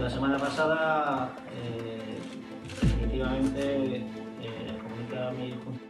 la semana pasada, definitivamente, comuniqué a mi junta.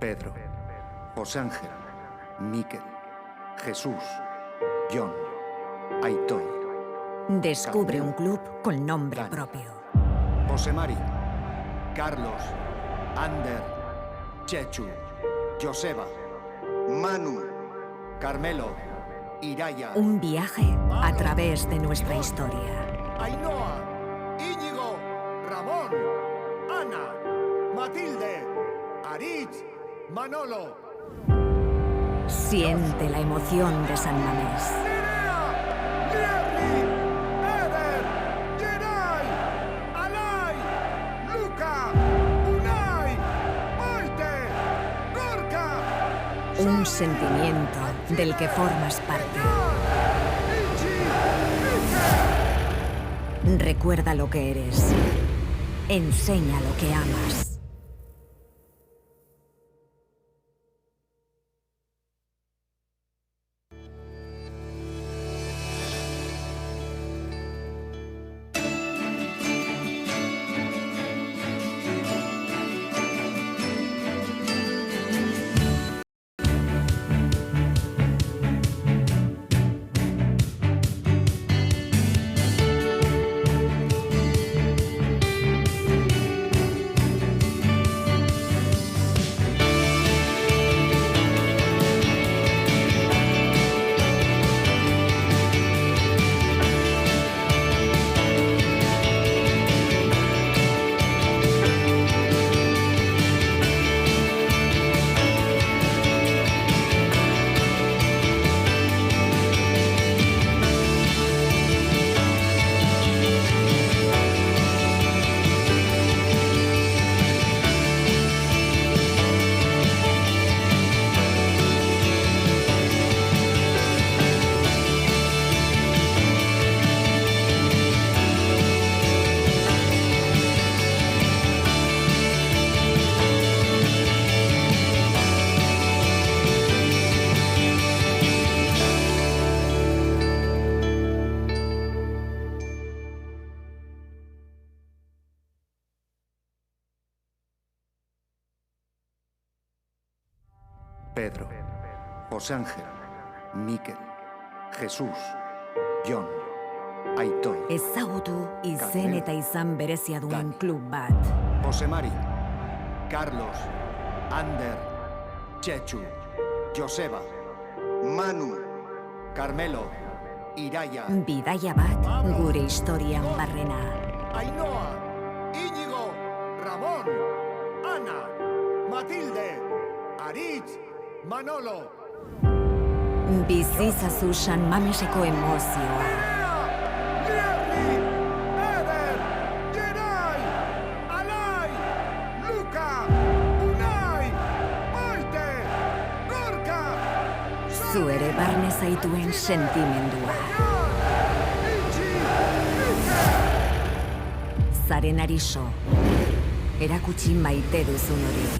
Pedro, José Ángel, Miquel, Jesús, John, Aitor. Descubre un club con nombre propio. José Mari, Carlos, Ander, Chechu, Joseba, Manu, Carmelo, Iraya. Un viaje a través de nuestra historia. Ainhoa, Íñigo, Ramón, Ana, Matilde, Aritz, Manolo. Siente la emoción de San Mamés. Nerea, Liebli, Eder, Geray, Alay, Luca, Unai, Maite, Gorka. Un sentimiento del que formas parte. Recuerda lo que eres. Enseña lo que amas. Pedro, José Ángel, Miquel, Jesús, John, Aitor. Ezagutu izen eta izan berezia duen klub bat. José Mari, Carlos, Ander, Chechu, Joseba, Manu, Carmelo, Iraya. Bidaia bat gure historian barrena. Ainhoa, Íñigo, Ramón, Ana, Matilde, Aritz, Manolo. Bizizazu San Mameseko emozioa. Liebli, Eder, Geray, Alay, Luca, Unai, Maite, Gorka. Zu ere barne zaituen sentimendua. Zaren ariso, erakutsi maite duzun hori.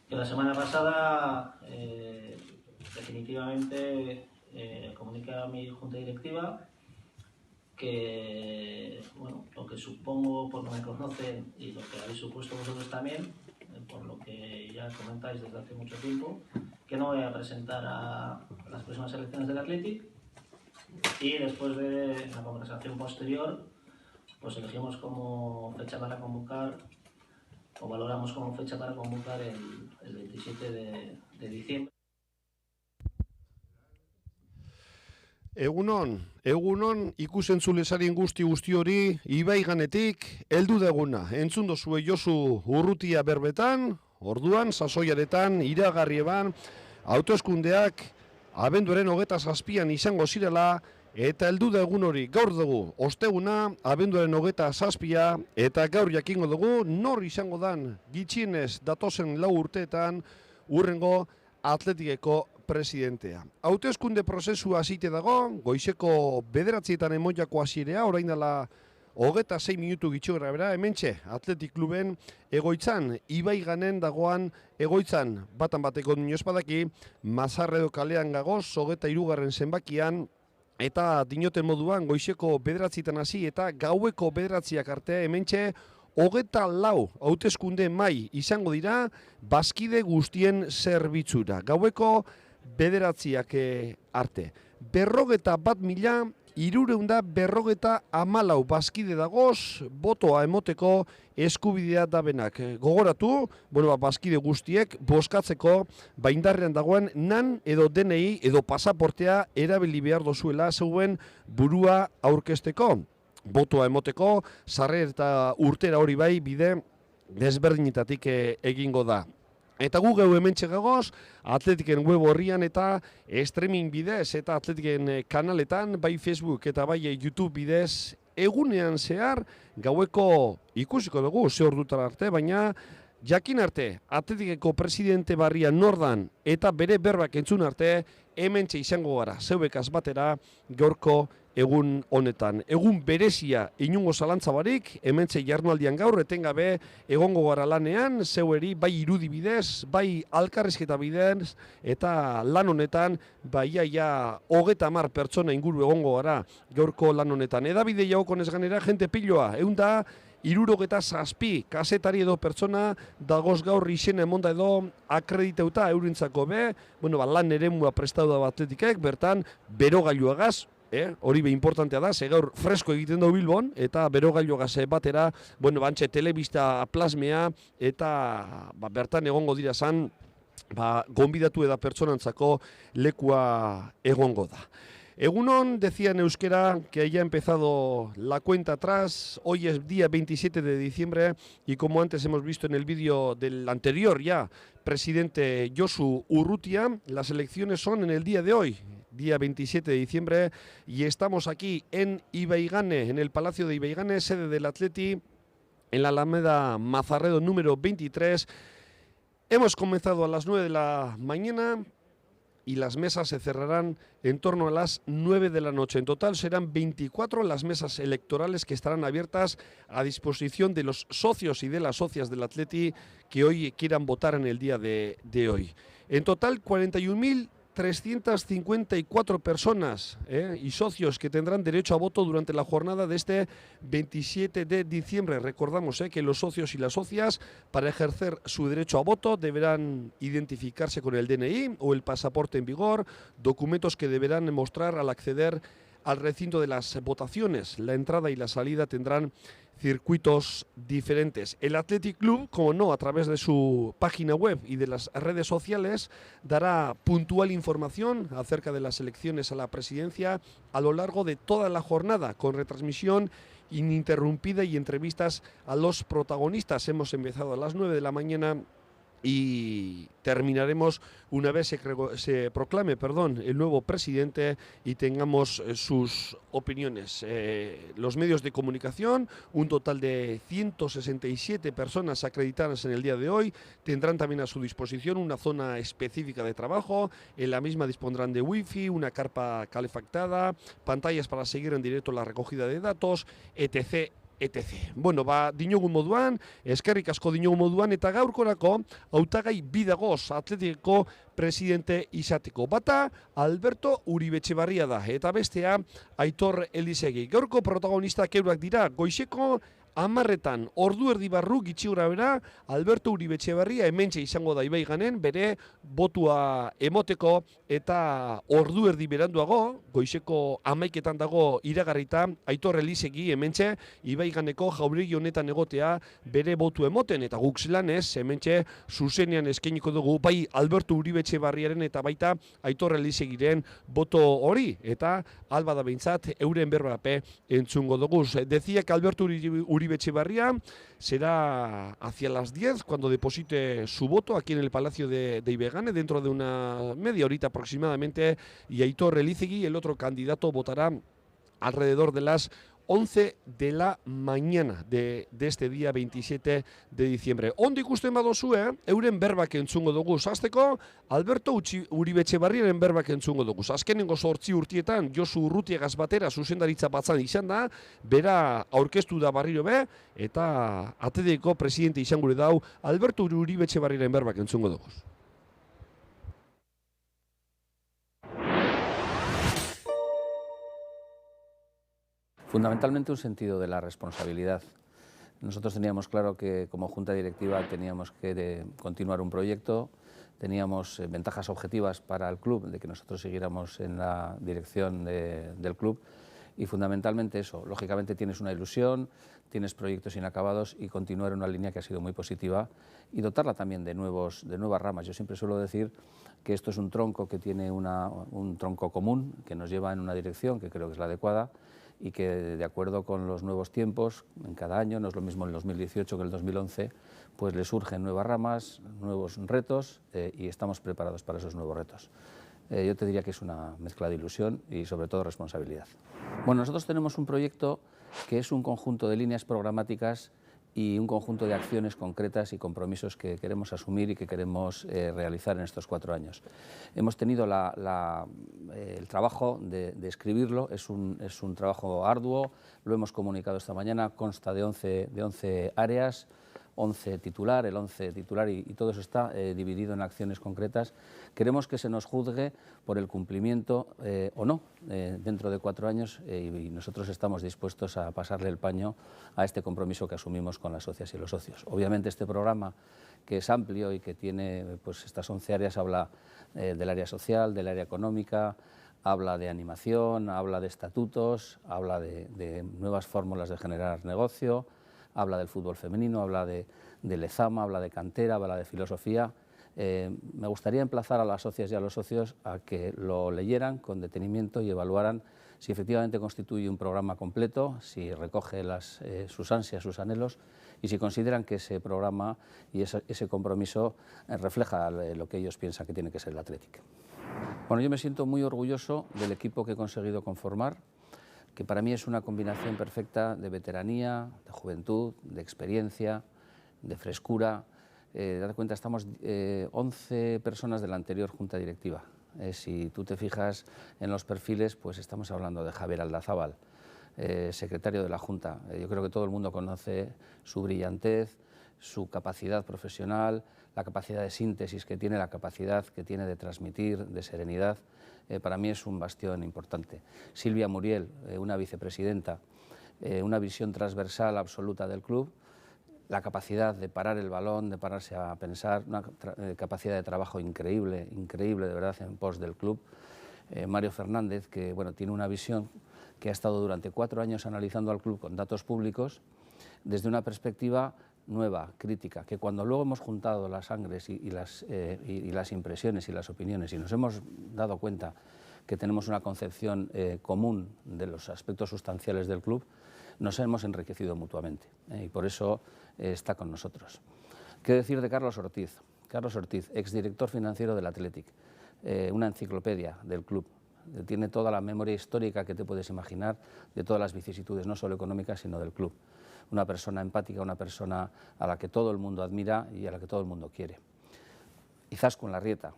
Que la semana pasada definitivamente comuniqué a mi junta directiva que, bueno, lo que supongo por lo que me conocen y lo que habéis supuesto vosotros también, por lo que ya comentáis desde hace mucho tiempo, que no voy a presentar a las próximas elecciones del Athletic, y después de la conversación posterior pues elegimos como fecha para convocar, o valoramos como fecha para convocar el 27 de diciembre. Egunon, ikusentzulesarien guzti hori, Ibaiganetik, heldu deguna. Entzun dozue Josu Urrutia berbetan, orduan, sasoiaretan, iragarrieban, hauteskundeak abenduaren 27an izango zirela, eta heldu da egun hori gaur dugu, osteguna, abenduaren 27a, eta gaur jakingo dugu, nor izango dan gitxienez datozen 4 urteetan, urrengo Atletikeko presidentea. Hauteskunde prozesua hasite dago, goizeko 9etan emoiako hasiera, orain dela 26 minutu gitxora bera, hementxe, Atletik Kluben egoitzan, Ibaiganen dagoan egoitzan, batan bateko espadaki, Mazarredo kalean gagoz, 23. zenbakian, eta dinoten moduan, goizeko 9etan hasi eta gaueko 9 arte, hementxe, 24 hauteskunde mai izango dira, bazkide guztien zerbitzura. Gaueko 9 arte. 51.354 bazkide dagoz, botoa emoteko eskubidea dabenak. Gogoratu, bazkide guztiek bozkatzeko indarrean dagoen nan edo DNI edo pasaportea erabili behar dozuela zeuen burua aurkezteko. Botoa emoteko, sarrer eta urtera hori bai bide desberdinetatik egingo da. Eta gu geu hementxe gagoz, Atletiken web horrian eta streaming bidez eta Atletiken kanaletan, bai Facebook eta bai YouTube bidez, egunean zehar gaueko ikusiko dugu ze ordutara arte, baina jakin arte, Atletikeko presidente barria nordan eta bere berbak entzun arte, hementxe izango gara, zeubekaz batera gaurko egun honetan. Egun berezia inungo zalantza barik, hementxe jardunaldian gaur, etengabe egongo gara lanean, zeueri bai irudi bidez, bai alkarrizketa bidez, eta lan honetan, bai 30 pertsona inguru egongo gara gaurko lan honetan. Edabide jaukonez ganera, jente piloa, 167 kazetari edo pertsona dagoz gaur izena emonda edo akrediteuta eurintzako be, lan eremua prestatu da Atletikek, bertan berogailuagaz, hori be importantea da, ze gaur fresko egiten du Bilbon, eta berogailuagaz batera, bantxe telebista plasmea, eta bertan egongo dira zan, gonbidatu eda pertsonantzako lekua egongo da. Egunon, decía en euskera que ya ha empezado la cuenta atrás, hoy es día 27 de diciembre y como antes hemos visto en el vídeo del anterior ya presidente Josu Urrutia, las elecciones son en el día de hoy, día 27 de diciembre, y estamos aquí en Ibaigane, en el Palacio de Ibaigane, sede del Atleti, en la Alameda Mazarredo número 23. Hemos comenzado a las 9 de la mañana y las mesas se cerrarán en torno a las 9 de la noche. En total serán 24 las mesas electorales que estarán abiertas a disposición de los socios y de las socias del Atleti que hoy quieran votar en el día de hoy. En total 41.354 personas y socios que tendrán derecho a voto durante la jornada de este 27 de diciembre. Recordamos que los socios y las socias, para ejercer su derecho a voto, deberán identificarse con el DNI o el pasaporte en vigor, documentos que deberán mostrar al acceder al recinto de las votaciones. La entrada y la salida tendrán circuitos diferentes. El Athletic Club, como no, a través de su página web y de las redes sociales, dará puntual información acerca de las elecciones a la presidencia a lo largo de toda la jornada, con retransmisión ininterrumpida y entrevistas a los protagonistas. Hemos empezado a las 9 de la mañana y terminaremos una vez se proclame el nuevo presidente y tengamos sus opiniones. Los medios de comunicación, un total de 167 personas acreditadas en el día de hoy, tendrán también a su disposición una zona específica de trabajo. En la misma dispondrán de wifi, una carpa calefactada, pantallas para seguir en directo la recogida de datos, etc. Dinogun moduan, eskerrik asko dinogun moduan, eta gaurkorako hautagai bidagoz Atletikeko presidente izateko. Bata, Alberto Uribe Etxebarria da, eta bestea, Aitor Elizegi. Gaurko protagonistak eurak dira, goizeko 10:00 ordu erdi barru gitxi gorabehera Alberto Uribe Etxebarria hementxe izango da Ibaiganen bere botua emoteko, eta ordu erdi beranduago, goizeko 11:00 dago iragarrita Aitor Elizegi hementxe Ibaiganeko jauregi honetan egotea bere botu emoten, eta guk zelanez hementxe zuzenean eskainiko dugu bai Alberto Uribe Etxebarriaren eta baita Aitor Elizegiren boto hori, eta alba da behintzat euren berbape entzungo dugu. Decía que Alberto Uribe Etxebarria será hacia las 10 cuando deposite su voto aquí en el Palacio de Ibegane, dentro de una media horita aproximadamente, y Aitor Elizegi, el otro candidato, votará alrededor de las 11 de la mañana de este día 27 de diciembre. Ondo ikusten badozue, euren berbak entzungo dugu. Hasteko, Alberto Uribe Etxebarriaren berbak entzungo dugu. Azkenengo 8 urtietan, Josu Urrutiagaz batera zuzendaritza batzan izan da, bera aurkeztu da barriro be, eta ATD-ko presidente izan gure dau, Alberto Uribe Etxebarriaren berbak entzungo dugu. Fundamentalmente un sentido de la responsabilidad. Nosotros teníamos claro que como Junta Directiva teníamos que continuar un proyecto, teníamos ventajas objetivas para el club de que nosotros siguiéramos en la dirección del club, y fundamentalmente eso. Lógicamente tienes una ilusión, tienes proyectos inacabados, y continuar en una línea que ha sido muy positiva y dotarla también de nuevas ramas. Yo siempre suelo decir que esto es un tronco que tiene un tronco común que nos lleva en una dirección que creo que es la adecuada, y que, de acuerdo con los nuevos tiempos, en cada año, no es lo mismo en el 2018 que en el 2011, pues le surgen nuevas ramas, nuevos retos, y estamos preparados para esos nuevos retos. Yo te diría que es una mezcla de ilusión y sobre todo responsabilidad. Bueno, nosotros tenemos un proyecto que es un conjunto de líneas programáticas y un conjunto de acciones concretas y compromisos que queremos asumir y que queremos realizar en estos 4 años. Hemos tenido el trabajo de escribirlo, es un trabajo arduo, lo hemos comunicado esta mañana, consta de 11 áreas, 11 titular, el 11 titular, y todo eso está dividido en acciones concretas. Queremos que se nos juzgue por el cumplimiento o no dentro de 4 años, y nosotros estamos dispuestos a pasarle el paño a este compromiso que asumimos con las socias y los socios. Obviamente este programa, que es amplio y que tiene pues estas 11 áreas, habla del área social, del área económica, habla de animación, habla de estatutos, habla de nuevas fórmulas de generar negocio, habla del fútbol femenino, habla de Lezama, habla de cantera, habla de filosofía. Me gustaría emplazar a las socias y a los socios a que lo leyeran con detenimiento y evaluaran si efectivamente constituye un programa completo, si recoge sus ansias, sus anhelos, y si consideran que ese programa y ese compromiso refleja lo que ellos piensan que tiene que ser el Athletic. Bueno, yo me siento muy orgulloso del equipo que he conseguido conformar, que para mí es una combinación perfecta de veteranía, de juventud, de experiencia, de frescura. Date cuenta, estamos 11 personas de la anterior Junta Directiva. Si tú te fijas en los perfiles, pues estamos hablando de Javier Aldazábal, secretario de la Junta. Yo creo que todo el mundo conoce su brillantez, su capacidad profesional, la capacidad de síntesis que tiene, la capacidad que tiene de transmitir, de serenidad. Para mí es un bastión importante. Silvia Muriel, una vicepresidenta, una visión transversal absoluta del club, la capacidad de parar el balón, de pararse a pensar, una capacidad de trabajo increíble, de verdad, en pos del club. Mario Fernández, que bueno, tiene una visión que ha estado durante 4 años analizando al club con datos públicos desde una perspectiva nueva, crítica, que cuando luego hemos juntado las sangres y las impresiones y las opiniones, y nos hemos dado cuenta que tenemos una concepción común de los aspectos sustanciales del club, nos hemos enriquecido mutuamente, y por eso está con nosotros. ¿Qué decir de Carlos Ortiz? Carlos Ortiz, exdirector financiero del Athletic, una enciclopedia del club. Tiene toda la memoria histórica que te puedes imaginar de todas las vicisitudes, no solo económicas, sino del club. Una persona empática, una persona a la que todo el mundo admira y a la que todo el mundo quiere. Izaskun Larrieta,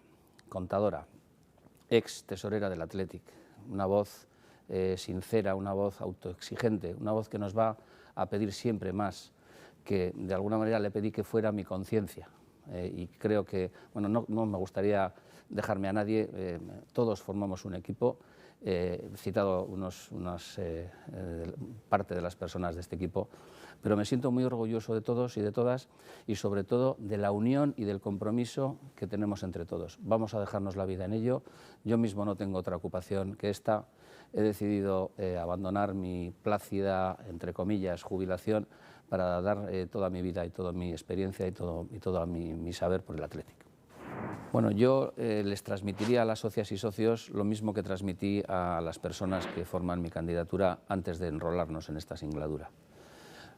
contadora, ex tesorera del Athletic, una voz sincera, una voz autoexigente, una voz que nos va a pedir siempre más, que de alguna manera le pedí que fuera mi conciencia, y creo que, bueno, no me gustaría dejarme a nadie, todos formamos un equipo. He citado parte de las personas de este equipo, pero me siento muy orgulloso de todos y de todas, y sobre todo de la unión y del compromiso que tenemos entre todos. Vamos a dejarnos la vida en ello. Yo mismo no tengo otra ocupación que esta. He decidido abandonar mi plácida, entre comillas, jubilación para dar toda mi vida y toda mi experiencia y todo mi saber por el Athletic. Bueno, yo les transmitiría a las socias y socios lo mismo que transmití a las personas que forman mi candidatura antes de enrolarnos en esta singladura.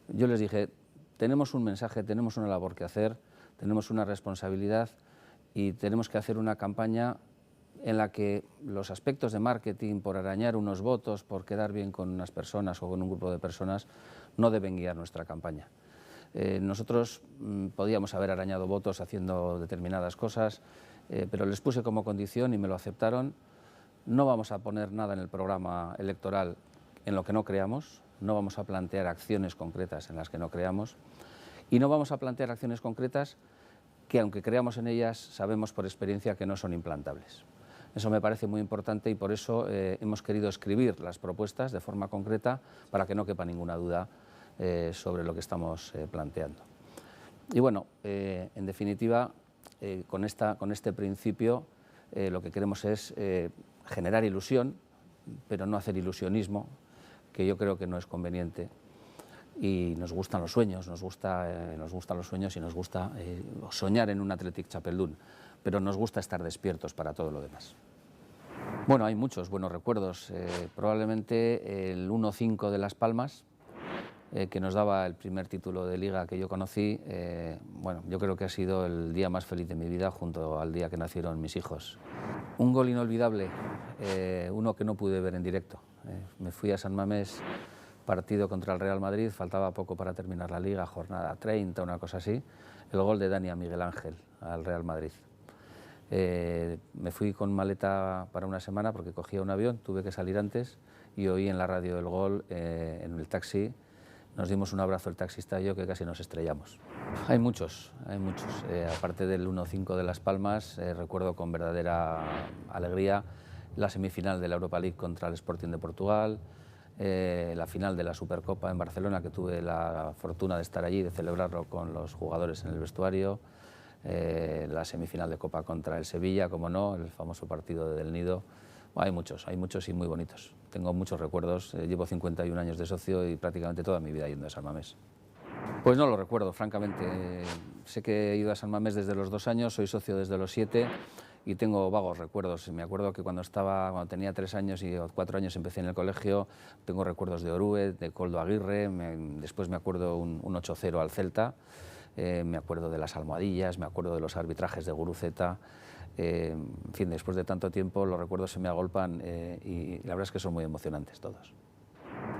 Yo les dije, tenemos un mensaje, tenemos una labor que hacer, tenemos una responsabilidad y tenemos que hacer una campaña en la que los aspectos de marketing, por arañar unos votos, por quedar bien con unas personas o con un grupo de personas, no deben guiar nuestra campaña. Nosotros podíamos haber arañado votos haciendo determinadas cosas, pero les puse como condición y me lo aceptaron. No vamos a poner nada en el programa electoral en lo que no creamos, no vamos a plantear acciones concretas en las que no creamos y no vamos a plantear acciones concretas que, aunque creamos en ellas, sabemos por experiencia que no son implantables. Eso me parece muy importante y por eso hemos querido escribir las propuestas de forma concreta para que no quepa ninguna duda sobre lo que estamos planteando. Y bueno, en definitiva, con este principio lo que queremos es generar ilusión, pero no hacer ilusionismo, que yo creo que no es conveniente. Y nos gustan los sueños, nos gustan los sueños y nos gusta soñar en un Athletic Chapelduin, pero nos gusta estar despiertos para todo lo demás. Bueno, hay muchos buenos recuerdos, probablemente el 1-5 de Las Palmas, que nos daba el primer título de Liga que yo conocí. Bueno, yo creo que ha sido el día más feliz de mi vida junto al día que nacieron mis hijos. Un gol inolvidable, uno que no pude ver en directo. Me fui a San Mamés, partido contra el Real Madrid, faltaba poco para terminar la Liga, jornada 30, una cosa así, el gol de Dani a Miguel Ángel al Real Madrid. Me fui con maleta para una semana porque cogía un avión, tuve que salir antes y oí en la radio el gol en el taxi. Nos dimos un abrazo el taxista y yo, que casi nos estrellamos. Hay muchos. Aparte del 1-5 de Las Palmas, recuerdo con verdadera alegría la semifinal de la Europa League contra el Sporting de Portugal, la final de la Supercopa en Barcelona, que tuve la fortuna de estar allí, de celebrarlo con los jugadores en el vestuario, la semifinal de Copa contra el Sevilla, como no, el famoso partido de Del Nido. Hay muchos y muy bonitos. Tengo muchos recuerdos, llevo 51 años de socio y prácticamente toda mi vida yendo a San Mamés. Pues no lo recuerdo, francamente. Sé que he ido a San Mamés desde los 2 años, soy socio desde los 7 y tengo vagos recuerdos. Me acuerdo que cuando tenía 3 años y 4 años empecé en el colegio, tengo recuerdos de Orúe, de Koldo Aguirre, después me acuerdo un 8-0 al Celta, me acuerdo de las almohadillas, me acuerdo de los arbitrajes de Guruceta. En fin, después de tanto tiempo los recuerdos se me agolpan y la verdad es que son muy emocionantes todos.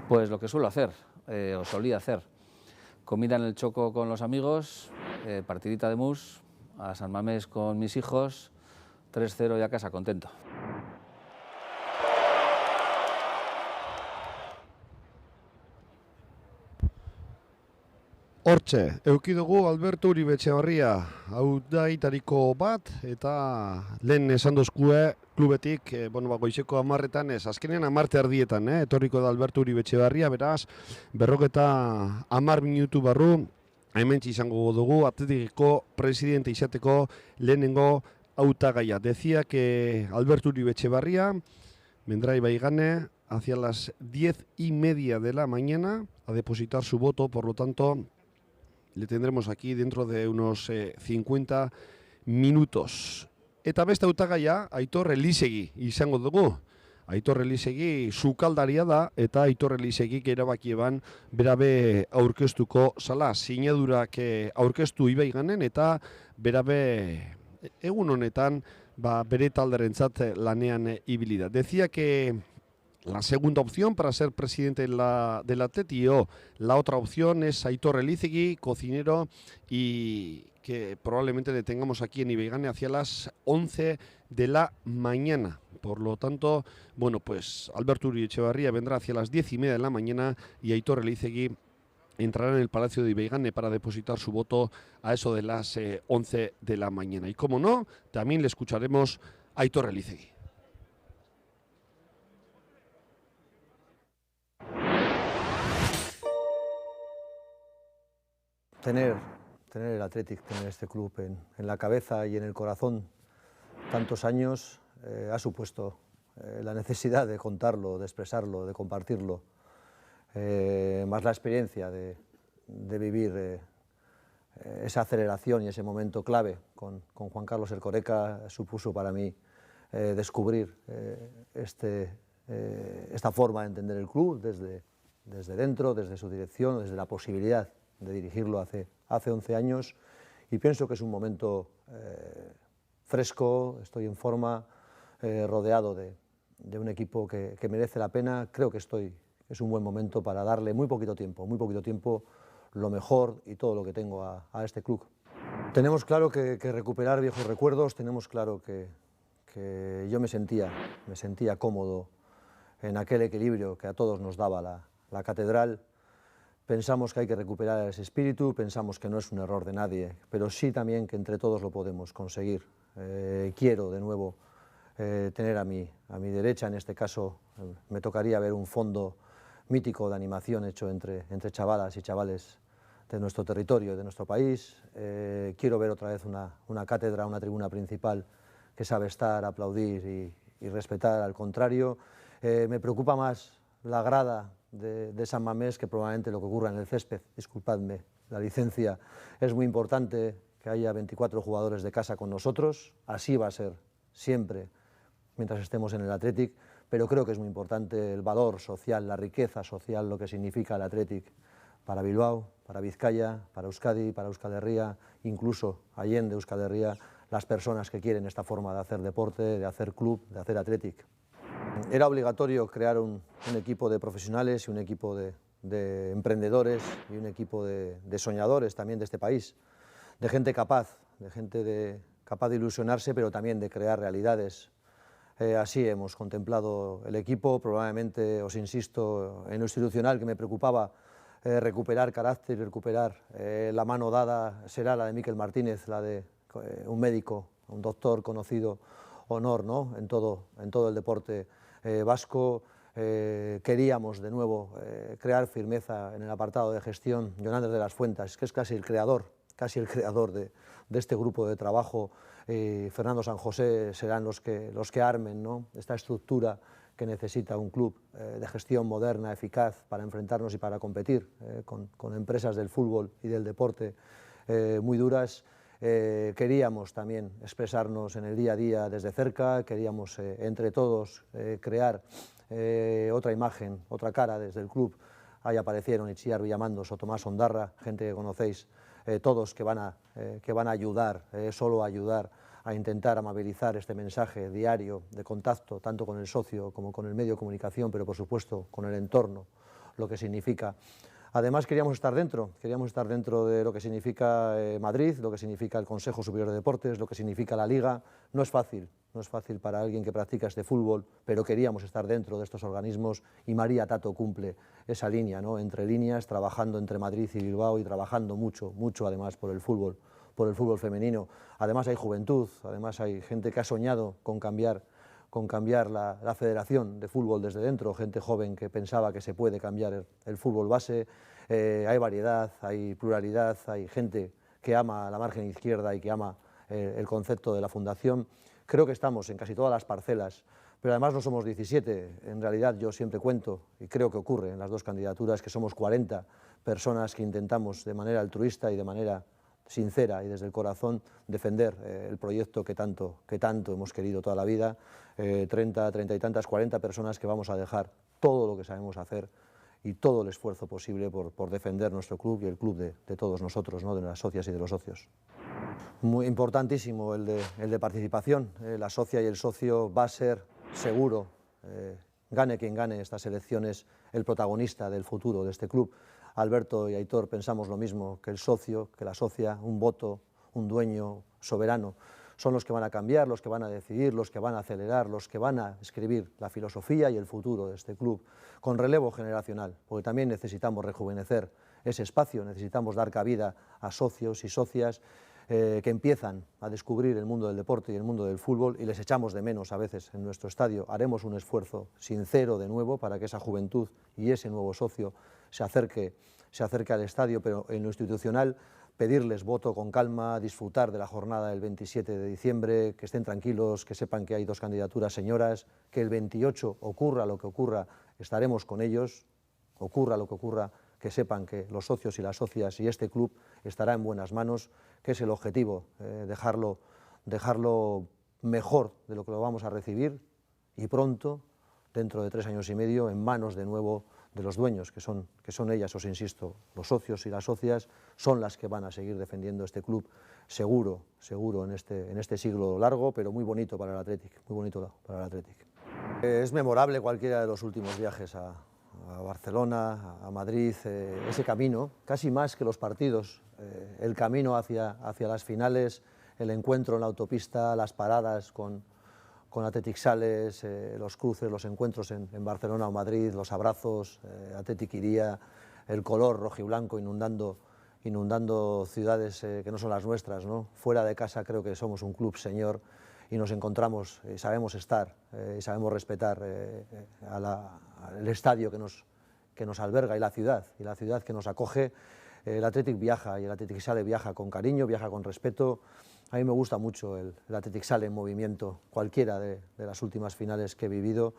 Pues lo que suelo hacer, o solía hacer, comida en el Choco con los amigos, partidita de mus, a San Mamés con mis hijos, 3-0 y a casa contento. Hortxe, eduki dugu Alberto Uribe Etxebarria, hautagaitariko bat, eta lehen esan dozkue klubetik, goizeko 10-etan ez, azkenean 10:30, etorriko da Alberto Uribe Etxebarria, beraz, 50 minutu barru, hementsi izango dugu, Athleticeko presidente izateko lehenengo hautagaia. Decía que Alberto Uribe Etxebarria vendrá y va y gane hacia las 10:30 de la mañana a depositar su voto, por lo tanto, le tendremos aquí dentro de unos 50 minutos. Eta beste hautagaia Aitor Elizegi izango dugu. Aitor Elizegi sukaldaria da eta Aitor Elizegik erabakieban berabe aurkeztuko zala. Sinadurak aurkeztu Ibaiganen eta berabe egun honetan bere talderentzat lanean ibili da. Decía que la segunda opción para ser presidente del Athletic, la otra opción es Aitor Elizegi, cocinero, y que probablemente le tengamos aquí en Ibaigane hacia las 11 de la mañana. Por lo tanto, bueno, pues Alberto Uribe Etxebarria vendrá hacia las 10:30 de la mañana y Aitor Elizegi entrará en el Palacio de Ibaigane para depositar su voto a eso de las 11 de la mañana. Y como no, también le escucharemos Aitor Elizegui. Tener el Athletic, tener este club en la cabeza y en el corazón tantos años ha supuesto la necesidad de contarlo, de expresarlo, de compartirlo, más la experiencia de vivir esa aceleración y ese momento clave con Juan Carlos Ercoreca supuso para mí descubrir esta forma de entender el club desde dentro, desde su dirección, desde la posibilidad de dirigirlo hace 11 años, y pienso que es un momento fresco, estoy en forma, rodeado de un equipo que merece la pena. Creo que es un buen momento para darle muy poquito tiempo, lo mejor y todo lo que tengo a este club. Tenemos claro que recuperar viejos recuerdos, tenemos claro que yo me sentía cómodo en aquel equilibrio que a todos nos daba la catedral. Pensamos que hay que recuperar ese espíritu, pensamos que no es un error de nadie, pero sí también que entre todos lo podemos conseguir. Quiero de nuevo tener a mi derecha, en este caso me tocaría ver un fondo mítico de animación hecho entre chavalas y chavales de nuestro territorio, de nuestro país. Quiero ver otra vez una cátedra, una tribuna principal que sabe estar, aplaudir y respetar al contrario. Me preocupa más la grada de San Mamés que probablemente lo que ocurra en el césped. Disculpadme, la licencia es muy importante, que haya 24 jugadores de casa con nosotros, así va a ser siempre mientras estemos en el Athletic, pero creo que es muy importante el valor social, la riqueza social, lo que significa el Athletic para Bilbao, para Vizcaya, para Euskadi, para Euskal Herria, incluso allende Euskal Herria, las personas que quieren esta forma de hacer deporte, de hacer club, de hacer Athletic. Era obligatorio crear un equipo de profesionales y un equipo de emprendedores y un equipo de soñadores también de este país, de gente capaz, capaz de ilusionarse, pero también de crear realidades. Así hemos contemplado el equipo. Probablemente, os insisto, en lo institucional, que me preocupaba recuperar carácter y recuperar la mano dada, será la de Miquel Martínez, la de un médico, un doctor conocido, honor, ¿no?, en todo el deporte vasco. Queríamos de nuevo crear firmeza en el apartado de gestión. Jonander de las Fuentes, que es casi el creador de este grupo de trabajo, Fernando San José, serán los que armen, ¿no?, esta estructura que necesita un club de gestión moderna, eficaz, para enfrentarnos y para competir con empresas del fútbol y del deporte muy duras. Queríamos también expresarnos en el día a día desde cerca, queríamos entre todos crear otra imagen, otra cara desde el club. Ahí aparecieron Itziar Villamandos o Tomás Ondarra, gente que conocéis todos, que van a ayudar, solo ayudar a intentar amabilizar este mensaje diario de contacto, tanto con el socio como con el medio de comunicación, pero por supuesto con el entorno, lo que significa. Además queríamos estar dentro de lo que significa Madrid, lo que significa el Consejo Superior de Deportes, lo que significa la Liga. No es fácil para alguien que practica este fútbol, pero queríamos estar dentro de estos organismos y María Tato cumple esa línea, ¿no?, entre líneas, trabajando entre Madrid y Bilbao y trabajando mucho además por el fútbol femenino. Además hay juventud, además hay gente que ha soñado con cambiar la federación de fútbol desde dentro, gente joven que pensaba que se puede cambiar el fútbol base. Hay variedad, hay pluralidad, hay gente que ama la margen izquierda y que ama el concepto de la fundación. Creo que estamos en casi todas las parcelas, pero además no somos 17. En realidad yo siempre cuento, y creo que ocurre en las dos candidaturas, que somos 40 personas que intentamos de manera altruista y de manera sincera y desde el corazón defender el proyecto que tanto hemos querido toda la vida. 30 y tantas, 40 personas que vamos a dejar todo lo que sabemos hacer y todo el esfuerzo posible por defender nuestro club y el club de todos nosotros, ¿no?, de las socias y de los socios. Muy importantísimo el de participación. La socia y el socio va a ser seguro, gane quien gane estas elecciones, el protagonista del futuro de este club. Alberto y Aitor pensamos lo mismo, que el socio, que la socia, un voto, un dueño soberano, son los que van a cambiar, los que van a decidir, los que van a acelerar, los que van a escribir la filosofía y el futuro de este club, con relevo generacional, porque también necesitamos rejuvenecer ese espacio, necesitamos dar cabida a socios y socias que empiezan a descubrir el mundo del deporte y el mundo del fútbol y les echamos de menos a veces en nuestro estadio. Haremos un esfuerzo sincero de nuevo para que esa juventud y ese nuevo socio se acerque al estadio, pero en lo institucional pedirles voto con calma, disfrutar de la jornada del 27 de diciembre, que estén tranquilos, que sepan que hay 2 candidaturas señoras, que el 28 ocurra lo que ocurra, estaremos con ellos, ocurra lo que ocurra, que sepan que los socios y las socias y este club estará en buenas manos, que es el objetivo, dejarlo mejor de lo que lo vamos a recibir y pronto, dentro de 3 años y medio, en manos de nuevo de los dueños, que son ellas, os insisto, los socios y las socias, son las que van a seguir defendiendo este club seguro en este siglo largo, pero muy bonito para el Athletic, muy bonito para el Athletic. Es memorable cualquiera de los últimos viajes a Barcelona, a Madrid, ese camino, casi más que los partidos, el camino hacia las finales, el encuentro en la autopista, las paradas con Athletic Sales, los cruces, los encuentros en Barcelona o Madrid, los abrazos, Athletic Iría, el color rojiblanco inundando ciudades que no son las nuestras, ¿no? Fuera de casa creo que somos un club señor y nos encontramos, sabemos estar, sabemos respetar el estadio que nos alberga y la ciudad que nos acoge. El Athletic viaja y el Athletic Sale viaja con cariño, viaja con respeto. A mí me gusta mucho el Athletic Sale en movimiento, cualquiera de las últimas finales que he vivido.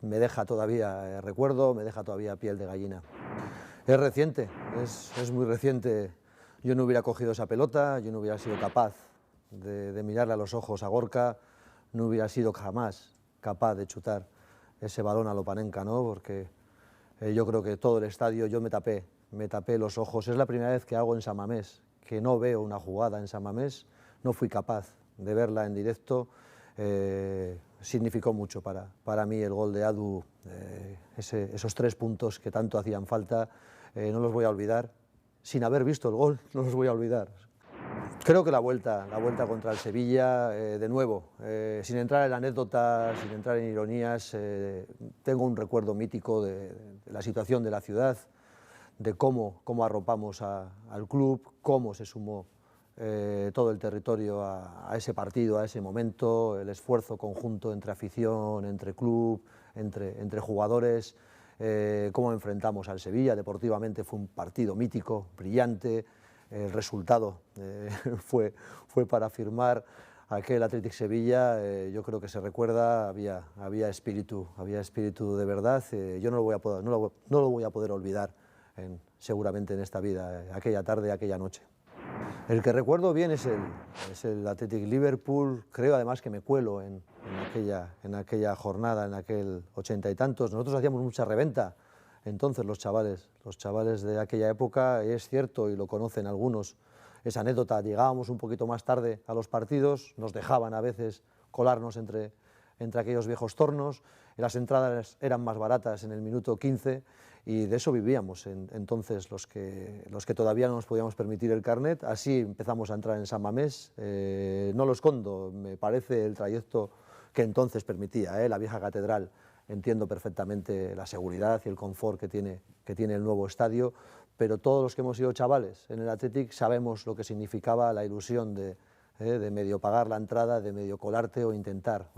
Me deja todavía recuerdo, me deja todavía piel de gallina. Es reciente, es muy reciente. Yo no hubiera cogido esa pelota, yo no hubiera sido capaz de mirarle a los ojos a Gorka, no hubiera sido jamás capaz de chutar ese balón a Lopanenka, ¿no? Porque yo creo que todo el estadio, yo me tapé los ojos. Es la primera vez que hago en San Mamés, que no veo una jugada en San Mamés, no fui capaz de verla en directo. Significó mucho para mí el gol de Adu, esos 3 puntos que tanto hacían falta, no los voy a olvidar. Sin haber visto el gol, no los voy a olvidar. Creo que la vuelta contra el Sevilla, de nuevo, sin entrar en anécdotas, sin entrar en ironías, tengo un recuerdo mítico de la situación de la ciudad, de cómo arropamos al club, cómo se sumó todo el territorio a ese partido, a ese momento, el esfuerzo conjunto entre afición, entre club, entre jugadores, cómo enfrentamos al Sevilla. Deportivamente fue un partido mítico, brillante. El resultado fue para firmar aquel Athletic Sevilla. Yo creo que se recuerda, había espíritu de verdad. Yo no lo voy a poder olvidar seguramente en esta vida, aquella tarde, aquella noche. El que recuerdo bien es el Athletic Liverpool. Creo además que me cuelo en aquella jornada, en aquel 80 y tantos. Nosotros hacíamos mucha reventa. Entonces los chavales de aquella época, es cierto y lo conocen algunos, esa anécdota, llegábamos un poquito más tarde a los partidos, nos dejaban a veces colarnos entre aquellos viejos tornos, las entradas eran más baratas en el minuto 15 y de eso vivíamos entonces los que todavía no nos podíamos permitir el carnet. Así empezamos a entrar en San Mamés, no lo escondo, me parece el trayecto que entonces permitía, la vieja catedral. Entiendo perfectamente la seguridad y el confort que tiene el nuevo estadio, pero todos los que hemos sido chavales en el Athletic sabemos lo que significaba la ilusión de medio pagar la entrada, de medio colarte o intentar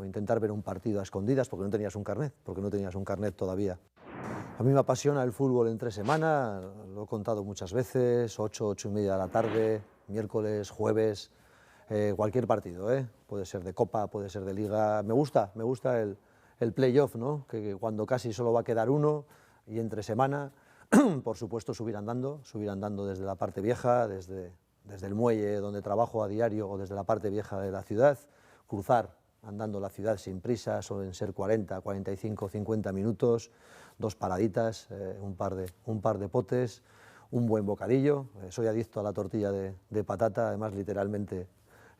ver un partido a escondidas porque no tenías un carnet todavía. A mí me apasiona el fútbol entre semana, lo he contado muchas veces, 8:30 de la tarde, miércoles, jueves, cualquier partido, puede ser de Copa, puede ser de Liga. Me gusta el playoff, ¿no? Que cuando casi solo va a quedar uno y entre semana, por supuesto, subir andando desde la parte vieja, desde el muelle donde trabajo a diario o desde la parte vieja de la ciudad, cruzar andando la ciudad sin prisa, suelen ser 40, 45, 50 minutos, 2 paraditas, un par de potes, un buen bocadillo. Soy adicto a la tortilla de patata, además literalmente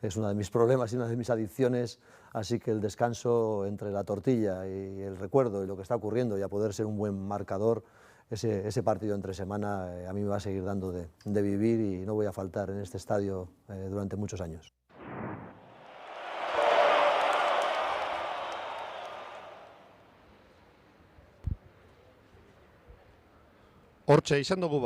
es uno de mis problemas y una de mis adicciones, así que el descanso entre la tortilla y el recuerdo y lo que está ocurriendo y a poder ser un buen marcador, ese partido entre semana a mí me va a seguir dando de vivir y no voy a faltar en este estadio durante muchos años. Hortxe, izan dugu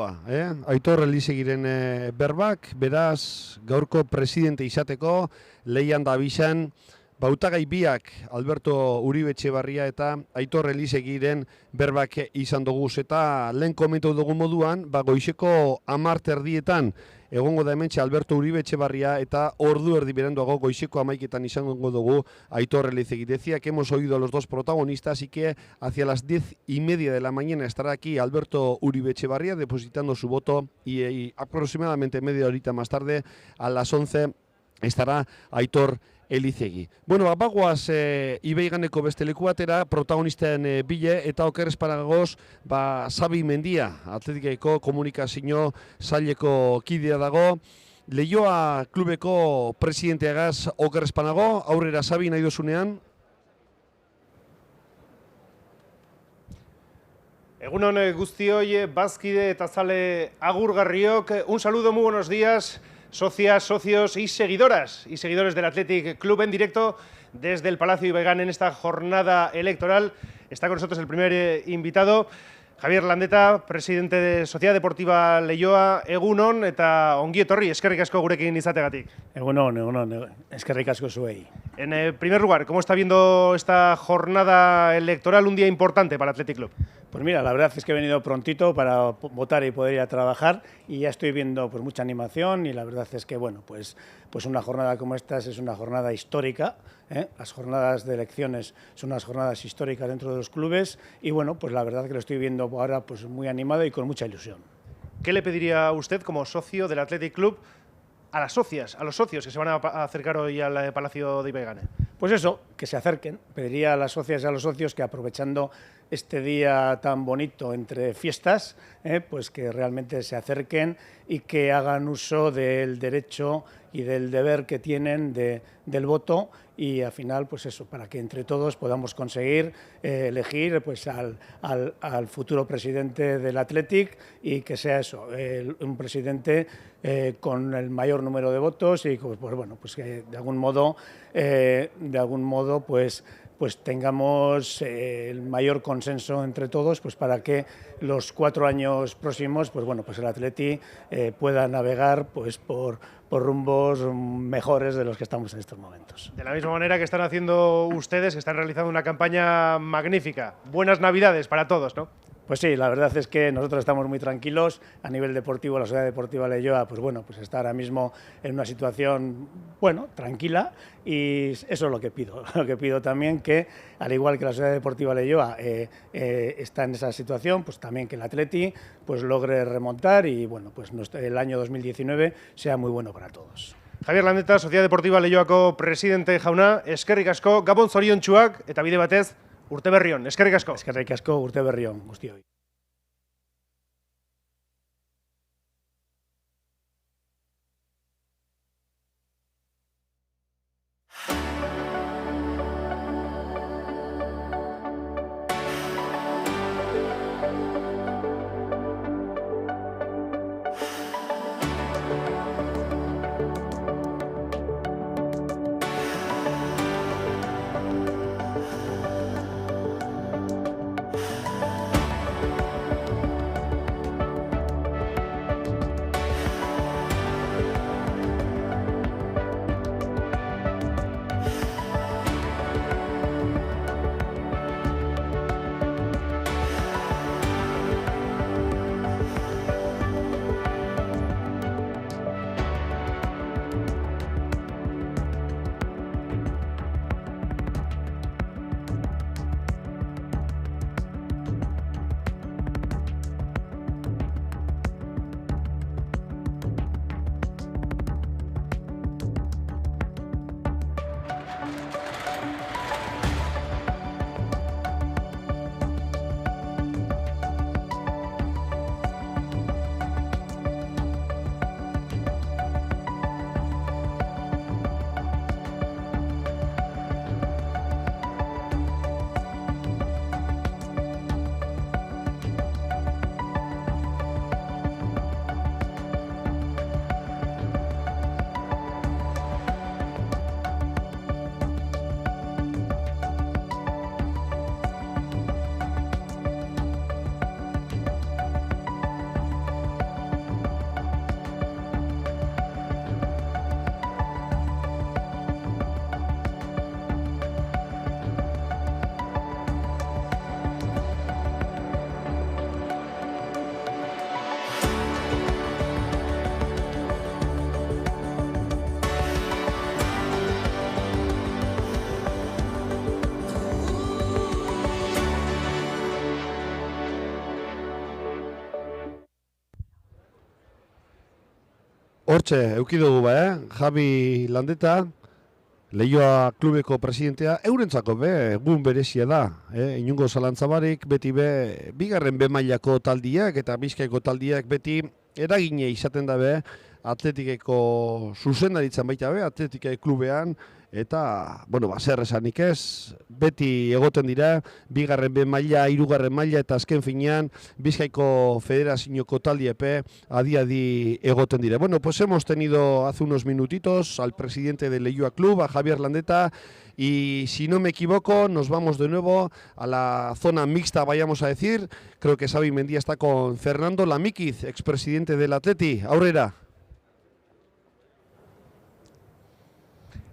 Aitor Elizegiren berbak, beraz, gaurko presidente izateko, lehian da bizan, bautagai biak Alberto Uribe Etxebarria eta Aitor Elizegiren berbak izan dugu, eta lehen komentu dugu moduan, goizeko 10:00 egongo da hementxe Alberto Uribe Etxebarria eta ordu erdi beranduago goizeko 11:00 izango dugu Aitor Elizegi. Decía que hemos oído a los dos protagonistas y que hacia las 10:30 de la mañana estará aquí Alberto Uribe Etxebarria depositando su voto y aproximadamente media horita más tarde, a las 11, estará Aitor Elizegi. Bueno, bagoaz Ibeiganeko beste leku batera, protagonisten bile, eta oker espanagoz, Xabi Mendia, Atletikeko komunikazio saileko kidea dago, Leioa klubeko presidenteagaz oker espanago, aurrera Xabi nahi dozunean. Egunon guztioi, bazkide eta zale agurgarriok, un saludo, muy buenos días, socias, socios y seguidores del Athletic Club en directo desde el Palacio Ibaigane en esta jornada electoral. Está con nosotros el primer invitado, Javier Landeta, presidente de Sociedad Deportiva Leioa. Egunon eta ongi etorri, eskerrik asko gurekin izategatik. Egunon, eskerrik asko zuei. En primer lugar, ¿cómo está viendo esta jornada electoral, un día importante para el Athletic Club? Pues mira, la verdad es que he venido prontito para votar y poder ir a trabajar y ya estoy viendo pues mucha animación y la verdad es que bueno, pues una jornada como esta es una jornada histórica, Las jornadas de elecciones son unas jornadas históricas dentro de los clubes y bueno, pues la verdad que lo estoy viendo ahora pues muy animado y con mucha ilusión. ¿Qué le pediría usted como socio del Athletic Club a las socias, a los socios que se van a acercar hoy al Palacio de Ibaigane? Pues eso, que se acerquen. Pediría a las socias y a los socios que aprovechando este día tan bonito entre fiestas, pues que realmente se acerquen y que hagan uso del derecho y del deber que tienen del voto y al final, pues eso, para que entre todos podamos conseguir elegir pues al futuro presidente del Athletic y que sea eso, un presidente con el mayor número de votos y pues bueno, pues que de algún modo pues tengamos el mayor consenso entre todos, pues para que los 4 años próximos, pues bueno, pues el Athletic pueda navegar pues por rumbos mejores de los que estamos en estos momentos. De la misma manera que están haciendo ustedes, que están realizando una campaña magnífica. Buenas Navidades para todos, ¿no? Pues sí, la verdad es que nosotros estamos muy tranquilos a nivel deportivo. La Sociedad Deportiva Leioa, pues bueno, pues está ahora mismo en una situación, bueno, tranquila y eso es lo que pido. Lo que pido también que, al igual que la Sociedad Deportiva Leioa está en esa situación, pues también que el Athletic pues logre remontar y bueno, pues el año 2019 sea muy bueno para todos. Javier Landeta, Sociedad Deportiva Leioako presidente jauna, eskerrik asko, gabon zoriontsuak eta bide batez, urte berrion, eskerrik asko. Eskerrik asko, urte berrion, guztioi. Hortxe, eukidugu Javi Landeta, Leioa klubeko presidentea, eurentzako egun berezia da, inungo zalantzabarik, beti bigarren B mailako taldiak eta Bizkaiko taldiak beti eragine izaten da Atletikeko zuzendaritzan baita Atletikeko klubean, eta, zer esanik ez, beti egoten dira, bigarren B maila, hirugarren maila, eta azken finean, Bizkaiko Federazioko taldiepe adi egoten dira. Pues hemos tenido hace unos minutitos al presidente de Leioa Club, a Javier Landeta, y si no me equivoco, nos vamos de nuevo a la zona mixta, vayamos a decir. Creo que Xavi Mendía está con Fernando Lamikiz, expresidente del Atleti. Aurrera.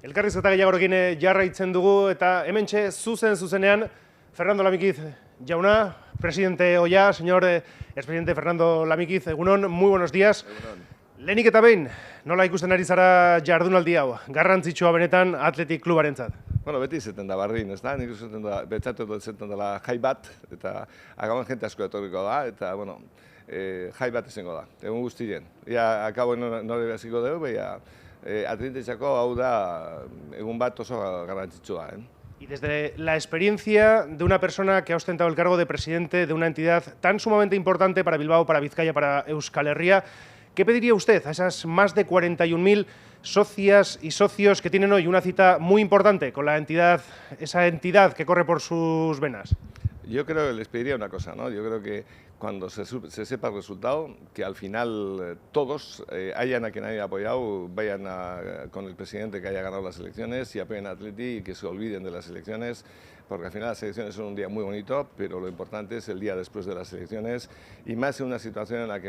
Elkarrizketa gehiagorekin jarraitzen dugu eta hementxe zuzenean Fernando Lamikiz jauna, presidente Oya, señor expresidente Fernando Lamikiz, egunon, muy buenos días. Lehenik eta behin, nola ikusten ari zara jardunaldi hau, garrantzitsua benetan Athletic Klubarentzat? Beti izaten da bardin, ez da? Nik izaten da, betzatu izaten dela jai bat, eta agaban jente asko etorriko da, eta, jai bat izango da, egun guztien. Ia, akabo nore behaziko dugu, beha, Atleticako hau da egun bat oso garrantzitsua. Y desde la experiencia de una persona que ha ostentado el cargo de presidente de una entidad tan sumamente importante para Bilbao, para Vizcaya, para Euskal Herria, ¿qué pediría usted a esas más de 41.000 socias y socios que tienen hoy una cita muy importante con la entidad, esa entidad que corre por sus venas? Yo creo que les pediría una cosa, ¿no? Yo creo que cuando se sepa el resultado, que al final todos, hayan a quien haya apoyado, vayan con el presidente que haya ganado las elecciones y apoyen a Atleti y que se olviden de las elecciones, porque al final las elecciones son un día muy bonito, pero lo importante es el día después de las elecciones y más en una situación en la que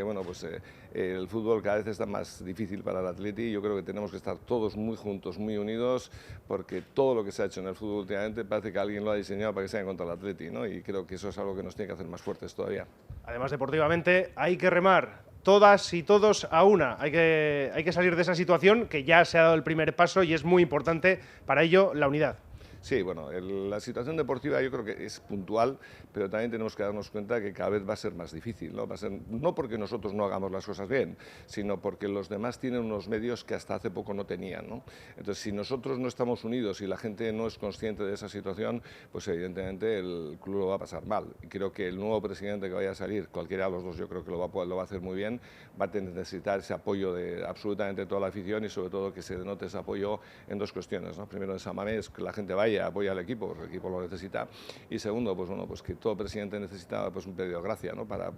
el fútbol cada vez está más difícil para el Atleti. Yo creo que tenemos que estar todos muy juntos, muy unidos, porque todo lo que se ha hecho en el fútbol últimamente parece que alguien lo ha diseñado para que sea en contra del Atleti, ¿no? Y creo que eso es algo que nos tiene que hacer más fuertes todavía. Además, deportivamente, hay que remar todas y todos a una. Hay que salir de esa situación que ya se ha dado el primer paso y es muy importante para ello la unidad. Sí, la situación deportiva yo creo que es puntual, pero también tenemos que darnos cuenta que cada vez va a ser más difícil, ¿no? Va a ser, no porque nosotros no hagamos las cosas bien, sino porque los demás tienen unos medios que hasta hace poco no tenían, ¿no? Entonces, si nosotros no estamos unidos y la gente no es consciente de esa situación, pues evidentemente el club lo va a pasar mal. Y creo que el nuevo presidente que vaya a salir, cualquiera de los dos, yo creo que lo va a hacer muy bien, va a necesitar ese apoyo de absolutamente toda la afición y sobre todo que se denote ese apoyo en dos cuestiones, ¿no? Primero, en San Mamés, que la gente vaya, apoya al equipo, porque el equipo lo necesita, y segundo, que todo presidente necesita un pedido de gracia, ¿no? Para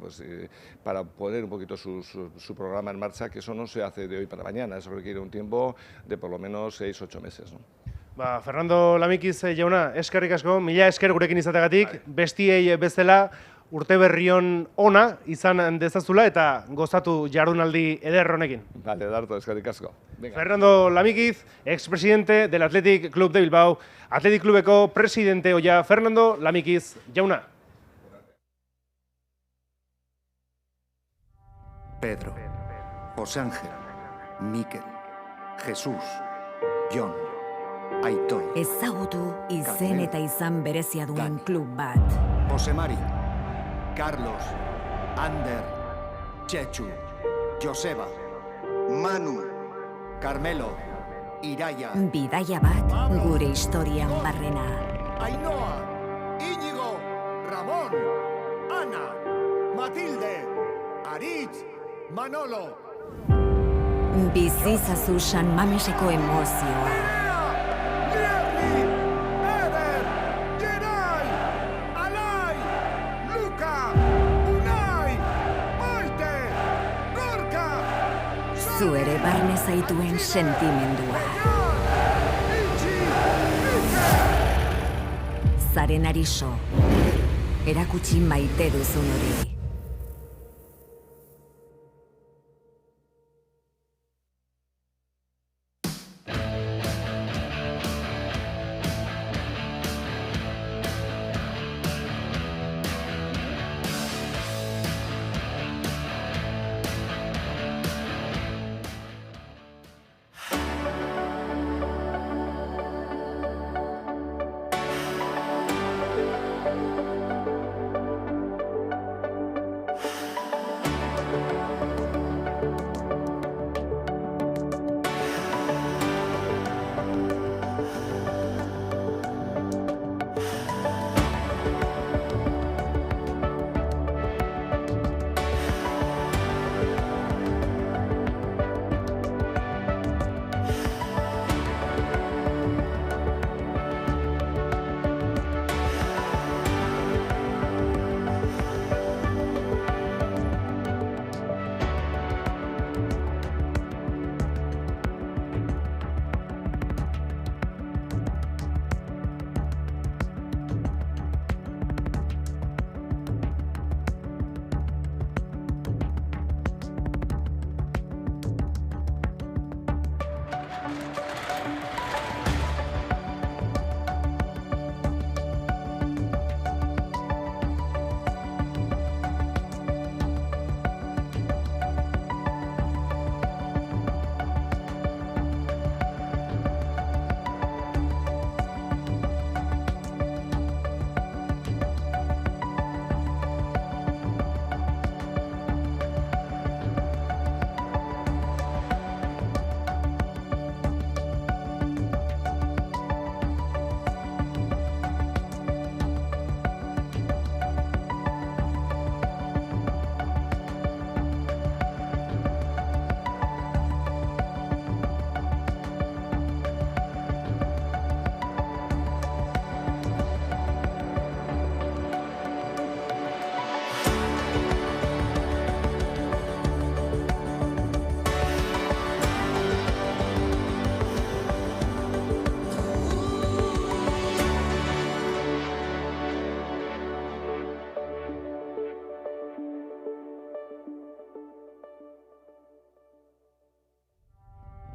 poner un poquito su programa en marcha, que eso no se hace de hoy para mañana, eso requiere un tiempo de por lo menos 6-8 meses, ¿no? Fernando Lamikiz jauna, eskerrik asko, mila esker gurekin izategatik, bestiei bezala urte berrion ona izan dezazula eta gozatu jardunaldi eder honekin. Vale, Darto, eskerrik asko. Fernando Lamikiz, expresidente del Athletic Club de Bilbao, Athletic Clubeko presidente Oya, Fernando Lamikiz jauna. Pedro, José Ángel, Mikel, Jesús, Jon, Aitor, Ezagutu izen eta izan berezia duen klub bat. José Mari, Carlos, Ander, Chechu, Joseba, Manu, Carmelo, Iraia, Bidaia bat gure historian barrena. Ainhoa, Íñigo, Ramón, Ana, Matilde, Aritz, Manolo. Bizizazu San Mameseko emozioa. Lierri, Eder, Geray, Alai, Luka, Unai, Maite, Gorka, Zu ere barne zaituen sentimendua. Zaren ariso, erakutsi maite duzun hori.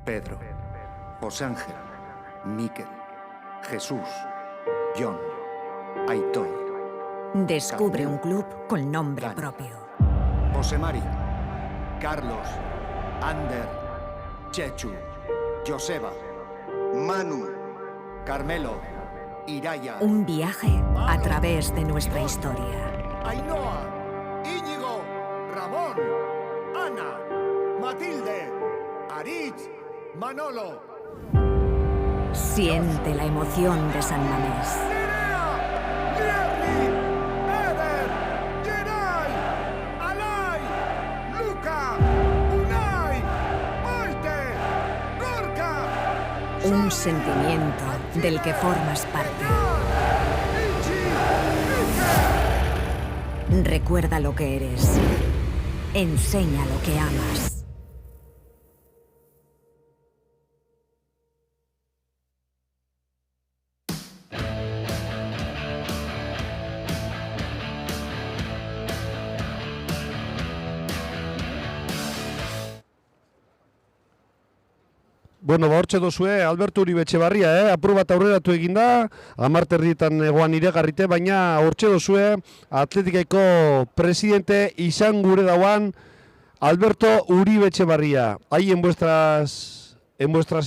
Pedro, José Ángel, Miquel, Jesús, John, Aitor. Descubre un club con nombre propio. José Mari, Carlos, Ander, Chechu, Joseba, Manu, Carmelo, Iraya. Un viaje a través de nuestra historia. Ainhoa, Íñigo, Ramón, Ana, Matilde, Aritz, Manolo. Siente la emoción de San Mamés. Thierry, Eder, Geray, Alay, Luca, Unai, Maite, Gorka. Un sentimiento del que formas parte. Recuerda lo que eres. Enseña lo que amas. Bueno, hortxe dozue, Alberto Uribe Etxebarria, apur bat aurreratu eginda, 10 erdietan egoan iregarrite, baina hortxe dozue, Atletikeko presidente izan gure dauan, Alberto Uribe Etxebarria. Ahí en vuestras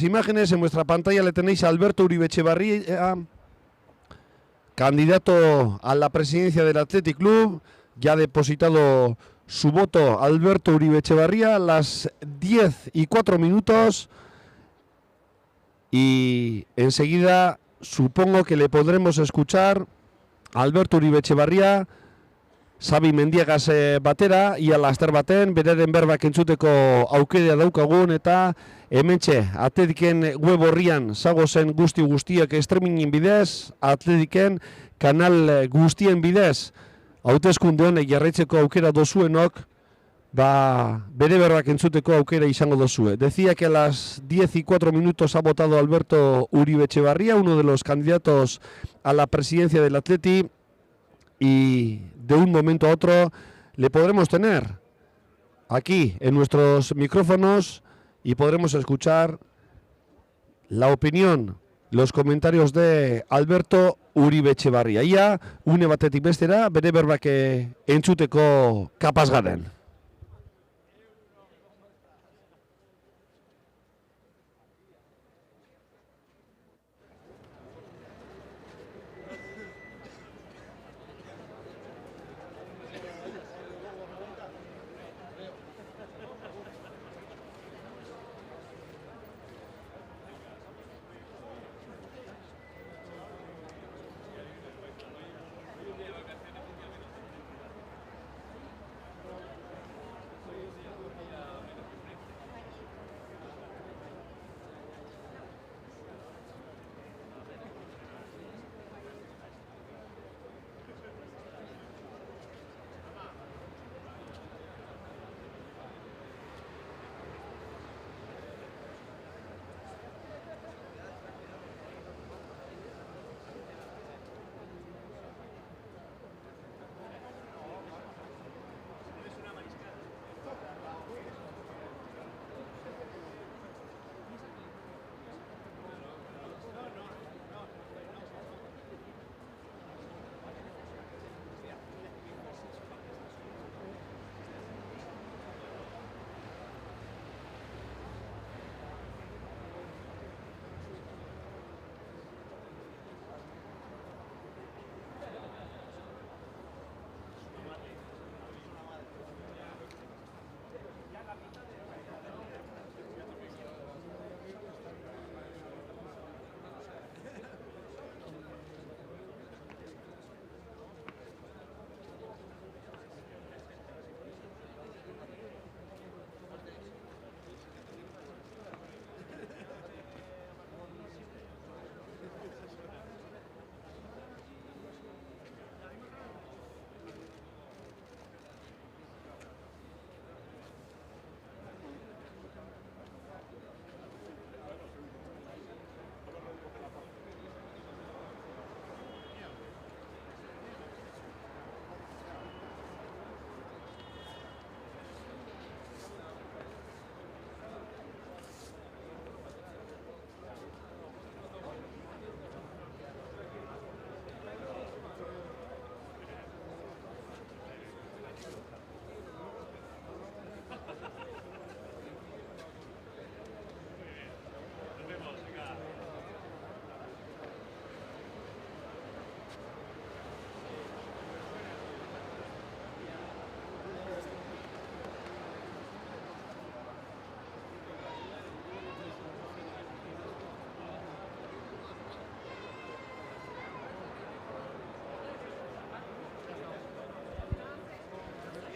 imágenes, en vuestra pantalla le tenéis a Alberto Uribe Etxebarria, candidato a la presidencia del Athletic Club, ya ha depositado su voto Alberto Uribe Etxebarria a las 10:04. Y enseguida supongo que le podremos escuchar a Alberto Uribe Etxebarria, Xabi Mendiegas batera, ia laster baten, beraren berbak entzuteko aukera daukagun, eta hementxe, Atletiken web horrian zagozen guztiak streamingin bidez, Atletiken kanal guztien bidez, hauteskunde honek jarraitzeko aukera dozuenok, bere berbak entzuteko aukera izango dozue. Decía que a las 10:04 ha votado Alberto Uribe Etxebarria, uno de los candidatos a la presidencia del Atleti, y de un momento a otro le podremos tener aquí en nuestros micrófonos y podremos escuchar la opinión, los comentarios de Alberto Uribe Etxebarria. Ia, une batetik bestera, bere berbak entzuteko kapaz garen.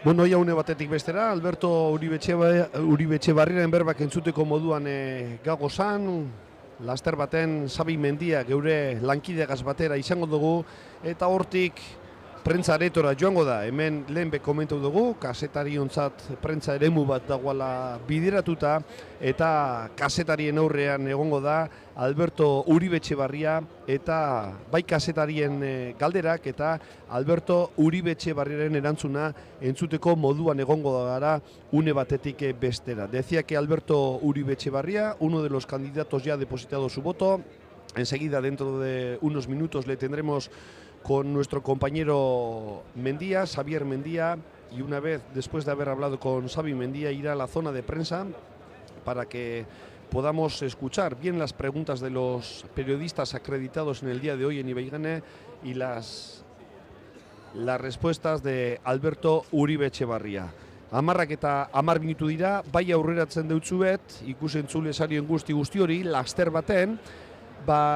Bueno, ia une batetik bestera, Alberto Uribe Etxebarriaren berbak entzuteko moduan gago zan, laster baten Xabi Mendia geure lankidegaz batera izango dugu, eta hortik prentza aretora joango da. Hemen lehen komentatu dugu, kasetariontzat prentza eremu bat dagoela bideratuta, eta kasetarien aurrean egongo da Alberto Uribe Etxebarria, eta bai kasetarien galderak eta Alberto Uribe Etxebarriaren erantzuna entzuteko moduan egongo gara une batetik bestera. Decía que Alberto Uribe Etxebarria, uno de los candidatos ya ha depositado su voto. Enseguida, dentro de unos minutos, le tendremos con nuestro compañero Mendía, Xavier Mendía, y una vez después de haber hablado con Xavi Mendía irá a la zona de prensa para que podamos escuchar bien las preguntas de los periodistas acreditados en el día de hoy en Ibaigane y las respuestas de Alberto Uribe Etxebarria. Amarrak eta 10 minutu dira, bai aurreratzen deutzuet, ikusentzule sarien guzti hori, laster baten,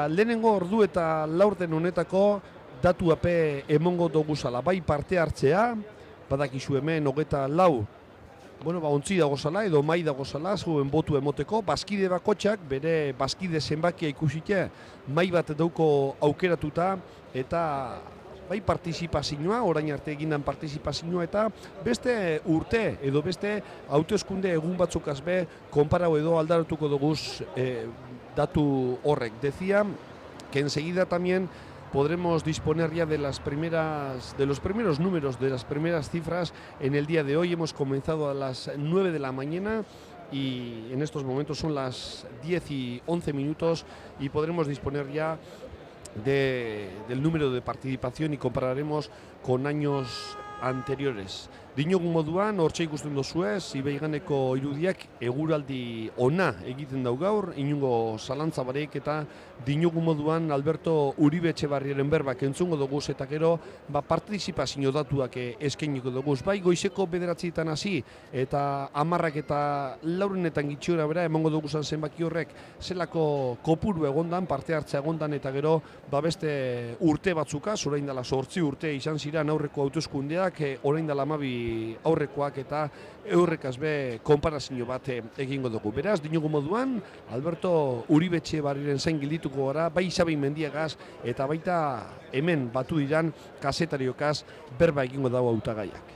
lehenengo ordu eta laurden honetako datu ape emongo doguzala, bai parte hartzea, badakizu hemen 24, ontzi dagozala edo mai dagozala, zuen botu emoteko, bazkide bakotxak, bere bazkide zenbakia ikusite, mai bat dauko aukeratuta, eta bai partizipazioa, orain arte egindan partizipazioa, eta beste urte edo beste hauteskunde egun batzukaz be, konparau edo aldaratuko doguz datu horrek. Decía que enseguida también podremos disponer ya de los primeros números, de las primeras cifras en el día de hoy. Hemos comenzado a las 9 de la mañana y en estos momentos son las 10 y 11 minutos y podremos disponer ya del número de participación y compararemos con años anteriores. Dinogun moduan, hortxe ikusten dozuez, Ibaiganeko irudiak eguraldi ona egiten dau gaur, inungo zalantza barik, eta dinogun moduan Alberto Uribe Etxebarriaren berbak entzungo doguz, eta gero partizipazio datuak eskainiko doguz. Bai goizeko 9etan hasi, eta 10 eta 4etan gitxiora bera, emango doguzan zenbaki horrek, zelako kopuru egondan, parte hartza egondan, eta gero beste urte batzukaz, orain dela 8 urte izan ziren aurreko hauteskundeak, orain dela 12 aurrekoak, eta eurrekaz be konparazio bat egingo dugu. Beraz, dinogu moduan, Alberto Uribe Etxebarriaren zain gildituko gara, bai Xabi Mendiagaz, eta baita hemen batu diran kazetariokaz berba egingo dago hautagaiak.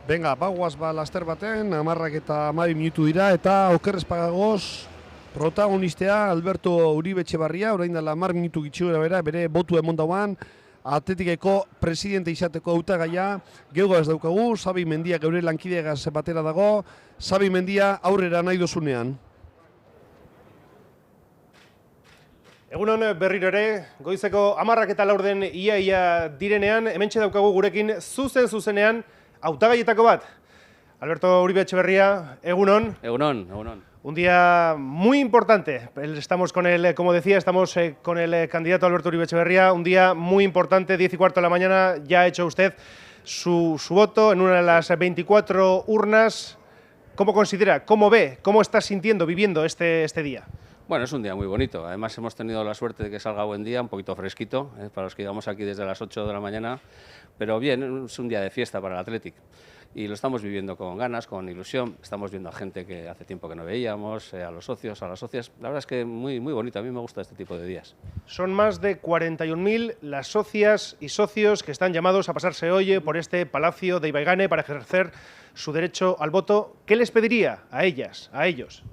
Venga, bagoaz laster baten, 10 eta 12 minutu dira, eta okerrez pagagoz protagonistea Alberto Uribe Etxebarria, orain dela 10 minutu gitxura bera, bere botu emon dauan, Atletikeko presidente izateko hautagaia, geugaz daukagu, Xabi Mendia geure lankidegaz batera dago. Xabi Mendia aurrera nahi dozunean. Egunon berriro ere, goizeko 10 eta 4 ia direnean, hementxe daukagu gurekin zuzenean hautagaietako bat. Alberto Uribe Etxebarria, egunon. Egunon. Un día muy importante. Estamos con el, como decía, con el candidato Alberto Uribe Etxebarria. Un día muy importante, 10:15 de la mañana. Ya ha hecho usted su voto en una de las 24 urnas. ¿Cómo considera, cómo ve, cómo está sintiendo, viviendo este día? Bueno, es un día muy bonito. Además, hemos tenido la suerte de que salga buen día, un poquito fresquito, para los que llevamos aquí desde las 8 de la mañana. Pero bien, es un día de fiesta para el Athletic. Y lo estamos viviendo con ganas, con ilusión. Estamos viendo a gente que hace tiempo que no veíamos, a los socios, a las socias. La verdad es que muy bonito. A mí me gusta este tipo de días. Son más de 41.000 las socias y socios que están llamados a pasarse hoy por este Palacio de Ibaigane para ejercer su derecho al voto. ¿Qué les pediría a ellas, a ellos?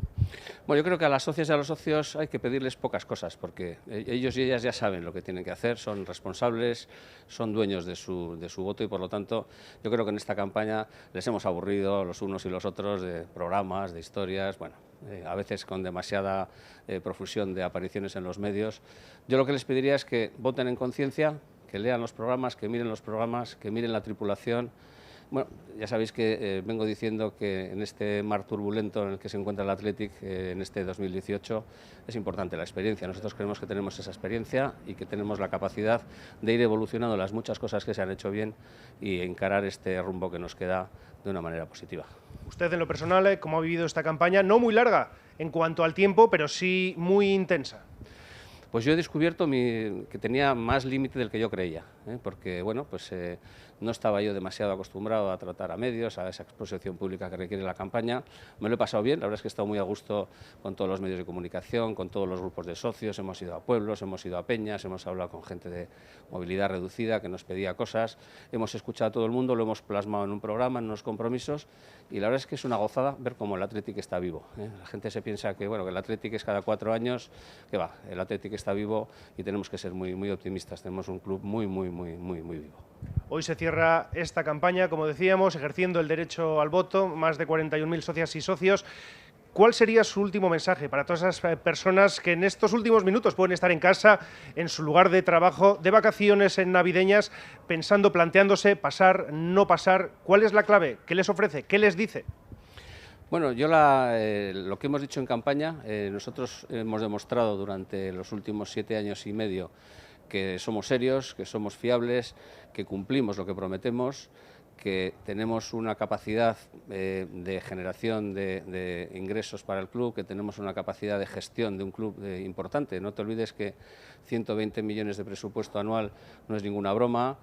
Bueno, yo creo que a las socias y a los socios hay que pedirles pocas cosas, porque ellos y ellas ya saben lo que tienen que hacer, son responsables, son dueños de su voto y, por lo tanto, yo creo que en esta campaña les hemos aburrido los unos y los otros de programas, de historias, bueno, a veces con demasiada profusión de apariciones en los medios. Yo lo que les pediría es que voten en conciencia, que lean los programas, que miren la tripulación. Bueno, ya sabéis que vengo diciendo que en este mar turbulento en el que se encuentra el Athletic en este 2018 es importante la experiencia. Nosotros creemos que tenemos esa experiencia y que tenemos la capacidad de ir evolucionando las muchas cosas que se han hecho bien y encarar este rumbo que nos queda de una manera positiva. Usted, en lo personal, ¿cómo ha vivido esta campaña? No muy larga en cuanto al tiempo, pero sí muy intensa. Pues yo he descubierto que tenía más límite del que yo creía, porque bueno, pues no estaba yo demasiado acostumbrado a tratar a medios, a esa exposición pública que requiere la campaña. Me lo he pasado bien, la verdad es que he estado muy a gusto con todos los medios de comunicación, con todos los grupos de socios, hemos ido a pueblos, hemos ido a peñas, hemos hablado con gente de movilidad reducida que nos pedía cosas, hemos escuchado a todo el mundo, lo hemos plasmado en un programa, en unos compromisos, y la verdad es que es una gozada ver cómo el Athletic está vivo. La gente se piensa que, bueno, que el Athletic es cada 4 años, que va, el Athletic está vivo y tenemos que ser muy optimistas, tenemos un club muy vivo. Hoy se cierra esta campaña, como decíamos, ejerciendo el derecho al voto, más de 41.000 socias y socios. ¿Cuál sería su último mensaje para todas esas personas que en estos últimos minutos pueden estar en casa, en su lugar de trabajo, de vacaciones en navideñas, pensando, planteándose pasar, no pasar? ¿Cuál es la clave? ¿Qué les ofrece? ¿Qué les dice? Bueno, yo lo que hemos dicho en campaña, nosotros hemos demostrado durante los últimos 7 años y medio que somos serios, que somos fiables, que cumplimos lo que prometemos, que tenemos una capacidad de generación de ingresos para el club, que tenemos una capacidad de gestión de un club importante. No te olvides que 120 millones de presupuesto anual no es ninguna broma,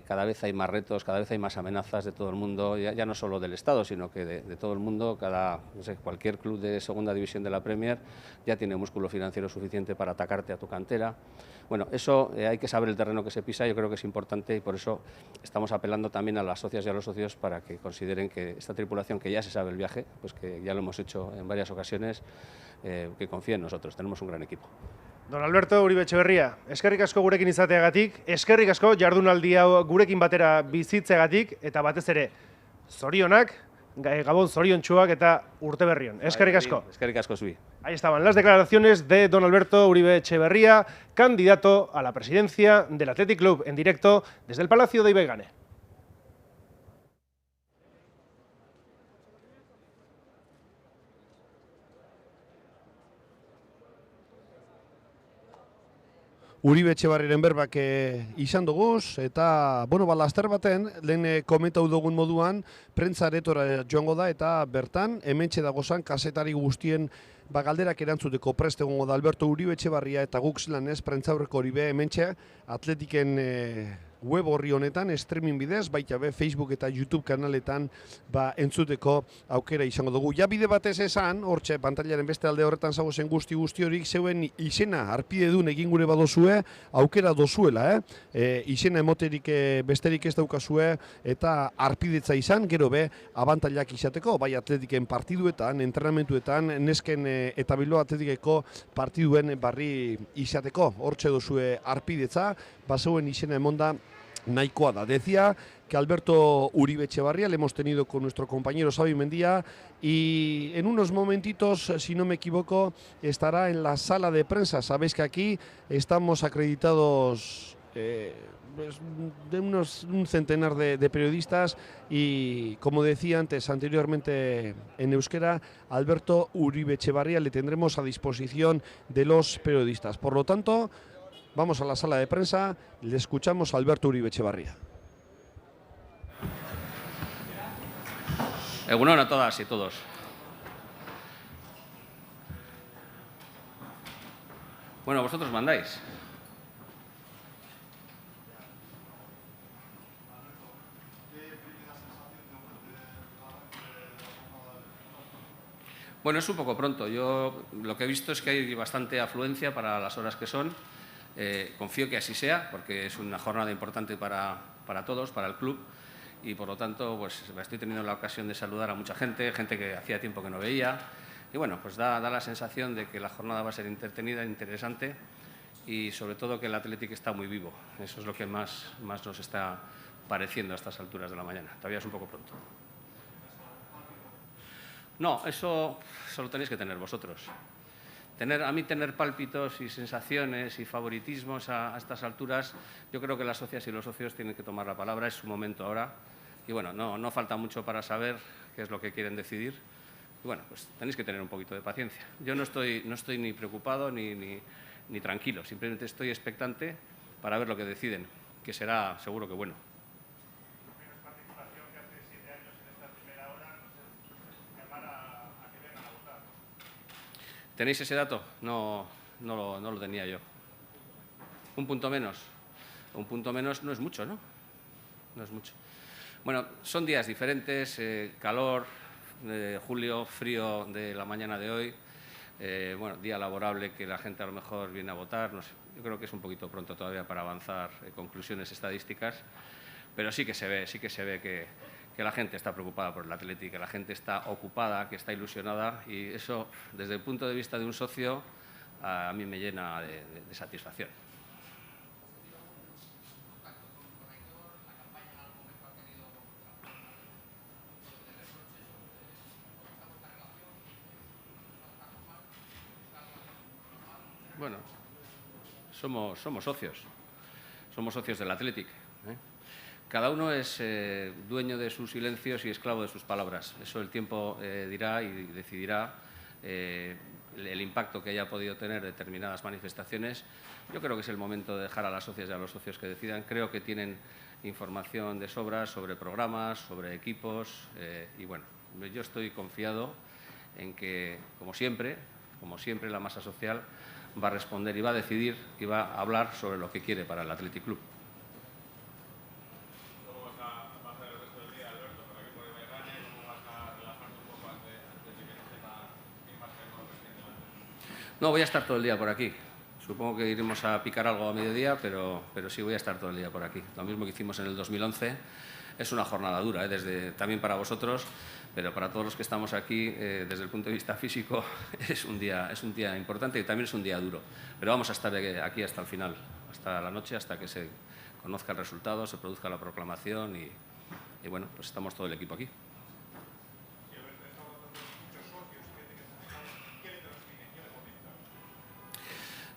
cada vez hay más retos, cada vez hay más amenazas de todo el mundo, ya no solo del Estado, sino que de todo el mundo. Cualquier club de segunda división de la Premier ya tiene músculo financiero suficiente para atacarte a tu cantera. Bueno, eso hay que saber el terreno que se pisa, yo creo que es importante y por eso estamos apelando también a las socias y a los socios para que consideren que esta tripulación, que ya se sabe el viaje, pues que ya lo hemos hecho en varias ocasiones, que confíe en nosotros, tenemos un gran equipo. Don Alberto Uribe Etxeberria, eskerrik asko gurekin izateagatik, eskerrik asko jardunaldi hau gurekin batera bizitzeagatik eta batez ere zorionak, Gabon zoriontsuak eta urte berrion. Eskerrik asko. Eskerrik asko zui. Ahí estaban las declaraciones de don Alberto Uribe Etxeberria, candidato a la presidencia del Athletic Club, en directo desde el Palacio de Ibaigane. Uribe Etxebarriaren berbak izan duguz, eta, bueno, laster baten, lehen komentau dugun moduan, prentza aretora joango da, eta bertan, hementxe dagozan, kazetari guztien galderak erantzuteko prest egongo da Alberto Uribe Etxebarria eta guk zelanez, prentza aurreko Uribe hementxe, Atletiken web horri honetan, streaming bidez, baita be, Facebook eta YouTube kanaletan entzuteko aukera izango dugu. Ja bide batez esan, hortxe, pantailaren beste alde horretan zagozen guzti horik, zeuen izena arpide duen egin gure badozue, aukera dozuela, izena emoterik besterik ez daukazue, eta arpidetza izan, gero be, abantailak izateko, bai Atletiken partiduetan, entrenamentuetan, nesken eta Bilbao Atletikeko partiduen barri izateko, hortxe dozue arpidetza, bazeuen izena emonda nahikoa da. Decía que Alberto Uribe Etxebarria le hemos tenido con nuestro compañero Xavi Mendía y en unos momentitos, si no me equivoco, estará en la sala de prensa. Sabéis que aquí estamos acreditados de un centenar de periodistas y, como decía anteriormente en euskera, Alberto Uribe Etxebarria le tendremos a disposición de los periodistas. Por lo tanto, vamos a la sala de prensa, le escuchamos a Alberto Uribe Etxebarria. Egunon a todas y todos. Bueno, vosotros mandáis. Bueno, es un poco pronto. Yo lo que he visto es que hay bastante afluencia para las horas que son. Confío que así sea, porque es una jornada importante para todos, para el club, y por lo tanto pues estoy teniendo la ocasión de saludar a mucha gente que hacía tiempo que no veía, Y bueno, pues da la sensación de que la jornada va a ser entretenida, interesante y sobre todo que el Athletic está muy vivo. Eso es lo que más nos está pareciendo a estas alturas de la mañana. Todavía es un poco pronto. No, eso lo tenéis que tener vosotros. A mí tener pálpitos y sensaciones y favoritismos a estas alturas, yo creo que las socias y los socios tienen que tomar la palabra, es su momento ahora. Y bueno, no falta mucho para saber qué es lo que quieren decidir. Y bueno, pues tenéis que tener un poquito de paciencia. Yo no estoy ni preocupado ni tranquilo, simplemente estoy expectante para ver lo que deciden, que será seguro que bueno. ¿Tenéis ese dato? No lo tenía yo. Un punto menos no es mucho, ¿no? No es mucho. Bueno, son días diferentes, calor, julio, frío de la mañana de hoy, bueno, día laborable que la gente a lo mejor viene a votar, no sé. Yo creo que es un poquito pronto todavía para avanzar conclusiones estadísticas, pero sí que se ve que la gente está preocupada por el Athletic, que la gente está ocupada, que está ilusionada y eso, desde el punto de vista de un socio, a mí me llena de satisfacción. Bueno, somos socios del Athletic, ¿eh? Cada uno es dueño de sus silencios y esclavo de sus palabras. Eso el tiempo dirá y decidirá el impacto que haya podido tener determinadas manifestaciones. Yo creo que es el momento de dejar a las socias y a los socios que decidan. Creo que tienen información de sobra sobre programas, sobre equipos y bueno, yo estoy confiado en que, como siempre, la masa social va a responder y va a decidir y va a hablar sobre lo que quiere para el Athletic Club. No, voy a estar todo el día por aquí. Supongo que iremos a picar algo a mediodía, pero sí voy a estar todo el día por aquí. Lo mismo que hicimos en el 2011. Es una jornada dura, también para vosotros, pero para todos los que estamos aquí, desde el punto de vista físico, es un día importante y también es un día duro. Pero vamos a estar aquí hasta el final, hasta la noche, hasta que se conozca el resultado, se produzca la proclamación y bueno, pues estamos todo el equipo aquí.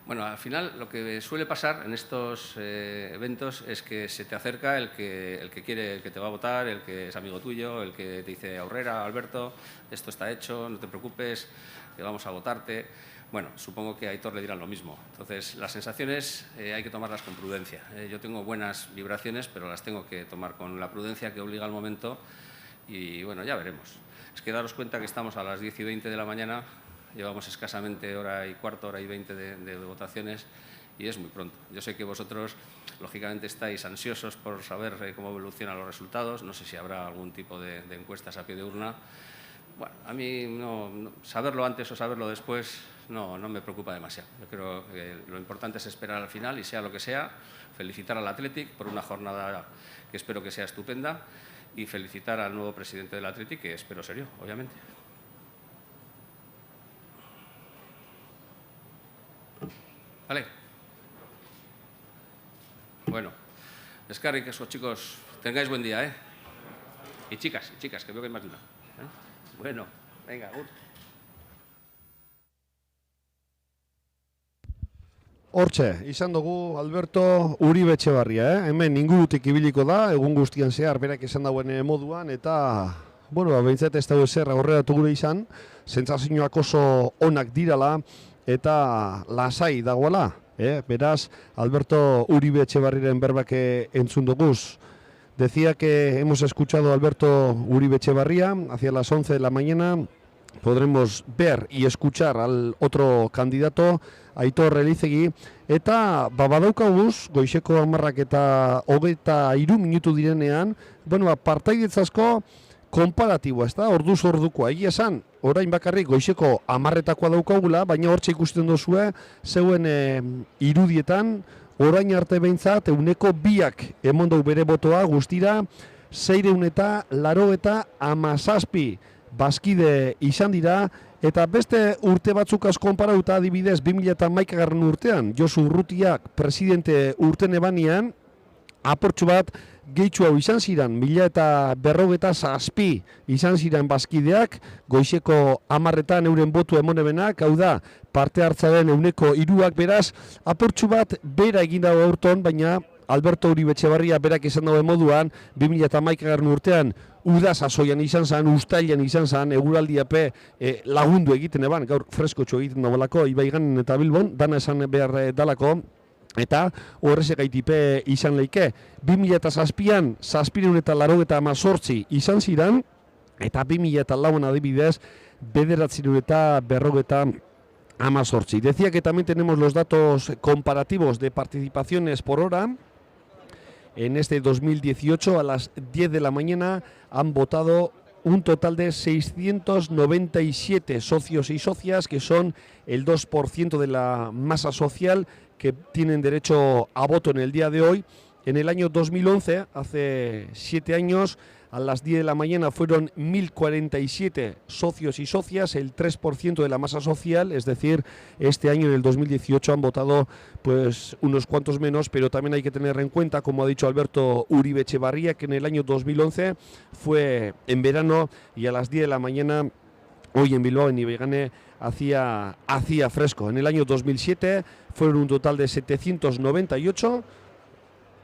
Bueno, al final lo que suele pasar en estos eventos es que se te acerca el que quiere, el que te va a votar, el que es amigo tuyo, el que te dice Aurrera, Alberto, esto está hecho, no te preocupes, que vamos a votarte. Bueno, supongo que a Aitor le dirán lo mismo. Entonces, las sensaciones hay que tomarlas con prudencia. Yo tengo buenas vibraciones, pero las tengo que tomar con la prudencia que obliga al momento y bueno, ya veremos. Es que daros cuenta que estamos a las 10:20 de la mañana. Llevamos escasamente hora y cuarto, hora y 20 de votaciones y es muy pronto. Yo sé que vosotros, lógicamente, estáis ansiosos por saber cómo evolucionan los resultados. No sé si habrá algún tipo de encuestas a pie de urna. Bueno, a mí saberlo antes o saberlo después no me preocupa demasiado. Yo creo que lo importante es esperar al final y sea lo que sea, felicitar al Athletic por una jornada que espero que sea estupenda y felicitar al nuevo presidente del Athletic, que espero serio, obviamente. Vale. Bueno, eskerrik asko, chicos. Tengáis buen día, ¿eh? Y chicas, que veo que hay más de una. Bueno, venga, Hortxe, izan dugu Alberto Uribe Etxebarria, hemen ingurutik ibiliko da, egun guztian zehar berak esan dauen moduan, eta, bueno, behintzat ez dago ezer aurreratu gure izan, sentsazioak oso onak dirala, eta lasai dagoela, beraz, Alberto Uribe Etxebarriren berbak entzun duguz. Decía que hemos escuchado a Alberto Uribe Etxebarria, hacia las 11 de la mañana podremos ver y escuchar al otro candidato, Aitor Elizegi, eta badaukaguz, goizeko 10 eta 23 minutu direnean, bueno, partaidetzazko konparatiboa, ez da, orduz ordukoa. Egia esan, orain bakarrik goizeko 10-etakoa daukagula, baina hortxe ikusten duzue, zeuen irudietan, orain arte behintzat, 200 emon dau bere botoa guztira, 687 bazkide izan dira, Eta beste urte batzukaz konparauta adibidez 2011 urtean, Josu Urrutiak presidente urten ebanean, aportxu bat gehitxu hau izan ziren, 1057 izan ziren bazkideak, goizeko 10etan euren botu emonebenak, hau da, parte hartzaren 3%, beraz, aportxu bat bera egin dago aurton, baina Alberto Uribe Etxebarria berak esan dago moduan, 2011 urtean, uda sasoian izan zen, ustailan izan zen, eguraldiape lagundu egiten eban, gaur freskotxo egiten dagoelako, Ibaiganen eta Bilbon, dana esan behar dalako, eta horrezek gaitipe izan leike. 2007an, 788 izan ziren, eta 2004an adibidez, 918. Decía que también tenemos los datos comparativos de participaciones por hora. En este 2018, a las 10 de la mañana, han votado un total de 697 socios y socias, que son el 2% de la masa social que tienen derecho a voto en el día de hoy. En el año 2011, hace 7 años, a las 10 de la mañana fueron 1047 socios y socias, el 3% de la masa social, es decir, este año en el 2018 han votado pues unos cuantos menos, pero también hay que tener en cuenta, como ha dicho Alberto Uribe Etxebarria, que en el año 2011 fue en verano y a las 10 de la mañana, hoy en Bilbao, en Ibaigane, hacía fresco. En el año 2007 fueron un total de 798,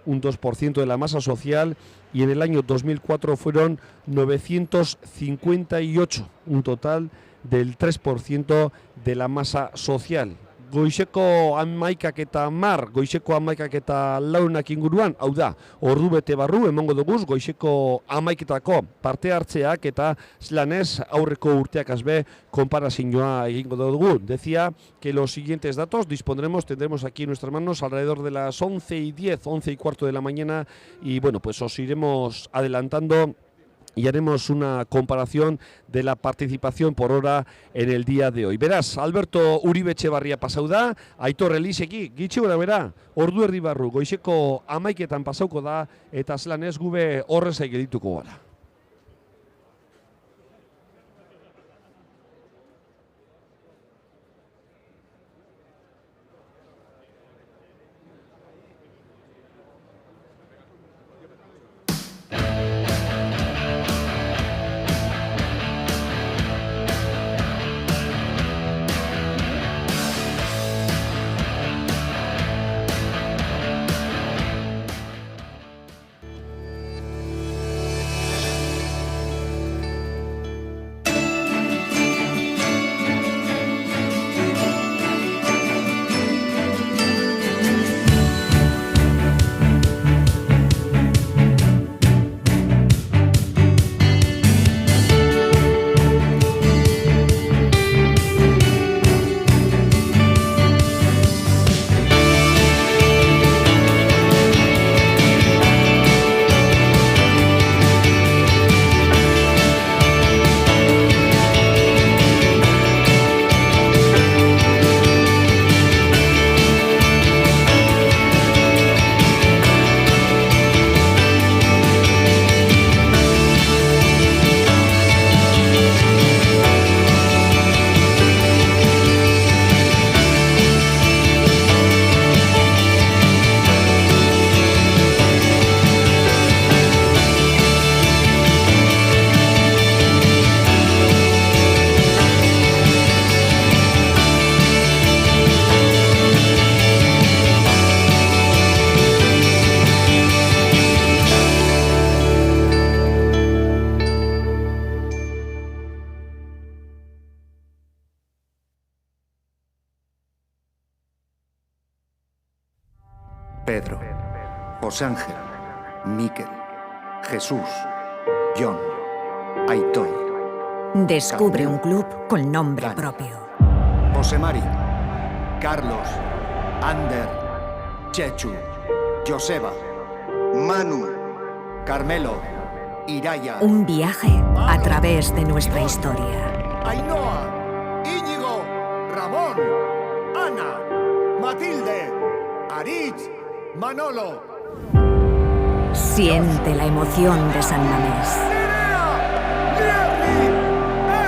un 2% de la masa social, y en el año 2004 fueron 958, un total del 3% de la masa social. Goizeko 11:10, goizeko 11:10 inguruan, hau da, ordu bete barru emango dugu goizeko 11:00 parte hartzeak eta zelanez aurreko urteak azbe konparazioa egingo dugu. Decía que los siguientes datos tendremos aquí en nuestras manos alrededor de las 11:10, 11:15 de la mañana, y bueno, pues os iremos adelantando y haremos una comparación de la participación por hora en el día de hoy. Verás, Alberto Uribe Etxebarria pasau da, Aitor Elizeki, gitxi gora bera, ordu erdi barru, goizeko 11:00 pasauko da, eta zelanez gube horrezai gedituko gara. Pedro, José Ángel, Miquel, Jesús, John, Aitor. Descubre Carmelo, un club con nombre Dani, propio. José Mari, Carlos, Ander, Chechu, Joseba, Manu, Carmelo, Iraya. Un viaje a través de nuestra historia. Ainhoa, Íñigo, Ramón, Ana, Matilde, Aritz, Manolo. Siente la emoción de San Mamés. Nerea, Lierni,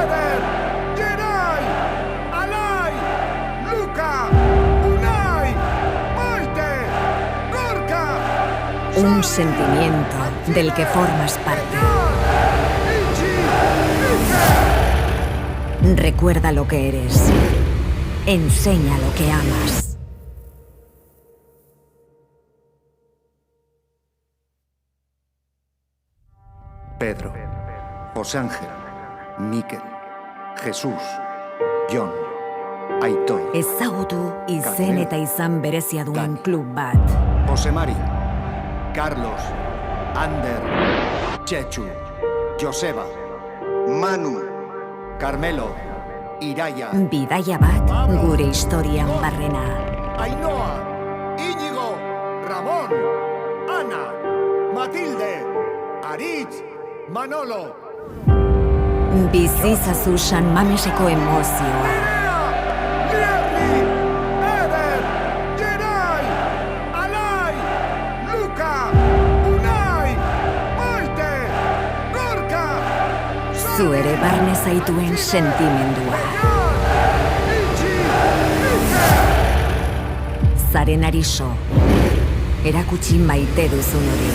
Eder, Geray, Un sentimiento del que formas parte. Recuerda lo que eres. Enseña lo que amas. Pedro, José Ángel, Mikel, Jesús, Jon, Aitor, Ezagutu izen eta izan berezia duen klub bat. José Mari, Carlos, Ander, Chechu, Joseba, Manu, Carmelo, Iraia. Bidaia bat gure historian barrena. Ainhoa, Íñigo, Ramón, Ana, Matilde, Aritz, Manolo. Bizizazu San Mameseko emozioa. Lierni, Eder, Geray, Alai, Luka, Unai, Maite, Gorka. Zu ere barne zaituen sentimendua. Zaren ariso, erakutsi maite duzun hori.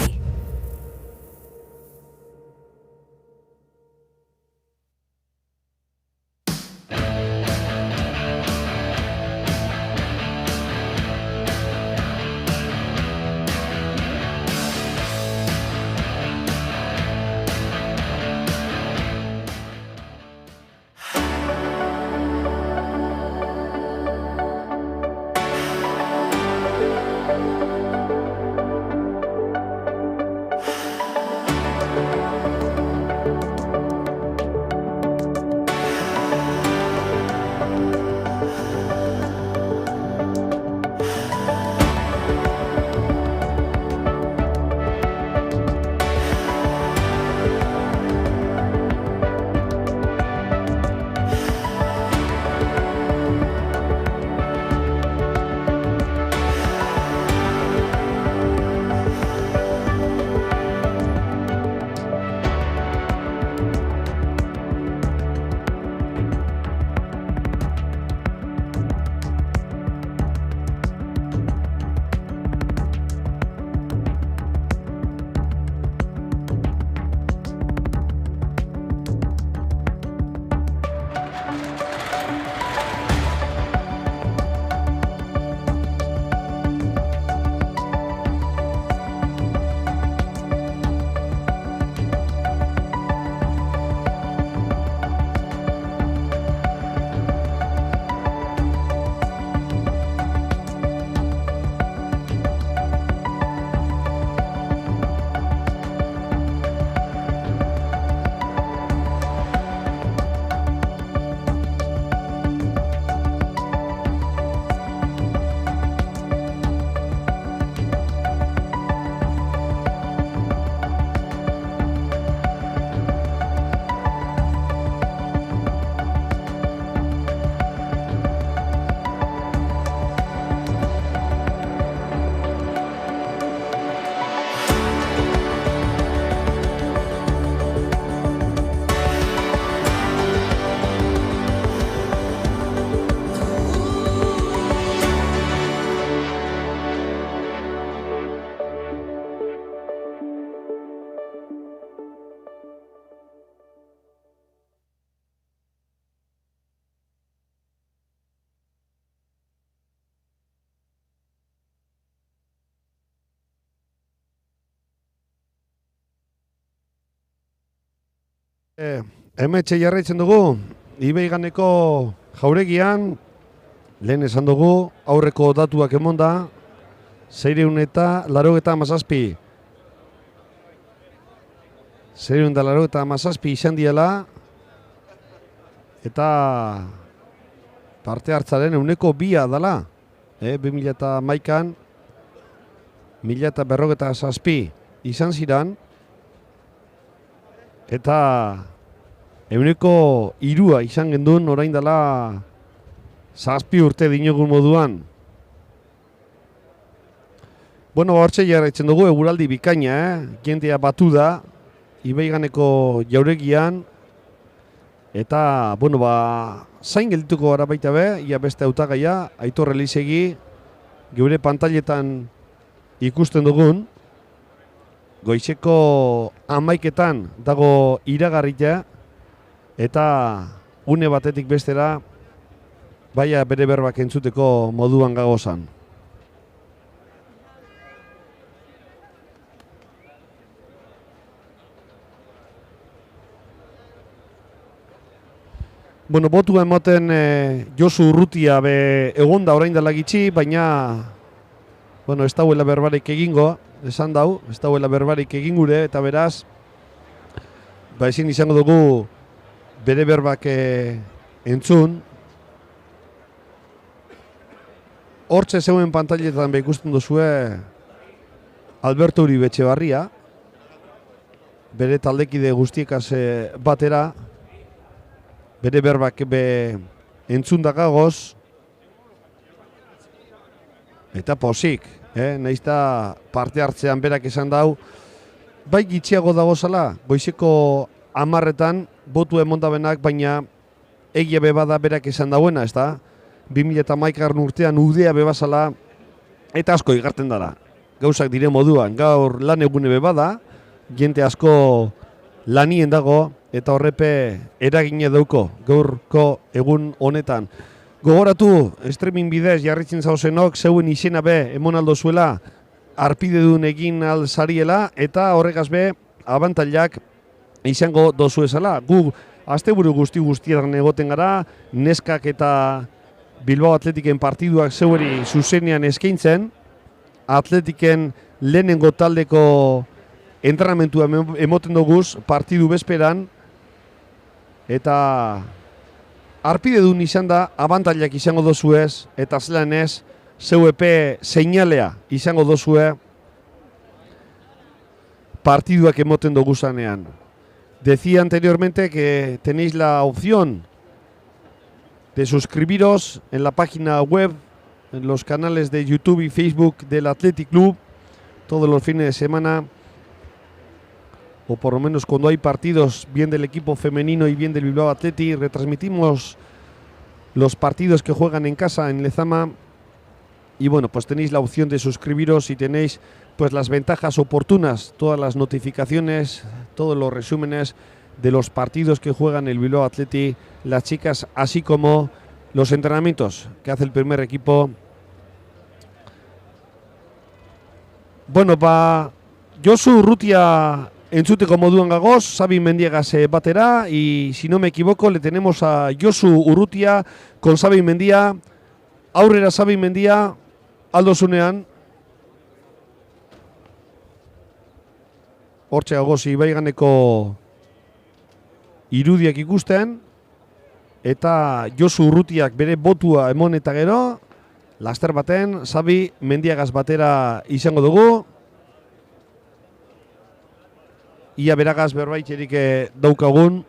Hemetxe jarraitzen dugu, Ibeiganeko jauregian, lehen esan dugu, aurreko datuak emonda, 687. 687 izan diela, eta parte hartzaren euneko 2 dala, 2011an, 1047 izan ziran, eta euneko 3 izan gendun orain dela 7 urte dinogun moduan. Bueno, hortxe jarraitzen dugu eguraldi bikaina, jendea batu da, Ibeiganeko jauregian, eta, bueno, zain geldituko gara baita be, ia beste hautagaia, Aitor Elizegi, geure pantailetan ikusten dugun, goizeko 11etan dago iragarria, eta une batetik bestera baia bere berbak entzuteko moduan gagozan. Bueno, botua emoten Josu Urrutia be egonda orain dela gitxi, baina bueno, ez dauela berbarik egingo, esan dau, ez dauela berbarik egin gure, eta beraz ba ezin izango dugu bere berbak entzun. Hortxe zeuen pantailetan be ikusten duzue Alberto Uribe Etxebarria, bere taldekide guztiekaz batera, bere berbak be entzun dakagoz, eta posik, nahiz parte hartzean berak esan dau, bai gitxiago dagozala, goizeko 10etan botu emondabenak, baina egia bebada berak esan dauena, ez da? 2011 urtean udea bebazala, eta asko igarten dara. Gauzak dire moduan, gaur lan egune bebada, jente asko lanien dago, eta horrepe eragine dauko, gaurko egun honetan. Gogoratu, streaming bidez jarritzen zauzenok, zeuen izena be, emon aldo zuela, arpidedun egin alzariela, eta horregaz be, abantailak izango dozu ezala. Gu, asteburu guztietan egoten gara, neskak eta Bilbao Atletiken partiduak zeueri zuzenean eskaintzen, Atletiken lehenengo taldeko entrenamentua emoten duguz, partidu bezperan, eta arpidedun izan da, abantailak izango dozuez, eta zelan ez, zeuepe seinalea izango dozue partiduak emoten duguzanean. Decía anteriormente que tenéis la opción de suscribiros en la página web, en los canales de YouTube y Facebook del Athletic Club, todos los fines de semana, o por lo menos cuando hay partidos bien del equipo femenino y bien del Bilbao Athletic, retransmitimos los partidos que juegan en casa en Lezama, y bueno, pues tenéis la opción de suscribiros y tenéis pues las ventajas oportunas, todas las notificaciones, todos los resúmenes de los partidos que juegan el Bilbao Athletic, las chicas, así como los entrenamientos que hace el primer equipo. Bueno, Josu Urrutia entzuteko moduan gagoz, Xabi Mendiegas batera, y si no me equivoco le tenemos a Josu Urrutia con Xabi Mendia. Aurrera Xabi Mendia, aldo zunean. Hortxe gagoz Ibaiganeko irudiak ikusten, eta Josu Urrutiak bere botua emon eta gero, laster baten, Xabi Mendiagaz batera izango dugu. Ia beragaz berbaitxerik daukagun.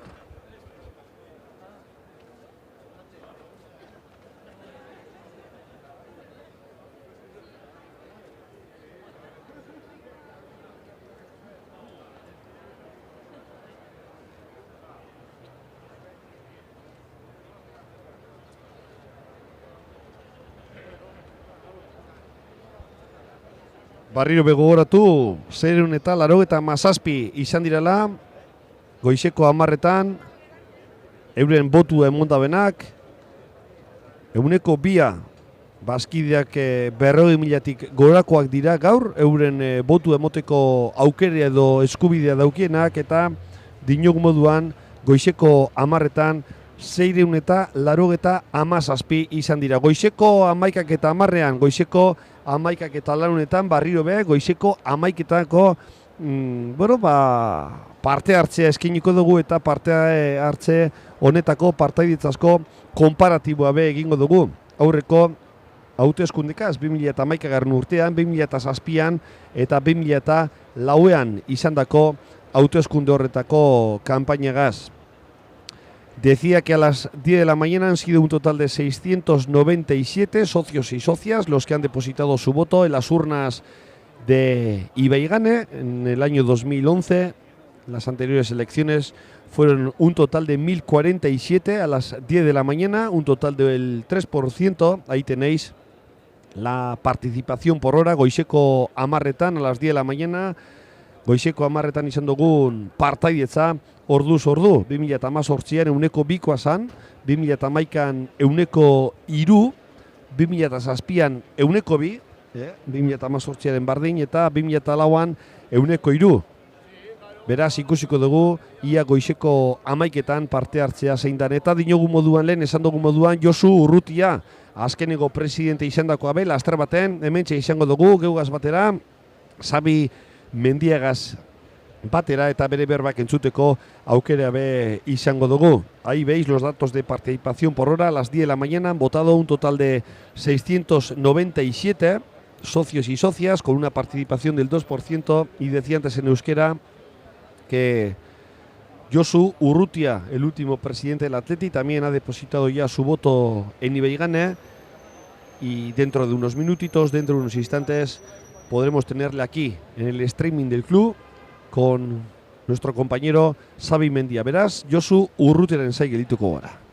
Barriro begogoratu, 687 izan direla, goizeko 10etan, euren botu emondabenak, eguneko 2 bazkideak 40.000-tik gorakoak dira gaur, euren botu emoteko aukere edo eskubidea daukienak, eta dinogu moduan goizeko 10etan, 687 izan dira. Goizeko 11 eta 10ean, goizeko 11 eta 4etan barriro be, goizeko 11etako parte hartzea eskainiko dugu, eta parte hartze honetako partaiditzazko konparatiboa be egingo dugu. Aurreko hauteskundekaz 2011 urtean, 2007an eta 2004an izandako hauteskunde horretako kanpainagaz. Decía que a las 10 de la mañana han sido un total de 697 socios y socias los que han depositado su voto en las urnas de Ibaigane en el año 2011. Las anteriores elecciones fueron un total de 1047 a las 10 de la mañana, un total del 3%. Ahí tenéis la participación por hora. Goizeko 10etan a las 10 de la mañana, goizeko 10:00 izan dugun partaidetza, orduz ordu, 2018an 2%koa zan, 2011an 3%, 2007an 2%, 2018aren bardin, eta 2004an 3%. Beraz, ikusiko dugu, ia goizeko 11:00etan parte hartzea zein dan. Eta dinogu moduan lehen, esan dugu moduan, Josu Urrutia, azkeneko presidente izandakoa be, laster baten, hementxe izango dugu, geugaz batera, Xabi Mendiagaz batera eta bere berbak entzuteko aukera be izango dugu. Ahí veis los datos de participación por hora. A las 10 de la mañana han votado un total de 697 socios y socias, con una participación del 2%, y decía antes en euskera que Josu Urrutia, el último presidente del Athletic, también ha depositado ya su voto en Ibeigane, y dentro de unos minutitos, dentro de unos instantes, podremos tenerle aquí en el streaming del club con nuestro compañero Xabi Mendia. Beraz, Josu Urrutiaren zai geldituko gara.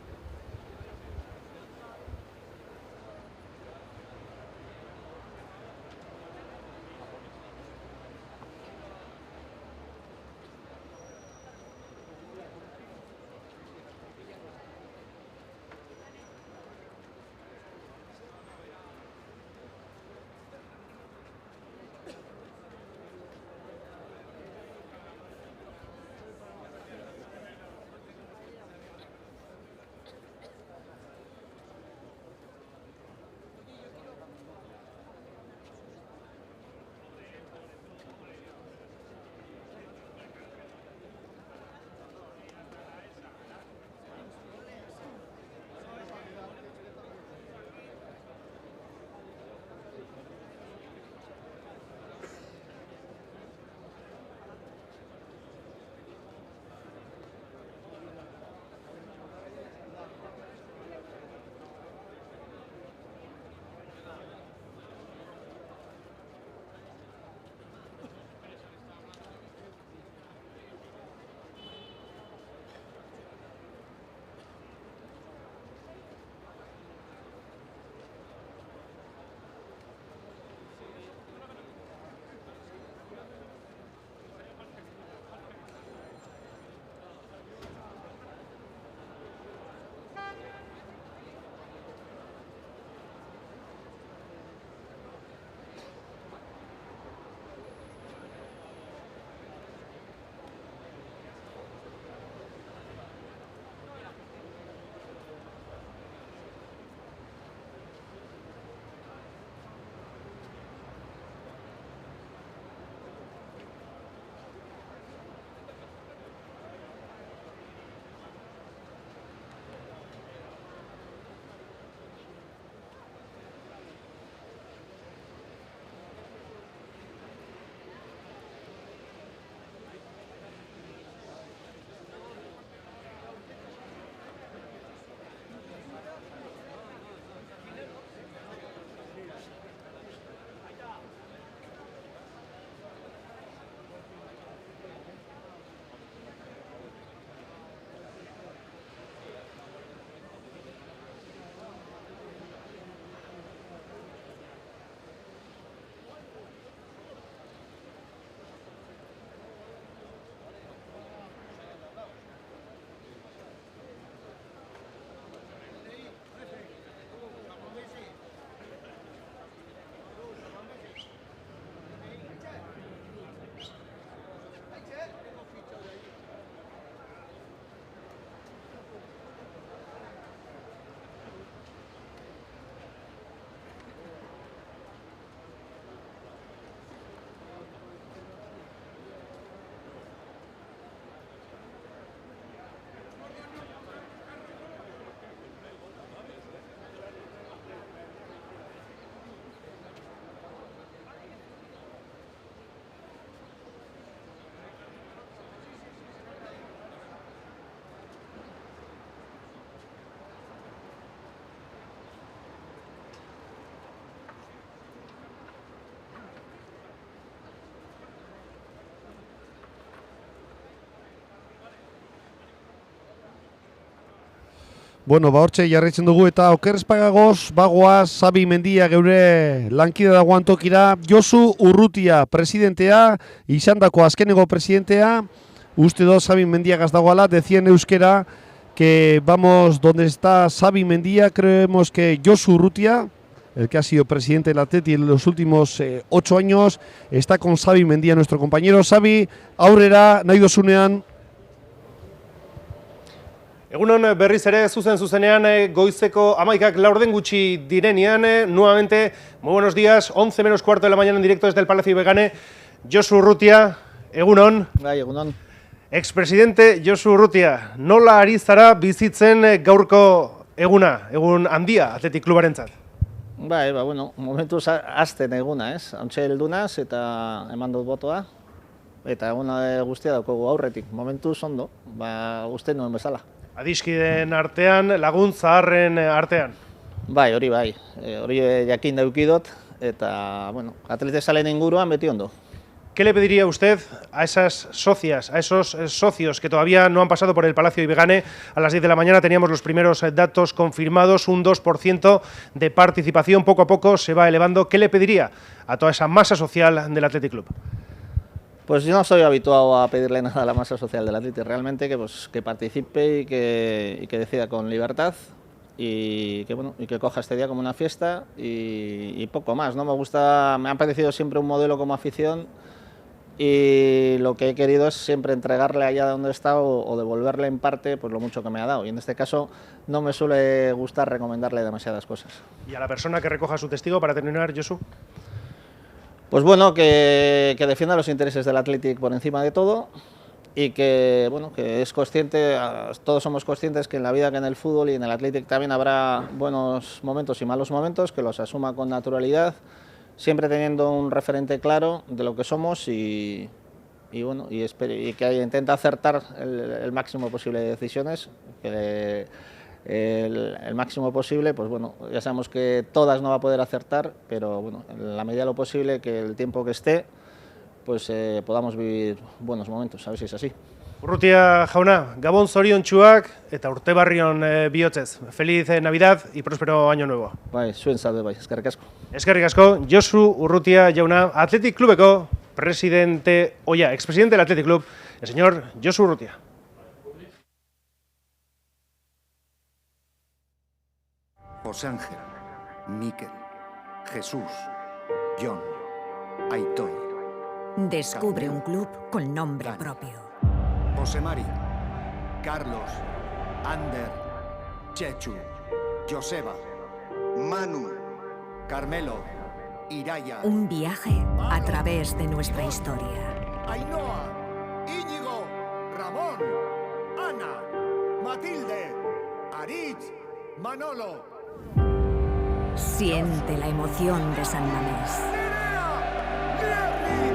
Bueno, hortxe jarraitzen dugu eta okerrezpagagoz, bagoaz, Xabi Mendia geure lankide dagoan tokira, Josu Urrutia presidentea, izandako azkeneko presidentea, uste do Xabi Mendia gazdagoala, decía en euskera que vamos donde está Xabi Mendia, creemos que Josu Urrutia, el que ha sido presidente del Atleti en los últimos 8 años, está con Xabi Mendia, nuestro compañero. Xabi, aurrera, nahi dozunean. Egunon berriz ere zuzenean goizeko 11:04 gutxi direnean, nuevamente, muy buenos días, 11 menos cuarto de la mañana en directo desde el Palacio Ibegane, Josu Urrutia, egunon. Bai, egunon. Expresidente Josu Urrutia, nola ari zara bizitzen gaurko eguna, egun handia Athletic Klubarentzat? Bai, bueno, momentuz hasten eguna, ez? Hantxe heldunaz eta eman dut botoa, eta eguna guztia daukogu aurretik, momentuz ondo, uste nuen bezala. Adiskideen artean, lagun zaharren artean. Bai, hori jakin daukidot, eta, bueno, atletezalen inguruan beti ondo. ¿Qué le pediría usted a esas socias, a esos socios que todavía no han pasado por el Palacio Ibegane? A las 10 de la mañana teníamos los primeros datos confirmados, un 2% de participación, poco a poco se va elevando. ¿Qué le pediría a toda esa masa social del Athletic Club? Pues yo no soy habituado a pedirle nada a la masa social del Athletic, realmente que participe y que decida con libertad y que coja este día como una fiesta y poco más, ¿no? Me ha parecido siempre un modelo como afición y lo que he querido es siempre entregarle allá donde está o devolverle en parte pues lo mucho que me ha dado, y en este caso no me suele gustar recomendarle demasiadas cosas. ¿Y a la persona que recoja su testigo para terminar, Josu? Pues bueno, que defienda los intereses del Athletic por encima de todo y que es consciente, todos somos conscientes que en la vida, que en el fútbol y en el Athletic también habrá buenos momentos y malos momentos, que los asuma con naturalidad, siempre teniendo un referente claro de lo que somos y que intenta acertar el máximo posible de decisiones, el máximo posible, pues bueno, ya sabemos que todas no va a poder acertar, pero bueno, en la medida de lo posible, que el tiempo que esté, pues podamos vivir buenos momentos, a ver si es así. Urrutia jauna, Gabon zoriontsuak eta urtebarrion bihotzez. Feliz Navidad y próspero año nuevo. Bai, zuen zaude bai, eskerrik asko. Eskerrik asko, Josu Urrutia jauna, Athletic Clubeko presidente, expresidente del Athletic Club, el señor Josu Urrutia. José Ángel, Miquel, Jesús, John, Aitor. Descubre un club con nombre propio. José Mari, Carlos, Ander, Chechu, Joseba, Manu, Carmelo, Iraya. Un viaje a través de nuestra historia. Ainhoa, Íñigo, Ramón, Ana, Matilde, Aritz, Manolo. Siente la emoción de San Mamés. Mierli,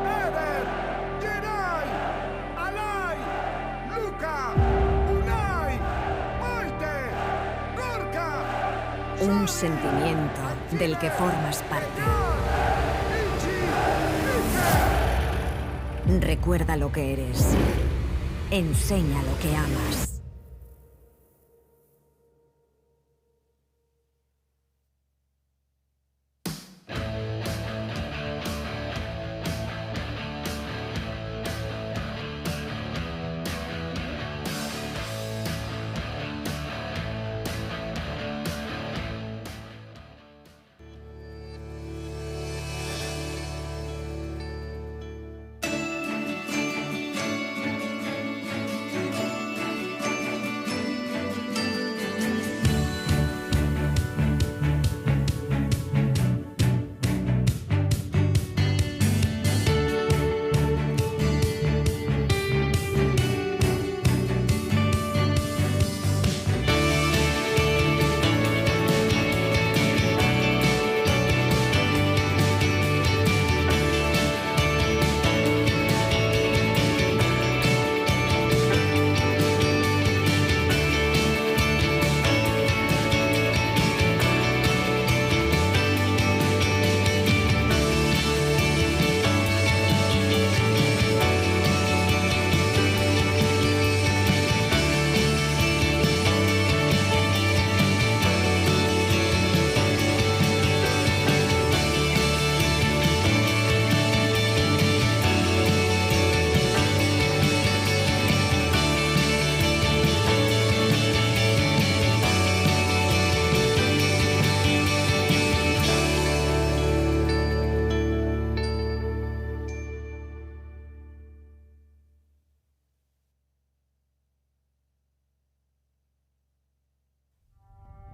Eder, Geray, Alay, Luka, Unai, Maite, Gorka. Un sentimiento del que formas parte. Recuerda lo que eres. Enseña lo que amas.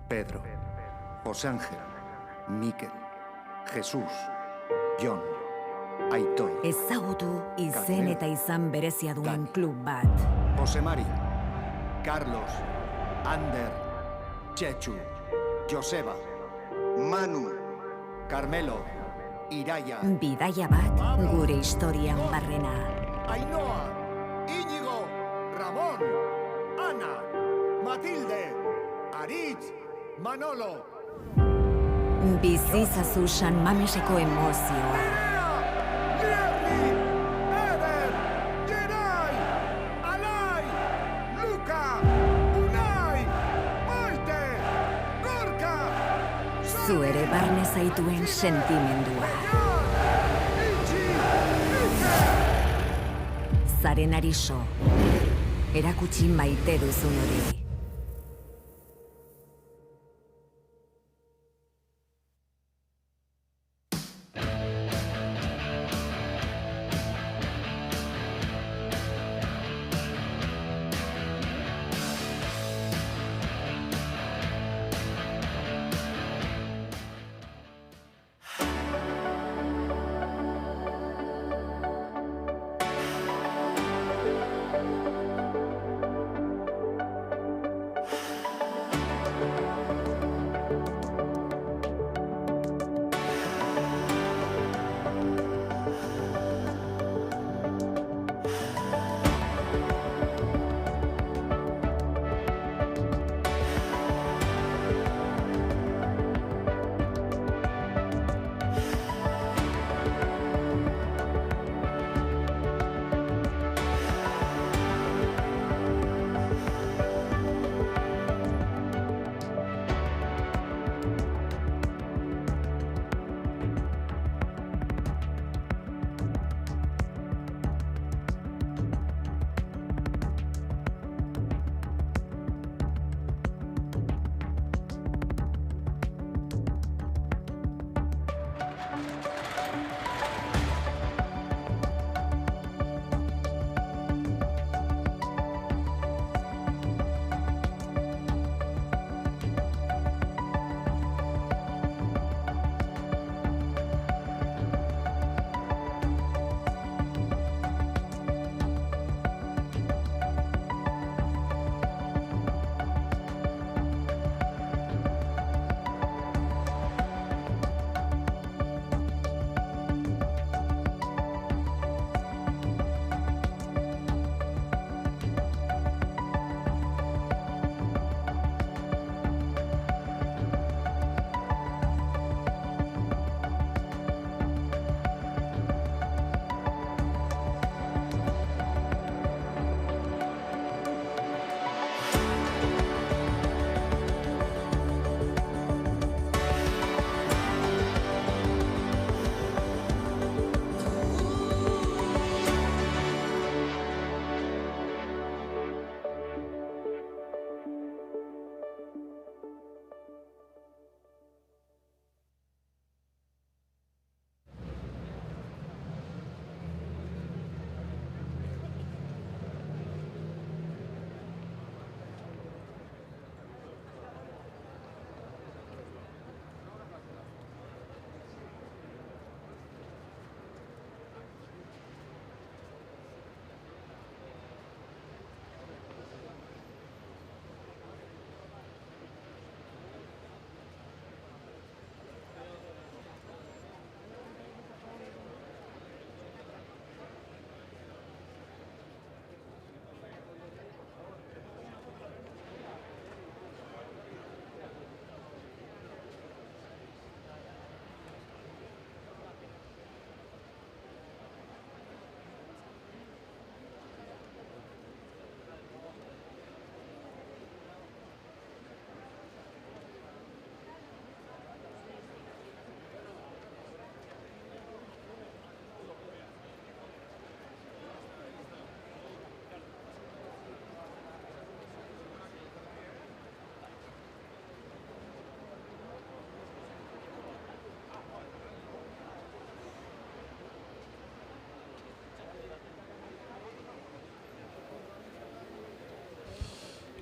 Pedro, José Ángel, Mikel, Jesús, Jon, Aitor, Ezagutu izen eta izan berezia duen klub bat. José Mari, Carlos, Ander, Chechu, Joseba, Manu, Carmelo, Iraia, Bidaia bat gure historian barrena. Ainhoa, Íñigo, Ramón, Ana, Matilde, Aritz, Manolo. Bizizazu San Mameseko emozioa. Lierni, Eder, Geray, Alai, Luka, Unai, Maite, Gorka, Zu ere barne zaituen sentimendua. Itxi, Iker. Zaren ariso, erakutsi maite duzun hori.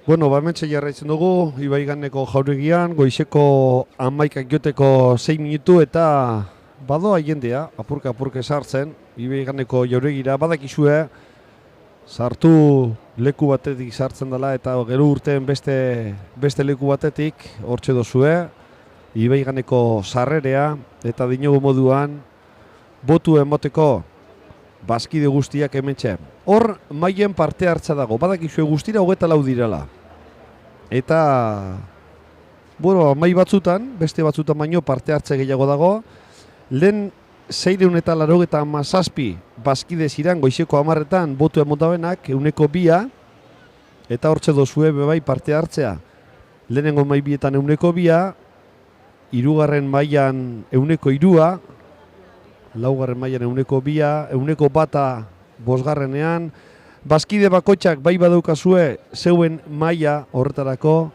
Bueno, hementxe jarraitzen dugu, Ibaiganeko jauregian, goizeko 11 joteko 6 minutu eta badoa jendea, apurka sartzen, Ibaiganeko jauregira, badakizue, sartu leku batetik sartzen dela eta gero urteen beste leku batetik, hortxe dozue, Ibaiganeko sarrerea eta dinogu moduan, botu emoteko bazkide guztiak hementxe. Hor, maien parte hartza dago, badakizue guztira 24 direla. Eta, bueno, mai batzutan, beste batzutan baino parte hartze gehiago dago. Lehen 687 bazkide ziren goizeko 10etan botu emotabenak, 102, eta hortxe dozue bebai parte hartzea. Lehenengo mai bietan 102, hirugarren mailan 103, laugarren mailan 102, 101 bosgarrenean, bazkide bakoitzak bai badaukazue zeuen maila horretarako,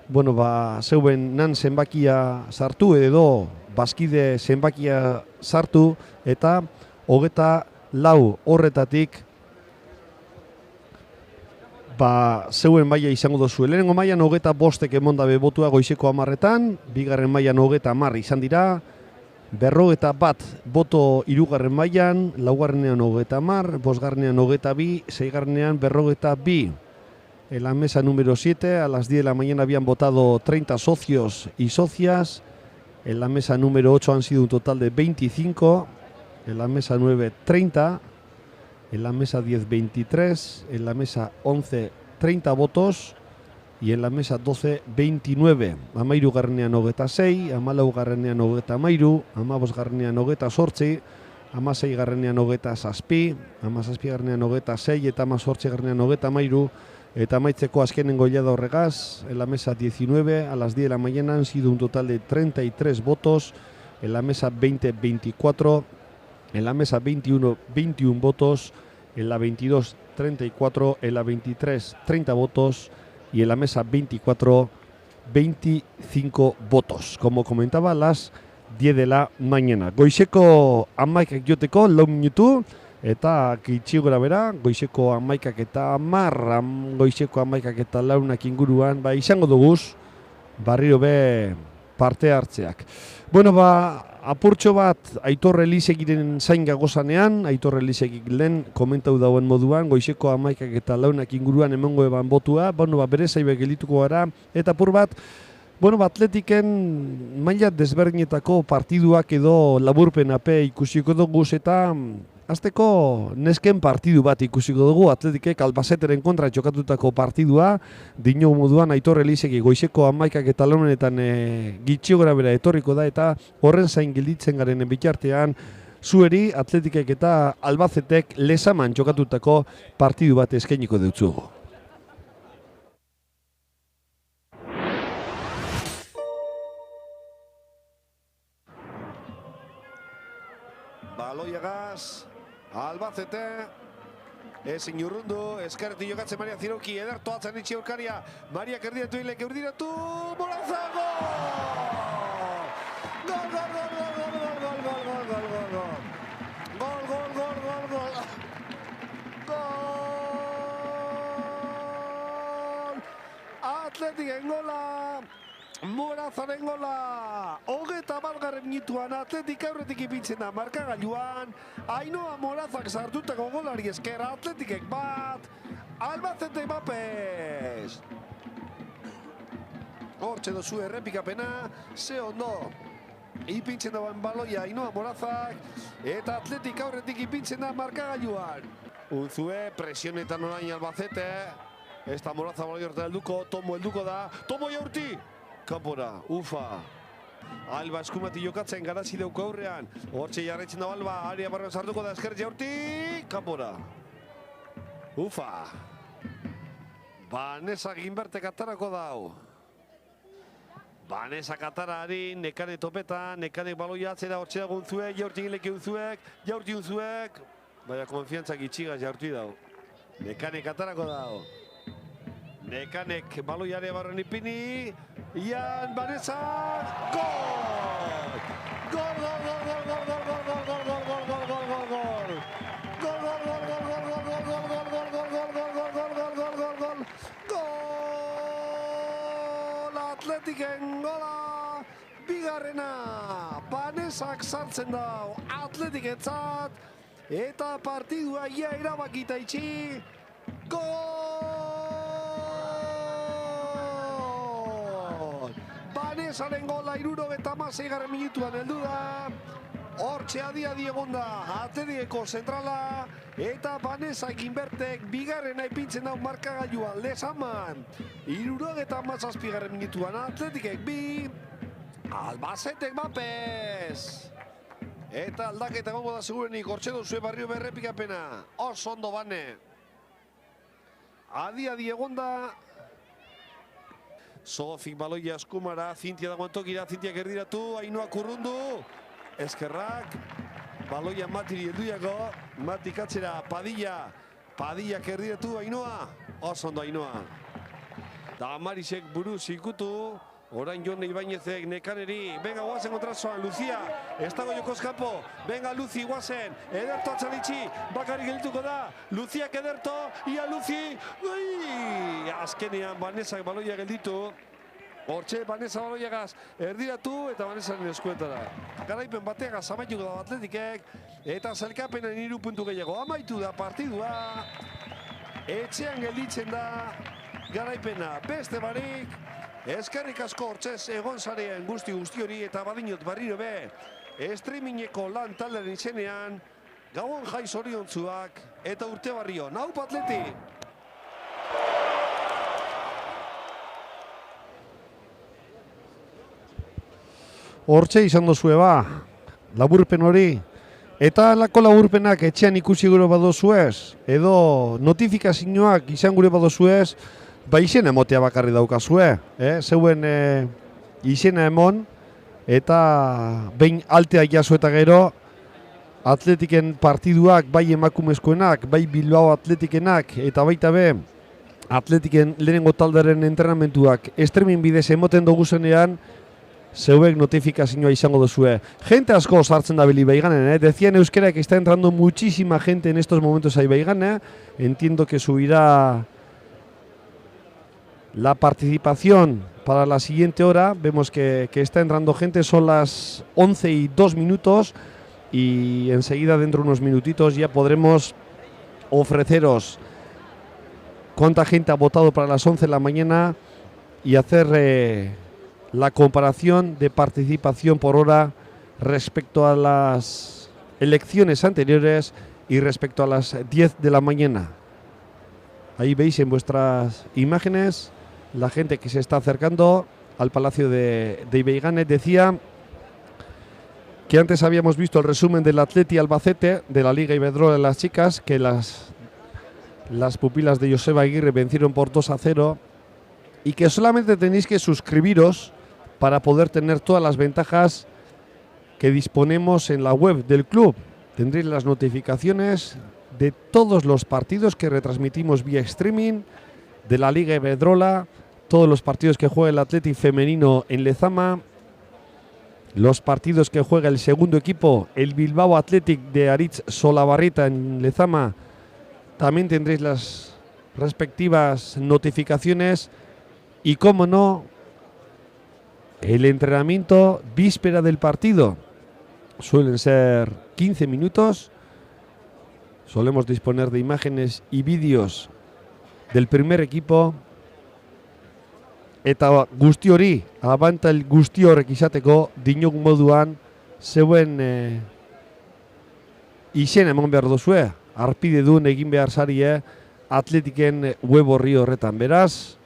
bueno, zeuen nan zenbakia sartu edo bazkide zenbakia sartu eta 24 horretatik zeuen maila izango dozue. Lehenengo mailan 25 emondabe botua goizeko 10etan, bigarren mailan 30 izan dira, 51 boto hirugarren mailan, laugarrenean 30, bosgarrenean 22, seigarrenean 52. En la mesa número 7, a las 10 de la mañana habían votado 30 socios y socias. En la mesa número 8 han sido un total de 25. En la mesa 9, 30. En la mesa 10, 23. En la mesa 11, 30 votos. Y en la mesa 12, 29. Amairu garrenean 26, amalau garrenean 33, amabos garrenean 28, amasei garrenean 27, amazazpi garrenean 26 eta amazortzi garrenean 33. Eta amaitzeko azkenengo jada horregaz, en la mesa 19, a las 10 de la mañana han sido un total de 33 votos, en la mesa 20, 24, en la mesa 21, 21 votos, en la 22, 34, en la 23, 30 votos, y en la mesa 24, 25 votos. Como comentaba, a las 10 de la mañana. Goizeko 11 joteko 4 minutu, eta gitxi gora bera, goizeko 11 eta 10, goizeko 11 eta 4 inguruan, izango duguz, barriro be parte hartzeak. Bueno, apurtxo bat Aitor Elisegiren zain gagozanean, Aitor Elisegik lehen komentau dauen moduan, goizeko 11 eta 4 inguruan emango eban botua, bere zaibe gelituko gara, eta apur bat, atletiken maila desberdinetako partiduak edo laburpenape ikusiko dugu eta azteko nesken partidu bat ikusiko dugu, Atletikek Albazeteren kontra txokatutako partidua, dino moduan Aitor Elisegi goizeko 11 eta 4 gitxi gora bera etorriko da, eta horren zain gelditzen garen bitartean, zueri Atletikek eta Albazetek Lezaman txokatutako partidu bat eskainiko dutzugu. Baloiagaz, Albacete, ezin urrundu, eskarretu jokatzen Maria Ziroki, ederto atzan itxi aurkaria, Maria kerdiatu hilek eurdiratu, Moraza, gol! Gol, gol, gol, gol, gol, gol, gol, gol, gol, gol, gol, gol, gol, gol, gol, gol, gol, gol, Atletiken gola, Morazaren gola, 30 minutuan Atletik aurretik ipintzen da markagailuan, Ainhoa Morazak sartutako golari esker, Atletikek bat, Albacete bapes. Hortxe dozu errepikapena, ze ondo ipintzen dagoen baloia Ainhoa Morazak, eta Atletik aurretik ipintzen da markagailuan. Unzue, presionetan orain Albacete, ez da Moraza baloi horretan helduko, Tomo helduko da, Tomo jaurti! Kampora, ufa. Alba eskumati jokatzen garazi dauko aurrean. Hortxe jarraitzen da Alba, aria barroan sartuko da esker jaurti. Kampora. Ufa. Vanessa Ginbertek atarako dau. Vanessa katarari, nekane topeta, nekanek baloia atzera hortxe dago unzuek, jaurti gileke unzuek, jaurti unzuek. Baina konfiantzak itxigaz jaurti dau. Nekanek atarako dau. Nekanek baloiare barren ipini, Ian Vanessa, gol! Gol, gol, gol, gol, gol, gol, gol, gol, gol, gol, gol, gol, gol, gol, gol! Gol, gol, gol, gol, gol, gol, gol, gol, gol, gol, gol, gol, gol, gol, gol, gol, gol, gol, gol! Atletiken gola, bigarrena, Banesak sartzen da Atletikentzat, eta partidua ia erabakita itxi, gol! Banesaren gola 76. minutuan heldu da, hortxe adi egon da Atletikeko zentrala, eta Banesak Inbertek bigarrena ipintzen dau markagailua Lezaman. 77. minutuan Atletikek 2, Albacetek Bapez. Eta aldaketa egongo da segurenik, hortxe duzue barrio berrepikapena. Oso ondo Bane. Adi egon da. Sofik baloia eskumara, Zintia dagoen tokira, Zintiak erdiratu, Ainhoa kurrundu. Eskerrak, baloia Matiri helduiako, Matik atzera, Padillak erdiratu, Ainhoa. Oso ondo Ainhoa. Da Marisek buru zikutu. Orain Jon Ibañezek Nekaneri, venga guazen kontrazoan, Lucia, ez dago jokoz kanpo, venga Luzi guazen, Ederto atzalitxi, bakarrik gelituko da, Luziak Ederto, ia Luzi, azkenean Banesak baloia gelditu, hortxe Banesa baloiagaz erdiratu eta Banesaren eskuetara. Garaipen bateagaz amaituko da Atletikek, eta zelkapenen 3 puntu gehiago, amaitu da partidua, etxean gelditzen da garaipena, beste barik, eskerrik asko hortzez egon zareen guzti hori eta badinot barriro be, streamingeko lan talderen izenean, gauan jai zoriontzuak eta urte barrio. Naup Atleti! Hortxe izan dozue ba, laburpen hori. Eta lako laburpenak etxean ikusi gure badozuez, edo notifikazioak izan gure badozuez, ba izena emotea bakarri daukazue, zeuen izena emon, eta behin altea jaso eta gero, Atletiken partiduak, bai emakumezkoenak, bai Bilbao Atletikenak, eta baita be, Atletiken lehenengo talderen entrenamentuak streaming bidez emoten dugu zenean, zeuek notifikazioa izango duzue. Gente asko sartzen da bili Baiganen, Decían euskera que está entrando muchísima gente en estos momentos ahí Baigana, entiendo que subirá la participación para la siguiente hora. Vemos que está entrando gente, son las 11:02 y enseguida dentro de unos minutitos ya podremos ofreceros cuánta gente ha votado para las 11 de la mañana y hacer la comparación de participación por hora respecto a las elecciones anteriores y respecto a las 10 de la mañana. Ahí veis en vuestras imágenes la gente que se está acercando al Palacio de Ibeiganes. Decía que antes habíamos visto el resumen del Atleti Albacete, de la Liga Iberdrola de las chicas, que las pupilas de Joseba Aguirre vencieron por 2-0 y que solamente tenéis que suscribiros para poder tener todas las ventajas que disponemos en la web del club. Tendréis las notificaciones de todos los partidos que retransmitimos vía streaming de la Liga Iberdrola, todos los partidos que juega el Athletic femenino en Lezama, los partidos que juega el segundo equipo, el Bilbao Athletic de Aritz Solabarrieta en Lezama. También tendréis las respectivas notificaciones y, como no, el entrenamiento víspera del partido. Suelen ser 15 minutos. Solemos disponer de imágenes y vídeos del primer equipo. Eta guzti hori, abanta el guzti horrek izateko, dinok moduan, zeuen izena eman behar duzue. Arpide duen egin behar zarie Atletiken web horri horretan. Beraz,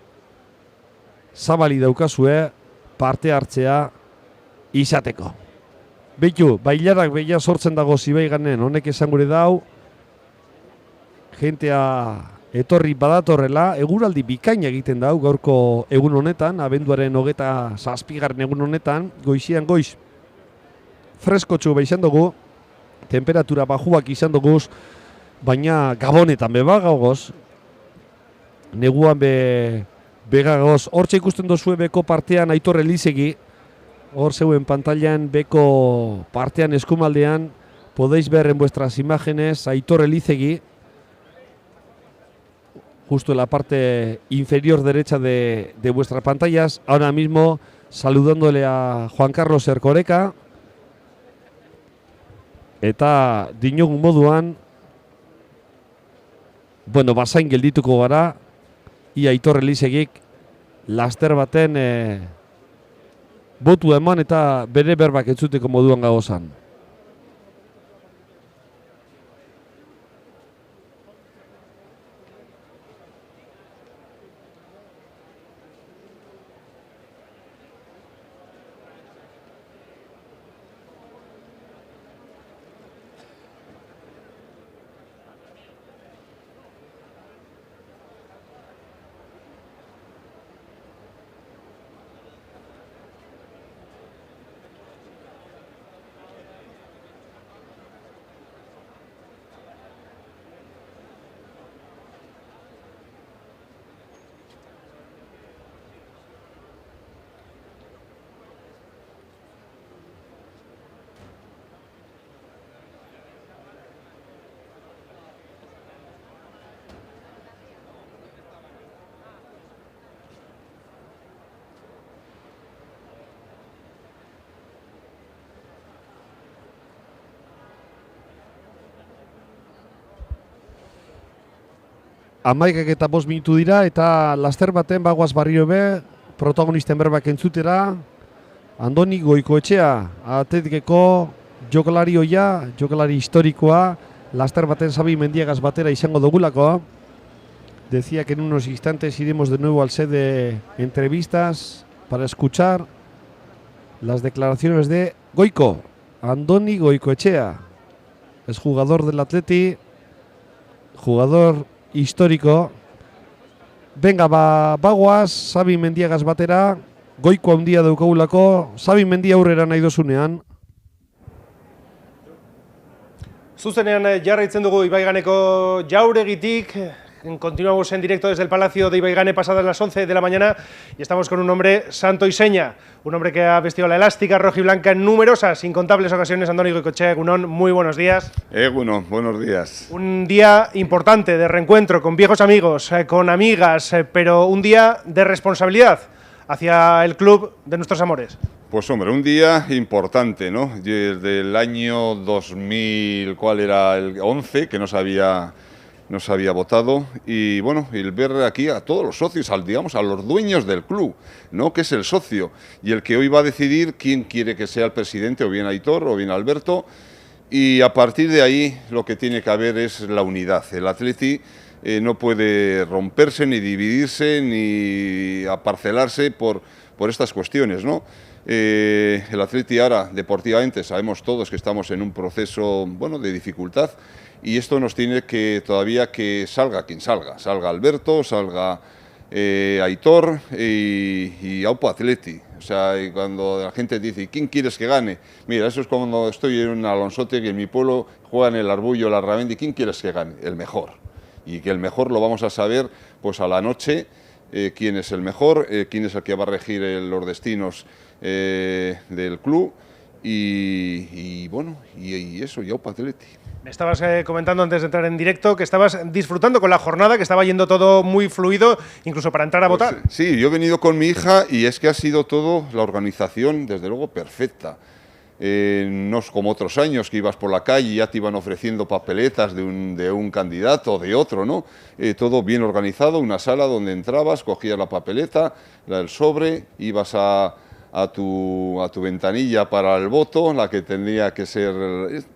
zabali daukazue parte hartzea izateko. Beitu, bailarak behia sortzen dago Zibaiganen, honek esan gure dau, jentea etorri badatorrela, eguraldi bikaina egiten dau gaurko egun honetan, abenduaren 27. egun honetan, goizian goiz freskotxu behizan dugu, temperatura bajuak izan duguz, baina gabonetan beba gaugoz, neguan begagoz, hortxe ikusten dozue beko partean Aitor Elizegi, hor zeuen pantailan beko partean eskumaldean, podéis ver en vuestras imágenes Aitor Elizegi, justo en la parte inferior derecha de vuestras pantallas. Ahora mismo saludándole a Juan Carlos Erkoreka, eta dinogun moduan, bueno, bazain geldituko gara, ia Aitor Elizegik laster baten botu eman eta bere berbak entzuteko moduan gagozan. Amaikak eta 5 minutu dira eta laster baten bagoaz barrio be, protagonisten berbak entzutera, Andoni Goikoetxea, Atletikeko jokalari oia, jokalari historikoa, laster baten Xabi Mendiagaz batera izango dugulako. Decía que en unos instantes iremos de nuevo al set de entrevistas para escuchar las declaraciones de Goiko, Andoni Goikoetxea. Es jugador del Atleti, jugador histórico. Venga, bagoaz, Xabi Mendiagaz batera, Goiko handia daukagulako, Xabi Mendia aurrera nahi dozunean. Zuzenean jarraitzen dugu Ibaiganeko jauregitik. Continuamos en directo desde el Palacio de Ibaigane pasadas las 11 de la mañana y estamos con un hombre santo y seña, un hombre que ha vestido la elástica roja y blanca en numerosas, incontables ocasiones. Andoni Goikoetxea, Egunon, muy buenos días. Egunon, buenos días. Un día importante de reencuentro con viejos amigos, con amigas, pero un día de responsabilidad hacia el club de nuestros amores. Pues hombre, un día importante, ¿no? Desde el año 2000, ¿cuál era? El 11, que no se había votado, y bueno, el ver aquí a todos los socios, digamos, a los dueños del club, ¿no? Que es el socio, y el que hoy va a decidir quién quiere que sea el presidente, o bien Aitor, o bien Alberto, y a partir de ahí lo que tiene que haber es la unidad. El Atleti no puede romperse, ni dividirse, ni aparcelarse por estas cuestiones, ¿no? El Atleti ahora, deportivamente, sabemos todos que estamos en un proceso, bueno, de dificultad, y esto nos tiene que todavía que salga quien salga, salga Alberto, salga Aitor y Aupa Atleti. O sea, y cuando la gente dice, ¿quién quieres que gane? Mira, eso es cuando estoy en un Alonsote, que en mi pueblo juegan el Arbullo, la Ramendi, ¿quién quieres que gane? El mejor. Y que el mejor lo vamos a saber pues a la noche, quién es el mejor, quién es el que va a regir los destinos del club y bueno, y eso, y Aupa Atleti. Me estabas comentando antes de entrar en directo que estabas disfrutando con la jornada, que estaba yendo todo muy fluido, incluso para entrar a votar. Pues, sí, yo he venido con mi hija y es que ha sido todo, la organización, desde luego, perfecta. No es como otros años que ibas por la calle y ya te iban ofreciendo papeletas de un candidato o de otro, ¿no? Todo bien organizado, una sala donde entrabas, cogías la papeleta, el sobre, ibas a tu ventanilla para el voto, la que tendría que ser,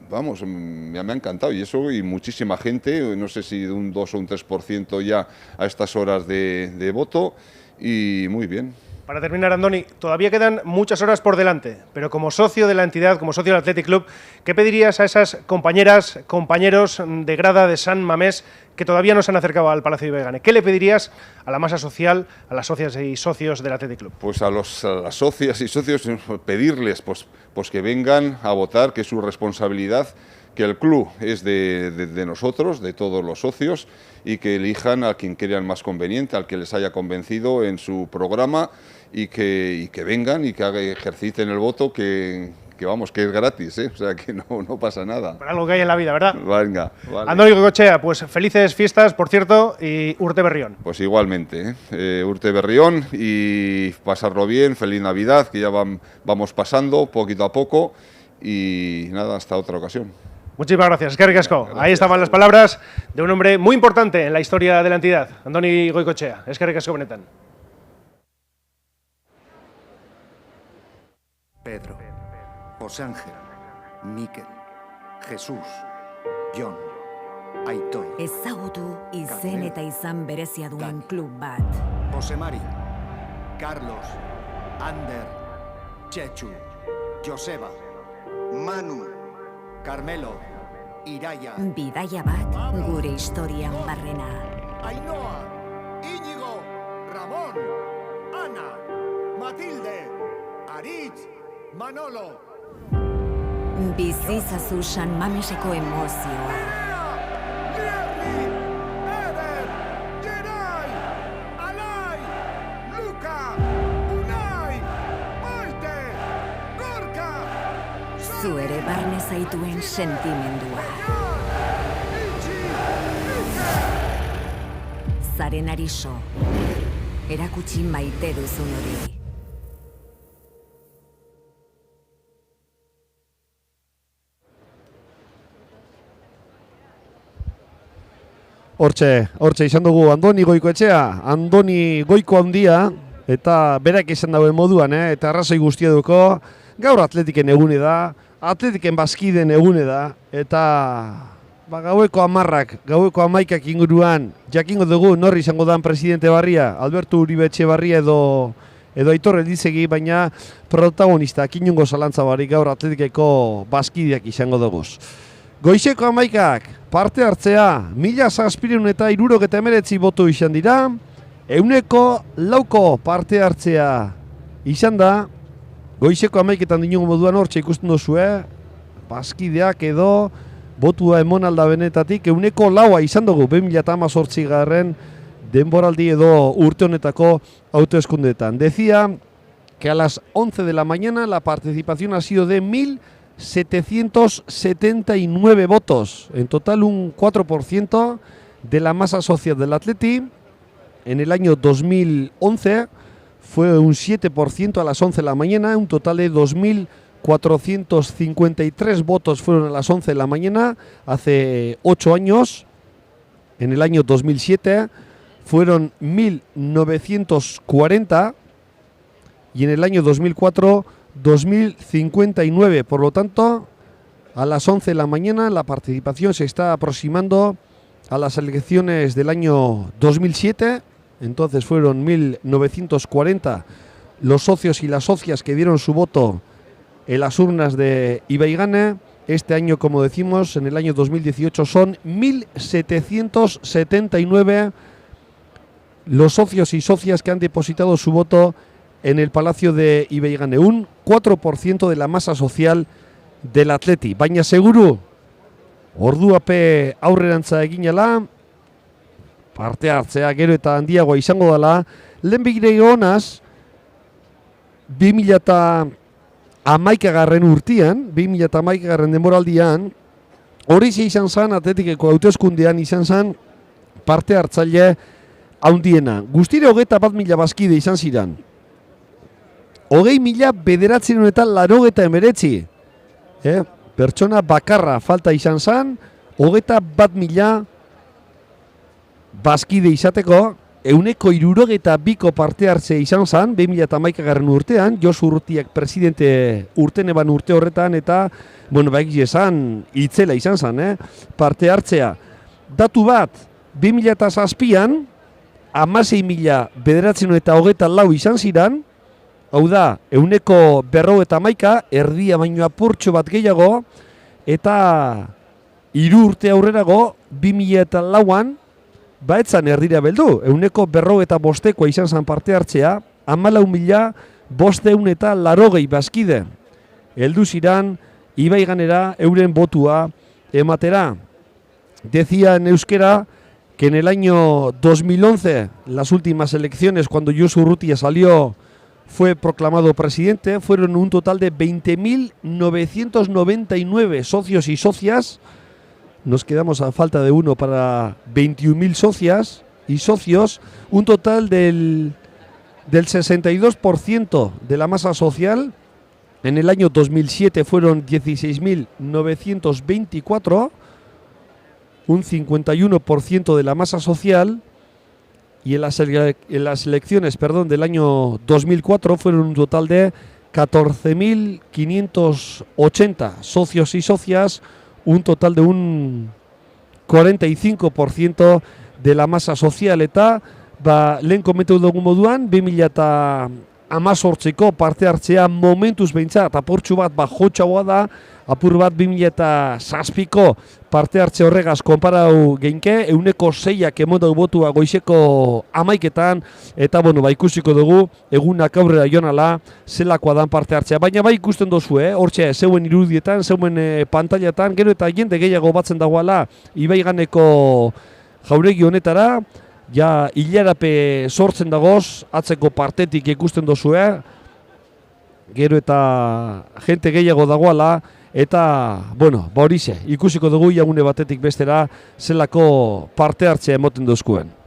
vamos, me ha encantado, y eso, y muchísima gente, no sé si de un 2 o un 3% ya a estas horas de voto, y muy bien. Para terminar, Andoni, todavía quedan muchas horas por delante, pero como socio de la entidad, como socio del Athletic Club, ¿qué pedirías a esas compañeras, compañeros de grada de San Mamés que todavía no se han acercado al Palacio de Ibaigane? ¿Qué le pedirías a la masa social, a las socias y socios del Athletic Club? Pues a las socias y socios pedirles pues que vengan a votar, que es su responsabilidad, que el club es de nosotros, de todos los socios, y que elijan a quien crean más conveniente, al que les haya convencido en su programa, y que vengan y que ejerciten el voto que vamos, que es gratis, o sea, que no pasa nada. Por algo que hay en la vida, ¿verdad? Venga, vale. Andoni Goicoechea, pues felices fiestas, por cierto, y Urte Berrión. Pues igualmente, Urte Berrión, y pasarlo bien, feliz Navidad, que ya vamos pasando poquito a poco, y nada, hasta otra ocasión. Muchísimas gracias, eskerrik asko. Ahí estaban las palabras de un hombre muy importante en la historia de la entidad, Andoni Goicoechea. Eskerrik asko benetan. Pedro, José Ángel, Miquel, Jesús, Jon, Aitor, Ezagutu izen eta izan berezia duen klub bat. José Mari, Carlos, Ander, Chechu, Joseba, Manu, Carmelo, Iraya, Bidaia bat gure historian barrena. Ainhoa, Íñigo, Ramón, Ana, Matilde, Aritz, Manolo. Bizizazu San Mameseko emozioa. Lierri, Eder, Geray, Alai, Luka, Unai, Maite, Gorka. Zu ere barne zaituen sentimendua. Zaren ariso, erakutsi maite duzun hori. Hortxe izan dugu Andoni Goicoechea, Andoni Goiko handia, eta berak izan dauen moduan, eta arrazoi guztia duko, gaur atletiken egune da, atletiken bazkiden egune da, eta gaueko 10, gaueko 11 inguruan, jakingo dugu norri izango dan presidente barria, Alberto Uribe Etxebarria edo Aitor Elizegi, baina protagonista, inongo zalantza barik gaur atletikeko bazkideak izango dugu. Goizeko 11, parte hartzea, 1769 boto izan dira, 104 parte hartzea izan da, goizeko 11etan dinongo moduan hortxe ikusten duzue, bazkideak edo botua emon alda benetatik, 104 izan dugu, 2018 denboraldi edo urte honetako autoeskundeetan. Decía que a las 11 de la mañana la participación ha sido de 1.779 votos, en total un 4% de la masa social del Atleti. En el año 2011 fue un 7% a las 11 de la mañana, un total de 2.453 votos fueron a las 11 de la mañana, hace 8 años. En el año 2007 fueron 1.940 y en el año 2004 2.059, por lo tanto, a las 11 de la mañana la participación se está aproximando a las elecciones del año 2007, entonces fueron 1.940 los socios y las socias que dieron su voto en las urnas de Ibaigane. Este año, como decimos, en el año 2018 son 1.779 los socios y socias que han depositado su voto en el Palacio de Ibaigane, un 4% de la masa social del Atleti. Baina seguru, orduape aurrerantza eginela, parte hartzea gero eta handiagoa izango dela, lehenbigire honaz, 2011 urtean, 2011 denboraldian, hori izan zen, Atletikeko hauteskundean izan zen, parte hartzaile handiena. Guztire 21.000 bazkide izan ziren. 20.989 pertsona bakarra falta izan zen, 21.000 bazkide izateko, 162ko parte hartze izan zen, 2011 urtean, Josu Urrutiak presidente urteneban urte horretan, eta, bueno, baik esan, itzela izan zen, parte hartzea. Datu bat, 2007an, 16.924 izan ziren, hau da, 151, erdia baino apurtxo bat gehiago, eta 3 urte aurrerago, 2004an, baetzan erdira beldu, 155 izan zen parte hartzea, 14.580 bazkide. Heldu ziran, Ibaiganera euren botua ematera. Decía en euskera que en el año 2011, las últimas elecciones, cuando Josu Urrutia salió fue proclamado presidente. Fueron un total de 20.999 socios y socias. Nos quedamos a falta de uno para 21.000 socias y socios. Un total del 62% de la masa social. En el año 2007 fueron 16.924, un 51% de la masa social. Y en las elecciones del año 2004 fueron un total de 14.580 socios y socias, un total de un 45% de la masa social. Eta lehen komentu dugun moduan, 2018ko parte hartzea momentuz behintzat apurtxu bat jotxagoa da, apur bat 2007ko parte hartze horregaz konparau geinke, 6% emon dugu botua goizeko 11etan, eta ikusiko dugu egunak aurrera jonala zelakoa dan parte hartzea. Baina ikusten dozu, hortxe, zeuen irudietan, zeuen pantailatan, gero eta jende gehiago batzen dagoela Ibaiganeko jauregi honetara, ja hilarape sortzen dagoz, atzeko partetik ikusten dozu, gero eta jente gehiago dagoela, eta, horixe, ikusiko dugu jagune batetik bestera zelako parte hartzea emoten dozkuen.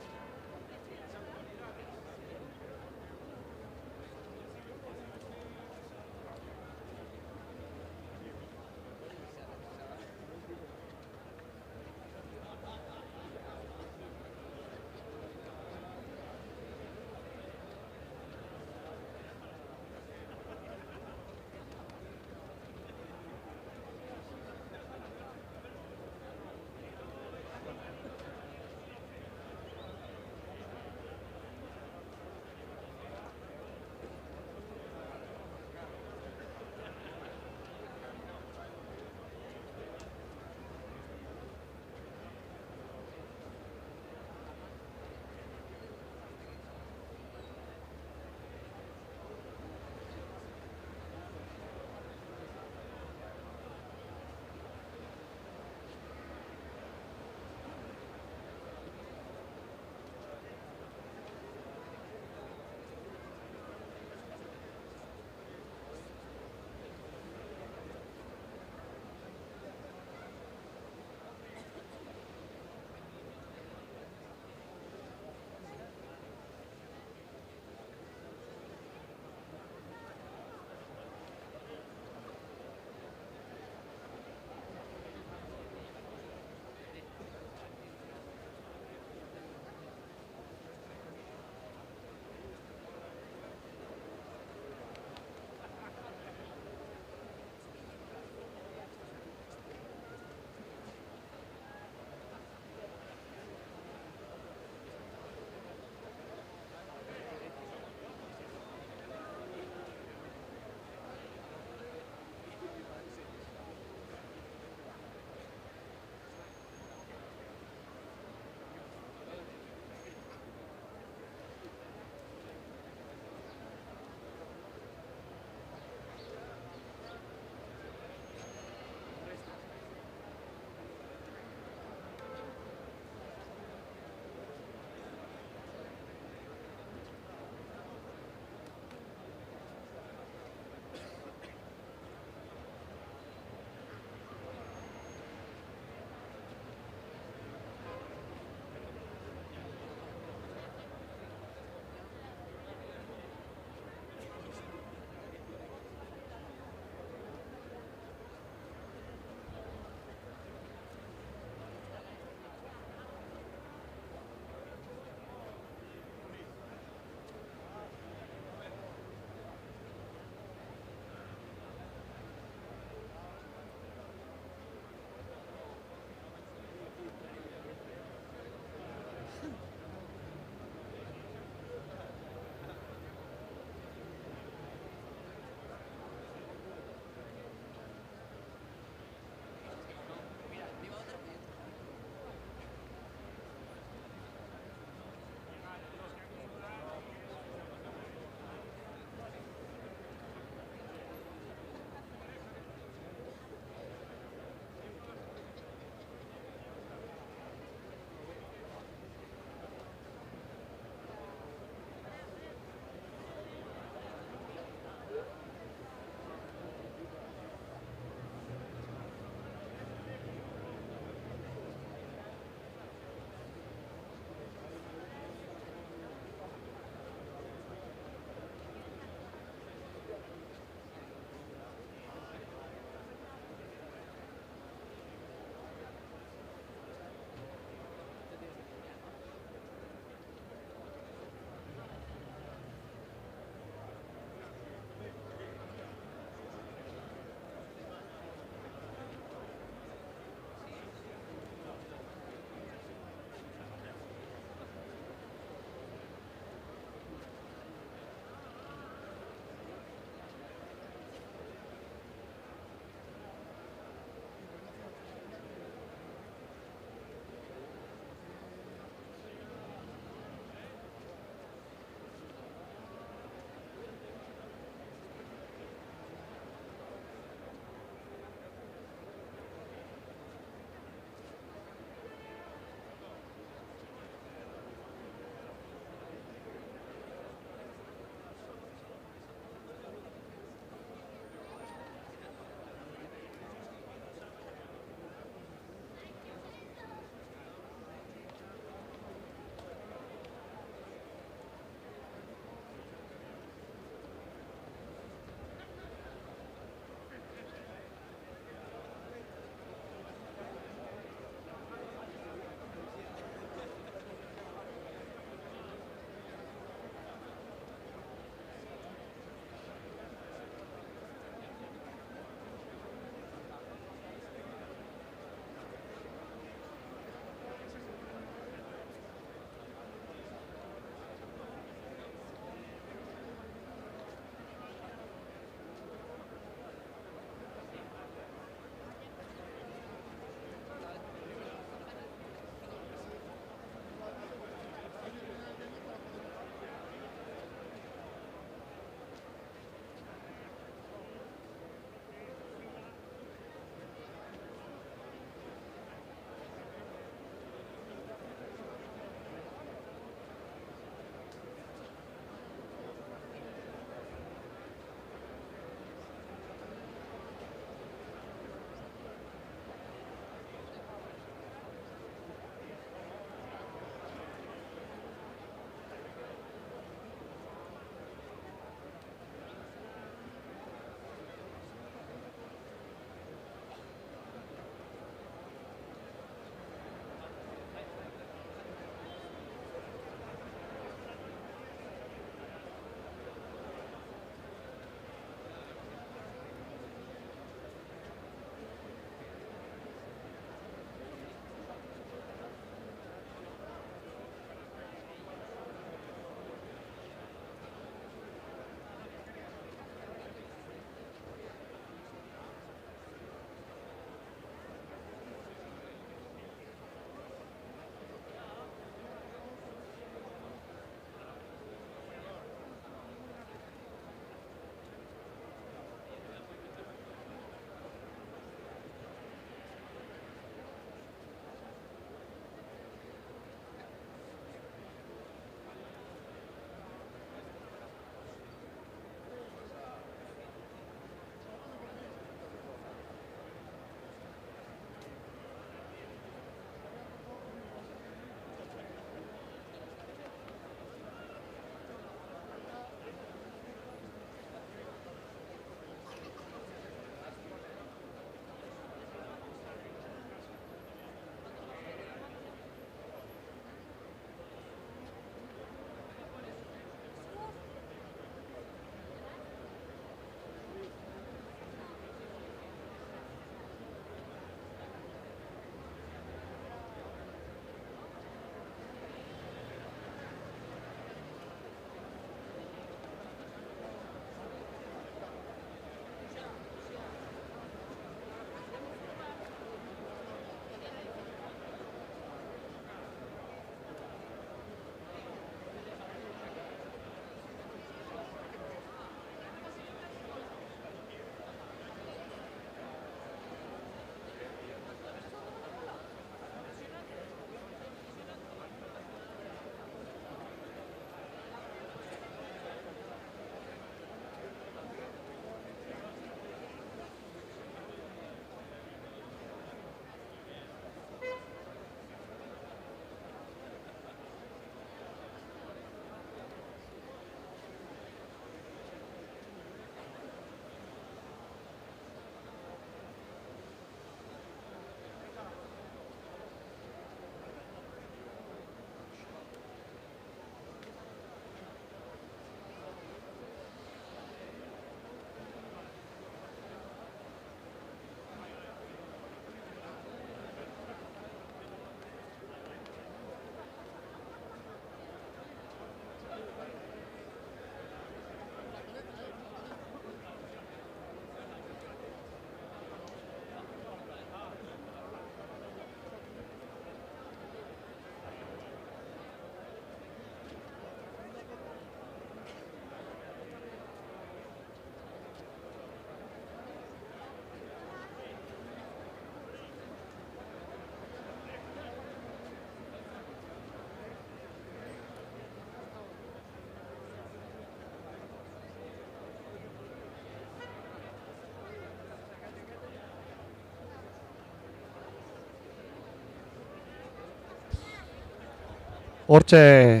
Hortxe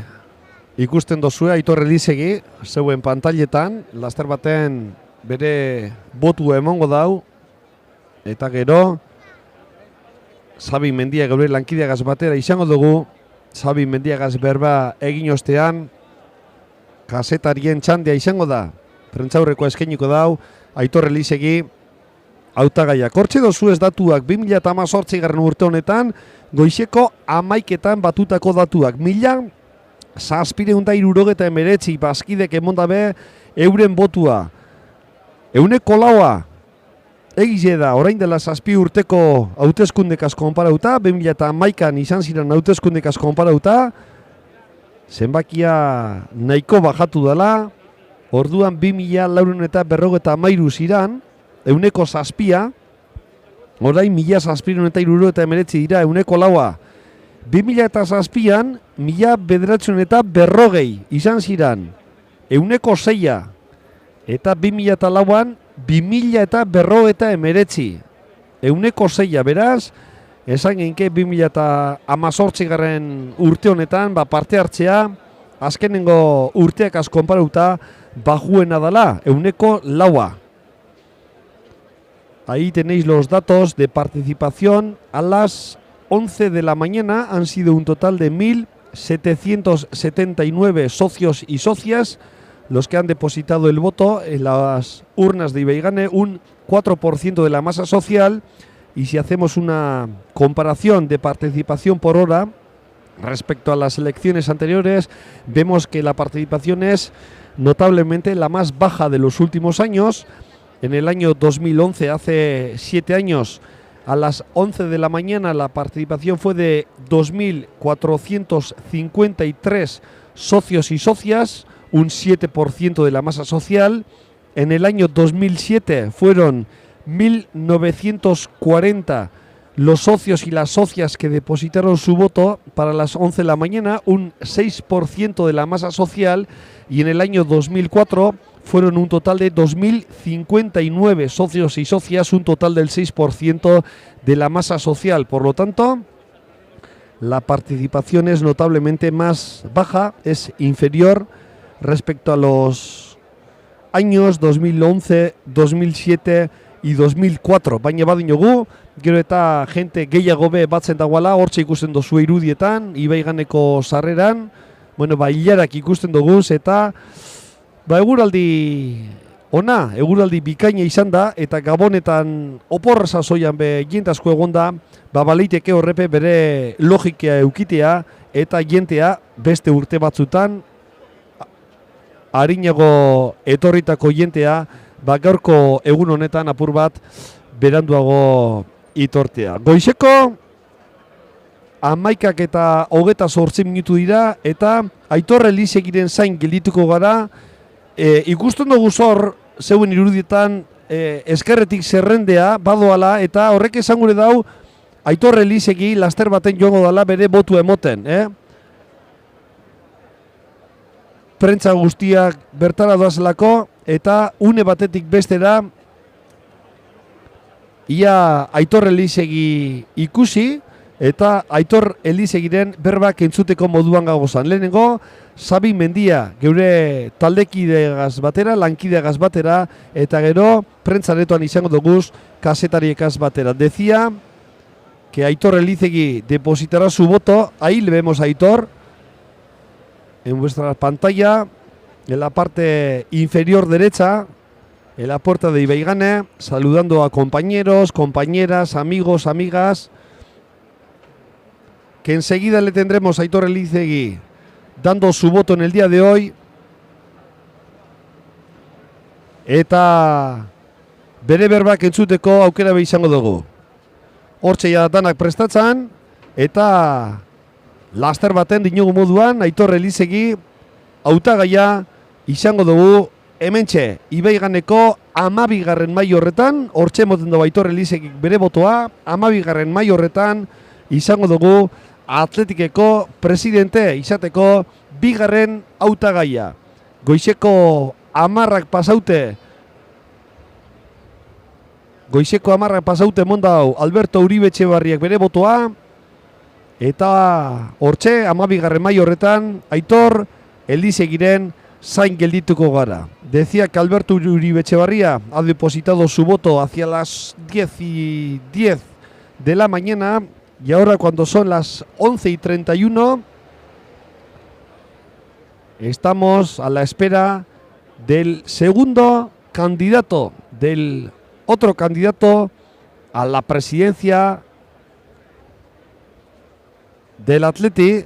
ikusten dozue Aitor Elizegi, zeuen pantailetan, laster baten bere botu emongo dau, eta gero Xabi Mendia geure lankideagaz batera izango dugu, Xabi Mendiagaz berba egin ostean, kasetarien txandia izango da, prentzaurreko eskainiko dau, Aitor Elizegi, hautagaiak. Hortxe dozu ez datuak, 2018 garren urte honetan, goizeko 11etan batutako datuak. 1769 bazkidek emondabe euren botua. Euneko laua, egize da, orain dela 7 urteko hauteskundekaz konparauta, 2011an izan ziren hauteskundekaz konparauta, zenbakia nahiko bajatu dela, orduan 2453 ziran, euneko 7, orain 1769 dira, euneko laua. 2007an, 1940 izan ziran, euneko 6, eta 2004an, 2050 euneko 6, beraz, esan genke 2018 garren urte honetan, parte hartzea, azkenengo urteakaz konparauta, bajuena dela, euneko laua. Ahí tenéis los datos de participación. A las 11 de la mañana han sido un total de 1.779 socios y socias los que han depositado el voto en las urnas de Ibaigane, un 4% de la masa social. Y si hacemos una comparación de participación por hora respecto a las elecciones anteriores, vemos que la participación es notablemente la más baja de los últimos años. En el año 2011, hace 7 años, a las 11 de la mañana la participación fue de 2.453 socios y socias, un 7% de la masa social. En el año 2007 fueron 1.940 los socios y las socias que depositaron su voto para las 11 de la mañana, un 6% de la masa social, y en el año 2004 fueron un total de 2.059 socios y socias, un total del 6% de la masa social. Por lo tanto, la participación es notablemente más baja, es inferior respecto a los años 2011, 2007 y 2004. Baina badinogu, gero eta gente gehiago be batzen dagoela, hortxe ikusten dozu irudietan, Ibaiganeko sarreran, bueno, ilarak ikusten doguz, eta eguraldi ona, eguraldi bikaina izan da, eta Gabonetan oporra sasoian be jentazko egonda, baleiteke horrepe bere logikea eukitea, eta jentea beste urte batzutan, harinago etorritako jentea, gaurko egun honetan apur bat beranduago itortea. Goizeko 11:28 minutu dira, eta Aitor Elizegiren zain geldituko gara. Ikusten dugu zor, zeuen irudietan, eskerretik zerrendea badoala, eta horrek esan gure dau, Aitor Elizegi laster baten joango dala bere botu emoten. Prentza guztiak bertara doazelako, eta une batetik bestera, ia Aitor Elizegi ikusi, eta Aitor Elizegiren berbak entzuteko moduan gagozan. Lehenengo, Xabi Mendia, geure taldekidegaz batera, lankideagaz batera, eta gero, prentzaretoan izango duguz, kasetariekaz batera. Decía que Aitor Elizegi depositará su voto. Ahí le vemos a Aitor, en vuestra pantalla, en la parte inferior derecha, en la puerta de Ibaigane, saludando a compañeros, compañeras, amigos, amigas, que enseguida le tendremos a Aitor Elizegi dando su voto en el día de hoy. Eta bere berbak entzuteko aukera be izango dugu. Hortxe danak prestatzen, eta laster baten dinogu moduan Aitor Elizegi hautagaia izango dugu hementxe Ibaiganeko 12. mai horretan. Hortxe moten dugu Aitor Elizegi bere botoa, 12. mai horretan izango dugu Atletikeko presidente izateko 2. hautagaia. Goizeko 10 pasaute. Goizeko 10 pasaute mondau Alberto Uribe Etxebarriak bere botoa, Eta hortxe, 12. mai horretan, Aitor Elisegiren zain geldituko gara. Decía que Alberto Uribe Etxebarria ha depositado su voto hacia las 10:10 de la mañana y ahora cuando son las 11:31 estamos a la espera del segundo candidato, del otro candidato a la presidencia del Atleti,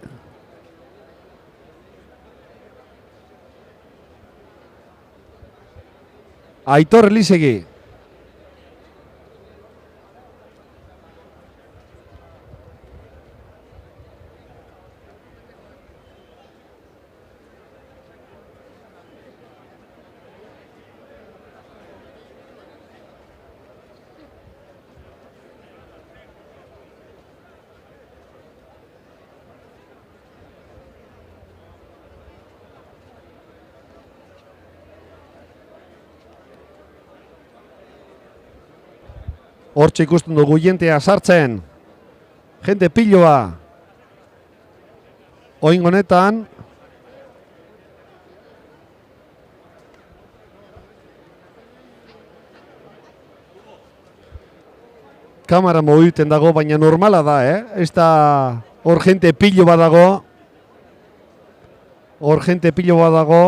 Aitor Elizegui. Hortxe ikusten dugu jentea sartzen. Jente piloa. Oin honetan. Kamera mogiten dago, baina normala da, Ez da hor jente pilo bat dago. Hor jente pilo bat dago.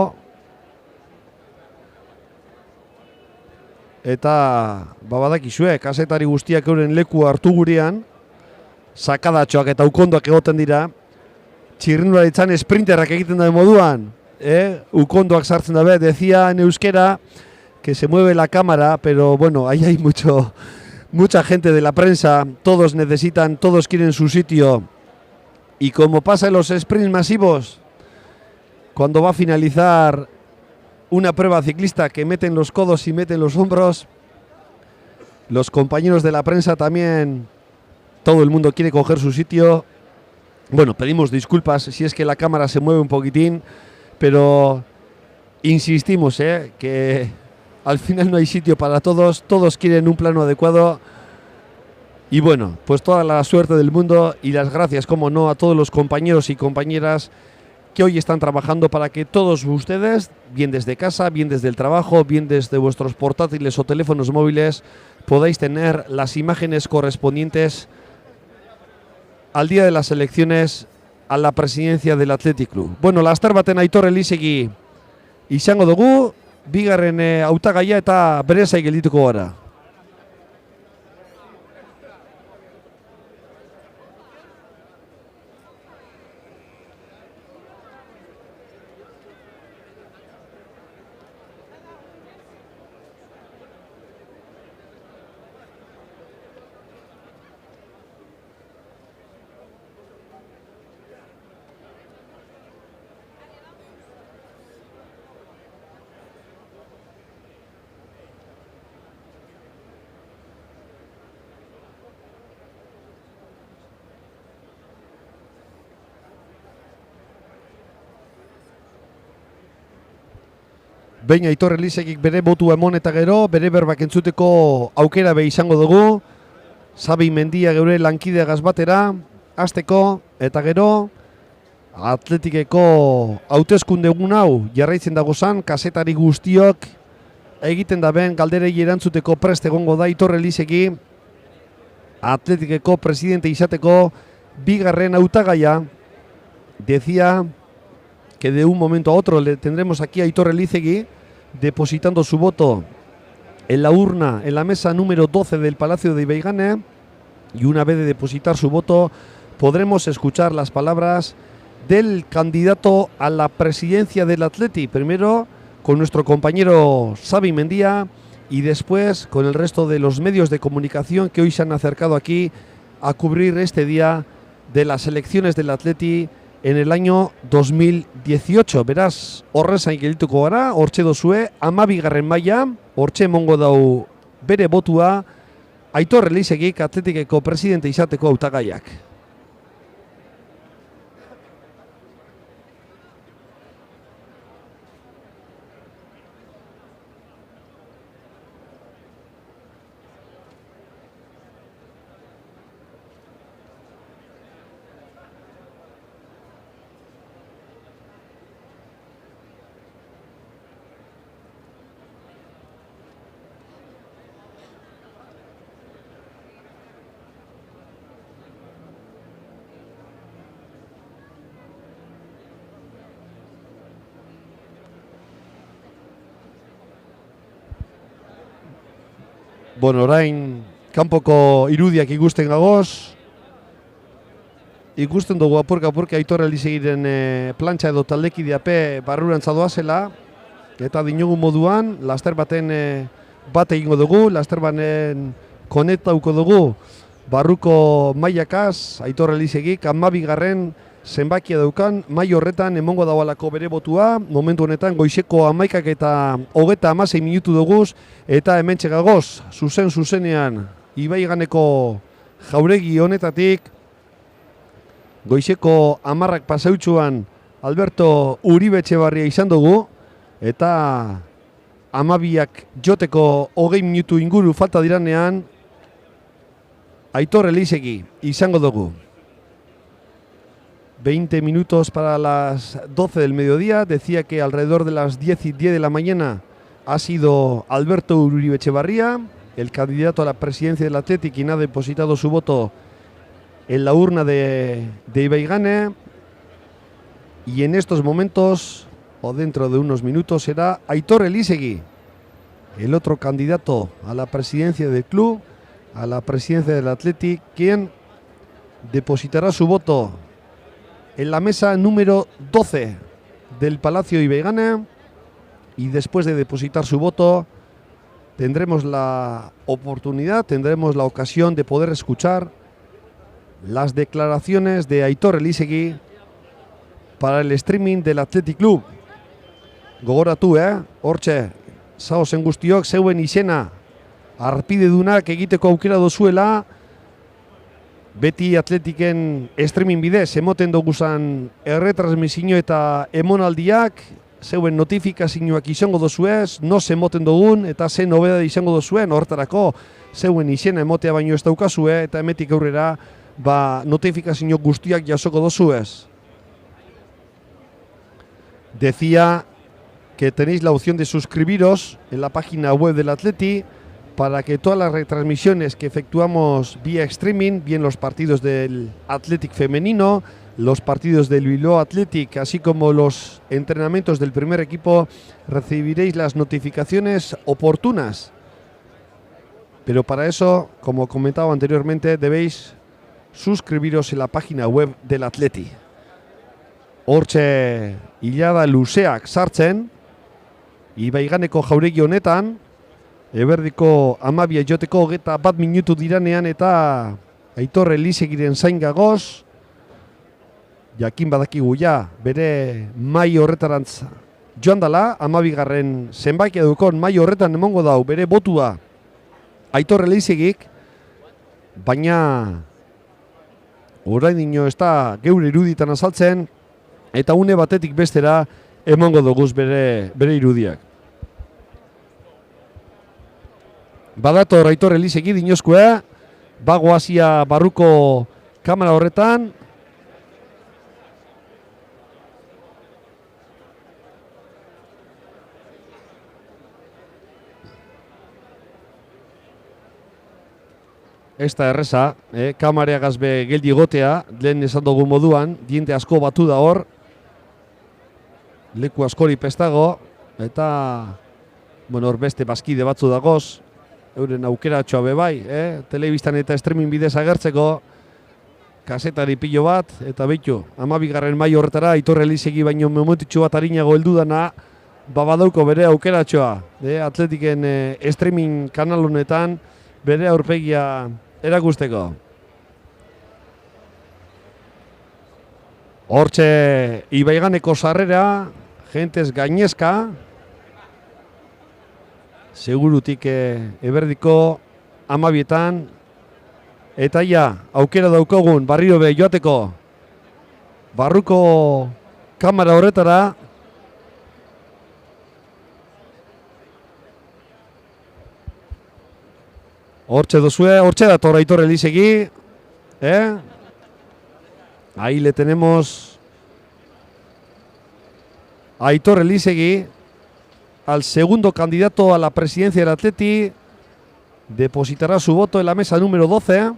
Eta badakizue, kazetari guztiak euren leku hartu gurean, sakadatxoak eta ukondoak egoten dira, txirrindularitzan sprinterrak egiten da moduan, ukondoak sartzen dabe, decía en euskera que se mueve la cámara, pero bueno, ahí hay mucha gente de la prensa, todos quieren su sitio, y como pasa en los sprints masivos, cuando va a finalizar una prueba ciclista que meten los codos y meten los hombros, los compañeros de la prensa también, todo el mundo quiere coger su sitio. Bueno, pedimos disculpas si es que la cámara se mueve un poquitín, pero insistimos, que al final no hay sitio para todos, todos quieren un plano adecuado. Y bueno, pues toda la suerte del mundo y las gracias, como no, a todos los compañeros y compañeras que hoy están trabajando para que todos ustedes, bien desde casa, bien desde el trabajo, bien desde vuestros portátiles o teléfonos móviles, podáis tener las imágenes correspondientes al día de las elecciones a la presidencia del Athletic Club. Bueno, laster baten Aitor Elizegui izango dugu, bigarren hautagaia eta bere zain geldituko gara. Behin Aitor Elizegik bere botu emon eta gero, bere berbak entzuteko aukera be izango dugu. Xabi Mendia geure lankideagaz batera, hasteko eta gero Atletikeko hauteskunde egun hau jarraitzen dagozan, kazetari guztiok egiten da ben galderei erantzuteko prest egongo da Aitor Elizegi Atletikeko presidente izateko bigarren hautagaia. Decía que de un momento a otro le tendremos aquí a Aitor Elizegui depositando su voto en la urna, en la mesa número 12 del Palacio de Ibaigane, y una vez de depositar su voto podremos escuchar las palabras del candidato a la presidencia del Atleti, primero con nuestro compañero Xabi Mendia y después con el resto de los medios de comunicación que hoy se han acercado aquí a cubrir este día de las elecciones del Atleti en el año 2018. Beraz, horrezain geldituko gara, hortxe dozue, 12. maila, hortxe emongo dau bere botua, Aitor Elizegik Atletikeko presidente izateko hautagaiak. Bueno, orain kanpoko irudiak ikusten gagoz. Ikusten dugu apurka Aitor Elizegiren plantxa edo taldekideape barrurantza doazela. Eta dinogu moduan, laster baten bat egingo dugu, laster baten konektauko dugu barruko mailakaz, Aitor Elizegik 12. zenbakia daukan, mai horretan emongo daualako bere botua, momentu honetan goizeko 11 eta 36 minutu duguz, eta hementxe gagoz, zuzenean, Ibaiganeko jauregi honetatik, goizeko 10 pasautxuan Alberto Uribe Etxebarria izan dugu, eta 12 joteko 20 minutu inguru falta diranean, Aitor Elizegi izango dugu. 20 minutos para las 12 del mediodía. Decía que alrededor de las 10 y 10 de la mañana ha sido Alberto Uribe Etxebarria, el candidato a la presidencia del Athletic, quien ha depositado su voto en la urna de Ibaigane. Y en estos momentos, o dentro de unos minutos, será Aitor Elizegi, el otro candidato a la presidencia del club, a la presidencia del Athletic, quien depositará su voto en la mesa número 12 del Palacio Ibaigane, y después de depositar su voto tendremos la oportunidad, tendremos la ocasión de poder escuchar las declaraciones de Aitor Elizegi para el streaming del Athletic Club. Gogoratu, hortxe, zaozen guztiok, zeuen izena arpidedunak egiteko aukera dozuela, beti Athleticen streaming bidez emoten duguzan erretransmisio eta emonaldiak, zeuen notifikazioak izango dozuez, noz emoten dugun eta zen nobeda izango dozuen, hortarako zeuen izena emotea baino ez daukazue, eta emetik aurrera notifikazio guztiak jasoko dozuez. Decía que tenéis la opción de suscribiros en la página web del Atleti, para que todas las retransmisiones que efectuamos vía streaming, bien los partidos del Athletic femenino, los partidos del Bilbao Athletic, así como los entrenamientos del primer equipo, recibiréis las notificaciones oportunas. Pero para eso, como comentaba anteriormente, debéis suscribiros en la página web del Athletic. Hortxe hilada luzeak sartzen, Ibaiganeko jauregi honetan, eberdiko 12 joteko 21 minutu diranean, eta Aitor Elizegiren zain gagoz, jakin badakigu ja, bere mai horretarantz joan dala, 12. zenbakia dukon mai horretan emongo dau bere botua Aitor Elizegik, baina orain dino ez da geure iruditan azaltzen, eta une batetik bestera emongo duguz bere irudiak. Badator Aitor Elizegi dinozkoa, bagoazia barruko kamera horretan. Ez da erreza, kamereagaz be geldi egotea, lehen esan dugu moduan, diente asko batu da hor, leku askori pestago, eta hor beste bazkide batzu dagoz, euren aukeratxoa bebai, telebistan eta streaming bidez agertzeko, kasetari pilo bat, eta behitu, 12. mai horretara, Aitor Elizegi baino momentitxo bat harinago heldu dana, badauko bere aukeratxoa, Atletiken streaming kanal honetan, bere aurpegia erakusteko. Hortxe Ibaiganeko sarrera, gentes gainezka, segurutik eberdiko 12etan, eta ja, aukera daukogun barriro be joateko barruko kamera horretara. Hortxe dozue, hortxe dator Aitor Elizegi, ahí le tenemos a Aitor Elizegi, al segundo candidato a la presidencia del Atleti. Depositará su voto en la mesa número 12.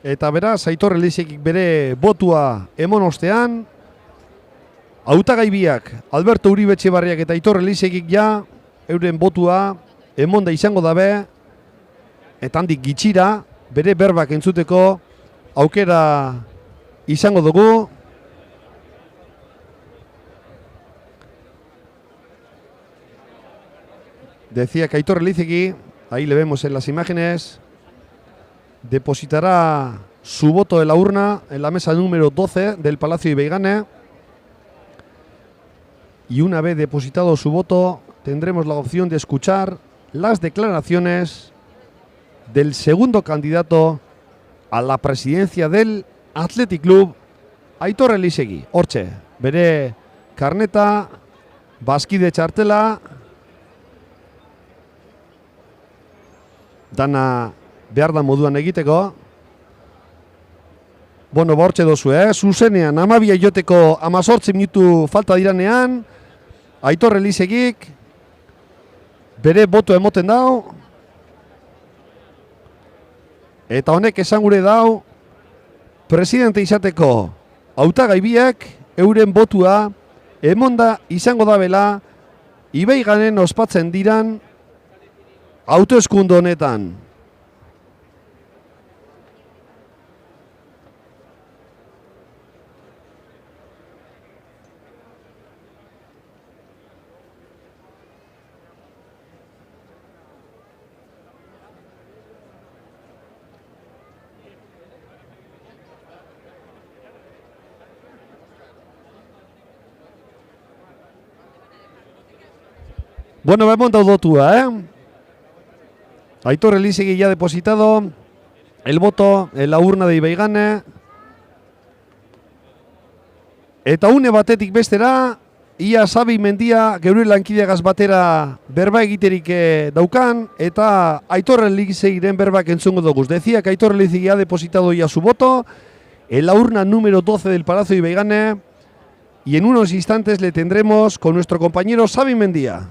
Eta beraz, Aitor Elizegi bere botua emon ostean, Hautagai biak, Alberto Uribe Etxebarriak eta Aitor Elizegik ja, euren botua emonda izango dabe, eta handik gitxira, bere berbak entzuteko aukera izango dugu. Decía que Aitor Elizegi, ahí le vemos en las imágenes, depositará su voto en la urna en la mesa número 12 del Palacio Ibeigane. Y una vez depositado su voto, tendremos la opción de escuchar las declaraciones del segundo candidato a la presidencia del Athletic Club, Aitor Elizegi. Hortxe, bere karneta, bazkide txartela, dana behar da moduan egiteko. Bueno, hortxe dozu, zuzenean, 12 joteko 18 minutu falta diranean, Aitor Elizegik bere boto emoten dau, eta honek esan gure dau, presidente izateko hautagai biak euren botua emonda izango dabela Ibeiganen ospatzen diran hauteskunde honetan. Bueno, hemos dado votua, Aitor Elizegi ya ha depositado el voto en la urna de Ibeigane. Eta une batetik bestera, ia Xabi Mendia geure lankideagaz batera berba egiterik daukan, eta Aitor Elizegiren berbak entzungo dugu. Decía que Aitor Elizegi ha depositado ya su voto en la urna número 12 del Palacio Ibeigane, y en unos instantes le tendremos con nuestro compañero Xabi Mendia.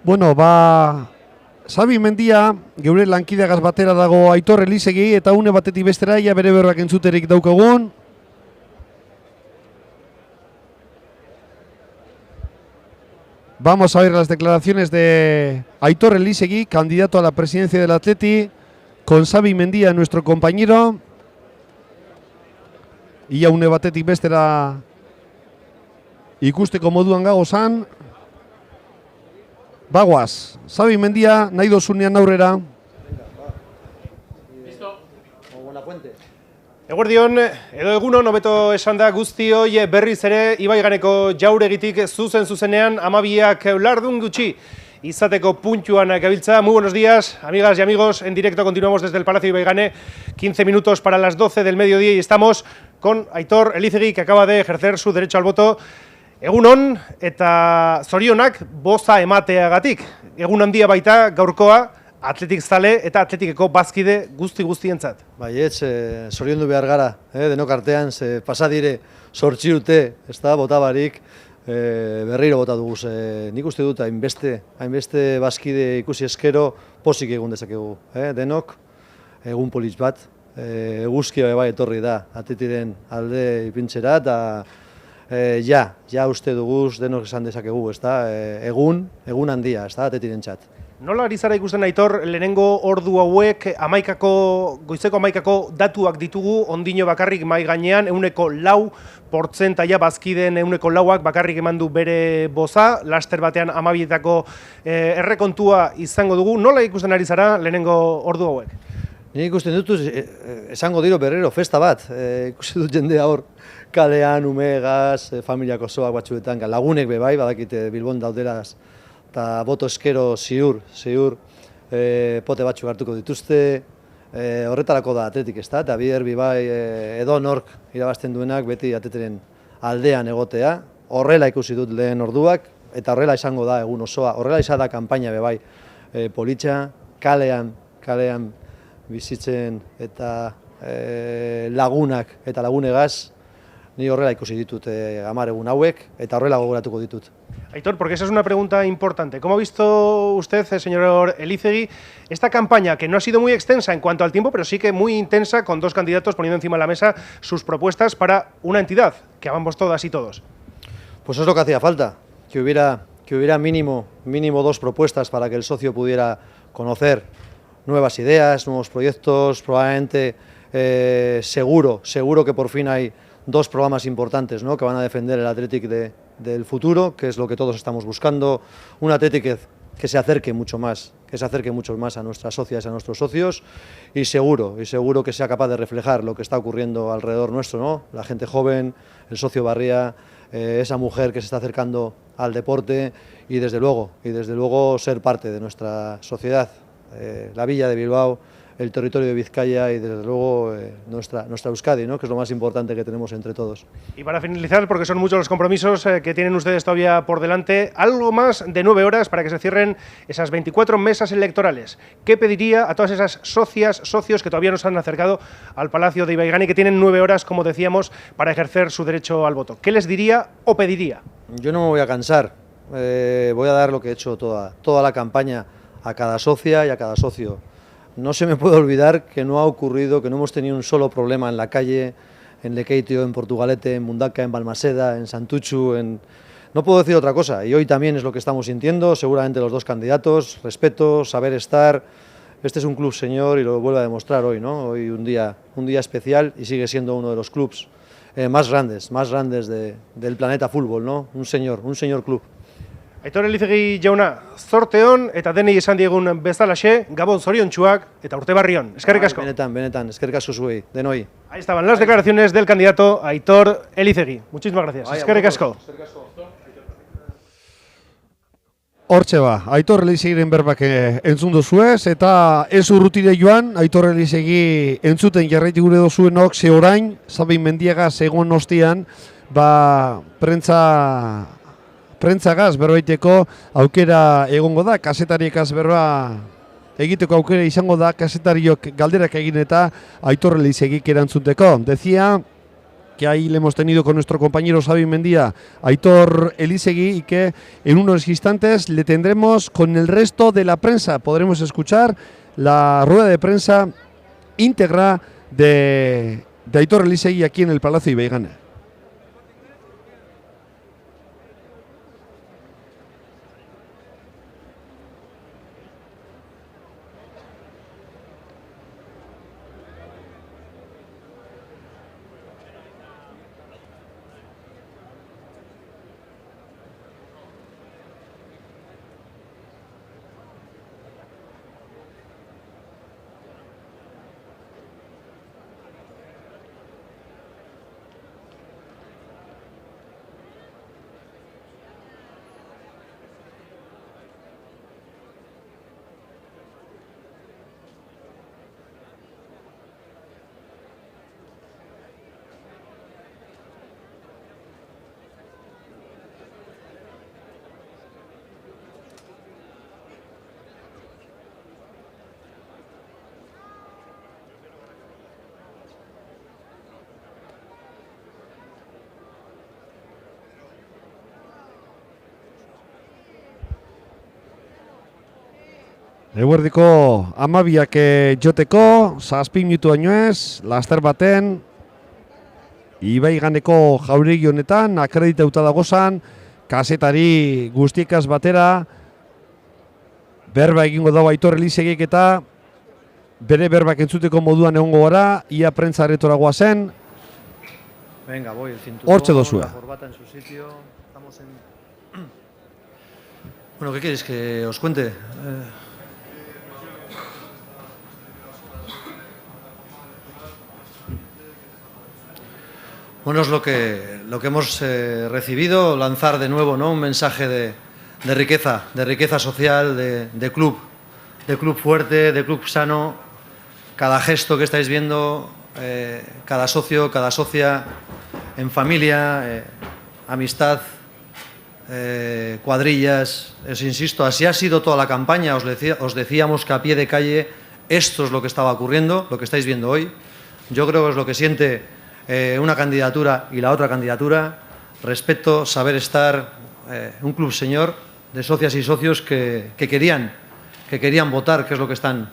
Bueno, Xabi Mendia, geure lankideagaz batera dago Aitor Elizegi, eta une batetik bestera ia bere berbak entzuterik daukagun. Vamos a ver las declaraciones de Aitor Elizegui, candidato a la presidencia del Atleti, con Xabi Mendia, nuestro compañero. Ia une batetik bestera ikusteko moduan gagozan. Bagoaz, Xabi Mendia, nahi dozunean aurrera. Eguerdion, edo egunon, hobeto esan da guztioi berriz ere Ibaiganeko jauregitik zuzenean 12 lardun gutxi izateko puntuan gabiltza. Muy buenos días, amigas y amigos, en directo continuamos desde el Palacio Ibaigane, 15 minutos para las 12 del mediodía y estamos con Aitor Elizegui, que acaba de ejercer su derecho al voto. Egunon eta zorionak boza emateagatik. Egun handia baita gaurkoa, Atletik zale eta Atletikeko bazkide guztientzat. Baietz, zoriondu behar gara, denok artean, pasadire 8 urte, ez da, botabarik, berriro bota dugu. Nik uste dut, hainbeste bazkide ikusi eskero, pozik egun dezakegu. Denok, egun polis bat, eguzkia bai etorri da, Atletiren alde ipintzera, eta ja uste duguz denok esan dezakegu, ez da, egun handia, ez da, Atletiren txat. Nola ari zara ikusten, Aitor, lehenengo ordu hauek goizeko 11 datuak ditugu, ondino bakarrik mai gainean, 4% bazkideen 4% bakarrik eman du bere boza, laster batean 12etako errekontua izango dugu. Nola ikusten ari zara lehenengo ordu hauek? Nik ikusten dut, esango diro berriro, festa bat, ikusten dut jendea hor, kalean, umegaz, familiako zoak batzuetan, lagunek bebai, badakite Bilbon daudelaz, eta boto eskero ziur, pote batzuk hartuko dituzte, horretarako da Atletik, ez da, eta bi bai edo nork irabazten duenak beti Atletiren aldean egotea, horrela ikusi dut lehen orduak, eta horrela izango da egun osoa, horrela izan da kanpaina bebai politxa, kalean bizitzen eta lagunak eta lagunegaz, ni horrela ikusi ditut 10 egun hauek, eta horrela gogoratuko ditut. Aitor, porque esa es una pregunta importante. ¿Cómo ha visto usted, señor Elizegui, esta campaña que no ha sido muy extensa en cuanto al tiempo, pero sí que muy intensa, con 2 candidatos poniendo encima de la mesa sus propuestas para una entidad, que amamos todas y todos? Pues es lo que hacía falta, que hubiera mínimo 2 propuestas para que el socio pudiera conocer nuevas ideas, nuevos proyectos, probablemente seguro que por fin hay 2 programas importantes, ¿no?, que van a defender el Athletic del futuro, que es lo que todos estamos buscando, un Athletic que se acerque mucho más a nuestras socias y a nuestros socios, y seguro que sea capaz de reflejar lo que está ocurriendo alrededor nuestro, ¿no?, la gente joven, el socio Barría, esa mujer que se está acercando al deporte, y desde luego ser parte de nuestra sociedad, la villa de Bilbao, el territorio de Vizcaya y desde luego nuestra Euskadi, ¿no?, que es lo más importante que tenemos entre todos. Y para finalizar, porque son muchos los compromisos que tienen ustedes todavía por delante, algo más de 9 horas para que se cierren esas 24 mesas electorales. ¿Qué pediría a todas esas socios que todavía no se han acercado al Palacio de Ibaigane y que tienen 9 horas, como decíamos, para ejercer su derecho al voto? ¿Qué les diría o pediría? Yo no me voy a cansar, voy a dar lo que he hecho toda la campaña a cada socia y a cada socio. No se me puede olvidar que no ha ocurrido, que no hemos tenido un solo problema en la calle, en Lekeitio, en Portugalete, en Mundaka, en Balmaseda, en Santuchu, No puedo decir otra cosa, y hoy también es lo que estamos sintiendo, seguramente los 2 candidatos, respeto, saber estar. Este es un club señor y lo vuelve a demostrar hoy, ¿no? Hoy un día especial y sigue siendo uno de los clubs más grandes del planeta fútbol, ¿no? Un señor club. Aitor Elizegui jauna, zorte on eta denei esan diegun bezalaxe, Gabon zoriontsuak eta urte barrion. Eskerrik asko. Benetan, eskerrik asko zuei, denoi. Ahí estaban las declaraciones del candidato Aitor Elizegui. Muchísimas gracias. Eskerrik asko. Hortxe ba, Aitor Elizegiren berbak entzun dozuez, eta ez urrutire joan, Aitor Elizegui entzuten jarraiti gure dozuenok, ze orain, Xabi Mendiaga zegoen ostian, prentzagaz berbaiteko aukera egongo da, kasetariekaz berba egiteko aukera izango da, kasetariok galderak egin eta Aitor Elizegik erantzuteko. Decía que ahí le hemos tenido con nuestro compañero Xabi Mendia, Aitor Elizegui, y que en unos instantes le tendremos con el resto de la prensa. Podremos escuchar la rueda de prensa íntegra de Aitor Elizegui aquí en el Palacio Ibaigane. Eguerdiko amabiak joteko, 7 minutu baino ez, laster baten, Ibaiganeko jauregi honetan, akreditauta dagozan, kazetari guztiekaz batera, berba egingo dago Aitor Elizegik eta bere berbak entzuteko moduan egongo gara, ia prentza aretora goazen. Venga, voy, el cinturón, Hortxe dozue. la corbata en su sitio. Estamos en... Bueno, ¿qué queréis que os cuente? Bueno, es lo que hemos recibido, lanzar de nuevo, ¿no?, un mensaje de riqueza social, de club fuerte, de club sano. Cada gesto que estáis viendo, cada socio, cada socia, en familia, amistad, cuadrillas, os insisto, así ha sido toda la campaña. Os decíamos que a pie de calle esto es lo que estaba ocurriendo, lo que estáis viendo hoy. Yo creo que es lo que siente una candidatura y la otra candidatura: respeto, saber estar, un club señor de socias y socios que querían votar, que es lo que están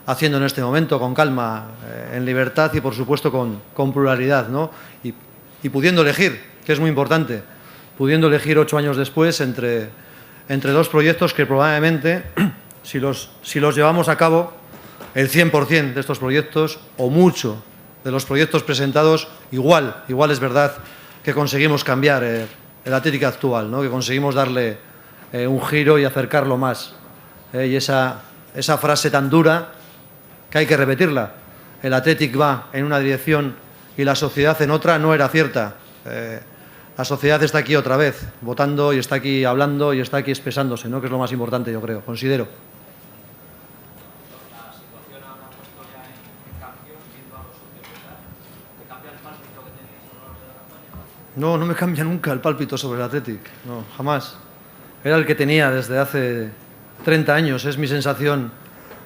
haciendo en este momento, con calma, en libertad y por supuesto con pluralidad, ¿no? Y pudiendo elegir, que es muy importante, pudiendo elegir 8 años después entre dos proyectos que probablemente, si los llevamos a cabo, el 100% de estos proyectos, o mucho de los proyectos presentados, igual es verdad que conseguimos cambiar el Athletic actual, ¿no?, que conseguimos darle un giro y acercarlo más. Y esa frase tan dura, que hay que repetirla: el Athletic va en una dirección y la sociedad en otra, no era cierta. La sociedad está aquí otra vez, votando, y está aquí hablando y está aquí expresándose, ¿no?, que es lo más importante, yo creo, considero. No me cambia nunca el pálpito sobre el Athletic, no, jamás. Era el que tenía desde hace 30 años, es mi sensación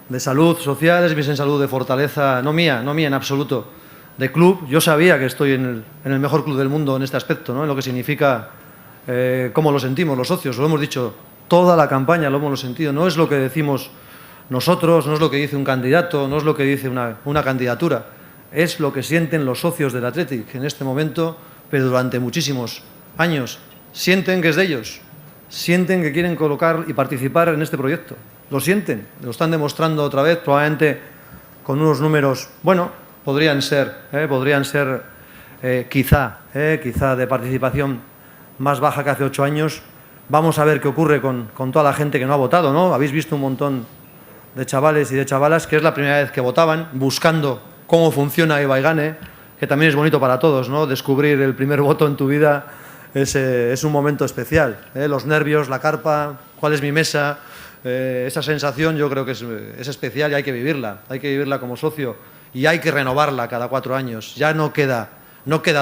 de salud social, es mi sensación de fortaleza, no mía en absoluto, de club. Yo sabía que estoy en el mejor club del mundo en este aspecto, ¿no?, en lo que significa, cómo lo sentimos los socios, lo hemos dicho toda la campaña, lo hemos sentido. No es lo que decimos nosotros, no es lo que dice un candidato, no es lo que dice una candidatura, es lo que sienten los socios del Athletic en este momento, pero durante muchísimos años. Sienten que es de ellos, sienten que quieren colocar y participar en este proyecto. Lo sienten, lo están demostrando otra vez, probablemente con unos números, bueno, podrían ser quizá de participación más baja que hace 8 años. Vamos a ver qué ocurre con toda la gente que no ha votado, ¿no? Habéis visto un montón de chavales y de chavalas que es la primera vez que votaban, buscando cómo funciona Ibaigane, que también es bonito para todos, ¿no? Descubrir el primer voto en tu vida es un momento especial, ¿eh? Los nervios, la carpa, cuál es mi mesa, esa sensación yo creo que es especial y hay que vivirla como socio, y hay que renovarla cada 4 años. Ya no queda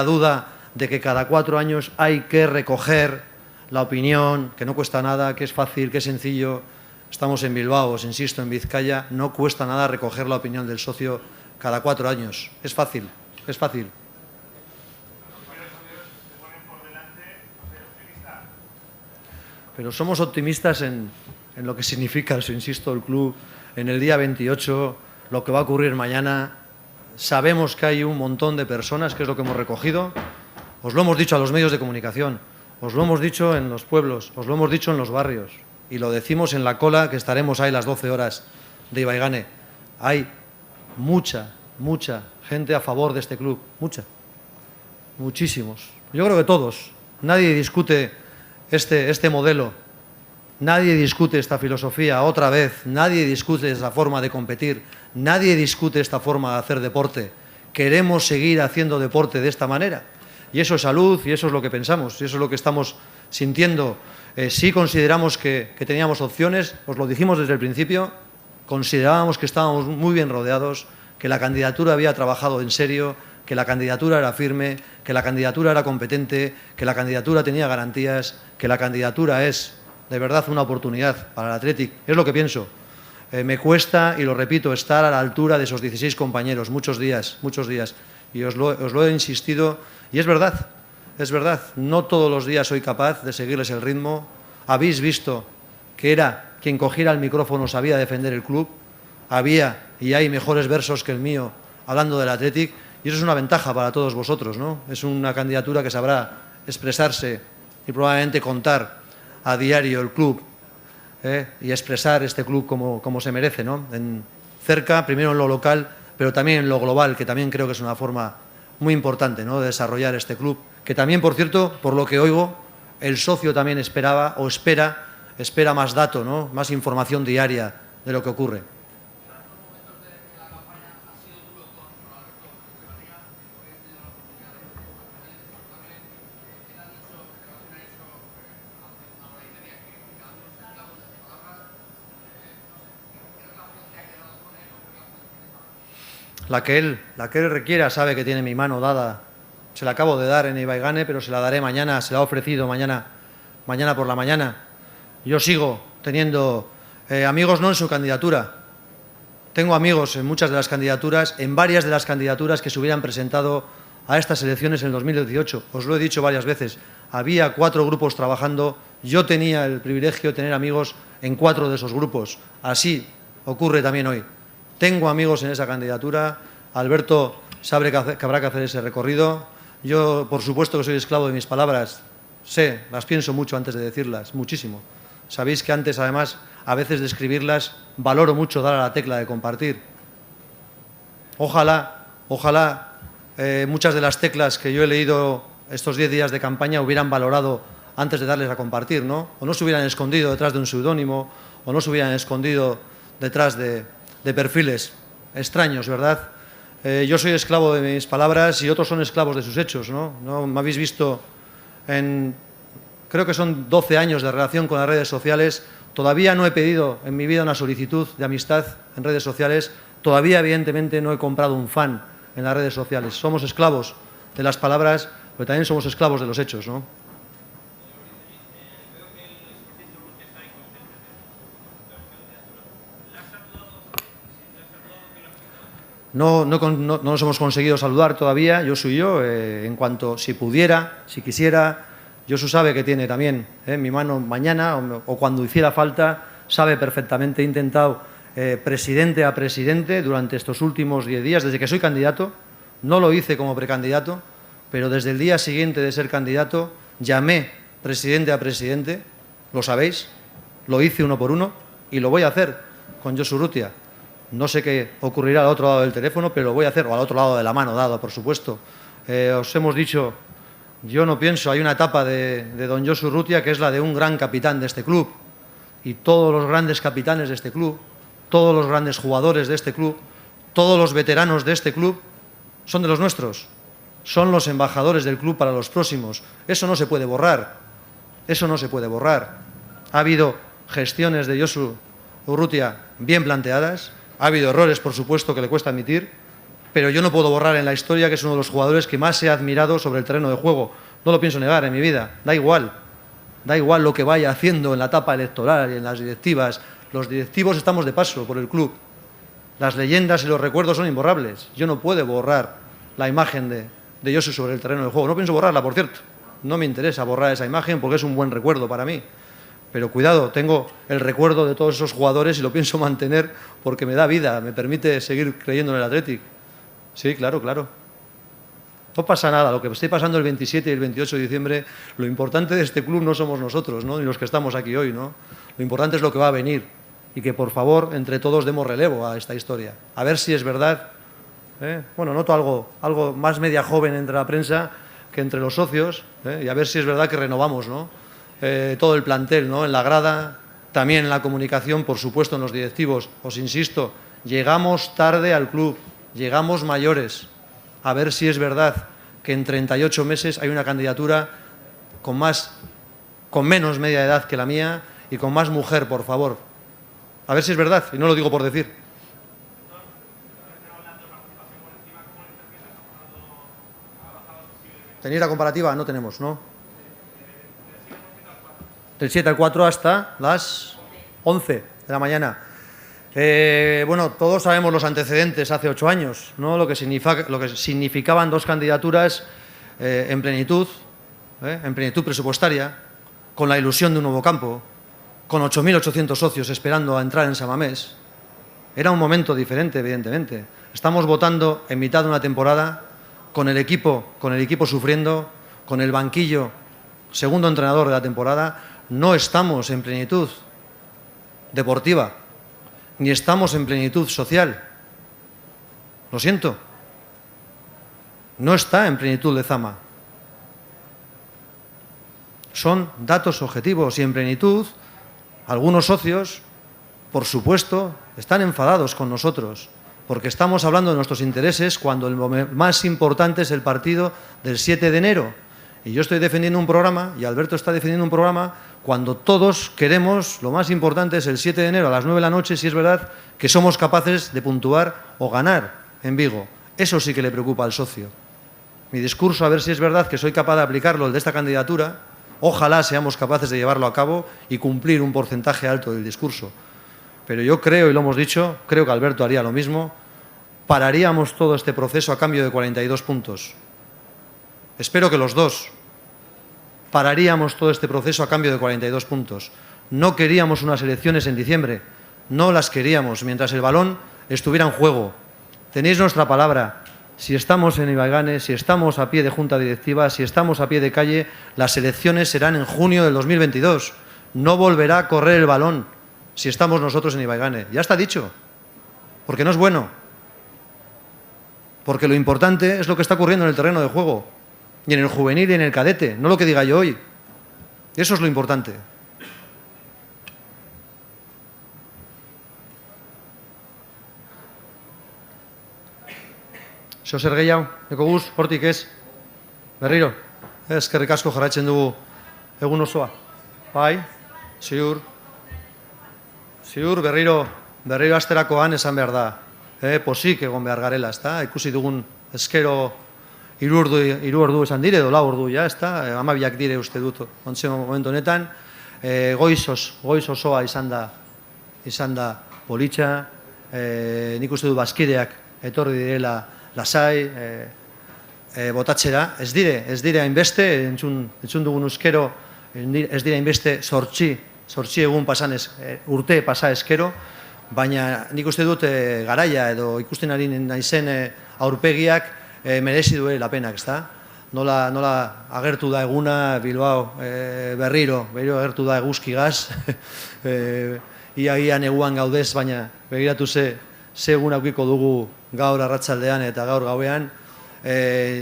duda de que cada 4 años hay que recoger la opinión, que no cuesta nada, que es fácil, que es sencillo. Estamos en Bilbao, os insisto, en Vizcaya, no cuesta nada recoger la opinión del socio cada 4 años, es fácil. Es fácil. Pero somos optimistas en lo que significa, os insisto, el club, en el día 28, lo que va a ocurrir mañana. Sabemos que hay un montón de personas, que es lo que hemos recogido. Os lo hemos dicho a los medios de comunicación, os lo hemos dicho en los pueblos, os lo hemos dicho en los barrios, y lo decimos en la cola, que estaremos ahí las 12 horas de Ibaigane. Hay mucha gente a favor de este club, muchísimos. Yo creo que todos. Nadie discute este modelo, nadie discute esta filosofía otra vez, nadie discute esa forma de competir, nadie discute esta forma de hacer deporte. Queremos seguir haciendo deporte de esta manera, y eso es salud, y eso es lo que pensamos, y eso es lo que estamos sintiendo. Sí consideramos que teníamos opciones, os lo dijimos desde el principio, considerábamos que estábamos muy bien rodeados, que la candidatura había trabajado en serio, que la candidatura era firme, que la candidatura era competente, que la candidatura tenía garantías, que la candidatura es de verdad una oportunidad para el Athletic. Es lo que pienso. Me cuesta, y lo repito, estar a la altura de esos 16 compañeros, muchos días, y os lo he insistido, y es verdad, no todos los días soy capaz de seguirles el ritmo. Habéis visto que era quien cogiera el micrófono sabía defender el club. Había y hay mejores versos que el mío hablando del Athletic, y eso es una ventaja para todos vosotros, ¿no? Es una candidatura que sabrá expresarse y probablemente contar a diario el club y expresar este club como se merece, ¿no? Cerca, primero en lo local, pero también en lo global, que también creo que es una forma muy importante, ¿no?, de desarrollar este club, que también, por cierto, por lo que oigo, el socio también esperaba o espera más dato, ¿no?, más información diaria de lo que ocurre. La que él requiera, sabe que tiene mi mano dada. Se la acabo de dar en Ibaigane, pero se la daré mañana, se la ha ofrecido mañana por la mañana. Yo sigo teniendo amigos no en su candidatura. Tengo amigos en muchas de las candidaturas, en varias de las candidaturas que se hubieran presentado a estas elecciones en el 2018. Os lo he dicho varias veces. Había 4 grupos trabajando. Yo tenía el privilegio de tener amigos en 4 de esos grupos. Así ocurre también hoy. Tengo amigos en esa candidatura. Alberto sabe que habrá que hacer ese recorrido. Yo, por supuesto, que soy esclavo de mis palabras. Sé, las pienso mucho antes de decirlas, muchísimo. Sabéis que antes, además, a veces de escribirlas, valoro mucho dar a la tecla de compartir. Ojalá muchas de las teclas que yo he leído estos 10 días de campaña hubieran valorado antes de darles a compartir, ¿no? O no se hubieran escondido detrás de un seudónimo, o no se hubieran escondido detrás de perfiles extraños, ¿verdad? Yo soy esclavo de mis palabras y otros son esclavos de sus hechos, ¿no? No me habéis visto creo que son 12 años de relación con las redes sociales. Todavía no he pedido en mi vida una solicitud de amistad en redes sociales. Todavía, evidentemente, no he comprado un fan en las redes sociales. Somos esclavos de las palabras, pero también somos esclavos de los hechos, ¿no? No nos hemos conseguido saludar todavía, Josu y yo, en cuanto, si pudiera, si quisiera. Josu sabe que tiene también mi mano mañana o cuando hiciera falta, sabe perfectamente. He intentado presidente a presidente durante estos últimos 10 días, desde que soy candidato. No lo hice como precandidato, pero desde el día siguiente de ser candidato llamé presidente a presidente, lo sabéis, lo hice uno por uno y lo voy a hacer con Josu Urrutia. No sé qué ocurrirá al otro lado del teléfono, pero lo voy a hacer, o al otro lado de la mano dado, por supuesto. Os hemos dicho, yo no pienso, hay una etapa de don Josu Urrutia que es la de un gran capitán de este club, y todos los grandes capitanes de este club, todos los grandes jugadores de este club, todos los veteranos de este club son de los nuestros, son los embajadores del club para los próximos. Eso no se puede borrar, eso no se puede borrar. Ha habido gestiones de Josu Urrutia bien planteadas. Ha habido errores, por supuesto, que le cuesta admitir, pero yo no puedo borrar en la historia que es uno de los jugadores que más he admirado sobre el terreno de juego. No lo pienso negar en mi vida, da igual lo que vaya haciendo en la etapa electoral y en las directivas. Los directivos estamos de paso por el club. Las leyendas y los recuerdos son imborrables. Yo no puedo borrar la imagen de Josu sobre el terreno de juego. No pienso borrarla, por cierto. No me interesa borrar esa imagen porque es un buen recuerdo para mí. Pero cuidado, tengo el recuerdo de todos esos jugadores y lo pienso mantener porque me da vida, me permite seguir creyendo en el Athletic. Sí, claro. No pasa nada, lo que esté pasando el 27 y el 28 de diciembre, lo importante de este club no somos nosotros, ¿no?, ni los que estamos aquí hoy, ¿no? Lo importante es lo que va a venir y que, por favor, entre todos demos relevo a esta historia. A ver si es verdad, bueno, noto algo más media joven entre la prensa que entre los socios, y a ver si es verdad que renovamos, ¿no?, todo el plantel, ¿no?, en la grada, también en la comunicación, por supuesto en los directivos. Os insisto, llegamos tarde al club, llegamos mayores. A ver si es verdad que en 38 meses hay una candidatura con menos media edad que la mía y con más mujer, por favor. A ver si es verdad, y no lo digo por decir. ¿Tenéis la comparativa? No tenemos, ¿no? Del 7 al 4 hasta las 11 de la mañana. Bueno, todos sabemos los antecedentes hace 8 años, ¿no?, lo que significaban 2 candidaturas en plenitud presupuestaria, con la ilusión de un nuevo campo, con 8.800 socios esperando a entrar en San Mamés. Era un momento diferente, evidentemente. Estamos votando en mitad de una temporada con el equipo sufriendo, con el banquillo, segundo entrenador de la temporada. No estamos en plenitud deportiva, ni estamos en plenitud social. Lo siento. No está en plenitud Lezama. Son datos objetivos y en plenitud algunos socios, por supuesto, están enfadados con nosotros porque estamos hablando de nuestros intereses cuando el más importante es el partido del 7 de enero. Y yo estoy defendiendo un programa y Alberto está defendiendo un programa cuando todos queremos, lo más importante es el 7 de enero a las 9 de la noche, si es verdad que somos capaces de puntuar o ganar en Vigo. Eso sí que le preocupa al socio. Mi discurso, a ver si es verdad que soy capaz de aplicarlo, el de esta candidatura. Ojalá seamos capaces de llevarlo a cabo y cumplir un porcentaje alto del discurso. Pero yo creo, y lo hemos dicho, creo que Alberto haría lo mismo, pararíamos todo este proceso a cambio de 42 puntos. Espero que los dos. Pararíamos todo este proceso a cambio de 42 puntos. No queríamos unas elecciones en diciembre, no las queríamos mientras el balón estuviera en juego. Tenéis nuestra palabra. Si estamos en Ibaigane, si estamos a pie de junta directiva, si estamos a pie de calle, las elecciones serán en junio del 2022. No volverá a correr el balón si estamos nosotros en Ibaigane. Ya está dicho, porque no es bueno. Porque lo importante es lo que está ocurriendo en el terreno de juego, y en el juvenil y en el cadete, no lo que diga yo hoy. Eso es lo importante. Zeo zer gehiago, eko guz, hortik ez, berriro, eskerrik asko jarraitzen dugu egun osoa. Bai, ziur, berriro asterakoan esan behar da, posik egon behar garela, ezta? Ikusi dugun eskero 3 ordu esan dire, edo 4 ordu, ja, ezta? 12 dire uste dut, ontzen momentu honetan, goiz osoa izan da politxa, nik uste du bazkideak etorri direla lasai, botatxera, ez dire hainbeste, entzun dugun euskero, ez dire hainbeste sortxi egun urte pasa eskero, baina nik uste dut garaia edo ikusten ari naizen aurpegiak merezi duela penak, ezta? Nola agertu da eguna Bilbao berriro agertu da eguzkigaz, ia neguan gaudez, baina begiratu ze egun aukiko dugu gaur arratsaldean eta gaur gauean,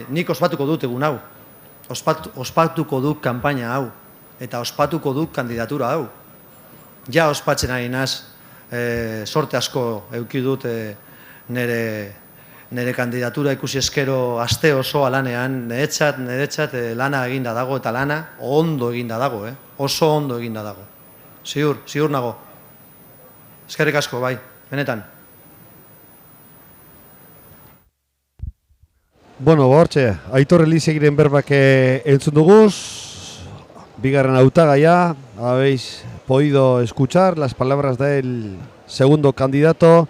nik ospatuko dut egun hau, ospatuko dut kanpaina hau, eta ospatuko dut kandidatura hau. Ja ospatzen ari naz, sorte asko eduki dut nire kandidatura ikusi eskero aste osoa lanean, niretzat lana eginda dago, eta lana ondo eginda dago, oso ondo eginda dago. Ziur nago. Eskerrik asko, bai, benetan. Bueno, hortxe, Aitor Elizegiren berbak entzun duguz, bigarren hautagaia, habéis podido escuchar las palabras del segundo candidato,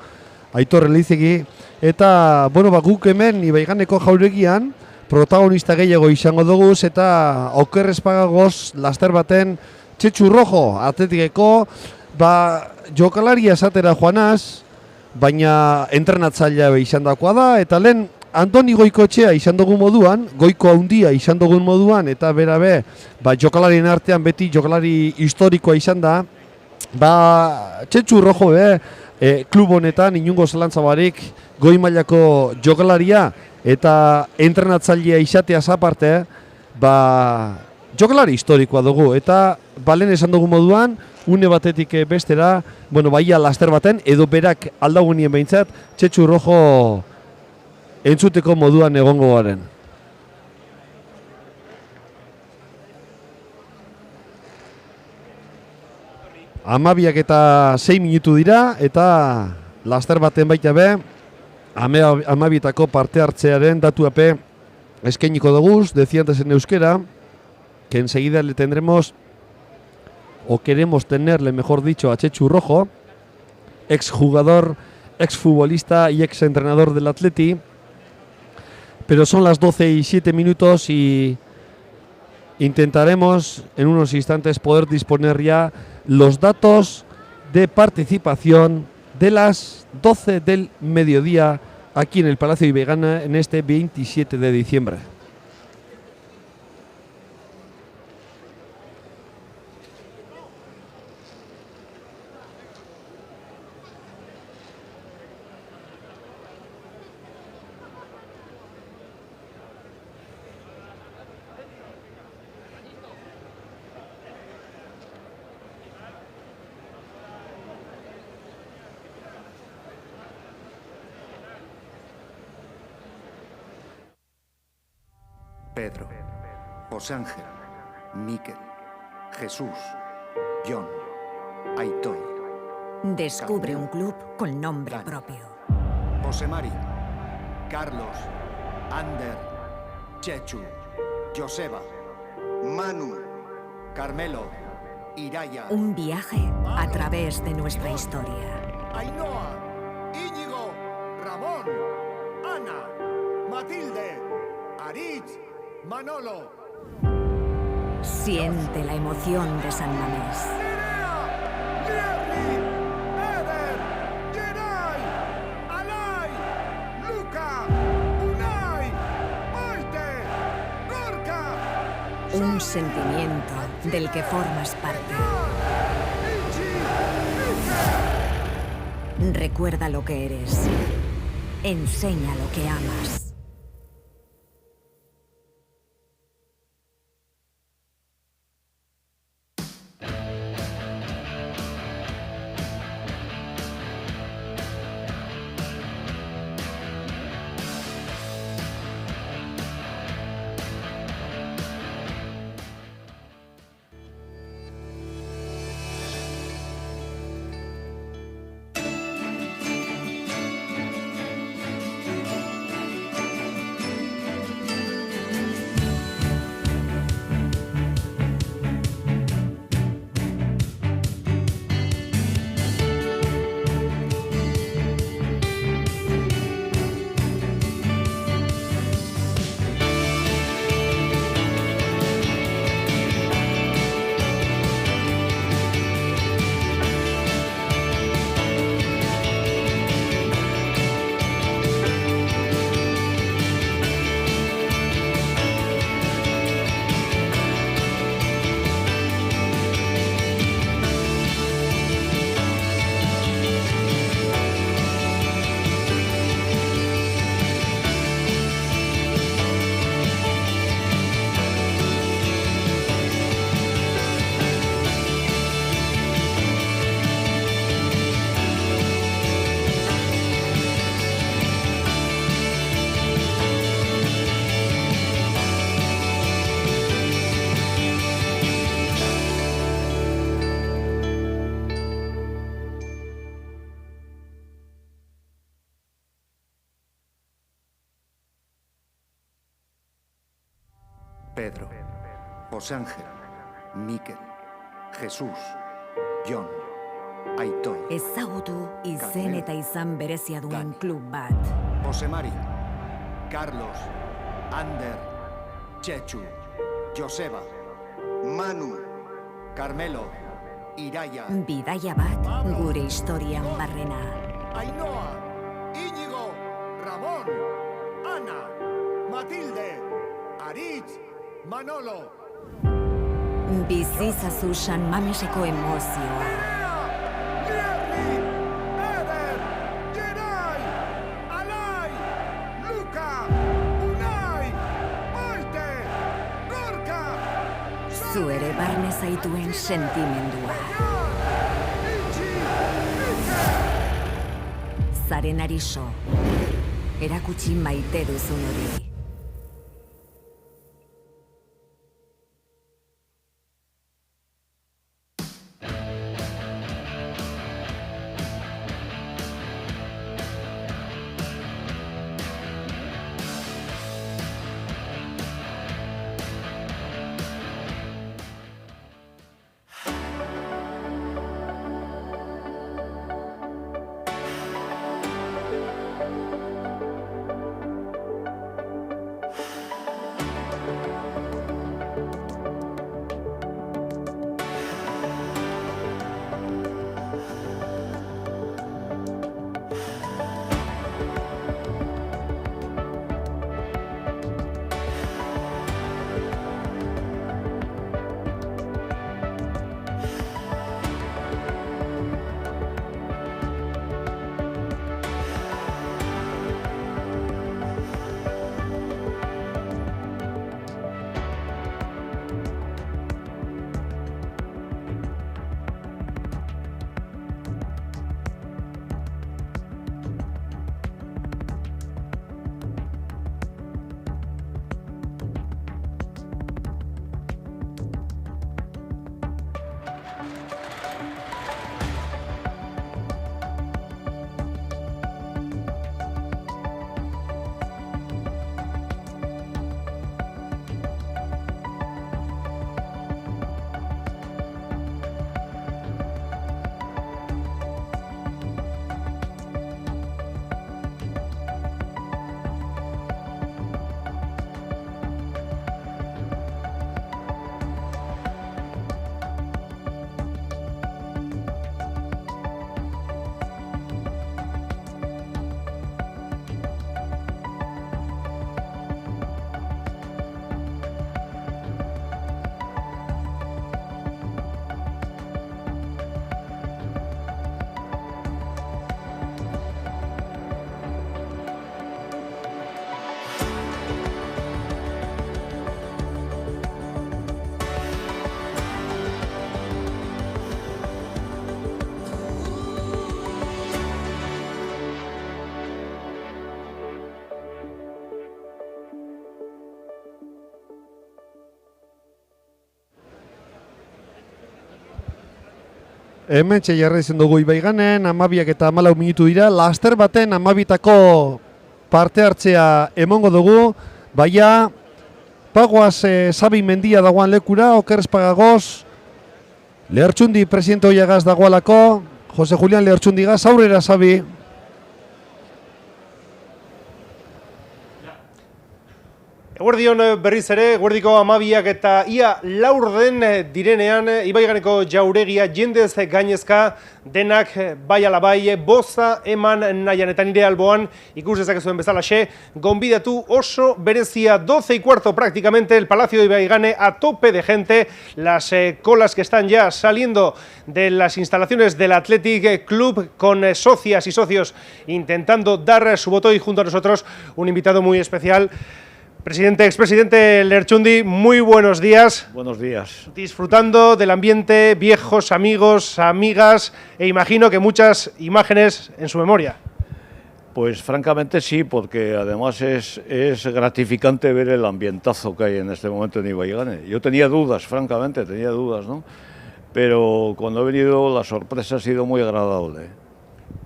Aitor Elizegi, eta, bueno, guk hemen Ibaiganeko jauregian protagonista gehiago izango duguz, eta okerrez pagagoz laster baten Txetxu Rojo atletikeko, jokalaria esatera joanaz, baina entrenatzailea izan dakoa da, eta lehen Antoni Goikotxea izan dugun moduan, Goiko Haundia izan dugun moduan, eta berabe, jokalarien artean beti jokalari historikoa izan da, Txetxu Rojo klub honetan inungo zelantza barik goi mailako jokalaria eta entrenatzailea izateaz aparte, jokalari historikoa dugu, eta balen esan dugun moduan, une batetik bestera, baia laster baten, edo berak aldagunien behintzat, Txetxu Rojo entzuteko moduan egongo garen. Amabiak eta 6 minutu dira, eta laster baten baita be, amabietako parte hartzearen datuape eskainiko duguz, decía antes en euskera, que enseguida le tendremos, o queremos tenerle, mejor dicho, a Txetxu Rojo, exjugador, exfutbolista y exentrenador del Atleti. Pero son las 12:07 y intentaremos en unos instantes poder disponer ya los datos de participación de las 12 del mediodía aquí en el Palacio Ibegana en este 27 de diciembre. Pedro, José Ángel, Miquel, Jesús, John, Aitor. Descubre un club con nombre propio. José Mari, Carlos, Ander, Chechu, Joseba, Manu, Carmelo, Iraya. Un viaje a través de nuestra historia. Ainhoa, Íñigo, Ramón, Ana, Matilde, Aritz, Manolo. Siente la emoción de San Mamés. Nierri, Eder, Geray, Alay, Luca, Unai, Maite, Gorka. Un sentimiento del que formas parte. Recuerda lo que eres. Enseña lo que amas. Pedro, José Ángel, Miquel, Jesús, John, Aitor. Ezagutu izen eta izan berezia duen klub bat. José Mari, Carlos, Ander, Chechu, Joseba, Manu, Carmelo, Iraya. Bidaia bat gure historian barrena. Ainhoa, Íñigo, Ramón, Ana, Matilde, Aritz, Manolo. Bizizazu San Mameseko emozioa. Nierri, Eder, Geray, Alay, Luca, Unai, Maite, Gorka. Zu ere barne zaituen sentimendua. Zaren ariso, erakutsi maite duzun hori. Hementxe jarraitzen dugu Ibaiganen, 12 eta 14 minutu dira, laster baten 12tako parte hartzea emongo dugu, baina pagoaz Sabi Mendia dagoan lekura, okerrez pagagoz, Lertxundi presidente hoiagaz dagoalako, Jose Julián Lertxundigaz, aurrera Sabi. Eguerdion berriz ere, eguerdiko 12 eta ia laurden direnean Ibaiganeko jauregia jendez gainezka denak bai ala bai boza eman nahian eta nire alboan ikus dezakezuen bezalaxe, gonbidatu oso berezia 12:15 prácticamente el Palacio de Ibaigane a tope de gente, las colas que están ya saliendo de las instalaciones del Athletic Club con socias y socios intentando dar su voto y junto a nosotros un invitado muy especial. Presidente, expresidente Lertxundi, muy buenos días. Buenos días. Disfrutando del ambiente, viejos amigos, amigas e imagino que muchas imágenes en su memoria. Pues francamente sí, porque además es gratificante ver el ambientazo que hay en este momento en Ibaigane. Yo tenía dudas, francamente, ¿no? Pero cuando he venido la sorpresa ha sido muy agradable.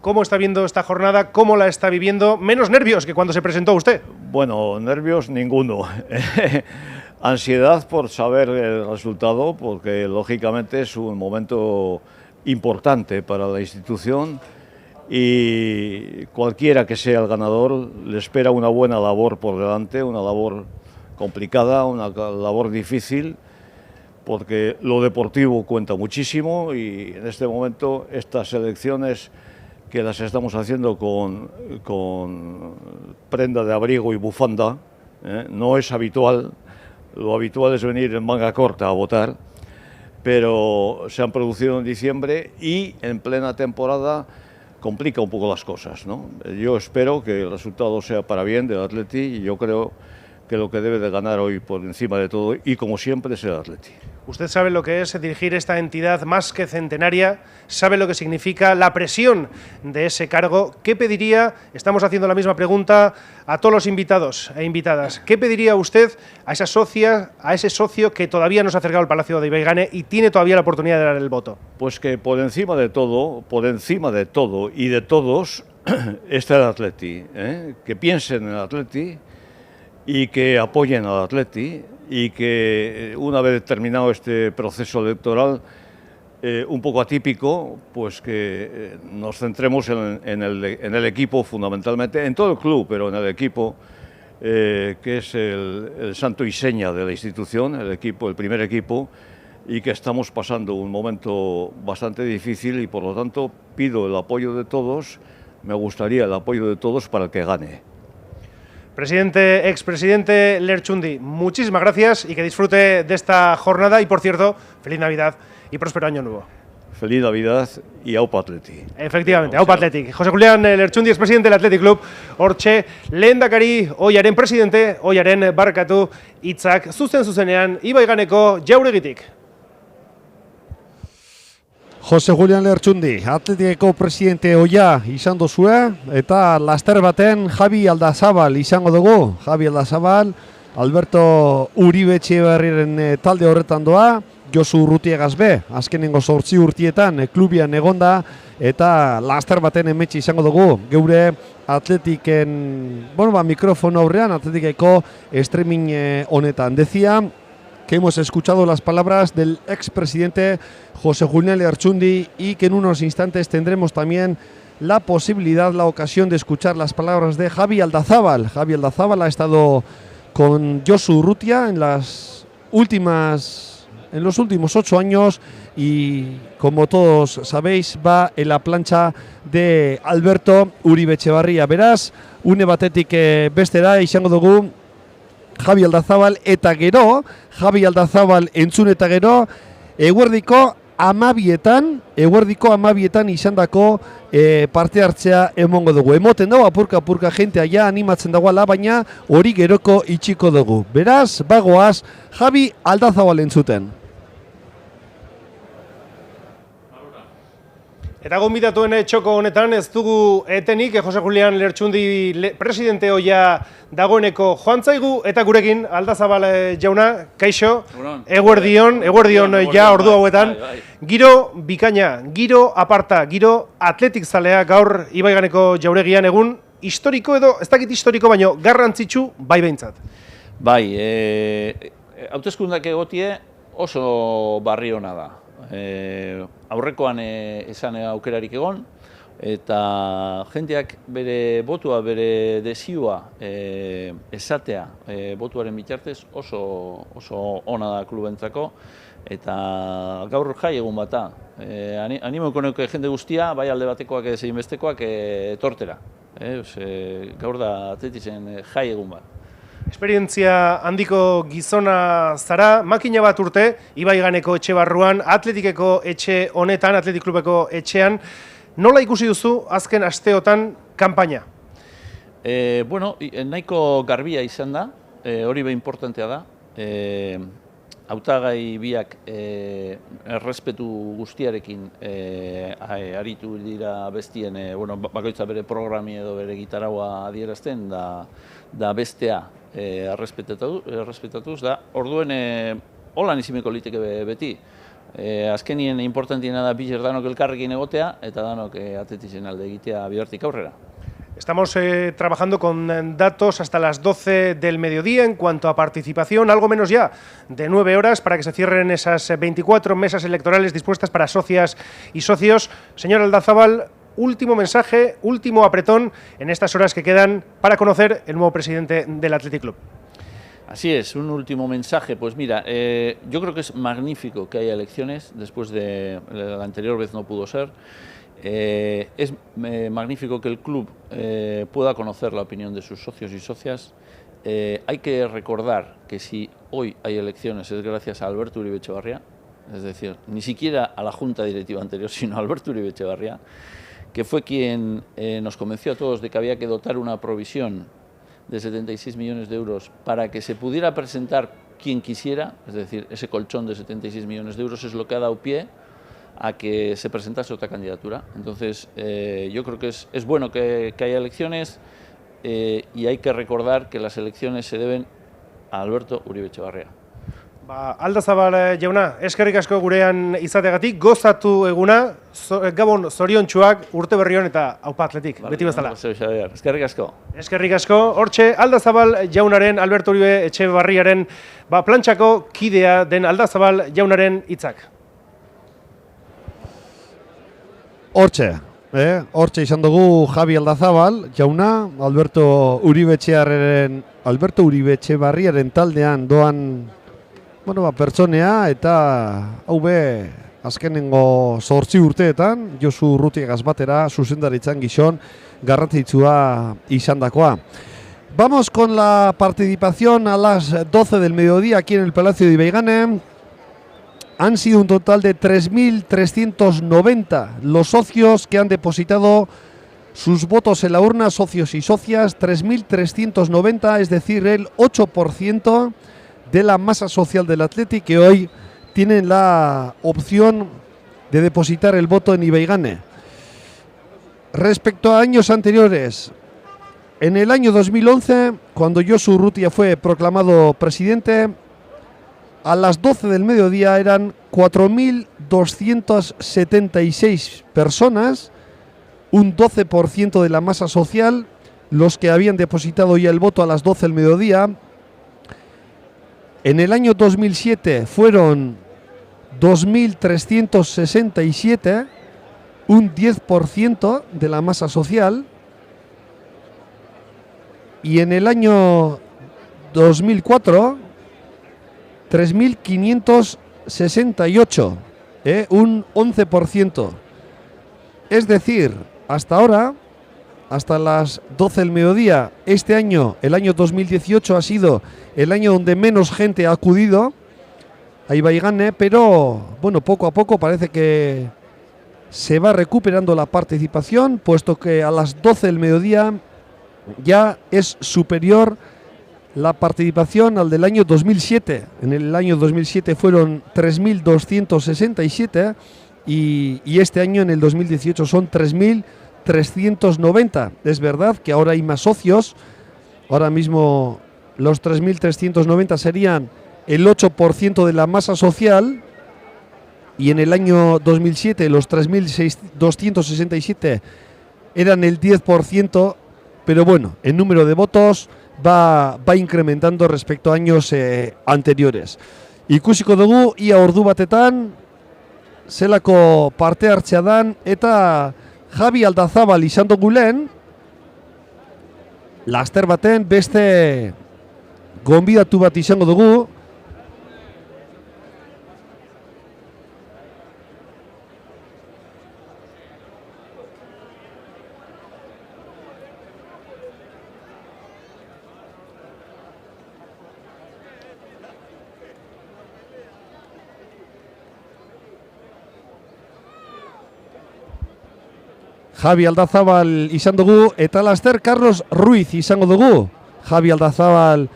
¿Cómo está viendo esta jornada? ¿Cómo la está viviendo? Menos nervios que cuando se presentó usted. Bueno, nervios ninguno. Ansiedad por saber el resultado, porque lógicamente es un momento importante para la institución y cualquiera que sea el ganador le espera una buena labor por delante, una labor complicada, una labor difícil, porque lo deportivo cuenta muchísimo y en este momento estas elecciones que las estamos haciendo con prenda de abrigo y bufanda, no es habitual, lo habitual es venir en manga corta a votar, pero se han producido en diciembre y en plena temporada complica un poco las cosas, ¿no? Yo espero que el resultado sea para bien del Atleti y yo creo que lo que debe de ganar hoy por encima de todo y como siempre es el Atleti. Usted sabe lo que es dirigir esta entidad más que centenaria, sabe lo que significa la presión de ese cargo. ¿Qué pediría? Estamos haciendo la misma pregunta a todos los invitados e invitadas. ¿Qué pediría usted a esa socia, a ese socio que todavía no se ha acercado al Palacio de Ibaigane y tiene todavía la oportunidad de dar el voto? Pues que por encima de todo y de todos esté el Atleti, que piensen en el Atleti y que apoyen al Atleti y que una vez terminado este proceso electoral un poco atípico, pues que nos centremos en el equipo fundamentalmente, en todo el club, pero en el equipo que es el santo y seña de la institución, el primer equipo, y que estamos pasando un momento bastante difícil y por lo tanto pido el apoyo de todos, me gustaría el apoyo de todos para el que gane. Presidente, expresidente Lertxundi, muchísimas gracias y que disfrute de esta jornada y, por cierto, feliz Navidad y próspero año nuevo. Feliz Navidad y Aupa Atleti. Efectivamente, Aupa Atleti. Jose Julián Lertxundi, expresidente del Athletic Club, hortxe, lehendakari, oiaren presidente, oiaren barkatu, hitzak zuzenean Ibaiganeko jauregitik. Jose Julián Lertxundi, Atletikeko presidente oia izan dozue, eta laster baten Javi Aldazabal izango dugu. Javi Aldazabal, Alberto Uribe Etxeberriren talde horretan doa, Josu Urrutiegaz be, azkenengo 8 urtietan klubian egonda, eta laster baten hemetxe izango dugu. Geure Atletiken, mikrofono aurrean, Atletikeko streaming honetan. Decía que hemos escuchado las palabras del expresidente José Julián Lertxundi y que en unos instantes tendremos también la posibilidad, la ocasión de escuchar las palabras de Javi Aldazabal. Javi Aldazabal ha estado con Josu Urrutia en los últimos 8 años y, como todos sabéis, va en la plancha de Alberto Uribe Etxebarria. Beraz, une batetik bestera izango dugu Javi Aldazabal eta gero, Javi Aldazabal entzun eta gero, eguerdiko 12etan izandako parte hartzea emongo dugu. Emoten dago apurka jentea ja animatzen dagoela, baina hori geroko itxiko dugu. Beraz, bagoaz, Javi Aldazabal entzuten. Eta gonbidatuen txoko honetan ez dugu etenik, Jose Julian Lertxundi presidente hoia dagoeneko joan zaigu, eta gurekin Aldazabal jauna, kaixo, eguerdion ja ordu hauetan, giro bikaina, giro aparta, giro atletik zalea gaur Ibaiganeko jauregian egun historiko edo, ez dakit historiko, baino garrantzitsu bai behintzat. Bai, hauteskundak egotie oso barri hona da. Aurrekoan esan aukerarik egon, eta jendeak bere botua, bere desioa esatea botuaren bitartez oso ona da klubentzako, eta gaur jai egun bata. Animoko neuke jende guztia, bai alde batekoak zein bestekoak etortera. Gaur da atletizen jai egun bat. Esperientzia handiko gizona zara, makina bat urte, Ibaiganeko etxe barruan, atletikeko etxe honetan, atletik klubeko etxean. Nola ikusi duzu azken asteotan kanpaina? Bueno, nahiko garbia izan da, hori be importantea da. Hautagai biak errespetu guztiarekin aritu dira bestien, bakoitza bere programi edo bere gitaraua adierazten, da bestea errespetatuz, da orduen holan izimeko liteke beti. Azkenien importantiena da bizer danok elkarrekin egotea, eta danok atletizen alde egitea bihartik aurrera. Estamos trabajando con datos hasta las 12 del mediodía en cuanto a participación, algo menos ya de 9 horas para que se cierren esas 24 mesas electorales dispuestas para socias y socios. Señor Aldazabal, último mensaje, último apretón en estas horas que quedan para conocer el nuevo presidente del Athletic Club. Así es, un último mensaje. Pues mira, yo creo que es magnífico que haya elecciones, después de la anterior vez no pudo ser. Es magnífico que el club pueda conocer la opinión de sus socios y socias. Hay que recordar que si hoy hay elecciones es gracias a Alberto Uribe Etxebarria, es decir, ni siquiera a la junta directiva anterior, sino a Alberto Uribe Etxebarria, que fue quien nos convenció a todos de que había que dotar una provisión de 76 millones de euros para que se pudiera presentar quien quisiera, es decir, ese colchón de 76 millones de euros es lo que ha dado pie a que se presentase otra candidatura. Entonces, yo creo que es bueno que haya elecciones y hay que recordar que las elecciones se deben a Alberto Uribe Etxebarria. Aldazabal jauna, eskerrik asko gurean izateagatik, gozatu eguna, Gabon zoriontsuak urte berri hon eta aupa atletik, beti bezala. Eskerrik asko. Eskerrik asko, hortxe Aldazabal jaunaren, Alberto Uribe Etxebarriaren plantxako kidea den Aldazabal jaunaren hitzak. Hortxe izan dugu Javi Aldazabal jauna, Alberto Uribe Etxebarriaren taldean doan pertsonea, eta hau be azkenengo 8 urteetan Josu Urrutiagaz batera zuzendaritzan gizon garrantzitsua izandakoa. Vamos con la participación a las 12 del mediodía aquí en el Palacio de Ibaigane. Han sido un total de 3.390 los socios que han depositado sus votos en la urna, socios y socias, 3.390, es decir, el 8% de la masa social del Athletic, que hoy tienen la opción de depositar el voto en Ibaigane. Respecto a años anteriores, en el año 2011, cuando Josu Urrutia fue proclamado presidente, a las 12 del mediodía eran 4.276 personas, un 12% de la masa social, los que habían depositado ya el voto a las 12 del mediodía. En el año 2007 fueron 2.367, un 10% de la masa social. Y en el año 2004, 3.568, un 11%. Es decir, hasta ahora, hasta las 12 del mediodía, este año, el año 2018, ha sido el año donde menos gente ha acudido a Ibaigane, pero bueno, poco a poco parece que se va recuperando la participación, puesto que a las 12 del mediodía ya es superior la participación al del año 2007. En el año 2007 fueron 3.267, y este año, en el 2018, son 3.390. Es verdad que ahora hay más socios. Ahora mismo los 3.390 serían el 8% de la masa social, y en el año 2007 los 3.267 eran el 10%, pero bueno, el número de votos va incrementando respecto a años anteriores. Ikusiko dugu, ia ordu batetan, zelako parte hartzea dan, eta Javi Aldazabal izan dugu lehen, laster baten beste gonbidatu bat izango dugu. Javi Aldazabal izan dugu, eta laster Carlos Ruiz izango dugu. Javi Aldazabal,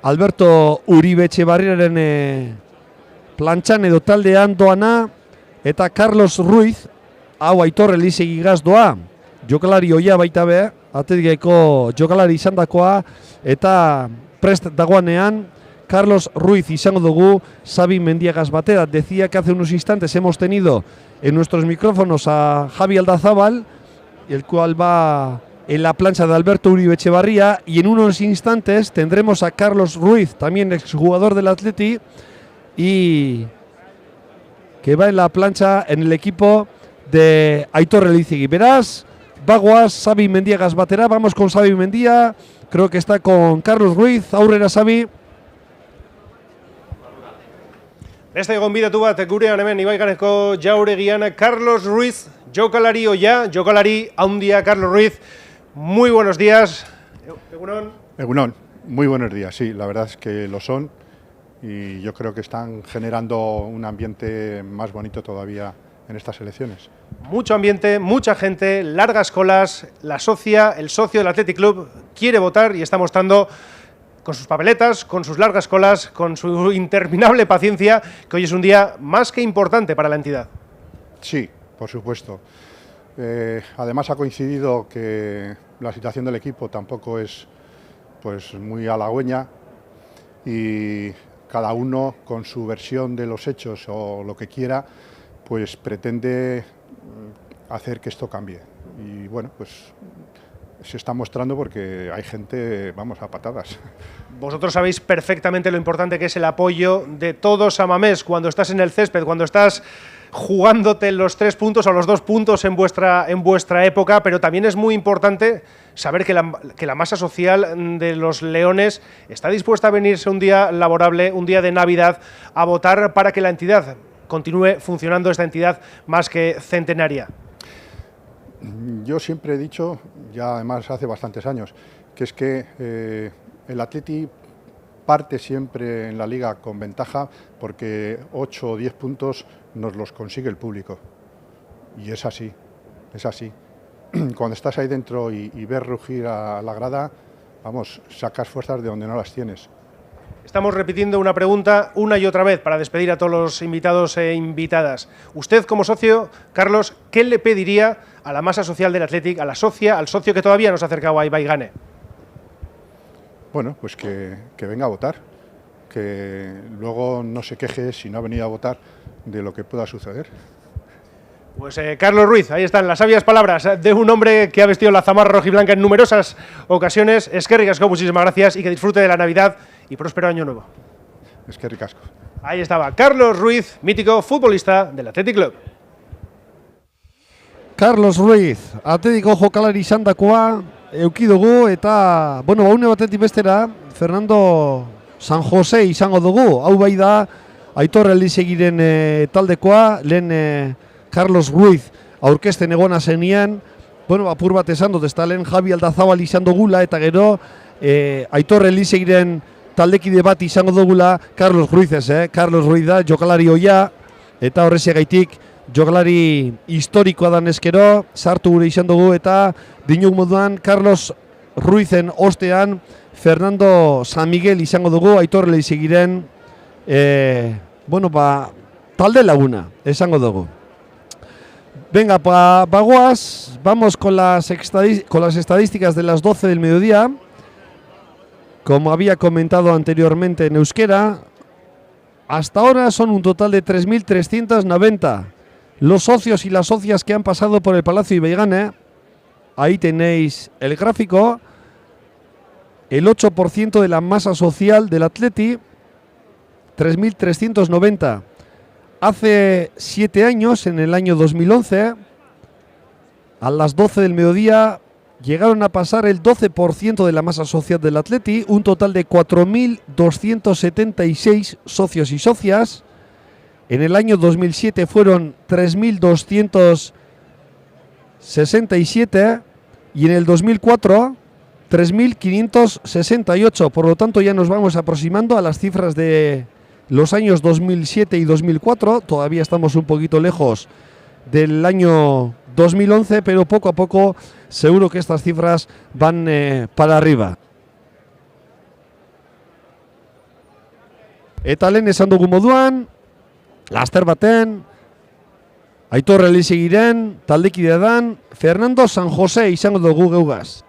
Alberto Uribe Etxebarriaren plantxan edo taldean doana, eta Carlos Ruiz, hau Aitor Elizegi gazdoa, jokalari oia baita be, Atletikeko jokalari izan dakoa, eta prest dagoanean, Carlos Ruiz izango dugu, Xabi Mendiagaz batera. Decía que hace unos instantes hemos tenido en nuestros micrófonos a Javi Aldazabal, el cual va en la plancha de Alberto Uribe Etxebarria, y en unos instantes tendremos a Carlos Ruiz, también exjugador del Atleti, y que va en la plancha en el equipo de Aitor Elizegi. Verás, bagoaz, Xabi Mendiagaz batera, vamos con Xabi Mendia, creo que está con Carlos Ruiz. Aurrera, Xabi. Beste gonbidatu bat gurean hemen Ibaiganeko jauregian, Carlos Ruiz, jokalari oia, jokalari haundia. Carlos Ruiz, muy buenos días. Egunon. Egunon, muy buenos días, sí, la verdad es que lo son, y yo creo que están generando un ambiente más bonito todavía en estas elecciones. Mucho ambiente, mucha gente, largas colas, el socio del Athletic Club quiere votar y está mostrando con sus papeletas, con sus largas colas, con su interminable paciencia, que hoy es un día más que importante para la entidad. Sí, por supuesto. Además ha coincidido que la situación del equipo tampoco es pues muy halagüeña, y cada uno con su versión de los hechos o lo que quiera, pues pretende hacer que esto cambie. Y bueno, pues se está mostrando porque hay gente, vamos, a patadas. Vosotros sabéis perfectamente lo importante que es el apoyo de todos a Mamés cuando estás en el césped, cuando estás jugándote los 3 puntos o los 2 puntos en vuestra época, pero también es muy importante saber que la masa social de los leones está dispuesta a venirse un día laborable, un día de Navidad, a votar para que la entidad continúe funcionando, esta entidad más que centenaria. Yo siempre he dicho, ya además hace bastantes años, que es que el Atleti parte siempre en la liga con ventaja porque 8 o 10 puntos nos los consigue el público. Y es así, es así. Cuando estás ahí dentro y ves rugir a la grada, vamos, sacas fuerzas de donde no las tienes. Estamos repitiendo una pregunta una y otra vez para despedir a todos los invitados e invitadas. Usted, como socio, Carlos, ¿qué le pediría a la masa social del Athletic, a la socia, al socio que todavía no se ha acercado a Ibaigane? Bueno, pues que venga a votar, que luego no se queje si no ha venido a votar de lo que pueda suceder. Pues Carlos Ruiz, ahí están las sabias palabras de un hombre que ha vestido la zamarra rojiblanca en numerosas ocasiones. Eskerrik asko, muchísimas gracias y que disfrute de la Navidad y próspero año nuevo. Eskerrik asko. Ahí estaba Carlos Ruiz, mítico futbolista del Athletic Club. Carlos Ruiz, Atletiko jokalari izan dakoa, euki dugu, eta, bueno, une batetik bestera, Fernando San José izango dugu. Hau bai da, Aitor Elizegiren taldekoa, lehen Carlos Ruiz aurkezten egona zenian, bueno, apur bat esan dut, ez da lehen Javi Aldazabal izan dugula, eta gero Aitor Elizegiren taldekide bat izango dugula, Carlos Ruiz ez, Carlos Ruiz da, jokalari oia, eta horreziagaitik jokalari historikoa dan eskero, sartu gure izan dugu, eta dinuk moduan Carlos Ruizen ostean Fernando San Miguel izango dugu, Aitor Elizegiren, bueno, ba, talde laguna, esango dugu. Venga, Baguas, vamos con las estadísticas de las 12 del mediodía. Como había comentado anteriormente en euskera, hasta ahora son un total de 3.390 los socios y las socias que han pasado por el Palacio Ibaigane. Ahí tenéis el gráfico. El 8% de la masa social del Atleti, 3.390. Hace 7 años, en el año 2011, a las 12 del mediodía, llegaron a pasar el 12% de la masa social del Atleti, un total de 4.276 socios y socias. En el año 2007 fueron 3.267 y en el 2004 3.568. Por lo tanto, ya nos vamos aproximando a las cifras de los años 2007 y 2004. Todavía estamos un poquito lejos del año 2011, pero poco a poco seguro que estas cifras van para arriba. Eta lehen esan dugu moduan, laster baten, Aitor Elisegiren taldekidea dan Fernando San José izango dugu geugaz.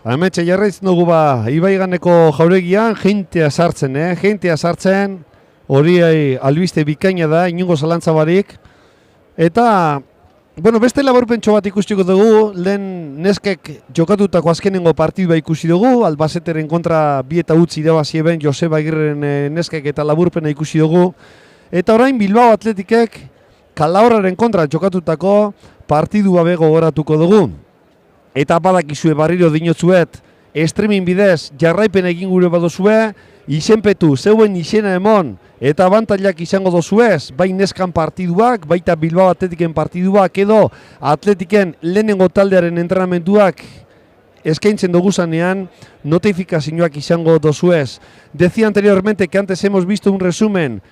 Hementxe jarraitzen dugu Ibaiganeko jauregian, jentea sartzen, jentea sartzen, hori albiste bikaina da, inongo zalantza barik. Eta, bueno, beste laburpentxo bat ikustiko dugu, lehen neskek jokatutako azkenengo partidua ikusi dugu, Albazeteren kontra 2-0 irabazi eben Joseba Agirreren neskek eta laburpena ikusi dugu. Eta orain Bilbao Atletikek Calahorraren kontra jokatutako partidua gogoratuko dugu. Eta badakizue barriro dinotzuet, streaming bidez jarraipen egin gure badozue, izenpetu, zeuen izena emon, eta abantailak izango dozuez, bai neskan partiduak, baita Bilbao Atletiken partiduak, edo Atletiken lehenengo taldearen entrenamenduak eskaintzen duguzanean, notifikazioak izango dozuez. Decía anteriormente que antes hemos visto un resumen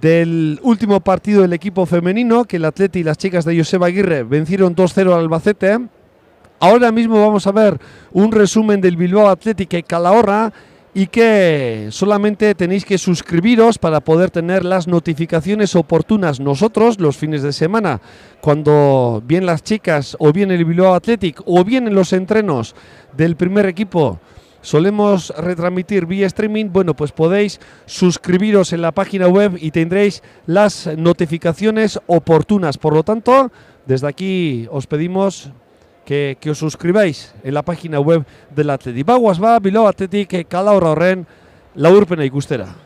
del último partido del equipo femenino, que el Atleti y las chicas de Joseba Aguirre vencieron 2-0 al Albacete. Ahora mismo vamos a ver un resumen del Bilbao Athletic y Calahorra, y que solamente tenéis que suscribiros para poder tener las notificaciones oportunas. Nosotros los fines de semana, cuando bien las chicas o bien el Bilbao Athletic o bien en los entrenos del primer equipo solemos retransmitir vía streaming, bueno, pues podéis suscribiros en la página web y tendréis las notificaciones oportunas. Por lo tanto, desde aquí os pedimos que os suscribáis en la página web del Athletic. Baguaz Bilbao Athletic Calahorra horren laburpena ikustera.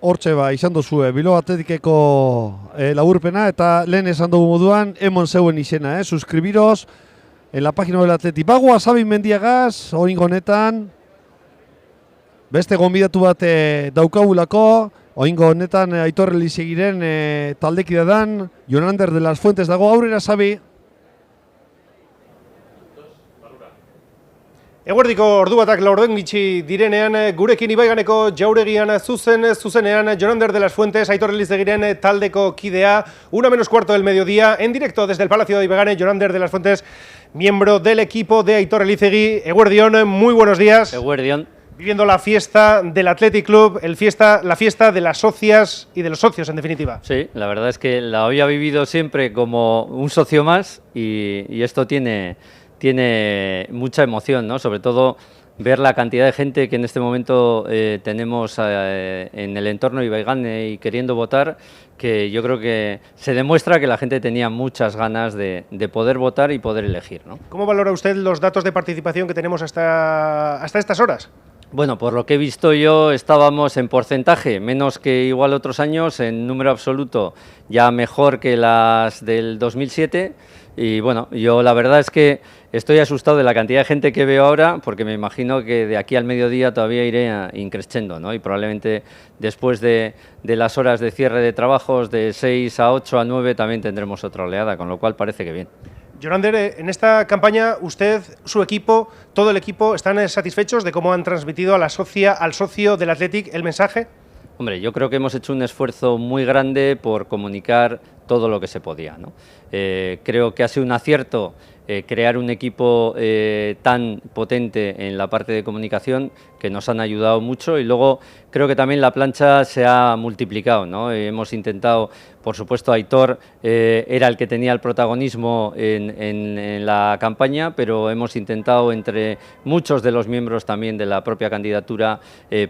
hortxe izan duzue, Bilbao Atletikeko laburpena, eta lehen esan dugu moduan, emon zeuen izena, suscribiros en la página del Atleti. Bagoa Sabin Mendiagaz, oingo honetan, beste gonbidatu bat daukagulako, oingo honetan Aitor Elizegiren taldekide dan, Jonander de las Fuentes dago, aurrera Sabi. Eguerdiko ordu batak laurden gitxi direnean, gurekin Ibaiganeko jauregian zuzenean Jonander de las Fuentes, Aitor Elizegiren taldeko kidea, 1:15 del mediodía, en directo desde el Palacio de Ibaigane, Jonander de las Fuentes, miembro del equipo de Aitor Elizegui. Eguerdión, muy buenos días. Eguerdión. Viviendo la fiesta del Athletic Club, la fiesta de las socias y de los socios, en definitiva. Sí, la verdad es que la había vivido siempre como un socio más y esto tiene mucha emoción, ¿no? Sobre todo ver la cantidad de gente que en este momento tenemos en el entorno de Ibaigane y queriendo votar, que yo creo que se demuestra que la gente tenía muchas ganas de poder votar y poder elegir, ¿no? ¿Cómo valora usted los datos de participación que tenemos hasta estas horas? Bueno, por lo que he visto yo, estábamos en porcentaje, menos que igual otros años, en número absoluto ya mejor que las del 2007, y bueno, yo la verdad es que estoy asustado de la cantidad de gente que veo ahora, porque me imagino que de aquí al mediodía todavía iré increciendo, ¿no? Y probablemente después de las horas de cierre de trabajos de 6 a 8 a 9 también tendremos otra oleada, con lo cual parece que bien. Jonander, en esta campaña usted, su equipo, todo el equipo, ¿están satisfechos de cómo han transmitido a la socia, al socio del Athletic el mensaje? Hombre, yo creo que hemos hecho un esfuerzo muy grande por comunicar todo lo que se podía, ¿no? Creo que ha sido un acierto crear un equipo tan potente en la parte de comunicación, que nos han ayudado mucho, y luego creo que también la plancha se ha multiplicado, ¿no? Hemos intentado, por supuesto, Aitor era el que tenía el protagonismo en la campaña, pero hemos intentado entre muchos de los miembros también de la propia candidatura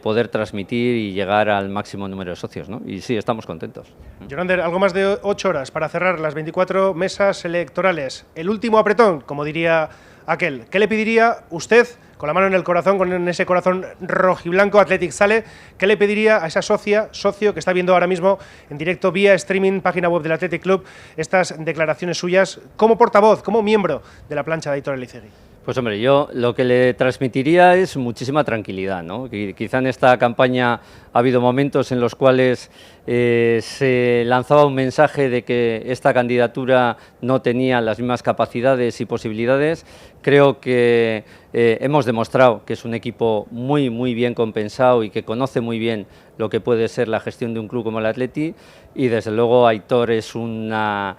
poder transmitir y llegar al máximo número de socios, ¿no? Y sí, estamos contentos. Jonander, algo más de 8 horas para cerrar las 24 mesas electorales. El último apretón, como diría aquel. ¿Qué le pediría usted, con la mano en el corazón, con ese corazón rojiblanco, Athletic sale, qué le pediría a esa socio que está viendo ahora mismo en directo vía streaming, página web del Athletic Club, estas declaraciones suyas como portavoz, como miembro de la plancha de Aitor Elizegui? Pues hombre, yo lo que le transmitiría es muchísima tranquilidad, ¿no? Quizá en esta campaña ha habido momentos en los cuales se lanzaba un mensaje de que esta candidatura no tenía las mismas capacidades y posibilidades. Creo que hemos demostrado que es un equipo muy bien compensado y que conoce muy bien lo que puede ser la gestión de un club como el Athletic, y desde luego Aitor es una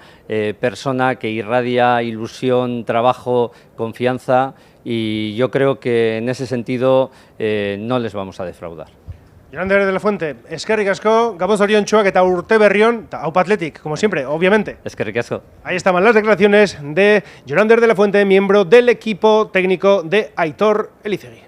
persona que irradia ilusión, trabajo, confianza, y yo creo que en ese sentido no les vamos a defraudar. Jonander de la Fuente, eskerrik asko, Gabon zoriontsuak eta urte berrion, eta Aupa Athletic, como siempre, obviamente. Eskerrik asko. Ahí estaban las declaraciones de Jonander de la Fuente, miembro del equipo técnico de Aitor Elizegui.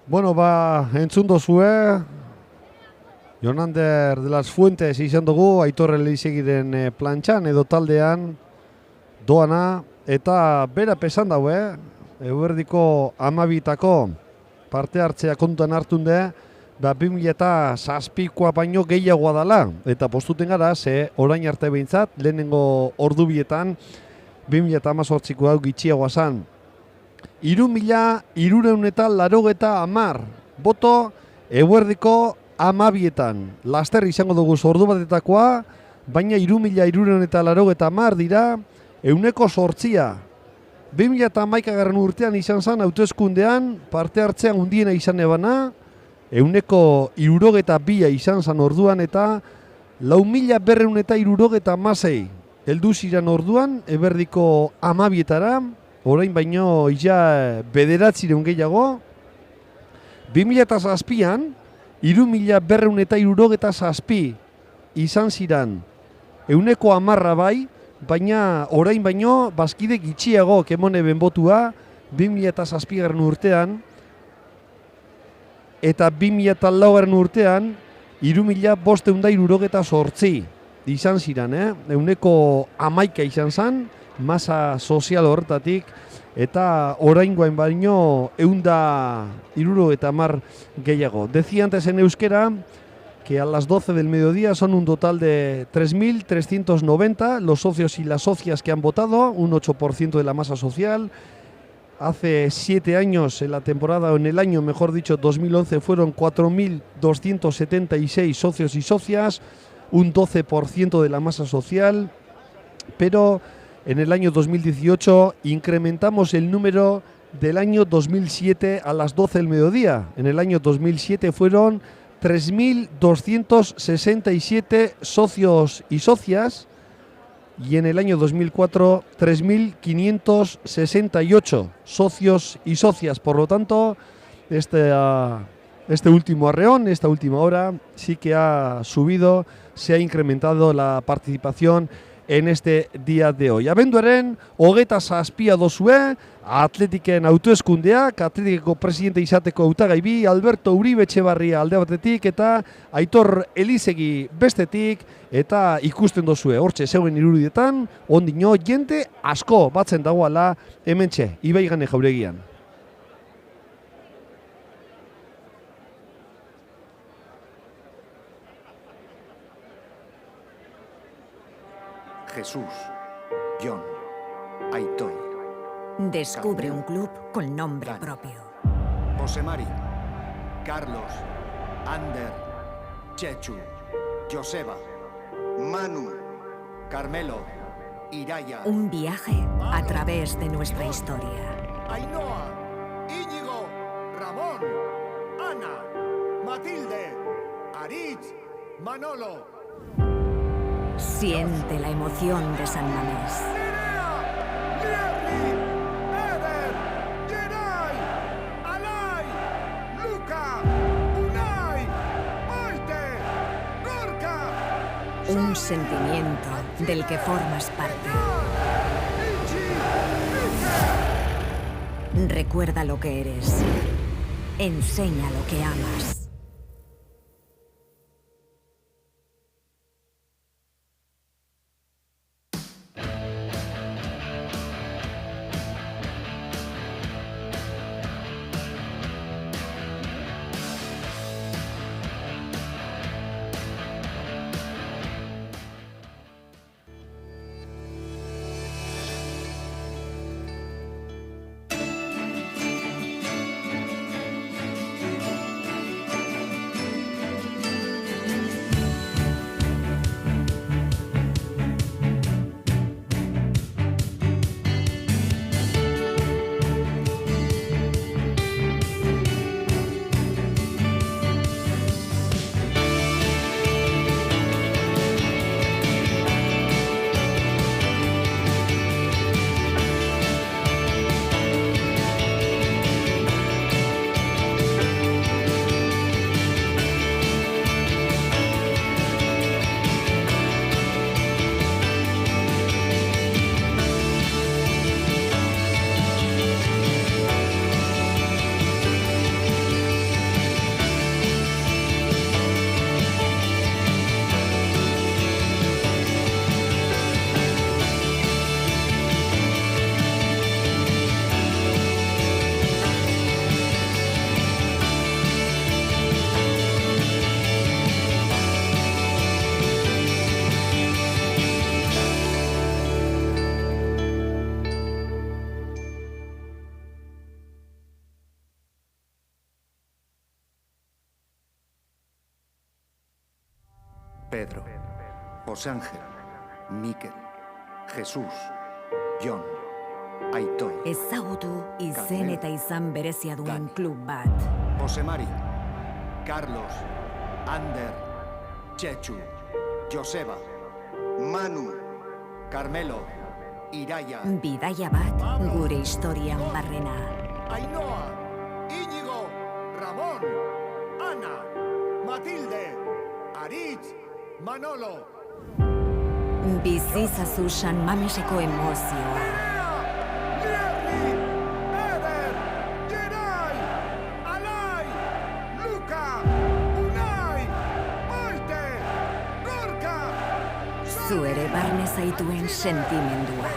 Bueno, entzun dozue, Jonander de las Fuentes izan dugu, Aitor Elizegiren plantxan edo taldean doana, eta bera pesan dago, eguerdiko 12etako parte hartzea kontuan hartunde, 2007koa baino gehiagoa dela, eta postuten gara, ze orain arte behintzat, lehenengo ordubietan, 2018ko hau gitxiagoa zan. 3.380 boto eguerdiko 12etan. Laster izango dugu ordu batetakoa, baina 3.380 dira euneko 8. 2011 urtean izan zen hauteskundean, parte hartzean hundiena izan ebana, euneko 62 izan zen orduan, eta 4.276 heldu ziren orduan, eberdiko 12etara, orain baino ja 900 gehiago, 2007an 3.267 izan ziran, 10% bai, baina orain baino bazkide gitxiago kemone benbotua 2007 urtean, eta 2004 urtean 3.578 izan ziren, 11% izan zen, masa sozial horretatik, eta oraingoan baino 170 gehiago. Decía antes en euskera que a las 12 del mediodía son un total de 3.390 los socios y las socias que han votado, un 8% de la masa social. Hace 7 años, en la temporada, o en el año, mejor dicho, 2011, fueron 4.276 socios y socias, un 12% de la masa social, pero en el año 2018 incrementamos el número del año 2007 a las 12 del mediodía. En el año 2007 fueron 3.267 socios y socias, y en el año 2004 3.568 socios y socias. Por lo tanto, este último arreón, esta última hora, sí que ha subido, se ha incrementado la participación en este día de hoy. Abenduaren, 27 dozue, Atletiken autoeskundeak, Atletikeko presidente izateko hautagai bi, Alberto Uribe Etxebarria alde batetik eta Aitor Elizegi bestetik, eta ikusten dozue, hortxe zeuen irudietan, ondino jente asko batzen dagoala hementxe, Ibai Gane Jauregian. Jesús, John, Aitor. Descubre un club con nombre propio. José Mari, Carlos, Ander, Chechu, Joseba, Manu, Carmelo, Iraya. Un viaje a través de nuestra historia. Ainhoa, Íñigo, Ramón, Ana, Matilde, Aritz, Manolo. Siente la emoción de San Mamés. Mierri, Eder, Geray, Alay, Luka, Unai, Maite, Gorka. Un sentimiento del que formas parte. Recuerda lo que eres. Enseña lo que amas. Pedro, José Ángel, Mikel, Jesús, John, Aitor. Ezagutu izen eta izan berezia duen klub bat. José Mari, Carlos, Ander, Chechu, Joseba, Manu, Carmelo, Iraia, Bidaia bat gure historian barrena. Ainhoa, Íñigo, Ramón, Ana, Matilde, Aritz, Manolo. Bizizazu San Mameseko emozioa. Lierni, Eder, Geray, Alai, Luka, Unai, Maite, Gorka. Zu ere barne zaituen sentimendua.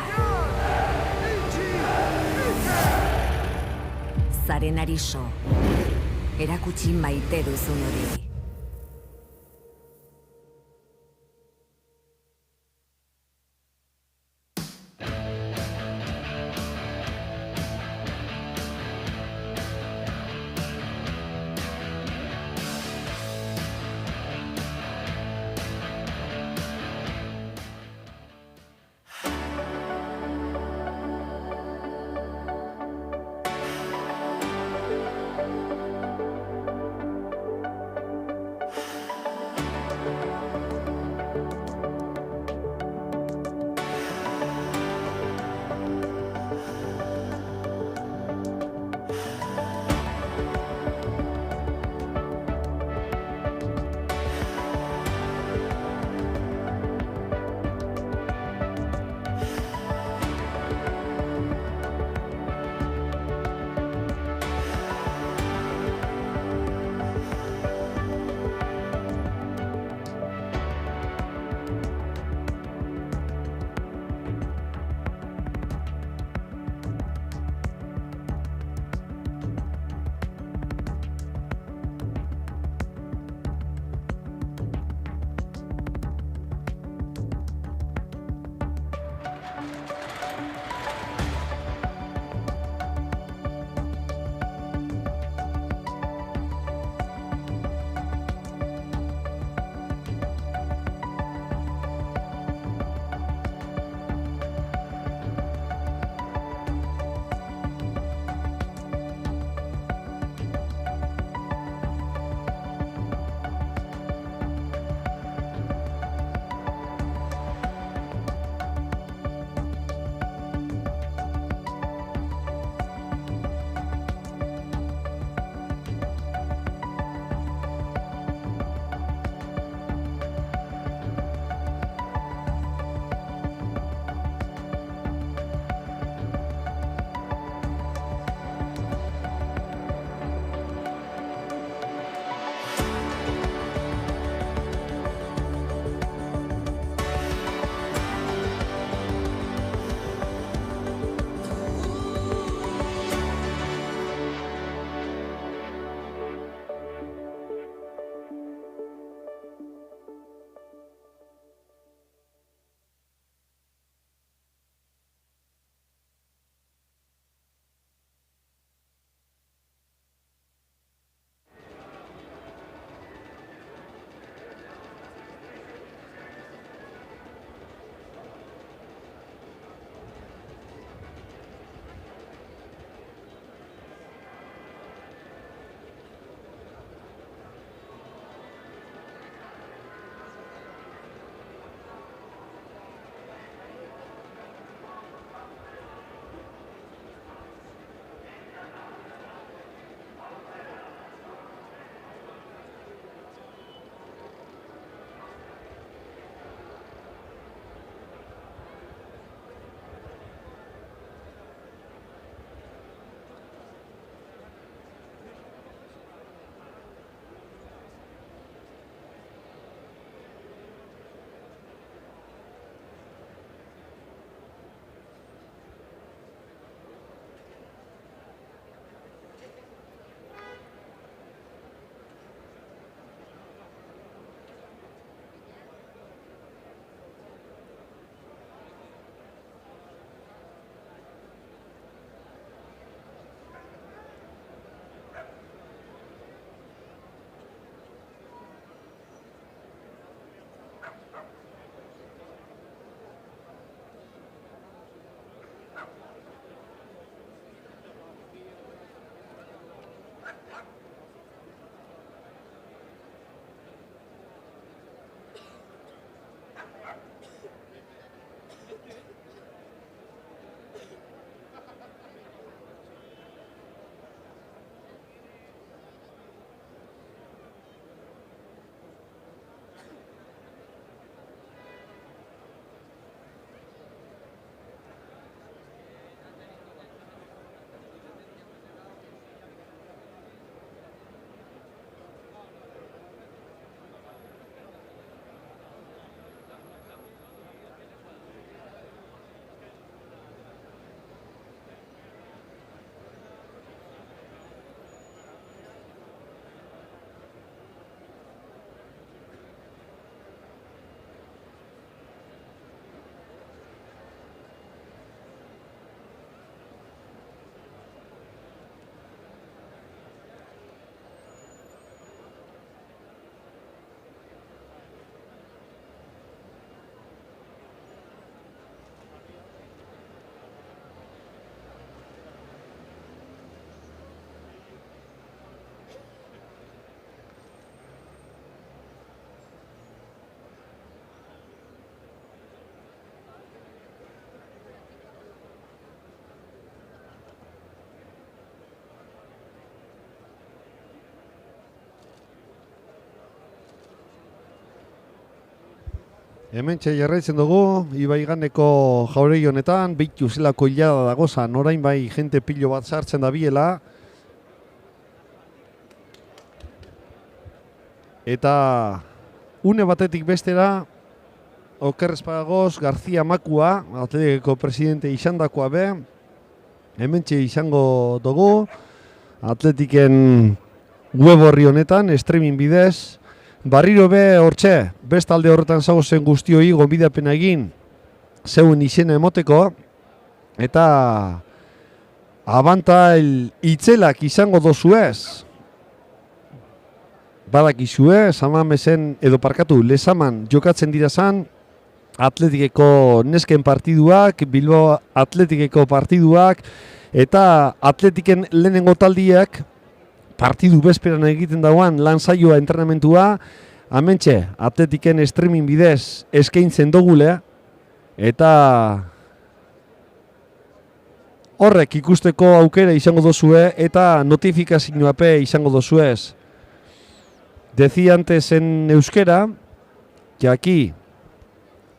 Zaren ariso, erakutsi maite duzun hori. Hementxe jarraitzen dugu, Ibaiganeko jauregi honetan, behitu zelako hilada dagozan, orain bai jente pilo bat sartzen da biela. Eta une batetik bestera, oker ez badagoz, García Makua, Atletikeko presidente izandakoa be, hementxe izango dugu, Atletiken web horri honetan, streaming bidez, barriro be hortxe, bestalde horretan zagozen guztioi gonbidapena egin, zeuen izena emoteko, eta abantail itzelak izango dozuez, badakizue, Samamezen edo parkatu, Lezaman jokatzen dirazan, Atletikeko nesken partiduak, Bilbao Atletikeko partiduak, eta Atletiken lehenengo taldiak, partidu bezperan egiten dauan lan saioa entrenamentua, hementxe Atletiken streaming bidez eskaintzen dugule, eta horrek ikusteko aukera izango dozue, eta notifikazioape izango dozuez. Decía antes en euskera que aquí,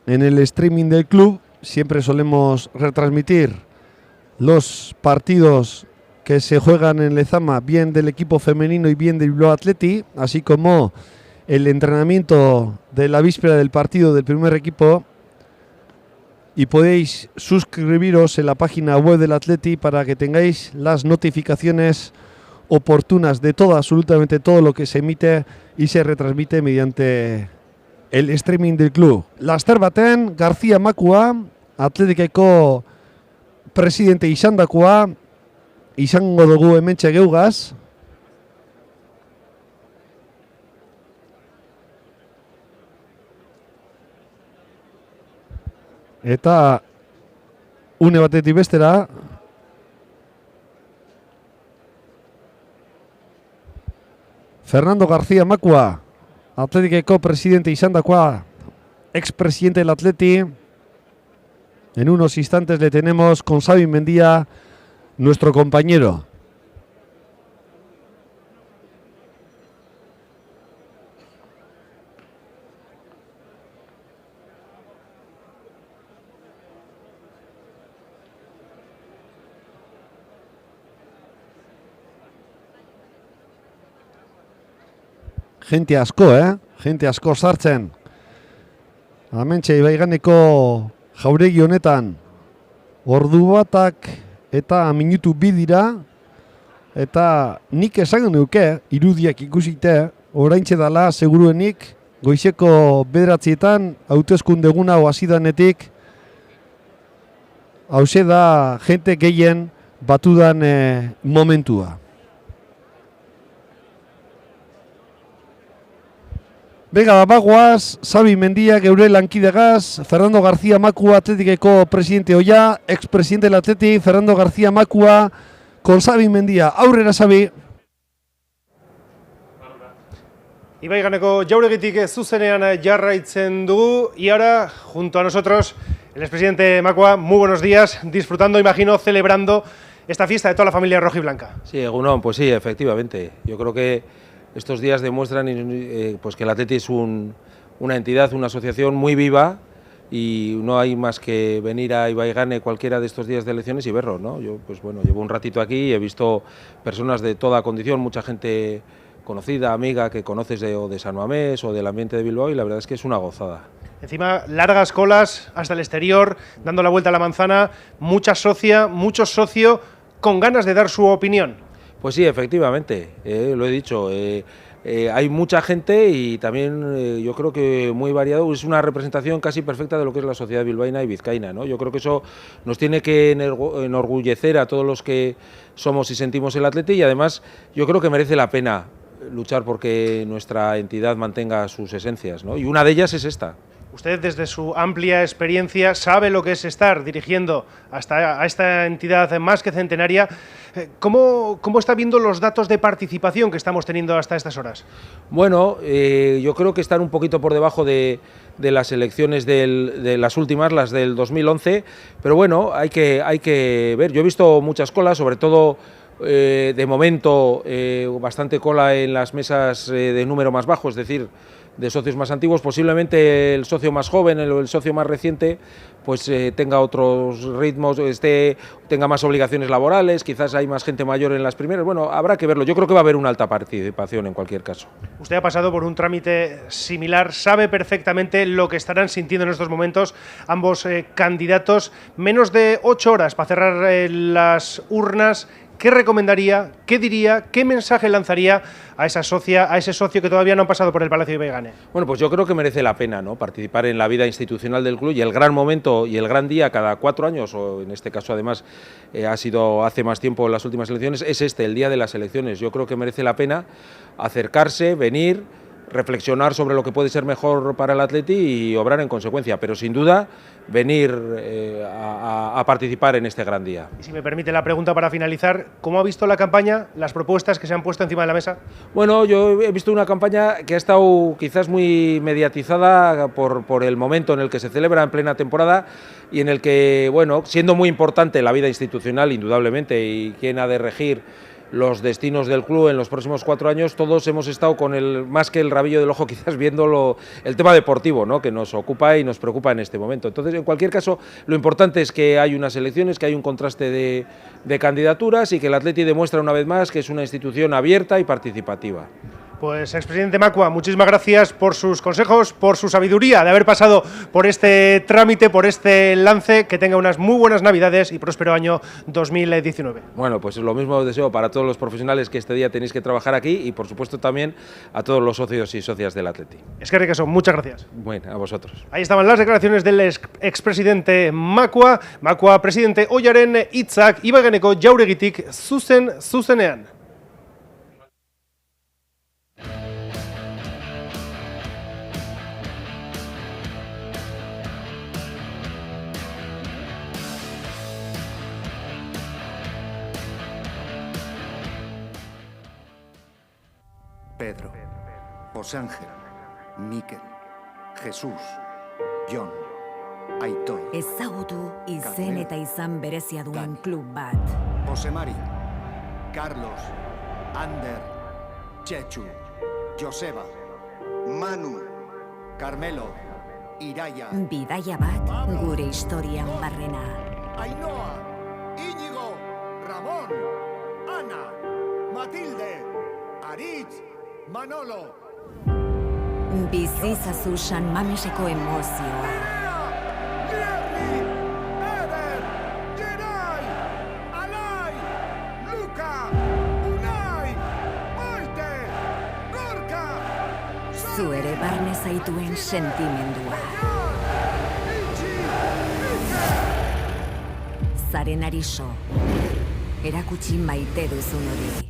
en el streaming del club, siempre solemos retransmitir los partidos que se juegan en Lezama, bien del equipo femenino y bien del Bilbao Athletic, así como el entrenamiento de la víspera del partido del primer equipo. Y podéis suscribiros en la página web del Athletic para que tengáis las notificaciones oportunas de todo, absolutamente todo lo que se emite y se retransmite mediante el streaming del club. Laster baten, García Makua, Atletikeko presidente izandakoa, izango dugu hementxe geugaz. Eta une batetik bestera, Fernando García Makua, Atletikeko presidente izandakoa, expresidente del Atleti. En unos instantes le tenemos con Xavi Mendía, nuestro compañero. Gente asko, Gente asko sartzen. Hementxe Ibaiganeko jauregi honetan ordu batak eta minutu bi dira, eta nik esango nuke irudiak ikusite oraintxe dala seguruenik goizeko 9:00 hauteskunde eguna hasi danetik hauxe da jente gehien batudan momentua. Bega, bagoaz, Xavi Mendia, geure lankidegaz, Fernando García Makua, Atletikeko presidente oia, expresidente del Atleti, Fernando García Makua, con Xavi Mendia. Aurrera, Xavi. Ibaiganeko jauregitik zuzenean jarraitzen dugu, y ahora, junto a nosotros, el expresidente Makua, muy buenos días, disfrutando, imagino, celebrando esta fiesta de toda la familia rojiblanca. Sí, Egunon, pues sí, efectivamente. Yo creo que estos días demuestran pues que el Atleti es una entidad, una asociación muy viva, y no hay más que venir a Ibaigane cualquiera de estos días de elecciones y verlo, ¿no? Yo, pues bueno, llevo un ratito aquí y he visto personas de toda condición, mucha gente conocida, amiga, que conoces de San Mamés o del ambiente de Bilbao, y la verdad es que es una gozada. Encima, largas colas hasta el exterior, dando la vuelta a la manzana, mucha socia, mucho socio con ganas de dar su opinión. Pues sí, efectivamente, lo he dicho, hay mucha gente y también yo creo que muy variado, es una representación casi perfecta de lo que es la sociedad bilbaína y vizcaína, ¿no? Yo creo que eso nos tiene que enorgullecer a todos los que somos y sentimos el Atleti, y además yo creo que merece la pena luchar porque nuestra entidad mantenga sus esencias, ¿no? Y una de ellas es esta. Usted, desde su amplia experiencia, sabe lo que es estar dirigiendo a esta entidad más que centenaria. ¿Cómo está viendo los datos de participación que estamos teniendo hasta estas horas? Bueno, yo creo que están un poquito por debajo de las elecciones de las últimas, las del 2011, pero bueno, hay que ver. Yo he visto muchas colas, sobre todo de momento bastante cola en las mesas de número más bajo, es decir, de socios más antiguos. Posiblemente el socio más joven, el socio más reciente, pues tenga otros ritmos, tenga más obligaciones laborales, quizás hay más gente mayor en las primeras. Bueno, habrá que verlo. Yo creo que va a haber una alta participación en cualquier caso. Usted ha pasado por un trámite similar, sabe perfectamente lo que estarán sintiendo en estos momentos ambos candidatos. Menos de 8 horas para cerrar las urnas. ¿Qué recomendaría, qué diría, qué mensaje lanzaría a esa socia, a ese socio que todavía no han pasado por el Palacio de Ibaigane? Bueno, pues yo creo que merece la pena, ¿no?, participar en la vida institucional del club, y el gran momento y el gran día cada 4 años, o en este caso además ha sido hace más tiempo las últimas elecciones, es el día de las elecciones. Yo creo que merece la pena acercarse, venir, reflexionar sobre lo que puede ser mejor para el Atleti y obrar en consecuencia, pero sin duda venir a participar en este gran día. Y si me permite la pregunta para finalizar, ¿cómo ha visto la campaña, las propuestas que se han puesto encima de la mesa? Bueno, yo he visto una campaña que ha estado quizás muy mediatizada por el momento en el que se celebra, en plena temporada, y en el que, bueno, siendo muy importante la vida institucional, indudablemente, y quién ha de regir los destinos del club en los próximos 4 años, todos hemos estado con más que el rabillo del ojo, quizás viendo el tema deportivo, ¿no?, que nos ocupa y nos preocupa en este momento. Entonces, en cualquier caso, lo importante es que hay unas elecciones, que hay un contraste de candidaturas y que el Atleti demuestra una vez más que es una institución abierta y participativa. Pues, expresidente Macua, muchísimas gracias por sus consejos, por su sabiduría de haber pasado por este trámite, por este lance. Que tenga unas muy buenas Navidades y próspero año 2019. Bueno, pues lo mismo deseo para todos los profesionales que este día tenéis que trabajar aquí, y por supuesto también a todos los socios y socias del Atleti. Es que ricas son, muchas gracias. Bueno, a vosotros. Ahí estaban las declaraciones del expresidente Macua. Macua, presidente Oiaren hitzak Ibaiganeko jauregitik zuzenean. Pedro, José Ángel, Mikel, Jesús, Jon, Aitor. Ezagutu izen eta izan berezia duen klub bat. José Mari, Carlos, Ander, Chechu, Joseba, Manu, Carmelo, Iraia. Bidaia bat gure historian barrena. Ainhoa, Íñigo, Ramón, Ana, Matilde, Aritz, Manolo. Bizizazu San Mameseko emozioa. Nierri, Eder, Geray, Alai, Luka, Unai, Maite, Gorka. Zu ere barne zaituen sentimendua. Zaren ariso, erakutsi maite duzun hori.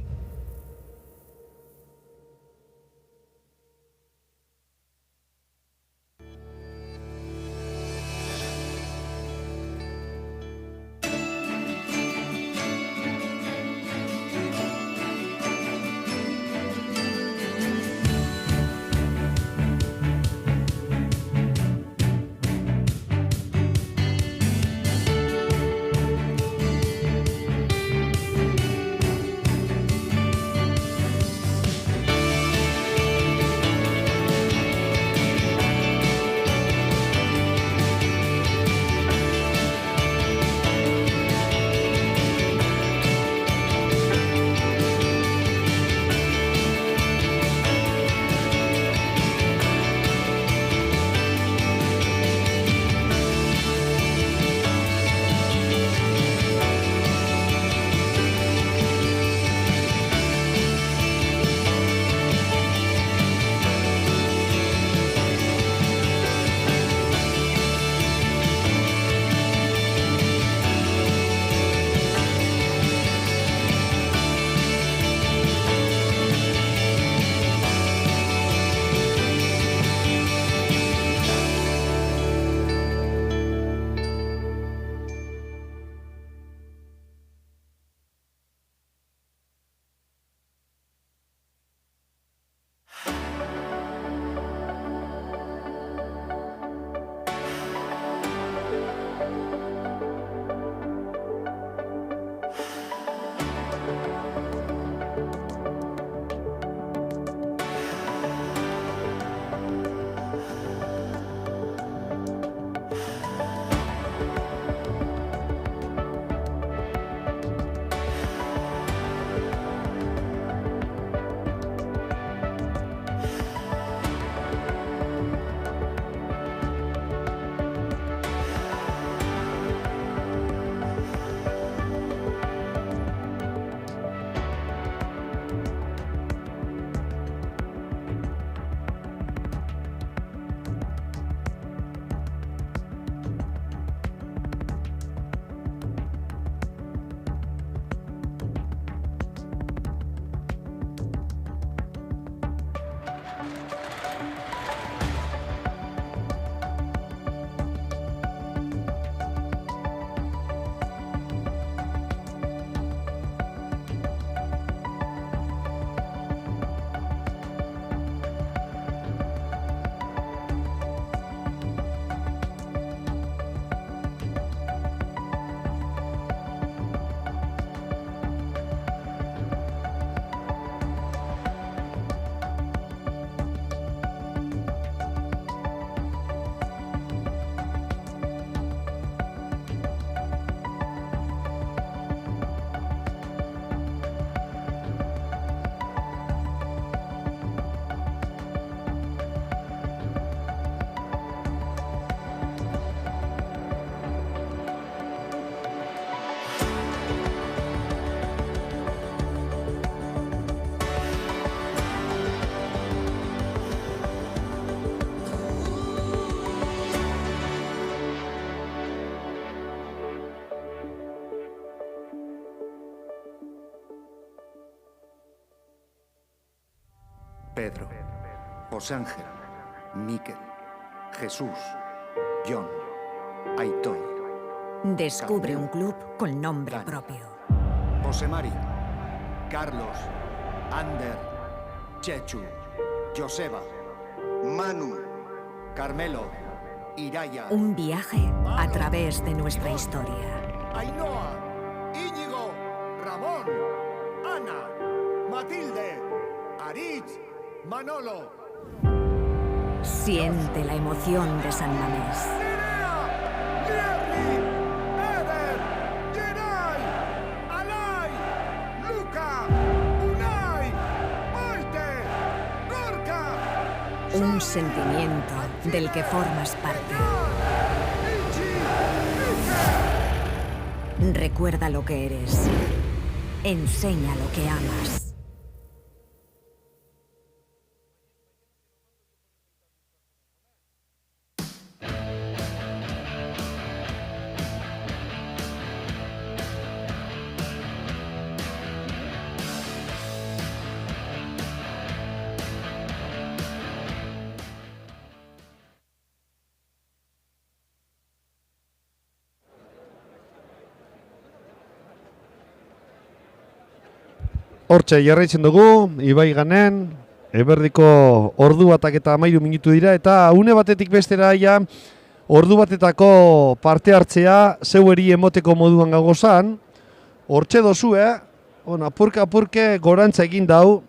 Pedro, José Ángel, Miquel, Jesús, John, Aitor. Descubre un club con nombre propio. José Mari, Carlos, Ander, Chechu, Joseba, Manu, Carmelo, Iraya. Un viaje a través de nuestra historia. Ainhoa, Íñigo, Ramón, Ana, Matilde, Aritz, Manolo. Siente la emoción de San Mamés. Nierli, Eder, Geray, Alay, Luca, Unai, Maite, Gorka. Un sentimiento del que formas parte. Recuerda lo que eres. Enseña lo que amas. Hortxe jarraitzen dugu, Ibai Ganen, eberdiko ordu batak eta 13 minutu dira, eta une batetik bestera ja, ordu batetako parte hartzea, zeueri emoteko moduan gagozan, hortxe dozue, apurke gorantza egin dau,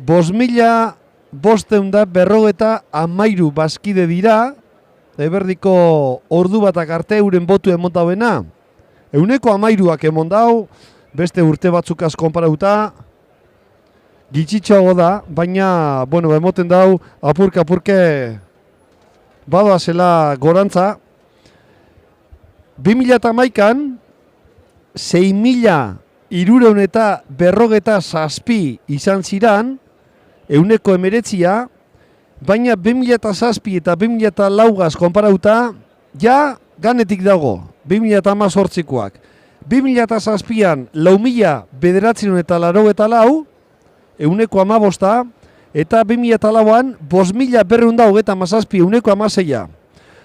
5.513 bazkide dira, eberdiko ordu batak arte euren botu emon dauena, euneko 13ak emon dau, beste urte batzuk konparatuta gitxitxoago da, baina, emoten dau apurke badoazela gorantza. 2011an 6.357 izan ziran, euneko 19, baina 2007 eta 2004gaz konparatuta, ja ganetik dago, 2018koak. 2007an 4.984, euneko 15, eta 2004an 5.227, euneko 16.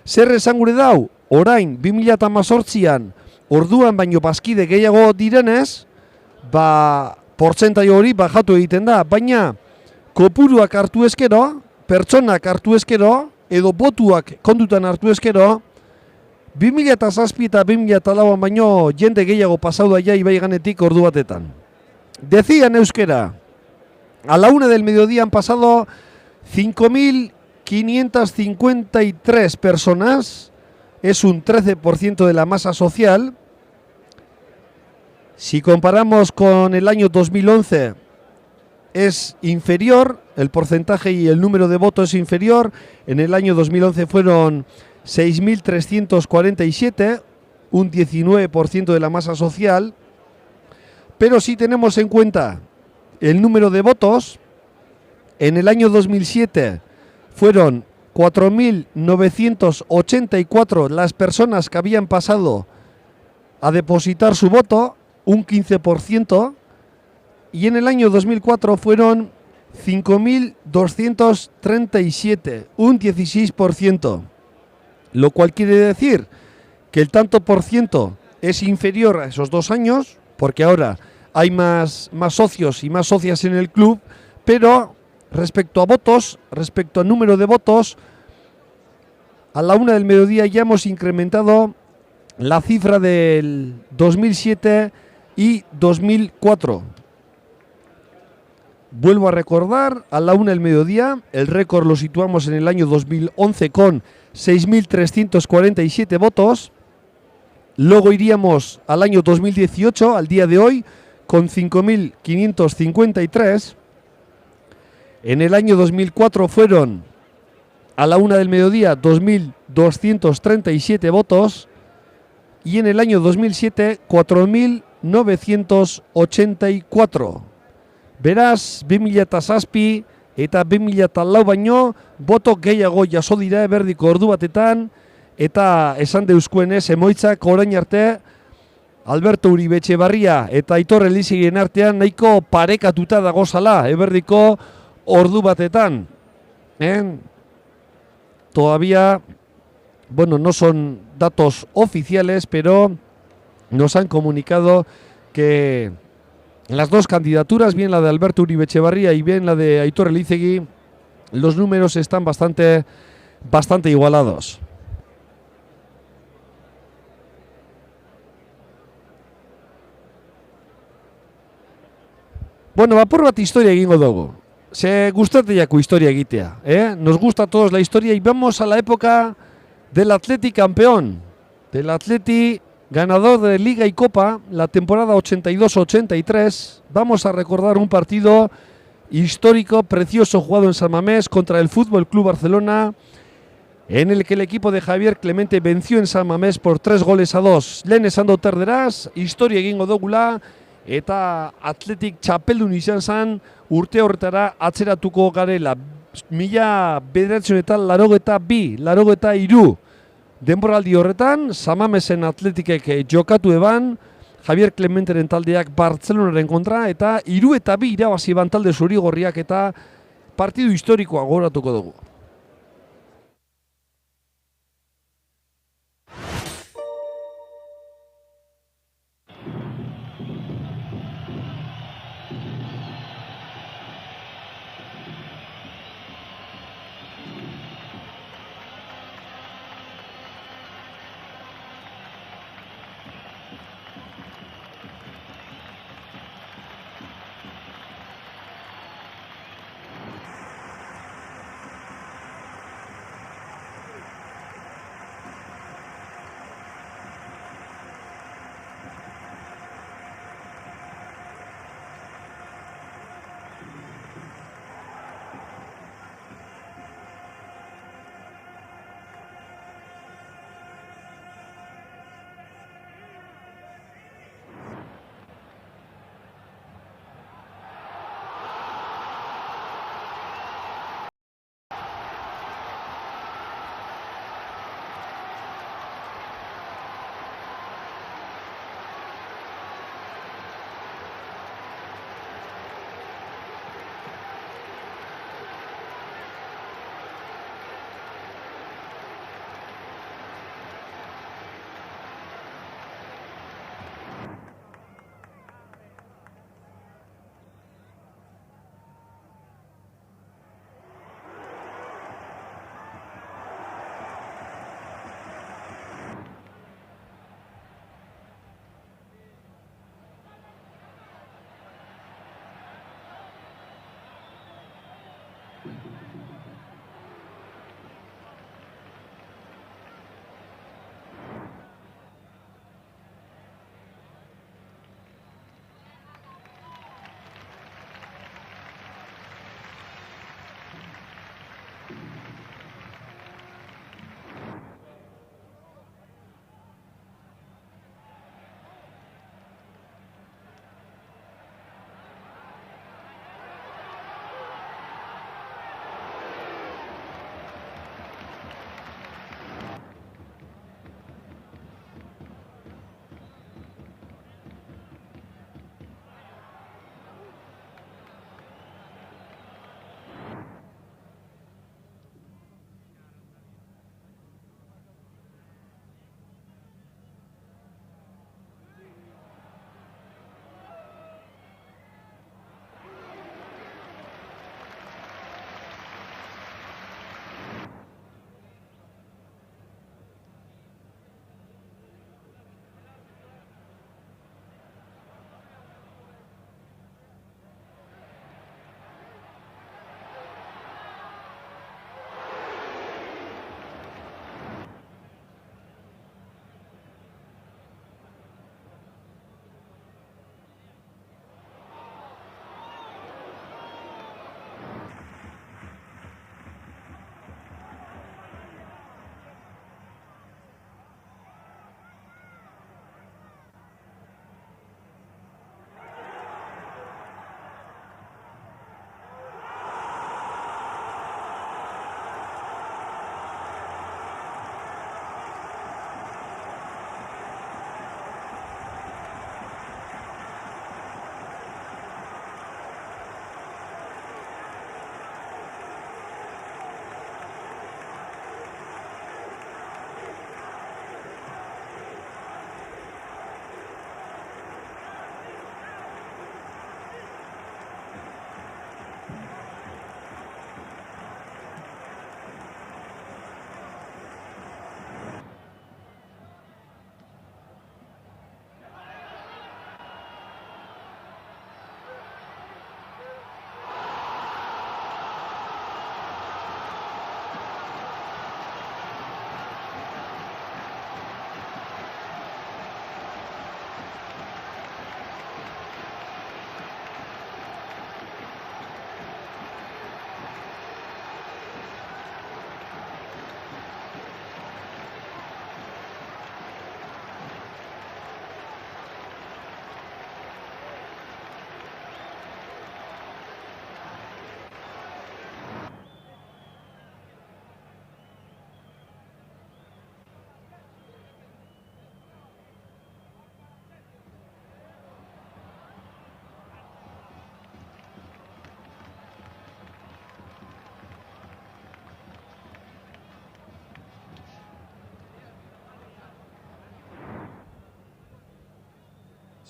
Zer esan gure dau, orain 2018an orduan baino bazkide gehiago direnez, portzentai hori bajatu egiten da, baina kopuruak hartu ezkero, pertsonak hartu ezkero, edo botuak kondutan hartu ezkero, 2007 eta 2004an baino jende gehiago pasau da ja Ibai Ganetik ordu batetan. Decía en euskera, a la 1 del mediodía han pasado 5.553 personas, es un 13% de la masa social. Si comparamos con el año 2011, es inferior, el porcentaje y el número de votos es inferior. En el año 2011 fueron 6.347, un 19% de la masa social, pero si tenemos en cuenta el número de votos, en el año 2007 fueron 4.984 las personas que habían pasado a depositar su voto, un 15%, y en el año 2004 fueron 5.237, un 16%. Lo cual quiere decir que el tanto por ciento es inferior a esos 2 años, porque ahora hay más socios y más socias en el club, pero respecto a votos, respecto al número de votos, a la 1 del mediodía ya hemos incrementado la cifra del 2007 y 2004. Vuelvo a recordar, a la 1 del mediodía, el récord lo situamos en el año 2011 con 6.347 votos, luego iríamos al año 2018, al día de hoy, con 5.553, en el año 2004 fueron, a la 1 del mediodía, 2.237 votos, y en el año 2007, 4.984. Beraz, 2007 eta 2004 baino, boto gehiago jaso dira eberdiko ordu batetan, eta esan deuskuenez emoitzak orain arte, Alberto Uribe Etxebarria eta Aitor Elizegien artean nahiko parekatuta dagozala, eberdiko ordu batetan. Todavía, bueno, no son datos oficiales, pero nos han comunicado que las dos candidaturas, bien la de Alberto Uribe Etxebarria y bien la de Aitor Elizegui, los números están bastante igualados. Bueno, apur bat historia egingo dugu. Se gustatzaiku historia egitea, Nos gusta a todos la historia y vamos a la época del Atleti campeón, del Atleti ganador de Liga y Copa, la temporada 82-83. Vamos a recordar un partido histórico, precioso, jugado en San Mamés contra el Fútbol Club Barcelona, en el que el equipo de Javier Clemente venció en San Mamés por 3-2. Lehen esan dut erderaz, historia egingo dugula, eta Atletik txapeldun izan zen, urte horretara atzeratuko garela. 1982, denboraldi horretan, San Mamesen Atletikek jokatu eban, Javier Clementeren taldeak Bartzelonaren kontra, eta 3-2 irabazi ban talde zuri-gorriak, eta partidu historikoa gogoratuko dugu.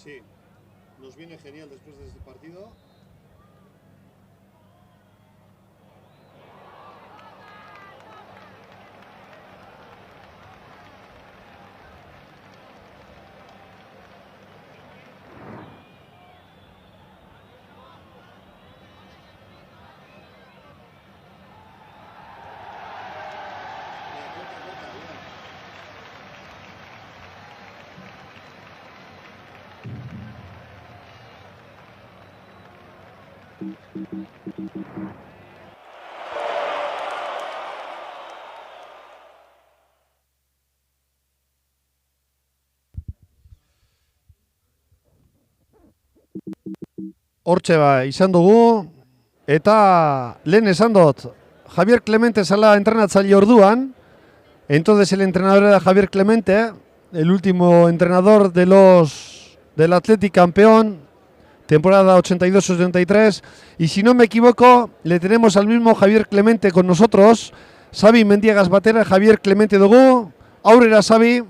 Sí, nos viene genial después de este partido. Hortxe izan dugu, eta lehen esan dut, Javier Clemente zala entrenatzaile orduan, entonces el entrenador era Javier Clemente, el último entrenador del Athletic campeón, temporada 82-83, y si no me equivoco, le tenemos al mismo Javier Clemente con nosotros, Xabi Mendiegas batera, Javier Clemente dugu, aurrera Xabi.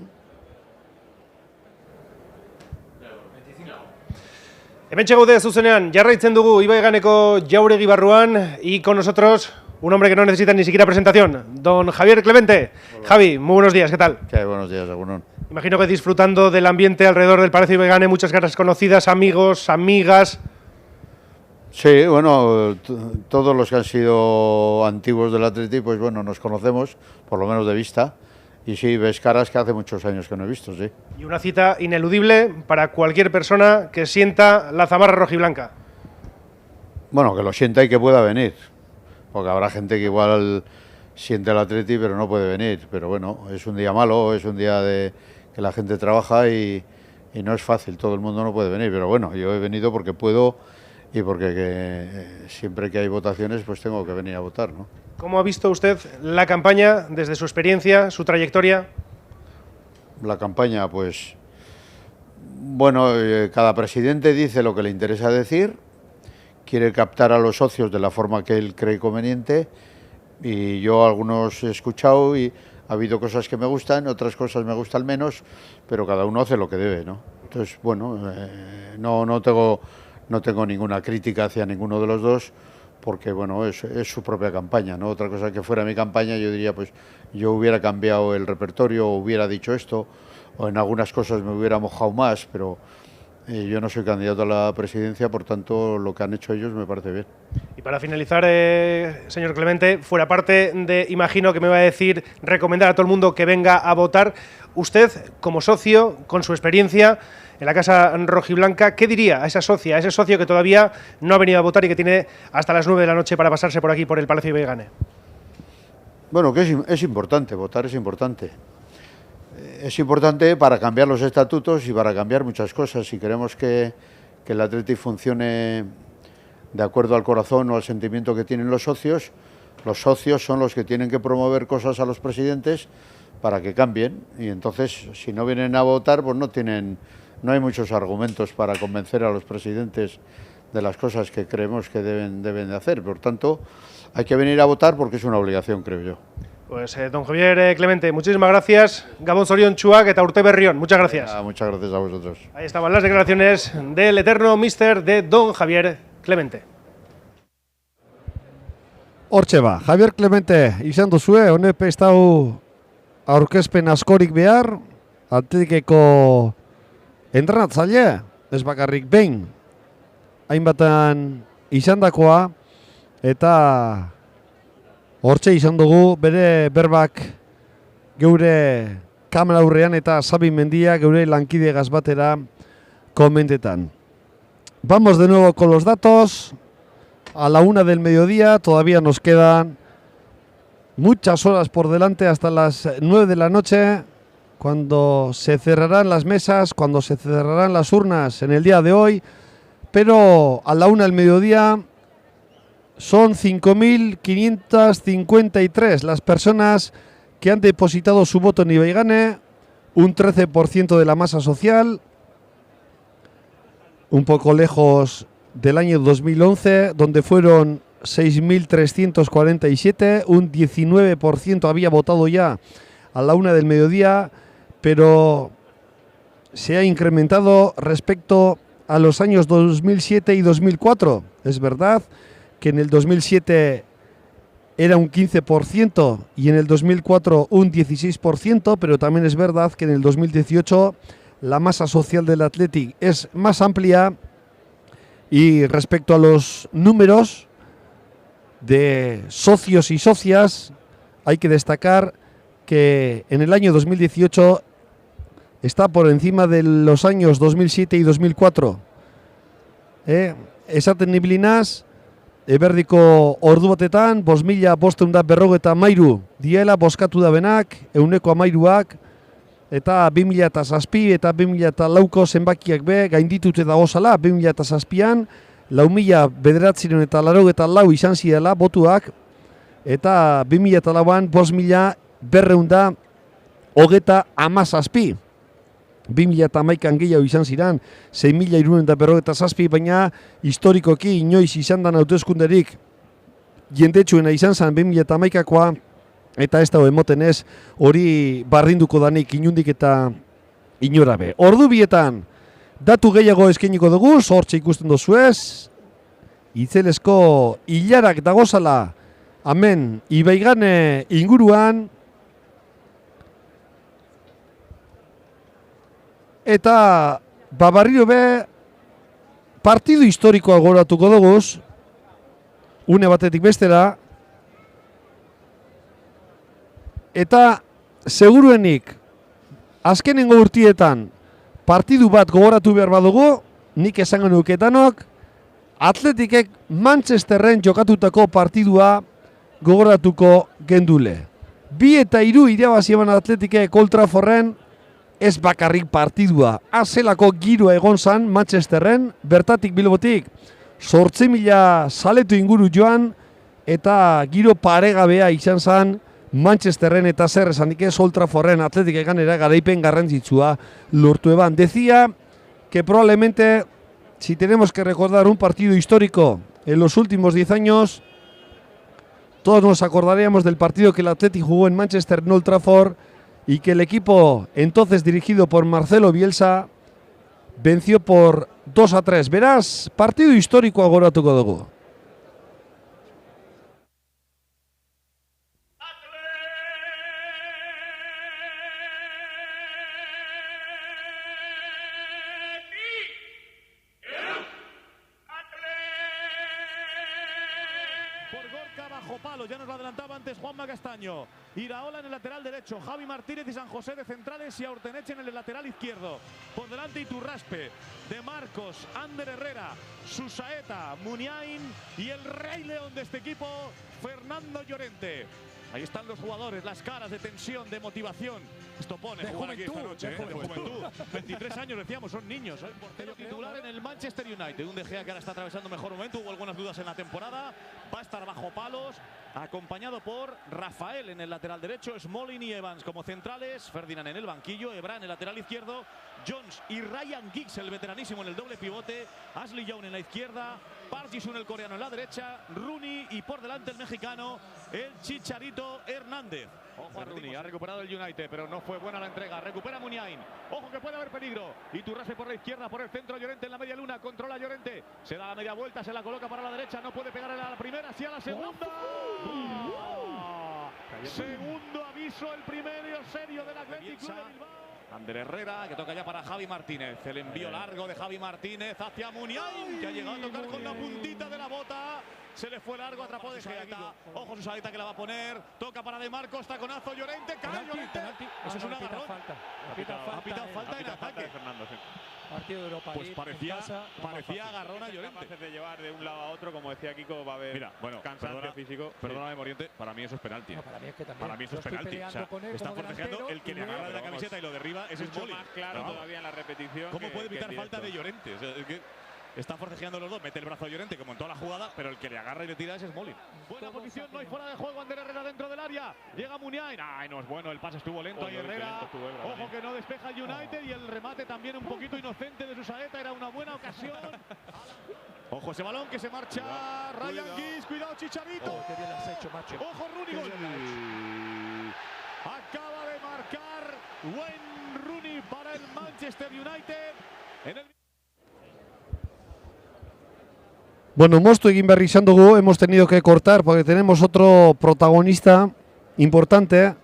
Hementxe gaude zuzenean, jarraitzen dugu Ibaiganeko jauregi barruan, y con nosotros un hombre que no necesita ni siquiera presentación, don Javier Clemente. Hola. Javi, muy buenos días, ¿qué tal? ¿Qué? Buenos días, Agunón. Imagino que disfrutando del ambiente alrededor del Palacio Ibaigane, muchas caras conocidas, amigos, amigas. Sí, bueno, todos los que han sido antiguos del Atleti, pues bueno, nos conocemos, por lo menos de vista. Y sí, ves caras que hace muchos años que no he visto, sí. Y una cita ineludible para cualquier persona que sienta la zamarra rojiblanca. Bueno, que lo sienta y que pueda venir. Porque habrá gente que igual siente el Atleti pero no puede venir. Pero bueno, es un día malo, es un día de que la gente trabaja y no es fácil, todo el mundo no puede venir. Pero bueno, yo he venido porque puedo y porque siempre que hay votaciones pues tengo que venir a votar, ¿no? ¿Cómo ha visto usted la campaña desde su experiencia, su trayectoria? La campaña, pues, bueno, cada presidente dice lo que le interesa decir, quiere captar a los socios de la forma que él cree conveniente, y yo algunos he escuchado y ha habido cosas que me gustan, otras cosas me gustan menos, pero cada uno hace lo que debe, ¿no? Entonces, bueno, no tengo ninguna crítica hacia ninguno de los dos, porque bueno, es su propia campaña, ¿no? Otra cosa que fuera mi campaña, yo diría, pues yo hubiera cambiado el repertorio, o hubiera dicho esto, o en algunas cosas me hubiera mojado más, pero yo no soy candidato a la presidencia, por tanto lo que han hecho ellos me parece bien. Y para finalizar, señor Clemente, fuera parte de, imagino que me va a decir, recomendar a todo el mundo que venga a votar, usted como socio, con su experiencia en la Casa Rojiblanca, ¿qué diría a esa socia, a ese socio que todavía no ha venido a votar y que tiene hasta las 9 de la noche para pasarse por aquí, por el Palacio Ibaigane? Bueno, que es importante, votar es importante. Es importante para cambiar los estatutos y para cambiar muchas cosas. Si queremos que el Athletic funcione de acuerdo al corazón o al sentimiento que tienen los socios son los que tienen que promover cosas a los presidentes para que cambien. Y entonces, si no vienen a votar, pues no hay muchos argumentos para convencer a los presidentes de las cosas que creemos que deben de hacer. Por tanto, hay que venir a votar porque es una obligación, creo yo. Pues don Javier Clemente, muchísimas gracias. Gabón Sorion Chuac eta Urte Berrión, muchas gracias. Muchas gracias a vosotros. Ahí estaban las declaraciones del eterno míster de don Javier Clemente. Hortxe ba, Javier Clemente izan duzue, honek pestau aurkezpen askorik behar, Atletikeko entrenatzaile, ez bakarrik behin, hainbatan izandakoa, eta hortxe izan dugu bere berbak geure kamera aurrean eta Xabi Mendia geure lankide gazbatera komentetan. Vamos de nuevo con los datos. A la 1 del mediodía todavía nos quedan muchas horas por delante hasta las 9 de la noche, cuando se cerrarán las mesas, cuando se cerrarán las urnas en el día de hoy, pero a la 1 del mediodía son 5.553 las personas que han depositado su voto en Ibaigane, un 13% de la masa social, un poco lejos del año 2011, donde fueron 6.347, un 19% había votado ya a la 1 del mediodía, pero se ha incrementado respecto a los años 2007 y 2004. Es verdad que en el 2007 era un 15% y en el 2004 un 16%, pero también es verdad que en el 2018 la masa social del Athletic es más amplia y respecto a los números de socios y socias hay que destacar que en el año 2018 está por encima de los años 2007 y 2004. Esaten niblinaz, eberdiko ordu batetan, 5.553 diela bozkatu da benak, 13%, eta 2007 eta 2004ko zenbakiak be gainditute dagozala, 2007an, 4.984 izan zidela botuak, eta 2004an 5.237. 2011an gehiago izan ziren, 6.357, baina historikoki inoiz izan da hauteskunderik jendetsuena izan zen 2011koa, eta ez dago emoten ez hori barrinduko danik inundik eta inorabe. Ordu bietan datu gehiago eskainiko dugu, hortxe ikusten dozuez, itzelesko hilarak dagozala hemen Ibaigane inguruan, eta barriro be partidu historikoa goratuko duguz, une batetik bestera, eta seguruenik azkenengo urtietan partidu bat gogoratu behar badugu, nik esango nuketanok, Athleticek Manchesterren jokatutako partidua gogoratuko gendule. 2 eta 3 irabazi eman Athleticek Old Traffordren, ez bakarrik partidua. Azelako giroa egon zan Manchesterren, bertatik Bilbotik 8.000 zaletu inguru joan, eta giro paregabea izan zan Manchesterren eta zer esanik ez Old Traffordren Athletic ganera garaipen garrantzitsua lortu eban. Decía que probablemente, si tenemos que recordar un partido histórico en los últimos 10 años, todos nos acordaríamos del partido que el Athletic jugó en Manchester, en Old Trafford, y que el equipo, entonces dirigido por Marcelo Bielsa, venció por 2-3. Verás, partido histórico agoratuko dugu. Ya nos lo adelantaba antes Juanma Castaño. Iraola en el lateral derecho, Javi Martínez y San José de centrales y Aurteneche en el lateral izquierdo. Por delante Iturraspe, De Marcos, Ander Herrera, Susaeta, Muniain y el rey león de este equipo, Fernando Llorente. Ahí están los jugadores, las caras de tensión, de motivación. Esto pone jugar aquí esta noche, de juventud. 23 años, decíamos, son niños. El portero titular en el Manchester United. Un De Gea que ahora está atravesando mejor momento. Hubo algunas dudas en la temporada. Va a estar bajo palos, acompañado por Rafael en el lateral derecho, Smalling y Evans como centrales, Ferdinand en el banquillo, Ebra en el lateral izquierdo, Jones y Ryan Giggs, el veteranísimo, en el doble pivote, Ashley Young en la izquierda, Park Ji-sung el coreano en la derecha, Rooney y por delante el mexicano, el Chicharito Hernández. Ojo a Rooney, ha recuperado el United, pero no fue buena la entrega. Recupera Muniain. Ojo que puede haber peligro. Iturraspe por la izquierda, por el centro. Llorente en la media luna. Controla Llorente. Se da la media vuelta, se la coloca para la derecha. No puede pegarle a la primera, sí a la segunda. Segundo aviso, el primero serio del Athletic Club de Bilbao. Ander Herrera, que toca ya para Javi Martínez. El envío largo de Javi Martínez hacia Muniain, que ha llegado a tocar con la puntita de la bota. Se le fue largo, atrapó De Gea. Ojo Susaeta que la va a poner. Toca para De Marcos, taconazo, Llorente, cae Llorente. Eso es una agarrón. Ha pitado falta en ataque. Partido de Europa pues parecía agarrón a Llorente. Capaces de llevar de un lado a otro, como decía Kiko, va a haber cansancio físico. Perdóname, Moriente, para mí eso es penalti. No, para mí es que también. Para mí eso es penalti. O sea, está forcejeando, el que le agarra de la camiseta y lo derriba es Smalling. Más claro todavía en la repetición. ¿Cómo puede evitar falta de Llorente? O sea, es que están forcejeando los dos, mete el brazo a Llorente como en toda la jugada, pero el que le agarra y le tira es Smalling. Buena posición, no hay fuera de juego, Ander Herrera dentro del área. Llega Muniain. Ay, no es bueno, el pase estuvo lento ahí Herrera. Ojo que no despeja el United y el remate también un poquito inocente de Susaeta, era una buena ocasión. Ojo ese balón que se marcha Ryan Giggs, cuidado Chicharito. Qué bien lo has hecho, macho. Ojo Rooney, gol. Acaba de marcar Wayne Rooney para el Manchester United. Bueno, moztu egin behar izan dugu, hemos tenido que cortar porque tenemos otro protagonista importante.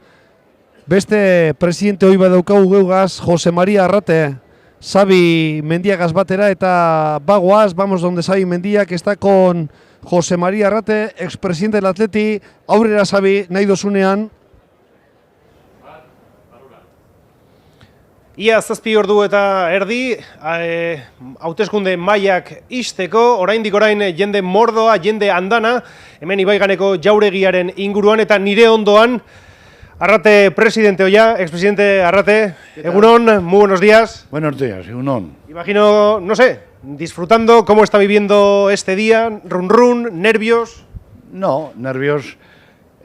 Beste presidente hoi badaukagu geugaz, Jose María Arrate, Xabi Mendiagaz batera, eta bagoaz, vamos donde Xabi Mendia, que está con Jose María Arrate, expresidente del Atleti. Aurrera, Xabi, nahi dozunean. Ia zazpi ordu eta erdi, hauteskunde mailak isteko, oraindik orain jende mordoa, jende andana, hemen Ibaiganeko jauregiaren inguruan eta nire ondoan, Arrate presidente oia, expresidente Arrate, egunon, muy buenos días. Buenos días, egunon. Imagino, no sé, disfrutando, ¿cómo está viviendo este día? ¿Run, nervios? No, nervios.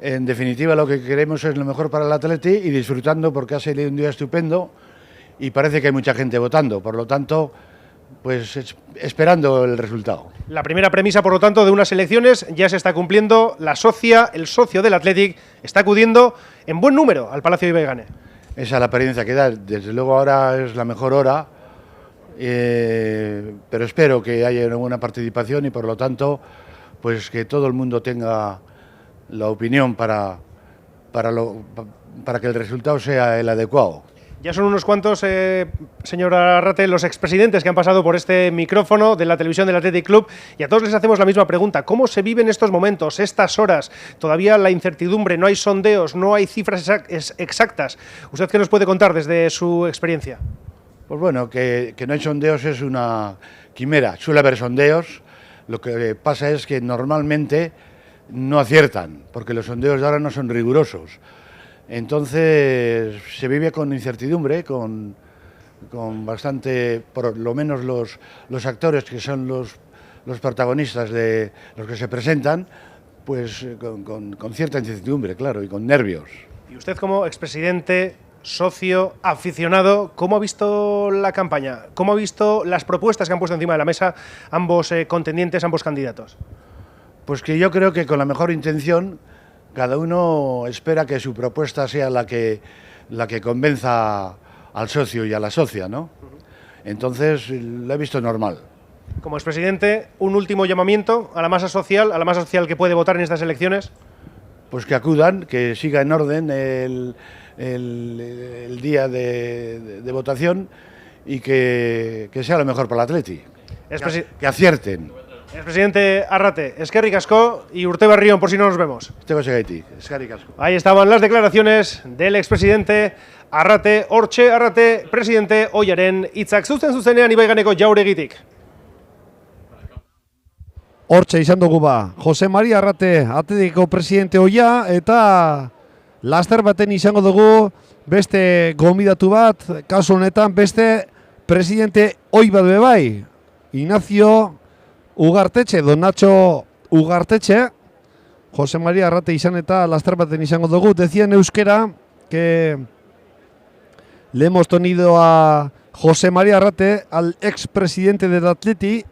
En definitiva, lo que queremos es lo mejor para el Atleti y disfrutando porque ha sido un día estupendo y parece que hay mucha gente votando. Por lo tanto, pues esperando el resultado. La primera premisa, por lo tanto, de unas elecciones ya se está cumpliendo. La socia, el socio del Athletic, está acudiendo en buen número al Palacio de Ibaigane. Esa es la apariencia que da. Desde luego ahora es la mejor hora, pero espero que haya una buena participación y por lo tanto, pues que todo el mundo tenga la opinión para que el resultado sea el adecuado. Ya son unos cuantos, señor Arrate, los expresidentes que han pasado por este micrófono de la televisión del Athletic Club y a todos les hacemos la misma pregunta. ¿Cómo se viven estos momentos, estas horas? Todavía la incertidumbre, no hay sondeos, no hay cifras exactas. ¿Usted qué nos puede contar desde su experiencia? Pues bueno, que no hay sondeos es una quimera. Suele haber sondeos, lo que pasa es que normalmente no aciertan, porque los sondeos de ahora no son rigurosos. Entonces se vive con incertidumbre, con bastante, por lo menos los actores que son los protagonistas de los que se presentan, pues con cierta incertidumbre, claro, y con nervios. Y usted como expresidente, socio, aficionado, ¿cómo ha visto la campaña? ¿Cómo ha visto las propuestas que han puesto encima de la mesa ambos contendientes, ambos candidatos? Pues que yo creo que con la mejor intención cada uno espera que su propuesta sea la que convenza al socio y a la socia, ¿no? Entonces lo he visto normal. Como expresidente, un último llamamiento a la masa social que puede votar en estas elecciones. Pues que acudan, que siga en orden el día de votación y que sea lo mejor para el Atleti. Que acierten. Expresidente Arrate, eskerrik asko y urte berrión por si no nos vemos. Eskerrik asko. Ahí estaban las declaraciones del expresidente Arrate, Hortxe Arrate, presidente oiaren hitzak zuzenean Ibaiganeko jauregitik. Hortxe izan dugu ba, Jose María Arrate, Athleticeko presidente oia, eta laster baten izango dugu beste gomidatu bat, kasu honetan beste presidente oi bat be bai, Ignacio Ugartetxe, Don Nacho Ugartetxe, Jose María Arrate izan eta laster baten izango dugu. Decía en euskera que le hemos tenido a Jose María Arrate, al expresidente del Atleti,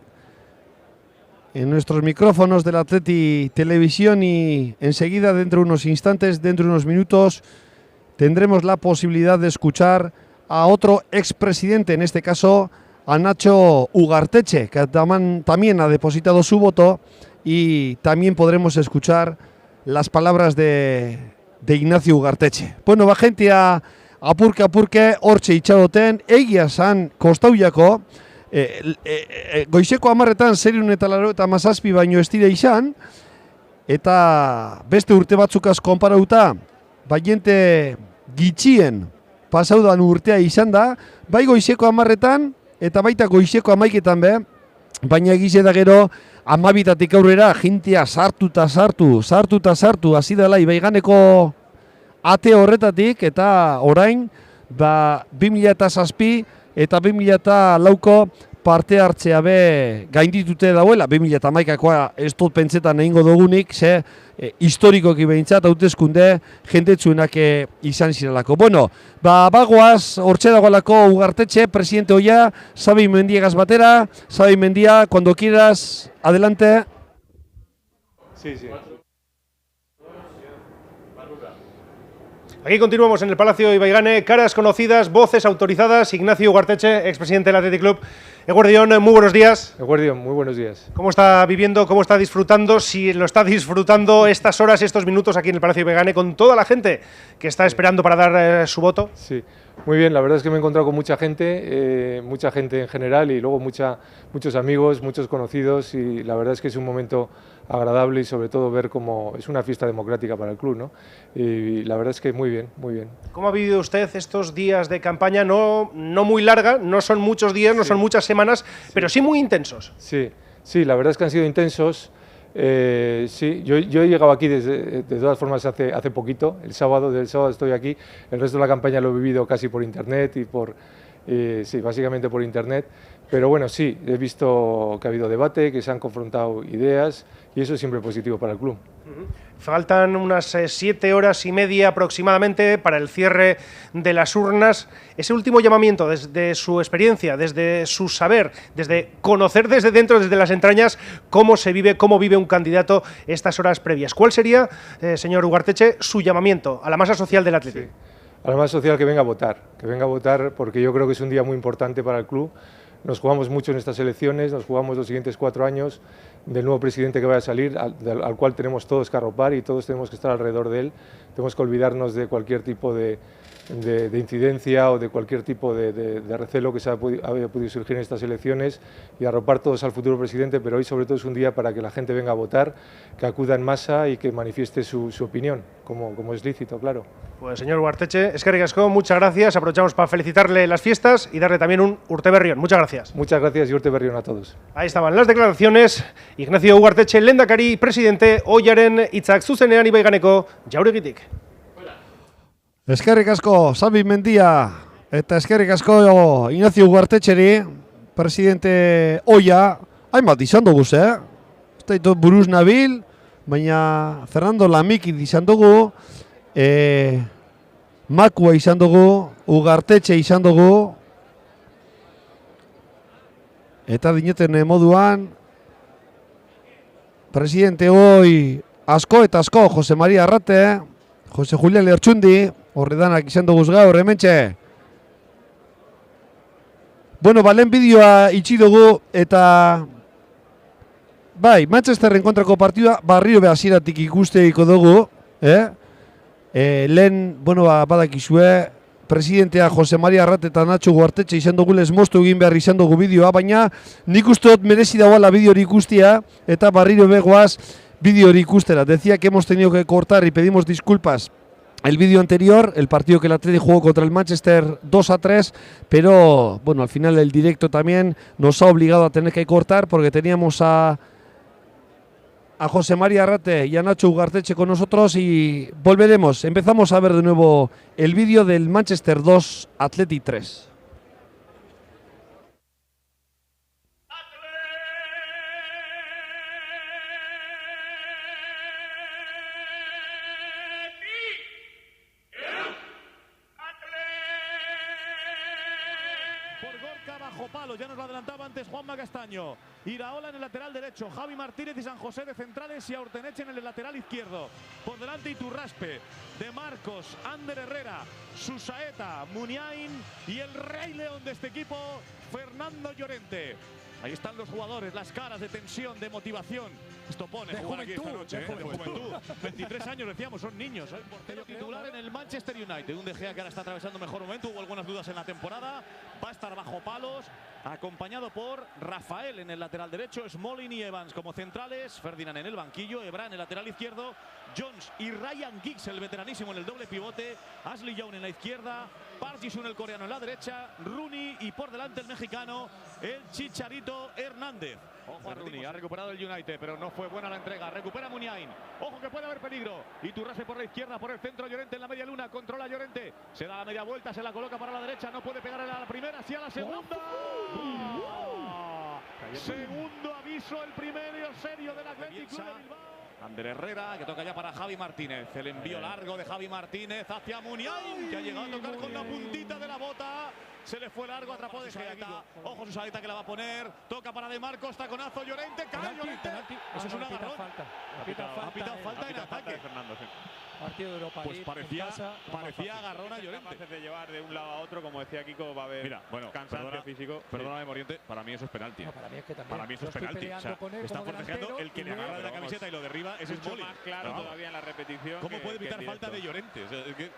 en nuestros micrófonos del Atleti Televisión y enseguida, dentro de unos instantes, dentro de unos minutos, tendremos la posibilidad de escuchar a otro expresidente, en este caso a Nacho Ugartetxe, que también ha depositado su voto, y también podremos escuchar las palabras de Ignacio Ugartetxe. Bueno, ba, gentia apurke hortxe itxaroten, egia zan kostauiako, goizeko 10etan 987 baino ez dira izan, eta beste urte batzukaz konparauta, baiente gitxien pasaudan urtea izan da, bai goizeko 10etan, eta baita goizeko 11etan be, baina egize da gero 12tatik aurrera jintia sartu, hasi dela Ibaiganeko ate horretatik, eta orain 2007 eta 2004ko parte hartzea be gainditute dauela, 2011koa ez dut pentsetan egingo dugunik, ze historikoki behintzat hauteskunde jendetsuenak izan zirelako. Bueno, bagoaz, hortxe dagoelako Ugartetxe, presidente oia, Xabi Mendiagaz batera. Xabi Mendia, cuando quieras, adelante. Sí. Aquí continuamos en el Palacio Ibaigane, caras conocidas, voces autorizadas. Ignacio Ugarteche, expresidente del Athletic Club. Eguardión, muy buenos días. Eguardión, muy buenos días. ¿Cómo está viviendo, cómo está disfrutando, si lo está disfrutando estas horas, estos minutos aquí en el Palacio Ibaigane con toda la gente que está esperando para dar su voto? Sí, muy bien, la verdad es que me he encontrado con mucha gente en general y luego muchos amigos, muchos conocidos, y la verdad es que es un momento agradable y sobre todo ver cómo es una fiesta democrática para el club, ¿no? Y la verdad es que muy bien, muy bien. ¿Cómo ha vivido usted estos días de campaña? No muy larga, no son muchos días, no son muchas semanas, pero sí muy intensos. Sí, la verdad es que han sido intensos. Sí, yo he llegado aquí de todas formas hace poquito, del sábado estoy aquí, el resto de la campaña lo he vivido casi por internet sí, básicamente por internet, pero bueno, sí, he visto que ha habido debate, que se han confrontado ideas y eso es siempre positivo para el club. Faltan unas 7 horas y media aproximadamente para el cierre de las urnas. Ese último llamamiento, desde su experiencia, desde su saber, desde conocer desde dentro, desde las entrañas, cómo vive un candidato estas horas previas. ¿Cuál sería, señor Ugarteche, su llamamiento a la masa social del Athletic? Sí. A la masa social que venga a votar porque yo creo que es un día muy importante para el club. Nos jugamos mucho en estas elecciones, nos jugamos los siguientes 4 años del nuevo presidente que vaya a salir, al cual tenemos todos que arropar y todos tenemos que estar alrededor de él. Tenemos que olvidarnos de cualquier tipo de incidencia o de cualquier tipo de recelo que haya podido surgir en estas elecciones y arropar todos al futuro presidente, pero hoy sobre todo es un día para que la gente venga a votar, que acuda en masa y que manifieste su opinión, como es lícito, claro. Pues señor Ugarteche, eskerrik asko, muchas gracias. Aprovechamos para felicitarle las fiestas y darle también un Urteberrión. Muchas gracias. Muchas gracias y Urteberrión a todos. Ahí estaban las declaraciones. Ignacio Ugarteche, lehendakari, presidente, oiaren hitzak zuzenean Ibaiganeko jauregitik. Eskerrik asko, Xabi Mendia, eta eskerrik asko Ignacio Ugartetxeri, presidente oia, hainbat izan dugu, ez da buruz nabil, baina Fernando Lamiki izan dugu, Makua izan dugu, Ugartetxe izan dugu, eta dineten moduan, presidente hoi asko eta asko, Jose Maria Arrate, Jose Julián Lertxundi, horre danak izan dugu gaur, hementxe. Bueno, balen bideoa itxi dugu eta bai, Manchesterren kontrako partidua barrio behaziratik ikusteiko dugu, lehen, bueno, badakizue, presidentea Jose Maria Arrate eta Nacho Ugartetxe izan dugu lesmoztu egin behar izan dugu bideoa, baina nik uste dut merezi dagoela bideo hori ikustia eta barriro begoaz bideo hori ikustera. Decía que hemos tenido que cortar y pedimos disculpas el vídeo anterior, el partido que el Athletic jugó contra el Manchester 2-3, pero bueno, al final el directo también nos ha obligado a tener que cortar porque teníamos a Jose Maria Arrate y a Nacho Ugarteche con nosotros y volveremos. Empezamos a ver de nuevo el vídeo del Manchester 2, Athletic 3. Ya nos lo adelantaba antes Juanma Castaño. Iraola en el lateral derecho, Javi Martínez y San José de centrales y Aurteneche en el lateral izquierdo. Por delante Iturraspe, De Marcos, Ander Herrera, Susaeta, Muniain y el rey león de este equipo, Fernando Llorente. Ahí están los jugadores, las caras de tensión, de motivación. Esto pone jugar aquí esta noche, de juventud. 23 años, decíamos, son niños. Portero titular en el Manchester United. Un De Gea que ahora está atravesando mejor momento. Hubo algunas dudas en la temporada. Va a estar bajo palos, acompañado por Rafael en el lateral derecho, Smalling y Evans como centrales, Ferdinand en el banquillo, Ebra en el lateral izquierdo, Jones y Ryan Giggs, el veteranísimo, en el doble pivote, Ashley Young en la izquierda, Park-Ji-sung el coreano en la derecha, Rooney y por delante el mexicano, el Chicharito Hernández. Ojo a Rooney, ha recuperado el United, pero no fue buena la entrega. Recupera Muniain. Ojo que puede haber peligro. Iturraspe por la izquierda, por el centro, Llorente en la media luna. Controla Llorente. Se da la media vuelta, se la coloca para la derecha. No puede pegar a la primera, sí a la segunda. Segundo aviso, el primero serio del Athletic Club de Bilbao. Ander Herrera, que toca ya para Javi Martínez. El envío largo de Javi Martínez hacia Muniain, que ha llegado a tocar con la puntita de la bota Se le fue largo, atrapó De Gea. Ojo Susaeta que la va a poner. Toca para De Marcos, taconazo, Llorente, cae Llorente. Eso es una agarrón. Ha pitado falta en ataque. Fernando, sí. Partido de Europa Pues League, parecía agarrón a Llorente. Capaces de llevar de un lado a otro, como decía Kiko, va a haber cansancio físico. Perdóname, Moriente, para mí eso es penalti. para mí es que también. Para mí eso es penalti. O sea, está forcejeando, el que le agarra de la camiseta y lo derriba es Smalling. Más claro todavía en la repetición. ¿Cómo puede que evitar falta de Llorente? O sea, es que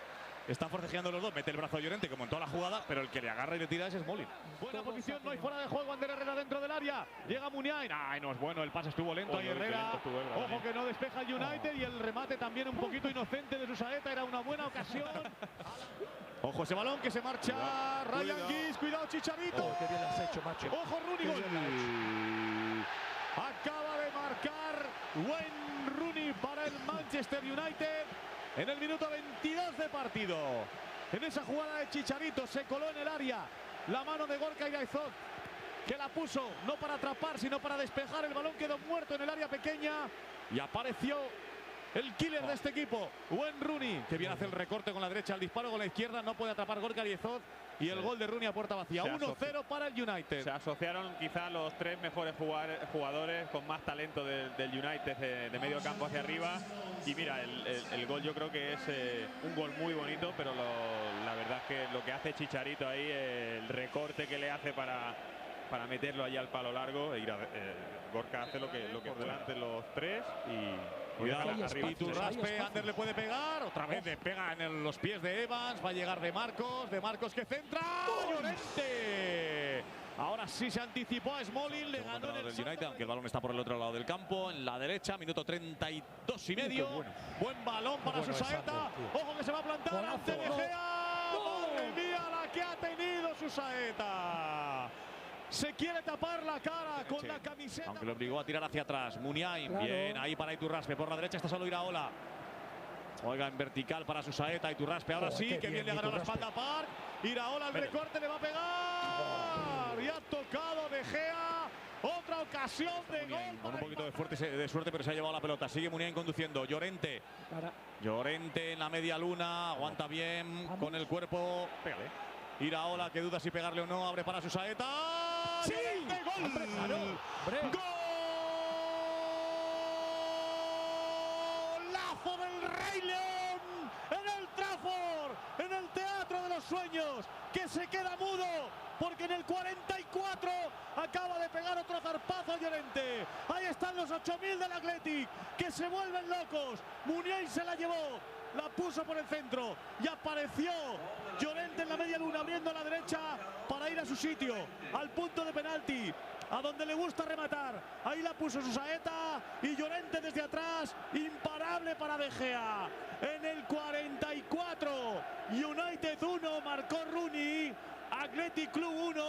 están forcejeando los dos, mete el brazo a Llorente como en toda la jugada, pero el que le agarra y le tira es Smalling. Buena posición, no hay fuera de juego, Ander Herrera dentro del área. Llega Muniain. Ay, no es bueno, el pase estuvo lento ahí Herrera. Ojo que no despeja el United y el remate también un poquito inocente de Susaeta, era una buena ocasión. Ojo ese balón que se marcha Ryan Giggs, cuidado Chicharito. Qué bien lo has hecho, macho. Ojo Rooney, gol. Acaba de marcar Wayne Rooney para el Manchester United en el minuto 22 de partido. En esa jugada de Chicharito se coló en el área la mano de Gorka Iraizot, que la puso no para atrapar sino para despejar. El balón quedó muerto en el área pequeña y apareció el killer de este equipo, Wayne Rooney, que viene a hacer el recorte con la derecha, el disparo con la izquierda, no puede atrapar Gorka Iraizot y el gol de Rooney a puerta vacía. 1-0 para el United. Se asociaron quizás los tres mejores jugadores con más talento del United de medio campo hacia arriba. Y mira, el gol yo creo que es un gol muy bonito, pero la verdad es que lo que hace Chicharito ahí, el recorte que le hace para meterlo allí al palo largo, Gorka hace lo que por delante los tres y... Cuidado, y Turraspe, Ander le puede pegar, otra vez despega en los pies de Evans, va a llegar De Marcos que centra, Llorente. Ahora sí se anticipó a Smalling, le ganó en el United, aunque el balón está por el otro lado del campo, en la derecha, minuto 32 y medio. Buen balón para Susaeta, ojo que se va a plantar ante De Gea. ¡Madre mía la que ha tenido Susaeta! Se quiere tapar la cara con la camiseta. Aunque lo obligó a tirar hacia atrás. Muniain, claro. Bien, ahí para Iturraspe. Por la derecha está solo Iraola. Juega en vertical para Susaeta. Iturraspe ahora sí, que bien le agarra la espalda a Park. Iraola, el recorte le va a pegar. Y ha tocado De Gea. Otra ocasión de gol. Con un poquito de suerte, pero se ha llevado la pelota. Sigue Muniain conduciendo. Llorente. Llorente en la media luna. Aguanta bien con el cuerpo. Pégale. Iraola, que duda si pegarle o no, abre para Susaeta. ¡Sí! ¡Gol! ¡Golazo del Rey León! En el Trafford, en el Teatro de los Sueños, que se queda mudo, porque en el 44 acaba de pegar otro zarpazo a Llorente. Ahí están los 8000 del Athletic, que se vuelven locos. Muniain se la llevó. La puso por el centro y apareció Llorente en la media luna abriendo a la derecha para ir a su sitio, al punto de penalti, a donde le gusta rematar. Ahí la puso Susaeta y Llorente desde atrás, imparable para De Gea. En el 44, United 1, marcó Rooney. Athletic Club 1,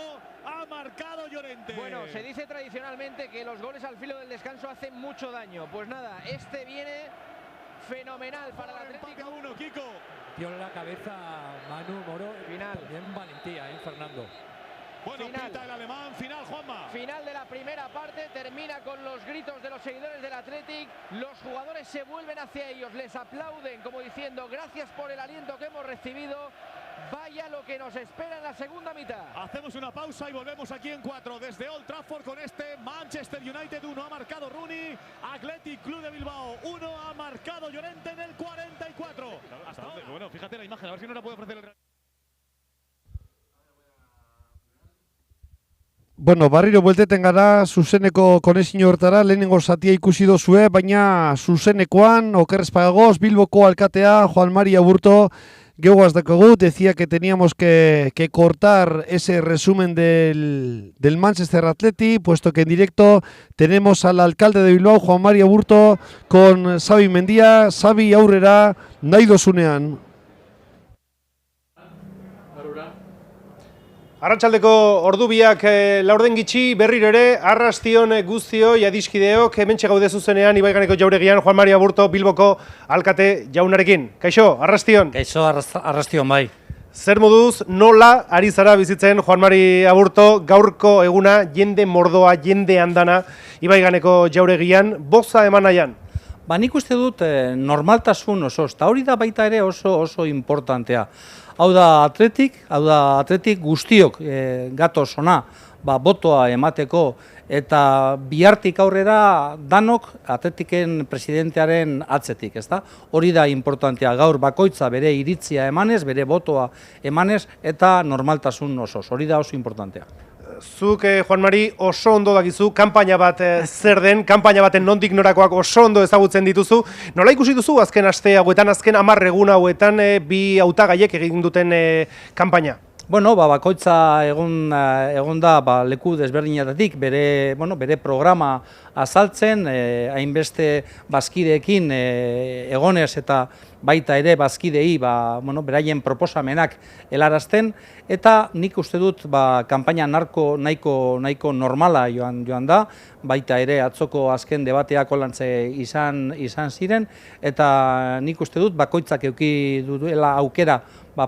ha marcado Llorente. Bueno, se dice tradicionalmente que los goles al filo del descanso hacen mucho daño. Pues nada, este viene fenomenal para el Atlético. 1, Kiko. Dio la cabeza Manu Moro. Final. Bien valentía, Fernando. Bueno, pita el alemán, final, Juanma. Final de la primera parte, termina con los gritos de los seguidores del Athletic. Los jugadores se vuelven hacia ellos, les aplauden como diciendo gracias por el aliento que hemos recibido. Vaya lo que nos espera en la segunda mitad. Hacemos una pausa y volvemos aquí en 4 desde Old Trafford con este Manchester United 1 ha marcado Rooney, Athletic Club de Bilbao 1 ha marcado Llorente en el 44. Bueno, fíjate la imagen, a ver si no la puede ofrecer el... Bueno, barriro buelteten gara, zuzeneko konezio hortara, lehenengo zatia ikusi dozue, baina zuzenekoan, okerrezpagagoz, Bilboko alkatea, Juan Mari Aburto, Geoguas dakogu, decía que teníamos que cortar ese resumen del Manchester Athletic, puesto que en directo tenemos al alcalde de Bilbao, Juan Mari Aburto, con Xabi Mendia. Xabi, aurrera, nahi dozunean. Arratsaldeko ordubiak laurden gitxi, berriro ere, arrastion guztioi adiskideok, hementxe gaude zuzenean, Ibaiganeko jauregian, Juan Mari Aburto, Bilboko alkate jaunarekin. Kaixo, arrastion? Kaixo, arrastion bai. Zer moduz, nola ari zara bizitzen, Juan Mari Aburto, gaurko eguna, jende mordoa, jende andana, Ibaiganeko jauregian, boza eman nahian? nik uste dut normaltasun osoz, eta hori da baita ere oso importantea. Hau da atletik guztiok gatoz ona, botoa emateko, eta bihartik aurrera danok atletiken presidentearen atzetik, ezta? Hori da importantea, gaur bakoitza bere iritzia emanez, bere botoa emanez, eta normaltasun osoz, hori da oso importantea. Zuk, Juan Mari, oso ondo dakizu, kanpaina bat zer den, kanpaina baten nondik norakoak oso ondo ezagutzen dituzu. Nola ikusi duzu azken aste hauetan, azken 10 egun hauetan bi hautagaiek egin duten kanpaina? Bueno, bakoitza egon da leku desberdinetatik bere programa azaltzen, hainbeste bazkideekin egonez eta baita ere bazkidei beraien proposamenak helarazten, eta nik uste dut kanpaina nahiko normala joan da, baita ere atzoko azken debateak holantze izan ziren, eta nik uste dut bakoitzak eduki duela aukera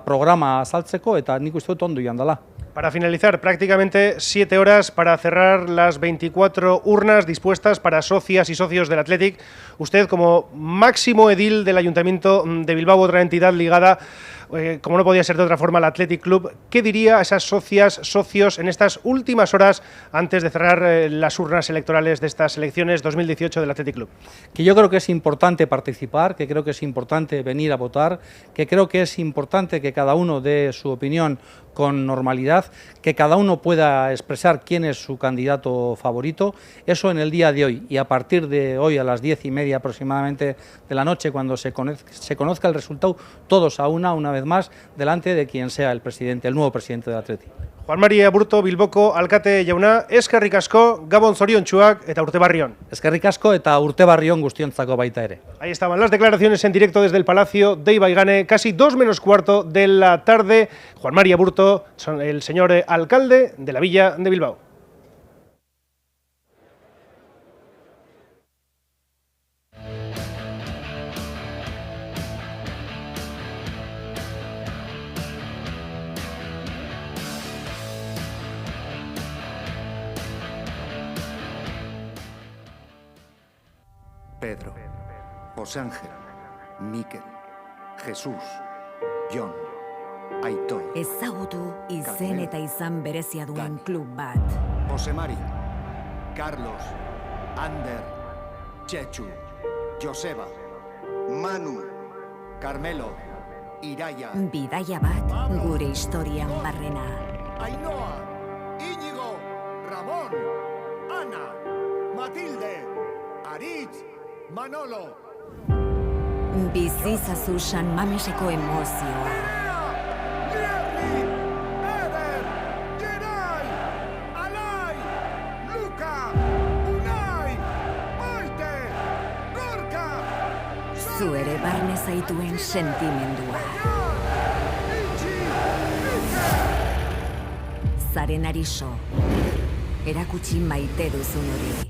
programa azaltzeko, eta nik uste dut ondo joan dela. Para finalizar, prácticamente 7 horas para cerrar las 24 urnas dispuestas para socias y socios del Athletic. Usted, como máximo edil del Ayuntamiento de Bilbao, otra entidad ligada, como no podía ser de otra forma, al Athletic Club, ¿qué diría a esas socias, socios en estas últimas horas antes de cerrar las urnas electorales de estas elecciones 2018 del Athletic Club? Que yo creo que es importante participar, que creo que es importante venir a votar, que creo que es importante que cada uno dé su opinión con normalidad, que cada uno pueda expresar quién es su candidato favorito, eso en el día de hoy, y a partir de hoy a las 10:30 aproximadamente de la noche, cuando se conozca el resultado, todos a una vez más, delante de quien sea el nuevo presidente del Athletic. Juan Mari Aburto, Bilboko alkate jauna, eskerrik asko, Gabon zoriontsuak eta urte barrion. Eskerrik asko eta urte barrion guztiontzako baita ere. Ahí estaban las declaraciones en directo desde el Palacio de Ibaigane, casi 2 menos cuarto de la tarde. Juan Mari Aburto, el señor alcalde de la villa de Bilbao. Pedro, José Ángel, Mikel, Jesús, Jon, Aitor. Ezagutu izen eta izan berezia duen klub bat. José Mari, Carlos, Ander, Chechu, Joseba, Manu, Carmelo, Iraia. Bidaia bat gure historian barrena. Ainhoa, Íñigo, Ramón, Ana, Matilde, Aritz, Manolo. Bizizazu San Mameseko emozioa. Lierri, Eder, Geray, Alai, Luka, Unai, Maite, Gorka. Zu ere barne zaituen sentimendua. Zaren ariso, erakutsi maite duzun hori.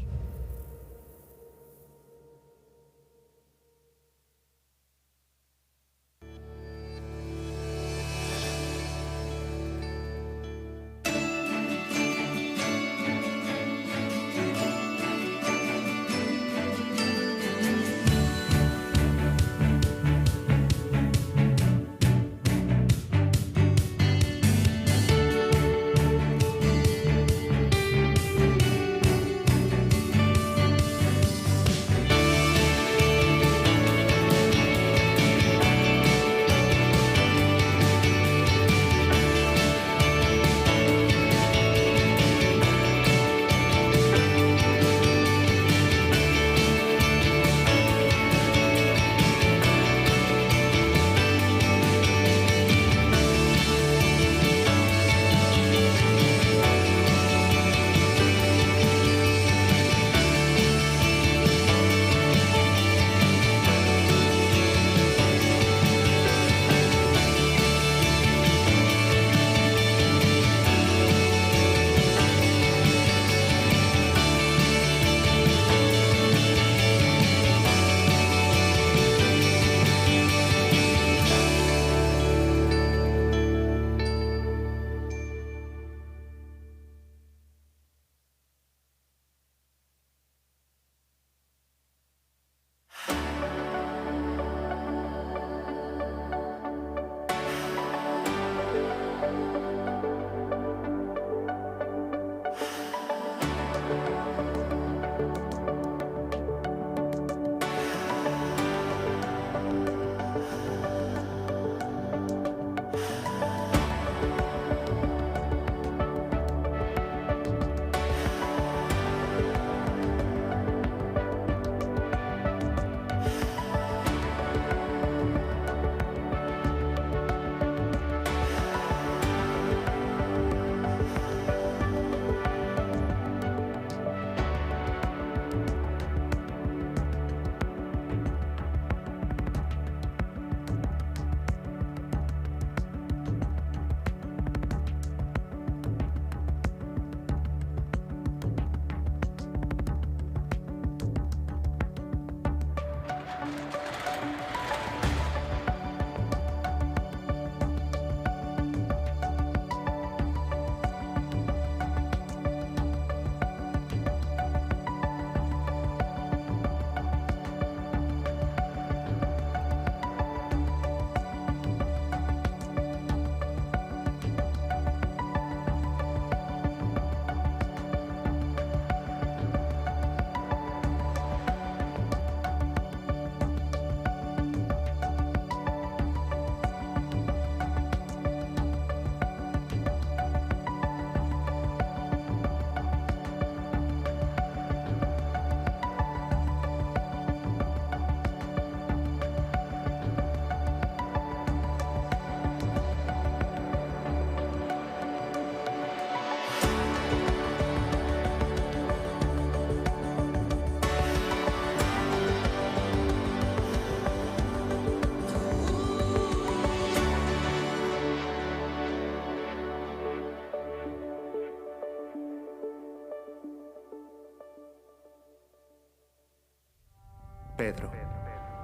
Pedro,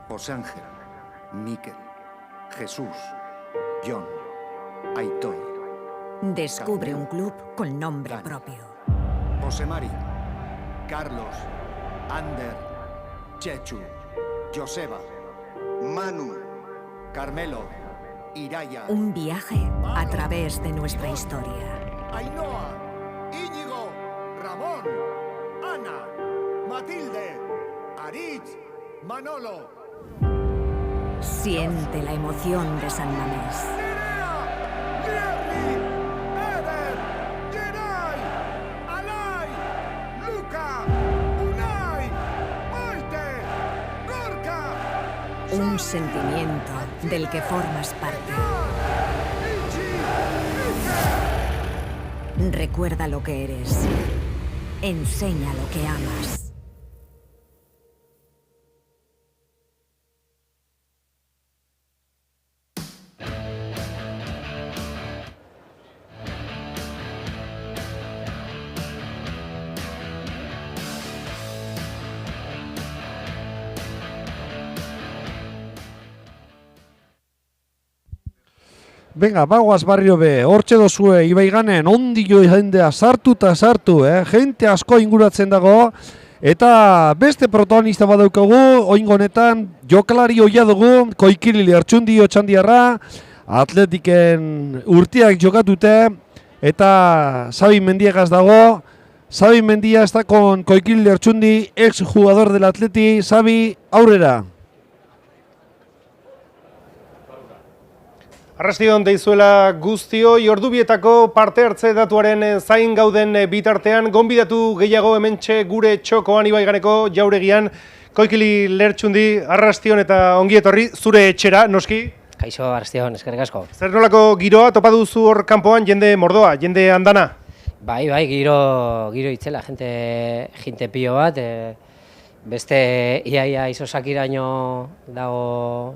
José Ángel, Miquel, Jesús, John, Aitor. Descubre un club con nombre propio. José Mari, Carlos, Ander, Chechu, Joseba, Manu, Carmelo, Iraya. Un viaje a través de nuestra historia. Ainhoa, Íñigo, Ramón, Ana, Matilde, Aritz, Manolo. Siente la emoción de San Mamés. Nierri, Eder, Geray, Alay, Luca, Unai, Maite, Gorka. Un sentimiento del que formas parte. Recuerda lo que eres. Enseña lo que amas. Venga, bagoaz barrio be, hortxe dozue, Ibaiganen, ondio jendea sartu eta sartu, jente asko inguratzen dago, eta beste protagonista badaukagu, oingo honetan, jokalari oia dugu, Koikili Lertxundi Otxandiarra, Atletiken urteak jokatute, eta Xabi Mendiegaz dago. Xabi Mendia está con Koikili Lertxundi, ex jugador del Atleti. Xabi, aurrera. Arrastion deizuela guztioi, ordubietako parte hartze datuaren zain gauden bitartean, gonbidatu gehiago hementxe gure txokoan Ibaiganeko jauregian, Koikili Lertxundi, arrastion eta ongi etorri, zure etxera, noski? Kaixo, arrastion, eskerrik asko. Zer nolako giroa topa duzu hor kanpoan, jende mordoa, jende andana? Bai, giro itzela, jente pilo bat, beste iaia isosakiraino dago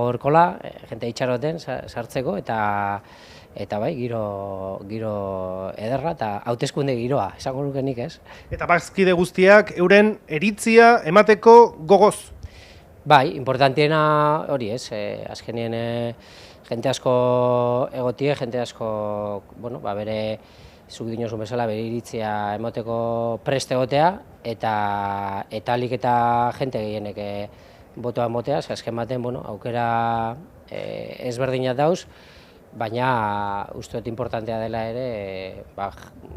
horkola, jente itxaroten sartzeko, eta bai, giro ederra eta hauteskunde giroa, esango nuke nik, ez? Eta bazkide guztiak euren eritzia emateko gogoz? Bai, importantiena hori ez, azkenien jente asko egotie, jente asko, bueno, bere zuk dinozun bezala bere iritzia emateko prest egotea, eta alik eta jente gehienek botoa motea, azken baten, bueno, aukera ezberdinat dauz, baina uste dut importantea dela ere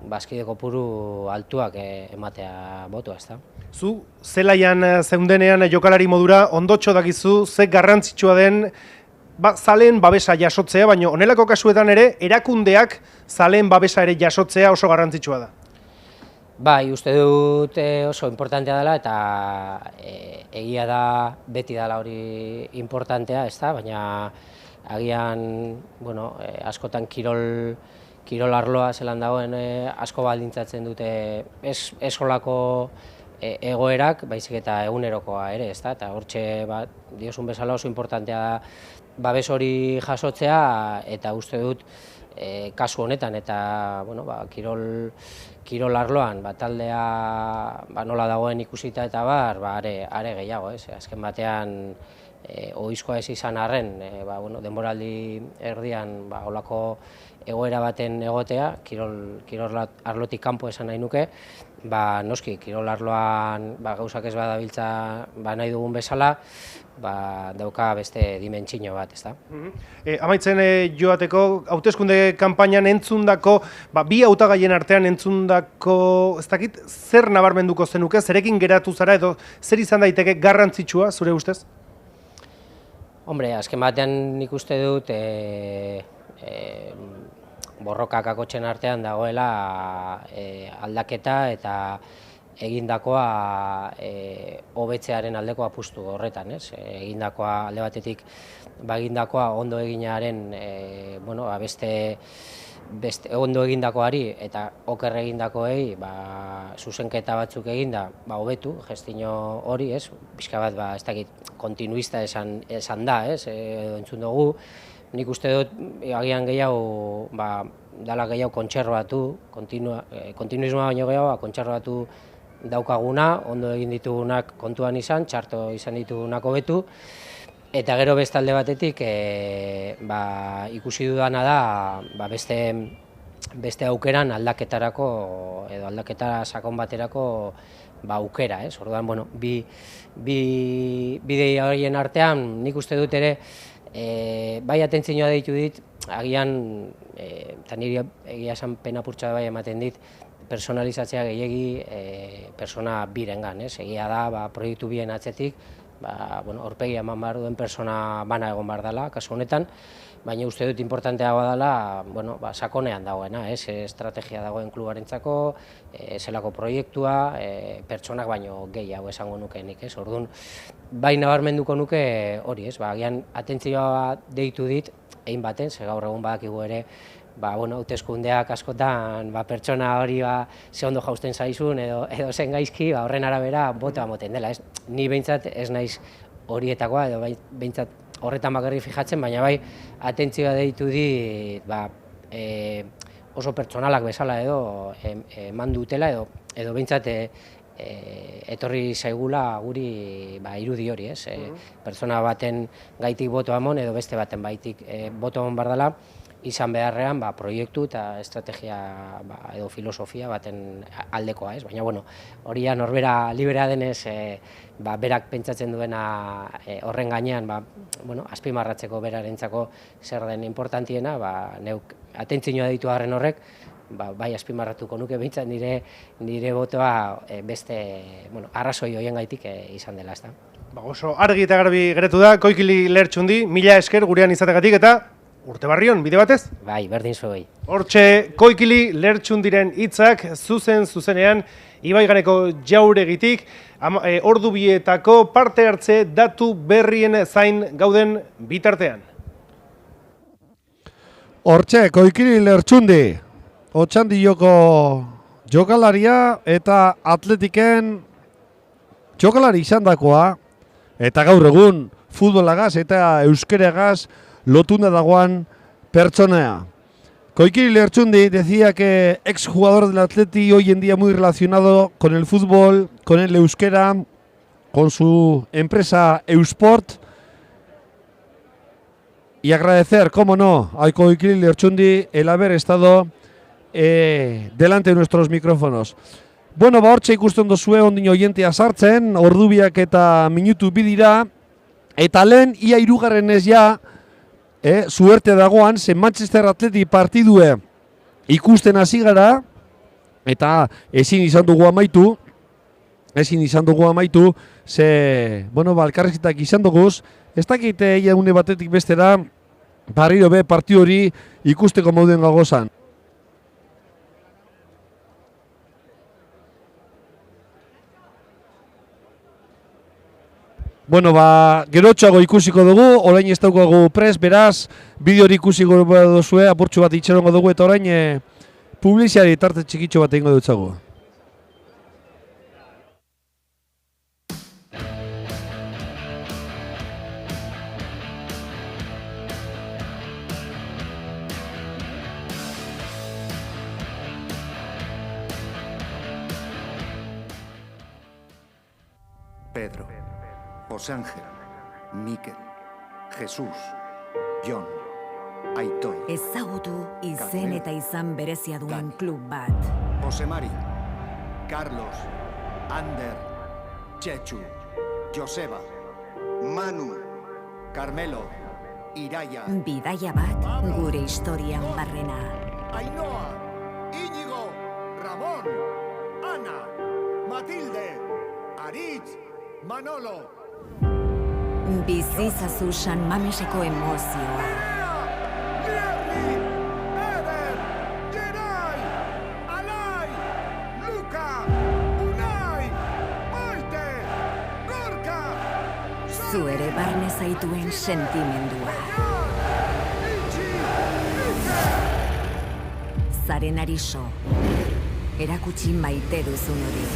bazkide kopuru altuak ematea botoa, ezta. Zu, zelaian zeundenean jokalari modura, ondotxo dakizu, ze garrantzitsua den zaleen babesa jasotzea, baina honelako kasuetan ere, erakundeak zaleen babesa ere jasotzea oso garrantzitsua da. Bai, uste dut oso importantea dela eta egia da beti dela hori importantea, ezta, baina agian, bueno, askotan kirol arloa zelan dagoen asko baldintzatzen dute ez holako egoerak, baizik eta egunerokoa ere, ezta, eta hortxe diozun bezala oso importantea da babes hori jasotzea, eta uste dut kasu honetan eta bueno, kirol arloan taldea nola dagoen ikusita eta are gehiago, ez? Azken batean ohizkoa ez izan arren, denboraldi erdian holako egoera baten egotea, kirol arlotik kanpo esan nahi nuke, noski, kirol arloan gauzak ez badabiltza nahi dugun bezala, dauka beste dimentsio bat, ezta. Amaitzen joateko, hauteskunde kanpainan entzundako, bi hautagaien artean entzundako, ez dakit, zer nabarmenduko zenuke, zerekin geratu zara edo zer izan daiteke garrantzitsua, zure ustez? Hombre, azken batean nik uste dut borrokak akotxen artean dagoela aldaketa eta egindakoa hobetzearen aldeko apustu horretan, ez? Egindakoa alde batetik egindakoa ondo eginaren beste ondo egindakoari eta oker egindakoei zuzenketa batzuk eginda hobetu gestio hori, ez? Pixka bat ez dakit kontinuista esan da, ez? Entzun dugu, nik uste dut agian gehiago dala gehiago kontserbatu, kontinuismoa baino gehiago kontserbatu daukaguna, ondo egin ditugunak kontuan izan, txarto izan ditugunak hobetu, eta gero bestalde batetik ikusi dudana da beste aukeran aldaketarako edo aldaketa sakon baterako aukera, ez? Orduan, bueno, bi ideia horien artean nik uste dut ere bai atentzioa deitu dit, agian, eta niri egia esan pena purtsa bai ematen dit, personalizatzea gehiegi persona birengan, ez? Egia da, proiektu bien atzetik, aurpegia eman behar duen persona bana egon behar dela, kasu honetan, baina uste dut importanteagoa dela, sakonean dagoena, ez? Estrategia dagoen klubarentzako, zelako proiektua, pertsonak baino gehiago esango nukenik, ez? Orduan, bai nabarmenduko nuke hori, ez? Agian atentzioa deitu dit, egin baten, ze gaur egun badakigu ere, hauteskundeak askotan pertsona hori ze ondo jausten zaizun edo zen gaizki, horren arabera botoa moten dela, ez? Ni behintzat ez naiz horietakoa, edo behintzat horretan bakarrik fijatzen, baina bai atentzioa deitu dit oso pertsonalak bezala edo eman dutela edo behintzat etorri zaigula guri irudi hori, ez? Pertsona baten gaitik botoa emon edo beste baten baitik botoa emon behar dela, izan beharrean proiektu eta estrategia edo filosofia baten aldekoa, ez? Baina, hori norbera librea denez, berak pentsatzen duena horren gainean, azpimarratzeko berarentzako zer den importantiena, neuk atentzioa ditu harren horrek, bai azpimarratuko nuke behintzat nire botoa beste arrazoi horien gaitik izan dela, ez da. Oso argi eta garbi geratu da, Koikili Lertxundi, mila esker gurean izategatik eta urte barrion, bide batez? Bai, berdin zuei. Hortxe, Koikili Lertxundiren hitzak zuzenean Ibaiganeko jauregitik, ordu bietako parte hartze datu berrien zain gauden bitartean. Hortxe, Koikili Lertxundi, Otxandioko jokalaria eta Atletiken jokalari izandakoa, eta gaur egun futbolagaz eta euskeragaz lotunda dagoan pertsonea. Koikili Lertxundi decía que exjugador del Atleti, hoy en día muy relacionado con el fútbol, con el euskera, con su empresa Eusport. Y agradecer, cómo no, a Koikili Lertxundi el haber estado delante de nuestros micrófonos. Bueno, hortxe ikusten duzue ondino oientea sartzen, ordubiak eta minutu bidira, eta lehen ia hirugarrenez ja, suerte dagoan, ze Manchester Atleti partidue ikusten hasi gara, eta ezin izan dugu amaitu, ze, elkarrizketak izan duguz, ez dakite une batetik bestera, barriro be partidu hori ikusteko moduen gagozan. Gerotxoago ikusiko dugu, orain ez daukagu prest, beraz, bideo hori ikusiko duzue, apurtxu bat itxerongo dugu, eta orain publiziari tarte txikitxo bat egingo dutzago. Pedro, José Ángel, Mikel, Jesús, Jon, Aitor. Ezagutu izen eta izan berezia duen klub bat. José Mari, Carlos, Ander, Chechu, Joseba, Manu, Carmelo, Iraia. Bidaia bat gure historian barrena. Ainhoa, Íñigo, Ramón, Ana, Matilde, Aritz, Manolo. Bizizazu San Mameseko emozioa. Lierri, Eder, Geray, Alai, Luka, Unai, Maite, Gorka. Zu ere barne zaituen sentimendua. Zaren ariso, erakutsi maite duzun hori.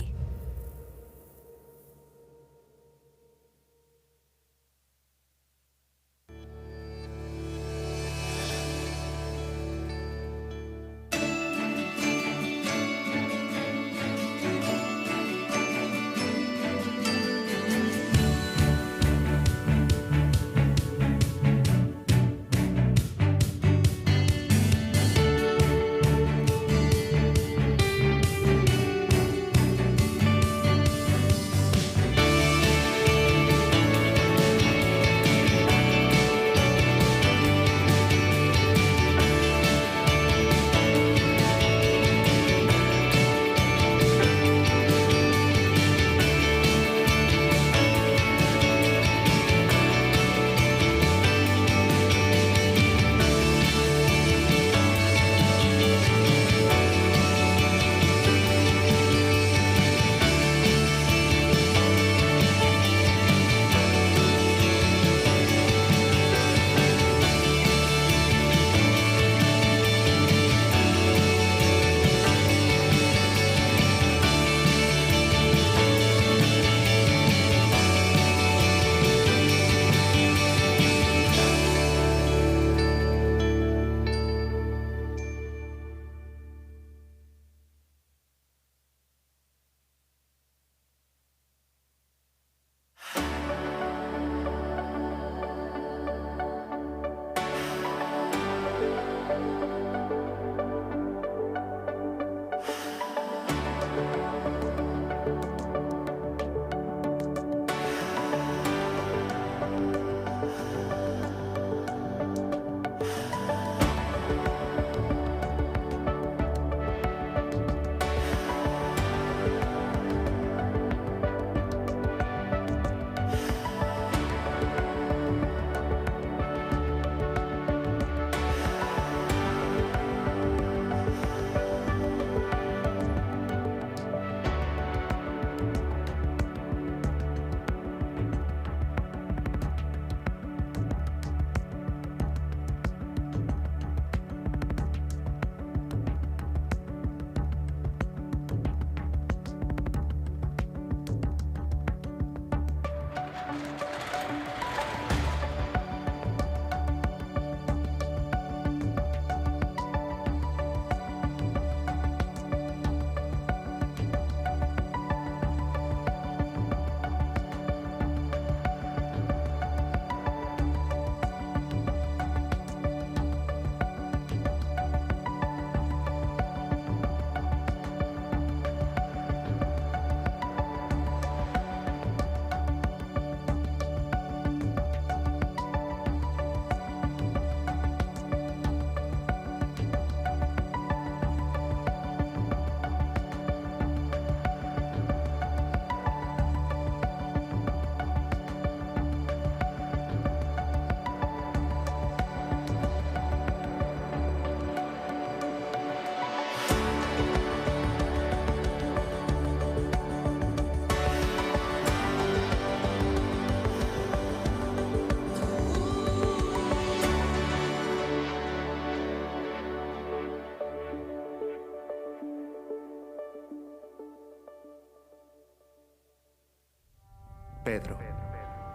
Pedro,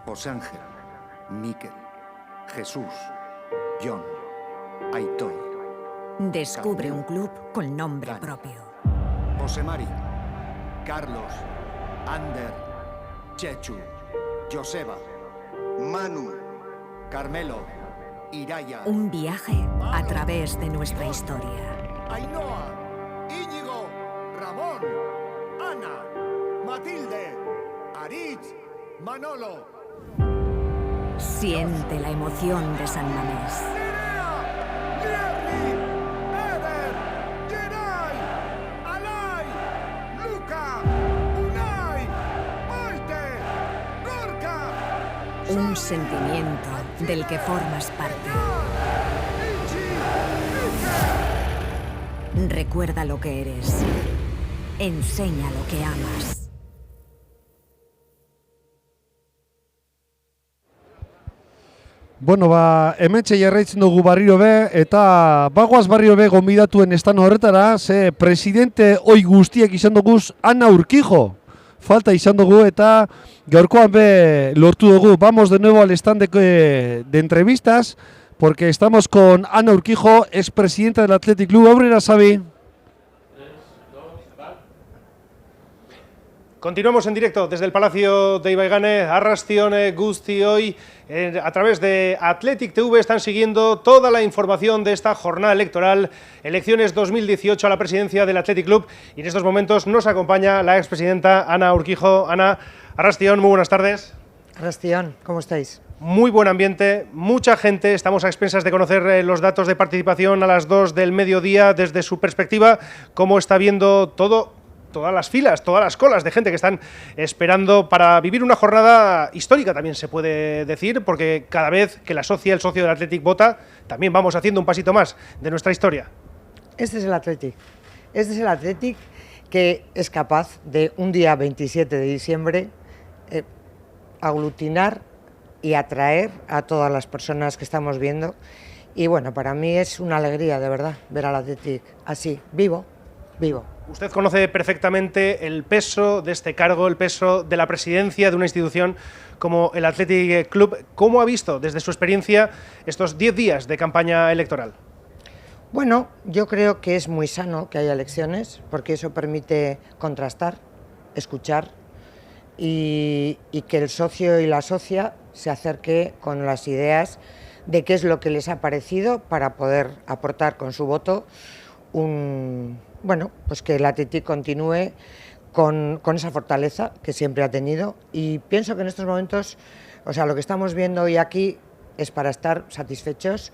José Ángel, Miquel, Jesús, John, Aitor. Descubre un club con nombre propio. José Mari, Carlos, Ander, Chechu, Joseba, Manu, Carmelo, Iraya. Un viaje a través de nuestra historia. Ainhoa, Íñigo, Ramón, Ana, Matilde, Aritz, Manolo. Siente la emoción de San Mamés. Nierri, Eder, Geray, Alay, Luca, Unai, Maite, Gorka. Un sentimiento del que formas parte. Recuerda lo que eres. Enseña lo que amas. Bueno, hementxe jarraitzen dugu barriro be, eta bagoaz barriro be gonbidatuen estan horretara, ze presidente oi guztiek izan duguz Ana Urquijo. Falta izan dugu eta gaurkoan be lortu dugu. Vamos de nuevo al stand de entrevistas, porque estamos con Ana Urquijo, expresidenta del Athletic Club. Aurrera, Xavi. Continuamos en directo desde el Palacio de Ibaigane, Arrastion Guztioi. A través de Athletic TV están siguiendo toda la información de esta jornada electoral, elecciones 2018 a la presidencia del Athletic Club, y en estos momentos nos acompaña la expresidenta Ana Urquijo. Ana, Arrastion, muy buenas tardes. Arrastion, ¿cómo estáis? Muy buen ambiente, mucha gente, estamos a expensas de conocer los datos de participación a las 2 del mediodía. Desde su perspectiva, ¿cómo está viendo todo? Todas las filas, todas las colas de gente que están esperando para vivir una jornada histórica, también se puede decir, porque cada vez que la socia, el socio del Athletic vota, también vamos haciendo un pasito más de nuestra historia. Este es el Athletic. Este es el Athletic que es capaz de un día 27 de diciembre aglutinar y atraer a todas las personas que estamos viendo. Y bueno, para mí es una alegría, de verdad, ver al Athletic así, vivo, vivo. Usted conoce perfectamente el peso de este cargo, el peso de la presidencia de una institución como el Athletic Club. ¿Cómo ha visto desde su experiencia estos 10 días de campaña electoral? Bueno, yo creo que es muy sano que haya elecciones, porque eso permite contrastar, escuchar y que el socio y la socia se acerque con las ideas de qué es lo que les ha parecido para poder aportar con su voto bueno, pues que el Athletic continúe con esa fortaleza que siempre ha tenido, y pienso que en estos momentos, o sea, lo que estamos viendo hoy aquí es para estar satisfechos,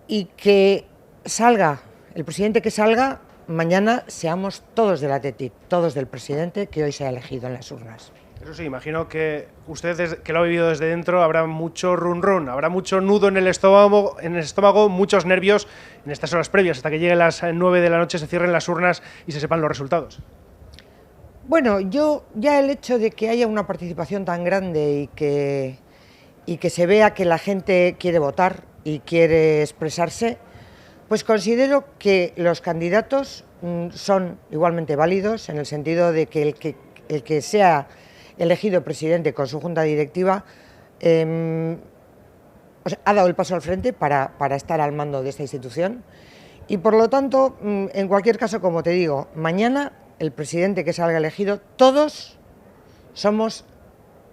y que salga, el presidente que salga, mañana seamos todos del Athletic, todos del presidente que hoy se ha elegido en las urnas. Eso sí, imagino que usted, que lo ha vivido desde dentro, habrá mucho run-run, habrá mucho nudo en el estómago, muchos nervios en estas horas previas, hasta que lleguen las 9 de la noche, se cierren las urnas y se sepan los resultados. Bueno, yo ya el hecho de que haya una participación tan grande y que se vea que la gente quiere votar y quiere expresarse, pues considero que los candidatos son igualmente válidos, en el sentido de que el que sea elegido presidente con su junta directiva ha dado el paso al frente para estar al mando de esta institución, y por lo tanto, en cualquier caso, como te digo, mañana el presidente que salga elegido, todos somos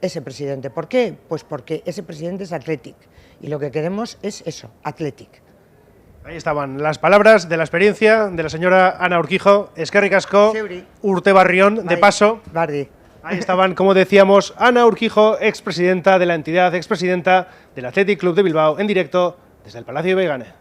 ese presidente. ¿Por qué? Pues porque ese presidente es Athletic y lo que queremos es eso, Athletic. Ahí estaban las palabras de la experiencia de la señora Ana Urquijo. Eskerrik asko, Urte Barrión, de paso. Bardi. Ahí estaban, como decíamos, Ana Urquijo, expresidenta de la entidad, expresidenta del Athletic Club de Bilbao, en directo desde el Palacio de Ibaigane.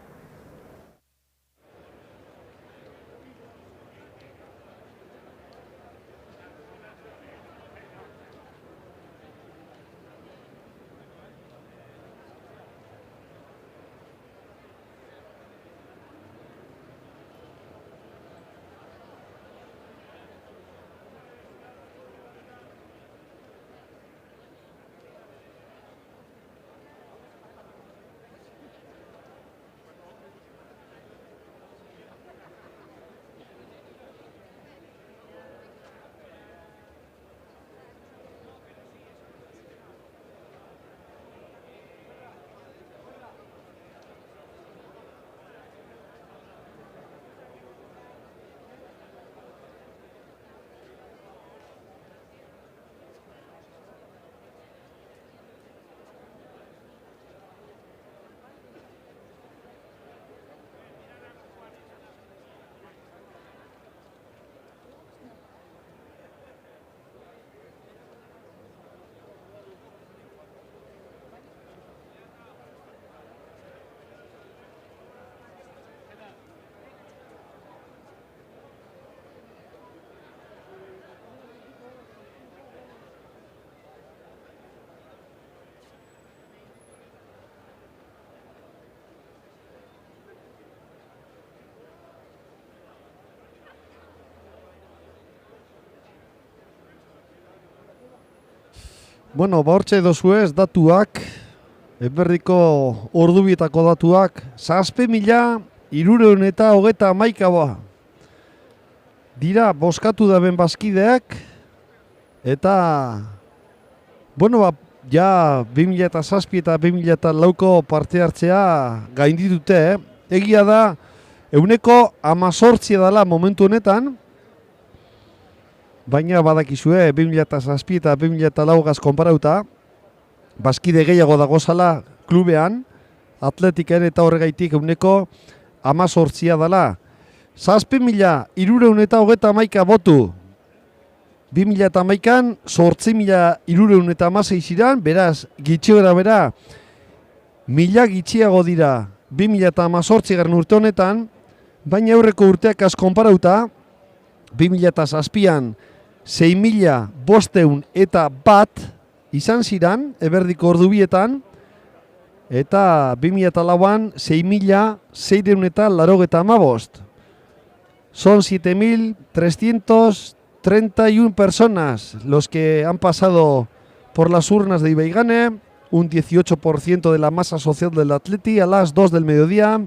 Bueno, hortxe dozuez datuak, Eberriko ordubietako datuak, 7.330 dira bozkatu daben bazkideak, eta, bueno, ja 2007 eta 2004ko parte hartzea gainditute, Egia da, 18% dela momentu honetan, baina badakizue 2007 eta 2004gaz konparauta, bazkide gehiago dagozala klubean, Atletiken eta horregaitik 18% dela. 7.331 botu, 2011an 8.316 ziren, beraz, gitxiora bera, mila gitxiago dira 2018 urte honetan, baina aurreko urteak konparauta, 2007an 6.501 izan ziren, Eberdiko ordubietan, eta 2004an 6.685. Son 7.331 personas los que han pasado por las urnas de Ibaigane, un 18% de la masa social del Atleti a las 2 del mediodía,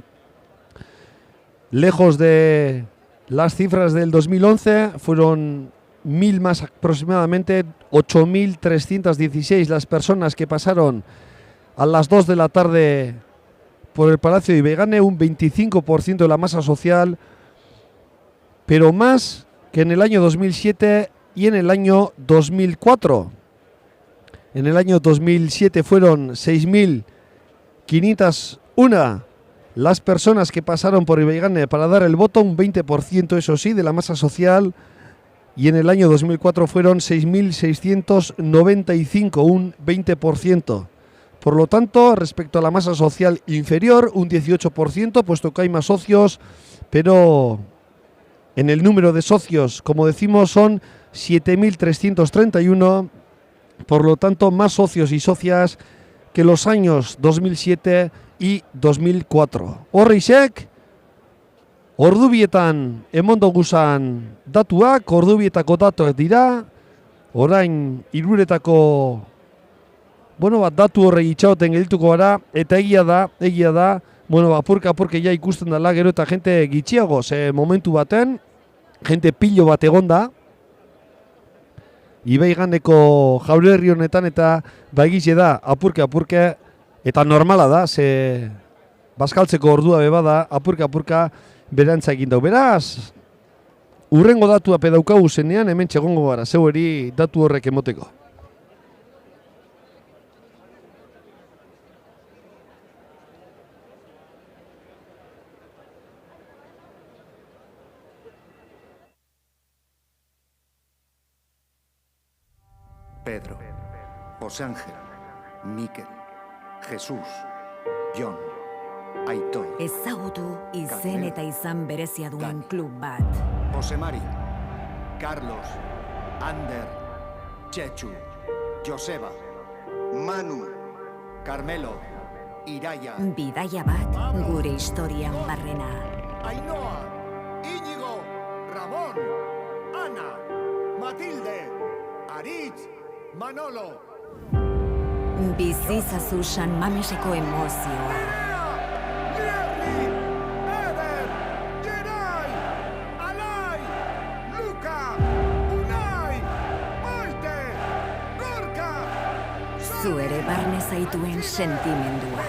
lejos de las cifras del 2011, fueron 1.000 más aproximadamente, 8.316 las personas que pasaron a las 2 de la tarde por el Palacio de Ibaigane, un 25% de la masa social, pero más que en el año 2007 y en el año 2004. En el año 2007 fueron 6.501 las personas que pasaron por Ibaigane para dar el voto, un 20% eso sí de la masa social, y en el año 2004 fueron 6.695, un 20%. Por lo tanto, respecto a la masa social inferior, un 18%, puesto que hay más socios, pero en el número de socios, como decimos, son 7.331, por lo tanto, más socios y socias que los años 2007 y 2004. Horreixek, ordubietan emondo guzan datuak, ordubietako datuak dira, orain iruretako, datu horrei itxaoten geldituko gara, eta egia da, apurka ja ikusten dela gero eta jente gitxiago, ze momentu baten, jente pilo bat egonda, Ibaiganeko jaurerri honetan, eta baigize da, apurke, eta normala da, ze bazkaltzeko ordua bebada, apurka berantza egin dau. Beraz, urrengo datua pedaukagu zenean, hemen txegongo gara, zeu eri datu horrek emoteko. Pedro, José Ángel, Mikel, Jesús, Jon, Aitor. Ezagutu izen eta izan berezia duen klub bat. José Mari, Carlos, Ander, Chechu, Joseba, Manu, Carmelo, Iraia. Bidaia bat gure historian barrena. Ainhoa, Íñigo, Ramón, Ana, Matilde, Aritz, Manolo. Bizizazu San Mameseko emozioa. Lierri, Eder, Geray, Alai, Luka, Unai, Maite, Gorka. Zu ere barne zaituen sentimendua.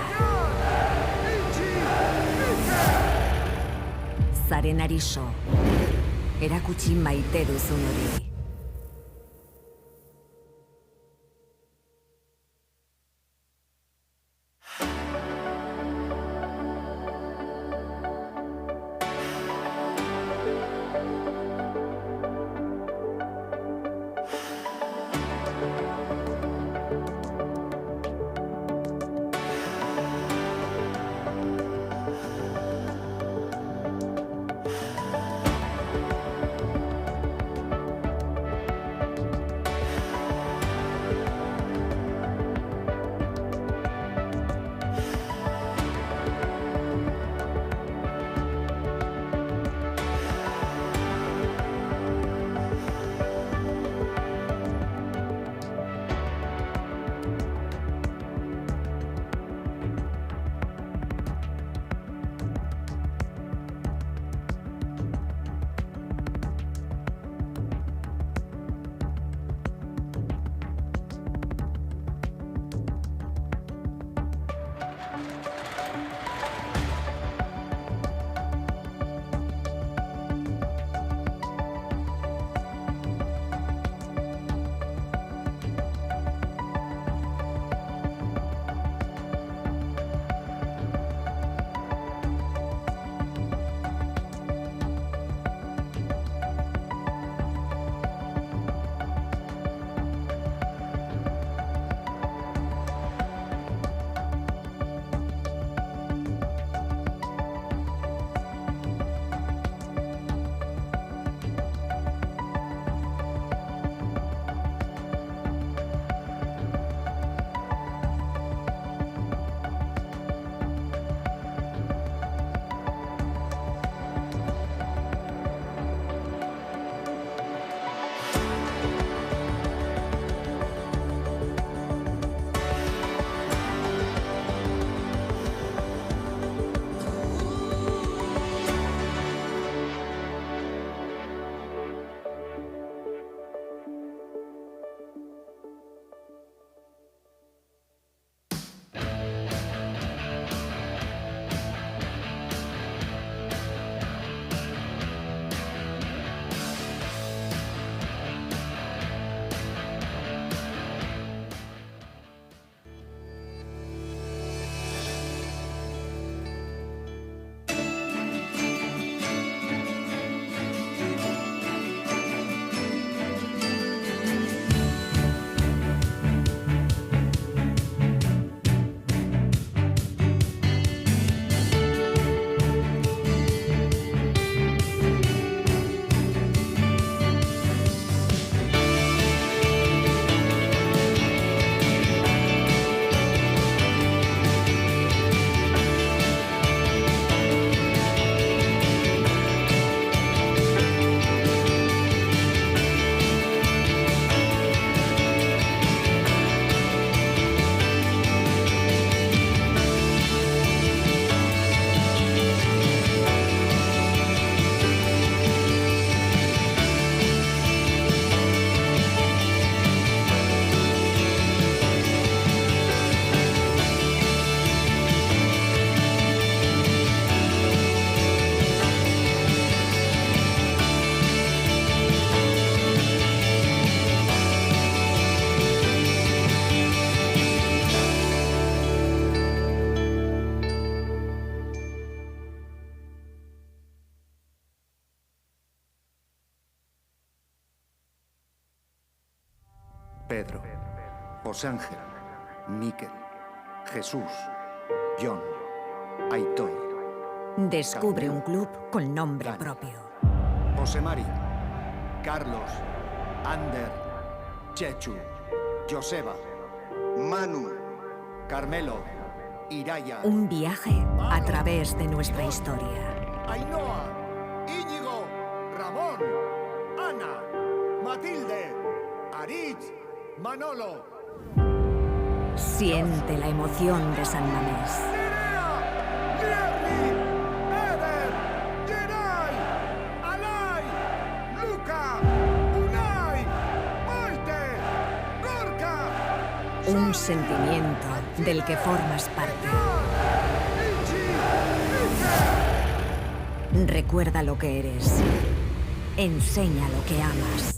Zaren ariso, erakutsi maite duzun hori. Pedro, José Ángel, Miquel, Jesús, John, Aitor, Descubre un club con nombre propio. José Mari, Carlos, Ander, Chechu, Joseba, Manu, Carmelo, Iraya. Un viaje a través de nuestra historia. Ainhoa, Íñigo, Ramón, Ana, Matilde, Aritz, Manolo. Siente la emoción de San Mamés. Jerry, Eder, Geray, Alay, Luca, Unai, Maite, Gorka. Un sentimiento del que formas parte. Recuerda lo que eres. Enseña lo que amas.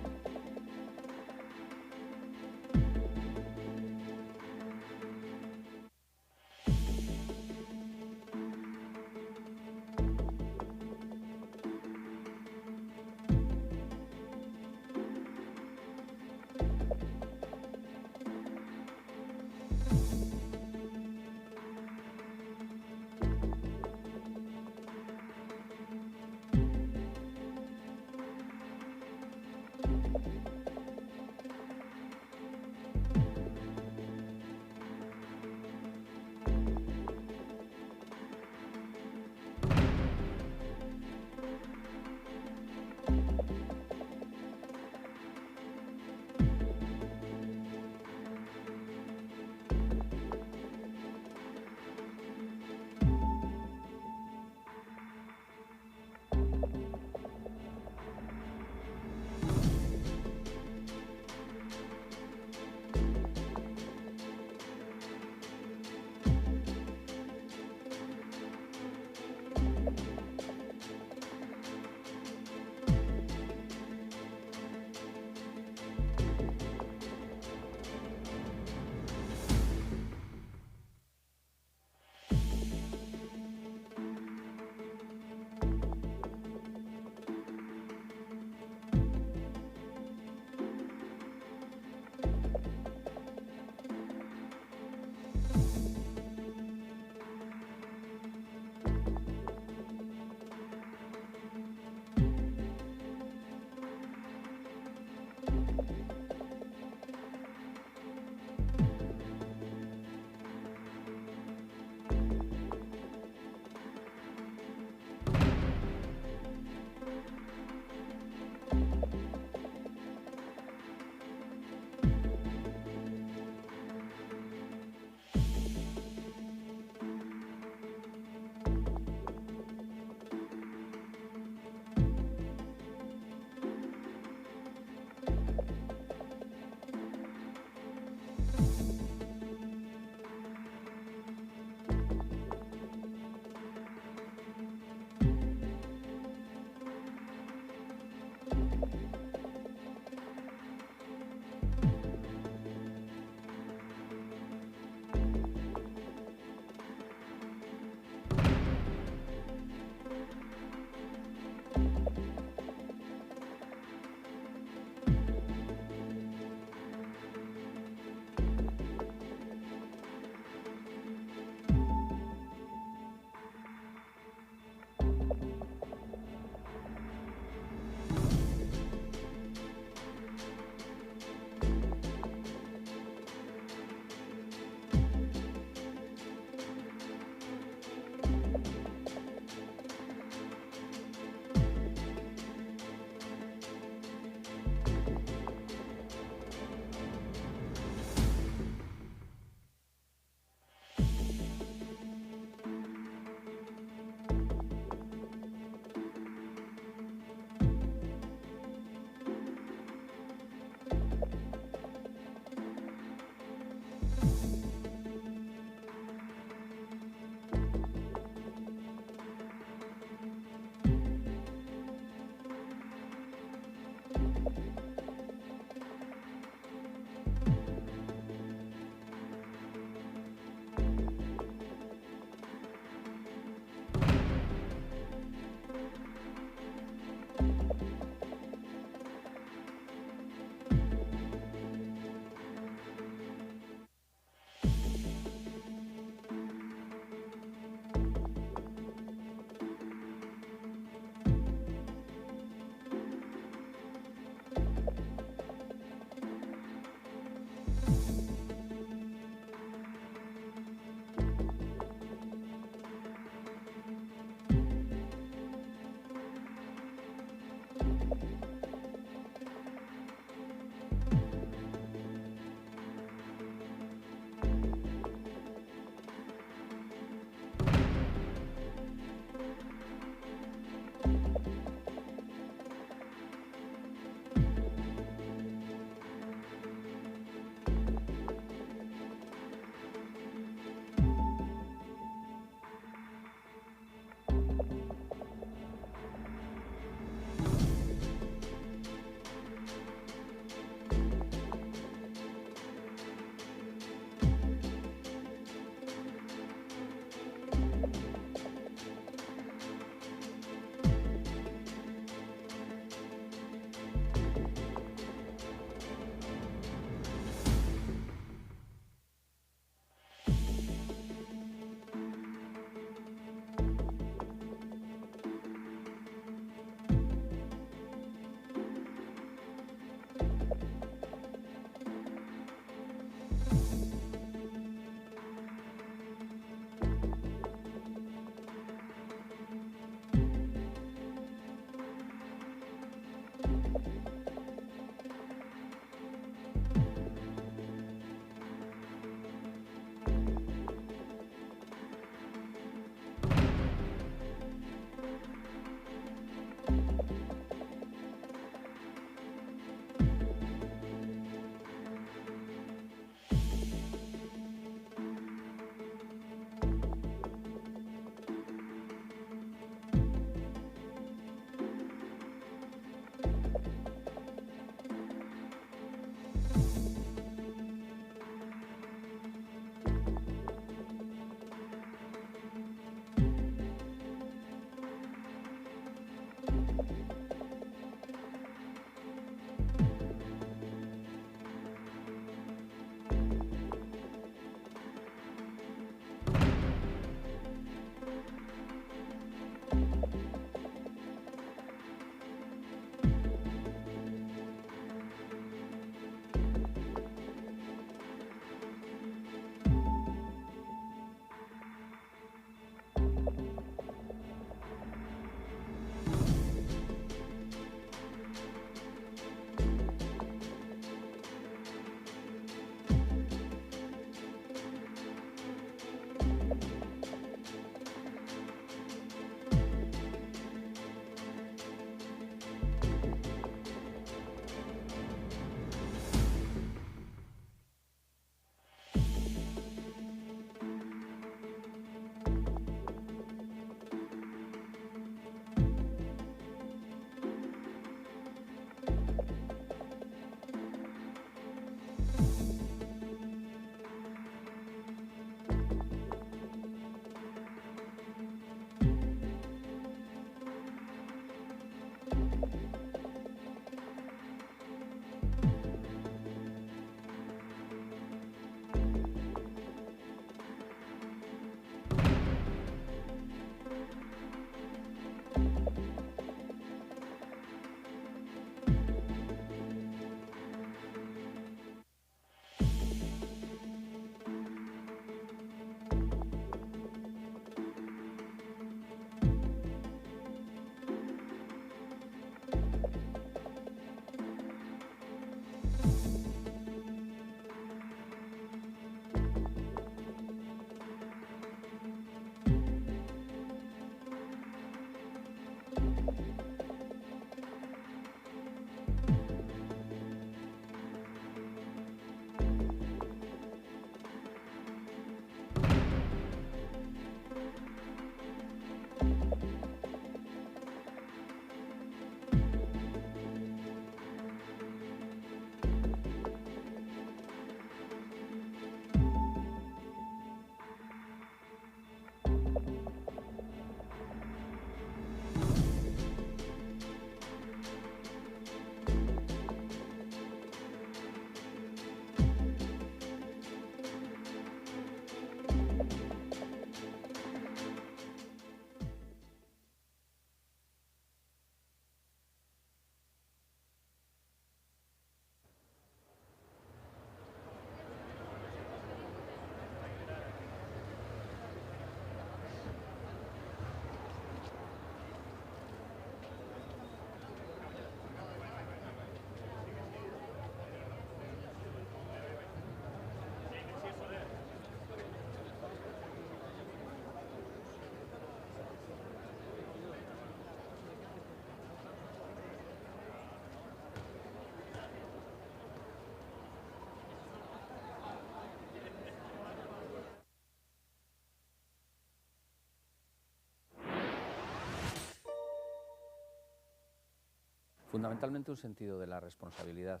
Fundamentalmente un sentido de la responsabilidad.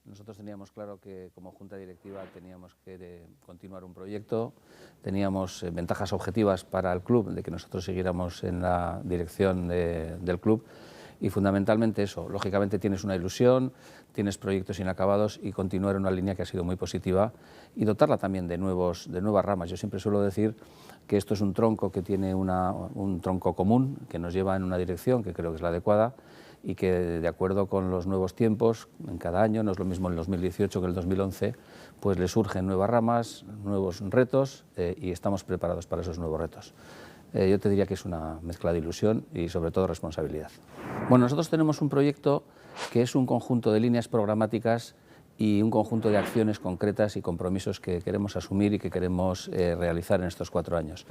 Nosotros teníamos claro que como Junta Directiva teníamos que continuar un proyecto, teníamos ventajas objetivas para el club de que nosotros siguiéramos en la dirección del club y fundamentalmente eso. Lógicamente tienes una ilusión, tienes proyectos inacabados y continuar en una línea que ha sido muy positiva y dotarla también de nuevas ramas. Yo siempre suelo decir que esto es un tronco que tiene un tronco común que nos lleva en una dirección que creo que es la adecuada y que de acuerdo con los nuevos tiempos, en cada año, no es lo mismo en el 2018 que en el 2011, pues le surgen nuevas ramas, nuevos retos y estamos preparados para esos nuevos retos. Yo te diría que es una mezcla de ilusión y sobre todo responsabilidad. Bueno, nosotros tenemos un proyecto que es un conjunto de líneas programáticas y un conjunto de acciones concretas y compromisos que queremos asumir y que queremos realizar en estos 4 años.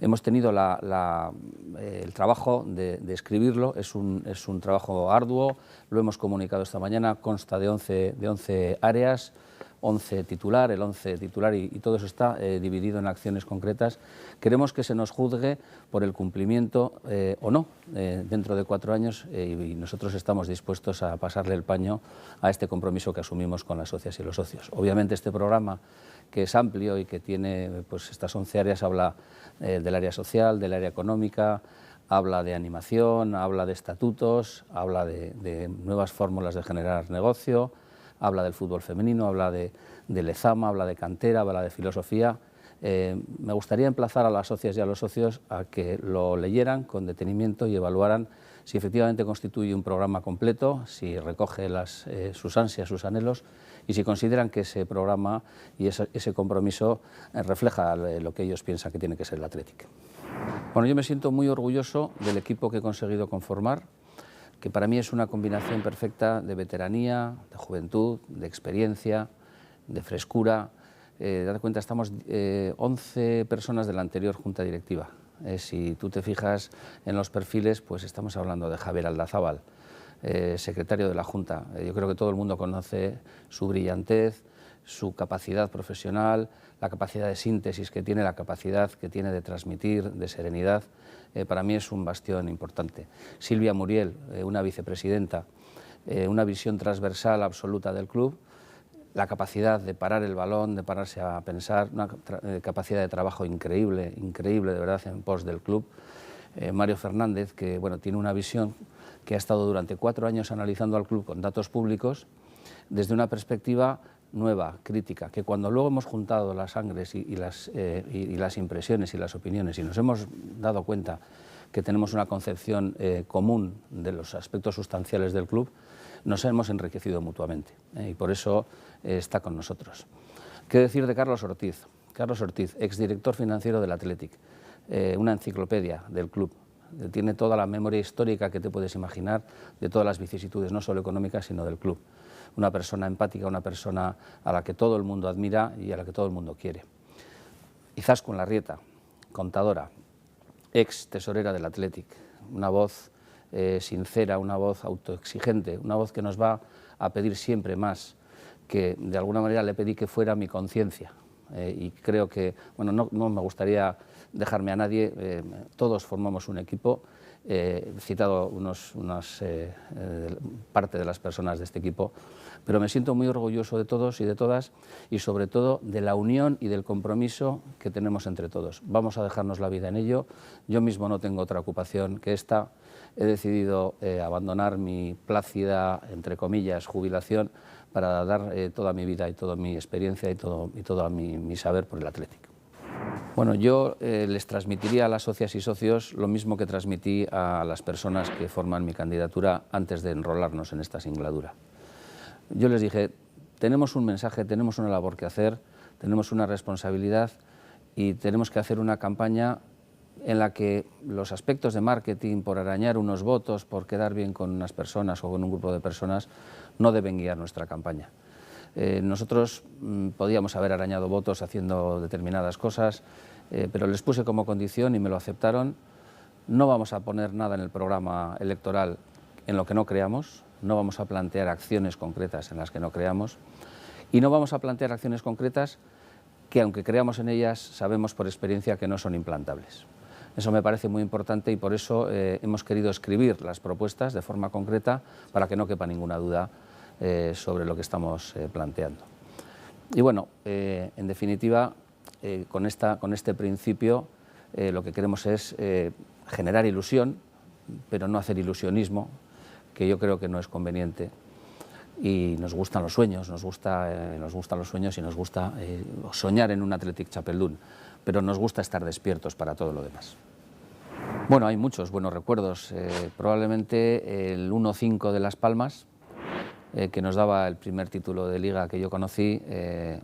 Hemos tenido el trabajo de escribirlo, es un trabajo arduo, lo hemos comunicado esta mañana, consta de 11 áreas, 11 titular, el 11 titular y todo eso está dividido en acciones concretas. Queremos que se nos juzgue por el cumplimiento o no dentro de 4 años y nosotros estamos dispuestos a pasarle el paño a este compromiso que asumimos con las socias y los socios. Obviamente este programa, que es amplio y que tiene pues, estas 11 áreas, habla del área social, del área económica, habla de animación, habla de estatutos, habla de nuevas fórmulas de generar negocio, habla del fútbol femenino, habla de Lezama, habla de cantera, habla de filosofía. Me gustaría emplazar a las socias y a los socios a que lo leyeran con detenimiento y evaluaran si efectivamente constituye un programa completo, si recoge sus ansias, sus anhelos, y si consideran que ese programa y ese compromiso refleja lo que ellos piensan que tiene que ser el Athletic. Bueno, yo me siento muy orgulloso del equipo que he conseguido conformar, que para mí es una combinación perfecta de veteranía, de juventud, de experiencia, de frescura. Date cuenta, estamos 11 personas de la anterior junta directiva. Si tú te fijas en los perfiles, pues estamos hablando de Javier Aldazábal, secretario de la Junta. Yo creo que todo el mundo conoce su brillantez, su capacidad profesional, la capacidad de síntesis que tiene, la capacidad que tiene de transmitir, de serenidad. Para mí es un bastión importante. Silvia Muriel, una vicepresidenta, una visión transversal absoluta del club, la capacidad de parar el balón, de pararse a pensar, una capacidad de trabajo increíble, increíble de verdad en pos del club. Mario Fernández, que bueno, tiene una visión que ha estado durante 4 años analizando al club con datos públicos desde una perspectiva nueva, crítica, que cuando luego hemos juntado las sangres y las impresiones y las opiniones y nos hemos dado cuenta que tenemos una concepción común de los aspectos sustanciales del club, nos hemos enriquecido mutuamente y por eso está con nosotros. ¿Qué decir de Carlos Ortiz? Carlos Ortiz, exdirector financiero del Athletic, una enciclopedia del club. Tiene toda la memoria histórica que te puedes imaginar de todas las vicisitudes, no solo económicas, sino del club. Una persona empática, una persona a la que todo el mundo admira y a la que todo el mundo quiere. Izaskun Larrieta, contadora, ex tesorera del Athletic, una voz sincera, una voz autoexigente, una voz que nos va a pedir siempre más, que de alguna manera le pedí que fuera mi conciencia. Y creo que, bueno, no me gustaría dejarme a nadie, todos formamos un equipo. He citado parte de las personas de este equipo, pero me siento muy orgulloso de todos y de todas y sobre todo de la unión y del compromiso que tenemos entre todos. Vamos a dejarnos la vida en ello. Yo mismo no tengo otra ocupación que esta. He decidido abandonar mi plácida, entre comillas, jubilación para dar toda mi vida y toda mi experiencia y todo mi saber por el Athletic. Bueno, yo les transmitiría a las socias y socios lo mismo que transmití a las personas que forman mi candidatura antes de enrolarnos en esta singladura. Yo les dije, tenemos un mensaje, tenemos una labor que hacer, tenemos una responsabilidad y tenemos que hacer una campaña en la que los aspectos de marketing, por arañar unos votos, por quedar bien con unas personas o con un grupo de personas, no deben guiar nuestra campaña. Nosotros podíamos haber arañado votos haciendo determinadas cosas, pero les puse como condición y me lo aceptaron. No vamos a poner nada en el programa electoral en lo que no creamos, no vamos a plantear acciones concretas en las que no creamos y no vamos a plantear acciones concretas que, aunque creamos en ellas, sabemos por experiencia que no son implantables. Eso me parece muy importante y por eso hemos querido escribir las propuestas de forma concreta para que no quepa ninguna duda sobre lo que estamos planteando. Y bueno, en definitiva, con este principio lo que queremos es generar ilusión, pero no hacer ilusionismo, que yo creo que no es conveniente. Y nos gustan los sueños, nos gustan los sueños y nos gusta soñar en un Athletic Chapeldún, pero nos gusta estar despiertos para todo lo demás. Bueno, hay muchos buenos recuerdos, probablemente el 1-5 de Las Palmas, que nos daba el primer título de Liga que yo conocí.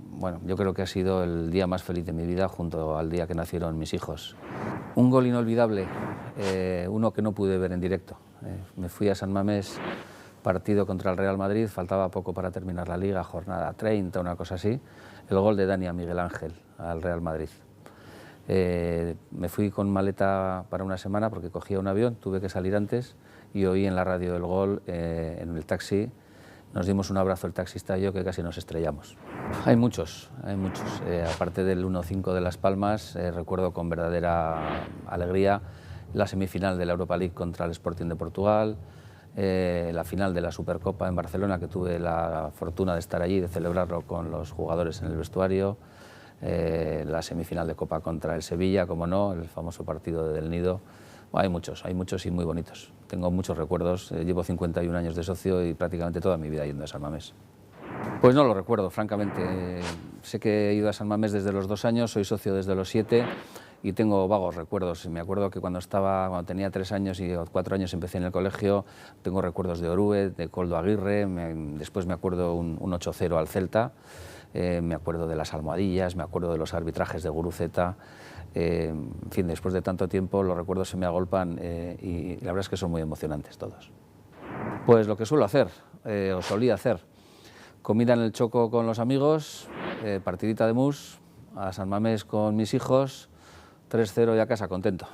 Bueno, yo creo que ha sido el día más feliz de mi vida junto al día que nacieron mis hijos. Un gol inolvidable, uno que no pude ver en directo. Me fui a San Mamés, partido contra el Real Madrid, faltaba poco para terminar la Liga, jornada 30, una cosa así, el gol de Dani a Miguel Ángel al Real Madrid. Me fui con maleta para una semana porque cogía un avión, tuve que salir antes y oí en la radio el gol en el taxi. Nos dimos un abrazo el taxista y yo, que casi nos estrellamos. Hay muchos. Aparte del 1-5 de Las Palmas, recuerdo con verdadera alegría la semifinal de la Europa League contra el Sporting de Portugal, la final de la Supercopa en Barcelona, que tuve la fortuna de estar allí, de celebrarlo con los jugadores en el vestuario, la semifinal de Copa contra el Sevilla, como no, el famoso partido de Del Nido. Hay muchos y muy bonitos. Tengo muchos recuerdos, llevo 51 años de socio y prácticamente toda mi vida yendo a San Mamés. Pues no lo recuerdo, francamente. Sé que he ido a San Mamés desde los 2 años, soy socio desde los 7 y tengo vagos recuerdos. Me acuerdo que cuando tenía 3 años y 4 años empecé en el colegio, tengo recuerdos de Orue, de Koldo Aguirre, después me acuerdo un 8-0 al Celta, me acuerdo de las almohadillas, me acuerdo de los arbitrajes de Guruceta. En fin, después de tanto tiempo los recuerdos se me agolpan y la verdad es que son muy emocionantes todos. Pues lo que suelo hacer, o solía hacer, comida en el Choco con los amigos, partidita de mus, a San Mamés con mis hijos, 3-0 y a casa contento.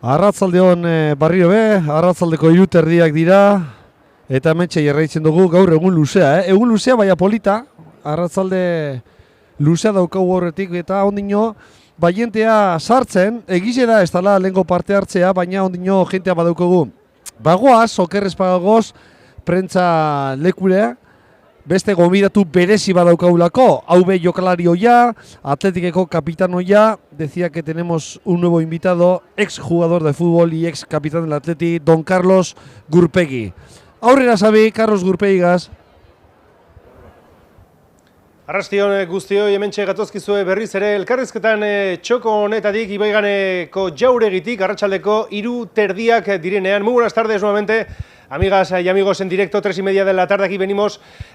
Arratzaldeon barriro be, arratzaldeko 3:00 dira, eta hementxe jarraitzen dugu gaur egun luzea. Egun luzea, baina polita, arratzalde luzea daukagu horretik, eta ondino, jentea sartzen, egize da ez dela lehenko parte hartzea, baina ondino jentea badaukagu. Bagoaz, okerrez bagoaz, prentza lekurea, beste gomidatu berezi badaukagulako, hau be jokalari oia, Atletikeko kapitan oia, decía que tenemos un nuevo invitado, ex jugador de fútbol y ex capitán del Atleti, don Carlos Gurpegi. Aurrera sabi, Carlos Gurpegigaz. Arrastion guztioi, hementxe gatozkizue berriz ere elkarrizketan txoko honetatik Ibaiganeko Jauregitik arratsaldeko 3:30 direnean. Muy buenas tardes nuevamente, amigas y amigos en directo, 3:30 de la tarde.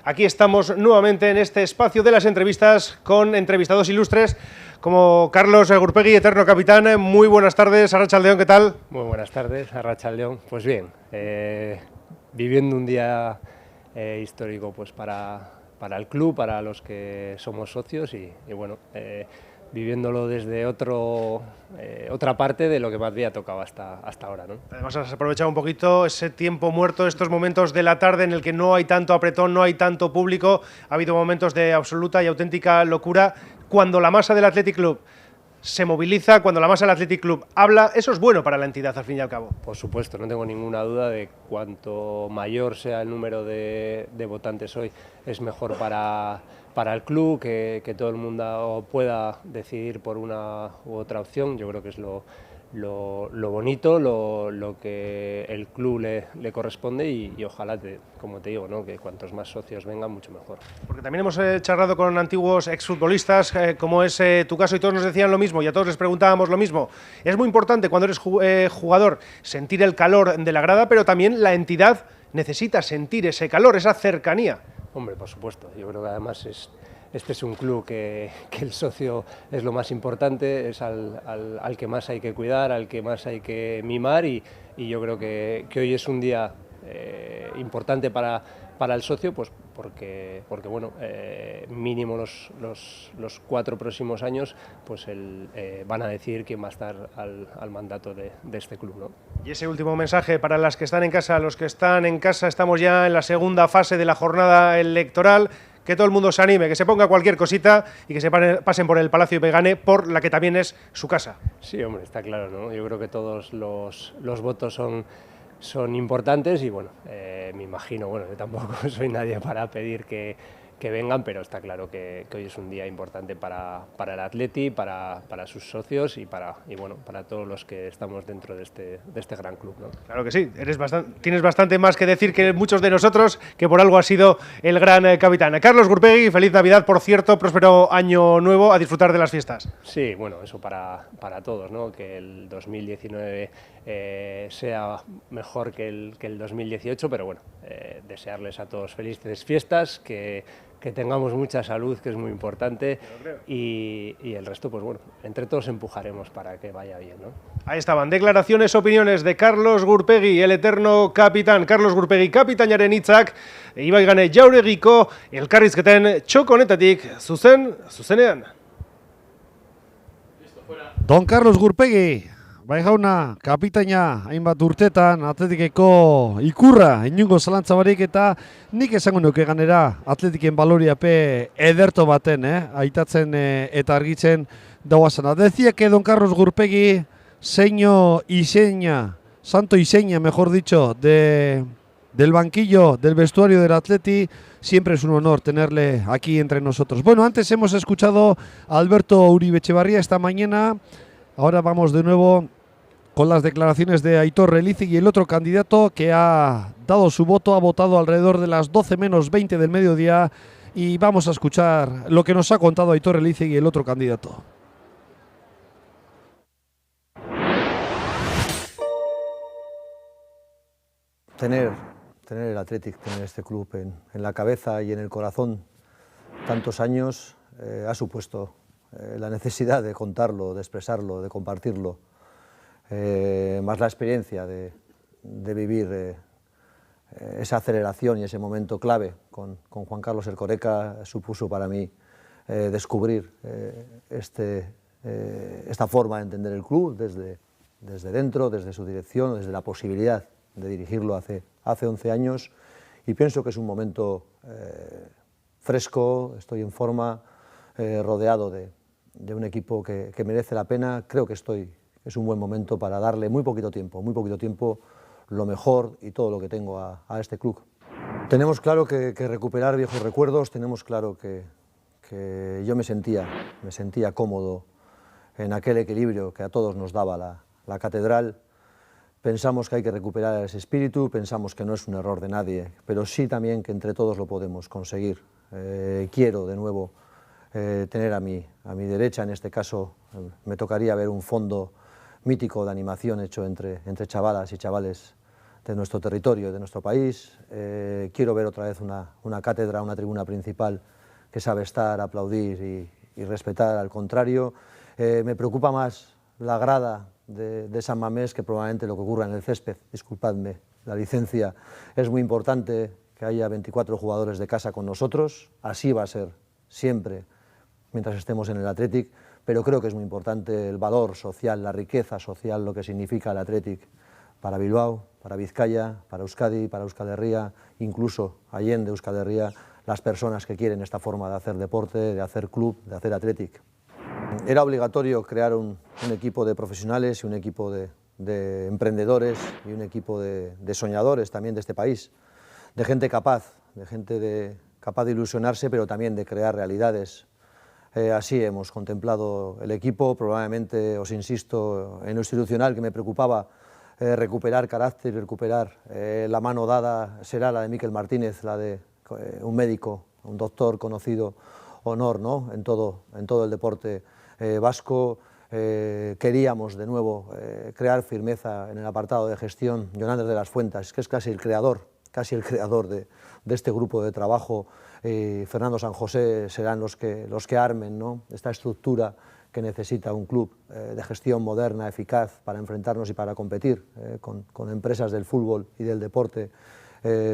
Aquí estamos nuevamente en este espacio de las entrevistas con entrevistados ilustres como Carlos Gurpegi, eterno capitán. Muy buenas tardes, Arratsaldeon, ¿qué tal? Muy buenas tardes, Arratsaldeon. Pues bien, viviendo un día histórico pues para el club, para los que somos socios y bueno, viviéndolo desde otra parte de lo que me había tocado hasta ahora, ¿no? Además has aprovechado un poquito ese tiempo muerto, estos momentos de la tarde en el que no hay tanto apretón, no hay tanto público, ha habido momentos de absoluta y auténtica locura. Cuando la masa del Athletic Club se moviliza, cuando la masa del Athletic Club habla, eso es bueno para la entidad al fin y al cabo. Por supuesto, no tengo ninguna duda de cuanto mayor sea el número de votantes hoy, es mejor para el club, que todo el mundo pueda decidir por una u otra opción. Yo creo que es lo bonito, lo que el club le corresponde y ojalá, como te digo, ¿no?, que cuantos más socios vengan, mucho mejor. Porque también hemos charlado con antiguos exfutbolistas, como es tu caso, y todos nos decían lo mismo y a todos les preguntábamos lo mismo. Es muy importante cuando eres jugador sentir el calor de la grada, pero también la entidad necesita sentir ese calor, esa cercanía. Hombre, por supuesto. Yo creo que además este es un club que el socio es lo más importante, es al que más hay que cuidar, al que más hay que mimar y yo creo que hoy es un día importante para el socio, pues porque bueno, mínimo los 4 próximos años pues van a decidir quién va a estar al mandato de este club, ¿no? Y ese último mensaje para las que están en casa, los que están en casa, estamos ya en la segunda fase de la jornada electoral. Que todo el mundo se anime, que se ponga cualquier cosita y que se pasen por el Palacio Ibaigane, por la que también es su casa. Sí, hombre, está claro, ¿no? Yo creo que todos los votos son importantes y bueno, me imagino, bueno, yo tampoco soy nadie para pedir que vengan, pero está claro que hoy es un día importante para el Atleti, para sus socios y bueno, para todos los que estamos dentro de este gran club, ¿no? Claro que sí, tienes bastante más que decir que muchos de nosotros, que por algo has sido el gran capitán. Carlos Gurpegi, feliz Navidad, por cierto, próspero año nuevo, a disfrutar de las fiestas. Sí, bueno, eso para todos, ¿no? Que el 2019 sea mejor que el 2018, pero bueno, desearles a todos felices fiestas, que tengamos mucha salud, que es muy importante, y el resto, pues bueno, entre todos empujaremos para que vaya bien, ¿no? Ahí estaban, declaraciones, opiniones de Carlos Gurpegi, el eterno capitán. Carlos Gurpegi, kapitainaren hitzak, Ibaigane Jauregiko elkarrizketen txoko honetatik zuzenean. Don Carlos Gurpegi, bai jauna, kapitaina, hainbat urtetan, Atletikeko ikurra, inungo zalantza barik, eta nik esango nuke ganera, Atletiken baloriape ederto baten, aitatzen eta argitzen dauazena. Decía que don Carlos Gurpegi, santo Iseña, mejor dicho, del banquillo, del vestuario del Atleti, siempre es un honor tenerle aquí entre nosotros. Bueno, antes hemos escuchado a Alberto Uribe Etxebarria esta mañana, ahora vamos de nuevo con las declaraciones de Aitor Elizegui, el otro candidato que ha dado su voto, ha votado alrededor de las 12 menos 20 del mediodía, y vamos a escuchar lo que nos ha contado Aitor Elizegui, el otro candidato. Tener el Athletic, tener este club en la cabeza y en el corazón tantos años ha supuesto la necesidad de contarlo, de expresarlo, de compartirlo. Más la experiencia de vivir esa aceleración y ese momento clave con Juan Carlos Erkoreka supuso para mí descubrir esta forma de entender el club desde dentro, desde su dirección, desde la posibilidad de dirigirlo hace 11 años, y pienso que es un momento fresco, estoy en forma, rodeado de un equipo que merece la pena. Creo que es un buen momento para darle muy poquito tiempo, lo mejor y todo lo que tengo a este club. Tenemos claro que recuperar viejos recuerdos, tenemos claro que yo me sentía cómodo en aquel equilibrio que a todos nos daba la catedral. Pensamos que hay que recuperar ese espíritu, pensamos que no es un error de nadie, pero sí también que entre todos lo podemos conseguir. Quiero de nuevo tener a mi derecha, en este caso me tocaría ver un fondo mítico de animación hecho entre chavalas y chavales de nuestro territorio, de nuestro país. Quiero ver otra vez una cátedra, una tribuna principal que sabe estar, aplaudir y respetar al contrario. Me preocupa más la grada de San Mamés que probablemente lo que ocurra en el césped. Disculpadme, la licencia es muy importante, que haya 24 jugadores de casa con nosotros, así va a ser siempre mientras estemos en el Athletic, pero creo que es muy importante el valor social, la riqueza social, lo que significa el Athletic para Bilbao, para Vizcaya, para Euskadi, para Euskal Herria, incluso allende Euskal Herria, las personas que quieren esta forma de hacer deporte, de hacer club, de hacer Athletic. Era obligatorio crear un equipo de profesionales y un equipo de emprendedores y un equipo de soñadores también de este país, de gente capaz, capaz de ilusionarse, pero también de crear realidades. Así hemos contemplado el equipo. Probablemente, os insisto, en lo institucional, que me preocupaba recuperar carácter y recuperar la mano dada, será la de Miquel Martínez, la de un médico, un doctor conocido, honor, ¿no?, en todo el deporte vasco. Queríamos de nuevo crear firmeza en el apartado de gestión. Jonander de las Fuentes, que es casi el creador de este grupo de trabajo, Fernando San José, serán los que armen, ¿no?, esta estructura que necesita un club de gestión moderna, eficaz, para enfrentarnos y para competir con empresas del fútbol y del deporte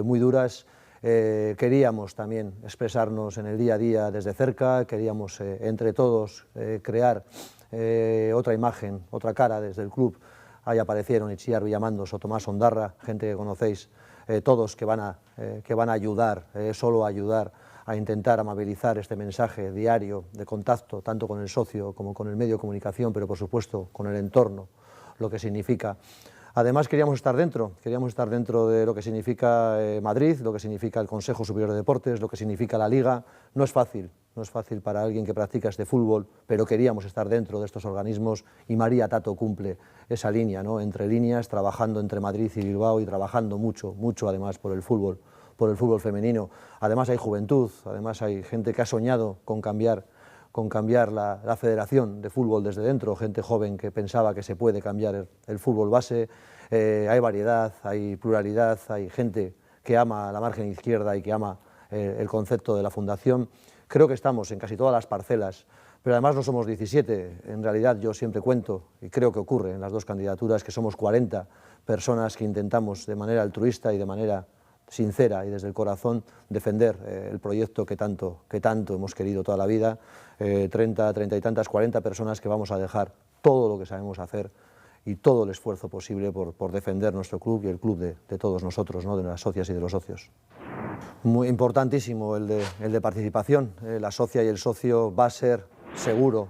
muy duras. Queríamos también expresarnos en el día a día desde cerca, queríamos entre todos crear otra imagen, otra cara desde el club. Ahí aparecieron Itziar Villamandos o Tomás Ondarra, gente que conocéis todos, que van a ayudar, solo ayudar a intentar amabilizar este mensaje diario de contacto, tanto con el socio como con el medio de comunicación, pero por supuesto con el entorno, lo que significa. Además queríamos estar dentro de lo que significa Madrid, lo que significa el Consejo Superior de Deportes, lo que significa la Liga. No es fácil para alguien que practica este fútbol, pero queríamos estar dentro de estos organismos y María Tato cumple esa línea, ¿no?, entre líneas, trabajando entre Madrid y Bilbao y trabajando mucho además por el fútbol femenino. Además hay juventud, además hay gente que ha soñado con cambiar la federación de fútbol desde dentro, gente joven que pensaba que se puede cambiar el fútbol base. Hay variedad, hay pluralidad, hay gente que ama la margen izquierda y que ama el concepto de la fundación. Creo que estamos en casi todas las parcelas, pero además no somos 17. En realidad yo siempre cuento, y creo que ocurre en las dos candidaturas, que somos 40 personas que intentamos de manera altruista y de manera sincera y desde el corazón defender el proyecto que tanto hemos querido toda la vida. 30 y tantas, 40 personas que vamos a dejar todo lo que sabemos hacer y todo el esfuerzo posible por defender nuestro club y el club de todos nosotros, ¿no?, de las socias y de los socios. Muy importantísimo el de participación. La socia y el socio va a ser seguro,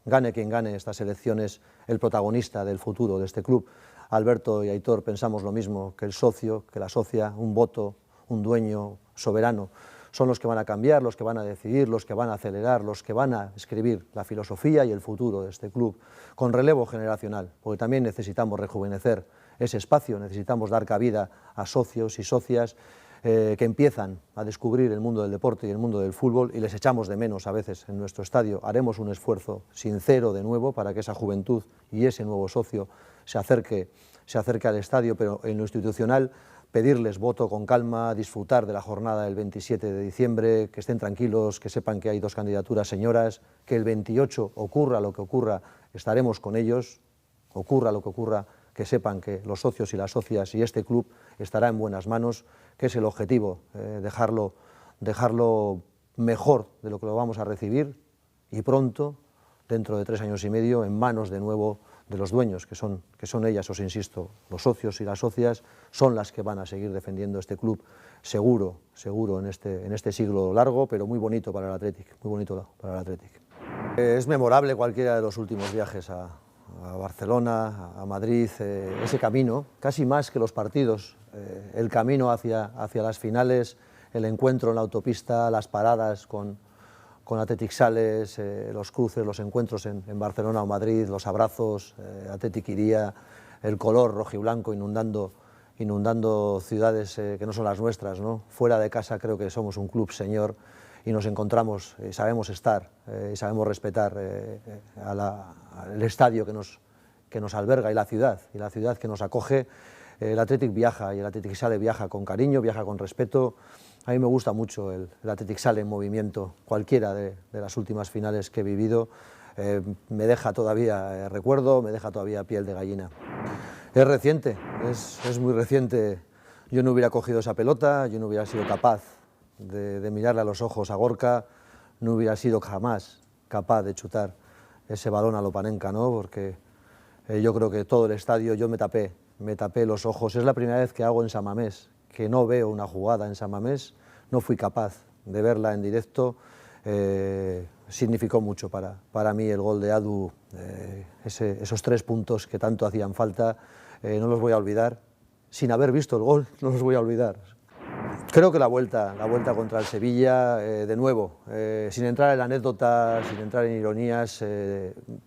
gane quien gane estas elecciones, el protagonista del futuro de este club. Alberto y Aitor pensamos lo mismo, que el socio, que la socia, un voto, un dueño soberano, son los que van a cambiar, los que van a decidir, los que van a acelerar, los que van a escribir la filosofía y el futuro de este club, con relevo generacional, porque también necesitamos rejuvenecer ese espacio, necesitamos dar cabida a socios y socias que empiezan a descubrir el mundo del deporte y el mundo del fútbol y les echamos de menos a veces en nuestro estadio. Haremos un esfuerzo sincero de nuevo para que esa juventud y ese nuevo socio se acerque al estadio, pero en lo institucional pedirles voto con calma, disfrutar de la jornada del 27 de diciembre, que estén tranquilos, que sepan que hay dos candidaturas señoras, que el 28 ocurra lo que ocurra, estaremos con ellos, ocurra lo que ocurra, que sepan que los socios y las socias y este club estará en buenas manos, que es el objetivo, dejarlo mejor de lo que lo vamos a recibir y pronto, dentro de 3 años y medio, en manos de nuevo los dueños, que son ellas, os insisto, los socios y las socias, son las que van a seguir defendiendo este club seguro en este siglo largo, pero muy bonito para el Athletic, muy bonito para el Athletic. Es memorable cualquiera de los últimos viajes a Barcelona, a Madrid, ese camino, casi más que los partidos, el camino hacia las finales, el encuentro en la autopista, las paradas con Athletic Sales, los cruces, los encuentros en Barcelona o Madrid, los abrazos, Athletic Iría, el color rojiblanco inundando ciudades que no son las nuestras, ¿no? Fuera de casa creo que somos un club señor y nos encontramos, sabemos estar, sabemos respetar el estadio que nos alberga y la ciudad que nos acoge. El Athletic viaja y el Athletic Sale viaja con cariño, viaja con respeto. A mí me gusta mucho el Athletic Sale en movimiento, cualquiera de las últimas finales que he vivido. Me deja todavía recuerdo, me deja todavía piel de gallina. Es reciente, es muy reciente. Yo no hubiera cogido esa pelota, yo no hubiera sido capaz de mirarle a los ojos a Gorka, no hubiera sido jamás capaz de chutar ese balón a Lopanenka, ¿no? Porque yo creo que todo el estadio, yo me tapé los ojos. Es la primera vez que hago en San Mamés, que no veo una jugada en San Mamés, no fui capaz de verla en directo. Significó mucho para mí el gol de Adu, esos 3 puntos que tanto hacían falta, no los voy a olvidar, sin haber visto el gol, no los voy a olvidar. Creo que la vuelta contra el Sevilla, de nuevo, sin entrar en anécdotas, sin entrar en ironías,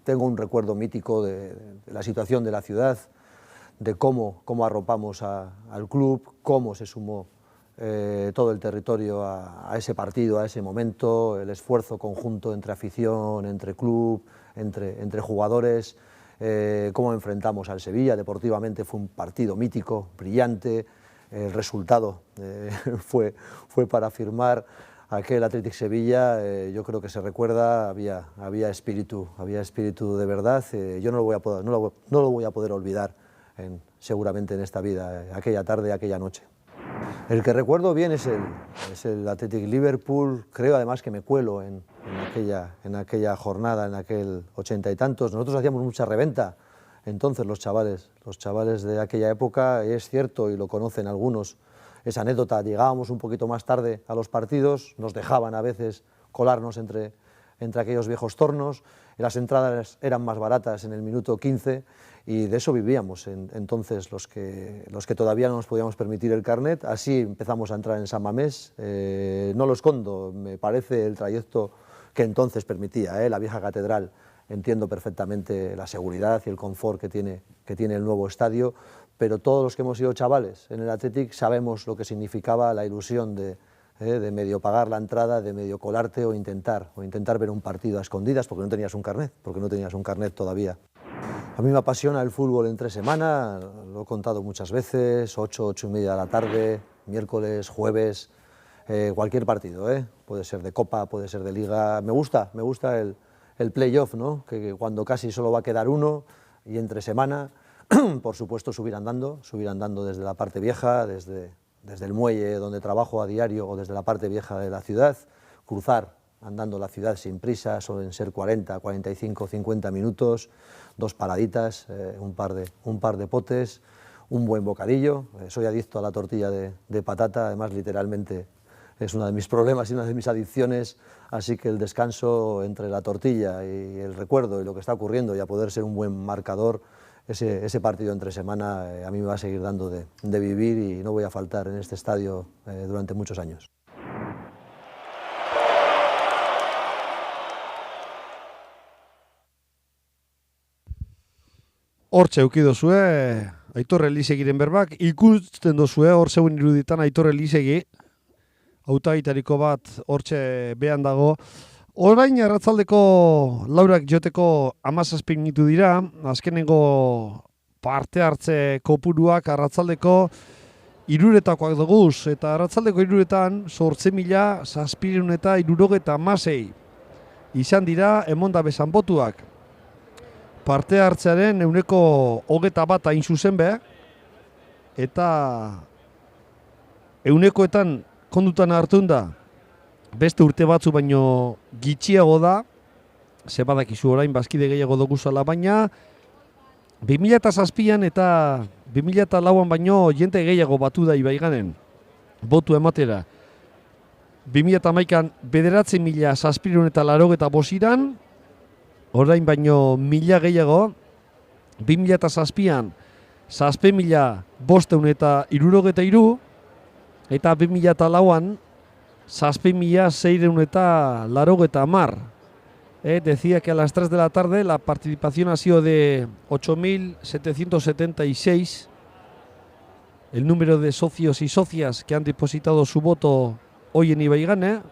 tengo un recuerdo mítico de la situación de la ciudad, de cómo arropamos al club, cómo se sumó todo el territorio a ese partido, a ese momento, el esfuerzo conjunto entre afición, entre club, entre jugadores, cómo enfrentamos al Sevilla. Deportivamente fue un partido mítico, brillante. El resultado fue para firmar aquel Athletic Sevilla. Yo creo que se recuerda, había espíritu de verdad. Yo no lo voy a poder olvidar seguramente en esta vida, aquella tarde, aquella noche. El que recuerdo bien es el Athletic Liverpool. Creo además que me cuelo en aquella jornada, en aquel 80 y tantos. Nosotros hacíamos mucha reventa. Entonces los chavales de aquella época, es cierto y lo conocen algunos, esa anécdota, llegábamos un poquito más tarde a los partidos, nos dejaban a veces colarnos entre aquellos viejos tornos, las entradas eran más baratas en el minuto 15 y de eso vivíamos entonces los que todavía no nos podíamos permitir el carnet. Así empezamos a entrar en San Mamés, no lo escondo, me parece el trayecto que entonces permitía, la vieja catedral. Entiendo perfectamente la seguridad y el confort que tiene el nuevo estadio, pero todos los que hemos sido chavales en el Athletic sabemos lo que significaba la ilusión de medio pagar la entrada, de medio colarte o intentar ver un partido a escondidas porque no tenías un carnet todavía. A mí me apasiona el fútbol entre semana, lo he contado muchas veces, 8 y media de la tarde, miércoles, jueves, cualquier partido, puede ser de Copa, puede ser de Liga. Me gusta el playoff, ¿no? Que cuando casi solo va a quedar uno y entre semana, por supuesto, subir andando desde la parte vieja, desde el muelle donde trabajo a diario o desde la parte vieja de la ciudad, cruzar andando la ciudad sin prisa, suelen ser 40, 45, 50 minutos, 2 paraditas, un par de potes, un buen bocadillo. Soy adicto a la tortilla de patata, además literalmente es uno de mis problemas y una de mis adicciones, así que el descanso entre la tortilla y el recuerdo y lo que está ocurriendo y a poder ser un buen marcador, ese partido entre semana a mí me va a seguir dando de vivir y no voy a faltar en este estadio durante muchos años. Hortxe euki dozue, Aitor Elisegiren berbak, ikusten dozue hor zeuen iruditan Aitor Elisegi, hautagaitariko bat hortxe behan dago. Orain arratzaldeko laurak joteko 17 minutu dira, azkenengo parte hartze kopuruak arratzaldeko 3etakoak doguz, eta arratzaldeko 3etan 8.776 izan dira emonda bezan botuak. Parte hartzearen 21% hain zuzen be, eta 100etan kondutan hartun da, beste urte batzu baino gitxiago da, ze badakizu orain bazkide gehiago doguzala, baina 2007an eta 2004an baino jente gehiago batu da Ibaiganen botu ematera. 2011an 9.785 iran, orain baino 1.000 gehiago. 2007an 7.563 eta 2004an 7.680. Decía que a las 3 de la tarde la participación ha sido de 8.776. El número de socios y socias que han depositado su voto hoy en Ibaigane,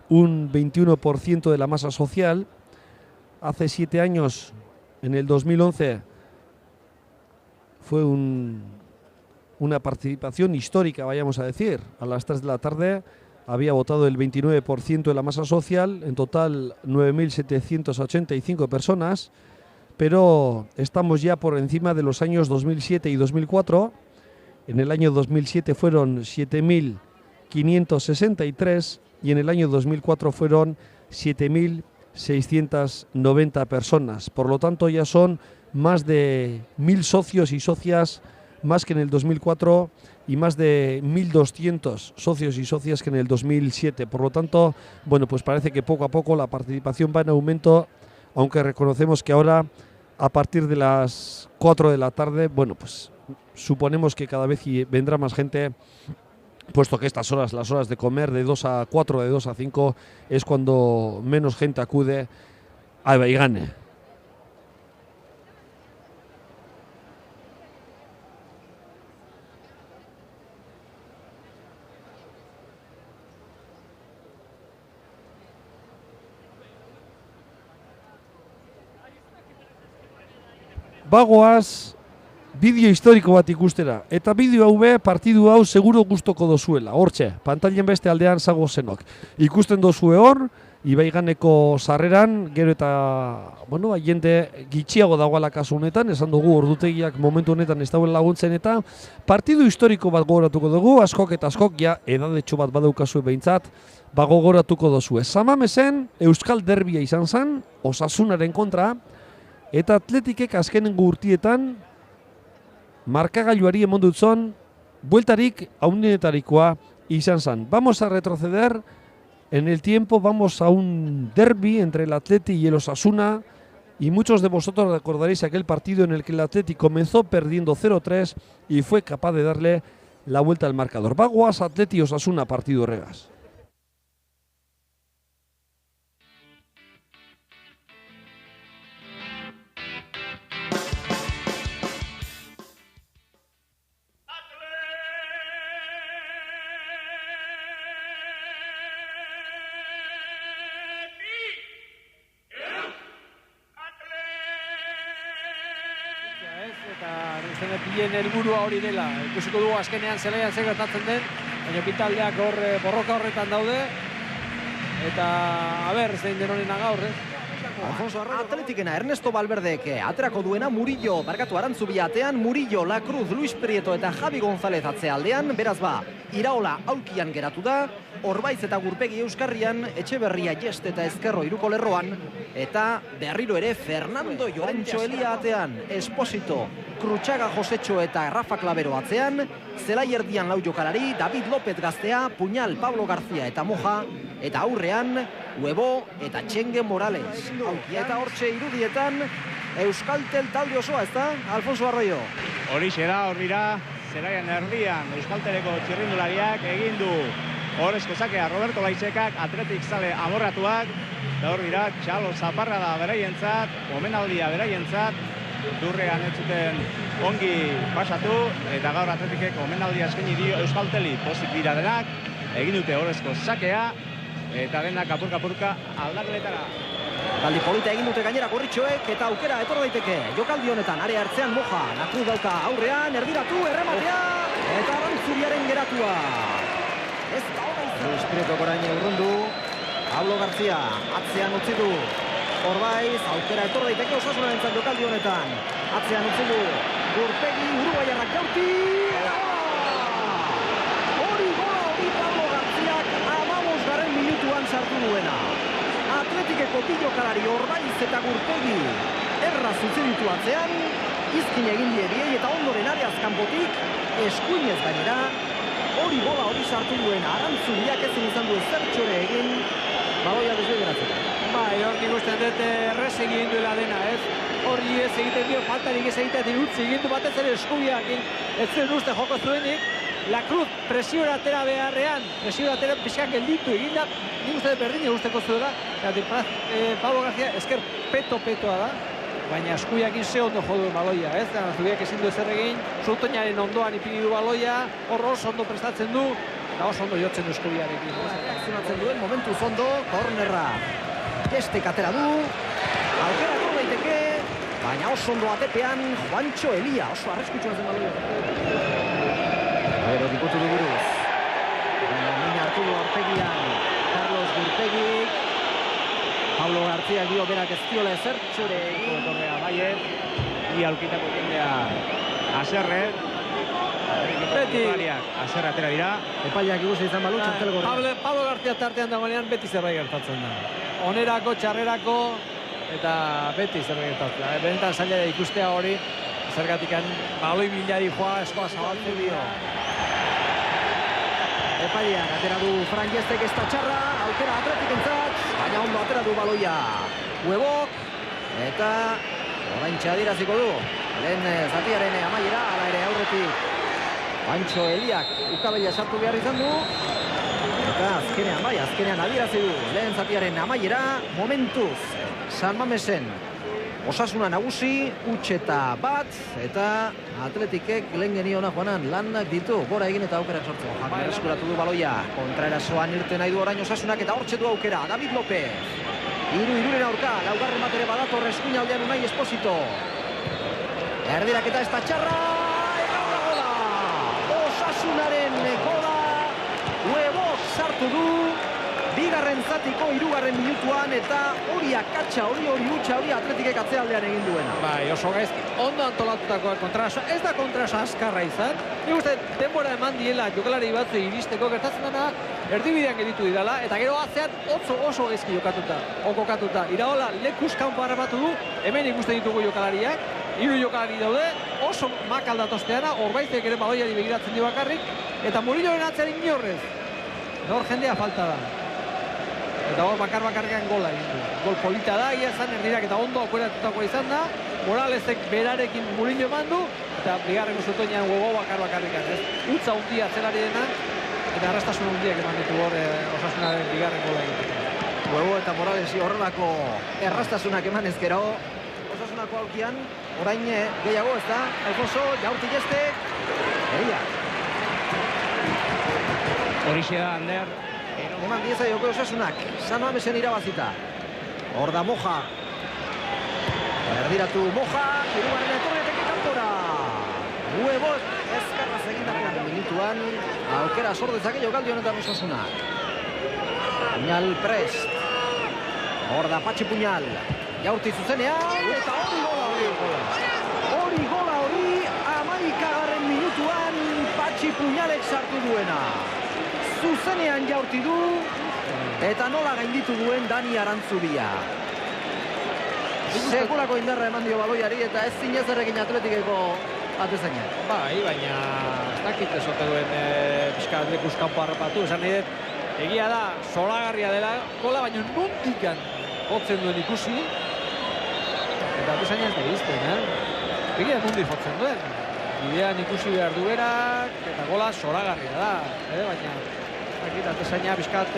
un 21% de la masa social. Hace 7 años, en el 2011, fue una participación histórica, vayamos a decir. A las 3 de la tarde había votado el 29% de la masa social, en total 9.785 personas, pero estamos ya por encima de los años 2007 y 2004. En el año 2007 fueron 7.563 y en el año 2004 fueron 7.690 personas. Por lo tanto, ya son más de 1.000 socios y socias más que en el 2004 y más de 1.200 socios y socias que en el 2007. Por lo tanto, bueno, pues parece que poco a poco la participación va en aumento, aunque reconocemos que ahora, a partir de las 4 de la tarde, bueno, pues suponemos que cada vez vendrá más gente, puesto que estas horas, las horas de comer de 2 a 4, de 2 a 5, es cuando menos gente acude a Ibaigane. Bagoaz bideo historiko bat ikustera, eta bideo hau partidu hau seguro gustoko dozuela. Hortxe, pantailen beste aldean zago zenok. Ikusten dozue hor, Ibaiganeko sarreran, gero eta, bueno, jende gitxiago dagoela kasu honetan, esan dugu ordutegiak momentu honetan ez dauen laguntzen, eta partidu historiko bat gogoratuko dugu, askok eta askok, ja, edadetxo bat badaukazue behintzat, gogoratuko dozue. Samamesen, Euskal Derbia izan zen, Osasunaren kontra, eta Atletikek azkenengo urtietan markagailuari emon dutzon bueltarik haundinetarikoa izan zen. Vamos a retroceder en el tiempo, vamos a un derbi entre el Atleti y el Osasuna, y muchos de vosotros recordaréis aquel partido en el que el Atleti comenzó perdiendo 0-3 y fue capaz de darle la vuelta al marcador. Bagoaz Atleti Osasuna partido horregaz. Bien helburua hori dela, ikusiko dugu azkenean zelaian zer gertatzen den, baina bitaldeak hor borroka horretan daude, eta aber zein den honena gaur, Alfonso Arroyo. Atletikena Ernesto Valverdek aterako duena Murillo, barkatu Arantzubia atean, Murillo, La Cruz, Luis Prieto eta Javi González atzealdean, beraz ba, Iraola aulkian geratu da, Orbaiz eta Gurpegi Euskarrian, Etxeberria Jest eta Ezkerro Iruko lerroan, eta berriro ere Fernando Llorentxo Elia atean, Esposito, Krutxaga Josetxo eta Rafa Clavero atzean, zelai erdian lau jokalari, David López gaztea, Puñal, Pablo García eta Moja, eta aurrean, Huebo eta Txengue Morales. Eta hortxe irudietan, Euskaltel talde osoa, ez da, Alfonso Arroyo? Horixe da, hor dira, zelaian erdian, Euskalteleko txirrindulariak egin du horrezko zakea Roberto Laisekak, Atletik zale amorratuak, eta hor dira, Txalo Zaparra da beraientzat, omenaldia beraientzat, durrean ez zuten ongi pasatu, eta gaur Atletikek omenaldia eskaini dio Euskalteli pozik dira denak, egin dute horrezko zakea, eta denak apurka-apurka aldakeletara. Taldi polita egin dute gainera gorritxoek, eta aukera etor daiteke. Jokaldi honetan, are hartzean Moja, Nakru dauka aurrean, erdiratu, errematea, eta Arantzubiaren geratua. Ez da hona izan. Luis Prieto gorain urrundu, Pablo García, atzean utzi du. Orbaiz, aukera etor daiteke Osasunaren jokaldi honetan. Atzean utzi du, Gurpegi, Uruguaiarrak jaurti, eta hori gola hori Pablo Garcíak 15. minutuan sartu duena. Atletikeko bi jokalari Orbaiz eta Gurpegi erraz utzi ditu atzean, izkin egin die biei eta ondoren areaz kanpotik, eskuinez gainera, hori bola hori sartu duen Arantzubiak ezin izan du zertxore egin, baloia desbideratzeko. Bai, hor nik uste dut errez egin duela dena, ez? Hori ez egiten dio, faltarik ez egiten utzi egin du batez ere eskubiak, ez zuen uste joko zuenik, La Cruz presiora atera beharrean, presiora atera pixkan gelditu egin da, nik uste dut berdine usteko zuela, Pablo García esker peto-petoa da, baina eskubiakin ze ondo jodu baloia, ez? Zubiak ezin du ezer egin, Soutoñaren ondoan ipini du baloia, hor oso ondo prestatzen du, eta oso ondo jotzen du eskubiarekin. Reakzionatzen duen momentu ondo, kornerra. Gestek atera du, aukeratu daiteke, baina oso ondo atepean Juancho Elia, oso arriskutsua zen baloia. Gero diputu du buruz. Mina hartu du aurpegian Carlos Gurpegik. Pablo García dio berak ez diola ezertxore egin. Torrea Bayer, ia aukitako jendea Aserre. Beti. Aserre atera dira. Epaiak ikusi izan balu, txartel gorri. Pablo García tartean dagoenean beti zerbait gertatzen da. Onerako, txarrerako, eta beti zerbait gertatzen da. Benetan zaila da ikustea hori, zergatikan baloi bilari joa eskoa zabaltzen dio. Epaiak atera du Fran Gestek ez da txarra, aukera Atletik entzat, baina ondo atera du baloia. Huebok, eta orain txadiraziko du. Lehen zatiaren amaiera, ala ere aurretik. Juancho Eliak ukabela sartu behar izan du. Eta azkenean adierazi du. Lehen zatiaren amaiera, momentuz. San Mamesen Osasuna nagusi, utxeta bat, eta Atletikek lehen geniona joanan lanak ditu, gora egin eta aukerak sortzen. Javier eskuratu du baloia, kontraerasoan irten nahi du orain Osasunak eta hortxe du aukera, David López. Iruren aurka, laugarren bat ere badator eskuinaldean Unai Esposito. Erdiraketa ez da txarra, eta gola! Osasunaren gola, Huebok sartu du, bigarren zatiko hirugarren minutuan, eta hori akatsa, hori utxa, hori Atletikek atzealdean egin duena. Bai, oso gaizki, ondo antolatutako kontraso, ez da kontraso azkarra izan. Nik uste, denbora eman diela jokalari batzu iristeko gertatzen dena, erdibidean geditu didala, eta gero atzean oso gaizki jokatuta. Iraola lekuz kanpo harrapatu du, hemen ikusten ditugu jokalariak, 3 jokalari daude, oso makaldatosteana, Orbaitek ere baloiari begiratzen dio bakarrik, eta Murilloren atzean inorrez. Hor jendea falta da. Eta hor bakarrean gola egin du. Gol polita da, ia zan erdirak eta ondo aukeratutakoa izan da. Moralesek berarekin Murillo eman du, eta bigarren Soutoñan Huebo bakarrekan. Utza hundia zelari dena, eta arrastasun hundiak eman ditu hor Osasunaren bigarren gola egiteko. Huebo eta Moralesi horrelako errastasunak eman ezkero. Osasunako aurkian, orain gehiago ez da, Alfonso, Jaurti Gestek, egia. Horixe da, Ander. Eman dieza joko Osasunak, San Mamesen irabazita. Hor da Moja. Erdiratu Moja, hirugarren etorreteke kanpora. Huebo ezkarraz egindako minutuan, aukera sor dezake jokaldi honetan Osasunak. Puñal Prest. Hor da Patxi Puñal. Jaurti zuzenean, eta hori gola. Hori gola hori, 11. minutuan Patxi Puñalek sartu duena. Zuzenean Jaurti du, eta nola gainditu duen Dani Arantzubia. Sekulako indarra eman dio baloiari, eta ez zinezerrekin Atletikeko atezaina. Bai, baina ez dakit ezote duen pixka lekuz kanpo harrapatu. Esan nahi dut, egia da, zoragarria dela gola, baina nuntikan jotzen duen ikusi. Eta atezaina ez da izten, egia nundi jotzen duen. Bidean ikusi behar du berak, eta gola zoragarria da, baina atezaina bizkat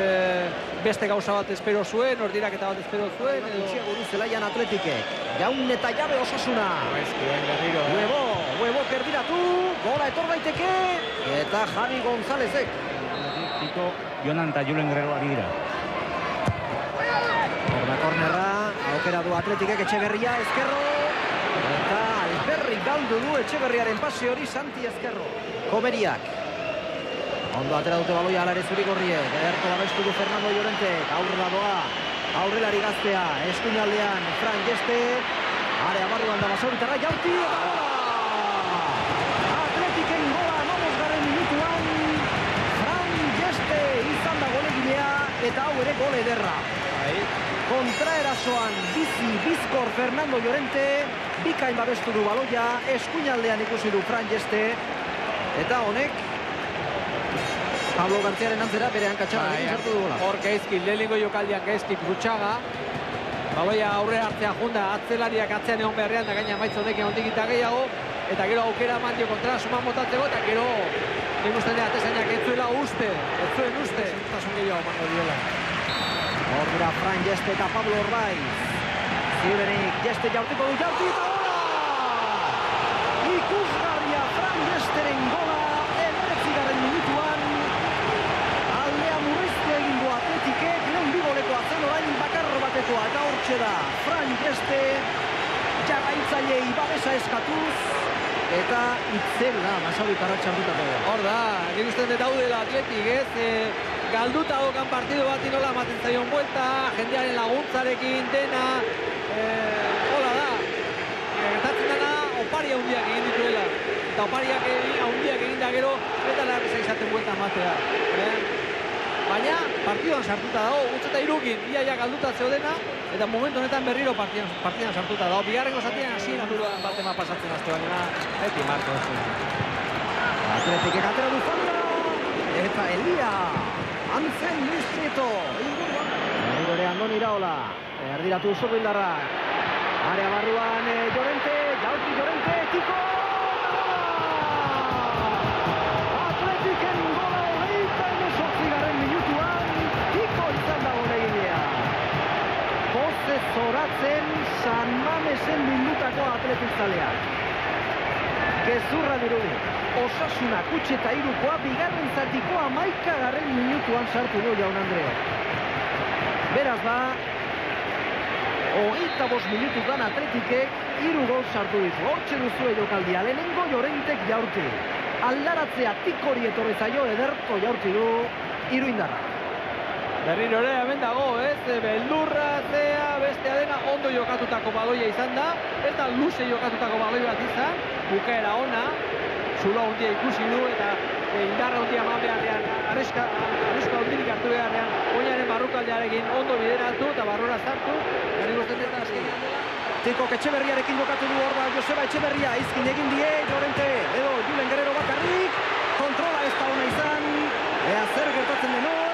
beste gauza bat espero zuen, ordiraketa bat espero zuen. Guru zelaian Atletikek, Jaun eta Jabe Osasuna. Huebo erdiratu, gola etor daiteke, eta Javi Gonzálezek. Tito, Jonan eta Julen Guerrero ari dira. Horda kornerra, aukera du Atletikek Etxeberria, Ezkerro. Eta Alberri galdu du Etxeberriaren pase hori Santi Ezkerro. Komeriak. Ondo atera dute baloia alare zurigorriek. Ederto babestu du Fernando Llorentek. Aurrela doa. Aurrelari gaztea. Eskuinaldean Fran Geste. Area barruan da Basauritarra. Jaurti eta gola! Atletiken gola 15. minutuan. Fran Geste izan da golegilea. Eta hau ere gol ederra. kontraerasoan bizkor Fernando Llorente, bikain babestu du baloia, eskuinaldean ikusi du Fran Yeste, eta honek Pablo Garziaren antzera bere hankatxan egin sartu duela. Hor gaizki, lehenengo jokaldian gaizki Gurutxaga, baloia aurre hartzea junda, atzelariak atzean egon beharrean, da gaina maitz honekin ondik eta gehiago, eta gero aukera eman dio kontra suman botatzeko, eta gero nik uste dira atezainak ez zuela uste, ez zuen uste, zutasun gehiago mango diola. Hor dira Fran Yeste eta Pablo Orbaiz. Ziurenik, Yeste jaurtiko du, jauti eta gola! Ikusgarria Fran Yesteren gola, 19. minutuan. Aldea murriztu egin du Atletikek, lehen bigoleko atzen orain bakarro batekoa, eta hortxe da Fran Yeste, jarraitzailei babesa eskatuz, eta itzela Masabi Karratxan dutako. Hor da, nik uste dut daudela Atletik, ez? Galduta dokan partidu bat inola ematen zaion buelta, jendearen laguntzarekin dena, hola da, gertatzen dena opari handiak egin dituela, eta opariak handiak egin da gero, eta larreza izaten buelta ematea. Baina partiduan sartuta dago, utz eta irukin, iaia galduta zeudena, eta momentu honetan berriro partiduan sartuta dago. Bigarrengo zatean hasien apuruan bat ema pasatzen azte baina, beti marko ez. Atletikek atera du Fanda, eta Elia. Antzen Luis Prieto, berriro Andoni Iraola, erdiratu zurbildarrak, area barruan Llorente, jauti Llorente, Kiko! Atletiken gola 28. minutuan, Kiko izan dago egilea. Poze zoratzen San Mamesen bildutako Atletik zaleak. Gezurra dirudi. Osasuna kutxe eta irukoa, bigarren zatikoa 11. minutuan sartu du Jaun Andre. Beraz ba, 25 minututan Atletikek 3 gol sartu ditu. Hortxe duzue jokaldia, lehenengo Llorentek jaurti. Aldaratzea Tikori etorri zaio, ederto jaurti du Iruindarrak. Berriro ere hemen dago, ez? Beldurra, zea, bestea dena, ondo jokatutako baloia izan da. Ez da luze jokatutako baloi bat izan, bukaera ona. Zulo hundia ikusi du eta indarra hundia eman beharrean, arriska hundirik hartu beharrean, oinaren barrukaldearekin ondo bideratu eta barrura zartu. Gari guztetan eta azkenean dela. Tikok Etxeberriarekin jokatu du hor da, Joseba Etxeberria, izkin egin die, Llorente, edo Julen Guerrero bakarrik, kontrola ez da ona izan, ea zer gertatzen den hor,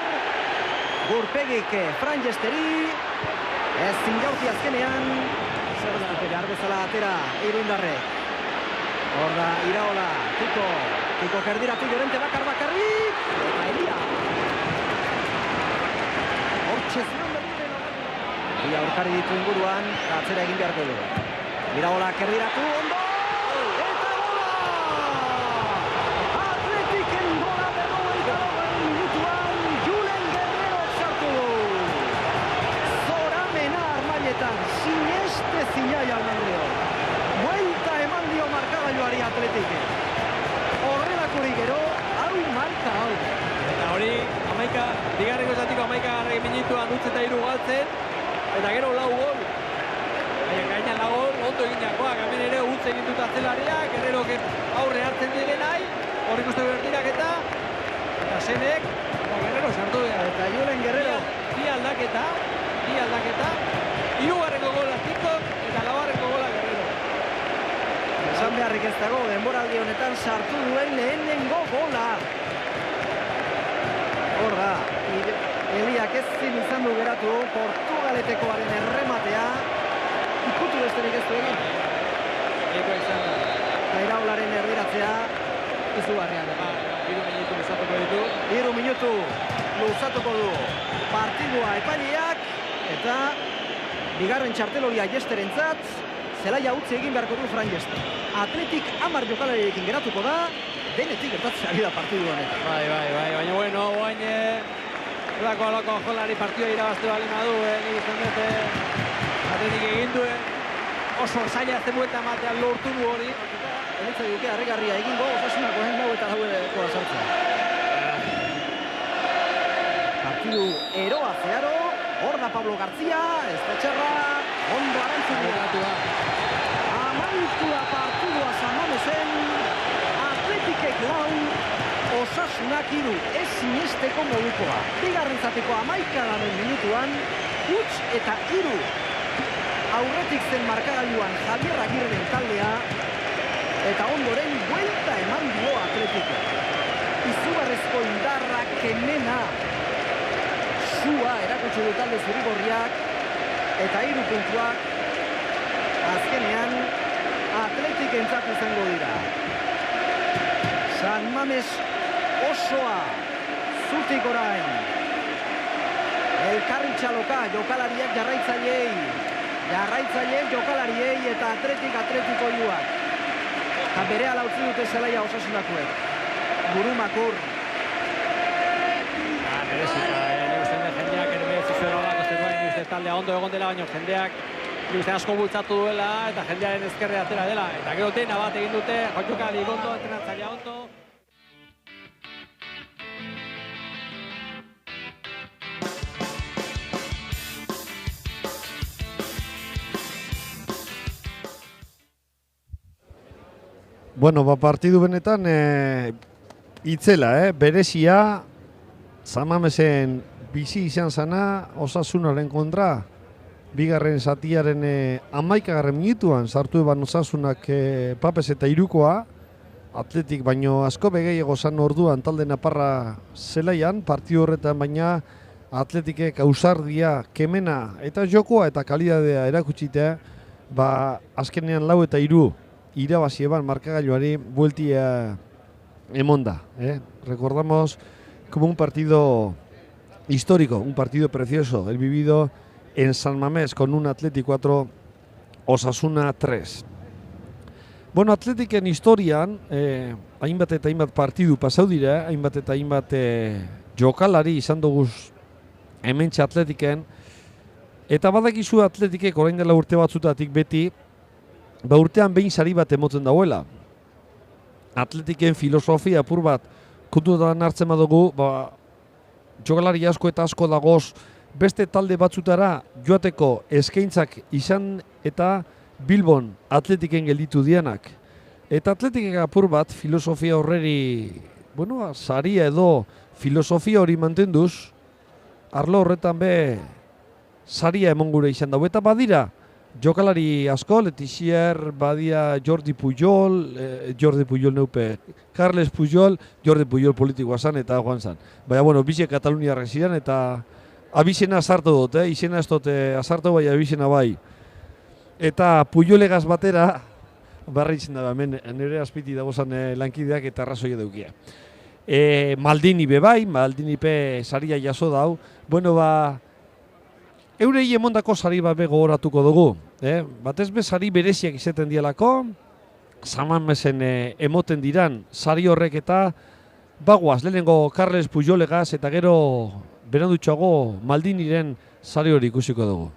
Gurpegik Fran Yesteri, ez zinjauti azkenean, zer da, behar bezala atera, Iruindarrek. Hor da, Iraola, Kiko kerdiratu Llorente bakarrik, eta Elia. Hortxe zion berrien agarri. Ia aurkari ditu inguruan, atzera egin beharko du. Iraola kerdiratu, ondo! Eta gola! Atletiken gola 52. minutuan, Julen Guerrero sartu du. Zoramena armailetan, sineste zina Jaun Andreo. Buelta eman dio markagailuari Atletikek. Horrelakuri gero, hau marka hau. Eta hori, bigarrengo zatiko 11. minutuan utz eta 3 galtzen, eta gero 4 gol. Gaina 4 gol, ondo eginakoak, hemen ere utz egin dut atzelariak, Guerrerok aurre hartzen diren nahi, horrik uste berdirak eta Senek, eta Guerrero sartu behar. Eta Julen Guerrero. Bi aldaketa, 3. gola Tikok eta 4. gola Guerrero. Esan beharrik ez dago, denboraldi honetan sartu duen lehenengo gola. Hor da, Eliak ezin izan du geratu, Portugaletekoaren errematea, ikutu besterik ez du egin. Eko izan da. Eta Iraolaren erdiratzea, izugarrian. 3 minutu luzatuko ditu. 3 minutu luzatuko du partidua epaileak, eta bigarren txarteloria Yesterentzat, zelaia utzi egin beharko du Fran Yeste. Atletik 10 jokalarirekin geratuko da, denetik gertatzen ari da partidu honetan. Baina bueno, guain alako jolari partidua irabazte bali madu, nik izan dute Atletik egin duen, oso zaila azten buelta ematean lortu du hori. Elitzai duke harrigarria egingo, Osasunako hendau eta daueko azartzen. Partidu eroa zeharo, hor da Pablo García, ez da txarra, ondo arantzun. Amaitu da partidua San Mamesen, Atletikek 4, Osasuna Lagunak 3, ez sinesteko modukoa. Bigarren zatiko 11. minutuan, huts eta 3. Aurretik zen markagailuan Javier Agirren taldea, eta ondoren buelta eman dio Atletik. Izugarrizko indarra, kemena, sua erakutsi du talde zurigorriak, eta 3 puntuak azkenean Atletik entzat izango dira. San Mames osoa zutik orain. Elkarri txaloka jokalariak jarraitzaileek jokalariei eta Atletik oiuak. Eta bere ala utzi dute zelaia Osasunakoek. Burumakur. Merezita, nik uste den jendeak ere bezizuela olako zegoen, nik uste taldea ondo egon dela, baina jendeak nik uste asko bultzatu duela eta jendearen ezkerre atera dela. Eta gero dena bat egin dute, jokalari ondo, entrenatzailea ondo. Bueno, partidu benetan itzela, berezia San Mamesen bizi izan zana Osasunaren kontra. Bigarren zatiaren 11. minutuan sartu eban Osasunak Papes eta 3koa. Atletik baino asko begeiago zan orduan talde naparra zelaian, partidu horretan baina Atletikek ausardia, kemena eta jokoa eta kalidadea erakutsitea, azkenean 4 eta 3 irabazi eban markagailuari bueltia emonda. Recordamos como un partido histórico, un partido precioso, el vivido en San Mamés con un Athletic 4, Osasuna 3. Bueno, Atletiken historian, hainbat eta hainbat partidu pasau dira, hainbat eta hainbat jokalari izan duguz hementxe Atletiken, eta badakizu Atletikek orain dela urte batzutatik beti, urtean behin sari bat emoten dauela. Atletiken filosofia apur bat kontutan hartzen badugu, jokalari asko eta asko dagoz beste talde batzutara joateko eskaintzak izan eta Bilbon Atletiken gelditu dianak. Eta Atletikek apur bat filosofia horreri, saria edo filosofia hori mantenduz, arlo horretan be saria emon gure izan dago. Eta badira, jokalari asko, Letizier, badia Jordi Pujol neupe, Carles Pujol, Jordi Pujol politikoa zan eta joan zan. Baina, bize Kataluniarra ziren eta abizena azartu dut, izena ez dute azartu bai, abizena bai. Eta Pujolegaz batera, barra itzen da, nire azpiti dagozan lankideak eta arrazoia daukia. Maldini be bai, Maldini pe saria jaso dau. Eurei emondako sari bat gogoratuko dugu. Batez be sari bereziak izaten dialako, San Mamesen emoten diran sari horrek eta bagoaz, lehenengo Carles Pujolegaz eta gero berandutxoago Maldiniren sari hori ikusiko dugu.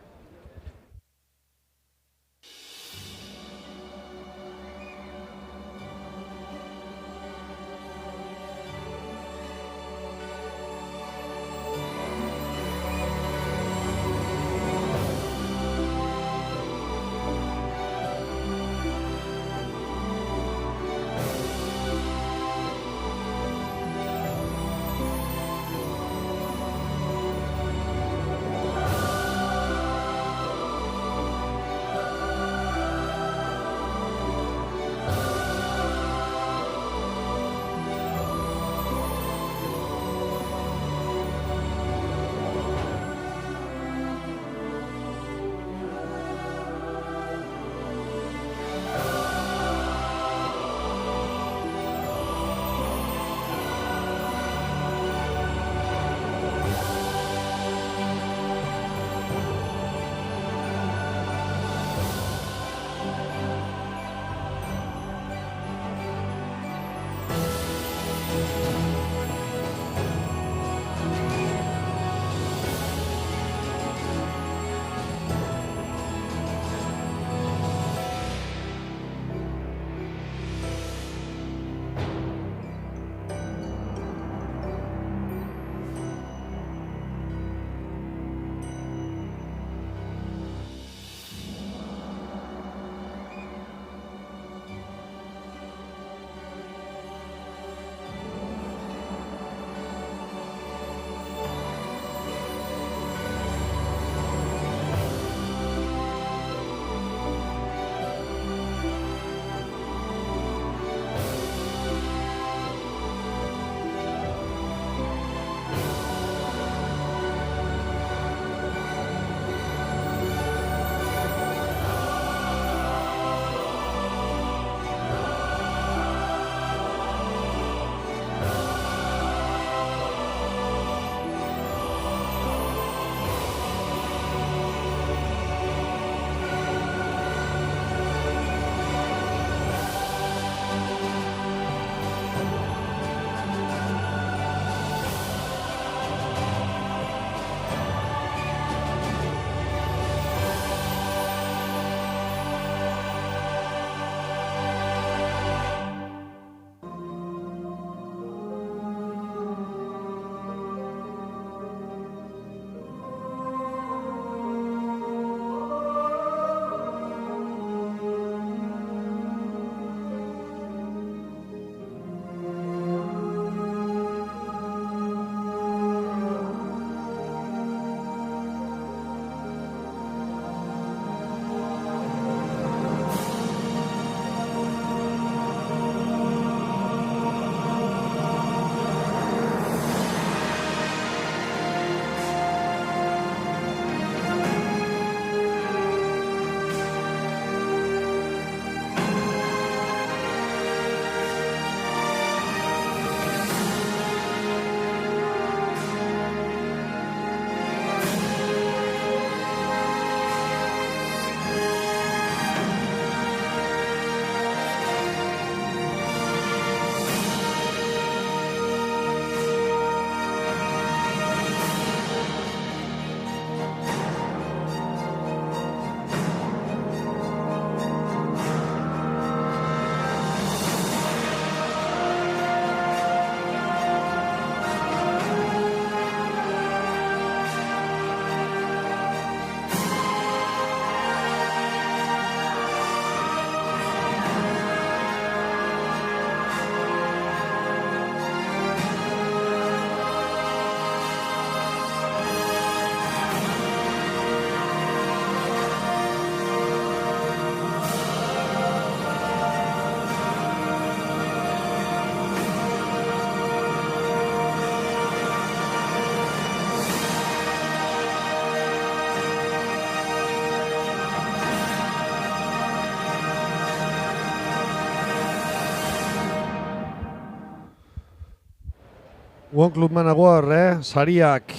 One Club Managua, sariak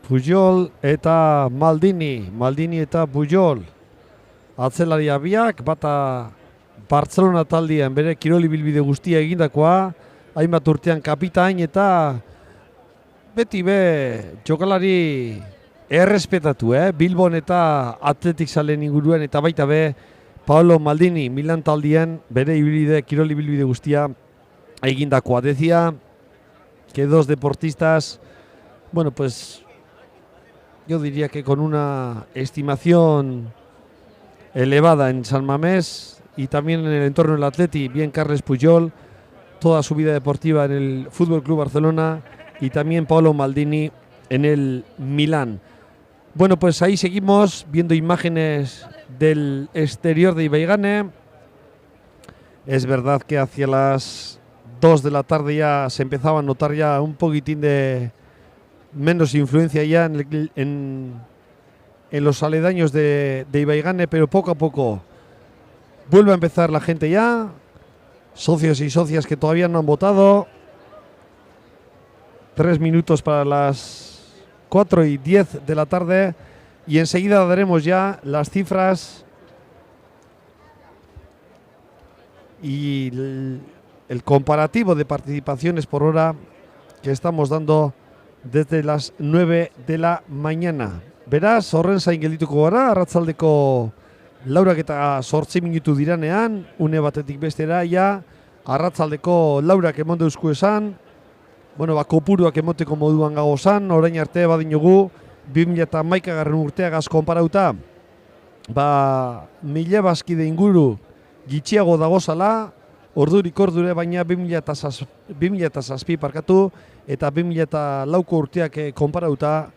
Pujol eta Maldini. Maldini eta Pujol. Atzelaria biak, bata Barcelona taldean bere kiroli bilbide guztia egindakoa, hainbat urtean kapitain eta beti jokalari errespetatu, Bilbon eta Athletic zalen inguruan eta baita Paolo Maldini Milan taldean bere kiroli bilbide guztia egindakoa. Decía que dos deportistas, bueno, pues yo diría que con una estimación elevada en San Mamés y también en el entorno del Atleti, bien Carles Puyol, toda su vida deportiva en el Fútbol Club Barcelona, y también Paolo Maldini en el Milán. Bueno, pues ahí seguimos viendo imágenes del exterior de Ibaigane. Es verdad que hacia las 2 de la tarde ya se empezaba a notar ya un poquitín de menos influencia ya en los aledaños de Ibaigane, pero poco a poco vuelve a empezar la gente ya. Socios y socias que todavía no han votado. 3 minutos para las 4:10 de la tarde y enseguida daremos ya las cifras y el comparativo de participaciones por hora que estamos dando desde las 9 de la mañana. Beraz, horren zain geldituko gara, arratzaldeko 8:08 minutu diranean, une batetik bestera, ja, arratzaldeko 8 emonde eusku esan, bueno, kopuruak emoteko moduan gagozan, orain arte badinogu, 2011 urteagaz konparauta, 1000 bazkide inguru gitxiago dagozala, ordurik ordure, baina 2007 parkatu, eta 2004 urteak konparauta,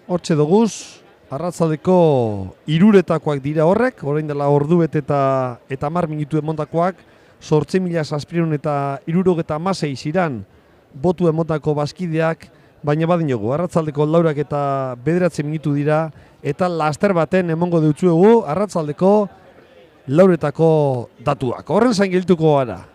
hortxe doguz, arratzaldeko 3 dira horrek, orain dela ordubet eta 10 minutu emondakoak, 8.000 eta 76 ziran botu emotako bazkideak, baina badinogu, arratzaldeko 8 eta 9 minutu dira, eta laster baten emongo deutzuegu arratzaldeko 8 datuak. Horren zain gelituko gara.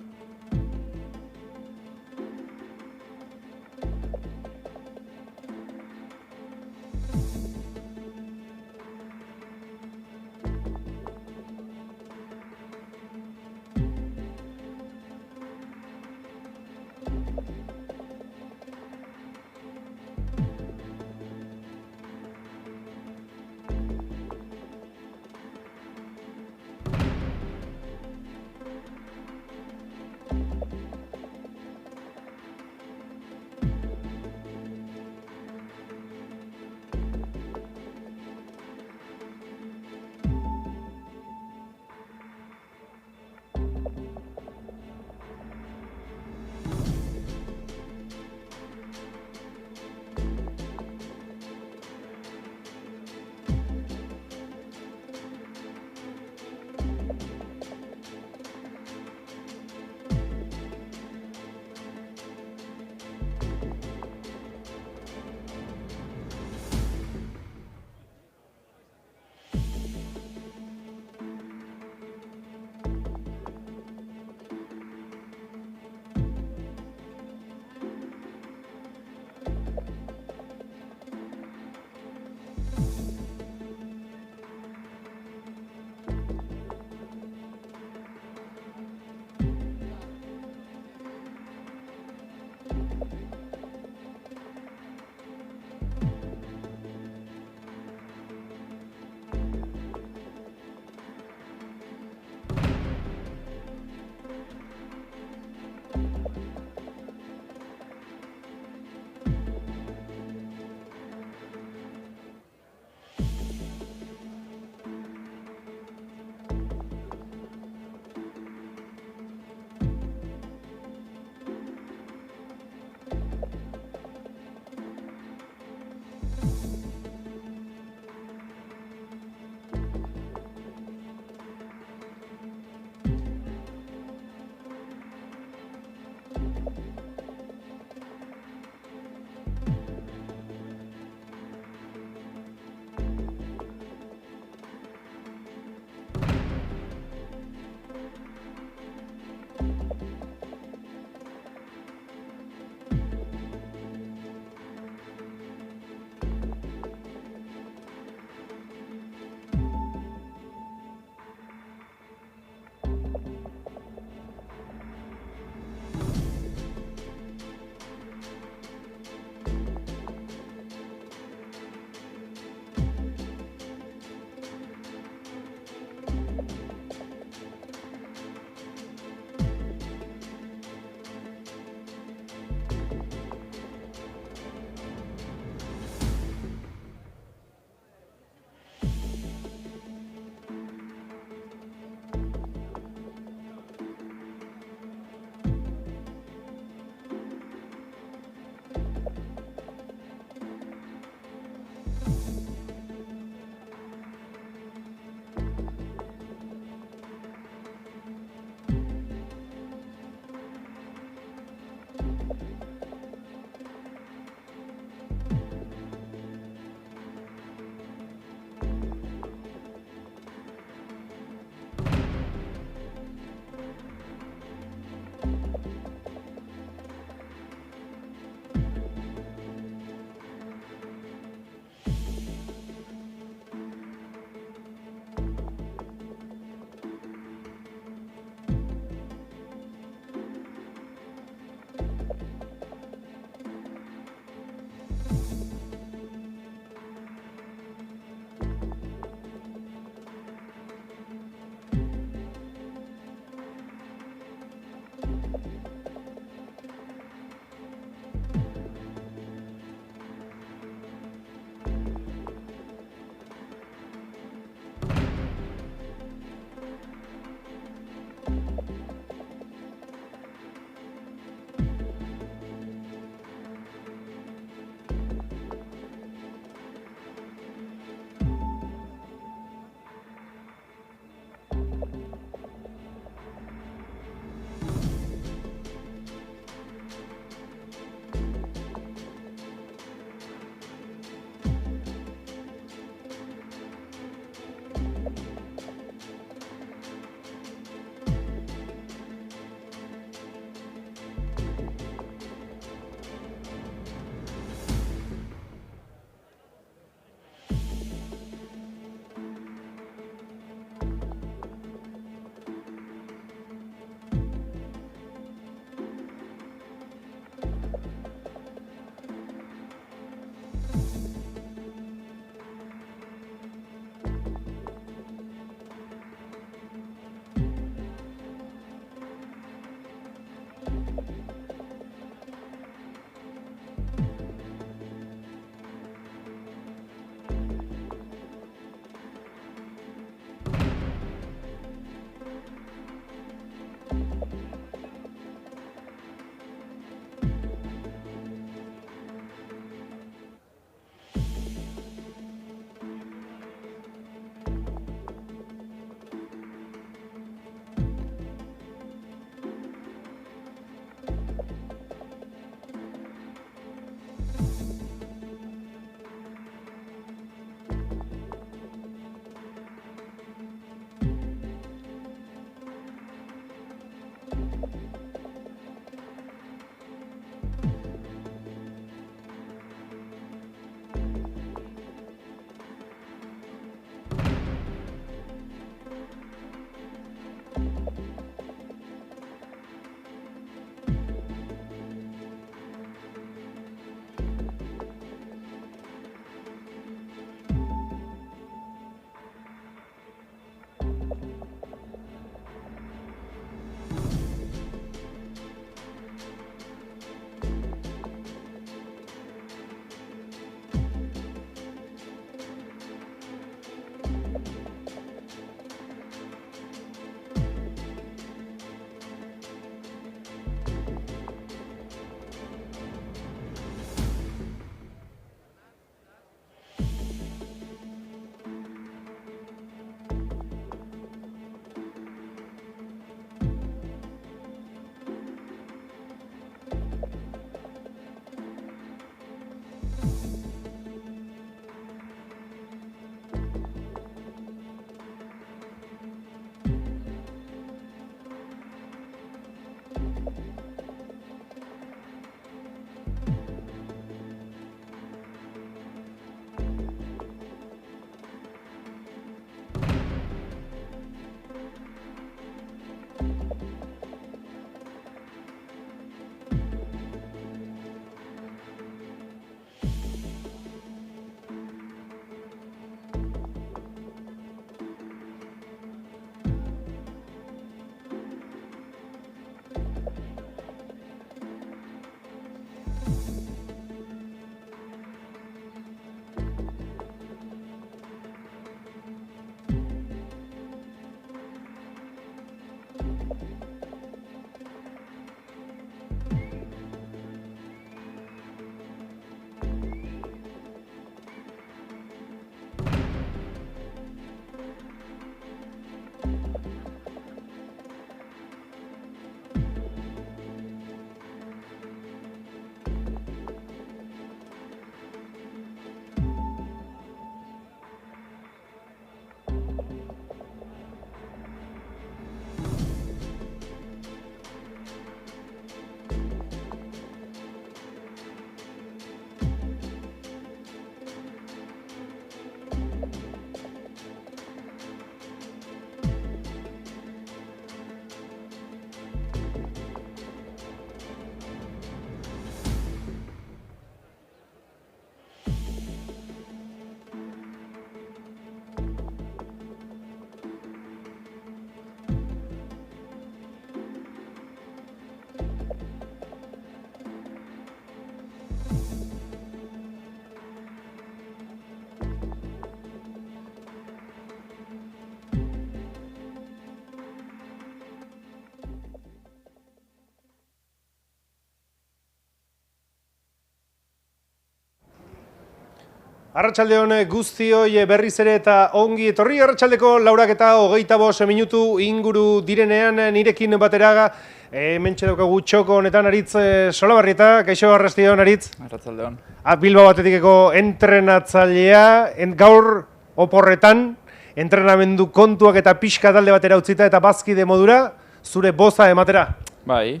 Arratsaldeon guztioi berriz ere eta ongi etorri. Arratsaldeko 4:25 minutu inguru direnean nirekin batera hementxe daukagu txoko honetan Aritz Solabarrieta. Kaixo, arrastion Aritz. Arratsaldeon. Bilbao Atletikeko entrenatzailea, gaur oporretan entrenamendu kontuak eta pixka talde batera utzita eta bazkide modura zure boza ematera. Bai,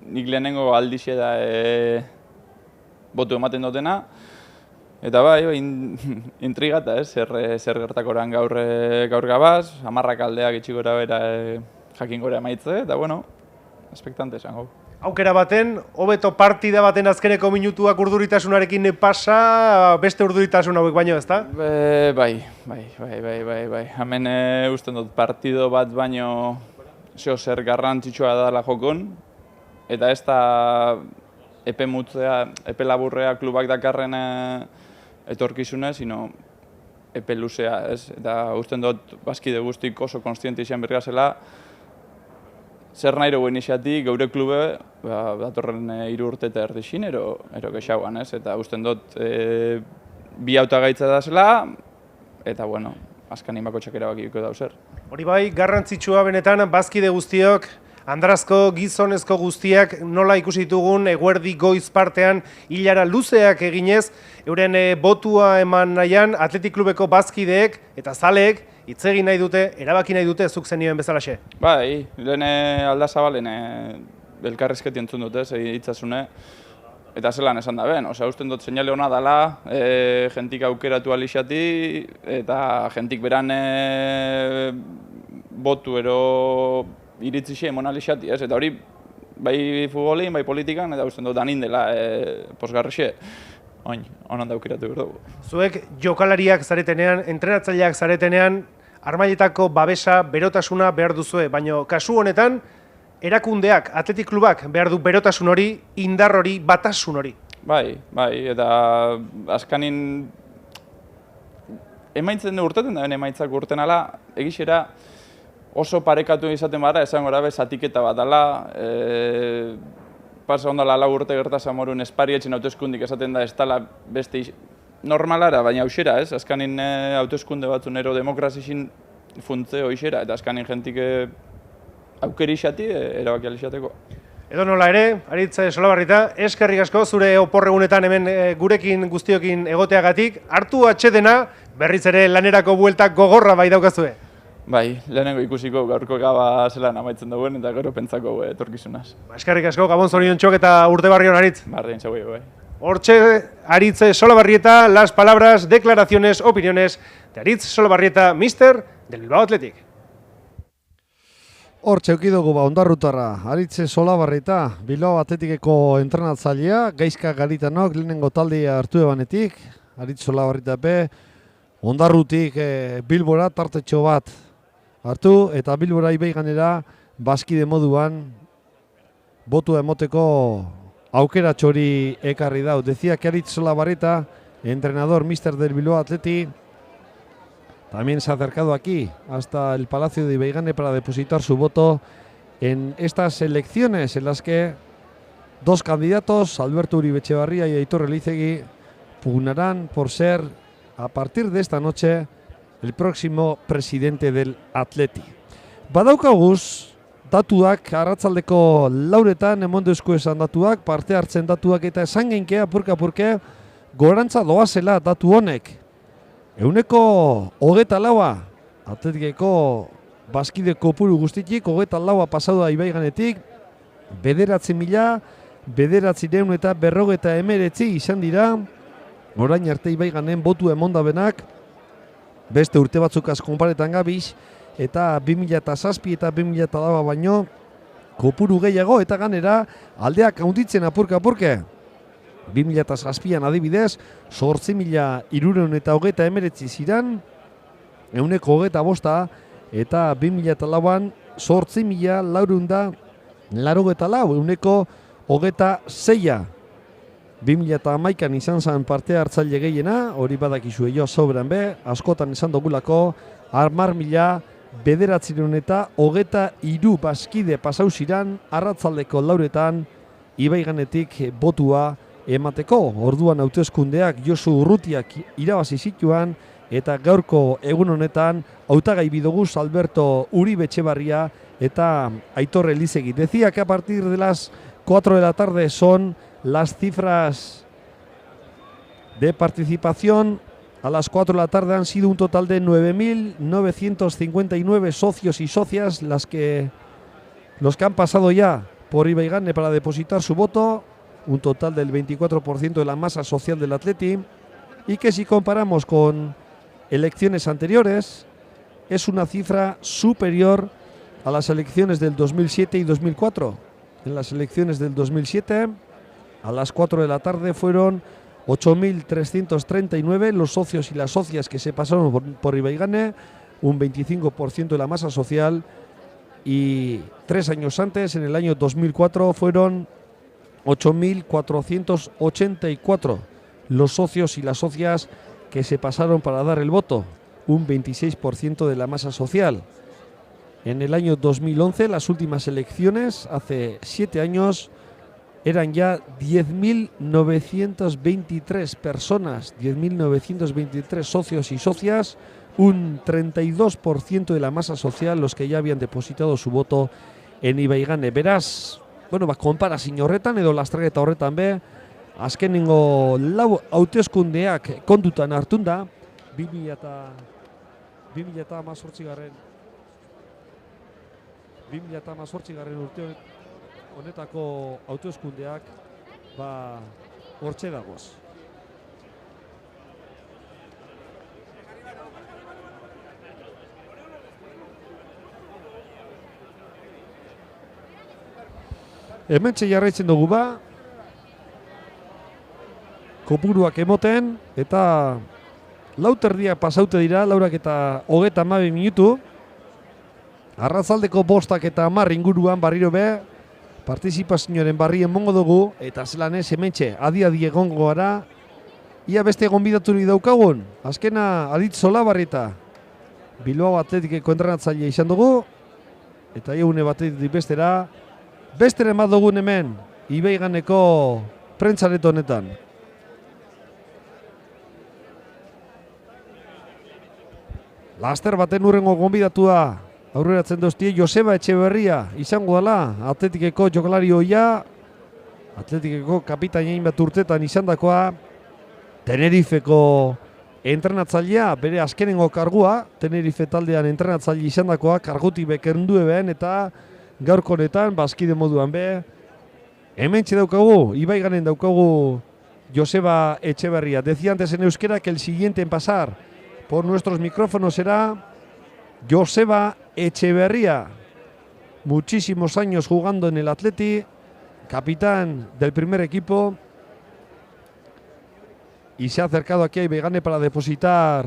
nik lehenengo aldixe da botu ematen dutena, eta bai, intrigata, zer gertakoran gaur gabaz, 10 aldeak itxigora bera jakingora emaitze, eta bueno, espektante esango. Aukera baten, hobeto partida baten azkeneko minutuak urduritasunarekin pasa, beste urduritasun hauek baino, ezta? Bai. Hemen usten dut partido bat baino zer garrantzitsua dela jokon, eta ez da epe mutzea, epe laburrea klubak dakarren etorkizune, sino epe luzea, ez? Eta usten dut bazkide guztik oso konstiente izan bergazela, zer nahi rogu iniziatik, geure klube, datorren 3 urte eta erdixin, ero kexauan, ez? Eta usten dut bi hautagaitza da zela, eta bueno, azkanin bako txakera bakiko dauzer. Hori bai, garrantzitsua benetan, bazkide guztiok, andrazko, gizonezko guztiak nola ikusi ditugun eguerdi goiz partean hilara luzeak eginez, euren botua eman nahian Athletic Klubeko bazkideek eta zaleek hitz egin nahi dute, erabaki nahi dute zuk zenioen bezalaxe. Bai, lehen aldazabalen elkarrizketi entzun dute, hitzasune, eta zelan esan da ben, usten dut seinale hona dela, jentik aukeratu alixati, eta jentik beran botu ero iritzixe emon alixati, eta hori bai futbolin, bai politikan, eta usten dut danin dela posgarrixe. Honan daukiratu berdugu. Zuek jokalariak zaretenean, entrenatzaileak zaretenean, armailetako babesa, berotasuna behar duzue, baina kasu honetan, erakundeak, Athletic Klubak behar du berotasun hori, indar hori, batasun hori. Bai, eta azkanin emaitzen urteten da, emaitzak urten ala, egixera oso parekatu izaten bada, esan gora bez, zatiketa bat dela, pasa ondala 4 urte gertaz amorun esparietxen hauteskundik esaten da ez dela beste normalara, baina hauxera, ez? Azkanin hauteskunde batzun ero demokrazixin funtzeo ixera, eta azkanin jentik aukeri xati erabaki alixateko. Edo nola ere, Aritz Solabarrieta, eskerrik asko zure oporregunetan hemen gurekin guztiokin egoteagatik, hartu atxedena, berriz ere lanerako bueltak gogorra bai daukazue. Bai, lehenengo ikusiko gaurko gaba zelan amaitzen dagoen eta gero pentsako etorkizunaz. Eskerrik asko, Gabon zorion txok eta urte barrion Aritz. Bardin, zauei, bai. Hortxe, Aritz Solabarrieta, las palabras, declaraciones, opiniones de Aritz Solabarrieta, mister del Bilbao Athletic. Hortxe eukidugu ondarrutarra, Aritz Solabarrieta, Bilbao Athleticeko entrenatzailea, Gaizka Garitanok lehenengo taldea hartu ebanetik, Aritz Solabarrieta ondarrutik Bilbora tartetxo bat hartu eta Bilbora ibeiganera bazkide moduan botu emoteko aukera txori ekarri dau. Decía que Aritz Solabarrieta, entrenador mister del Bilbao Athletic, también se ha acercado aquí hasta el Palacio de Ibeigane para depositar su voto en estas elecciones en las que 2 candidatos, Alberto Uribe Etxebarria y Aitor Elizegui, pugnarán por ser, a partir de esta noche, el próximo presidente del Athletic. Badaukaguz, datuak, arratzaldeko 4:00 emondu esku esan datuak, parte hartzen datuak eta esan geinke apurka-apurke gorantza doazela datu honek. 24 Athleticeko bazkide kopuru guztitik, 24 pasau da ibaiganetik, 9.949 izan dira, orain arte ibaiganen botu emondabenak, beste urte batzukaz konparetan gabiz, eta 2007 eta 2008 baino kopuru gehiago, eta ganera aldeak haunditzen apurka-apurke. 2007an adibidez, 8.329 ziran, 125 eta 2008an 8.484, 126. 2011an izan zen parte hartzaile gehiena, hori badakizue jo sobran be, askotan izan dugulako, 10.923 bazkide pasau ziran, arratzaldeko 4:00 ibaiganetik botua emateko. Orduan hauteskundeak Josu Urrutiak irabazi zituan eta gaurko egun honetan hautagai bidoguz Alberto Uribe Etxebarria eta Aitor Elizegi. Decía que a partir de las 4 de la tarde son las cifras de participación. A las 4 de la tarde han sido un total de 9.959 socios y socias los que han pasado ya por Ibaigane para depositar su voto, un total del 24% de la masa social del Athletic, y que si comparamos con elecciones anteriores es una cifra superior a las elecciones del 2007 y 2004. En las elecciones del 2007, a las 4 de la tarde fueron 8.339 los socios y las socias que se pasaron por Ibaigane, un 25% de la masa social, y 3 años antes, en el año 2004, fueron 8.484 los socios y las socias que se pasaron para dar el voto, un 26% de la masa social. En el año 2011, las últimas elecciones, hace 7 años, eran ya 10.923 personas, 10.923 socios y socias, un 32% de la masa social los que ya habían depositado su voto en Ibaigane. Beraz, bueno, konparazio horretan edo lasterketa horretan be, azkenengo lau hauteskundeak kontutan hartun da, 2018 urte honetako hauteskundeak hortxe dagoz. Hementxe jarraitzen dugu kopuruak emoten, eta lauterdiak pasaute dira, 4:32 minutu. Arratzaldeko 5 eta 10 inguruan barriro be, partizipazioaren barri emongo dugu, eta zelan ez hementxe adi egongo gara. Ia beste gonbidaturik daukagun, azkena Adit Solabarrieta, Bilbao Athleticeko entrenatzailea izan dugu, eta egune batetik bestera, besteren bat dugun hemen, Ibaiganeko prentsareto honetan. Laster baten urrengo gonbidatua aurreratzen doztie Joseba Etxeberria izango dela, Athleticeko jokalari ohia, Athleticeko kapitainain bat urtetan izandakoa, Tenerifeko entrenatzailea, bere azkenengo kargua, Tenerife taldean entrenatzaile izandakoa, kargutik bekendu eben, eta gaurko honetan, bazkide moduan be, hementxe daukagu, Ibaiganen daukagu Joseba Etxeberria. Decía antes en euskera que el siguiente en pasar por nuestros micrófonos será Joseba Etxeberria. Muchísimos años jugando en el Athletic, capitán del primer equipo, y se ha acercado aquí a Ibaigane para depositar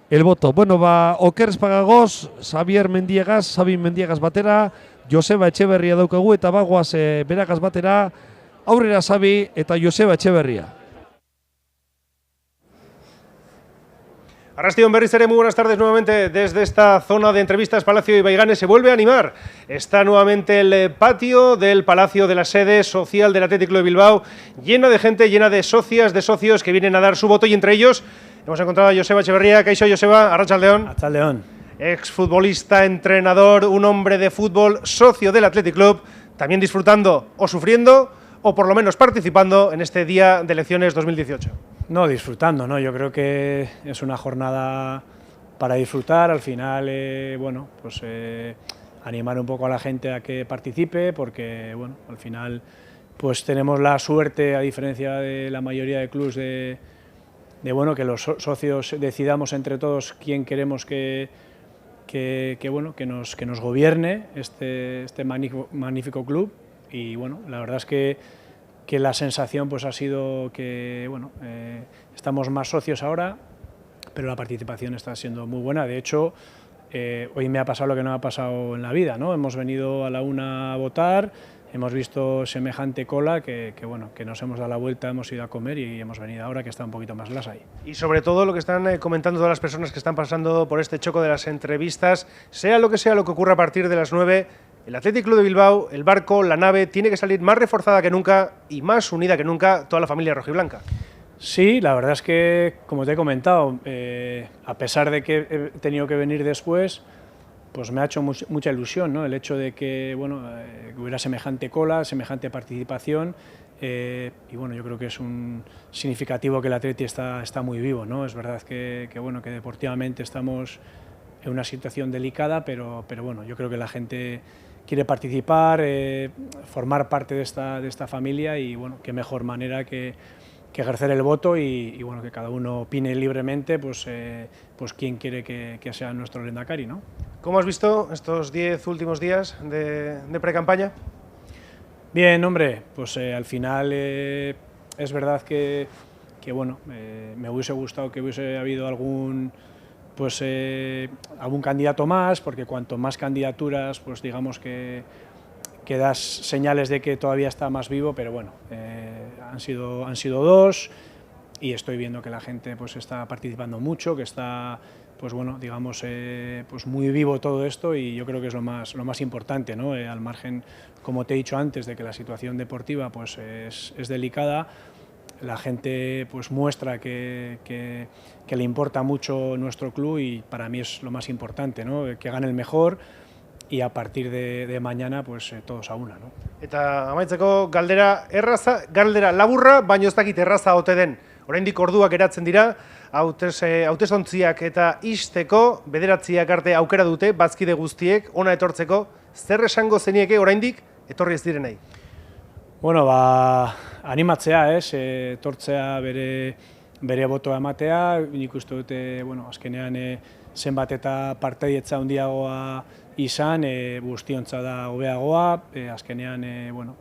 el voto. Bueno, Okers Pagagoz, Xabi Mendiegas batera, Joseba Etxeberria daukagu, eta bagoaz beragaz batera, aurrera Xabi eta Joseba Etxeberria. Arrastion berriz ere, muy buenas tardes nuevamente desde esta zona de entrevistas Palacio de Ibaigane. Se vuelve a animar. Está nuevamente el patio del Palacio de la sede social del Athletic Club de Bilbao, lleno de gente, llena de socias, de socios que vienen a dar su voto, y entre ellos hemos encontrado a Joseba Etxeberria. Kaixo, Joseba, arratsaldeon. Arratsaldeon. Exfutbolista, entrenador, un hombre de fútbol, socio del Athletic Club, también disfrutando o sufriendo, o por lo menos participando en este día de elecciones 2018. No, disfrutando, ¿no? Yo creo que es una jornada para disfrutar. Al final, bueno, pues animar un poco a la gente a que participe, porque, bueno, al final, pues tenemos la suerte, a diferencia de la mayoría de clubes, de bueno, que los socios decidamos entre todos quién queremos que nos gobierne este magnífico club. Y bueno, la verdad es que la sensación pues ha sido que bueno, estamos más socios ahora, pero la participación está siendo muy buena. De hecho, hoy me ha pasado lo que no me ha pasado en la vida, ¿no? Hemos venido a la 1 a votar, hemos visto semejante cola que bueno, que nos hemos dado la vuelta, hemos ido a comer y hemos venido ahora que está un poquito más las ahí. Y sobre todo lo que están comentando todas las personas que están pasando por este choco de las entrevistas, sea lo que ocurra a partir de las 9, el Athletic Club de Bilbao, el barco, la nave, tiene que salir más reforzada que nunca y más unida que nunca toda la familia rojiblanca. Sí, la verdad es que, como te he comentado, a pesar de que he tenido que venir después, pues me ha hecho mucha ilusión, ¿no? El hecho de que, bueno, que hubiera semejante cola, semejante participación, y bueno, yo creo que es un significativo que el Atleti está muy vivo, ¿no? Es verdad que bueno, que deportivamente estamos en una situación delicada, pero bueno, yo creo que la gente quiere participar, formar parte de esta familia, y bueno, qué mejor manera que ejercer el voto y bueno, que cada uno opine libremente pues quién quiere que sea nuestro lehendakari, ¿no? ¿Cómo has visto estos 10 últimos días de pre-campaña? Bien, hombre, pues al final es verdad que bueno, me hubiese gustado que hubiese habido algún candidato más, porque cuanto más candidaturas, pues digamos que das señales de que todavía está más vivo, pero bueno, han sido 2 y estoy viendo que la gente pues está participando mucho, que está pues bueno, digamos pues muy vivo todo esto, y yo creo que es lo más importante, ¿no? Al margen, como te he dicho antes, de que la situación deportiva pues es delicada, la gente pues muestra que le importa mucho nuestro club, y para mí es lo más importante, ¿no? Que gane el mejor, y a partir de mañana pues todos a una, ¿no? Eta amaitzeko galdera laburra, baino ez dakit erraza ote den. Oraindik orduak geratzen dira, hautesontziak eta ixteko, bederatziak arte aukera dute, bazkide guztiek, ona etortzeko, zer esango zenieke oraindik etorri ez direnei? Bueno, animatzea, etortzea bere botoa ematea, nik uste dute, bueno, azkenean zenbat eta partaietza handiagoa izan, guztiontza da hobeagoa, azkenean bueno,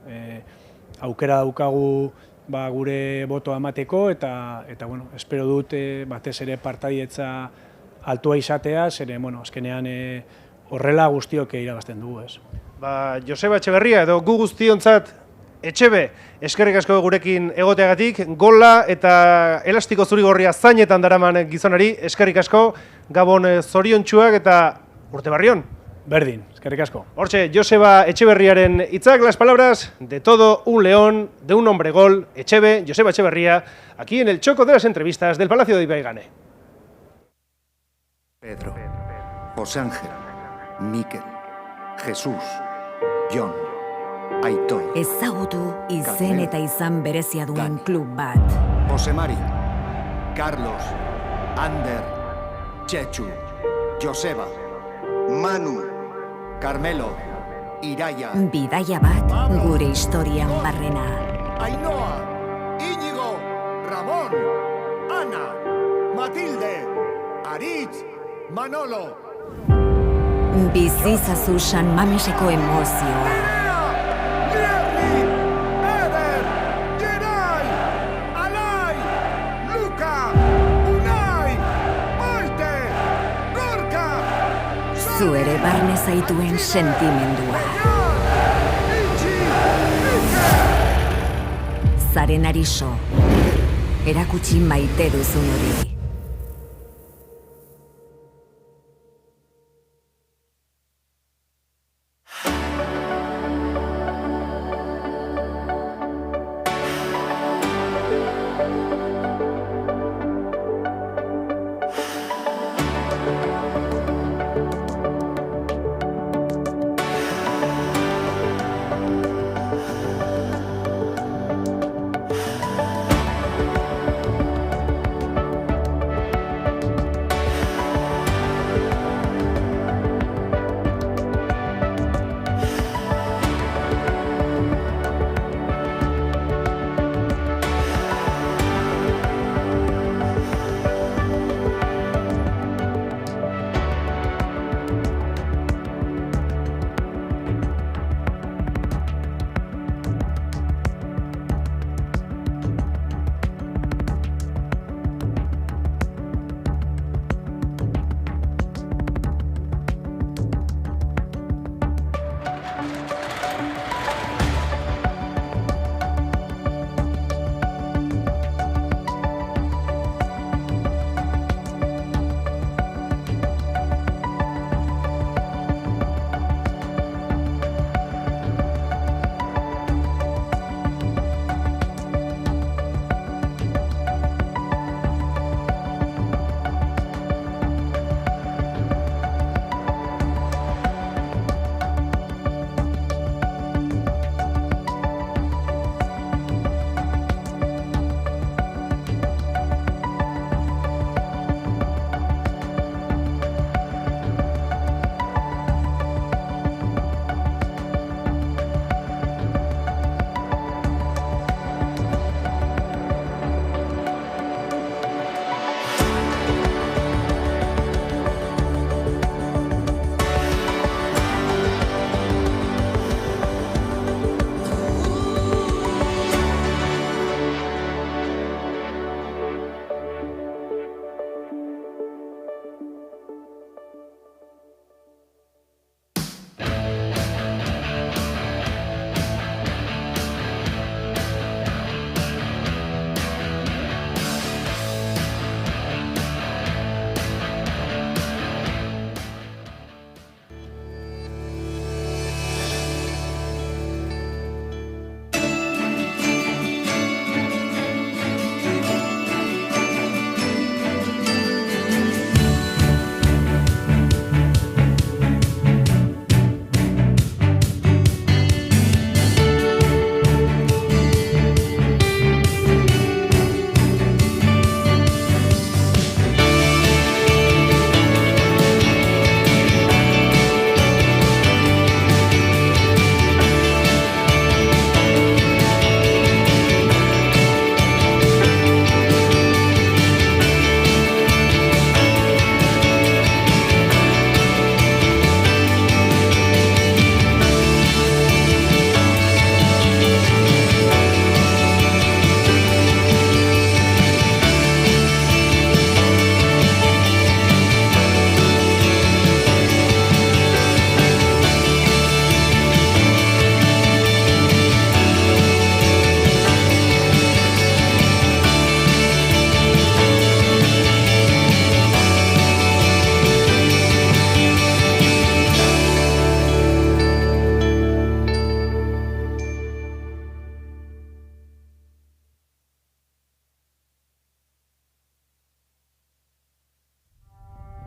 aukera daukagu gure botoa emateko, eta bueno, espero dut batez ere partaietza altua izatea, zeren bueno, azkenean horrela guztiok irabazten dugu, ez. Joseba Etxeberria edo gu guztiontzat Etxebe, eskerrik asko gurekin egoteagatik, gola eta elastiko zuri-gorria zainetan daraman gizonari, eskerrik asko, Gabon zoriontsuak eta urte barrion. Berdin, eskerrik asko. Hortxe, Joseba Etxeberriaren hitzak, las palabras de todo un león, de un hombre gol, Etxebe, Joseba Etxeberria, aquí en el choco de las entrevistas del Palacio de Ibaigane. Pedro, José Ángel, Mikel, Jesús, Jon, Aitor. Ezagutu izen eta izan berezia duen klub bat. José Mari, Carlos, Ander, Chechu, Joseba, Manu, Carmelo, Iraia. Bidaia bat gure historian barrena. Ainhoa, Íñigo, Ramón, Ana, Matilde, Aritz, Manolo. Bizizazu San Mameseko emozioa. Zu ere barne zaituen sentimendua. Zaren ariso, erakutsi maite duzun hori.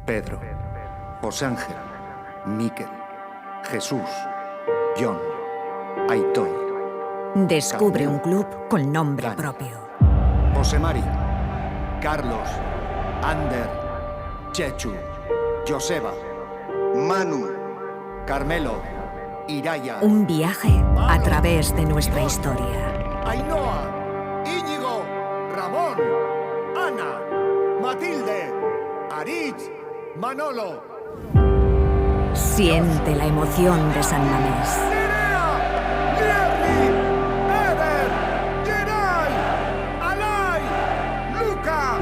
Pedro, José Ángel, Miquel, Jesús, John, Aitor. Descubre un club con nombre propio. José Mari, Carlos, Ander, Chechu, Joseba, Manu, Carmelo, Iraya. Un viaje a través de nuestra historia. Ainhoa, Íñigo, Ramón, Ana, Matilde, Aritz, Manolo. Siente la emoción de San Mamés. Lierri, Eder, Geray, Alay, Luca,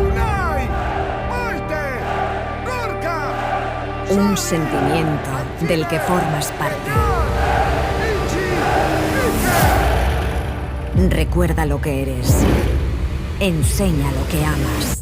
Unai, Maite, Gorka. Un sentimiento del que formas parte. Recuerda lo que eres. Enseña lo que amas.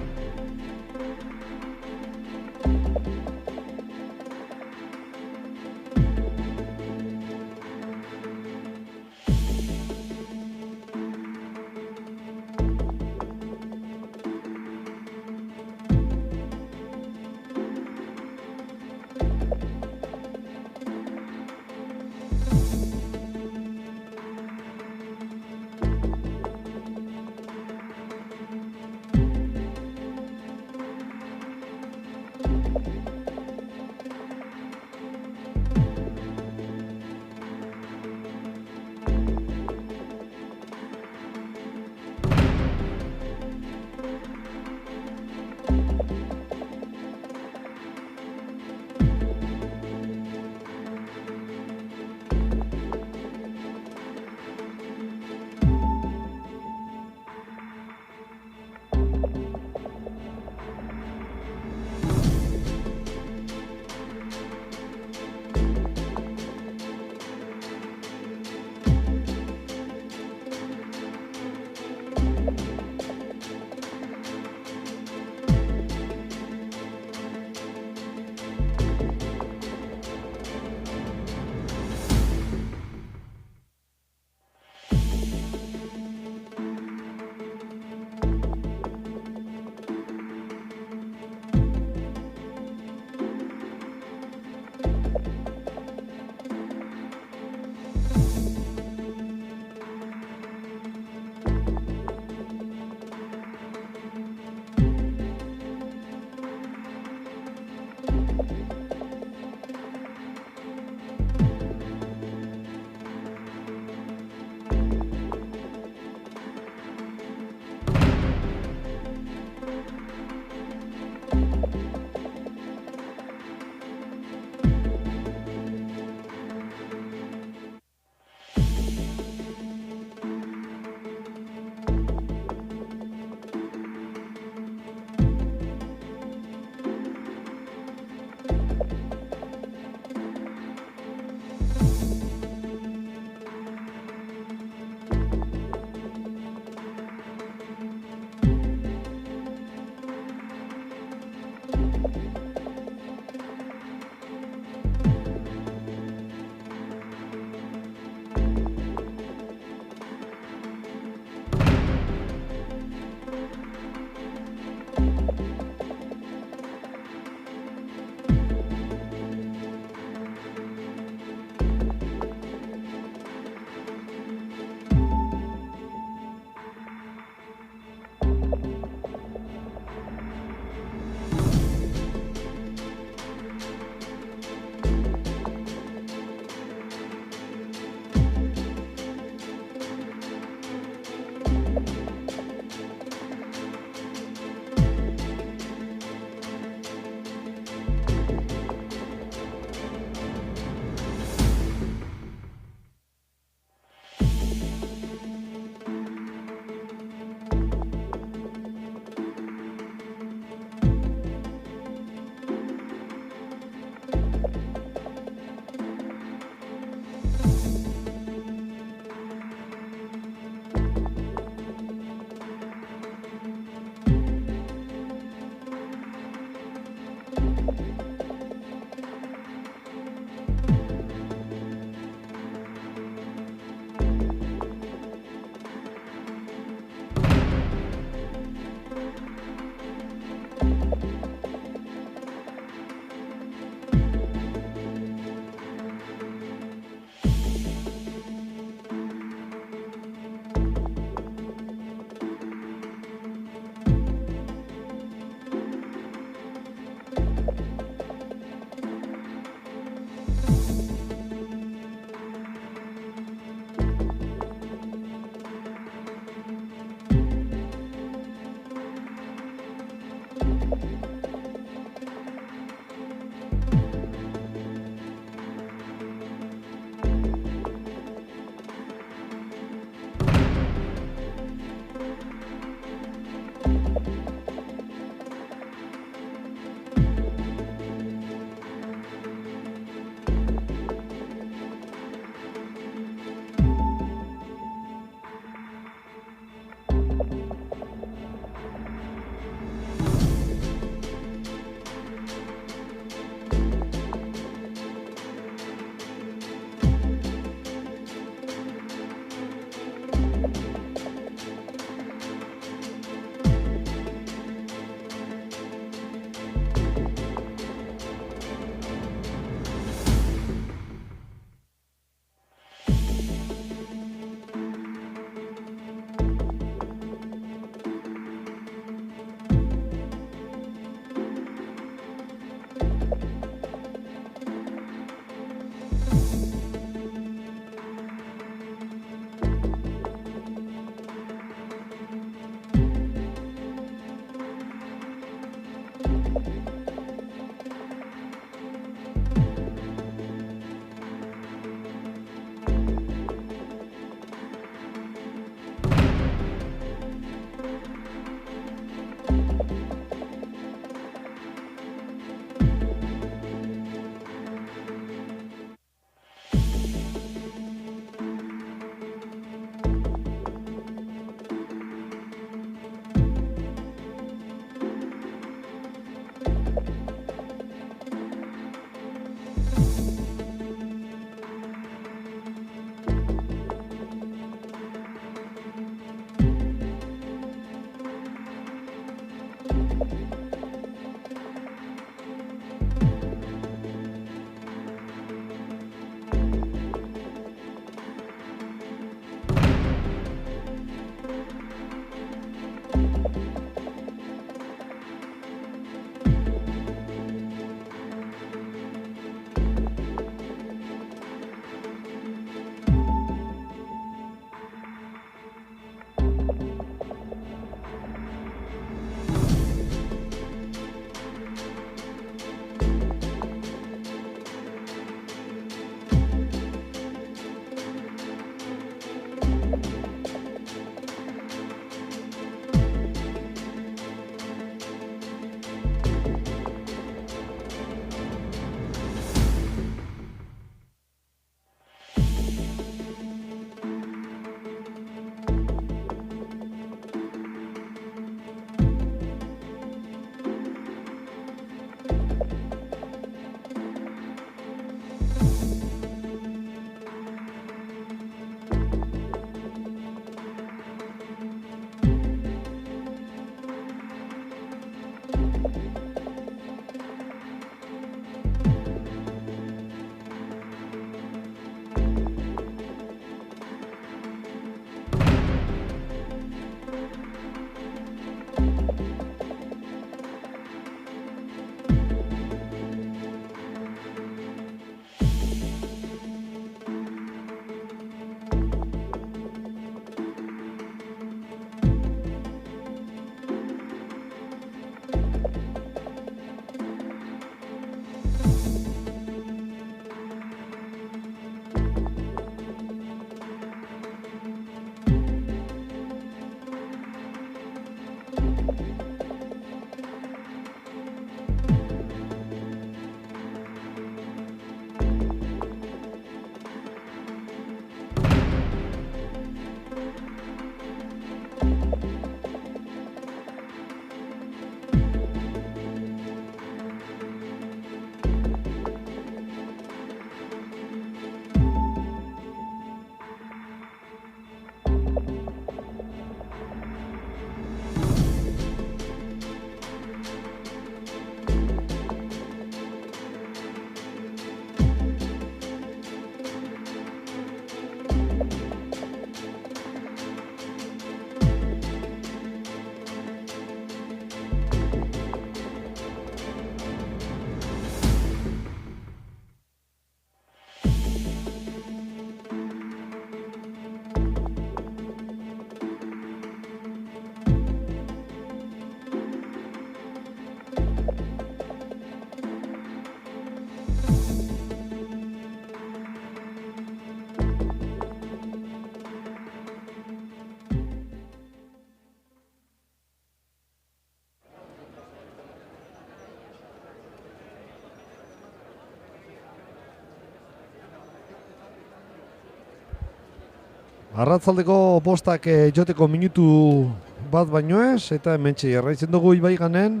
Arratzaldeko postak joteko minutu bat baino ez, eta hementxe jarraitzen dugu Ibaiganen.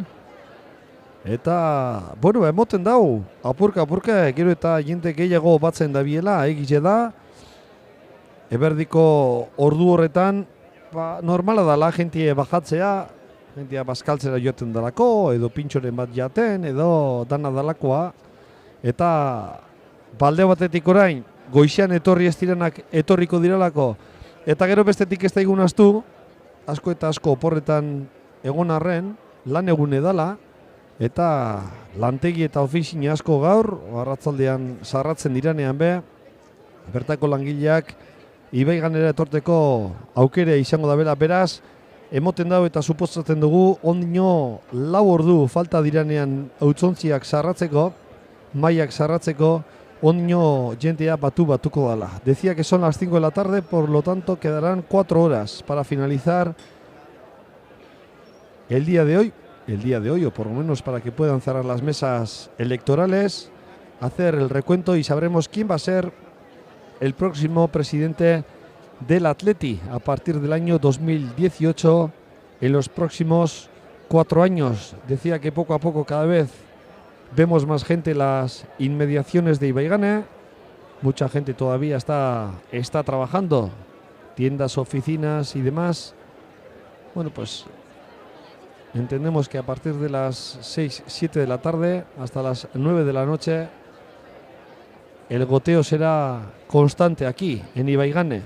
Eta, bueno, emoten dau, apurka, gero eta jente gehiago batzen dabiela, egize da. Eberdiko ordu horretan, normala dala jentie bajatzea, jentia bazkaltzera joaten dalako, edo pintxoren bat jaten, edo dana dalakoa. Eta balde batetik orain, goizean etorri ez direnak etorriko direlako, eta gero bestetik ez daigun asko eta asko oporretan egon arren, lan egune dala, eta lantegi eta ofizina asko gaur, arratzaldean sarratzen diranean be, bertako langileak Ibaiganera etorteko aukere izango da bera, beraz, emoten dago eta suposatzen dugu, ondino 4 ordu falta diranean hautzontziak sarratzeko, maiak sarratzeko, ondino jentea batuko dala. Decía que son las 5 de la tarde, por lo tanto quedarán 4 horas para finalizar el día de hoy, o por lo menos para que puedan cerrar las mesas electorales, hacer el recuento y sabremos quién va a ser el próximo presidente del Atleti a partir del año 2018, en los próximos 4 años. Decía que poco a poco cada vez vemos más gente en las inmediaciones de Ibaigane, mucha gente todavía está trabajando, tiendas, oficinas y demás. Bueno, pues entendemos que a partir de las 6, 7 de la tarde hasta las 9 de la noche el goteo será constante aquí, en Ibaigane.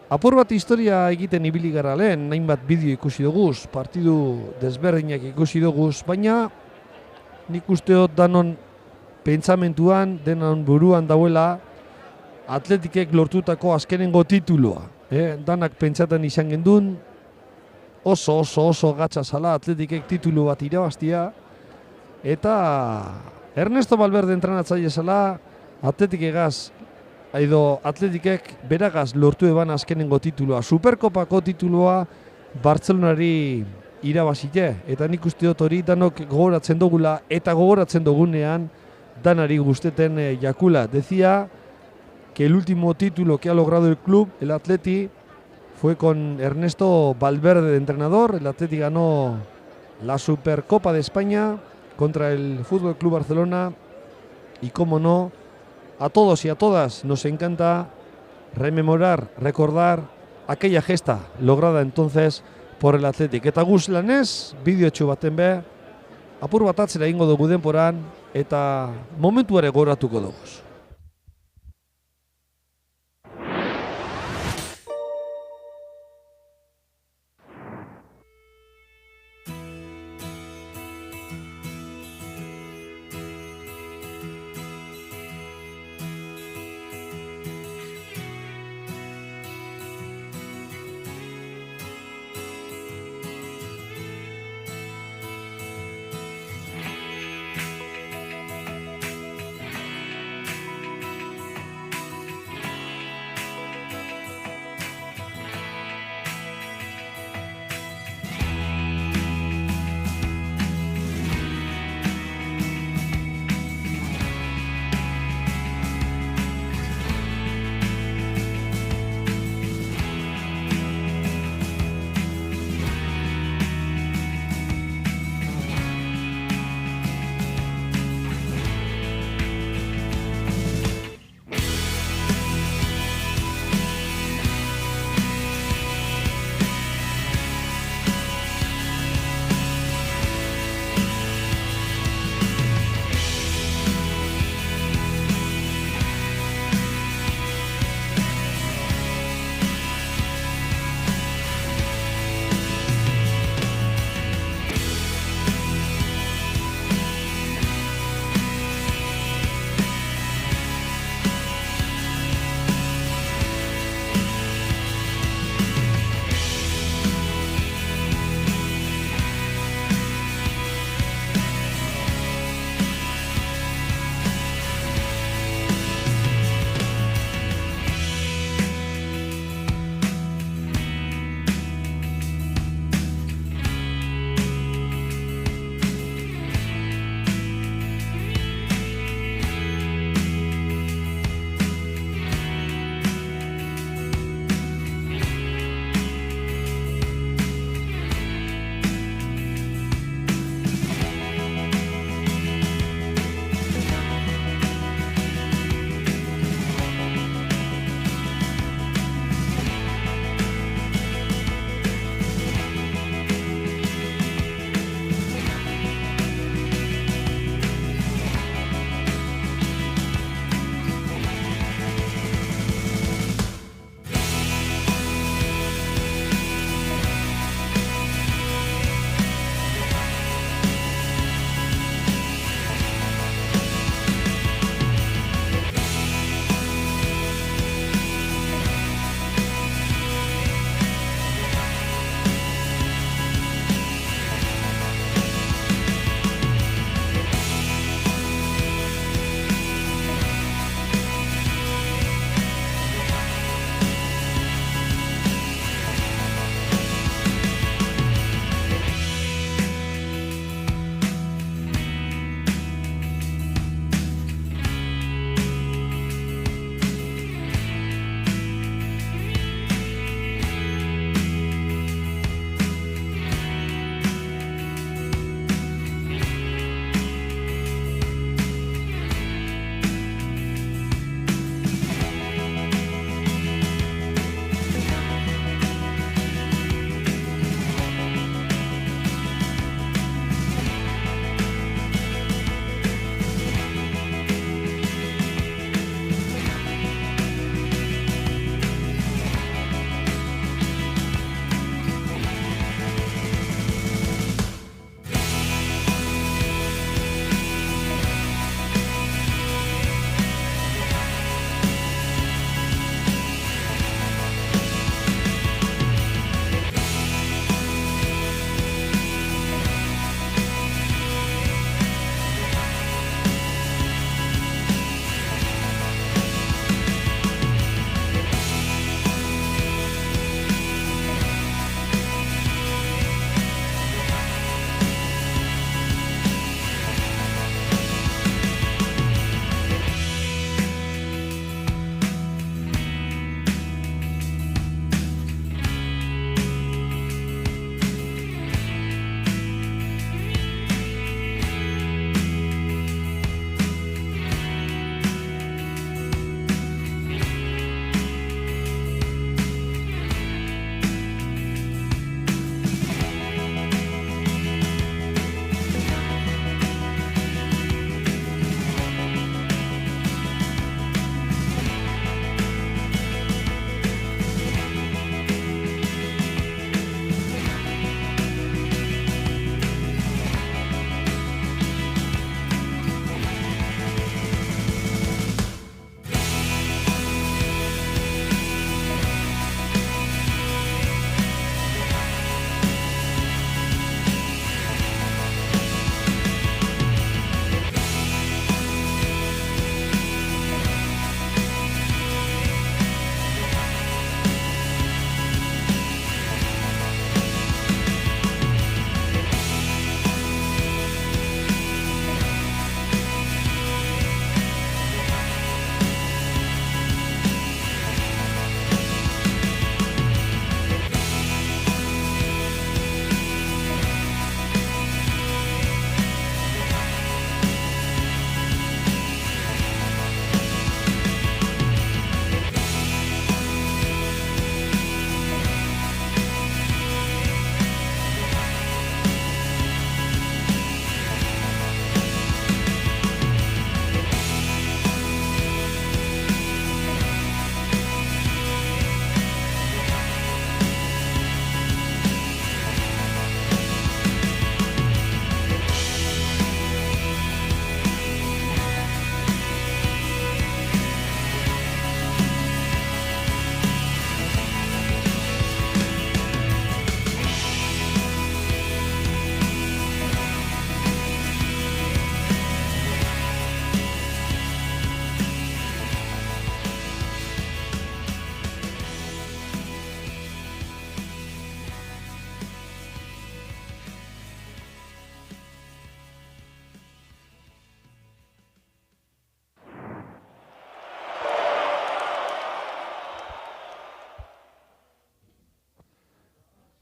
Apur bat historia egiten ibili gara lehen, hainbat bideo ikusi duguz, partidu desberdinak ikusi duguz, baina nik usteot danon pentsamentuan, denon buruan dauela Atletikek lortutako azkenengo titulua. Danak pentsaten izan gendun, oso gatsa zala Atletikek titulu bat irabaztia, eta Ernesto Valverde entrenatzaile zela, Atletikek beragaz lortu eban azkenengo titulua. Superkopako titulua Bartzelonari irabazite, eta nik uste dut hori danok gogoratzen dugula, eta gogoratzen dugunean danari gusteten jakula. Decía que el último título que ha logrado el club, el Atleti, fue con Ernesto Valverde de entrenador. El Atleti ganó la Supercopa de España contra el Fútbol Club Barcelona, y cómo no, a todos y a todas nos encanta rememorar, recordar aquella gesta lograda entonces por el Athletic. Eta guz lanez, bideotxo baten be, apur bat atzera ingo dugu denporan, eta momentuare goratuko dugu.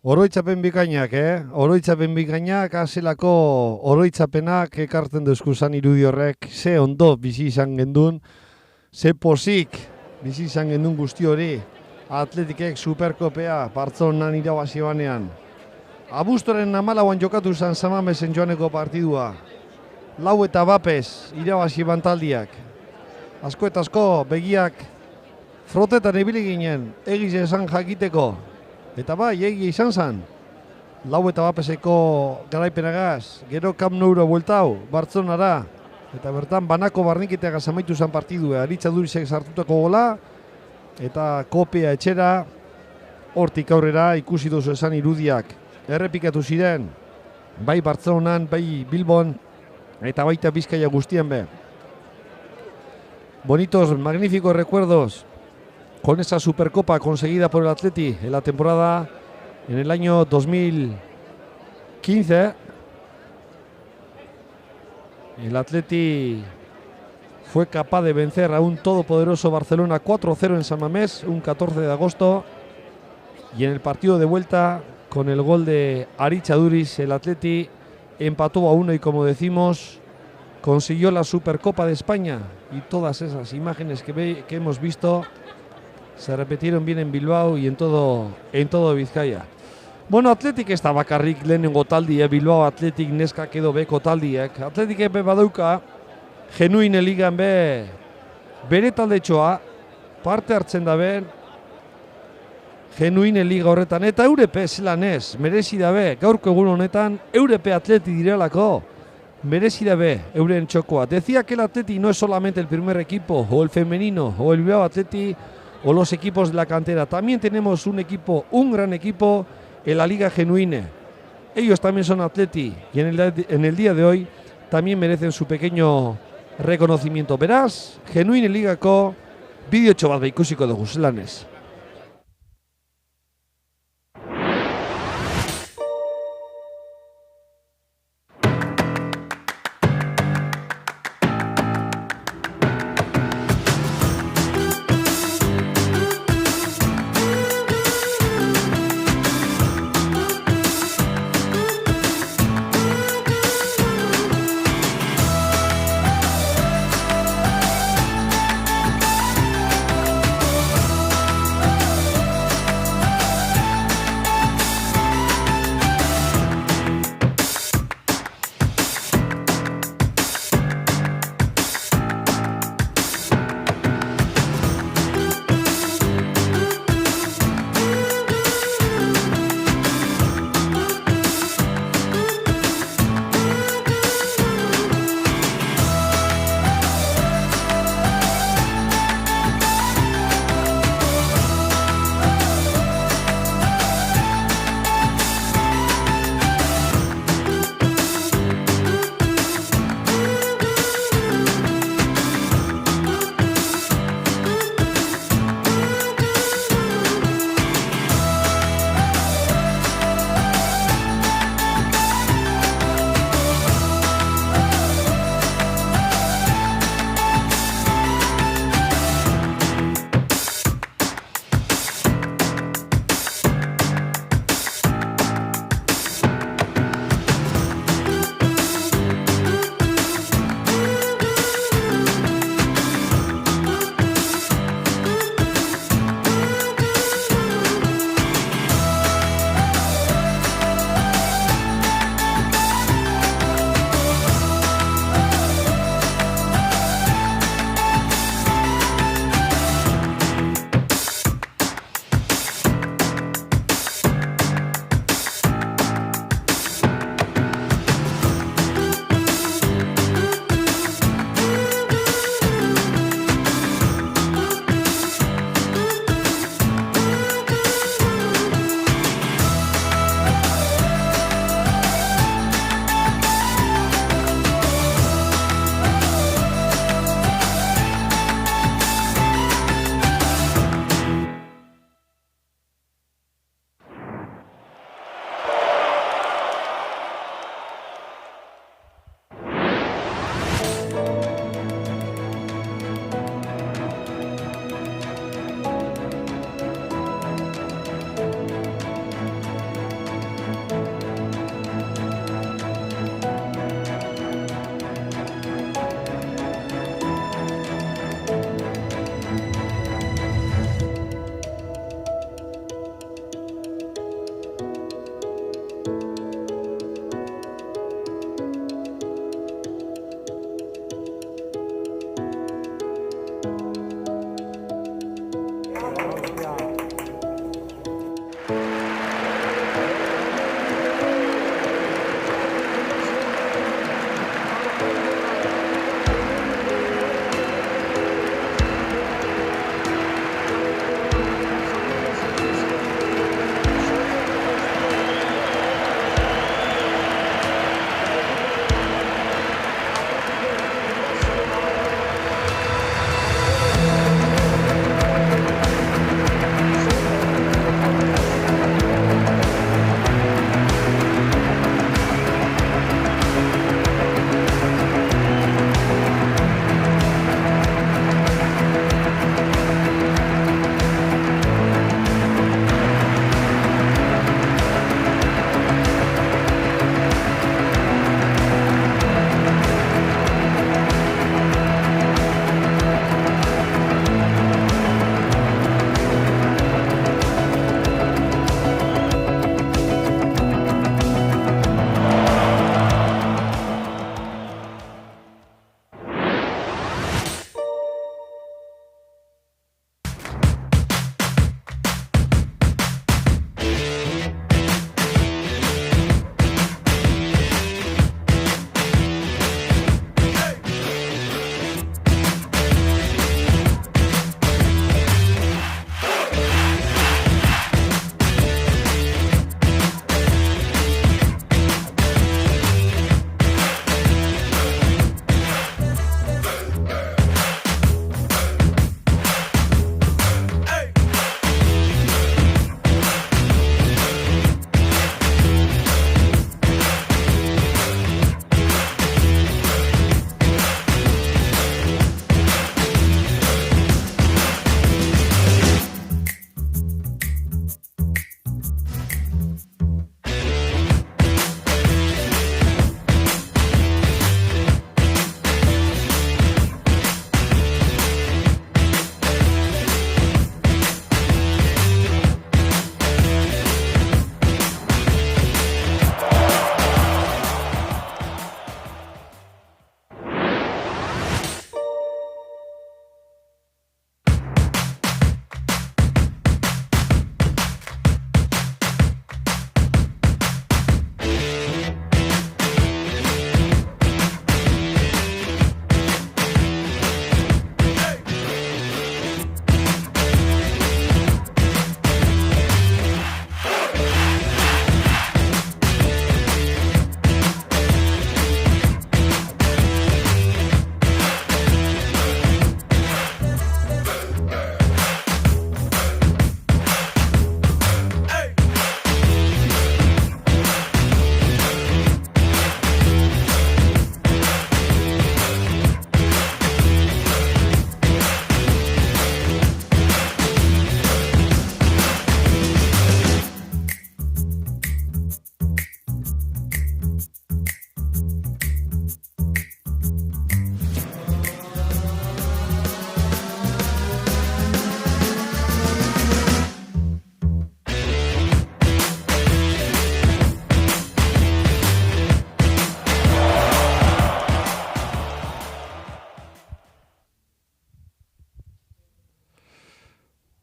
Oroitzapen bikainak, Oroitzapen bikainak, azelako oroitzapenak ekartzen duzkuzan irudi horrek, ze ondo bizi izan gendun, ze posik bizi izan gendun guzti hori, Atletikek Superkopea Bartzelonan irabazi banean. Abuztoren 14an jokatu zen San Mamesen joaneko partidua. 4 bapez irabazi bantaldiak. Asko eta asko begiak frotetan ibili ginen, egiz esan jakiteko. Eta bai, egia izan zen. 4 bapezeko garaipenagaz, gero Camp Nouro bueltau, Bartzelonara. Eta bertan banako barnikiteagaz amaitu zen partidua. Aritza Durisek sartutako gola, eta kopia etxera, hortik aurrera ikusi duzu esan irudiak. Errepikatu ziren, bai Bartzelonan, bai Bilbon, eta baita Bizkaia guztien be. Bonitos, magníficos recuerdos con esa Supercopa conseguida por el Atleti en la temporada en el año 2015. El Atleti fue capaz de vencer a un todopoderoso Barcelona 4-0 en San Mamés, un 14 de agosto. Y en el partido de vuelta, con el gol de Aritza Duriz, el Atleti empató a 1 y, como decimos, consiguió la Supercopa de España. Y todas esas imágenes que hemos visto se repitieron bien en Bilbao y en todo Bizkaia. Bueno, Atletik ez da bakarrik lehenengo taldi, Bilbao Atletik neskak edo beko taldiek. Atletik epe badauka, genuine ligan bere taldetxoa, parte hartzen da ben, genuine liga horretan, eta Eurepe zelan ez, merezi dabe, gaurko egun honetan, Eurepe Atleti direlako, merezi dabe, euren txokoa. Decía que el Atleti no es solamente el primer equipo, o el femenino, o el Bilbao Atleti, o los equipos de la cantera. También tenemos un equipo, un gran equipo, en la Liga Genuine. Ellos también son Atleti, y en el día de hoy también merecen su pequeño reconocimiento. Beraz, Genuine Ligako bideotxo bat ikusiko dugu zelanez.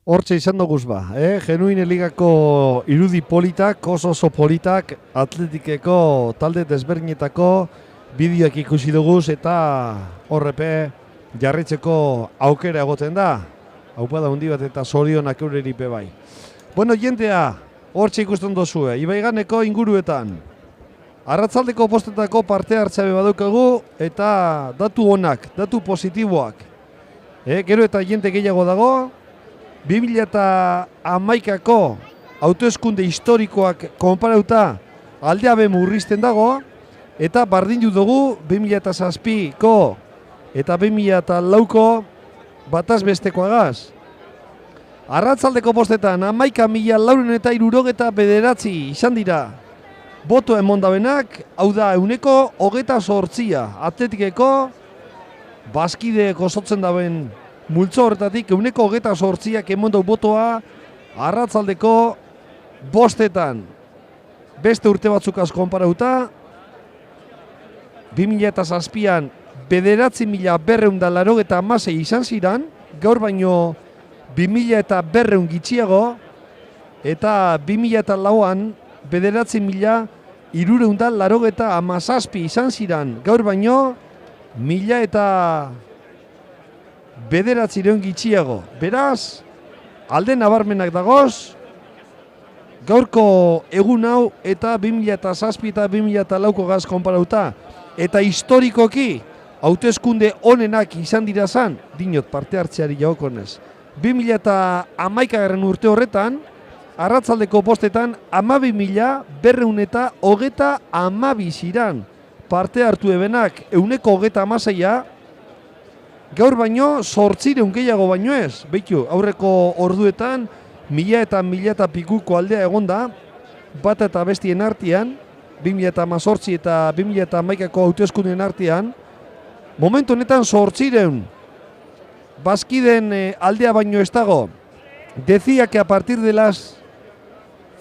Hortxe izan duguz ba, Genuine Ligako irudi politak, oso politak, Atletikeko talde desberdinetako bideoak ikusi duguz eta horrepe jarritzeko aukera egoten da. Haupada hundi bat eta zorionak eureripe bai. Bueno, jendea, hortxe ikusten dozue, Ibaiganeko inguruetan. Arratzaldeko postetako parte hartzabe badaukagu eta datu onak, datu positiboak. Gero eta jente gehiago dago, 2011ko autoeskunde historikoak konparauta aldea be murrizten dago, eta bardindu dugu 2007ko eta 2004ko bataz bestekoagaz. Arratzaldeko postetan 11.469 izan dira. Boto emondabenak, hau da, 128 Atletikeko, Baskideek osotzen daben multzo horretatik 128 emondau botoa arratzaldeko bostetan. Beste urte batzukaz konparauta, 2007an 9.286 izan ziren, gaur baino 2.200 gitxiago, eta 2004an 9.387 izan ziren, gaur baino 1.900 gitxiago. Beraz, alde nabarmenak dagoz, gaurko egun hau eta 2007 eta 2004ko gaz konparauta, eta historikoki hauteskunde onenak izan dira zan, dinot parte hartzeari jaokonez. 2011 urte horretan, arratzaldeko postetan 12.232 ziran parte hartu ebenak, 126, gaur baino 800 gehiago baino ez. Beitu, aurreko orduetan 1.000 eta 1.000 pikuko aldea egonda, bat eta bestien artean, 2018 eta 2011ko hauteskunden artean, momentu honetan 800 Baskiden aldea baino ez dago. Decía que a partir de las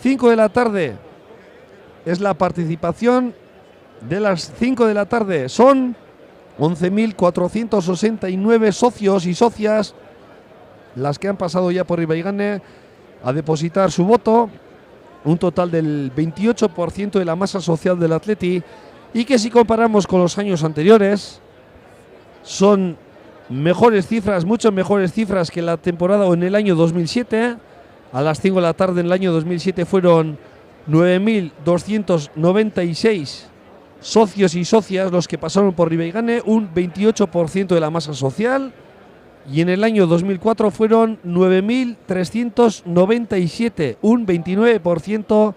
5 de la tarde es la participación de las 5 de la tarde. Son 11.469 socios y socias las que han pasado ya por Ibaigane a depositar su voto, un total del 28% de la masa social del Atleti, y que si comparamos con los años anteriores son mejores cifras, mucho mejores cifras que la temporada o en el año 2007. A las 5 de la tarde en el año 2007 fueron 9.296 socios y socias los que pasaron por Ibaigane, un 28% de la masa social, y en el año 2004 fueron 9.397, un 29%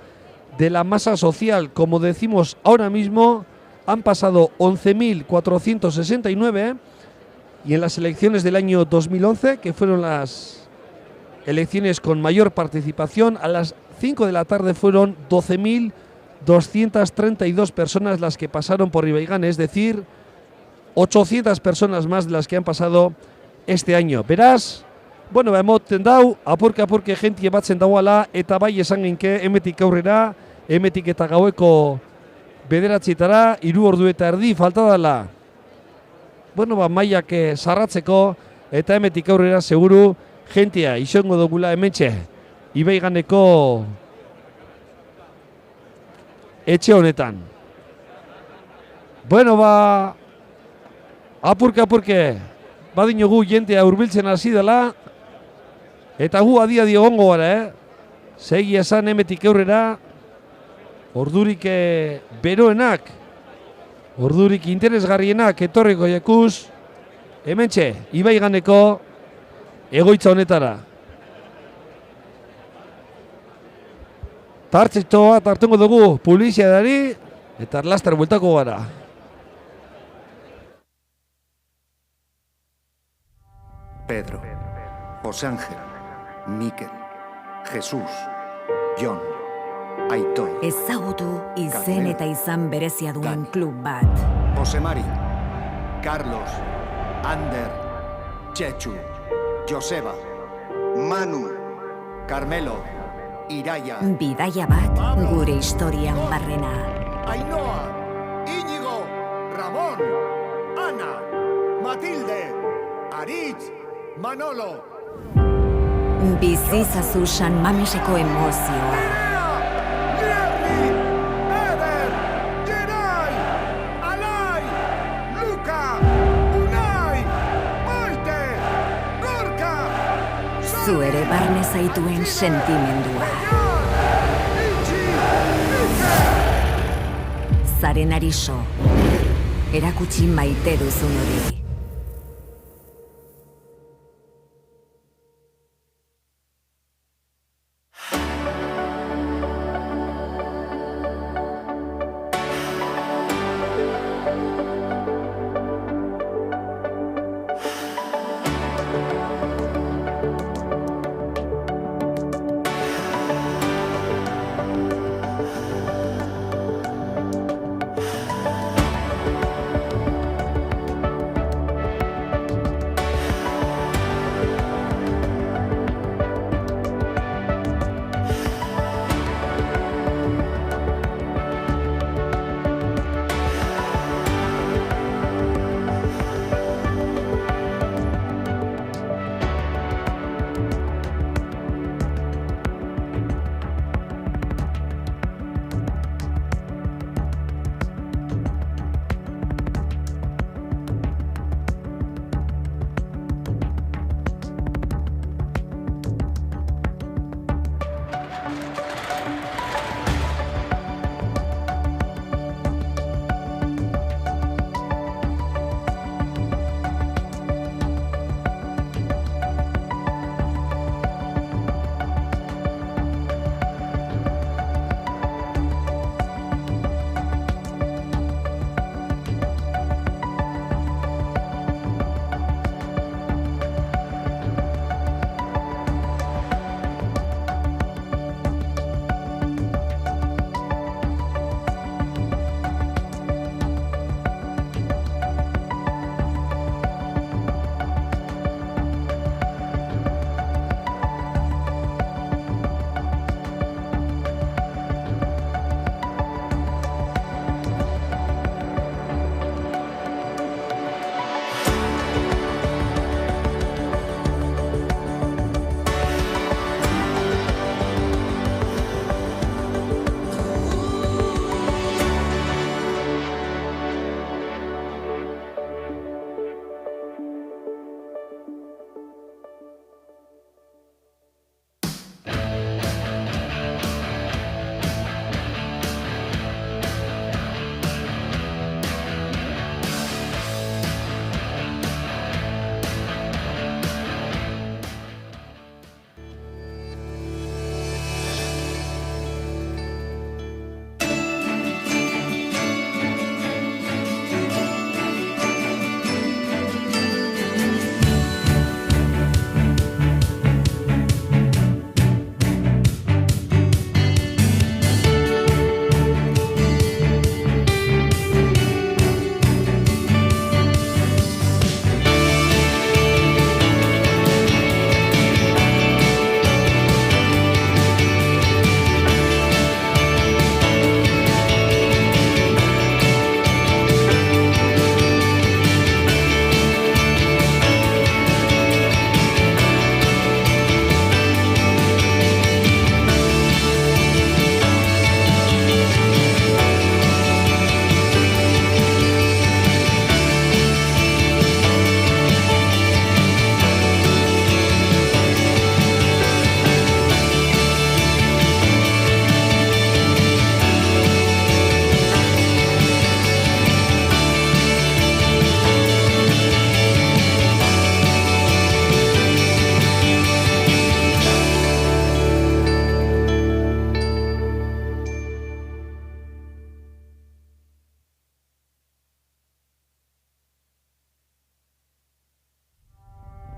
de la masa social. Como decimos ahora mismo, han pasado 11.469, y en las elecciones del año 2011, que fueron las elecciones con mayor participación, a las 5 de la tarde fueron 12.232 personas las que pasaron por Ibaigane, es decir, 800 personas más de las que han pasado este año. Beraz, bueno, emoten dau, apurke jentie batzen dauala, eta bai esan genke emetik aurrera, emetik eta gaueko 9:00 3 ordu eta erdi falta dela. Bueno, mailak sarratzeko, eta emetik aurrera seguru jentia izango dugula hementxe Ibaiganeko etxe honetan. Bueno, apurke badinogu jentea hurbiltzen hasi dela, eta gu adi egongo gara, segi esan emetik aurrera, ordurik beroenak, ordurik interesgarrienak etorriko jakuz, hementxe Ibaiganeko egoitza honetara. Tartxetoa tartengo dugu publiziadari, eta laster bueltako gara. Pedro, José Ángel, Mikel, Jesús, Jon, Aitor. Ezagutu izen eta izan berezia duen klub bat. José Mari, Carlos, Ander, Chechu, Joseba, Manu, Carmelo, Iraia. Bidaia bat gure historian barrena. Ainhoa, Íñigo, Ramón, Ana, Matilde, Aritz, Manolo. Bizizazu San Mameseko emozioa. Eder, Gerai, Alai, Luka, Unai, Maite, Gorka, Zu ere barne zaituen sentimendua. Zaren ariso, erakutsi maite duzun hori.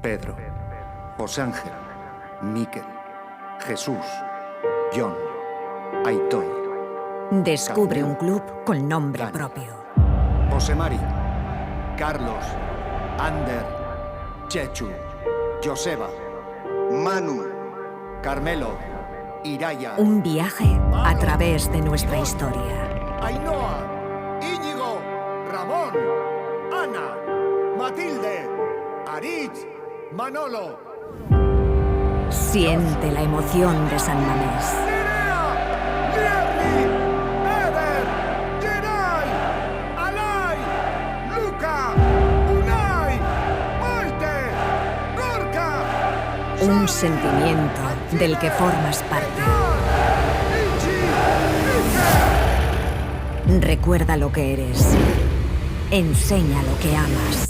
Pedro, José Ángel, Miquel, Jesús, John, Aitor. Descubre un club con nombre propio. José Mari, Carlos, Ander, Chechu, Joseba, Manu, Carmelo, Iraya. Un viaje a través de nuestra historia. Ainhoa, Íñigo, Ramón, Ana, Matilde, Aritz, Manolo. Siente la emoción de San Mamés. Lierri, Eder, Geray, Alay, Luka, Unai, Maite, Gorka. Un sentimiento del que formas parte. Recuerda lo que eres. Enseña lo que amas.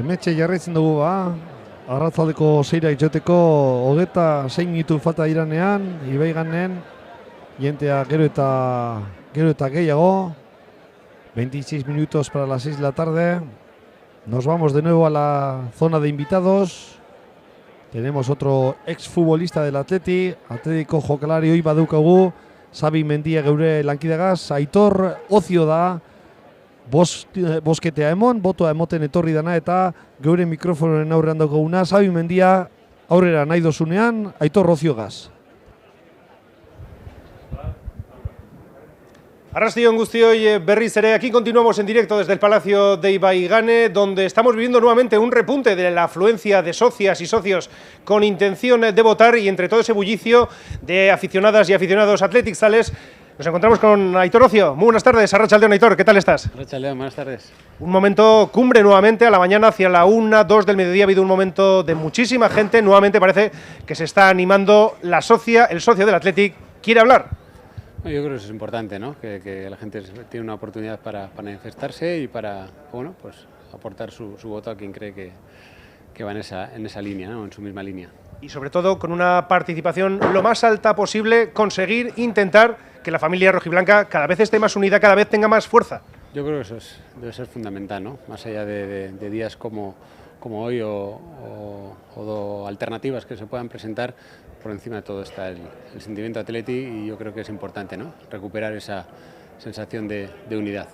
Hemetxe jarraitzen dugu arratzaldeko zeira itxoteko 26 minutu falta iranean, Ibaiganen, jentea gero eta gehiago, 26 minutos para las 6 de la tarde. Nos vamos de nuevo a la zona de invitados. Tenemos otro exfutbolista del Atlético jokalari hoi badukagu, Xabi Mendia geure lankidegaz, Aitor Ocio da, bosketea botoa emoten etorri dana eta geure mikrofonoren aurrean daukaguna, Xabi Mendia, aurrera nahi dozunean, Aitor Rociogaz. Arrastion guztioi berriz ere, aquí continuamos en directo desde el Palacio de Ibaigane, donde estamos viviendo nuevamente un repunte de la afluencia de socias y socios con intención de votar, y entre todo ese bullicio de aficionadas y aficionados atléticos nos encontramos con Aitor Ocio. Muy buenas tardes, Arratsaldeon, Aitor, ¿qué tal estás? Arratsaldeon, buenas tardes. Un momento cumbre nuevamente a la mañana, hacia la 1, 2 del mediodía ha habido un momento de muchísima gente, nuevamente parece que se está animando la socia, el socio del Athletic quiere hablar. Yo creo que eso es importante, ¿no? Que la gente tiene una oportunidad para manifestarse y para, bueno, pues aportar su voto a quien cree que va en esa línea, ¿no? En su misma línea. Y sobre todo con una participación lo más alta posible, conseguir, intentar que la familia rojiblanca cada vez esté más unida, cada vez tenga más fuerza. Yo creo que eso debe ser fundamental, ¿no? Más allá de días como hoy o alternativas que se puedan presentar, por encima de todo está el sentimiento atleti, y yo creo que es importante, ¿no? Recuperar esa sensación de unidad.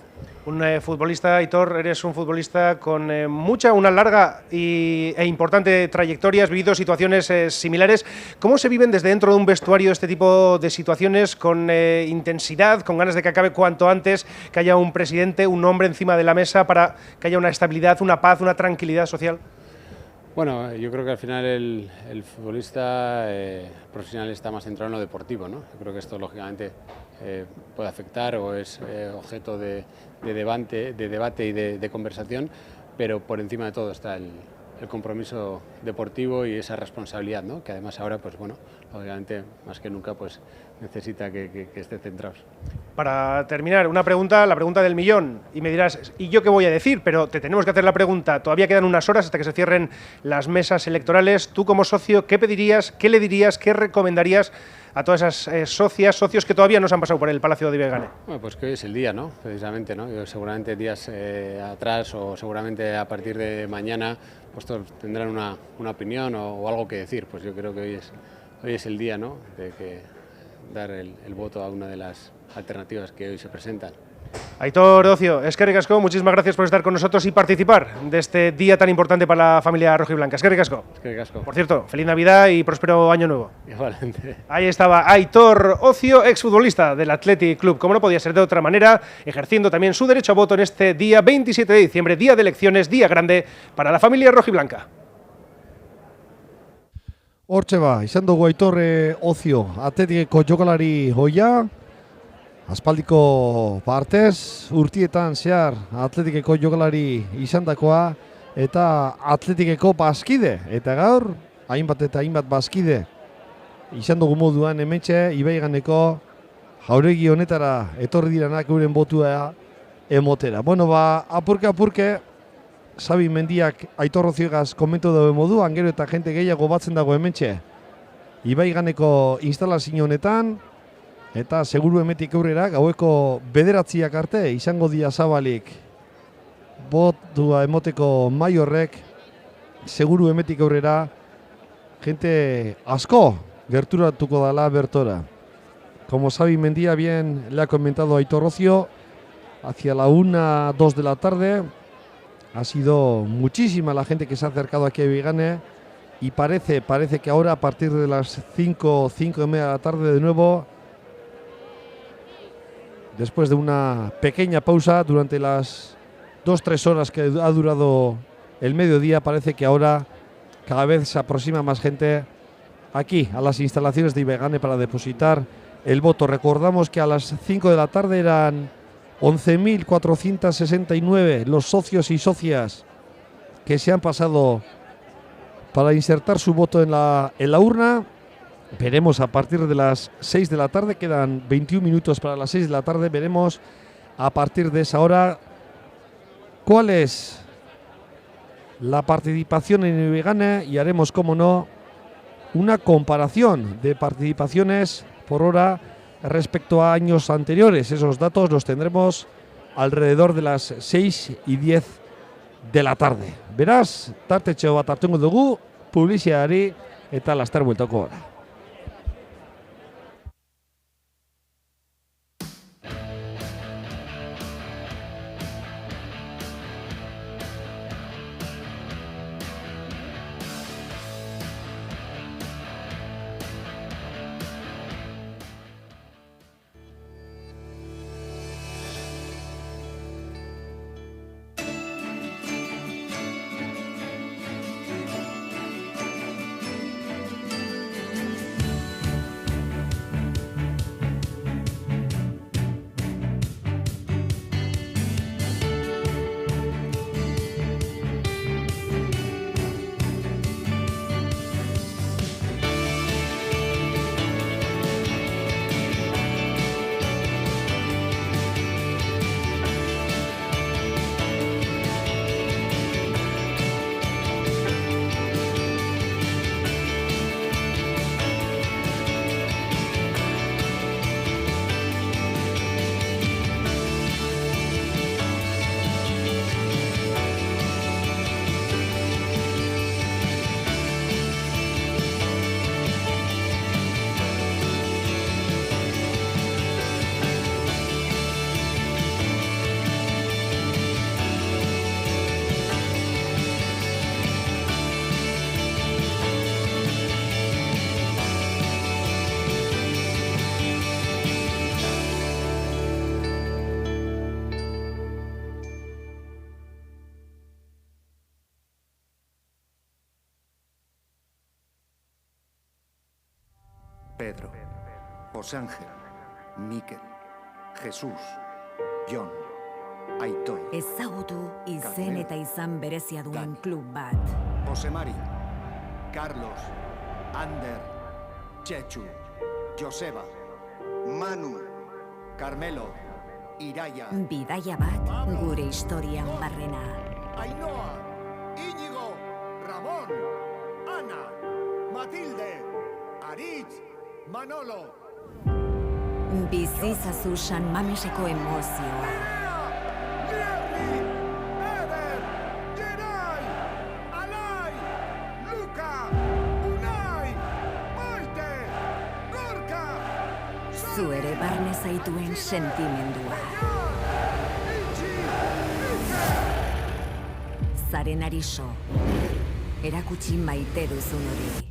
Un futbolista, Aitor, eres un futbolista con una larga e importante trayectoria, has vivido situaciones similares. ¿Cómo se viven desde dentro de un vestuario este tipo de situaciones, con intensidad, con ganas de que acabe cuanto antes, que haya un presidente, un hombre encima de la mesa para que haya una estabilidad, una paz, una tranquilidad social? Bueno, yo creo que al final el futbolista profesional está más centrado en lo deportivo, ¿no? Yo creo que esto lógicamente puede afectar o es objeto de debate y de conversación, pero por encima de todo está el compromiso deportivo y esa responsabilidad, ¿no? Que además ahora, pues bueno, obviamente más que nunca pues necesita que esté centrados. Para terminar, una pregunta, la pregunta del millón, y me dirás, ¿y yo qué voy a decir? Pero te tenemos que hacer la pregunta. Todavía quedan unas horas hasta que se cierren las mesas electorales. Tú como socio, ¿qué pedirías, qué le dirías, qué recomendarías a todas esas socios que todavía no se han pasado por el Palacio de Ibaigane? Bueno, pues que hoy es el día, ¿no? Precisamente, ¿no? Yo seguramente días atrás o seguramente a partir de mañana pues todos tendrán una opinión o algo que decir. Pues yo creo que hoy es el día, ¿no? De que dar el voto a una de las alternativas que hoy se presentan. Aitor Ocio, eskerrik asko, muchísimas gracias por estar con nosotros y participar de este día tan importante para la familia rojiblanca. Eskerrik asko. Eskerrik asko. Por cierto, feliz Navidad y próspero año nuevo. Igualmente. Ahí estaba Aitor Ocio, exfutbolista del Athletic Club, como no podía ser de otra manera, ejerciendo también su derecho a voto en este día 27 de diciembre, día de elecciones, día grande para la familia rojiblanca. Hortxe ba, izan dugu Aitor Ocio, Athleticeko jokalari hoia, aspaldiko partez, urtietan zehar Athleticeko jokalari izandakoa eta Athleticeko bazkide. Eta gaur, hainbat eta hainbat bazkide izan dugu moduan hementxe Ibaiganeko jauregi honetara etorri diranak euren botua emotera. Bueno, ba, apurke, Xabi Mendiak Aitor Rociogaz komentu dago moduan, gero eta jente gehiago batzen dago hementxe Ibaiganeko instalazio honetan, eta seguru emetik aurrera gaueko 9 arte izango dia zabalik botua emoteko mahai horrek, seguru emetik aurrera gente asko gerturatuko dala bertora. Como Xabi Mendia bien le ha comentado a Aitor Ocio, hacia la 1, 2 de la tarde ha sido muchísima la gente que se ha acercado aquí a Ibaigane, y parece que ahora a partir de las 5, 5:30 de la tarde de nuevo, después de una pequeña pausa durante las 2-3 horas que ha durado el mediodía, parece que ahora cada vez se aproxima más gente aquí a las instalaciones de Ibaigane para depositar el voto. Recordamos que a las 5 de la tarde eran 11.469 los socios y socias que se han pasado para insertar su voto en la urna. Veremos a partir de las 6 de la tarde, quedan 21 minutos para las 6 de la tarde, veremos a partir de esa hora cuál es la participación en Ibaigane, y haremos, como no, una comparación de participaciones por hora respecto a años anteriores. Esos datos los tendremos alrededor de las 6:10 de la tarde. Beraz, tartetxo bat hartungo dugu, publiziari eta laster bueltako gara. Pedro, José Ángel, Mikel, Jesús, Jon, Aitor. Ezagutu izen eta izan berezia duen klub bat. José Mari, Carlos, Ander, Chechu, Joseba, Manu, Carmelo, Iraia. Bidaia bat gure historian barrena. Ainhoa, Íñigo, Ramón, Ana, Matilde, Aritz, Manolo. Bizizazu San Mameseko emozioa. Lierri, Eder, Geray, Alai, Luka, Unai, Maite, Gorka. Zu ere barne zaituen sentimendua. Zaren ariso, erakutsi maite duzun hori.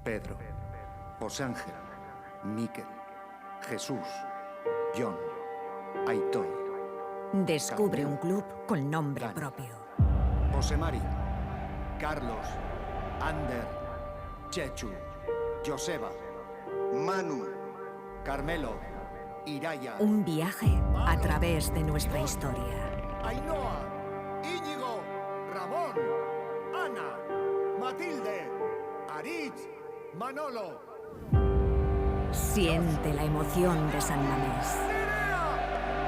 Pedro, José Ángel, Mikel, Jesús, Jon, Aitor. Descubre un club con nombre propio. José Mari, Carlos, Ander, Chechu, Joseba, Manu, Carmelo, Iraia. Un viaje a través de nuestra historia. Ainhoa, Íñigo, Ramón, Ana, Matilde, Aritz, Manolo. Siente la emoción de San Mamés.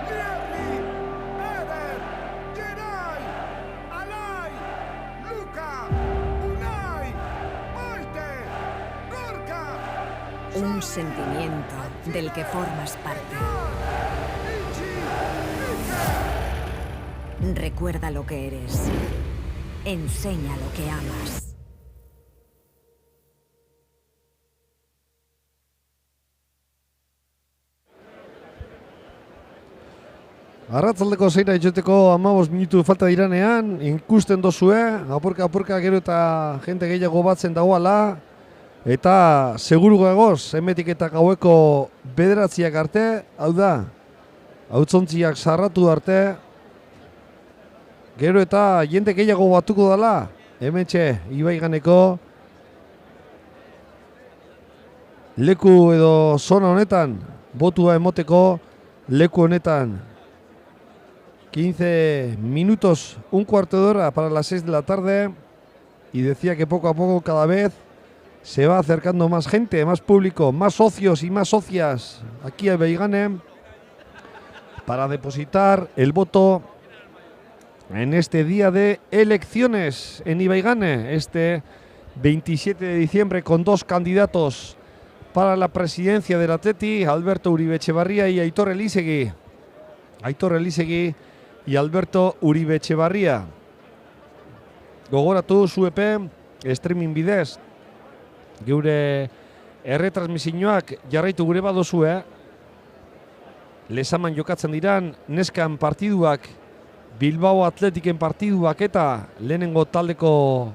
Lierri, Eder, Geray, Alai, Luka, Unai, Maite, Gorka. Un sentimiento del que formas parte. Recuerda lo que eres. Enseña lo que amas. Arratzaldeko zeira itxoteko 15 minutu falta diranean, ikusten dozue, apurka gero eta jente gehiago batzen dagoala, eta seguru gagoz, emetik eta gaueko 9 arte, hau da, hautzontziak sarratu arte, gero eta jende gehiago batuko dela, hementxe Ibaiganeko leku edo zona honetan, botua emoteko leku honetan. 15 minutos, un cuarto de hora para las 6 de la tarde. Y decía que poco a poco cada vez se va acercando más gente, más público, más socios y más socias aquí a Ibaigane para depositar el voto en este día de elecciones en Ibaigane, este 27 de diciembre, con dos candidatos para la presidencia del Atleti, Alberto Uribe Etxebarria y Aitor Elizegui. Aitor Elizegui y Alberto Uribe Etxebarria. Gogoratu zuepe streaming bidez geure erretransmisioak jarraitu gure badozue. Lezaman jokatzen diran neskan partiduak, Bilbao Atletiken partiduak eta lehenengo taldeko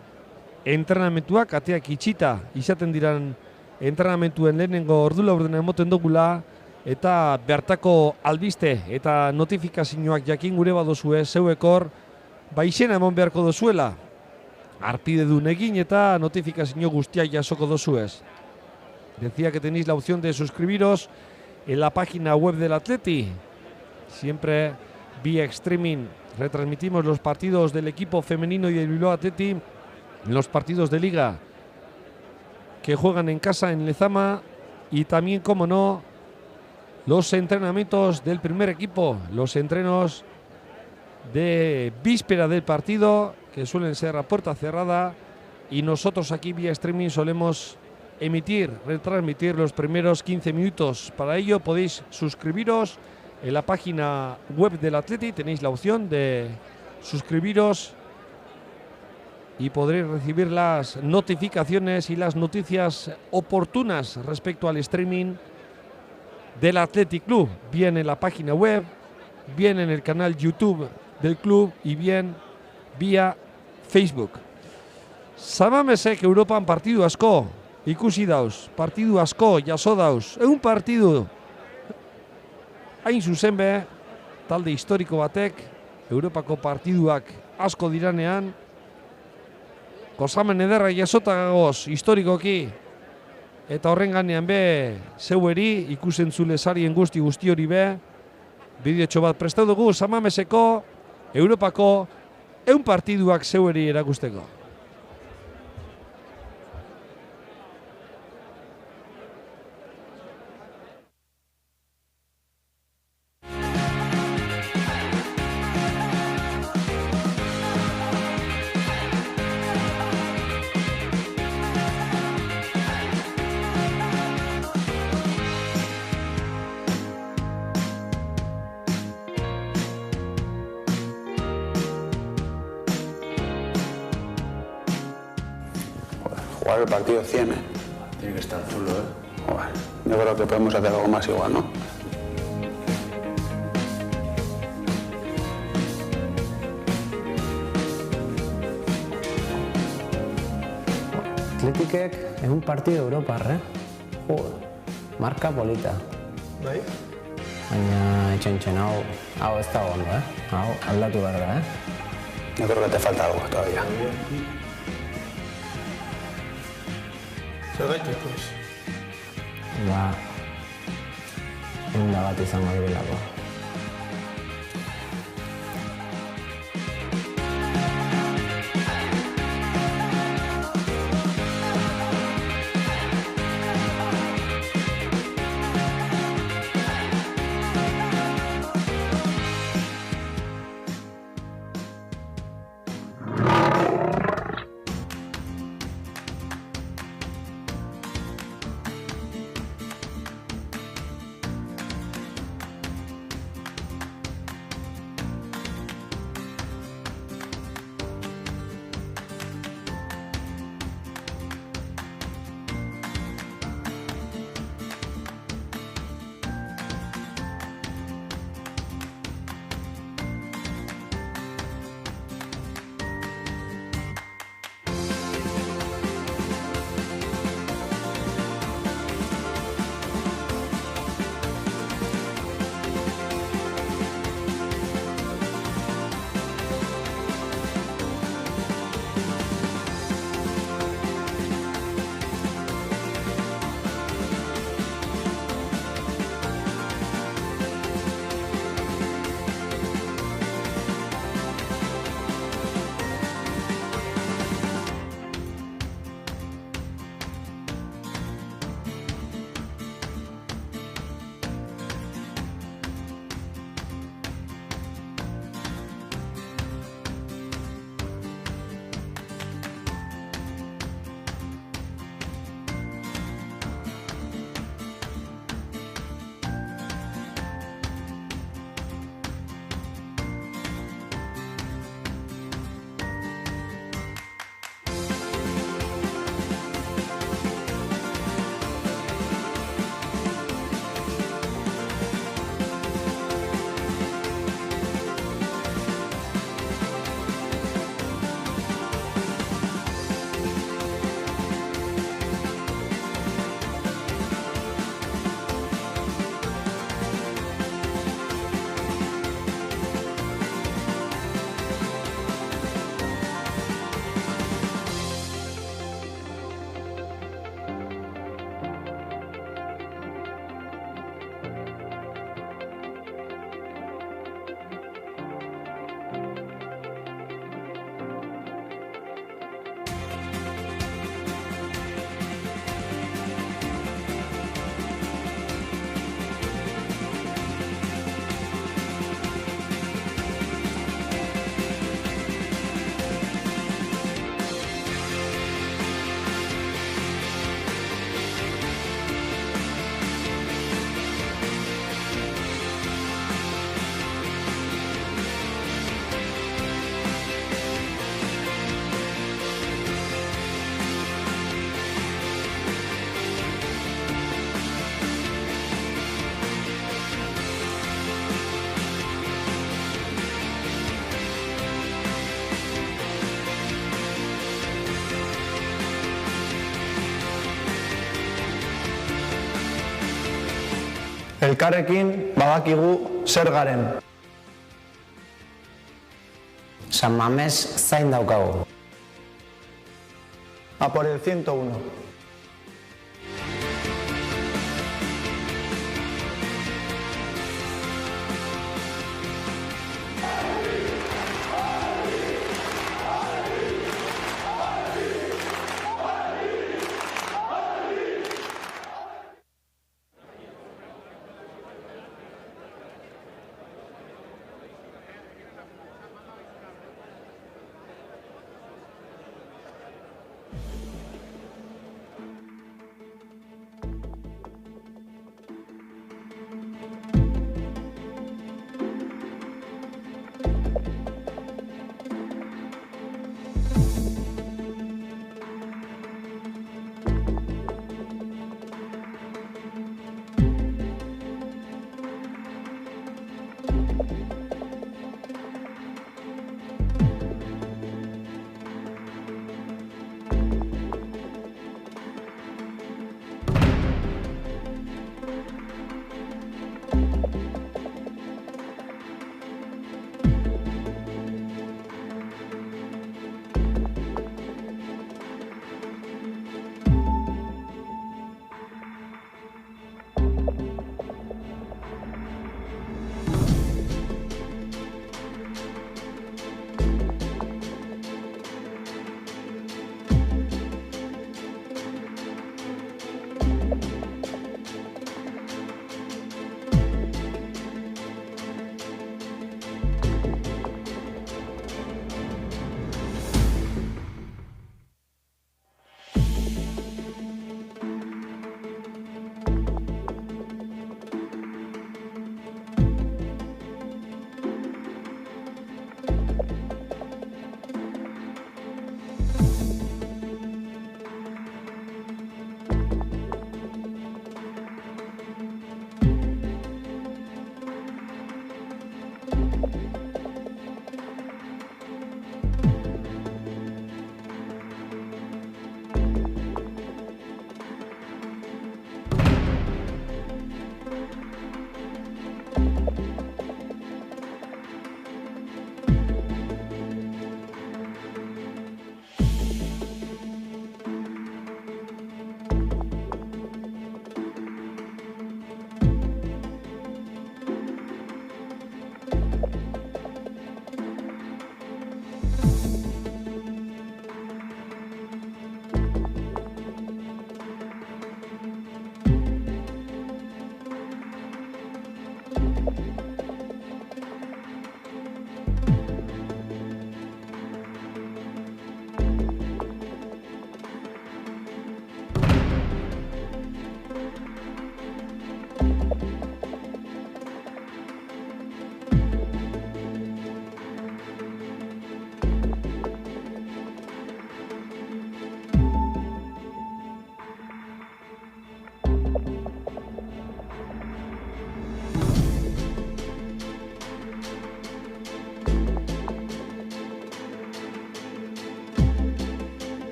entrenamentuak, ateak itxita izaten diran entrenamentuen lehenengo ordula emoten dugula, eta bertako albiste eta notifikazioak jakin gure badozue zeuekor baixena emon beharko dozuela. Arpide dun egin eta notifikazio guztiak jasoko dozuez. Decía que tenéis la opción de suscribiros en la página web del Atleti. Siempre vía streaming retransmitimos los partidos del equipo femenino y del Bilbao Atleti, los partidos de liga que juegan en casa en Lezama y también, como no, los entrenamientos del primer equipo, los entrenos de víspera del partido, que suelen ser a puerta cerrada, y nosotros aquí vía streaming solemos retransmitir los primeros 15 minutos. Para ello podéis suscribiros en la página web del Atleti, tenéis la opción de suscribiros y podréis recibir las notificaciones y las noticias oportunas respecto al streaming del Athletic Club, bien en la página web, bien en el canal YouTube del club y bien vía Facebook. Zamamesek Europan partidu asko ikusi dauz, partidu asko jaso dauz, egun partidu hain zuzen be, talde historiko batek, Europako partiduak asko diranean, gozamen ederra jasota gagoz historikoki, eta horren ganean be, zeueri ikusentzule sarien guzti hori be, bideotxo bat prestatu dugu Zamameseko Europako egun partiduak zeueri erakusteko. Jugar el partido 100, ¿eh? Tiene que estar chulo, ¿eh? Bueno, yo creo que podemos hacer algo más igual, ¿no? Atletikek egun partido Europar, marka polita. Bai? Baina etxen hau ez da ondo, hau aldatu behar da, Yo creo que te falta algo todavía. Zergatik, pues? Ba, bat izango direlako. elkarrekin badakigu zer garen. San Mames zain daukagu. A por el 101.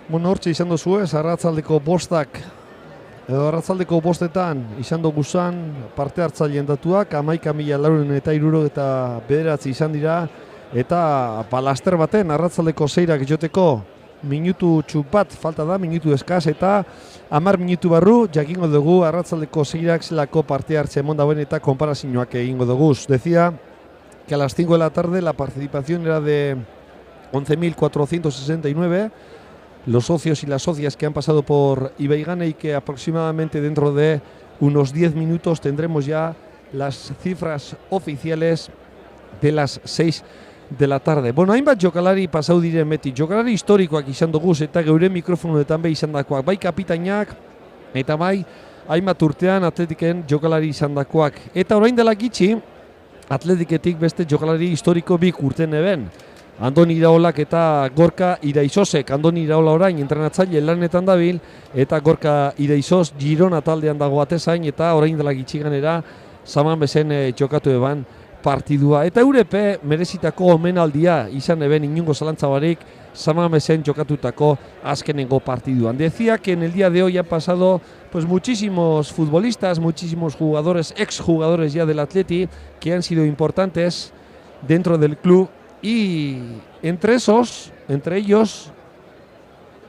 Bueno, hortxe izan duzu ez, arratzaldeko bostak, edo arratzaldeko bostetan izan dugu zan parte hartzaileen datuak, 11.469 izan dira, eta laster baten arratzaldeko zeirak joteko minutu txupat falta da, minutu eskaz, eta 10 minutu barru jakingo dugu arratzaldeko zeirak zelako parte hartze emon dauen eta konparazioak egingo dugu. Decía que a las 5 de la tarde la participación era de 11.469, los socios y las socias que han pasado por Ibaigane, y que aproximadamente dentro de unos 10 minutos tendremos ya las cifras oficiales de las 6 de la tarde. Bueno, hainbat jokalari pasau diren beti, jokalari historikoak izan duguz eta geure mikrofonoetan be izan dakoak, bai kapitainak eta bai hainbat urtean Atletiken jokalari izan dakoak. Eta orain dela gitxi, Atletiketik beste jokalari historiko bik urten eben. Andoni Iraolak eta Gorka Iraizosek. Andoni Iraola orain entrenatzaile lanetan dabil, eta Gorka Iraizoz Girona taldean dago atezain, eta orain dela gitxiganera Saman bezen jokatu eban partidua. Eta eurepe merezitako omenaldia izan eben inungo zalantzabarik Saman bezen jokatutako azkenengo partiduan. Decía que en el día de hoy han pasado pues muchísimos futbolistas, muchísimos jugadores, exjugadores ya del Atleti, que han sido importantes dentro del club. Y entre ellos,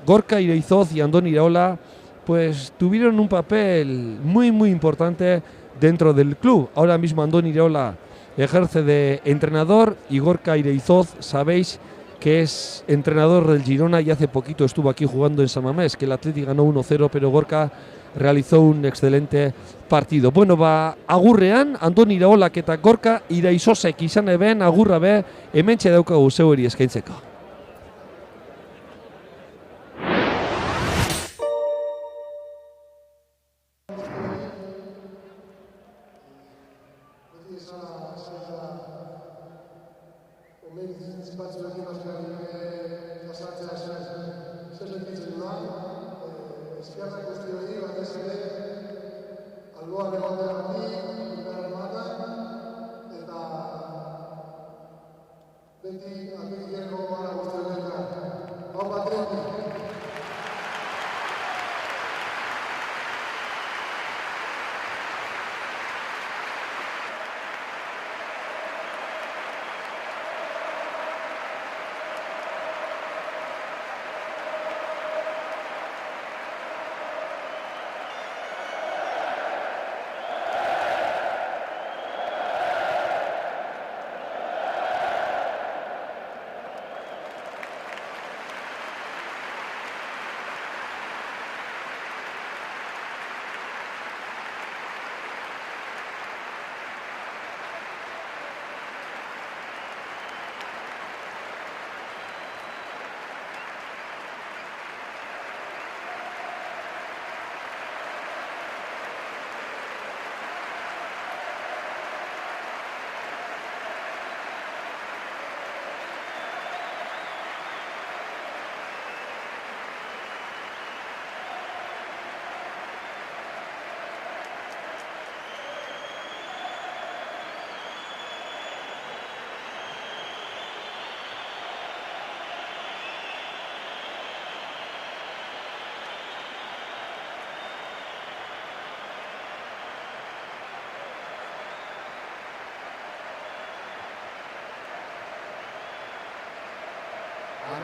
Gorka Iraizoz y Andoni Iraola, pues tuvieron un papel muy importante dentro del club. Ahora mismo Andoni Iraola ejerce de entrenador y Gorka Iraizoz, sabéis que es entrenador del Girona y hace poquito estuvo aquí jugando en San Mamés, que el Atleti ganó 1-0, pero Gorka realizó un excelente partido. Bueno, ba, agurrean, Andoni Iraolak eta Gorka Iraizosek izan eben, agurra be, hementxe daukagu zeueri eskaintzeko.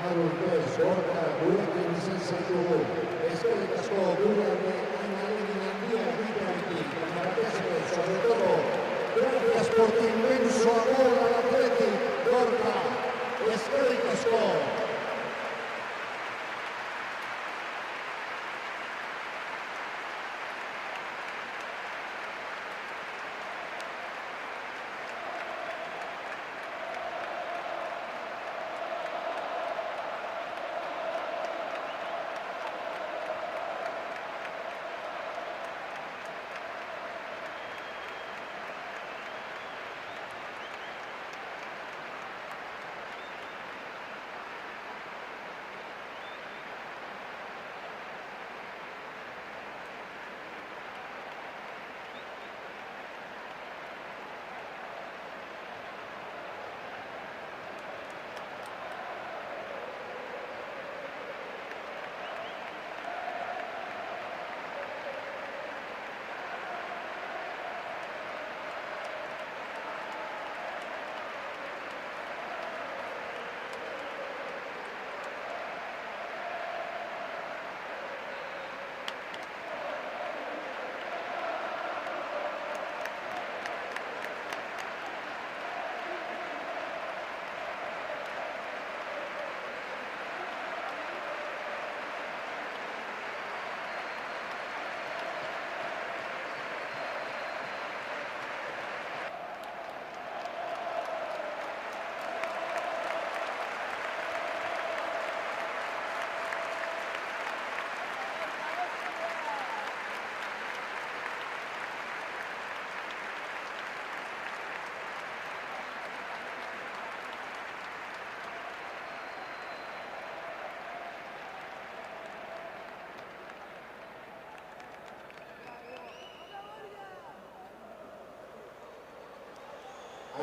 hamar urtez, Gorka gurekin izan zaitugu. Eskerrik asko gure ahalegin handia egiteagatik, baina batez ere, sobre todo, gracias por tu inmenso amor al Athletic, Gorka. Eskerrik asko.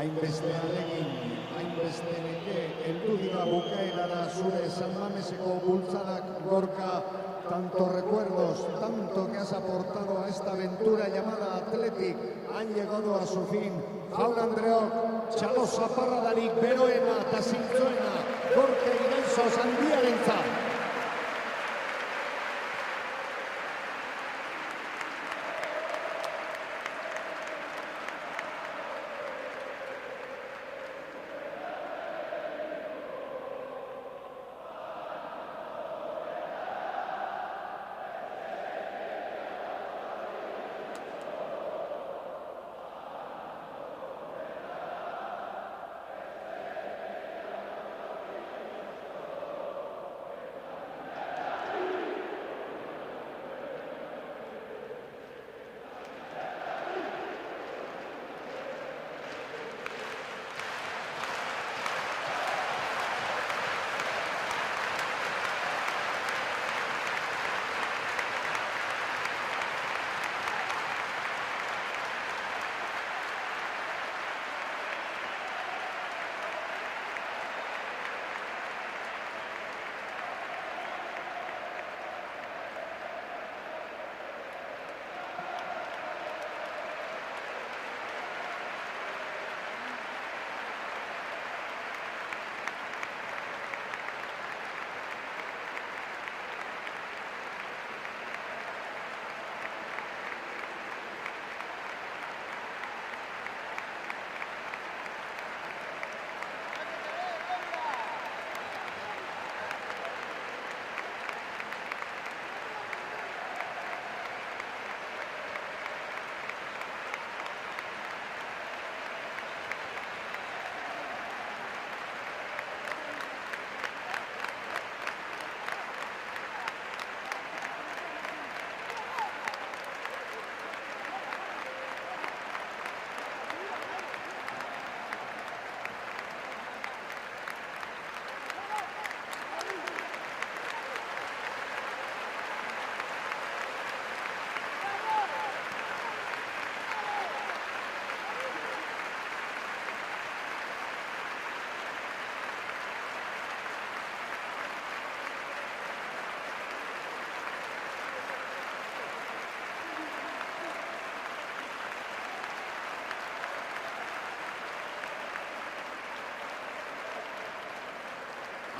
Hainbeste alegin, hainbeste neke, heldu dira bukaerara zure San Mameseko bultzadak, Gorka. Tantos recuerdos, tanto que has aportado a esta aventura llamada Athletic, han llegado a su fin. Jaun Andreok, txalo zaparradarik beroena eta zintzoena, Gorka Iraizos handiarentzat.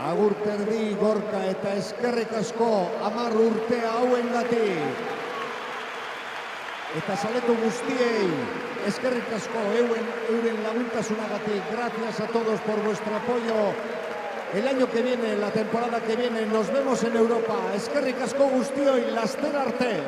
Agur terdi Gorka eta eskerrik asko 10 urte hauengatik. Eta zaletu guztiei, eskerrik asko euren laguntasunagatik. Gracias a todos por vuestro apoyo. El año que viene, la temporada que viene, nos vemos en Europa. Eskerrik asko guztioi, laster arte.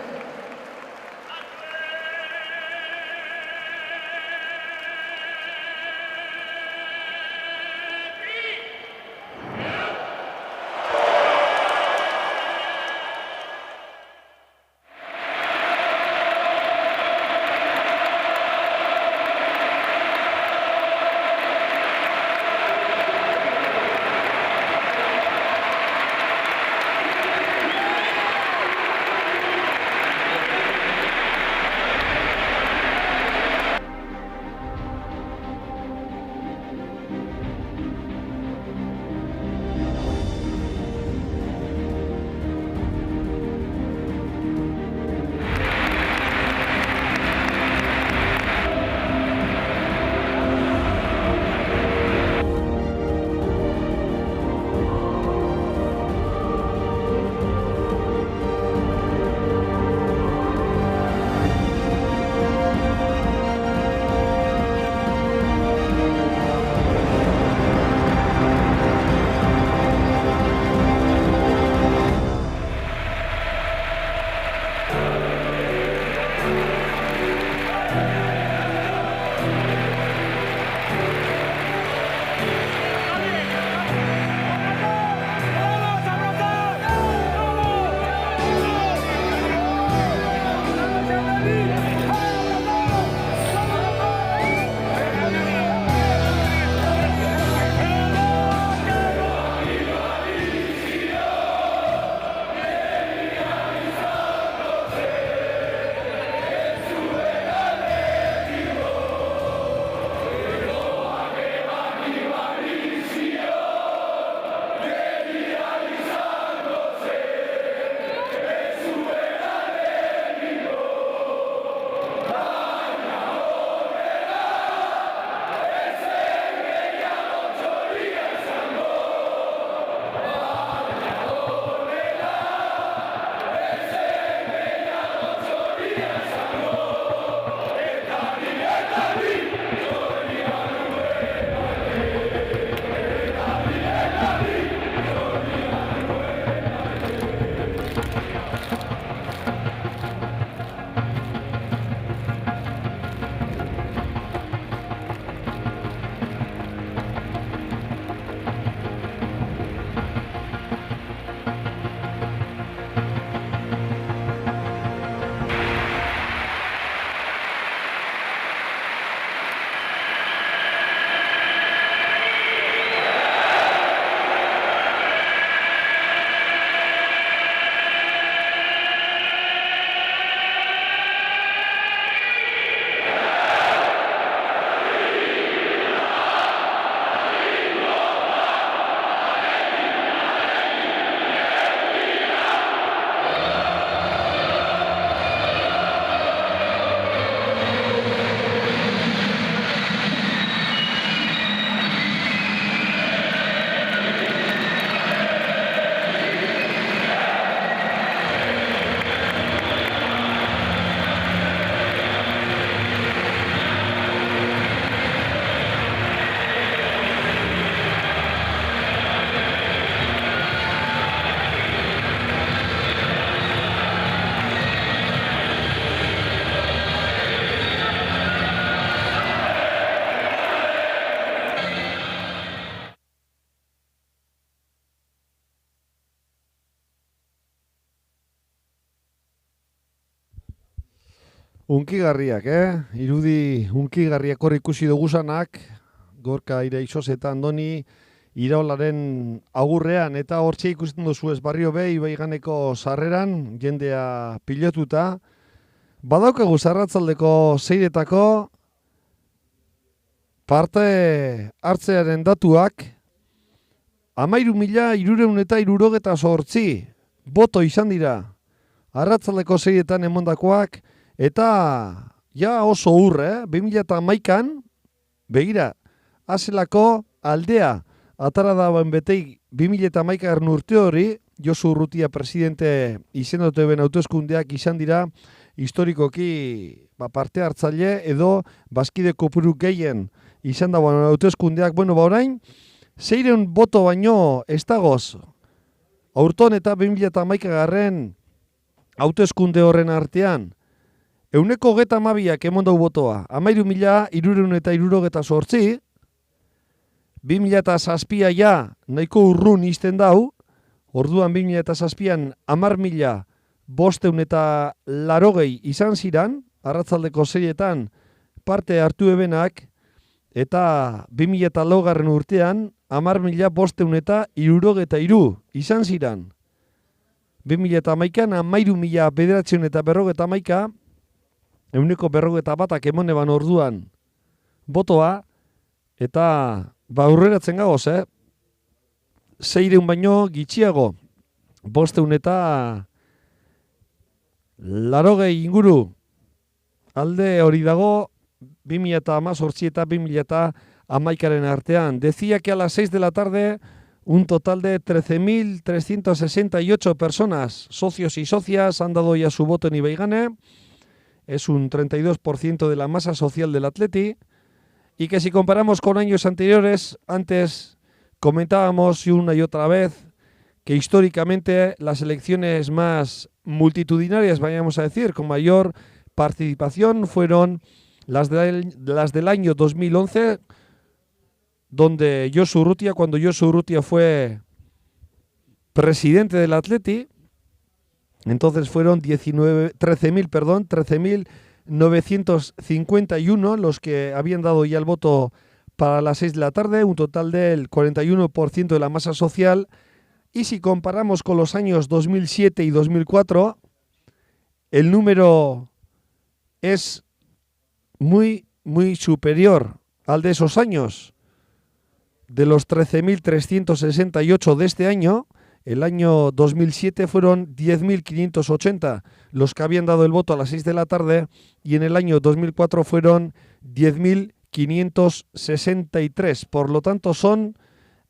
Unkigarriak, irudi unkigarriak hor ikusi duguzanak, Gorka Iraizoz eta Andoni Iraolaren agurrean, eta hortxe ikusten duzu ez barrio behi baiganeko sarreran, jendea pilotuta. Badaukagu zarratzaldeko zeiretako parte hartzearen datuak, 13.368 boto izan dira arratzaldeko zeiretan emondakoak, eta ja oso urre, 2011an, begira, azelako aldea atara da betei 2011 urte hori, Josu Urrutia presidente izendatu eben hauteskundeak izan dira historikoki parte hartzaile edo bazkide kopuru gehien izan da hauteskundeak. Bueno, orain 600 boto baino ez dagoz. Aurton eta 2011 hauteskunde horren artean, 122ak emon dau botoa, 13.368, 2007 ja nahiko urrun izten dau, orduan 2007an 10.580 izan ziran, arratzaldeko seietan parte hartu ebenak, eta 2004 urtean 10.563 izan ziran. 2011an 13.951, 151 emon eban orduan botoa, eta aurreratzen gagoz, 600 baino gitxiago, 580 inguru, alde hori dago 2018 eta 2011aren artean. Decía que a las 6 de la tarde un total de 13.368 personas, socios y socias, han dado ya su voto en Ibaigane. Es un 32% de la masa social del Atleti. Y que si comparamos con años anteriores, antes comentábamos una y otra vez que históricamente las elecciones más multitudinarias, vayamos a decir, con mayor participación, fueron las del año 2011, donde Josu Urrutia, cuando Josu Urrutia fue presidente del Atleti, entonces fueron 13.951 los que habían dado ya el voto para las 6 de la tarde, un total del 41% de la masa social. Y si comparamos con los años 2007 y 2004, el número es muy superior al de esos años. De los 13.368 de este año, el año 2007 fueron 10.580 los que habían dado el voto a las 6 de la tarde, y en el año 2004 fueron 10.563. Por lo tanto, son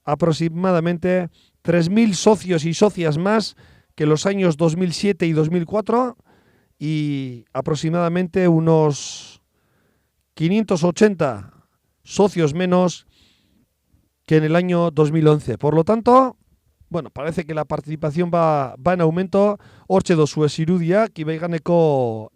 aproximadamente 3.000 socios y socias más que los años 2007 y 2004, y aproximadamente unos 580 socios menos que en el año 2011. Por lo tanto, bueno, parece que la participación va en aumento. Hortxe dozuez irudiak, Ibaiganeko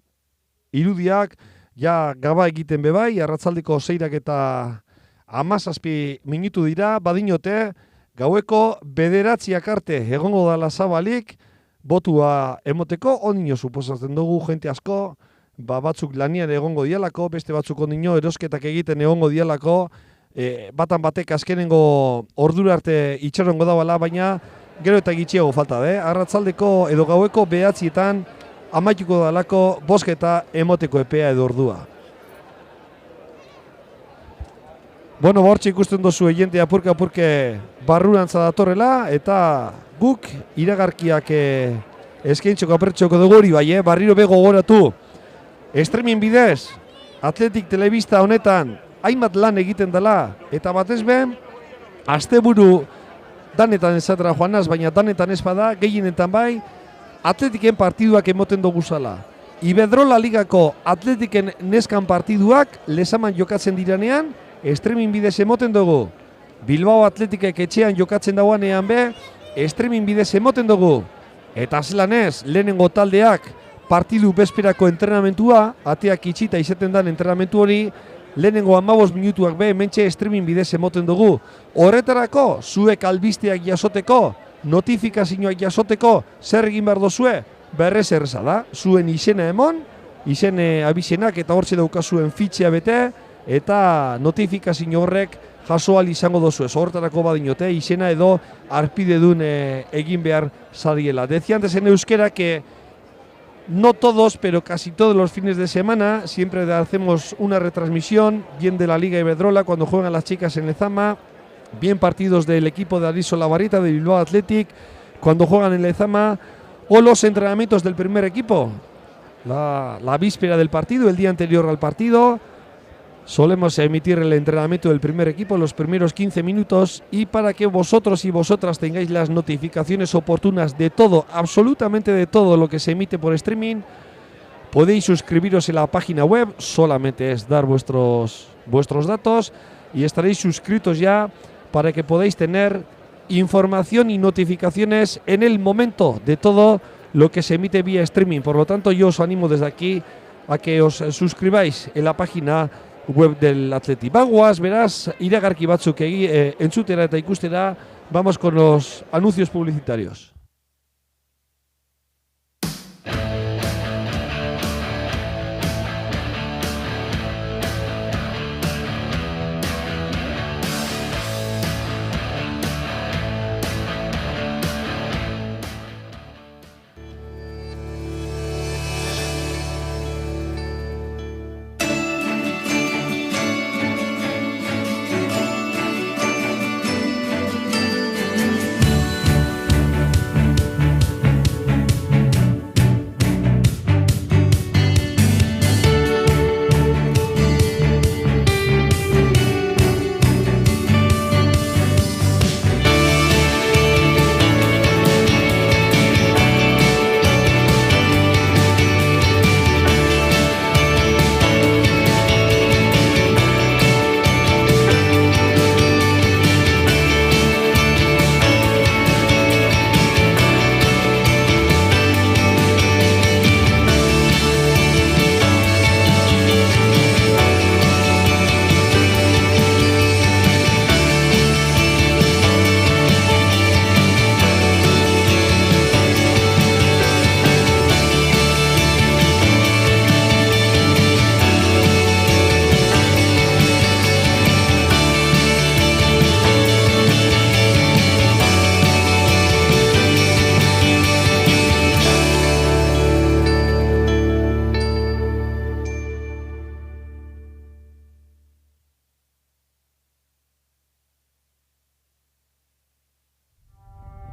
irudiak, ja gaba egiten bebai, arratzaldeko 6 eta 17 minutu dira, badinote, gaueko 9 arte egongo dala zabalik, botua emoteko, ondino suposatzen dugu jente asko, batzuk lanian egongo dialako, beste batzuk ondino erosketak egiten egongo dialako, batan batek azkenengo ordura arte itxarongo dabala, baina gero eta gitxiago falta, arratzaldeko edo gaueko 9etan amaituko dalako bozketa emoteko epea edo ordua. Bueno, hortxe ikusten dozu jente apurke barrurantza datorrela, eta guk iragarkiak eskaintzeko apertxoko dugu hori bai, barriro bego goratu. Streaming bidez, Athletic Telebista honetan hainbat lan egiten dela, eta batez ben, asteburu danetan esatera joanaz, baina danetan ez bada, gehienetan bai, Atletiken partiduak emoten dugu zala. Iberdrola Ligako Atletiken neskan partiduak lezaman jokatzen diranean, streaming bidez emoten dugu. Bilbao Atletikek etxean jokatzen dauanean be, streaming bidez emoten dugu. Eta zelanez, lehenengo taldeak partidu bezperako entrenamentua, ateak itxita izaten dan entrenamentu hori, lehenengo 15 minutuak be, mentxe streaming bidez emoten dugu. Horretarako, zuek albisteak jasoteko, notifikazioak jasoteko, zer egin behar dozue? Berrez erreza da, zuen izena emon, izen abizenak eta hortxe daukazuen fitxea bete, eta notifikazio horrek jaso ahal izango dozuez. Horretarako badinote, izena edo arpidedun egin behar zariela. Decía antes en euskera que no todos, pero casi todos los fines de semana siempre hacemos una retransmisión, bien de la Liga Iberdrola cuando juegan las chicas en Lezama, bien partidos del equipo de Ariso Labarita, de Bilbao Athletic, cuando juegan en Lezama, o los entrenamientos del primer equipo, la víspera del partido, el día anterior al partido. solemos emitir el entrenamiento del primer equipo los primeros 15 minutos y para que vosotros y vosotras tengáis las notificaciones oportunas de todo, absolutamente de todo lo que se emite por streaming, podéis suscribiros en la página web, solamente es dar vuestros datos y estaréis suscritos ya para que podáis tener información y notificaciones en el momento de todo lo que se emite vía streaming. Por lo tanto, yo os animo desde aquí a que os suscribáis en la página web del Athletic. Bagoaz, beraz, iragarki batzuk entzutera eta ikustera. Vamos con los anuncios publicitarios.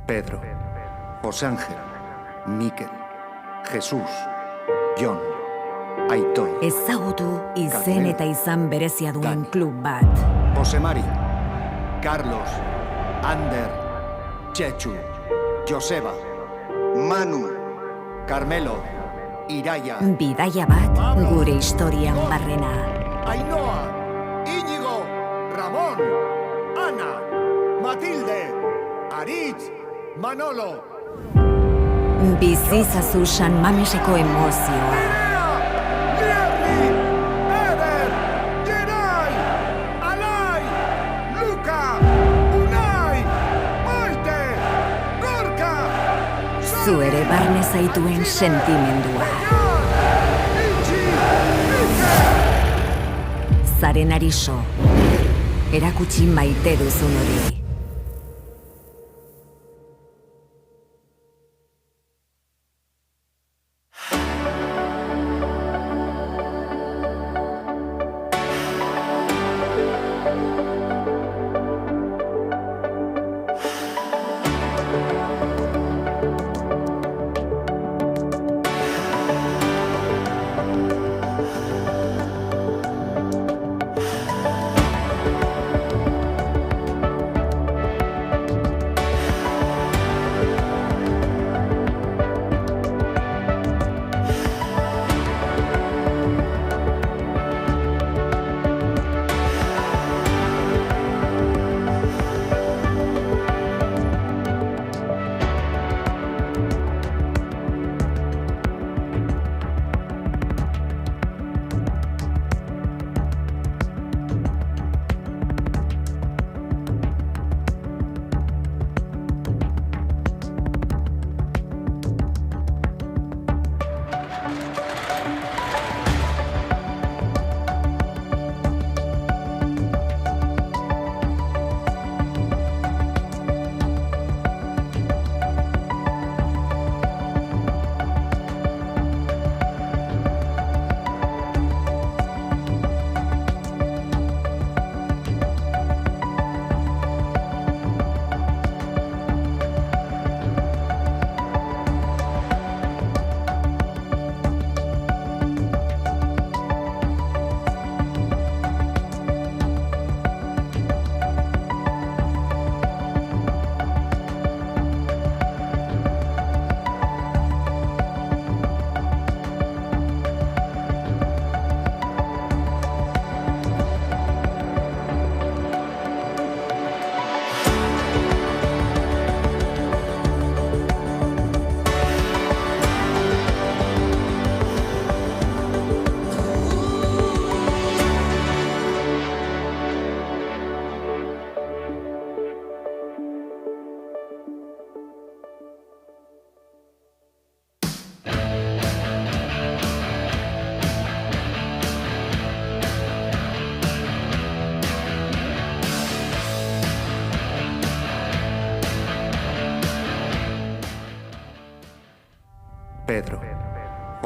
Pedro, José Ángel, Mikel, Jesús, Jon, Aitor. Ezagutu izen eta izan berezia duen klub bat. José Mari, Carlos, Ander, Chechu, Joseba, Manu, Carmelo, Iraya. Bidaia bat gure historian barrena. Ainhoa, Íñigo, Ramón, Ana, Matilde, Aritz, Manolo. Bizizazu San Mameseko emozioa. Lierri, Eder, Geray, Alai, Luka, Unai, Maite, Gorka. Zu ere barne zaituen sentimendua. Zaren ariso, erakutsi maite duzun hori.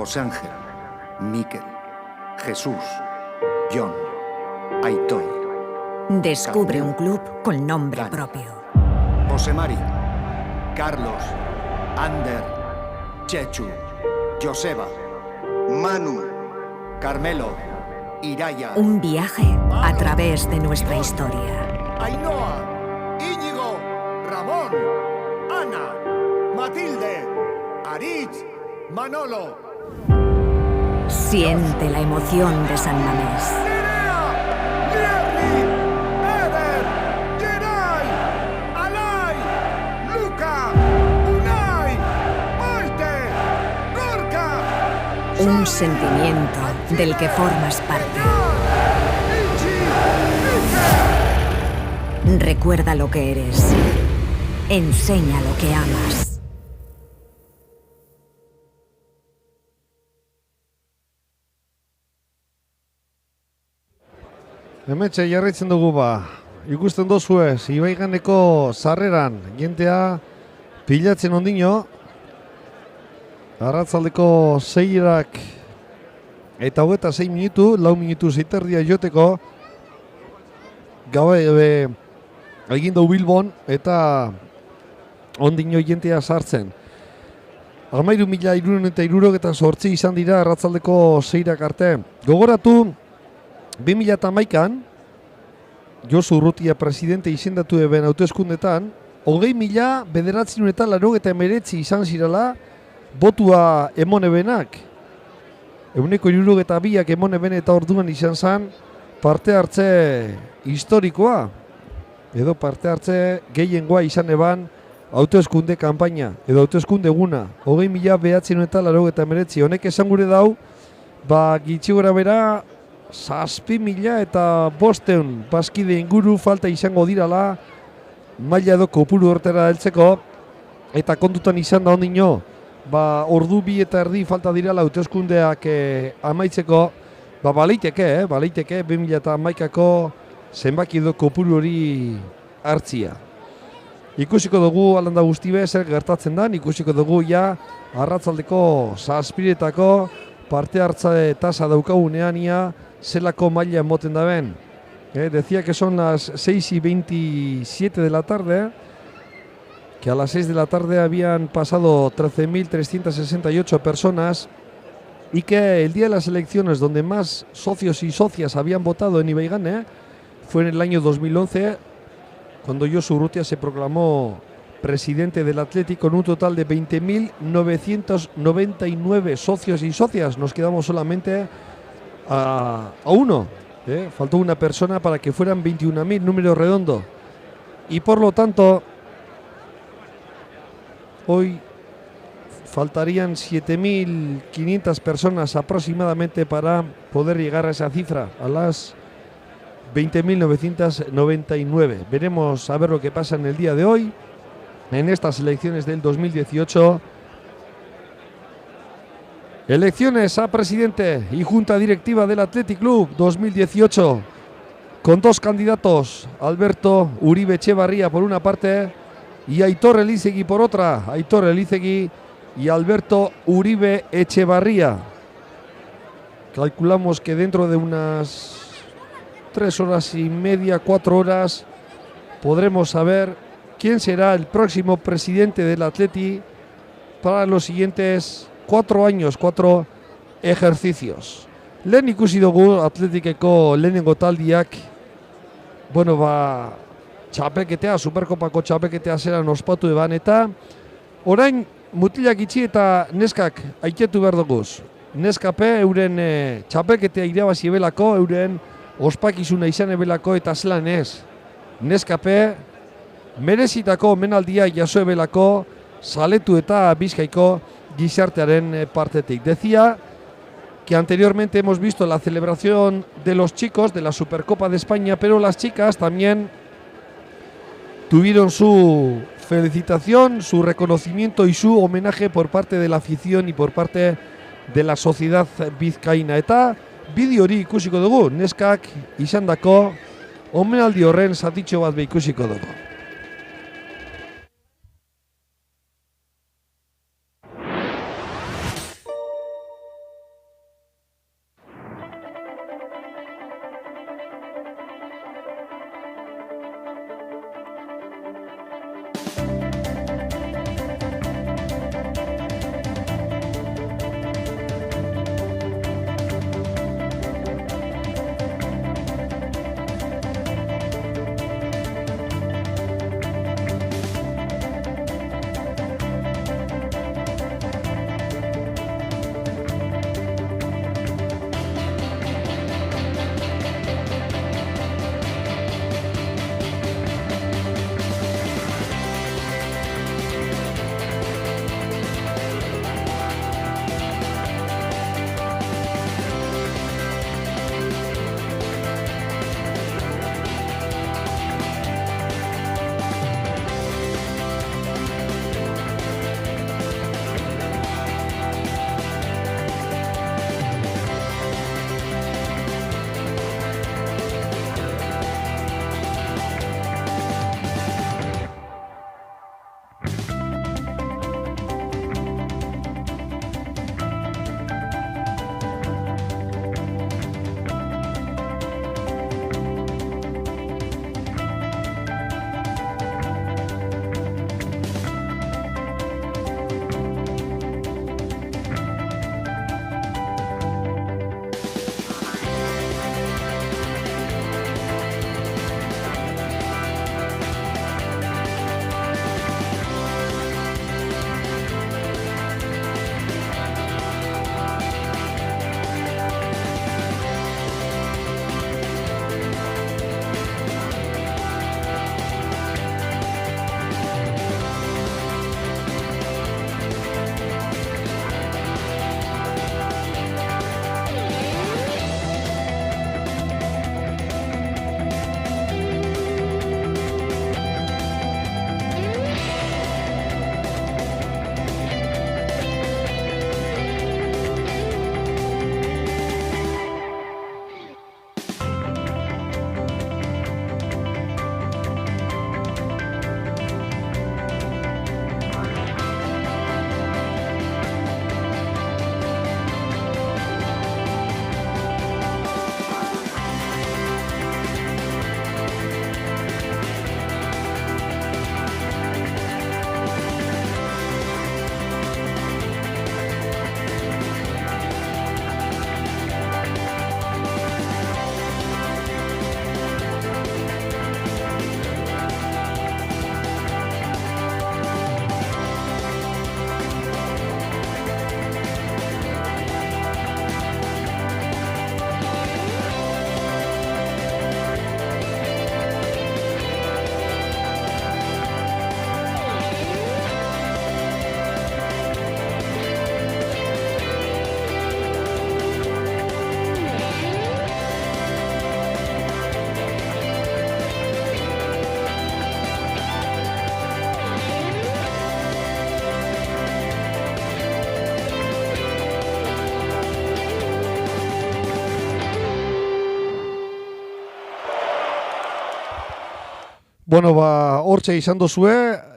José Ángel, Miquel, Jesús, John, Aitor. Descubre un club con nombre propio. José Mari, Carlos, Ander, Chechu, Joseba, Manu, Carmelo, Iraya. Un viaje a través de nuestra historia. Ainhoa, Íñigo, Ramón, Ana, Matilde, Aritz, Manolo. Siente la emoción de San Mamés. Lierri, Eder, Geray, Alay, Luca, Unai, Maite, Gorka. Un sentimiento del que formas parte. Recuerda lo que eres. Enseña lo que amas. Hemetxe jarraitzen dugu ikusten dozue, Ibaiganeko sarreran, jentea pilatzen ondino, arratzaldeko 6 eta 26 minutu, 4 minutu ziterdia joteko, gabe egin dugu Bilbon eta ondino jentea sartzen. 13.368 izan dira arratzaldeko 6 arte. Gogoratu, 2011an, Josu Urrutia presidente izendatu eben hauteskundetan, 20.989 izan zirala botua emon ebenak. Euneko 72ak emon eben eta orduan izan zen parte hartze historikoa, edo parte hartze gehiengoa izan eban hauteskunde kanpaina, edo hauteskunde eguna, 20.989. Honek esan gure dau, gitxi gora bera, 7.500 bazkide inguru falta izango dirala maila edo kopuru hortera heltzeko, eta kontutan izan da ondino, ordu 2 eta erdi falta dirala hauteskundeak amaitzeko, baleiteke 2011ako zenbaki edo kopuru hori hartzia. Ikusiko dugu alanda guztibe zer gertatzen da, ikusiko dugu arratzaldeko 7etako parte hartza tasa daukagunean zelako maila moten da ben. Decía que son las 6:27 de la tarde, que a las 6 de la tarde habían pasado 13.368 personas y que el día de las elecciones donde más socios y socias habían votado en Ibaigane fue en el año 2011, cuando Josu Urrutia se proclamó presidente del Athletic con un total de 20.999 socios y socias. Nos quedamos solamente a uno, faltó una persona para que fueran 21.000, número redondo, y por lo tanto hoy faltarían 7.500 personas aproximadamente para poder llegar a esa cifra, a las 20.999. Veremos a ver lo que pasa en el día de hoy, en estas elecciones del 2018. Elecciones a presidente y junta directiva del Athletic Club 2018, con 2 candidatos, Alberto Uribe Etxebarria por una parte y Aitor Elizegui por otra. Aitor Elizegui y Alberto Uribe Etxebarria. Calculamos que dentro de unas 3 horas y media, 4 horas, podremos saber quién será el próximo presidente del Athletic para los siguientes 4 años, 4 ejercicios. Lehen ikusi dugu Athleticeko lehenengo taldiak, txapelketea, Superkopako txapelketea zeran ospatu eban, eta orain mutilak itxi eta neskak aiketu behar duguz. Neskape euren txapelketea irabazi ebelako, euren ospakizuna izan ebelako eta zelan ez. Neskape merezitako omenaldia jaso ebelako, Zaletu eta Bizkaiko gizartearen partetik. Decía que anteriormente hemos visto la celebración de los chicos de la Supercopa de España, pero las chicas también tuvieron su felicitación, su reconocimiento y su homenaje por parte de la afición y por parte de la sociedad vizcaína. Eta bideo hori ikusiko dugu, neskak izandako omenaldi horren zatitxo bat ikusiko dugu. Bueno, hortxe izan dozue,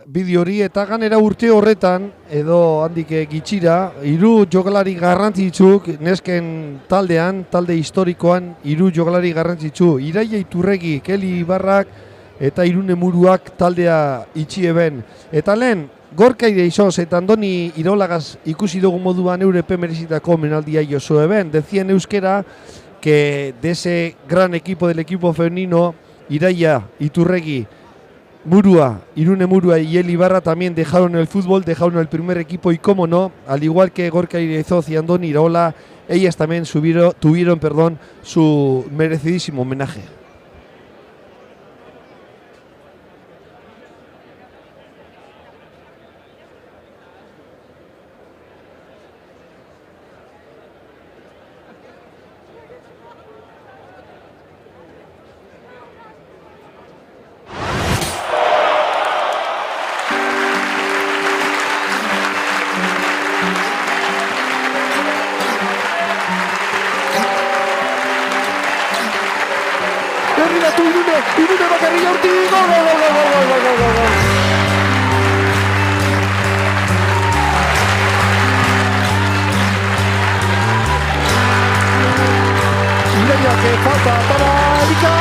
bideo hori eta ganera urte horretan, edo handik gitxira, 3 jokalari garrantzitsuk, nesken taldean, talde historikoan, 3 jokalari garrantzitsu, Iraia Iturregi, Keli Ibarrak eta Irune Muruak taldea itxieben. Eta lehen, Gorka Ireizoz eta Andoni Iraolagaz ikusi dugu moduan Europe merezitako menaldia Josue Ben. Decía en euskera que de ese gran equipo del equipo femenino, Iraia Iturregi, Murua, Irune Murua y Eli Ibarra también dejaron el fútbol, dejaron el primer equipo y cómo no, al igual que Gorka Ireizoz y Andoni Iraola, ellas también tuvieron su merecidísimo homenaje. Irune Bakarria Urti, gol! Iraia que falta para Erika,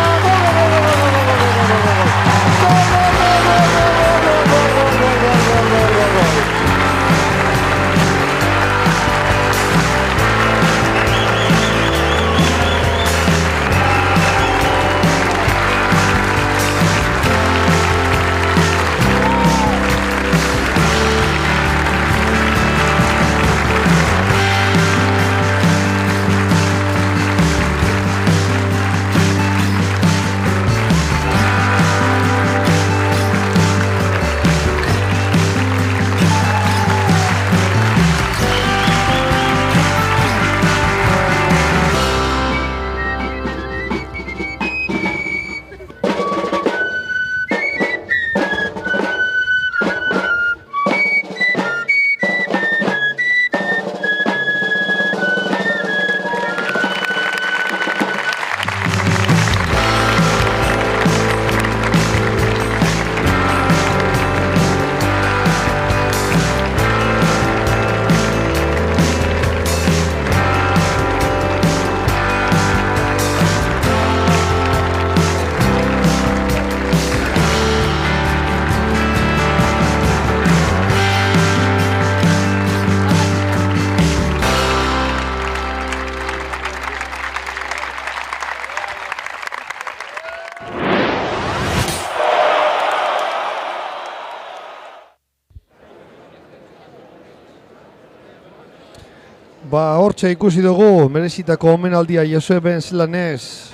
Hortxe ikusi dugu, merezitako omenaldia Josue Ben zelanez,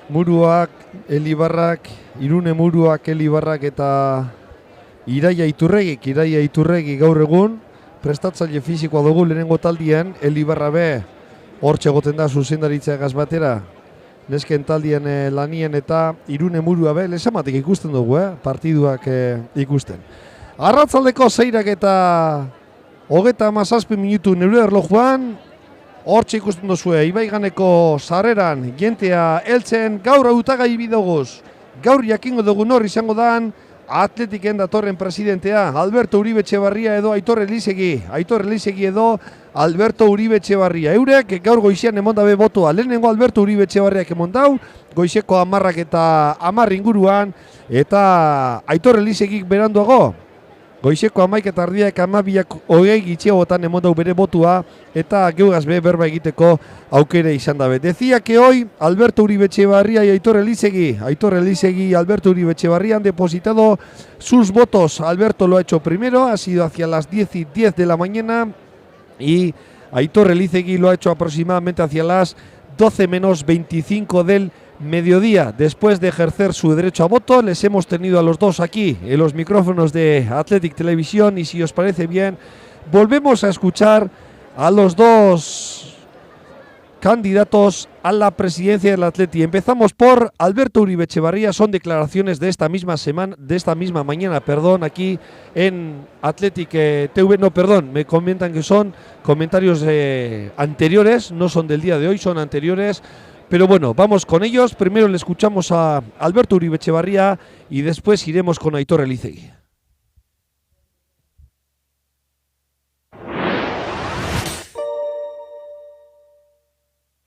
Muruak, Eli Ibarrak, Irune Muruak, Eli Ibarrak eta Iraia Iturregi gaur egun, prestatzaile fisikoa dugu lehenengo taldian, Eli Ibarra be, hortxe goten da zuzendaritza egaz batera, nesken taldian lanien eta Irune Murua be, lesamatik ikusten dugu, partiduak ikusten. Arratzaldeko 6 eta 37 minutu neure erlojuan, hortxe ikusten duzue, Ibaiganeko sarreran, jentea heltzen gaur hautagai bidoguz. Gaur jakingo dugu nor izango dan, Atletiken datorren presidentea, Alberto Uribe Etxebarria edo Aitor Elizegi edo Alberto Uribe Etxebarria. Eurek gaur goizean emondabe botoa, lehenengo Alberto Uribe Etxebarriak emondau, goizeko 10 eta 10 inguruan, eta Aitor Elizegik beranduago. Goizeko 11 eta 12 gitxeagotan emondau bere botua eta geugaz be berba egiteko aukere izan dabe. Decía que hoy Alberto Uribe Etxebarria y Aitor Elizegi y Alberto Uribe Etxebarria han depositado sus votos. Alberto lo ha hecho primero, ha sido hacia las 10:10 de la mañana y Aitor Elizegi lo ha hecho aproximadamente hacia las 12 menos 25 del mediodía. Después de ejercer su derecho a voto, les hemos tenido a los dos aquí en los micrófonos de Athletic Televisión y si os parece bien, volvemos a escuchar a los dos candidatos a la presidencia del Athletic. Empezamos por Alberto Uribe Etxebarria, son declaraciones de esta misma mañana, aquí en Athletic TV, me comentan que son comentarios anteriores, no son del día de hoy, son anteriores. Pero bueno, vamos con ellos. Primero le escuchamos a Alberto Uribe Etxebarria y después iremos con Aitor Elizegui.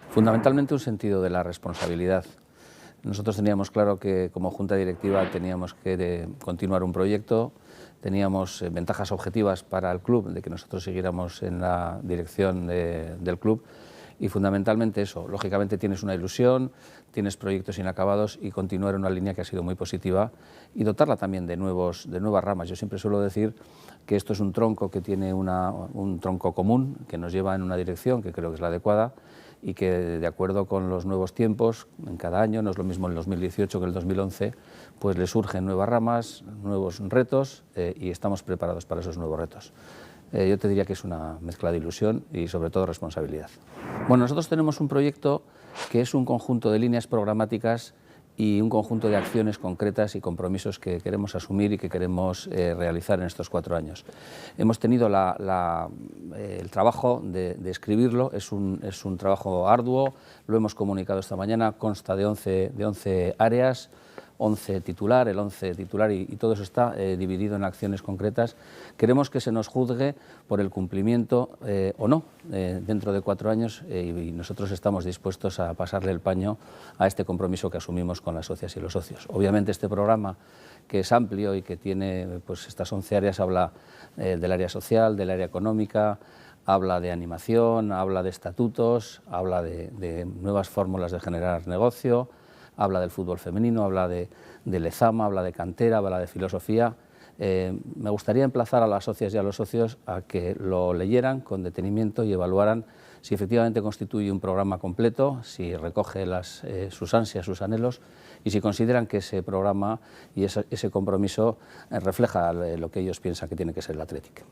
Fundamentalmente un sentido de la responsabilidad. Nosotros teníamos claro que como Junta Directiva teníamos que continuar un proyecto, teníamos ventajas objetivas para el club, de que nosotros siguiéramos en la dirección del club, y fundamentalmente eso. Lógicamente tienes una ilusión, tienes proyectos inacabados y continuar en una línea que ha sido muy positiva y dotarla también de nuevas ramas. Yo siempre suelo decir que esto es un tronco que tiene un tronco común, que nos lleva en una dirección que creo que es la adecuada, y que de acuerdo con los nuevos tiempos, en cada año, no es lo mismo en el 2018 que el 2011, pues le surgen nuevas ramas, nuevos retos y estamos preparados para esos nuevos retos. Yo te diría que es una mezcla de ilusión y sobre todo responsabilidad. Bueno, nosotros tenemos un proyecto que es un conjunto de líneas programáticas y un conjunto de acciones concretas y compromisos que queremos asumir y que queremos realizar en estos 4 años. Hemos tenido el trabajo de escribirlo, es un trabajo arduo, lo hemos comunicado esta mañana, consta de 11 áreas, 11 titular, el 11 titular y todo eso está dividido en acciones concretas. Queremos que se nos juzgue por el cumplimiento o no dentro de 4 años y nosotros estamos dispuestos a pasarle el paño a este compromiso que asumimos con las socias y los socios. Obviamente este programa, que es amplio y que tiene pues, estas 11 áreas, habla del área social, del área económica, habla de animación, habla de estatutos, habla de nuevas fórmulas de generar negocio, habla del fútbol femenino, habla de Lezama, habla de cantera, habla de filosofía. Me gustaría emplazar a las socias y a los socios a que lo leyeran con detenimiento y evaluaran si efectivamente constituye un programa completo, si recoge sus ansias, sus anhelos y si consideran que ese programa y ese compromiso refleja lo que ellos piensan que tiene que ser el Athletic.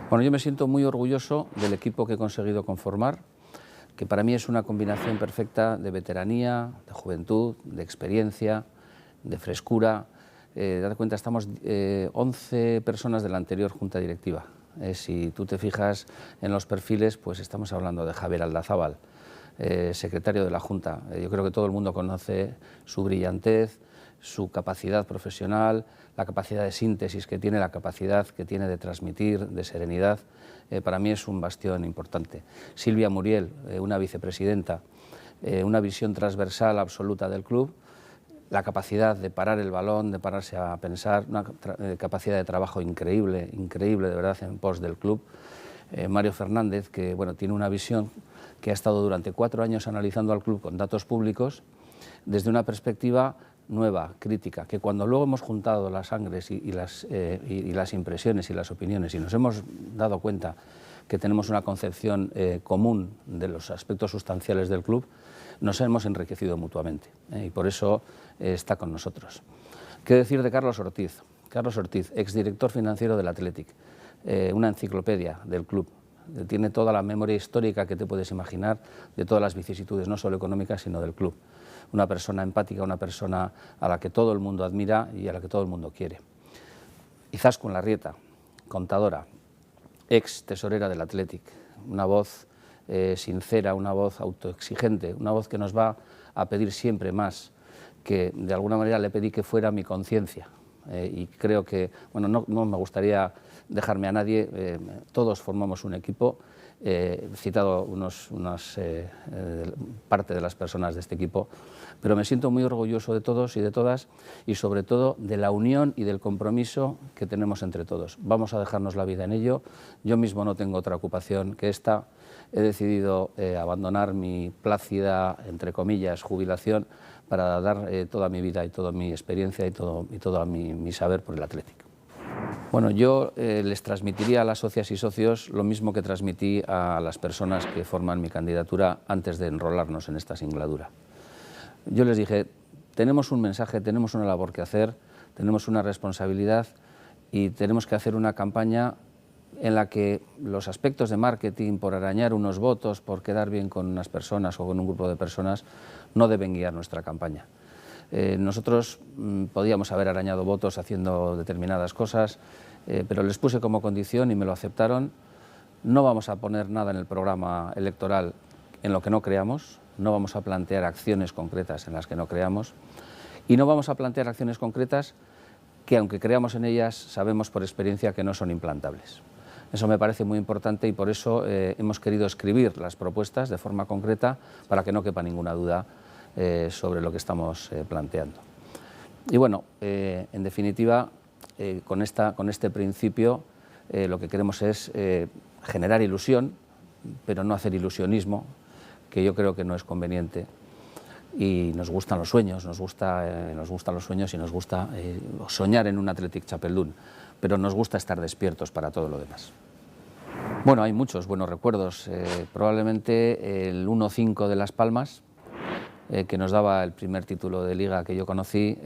Bueno, yo me siento muy orgulloso del equipo que he conseguido conformar, que para mí es una combinación perfecta de veteranía, de juventud, de experiencia, de frescura. Date cuenta, estamos 11 personas de la anterior Junta Directiva. Si tú te fijas en los perfiles, pues estamos hablando de Javier Aldazábal, secretario de la Junta. Yo creo que todo el mundo conoce su brillantez, su capacidad profesional, la capacidad de síntesis que tiene, la capacidad que tiene de transmitir, de serenidad. Para mí es un bastión importante. Silvia Muriel, una vicepresidenta, una visión transversal absoluta del club, la capacidad de parar el balón, de pararse a pensar, una capacidad de trabajo increíble, increíble de verdad en pos del club. Mario Fernández, que bueno, tiene una visión que ha estado durante 4 años analizando al club con datos públicos desde una perspectiva nueva, crítica, que cuando luego hemos juntado las sangres y las impresiones y las opiniones y nos hemos dado cuenta que tenemos una concepción común de los aspectos sustanciales del club, nos hemos enriquecido mutuamente y por eso está con nosotros. ¿Qué decir de Carlos Ortiz? Carlos Ortiz, exdirector financiero del Athletic, una enciclopedia del club. Tiene toda la memoria histórica que te puedes imaginar de todas las vicisitudes, no solo económicas, sino del club. Una persona empática, una persona a la que todo el mundo admira y a la que todo el mundo quiere. Izaskun Larrieta, contadora, ex tesorera del Athletic, una voz sincera, una voz autoexigente, una voz que nos va a pedir siempre más, que de alguna manera le pedí que fuera mi conciencia. Y creo que, bueno, no me gustaría dejarme a nadie, todos formamos un equipo. He citado parte de las personas de este equipo, pero me siento muy orgulloso de todos y de todas y sobre todo de la unión y del compromiso que tenemos entre todos. Vamos a dejarnos la vida en ello. Yo mismo no tengo otra ocupación que esta. He decidido abandonar mi plácida, entre comillas, jubilación para dar toda mi vida y toda mi experiencia y todo mi saber por el Athletic. Bueno, yo les transmitiría a las socias y socios lo mismo que transmití a las personas que forman mi candidatura antes de enrolarnos en esta singladura. Yo les dije, tenemos un mensaje, tenemos una labor que hacer, tenemos una responsabilidad y tenemos que hacer una campaña en la que los aspectos de marketing, por arañar unos votos, por quedar bien con unas personas o con un grupo de personas, no deben guiar nuestra campaña. Nosotros podíamos haber arañado votos haciendo determinadas cosas, pero les puse como condición y me lo aceptaron. No vamos a poner nada en el programa electoral en lo que no creamos. no vamos a plantear acciones concretas en las que no creamos y no vamos a plantear acciones concretas que, aunque creamos en ellas, sabemos por experiencia que no son implantables. Eso me parece muy importante y por eso hemos querido escribir las propuestas de forma concreta para que no quepa ninguna duda sobre lo que estamos planteando. Y bueno, en definitiva, con este principio lo que queremos es generar ilusión, pero no hacer ilusionismo, que yo creo que no es conveniente. Y nos gustan los sueños, nos gustan los sueños y nos gusta soñar en un Athletic Chapelduin, pero nos gusta estar despiertos para todo lo demás. Bueno, hay muchos buenos recuerdos, probablemente el 1-5 de Las Palmas, que nos daba el primer título de Liga que yo conocí,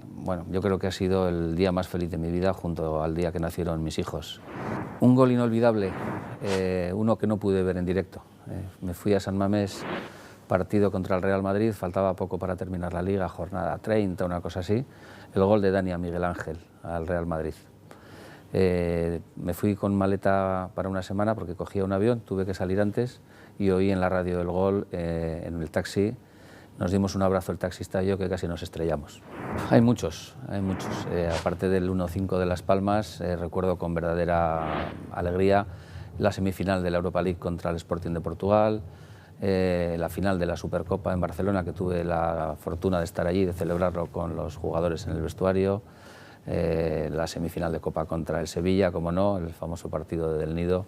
bueno, yo creo que ha sido el día más feliz de mi vida junto al día que nacieron mis hijos. Un gol inolvidable, uno que no pude ver en directo. Me fui a San Mamés, partido contra el Real Madrid, faltaba poco para terminar la Liga, jornada 30, una cosa así, el gol de Dani a Miguel Ángel al Real Madrid. Me fui con maleta para una semana porque cogía un avión, tuve que salir antes y oí en la radio el gol en el taxi. Nos dimos un abrazo el taxista y yo, que casi nos estrellamos. Hay muchos. Aparte del 1-5 de Las Palmas, recuerdo con verdadera alegría la semifinal de la Europa League contra el Sporting de Portugal, la final de la Supercopa en Barcelona, que tuve la fortuna de estar allí, de celebrarlo con los jugadores en el vestuario, la semifinal de Copa contra el Sevilla, como no, el famoso partido de Del Nido.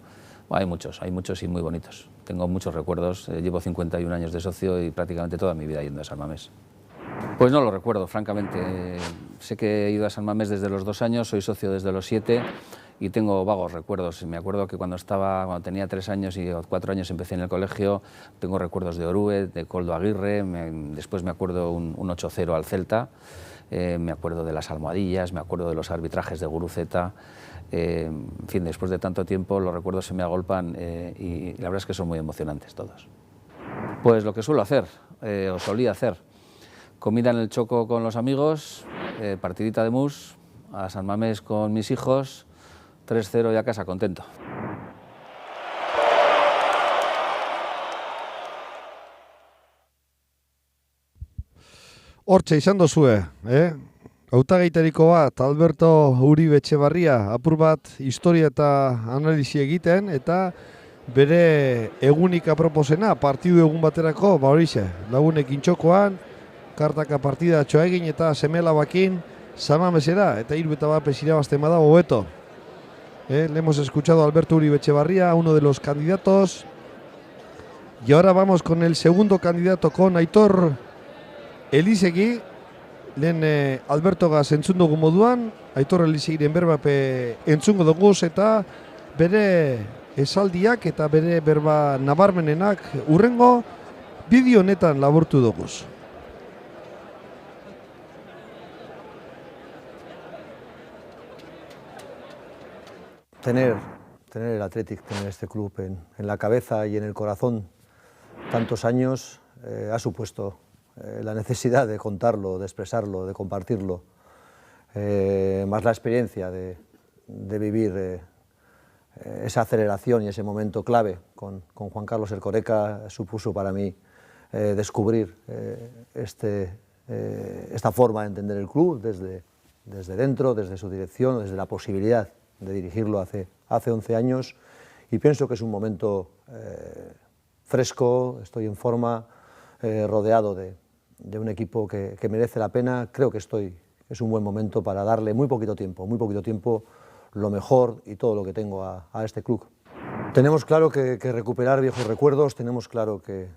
Hay muchos y muy bonitos. Tengo muchos recuerdos, llevo 51 años de socio y prácticamente toda mi vida yendo a San Mamés. Pues no lo recuerdo, francamente. Sé que he ido a San Mamés desde los 2 años, soy socio desde los 7 y tengo vagos recuerdos. Me acuerdo que cuando tenía 3 años y 4 años empecé en el colegio, tengo recuerdos de Orue, de Koldo Aguirre, después me acuerdo un 8-0 al Celta, me acuerdo de las almohadillas, me acuerdo de los arbitrajes de Guruceta. En fin, después de tanto tiempo los recuerdos se me agolpan y la verdad es que son muy emocionantes todos. Pues lo que suelo hacer, o solía hacer, comida en el Choco con los amigos, partidita de mus, a San Mamés con mis hijos, 3-0 y a casa contento. Hortxe izan dozue, hautagaitariko bat, Alberto Uribe Etxebarria, apur bat historia eta analisi egiten, eta bere egunik aproposena, partidu egun baterako, horixe, lagunekin txokoan, kartaka partidatxoa egin eta semelabakin San Mamesera, eta 3-1 irabazten bada hobeto. Le hemos escuchado a Alberto Uribe Etxebarria, uno de los candidatos, y ahora vamos con el segundo candidato, con Aitor Elizegi. Lehen Albertogaz entzun dugu moduan, Aitor Elizegiren berbape entzungo dugu eta bere esaldiak eta bere berba nabarmenenak urrengo bideo honetan laburtu dugu. Tener el Athletic, tener este club en la cabeza y en el corazón tantos años ha supuesto la necesidad de contarlo, de expresarlo, de compartirlo, más la experiencia de vivir esa aceleración y ese momento clave con Juan Carlos Erkoreka supuso para mí descubrir esta forma de entender el club desde dentro, desde su dirección, desde la posibilidad de dirigirlo hace 11 años y pienso que es un momento fresco, estoy en forma, rodeado de un equipo que merece la pena. Creo que es un buen momento para darle muy poquito tiempo, lo mejor y todo lo que tengo a este club. Tenemos claro que recuperar viejos recuerdos, tenemos claro que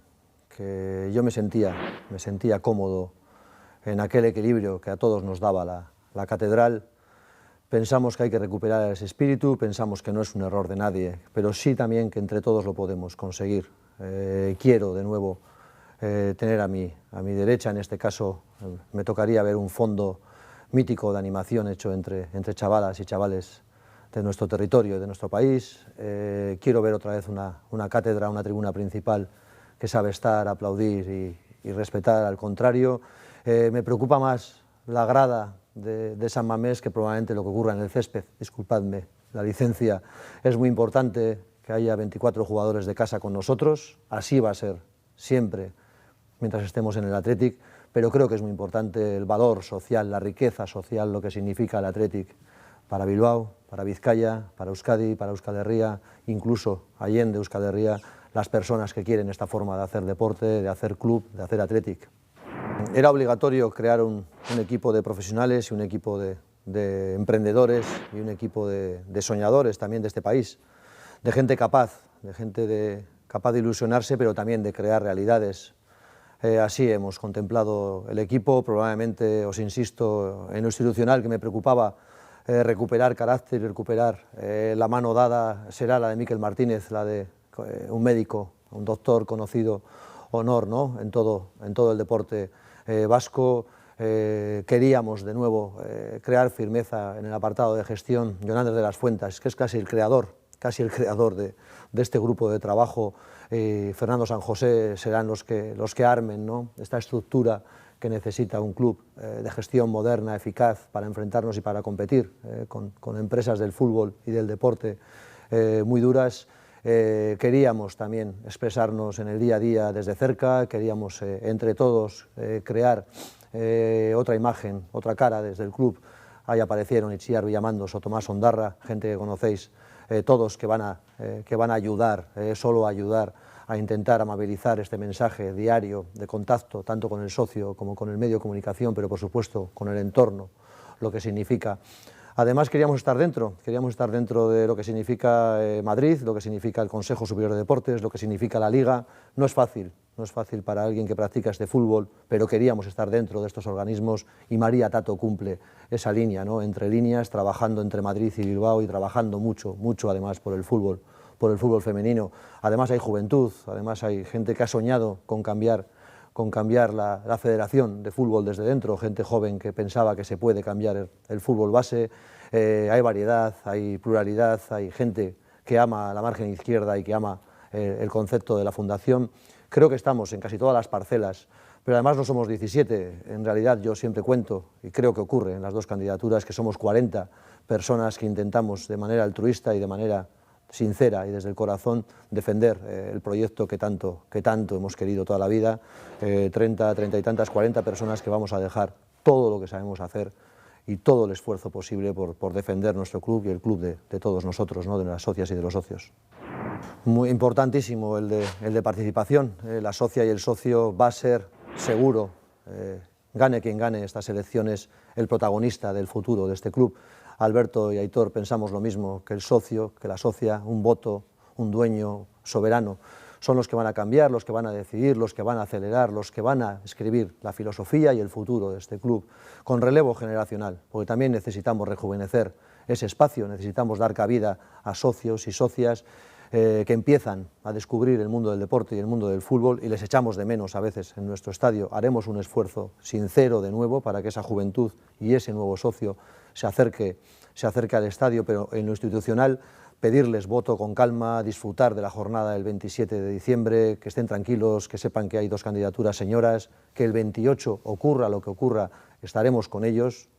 yo me sentía cómodo en aquel equilibrio que a todos nos daba la catedral. Pensamos que hay que recuperar ese espíritu, pensamos que no es un error de nadie, pero sí también que entre todos lo podemos conseguir. Quiero de nuevo tener a mi derecha, en este caso me tocaría ver un fondo mítico de animación hecho entre chavalas y chavales de nuestro territorio y de nuestro país. Quiero ver otra vez una cátedra, una tribuna principal que sabe estar, aplaudir y respetar al contrario. Me preocupa más la grada de San Mamés que probablemente lo que ocurra en el césped. Disculpadme, la licencia. Es muy importante que haya 24 jugadores de casa con nosotros, así va a ser siempre mientras estemos en el Athletic, pero creo que es muy importante el valor social, la riqueza social, lo que significa el Athletic para Bilbao, para Vizcaya, para Euskadi, para Euskal Herria, incluso allende Euskal Herria, las personas que quieren esta forma de hacer deporte, de hacer club, de hacer Athletic. Era obligatorio crear un equipo de profesionales y un equipo de emprendedores y un equipo de soñadores también de este país, de gente capaz, capaz de ilusionarse, pero también de crear realidades. Así hemos contemplado el equipo. Probablemente, os insisto, en lo institucional, que me preocupaba recuperar carácter y recuperar la mano dada, será la de Miquel Martínez, la de un médico, un doctor conocido, honor, ¿no?, en todo el deporte vasco. Queríamos de nuevo crear firmeza en el apartado de gestión. Jonander de las Fuentes, que es casi el creador de este grupo de trabajo, Fernando San José serán los que armen, ¿no?, esta estructura que necesita un club de gestión moderna, eficaz, para enfrentarnos y para competir con empresas del fútbol y del deporte muy duras. Queríamos también expresarnos en el día a día desde cerca, queríamos entre todos crear otra imagen, otra cara desde el club. Ahí aparecieron Itziar Villamandos o Tomás Ondarra, gente que conocéis todos, que van a ayudar, solo a ayudar a intentar amabilizar este mensaje diario de contacto, tanto con el socio como con el medio de comunicación, pero por supuesto con el entorno, lo que significa. Además queríamos estar dentro de lo que significa Madrid, lo que significa el Consejo Superior de Deportes, lo que significa la Liga. No es fácil para alguien que practica este fútbol, pero queríamos estar dentro de estos organismos y María Tato cumple esa línea, ¿no?, entre líneas, trabajando entre Madrid y Bilbao y trabajando mucho además por el fútbol femenino. Además hay juventud, además hay gente que ha soñado con cambiar la federación de fútbol desde dentro, gente joven que pensaba que se puede cambiar el fútbol base. Hay variedad, hay pluralidad, hay gente que ama la margen izquierda y que ama el concepto de la fundación. Creo que estamos en casi todas las parcelas, pero además no somos 17, en realidad yo siempre cuento, y creo que ocurre en las dos candidaturas, que somos 40 personas que intentamos de manera altruista y de manera sincera y desde el corazón defender el proyecto que tanto hemos querido toda la vida. 30 y tantas, 40 personas que vamos a dejar todo lo que sabemos hacer y todo el esfuerzo posible por defender nuestro club y el club de todos nosotros, ¿no?, de las socias y de los socios. Muy importantísimo el de participación. La socia y el socio va a ser seguro, gane quien gane estas elecciones, el protagonista del futuro de este club. Alberto y Aitor pensamos lo mismo, que el socio, que la socia, un voto, un dueño soberano, son los que van a cambiar, los que van a decidir, los que van a acelerar, los que van a escribir la filosofía y el futuro de este club, con relevo generacional, porque también necesitamos rejuvenecer ese espacio, necesitamos dar cabida a socios y socias que empiezan a descubrir el mundo del deporte y el mundo del fútbol y les echamos de menos a veces en nuestro estadio. Haremos un esfuerzo sincero de nuevo para que esa juventud y ese nuevo socio se acerque al estadio, pero en lo institucional pedirles voto con calma, disfrutar de la jornada del 27 de diciembre, que estén tranquilos, que sepan que hay dos candidaturas señoras, que el 28 ocurra lo que ocurra, estaremos con ellos,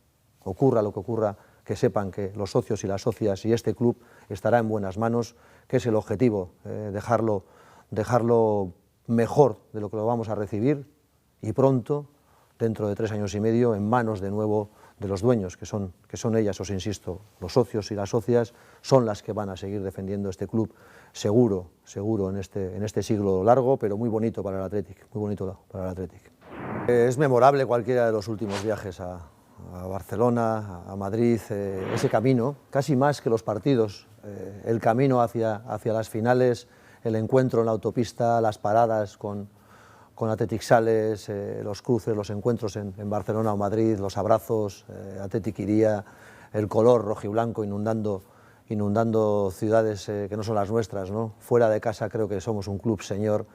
ocurra lo que ocurra, que sepan que los socios y las socias y este club estará en buenas manos, que es el objetivo, dejarlo mejor de lo que lo vamos a recibir y pronto, dentro de 3 años y medio, en manos de nuevo de los dueños, que son ellas, os insisto, los socios y las socias, son las que van a seguir defendiendo este club seguro en este siglo largo, pero muy bonito para el Athletic, muy bonito para el Athletic. Es memorable cualquiera de los últimos viajes a Barcelona, a Madrid, ese camino, casi más que los partidos, el camino hacia las finales, el encuentro en la autopista, las paradas con Athletic Sales, los cruces, los encuentros en Barcelona o Madrid, los abrazos, Athletic iría, el color rojiblanco inundando ciudades que no son las nuestras, ¿no? Fuera de casa creo que somos un club señor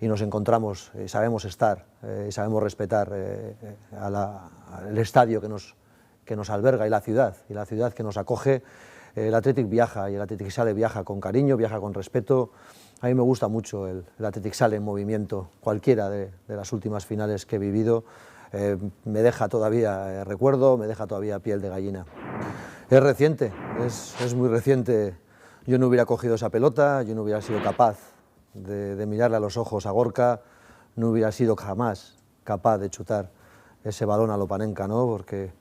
y nos encontramos, sabemos estar y sabemos respetar el estadio que nos alberga y la ciudad que nos acoge. El Athletic viaja y el Athletic Sale viaja con cariño, viaja con respeto. A mí me gusta mucho el Athletic Sale en movimiento, cualquiera de las últimas finales que he vivido. Me deja todavía recuerdo, me deja todavía piel de gallina. Es reciente, es muy reciente. Yo no hubiera cogido esa pelota, yo no hubiera sido capaz de mirarle a los ojos a Gorka, no hubiera sido jamás capaz de chutar ese balón a Lopanenka, ¿no? Porque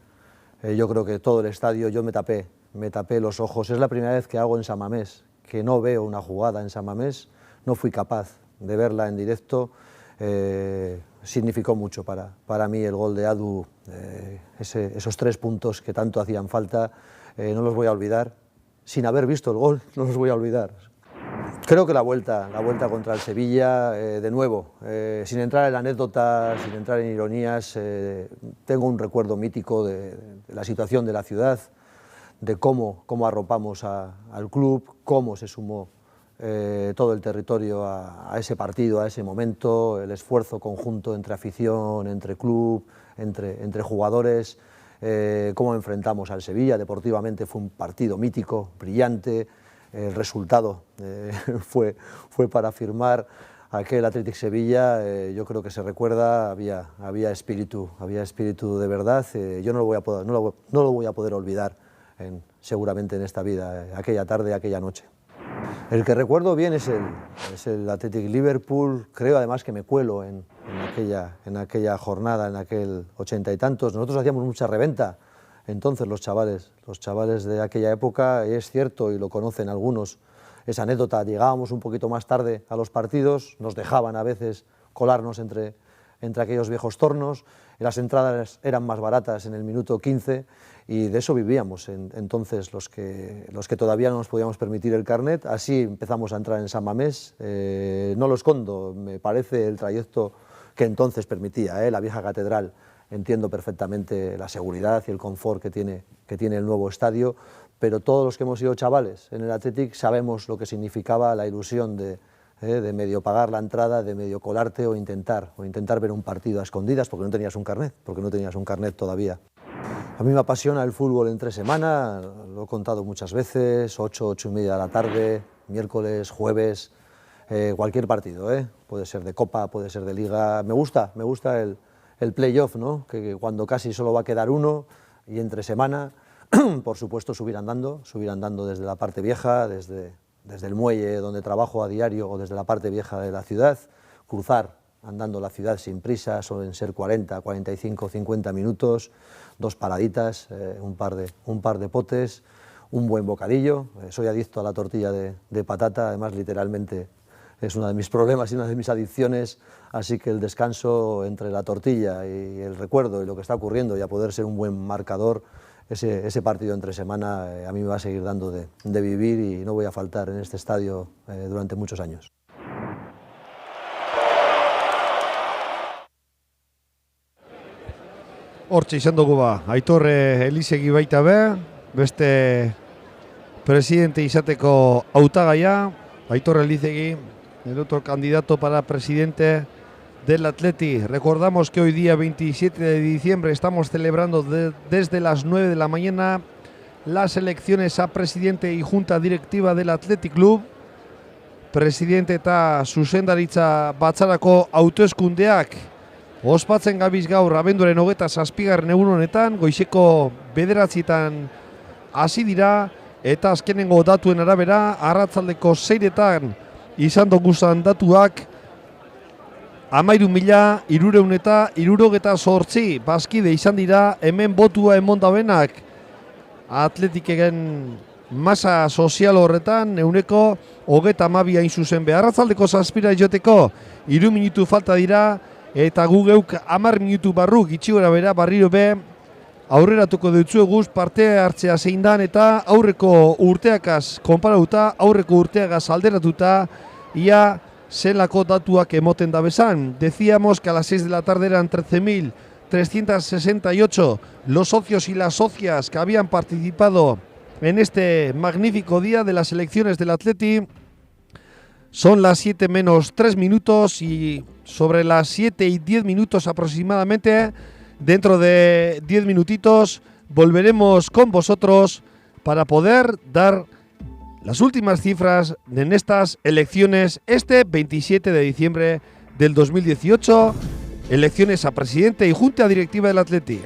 yo creo que todo el estadio, yo me tapé los ojos. Es la primera vez que hago en San Mamés, que no veo una jugada en San Mamés, no fui capaz de verla en directo. Significó mucho para mí el gol de Adu, esos 3 puntos que tanto hacían falta, no los voy a olvidar. Sin haber visto el gol, no los voy a olvidar. Creo que la vuelta contra el Sevilla, de nuevo, sin entrar en anécdotas, sin entrar en ironías, tengo un recuerdo mítico de la situación de la ciudad, de cómo arropamos al club, cómo se sumó todo el territorio a ese partido, a ese momento, el esfuerzo conjunto entre afición, entre club, entre jugadores, cómo enfrentamos al Sevilla. Deportivamente fue un partido mítico, brillante. El resultado fue para firmar aquel Athletic Sevilla. Yo creo que se recuerda, había espíritu de verdad. Yo no lo voy a poder olvidar seguramente en esta vida, aquella tarde, aquella noche. El que recuerdo bien es el Athletic Liverpool. Creo además que me cuelo en aquella jornada, en aquel 80 y tantos. Nosotros hacíamos mucha reventa. Entonces los chavales de aquella época, y es cierto, y lo conocen algunos, esa anécdota, llegábamos un poquito más tarde a los partidos, nos dejaban a veces colarnos entre aquellos viejos tornos, las entradas eran más baratas en el minuto 15 y de eso vivíamos entonces los que todavía no nos podíamos permitir el carnet. Así empezamos a entrar en San Mamés, no lo escondo, me parece el trayecto que entonces permitía, la vieja catedral. Entiendo perfectamente la seguridad y el confort que tiene el nuevo estadio, pero todos los que hemos sido chavales en el Athletic sabemos lo que significaba la ilusión de medio pagar la entrada, de medio colarte o intentar ver un partido a escondidas porque no tenías un carnet todavía. A mí me apasiona el fútbol entre semana, lo he contado muchas veces, 8 y media de la tarde, miércoles, jueves, cualquier partido, puede ser de Copa, puede ser de Liga. Me gusta el playoff, ¿no? Que cuando casi solo va a quedar uno y entre semana, por supuesto, subir andando desde la parte vieja, desde el muelle donde trabajo a diario o desde la parte vieja de la ciudad, cruzar andando la ciudad sin prisa, suelen ser 40, 45, 50 minutos, 2 paraditas, un par de potes, un buen bocadillo. Soy adicto a la tortilla de patata, además literalmente es uno de mis problemas y una de mis adicciones, así que el descanso entre la tortilla y el recuerdo y lo que está ocurriendo y a poder ser un buen marcador, ese partido entre semana a mí me va a seguir dando de vivir y no voy a faltar en este estadio durante muchos años. Hortxe izan dugu Aitor Elizegi baita beste presidente izateko hautagaia, Aitor Elizegi, el otro candidato para presidente del Athletic. Recordamos que hoy día 27 de diciembre estamos celebrando desde las 9 de la mañana las elecciones a presidente y junta directiva del Athletic Club. Presidente eta zuzendaritza batzarako hauteskundeak ospatzen gabiz gaur abenduaren 27. egun honetan, goizeko 9:00 hasi dira eta azkenengo datuen arabera arratsaldeko 6:00 izan doguzan datuak 13.368 bazkide izan dira hemen botua emon dabenak. Athleticen masa sozial horretan euneko 32 hain zuzen be. Arratsaldeko 7:00 joteko 3 minutu falta dira eta gu geuk 10 minutu barru gitxi gora bera barriro be aurreratuko dutzueguz parte hartzea zein dan eta aurreko urteakaz konparatuta, aurreko urteagaz alderatuta ia zelako datuak emoten da bezan. Decíamos que a las 6 de la tarde eran 13.368 los socios y las socias que habían participado en este magnífico día de las elecciones del Athletic. Son las 7 menos 3 minutos y sobre las 7 y 10 minutos aproximadamente, dentro de 10 minutitos, volveremos con vosotros para poder dar las últimas cifras en estas elecciones este 27 de diciembre del 2018, elecciones a presidente y junta directiva del Athletic.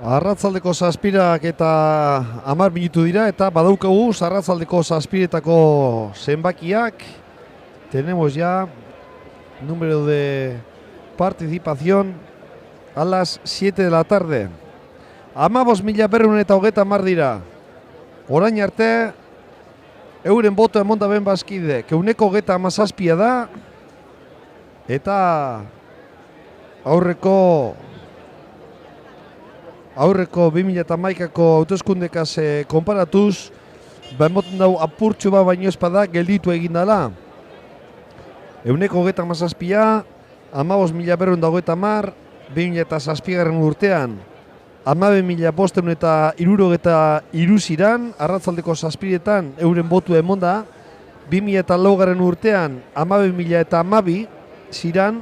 Arratzaldeko zazpirak eta 10 minutu dira eta badaukagu arratzaldeko zazpiretako zenbakiak. Tenemos ya número de participación a las 7 de la tarde. 15.230 dira. Orain arte, euren boto emonda ben bazkide, keuneko 37 da, eta aurreko 2011ko hauteskundekaz konparatuz, emoten dau apurtxu bat baino espada gelditu egin dela. Euneko 37, 15.230, 2007 urtean, 12.573 ziran, arratzaldeko zazpiretan euren botu emonda, 2004 urtean 12.012 ziran,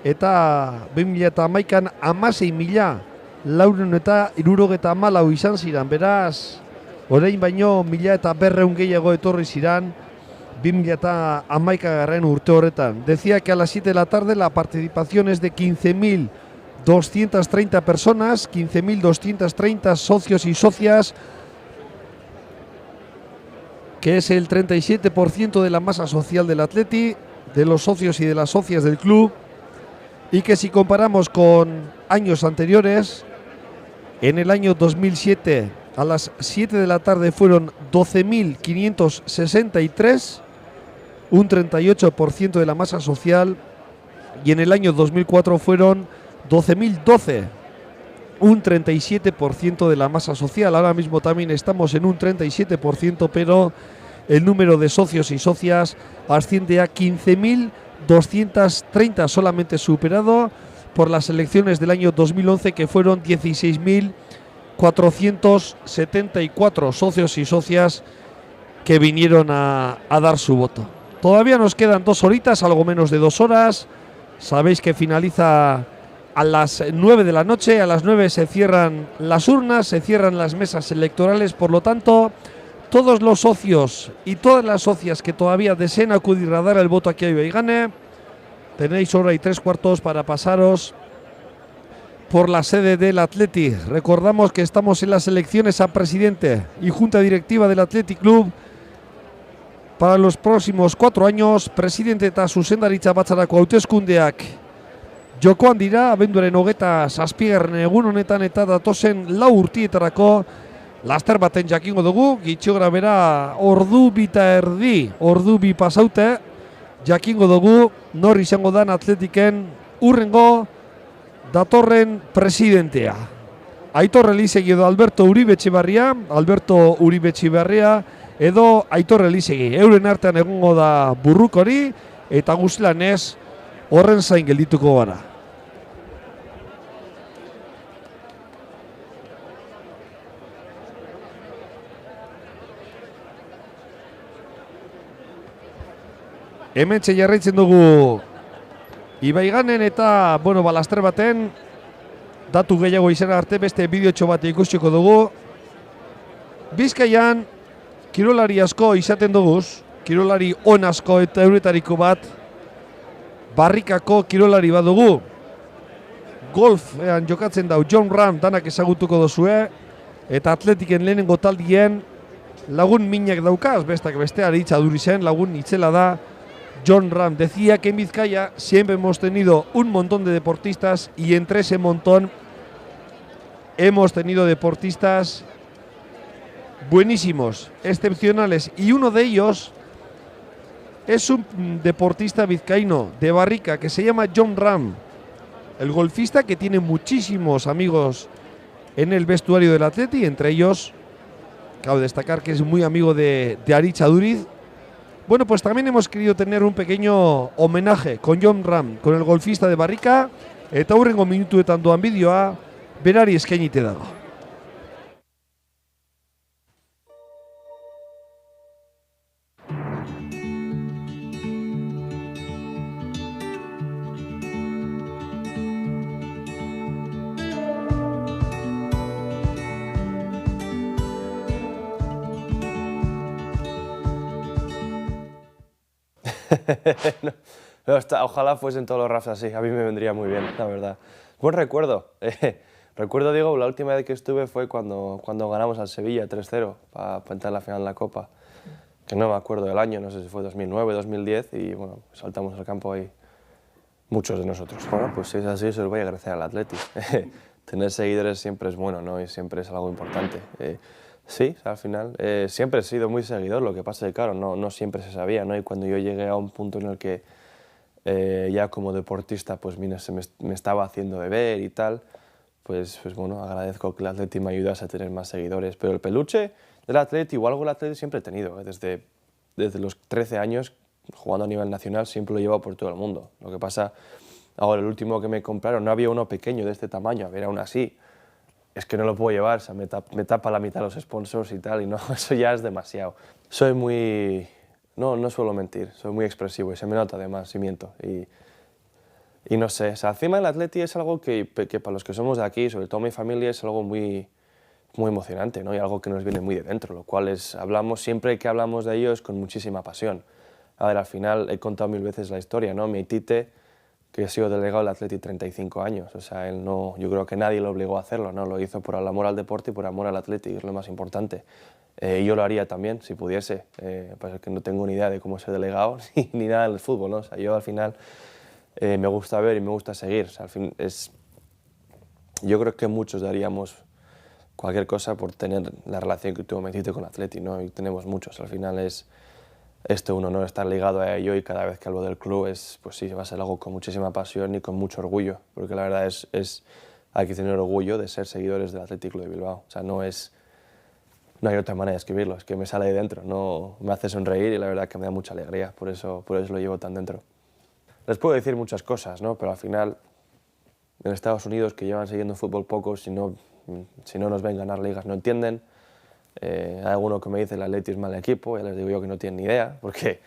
eta 2011an 16.474 izan ziran, beraz, orain baino 1.200 gehiago etorri ziran, 2011 urte horretan. Decía que a las 7 de la tarde la participación es de 15.230 personas, 15.230 socios y socias, que es el 37% de la masa social del Atleti, de los socios y de las socias del club, y que si comparamos con años anteriores, en el año 2007 a las 7 de la tarde fueron 12.563, un 38% de la masa social, y en el año 2004 fueron 12.012, un 37% de la masa social. Ahora mismo también estamos en un 37%, pero el número de socios y socias asciende a 15.230, solamente superado por las elecciones del año 2011, que fueron 16.474 socios y socias que vinieron a dar su voto. Todavía nos quedan 2 horitas, algo menos de 2 horas. Sabéis que finaliza a las 9 de la noche, a las 9 se cierran las urnas, se cierran las mesas electorales, por lo tanto, todos los socios y todas las socias que todavía deseen acudir a dar el voto aquí a Ibaigane, tenéis hora y 3/4 para pasaros por la sede del Athletic. Recordamos que estamos en las elecciones a presidente y junta directiva del Athletic Club para los próximos 4 años. Presidente eta zuzendaritza batzarako hauteskundeak jokoan dira, abenduaren 27. egun honetan eta datozen 4 urtietarako. Laster baten jakingo dugu, gitxo bera ordu bi pasaute, jakingo dugu nor izango dan Atletiken urrengo datorren presidentea. Aitor Elizegi edo Alberto Uribe Etxebarria edo Aitor Elizegi. Euren artean egongo da burrukori eta guztilanez horren zain geldituko gara. Hementxe jarraitzen dugu Ibaiganen eta, laster baten, datu gehiago izan arte beste bideotxo bat ikusiko dugu. Bizkaian, kirolari asko izaten duguz, kirolari on asko eta euretariko bat, barrikako kirolari bat dugu. Golfean jokatzen dau John Ram, danak ezagutuko dozue, eta Atletiken lehenengo taldien lagun minak daukaz, bestak beste aritza duri zen, lagun itzela da John Ram. Decía que en Vizcaya siempre hemos tenido un montón de deportistas y entre ese montón hemos tenido deportistas buenísimos, excepcionales, y uno de ellos es un deportista vizcaíno de Barrica que se llama John Ram, el golfista que tiene muchísimos amigos en el vestuario del Atleti, entre ellos, cabe destacar que es muy amigo de Aritz Aduriz. Bueno, pues también hemos querido tener un pequeño homenaje con John Ram, con el golfista de Barrica, eta hurrengo minutuetan doan bideoa berari eskainite dago. Ojalá fuesen todos los Rafs así, a mí me vendría muy bien, la verdad. Buen recuerdo. Recuerdo, Diego, la última vez que estuve fue cuando ganamos al Sevilla 3-0 para entrar en la final de la Copa, que no me acuerdo del año, no sé si fue 2009, 2010, y bueno, saltamos al campo ahí muchos de nosotros. Bueno, pues si es así, se lo voy a agradecer al Atleti. Tener seguidores siempre es bueno, ¿no? Y siempre es algo importante. Sí, al final, siempre he sido muy seguidor, lo que pasa es que, claro, no siempre se sabía, ¿no? Y cuando yo llegué a un punto en el que ya como deportista pues me estaba haciendo de ver y tal, pues bueno, agradezco que el Atleti me ayudase a tener más seguidores. Pero el peluche del Atleti o algo del Atleti siempre he tenido, desde los 13 años, jugando a nivel nacional, siempre lo he llevado por todo el mundo. Lo que pasa, ahora el último que me compraron, no había uno pequeño de este tamaño, a ver, aún así, es que no lo puedo llevar, o sea, me tapa la mitad los sponsors y tal, y no, eso ya es demasiado. Soy muy... No suelo mentir, soy muy expresivo y se me nota además si miento. Y no sé, o sea, encima el Atleti es algo que para los que somos de aquí, sobre todo mi familia, es algo muy emocionante, ¿no? Y algo que nos viene muy de dentro, lo cual siempre que hablamos de ello es con muchísima pasión. A ver, al final he contado 1000 veces la historia, ¿no? Mi tite, que ha sido delegado del Atleti 35 años, o sea, yo creo que nadie lo obligó a hacerlo, ¿no? Lo hizo por el amor al deporte y por amor al Atleti, que es lo más importante. Yo lo haría también, si pudiese, pasa que no tengo ni idea de cómo ser delegado ni nada del fútbol, ¿no? O sea, yo al final me gusta ver y me gusta seguir, o sea, al fin yo creo que muchos daríamos cualquier cosa por tener la relación que tuvo Metite con Atleti, ¿no? Y tenemos muchos, al final es un honor estar ligado a ello y cada vez que hablo del club pues sí, va a ser algo con muchísima pasión y con mucho orgullo, porque la verdad hay que tener orgullo de ser seguidores del Athletic Club de Bilbao, o sea, no hay otra manera de escribirlo, es que me sale de dentro, me hace sonreír y la verdad que me da mucha alegría, por eso lo llevo tan dentro. Les puedo decir muchas cosas, ¿no? Pero al final, en Estados Unidos, que llevan siguiendo fútbol poco, si no nos ven ganar ligas no entienden. Hay alguno que me dice el Atleti es mal equipo, ya les digo yo que no tienen ni idea, porque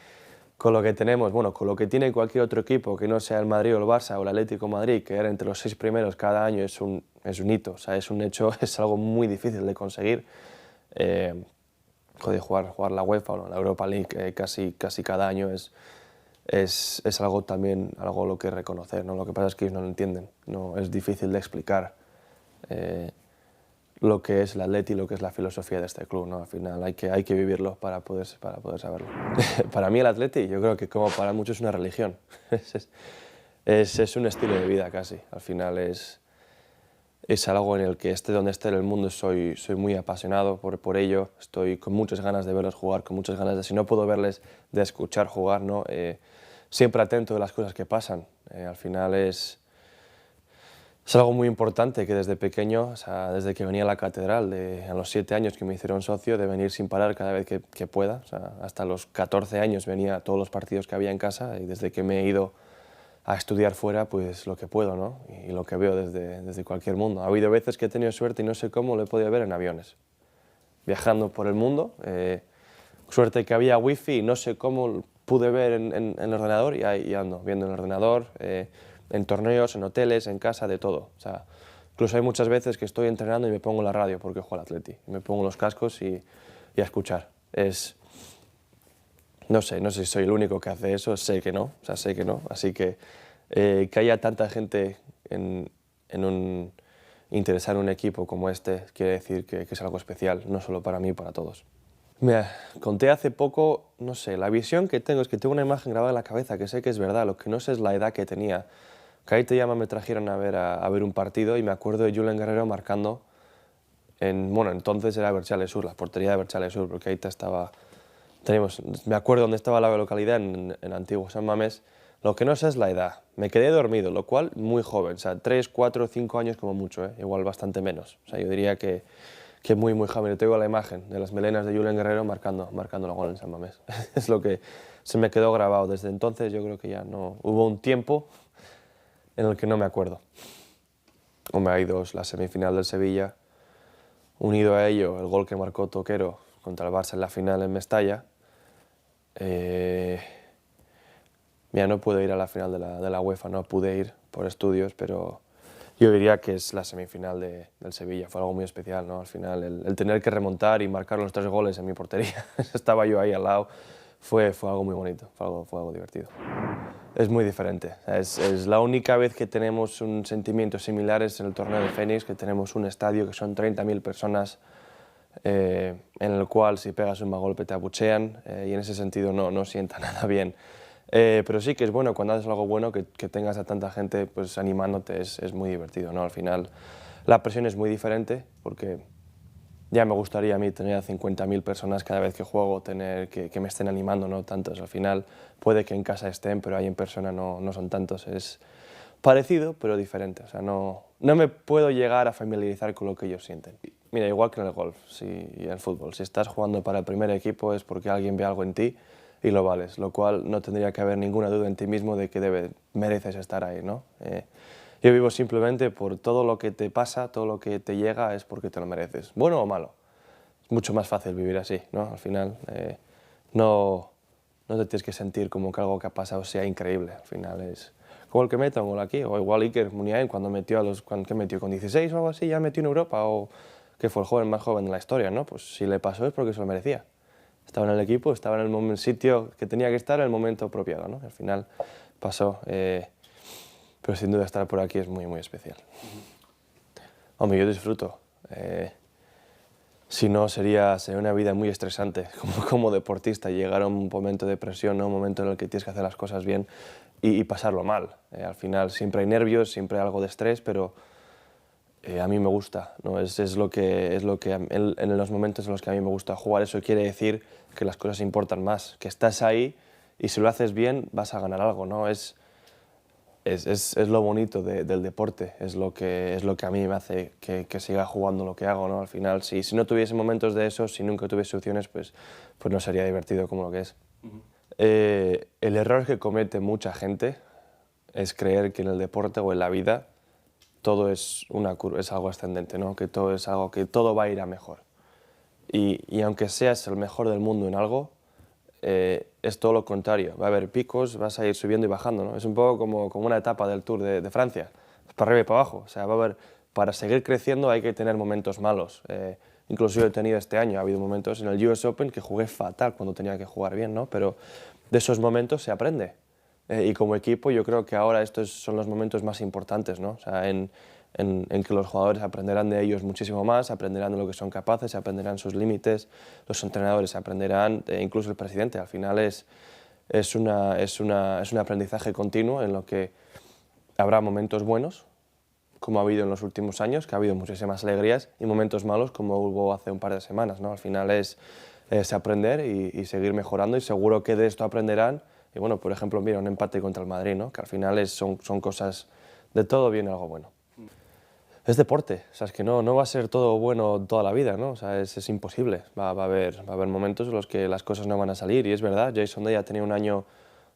con lo que tenemos, bueno, con lo que tiene cualquier otro equipo, que no sea el Madrid o el Barça o el Atlético de Madrid, que era entre los 6 primeros cada año, es un hito, o sea, es un hecho, es algo muy difícil de conseguir. Jugar la UEFA o la Europa League casi cada año es algo también, algo lo que reconocer, ¿no? Lo que pasa es que ellos no lo entienden, no, es difícil de explicar lo que es el Atleti y lo que es la filosofía de este club, ¿no? Al final hay que vivirlo para poder saberlo. Para mí el Atleti, yo creo que como para muchos es una religión, es un estilo de vida casi, al final es algo en el que esté donde esté en el mundo soy muy apasionado por ello, estoy con muchas ganas de verlos jugar, con muchas ganas de, si no puedo verles, de escuchar jugar, ¿no? Siempre atento de las cosas que pasan, al final es algo muy importante que desde pequeño, o sea, desde que venía a la catedral, a los 7 años que me hicieron socio, de venir sin parar cada vez que pueda, o sea, hasta los 14 años venía a todos los partidos que había en casa y desde que me he ido a estudiar fuera, pues lo que puedo, ¿no? Y lo que veo desde cualquier mundo. Ha habido veces que he tenido suerte y no sé cómo lo he podido ver en aviones, viajando por el mundo, suerte que había wifi y no sé cómo pude ver en el ordenador y ahí ando, viendo en el ordenador, en torneos, en hoteles, en casa, de todo. O sea, incluso hay muchas veces que estoy entrenando y me pongo la radio porque juego al Atleti, me pongo los cascos y a escuchar. No sé si soy el único que hace eso, sé que no, así que haya tanta gente interesada en un equipo como este quiere decir que es algo especial, no solo para mí, para todos. Mira, conté hace poco, no sé, la visión que tengo es que tengo una imagen grabada en la cabeza que sé que es verdad, lo que no sé es la edad que tenía. Caite Llama me trajeron a ver un partido y me acuerdo de Julen Guerrero marcando, entonces era Berchale Sur, la portería de Berchale Sur, porque ahí estaba... me acuerdo dónde estaba la localidad, en Antiguo San Mamés. Lo que no sé es la edad. Me quedé dormido, lo cual muy joven, o sea, 3, 4, 5 años como mucho, igual bastante menos. O sea, yo diría que muy joven. Tengo la imagen de las melenas de Julen Guerrero marcando el gol en San Mamés. Es lo que se me quedó grabado. Desde entonces yo creo que ya no... Hubo un tiempo en el que no me acuerdo. Hombre, hay dos, la semifinal del Sevilla, unido a ello el gol que marcó Toquero contra el Barça en la final en Mestalla. Mira, no pude ir a la final de la UEFA, no pude ir por estudios, pero yo diría que es la semifinal del Sevilla, fue algo muy especial, ¿no? Al final, el tener que remontar y marcar los 3 goles en mi portería, estaba yo ahí al lado, fue algo muy bonito, fue algo divertido. es muy diferente. Es la única vez que tenemos un sentimiento similar es en el torneo de Fénix, que tenemos un estadio que son 30.000 personas, en el cual si pegas un mal golpe te abuchean, y en ese sentido no sienta nada bien. Pero sí que es bueno cuando haces algo bueno que tengas a tanta gente pues, animándote, es muy divertido, ¿no? Al final la presión es muy diferente porque ya me gustaría a mí tener a 50.000 personas cada vez que juego, tener que me estén animando, no tantos. Al final puede que en casa estén, pero ahí en persona no son tantos. Es parecido, pero diferente. O sea, no me puedo llegar a familiarizar con lo que ellos sienten. Mira, igual que en el golf y en el fútbol, si estás jugando para el primer equipo es porque alguien ve algo en ti y lo vales, lo cual no tendría que haber ninguna duda en ti mismo de que mereces estar ahí, ¿no? Yo vivo simplemente por todo lo que te pasa, todo lo que te llega es porque te lo mereces, bueno o malo. Es mucho más fácil vivir así, ¿no? Al final no te tienes que sentir como que algo que ha pasado sea increíble, al final es como el que mete un gol aquí, o igual Iker Muniain cuando metió con 16 o algo así, ya metió en Europa, o que fue el joven más joven de la historia, ¿no? Pues si le pasó es porque se lo merecía. Estaba en el equipo, estaba en el sitio que tenía que estar en el momento apropiado, ¿no? Al final pasó, pero sin duda estar por aquí es muy, muy especial. Hombre, yo disfruto. Si no, sería una vida muy estresante como deportista, llegar a un momento de presión, ¿no? Un momento en el que tienes que hacer las cosas bien y pasarlo mal. Al final siempre hay nervios, siempre hay algo de estrés, pero a mí me gusta, ¿no? Es lo que en los momentos en los que a mí me gusta jugar. Eso quiere decir que las cosas importan más, que estás ahí y si lo haces bien vas a ganar algo, ¿no? Es lo bonito del deporte, es lo que a mí me hace que siga jugando lo que hago, ¿no? Al final, si no tuviese momentos de esos, si nunca tuviese opciones, pues no sería divertido como lo que es. El error que comete mucha gente es creer que en el deporte o en la vida todo es algo ascendente, ¿no? Que todo es algo que todo va a ir a mejor. Y aunque seas el mejor del mundo en algo, es todo lo contrario. Va a haber picos, vas a ir subiendo y bajando, ¿no? Es un poco como una etapa del Tour de Francia, para arriba y para abajo. O sea, para seguir creciendo hay que tener momentos malos. Incluso yo he tenido este año, ha habido momentos en el US Open que jugué fatal cuando tenía que jugar bien, ¿no? Pero de esos momentos se aprende. Y como equipo yo creo que ahora estos son los momentos más importantes, ¿no? O sea, en que los jugadores aprenderán de ellos muchísimo más, aprenderán de lo que son capaces, aprenderán sus límites, los entrenadores aprenderán, incluso el presidente. Al final es un aprendizaje continuo en lo que habrá momentos buenos, como ha habido en los últimos años, que ha habido muchísimas alegrías, y momentos malos como hubo hace un par de semanas, ¿no? Al final es aprender y seguir mejorando, y seguro que de esto aprenderán. Y bueno, por ejemplo, mira, un empate contra el Madrid, ¿no? Que al final son cosas, de todo viene algo bueno. Es deporte, o sea, es que no va a ser todo bueno toda la vida, ¿no? O sea, es imposible. Va a haber momentos en los que las cosas no van a salir, y es verdad, Jason Day ha tenido un año,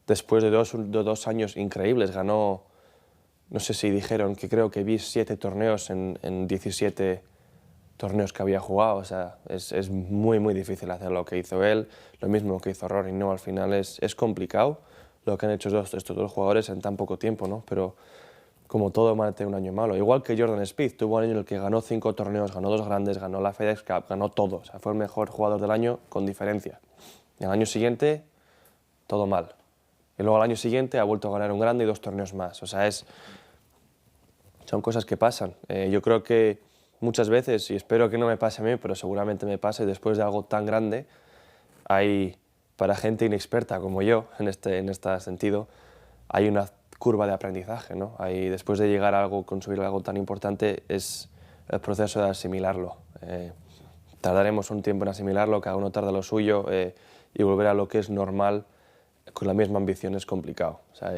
después de dos años increíbles, ganó, no sé si dijeron que creo que vi 7 torneos en 17 torneos que había jugado, o sea, es muy, muy difícil hacer lo que hizo él, lo mismo que hizo Rory, ¿no? Al final es complicado lo que han hecho estos dos jugadores en tan poco tiempo, ¿no? Pero como todo van a tener un año malo. Igual que Jordan Spieth, tuvo un año en el que ganó 5 torneos, ganó 2 grandes, ganó la FedEx Cup, ganó todo, o sea, fue el mejor jugador del año con diferencia. Y al año siguiente, todo mal. Y luego al año siguiente ha vuelto a ganar un grande y 2 torneos más, o sea, son cosas que pasan. Yo creo que muchas veces, y espero que no me pase a mí, pero seguramente me pase, después de algo tan grande, para gente inexperta como yo, en este sentido, hay una curva de aprendizaje, ¿no? Después de llegar a algo, conseguir algo tan importante, es el proceso de asimilarlo. Tardaremos un tiempo en asimilarlo, cada uno tarda lo suyo, y volver a lo que es normal con la misma ambición es complicado. O sea,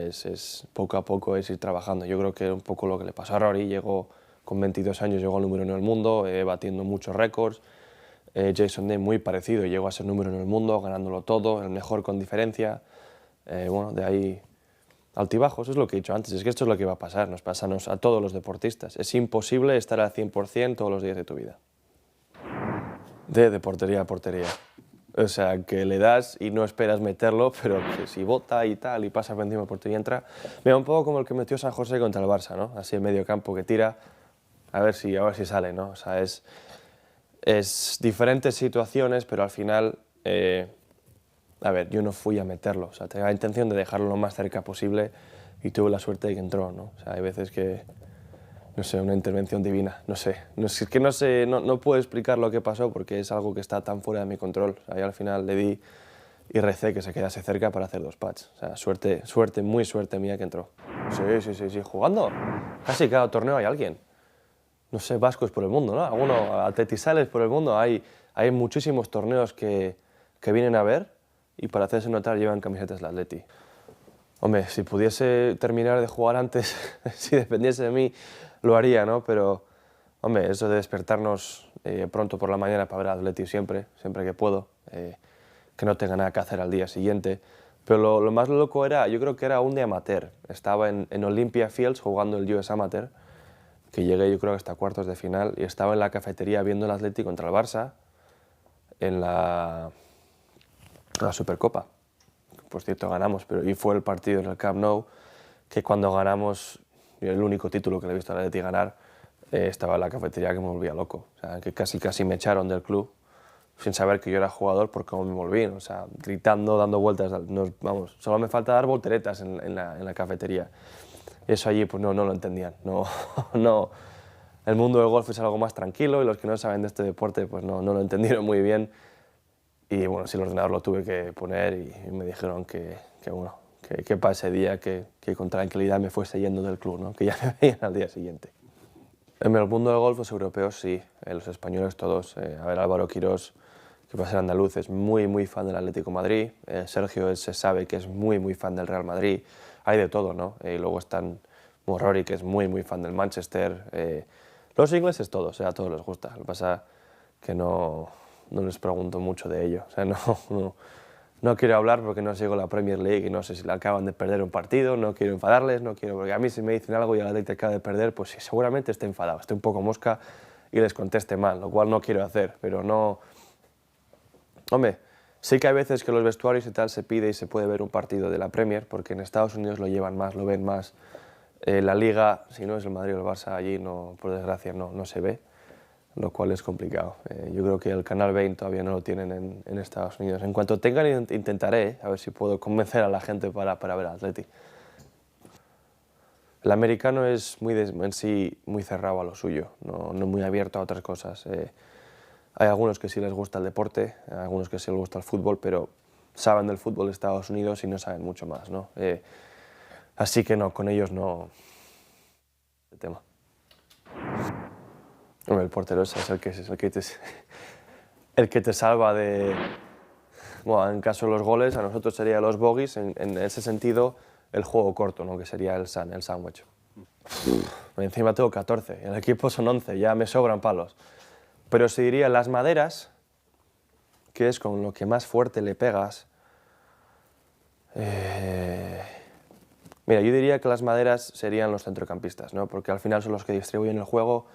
poco a poco es ir trabajando. Yo creo que un poco lo que le pasó a Rory, llegó con 22 años, llegó al número 1 del mundo, batiendo muchos récords. Jason Day muy parecido, llegó a ser número 1 del mundo, ganándolo todo, el mejor con diferencia. Bueno, de ahí altibajos, es lo que he dicho antes, es que esto es lo que va a pasar, nos pasa a todos los deportistas. Es imposible estar al 100% todos los días de tu vida. De portería a portería. O sea, que le das y no esperas meterlo, pero que si bota y tal, y pasa por encima de portería y entra. Mira, un poco como el que metió San José contra el Barça, ¿no? Así en medio campo que tira, a ver si sale, ¿no? O sea, es diferentes situaciones, pero al final a ver, yo no fui a meterlo, o sea, tenía la intención de dejarlo lo más cerca posible y tuve la suerte de que entró, ¿no? O sea, hay veces que, no sé, una intervención divina, no sé, es que no sé, no puedo explicar lo que pasó porque es algo que está tan fuera de mi control. O sea, yo al final le di y recé que se quedase cerca para hacer 2 pads. O sea, suerte, muy suerte mía que entró. Sí, jugando. Casi cada torneo hay alguien. No sé, vascos por el mundo, ¿no? Algunos atletisales por el mundo. Hay muchísimos torneos que vienen a ver y para hacerse notar llevan camisetas de Atleti. Hombre, si pudiese terminar de jugar antes, si dependiese de mí, lo haría, ¿no? Pero, hombre, eso de despertarnos pronto por la mañana para ver a Atleti siempre que puedo, que no tenga nada que hacer al día siguiente. Pero lo más loco era, yo creo que era un de amateur. Estaba en Olympia Fields jugando el US Amateur, que llegué yo creo hasta cuartos de final, y estaba en la cafetería viendo el Atleti contra el Barça en la Supercopa. Por cierto, ganamos, y fue el partido en el Camp Nou, que cuando ganamos, el único título que le he visto al Atleti ganar, estaba en la cafetería que me volvía loco. O sea, que casi me echaron del club, sin saber que yo era jugador por cómo me volví, o sea, gritando, dando vueltas, vamos, solo me falta dar volteretas en la cafetería. Eso allí pues no lo entendían, no. El mundo del golf es algo más tranquilo y los que no saben de este deporte pues no lo entendieron muy bien. Y bueno, sí, el ordenador lo tuve que poner y me dijeron que para ese día que con tranquilidad me fuese yendo del club, ¿no? Que ya me veían al día siguiente. En el mundo del golf, los europeos sí, los españoles todos. A ver, Álvaro Quirós, que va a ser andaluz, es muy fan del Atlético de Madrid. Sergio se sabe que es muy fan del Real Madrid. Hay de todo, ¿no? Y luego están Rory, que es muy fan del Manchester. Los ingleses todos, o sea, a todos les gusta. Lo que pasa es que no les pregunto mucho de ello. O sea, no quiero hablar porque no sigo la Premier League y no sé si la acaban de perder un partido, no quiero enfadarles, porque a mí si me dicen algo y el Atleti acaba de perder, pues sí, seguramente esté enfadado, esté un poco mosca y les conteste mal, lo cual no quiero hacer, pero no... Hombre, sí que hay veces que los vestuarios y tal se pide y se puede ver un partido de la Premier, porque en Estados Unidos lo llevan más, lo ven más. La Liga, si no es el Madrid o el Barça, allí por desgracia no se ve, lo cual es complicado. Yo creo que el Canal 20 todavía no lo tienen en Estados Unidos. En cuanto tengan, intentaré, a ver si puedo convencer a la gente para ver a Atleti. El americano es en sí muy cerrado a lo suyo, no muy abierto a otras cosas. Hay algunos que sí les gusta el deporte, hay algunos que sí les gusta el fútbol, pero saben del fútbol de Estados Unidos y no saben mucho más, ¿no? Así que no, con ellos no... El tema. Hombre, el portero es el que te salva de... Bueno, en caso de los goles, a nosotros sería los bogies, en ese sentido, el juego corto, ¿no? Que sería el sándwich. Encima tengo 14, el equipo son 11, ya me sobran palos. Pero se diría las maderas, que es con lo que más fuerte le pegas. Mira, yo diría que las maderas serían los centrocampistas, ¿no? Porque al final son los que distribuyen el juego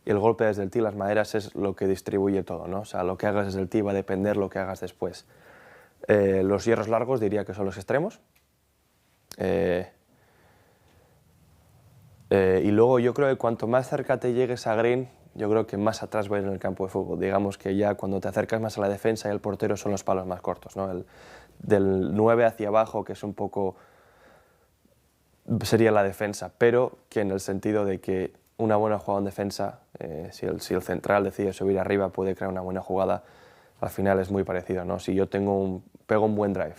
y el golpe desde el tee, las maderas es lo que distribuye todo, ¿no? O sea, lo que hagas desde el tee va a depender lo que hagas después. Los hierros largos diría que son los extremos. Y luego yo creo que cuanto más cerca te llegues a green, yo creo que más atrás va a ir en el campo de fútbol. Digamos que ya cuando te acercas más a la defensa y el portero son los palos más cortos, ¿no? Del 9 hacia abajo, que es un poco... sería la defensa, pero que en el sentido de que una buena jugada en defensa, si el central decide subir arriba, puede crear una buena jugada, al final es muy parecido, ¿no? Si yo pego un buen drive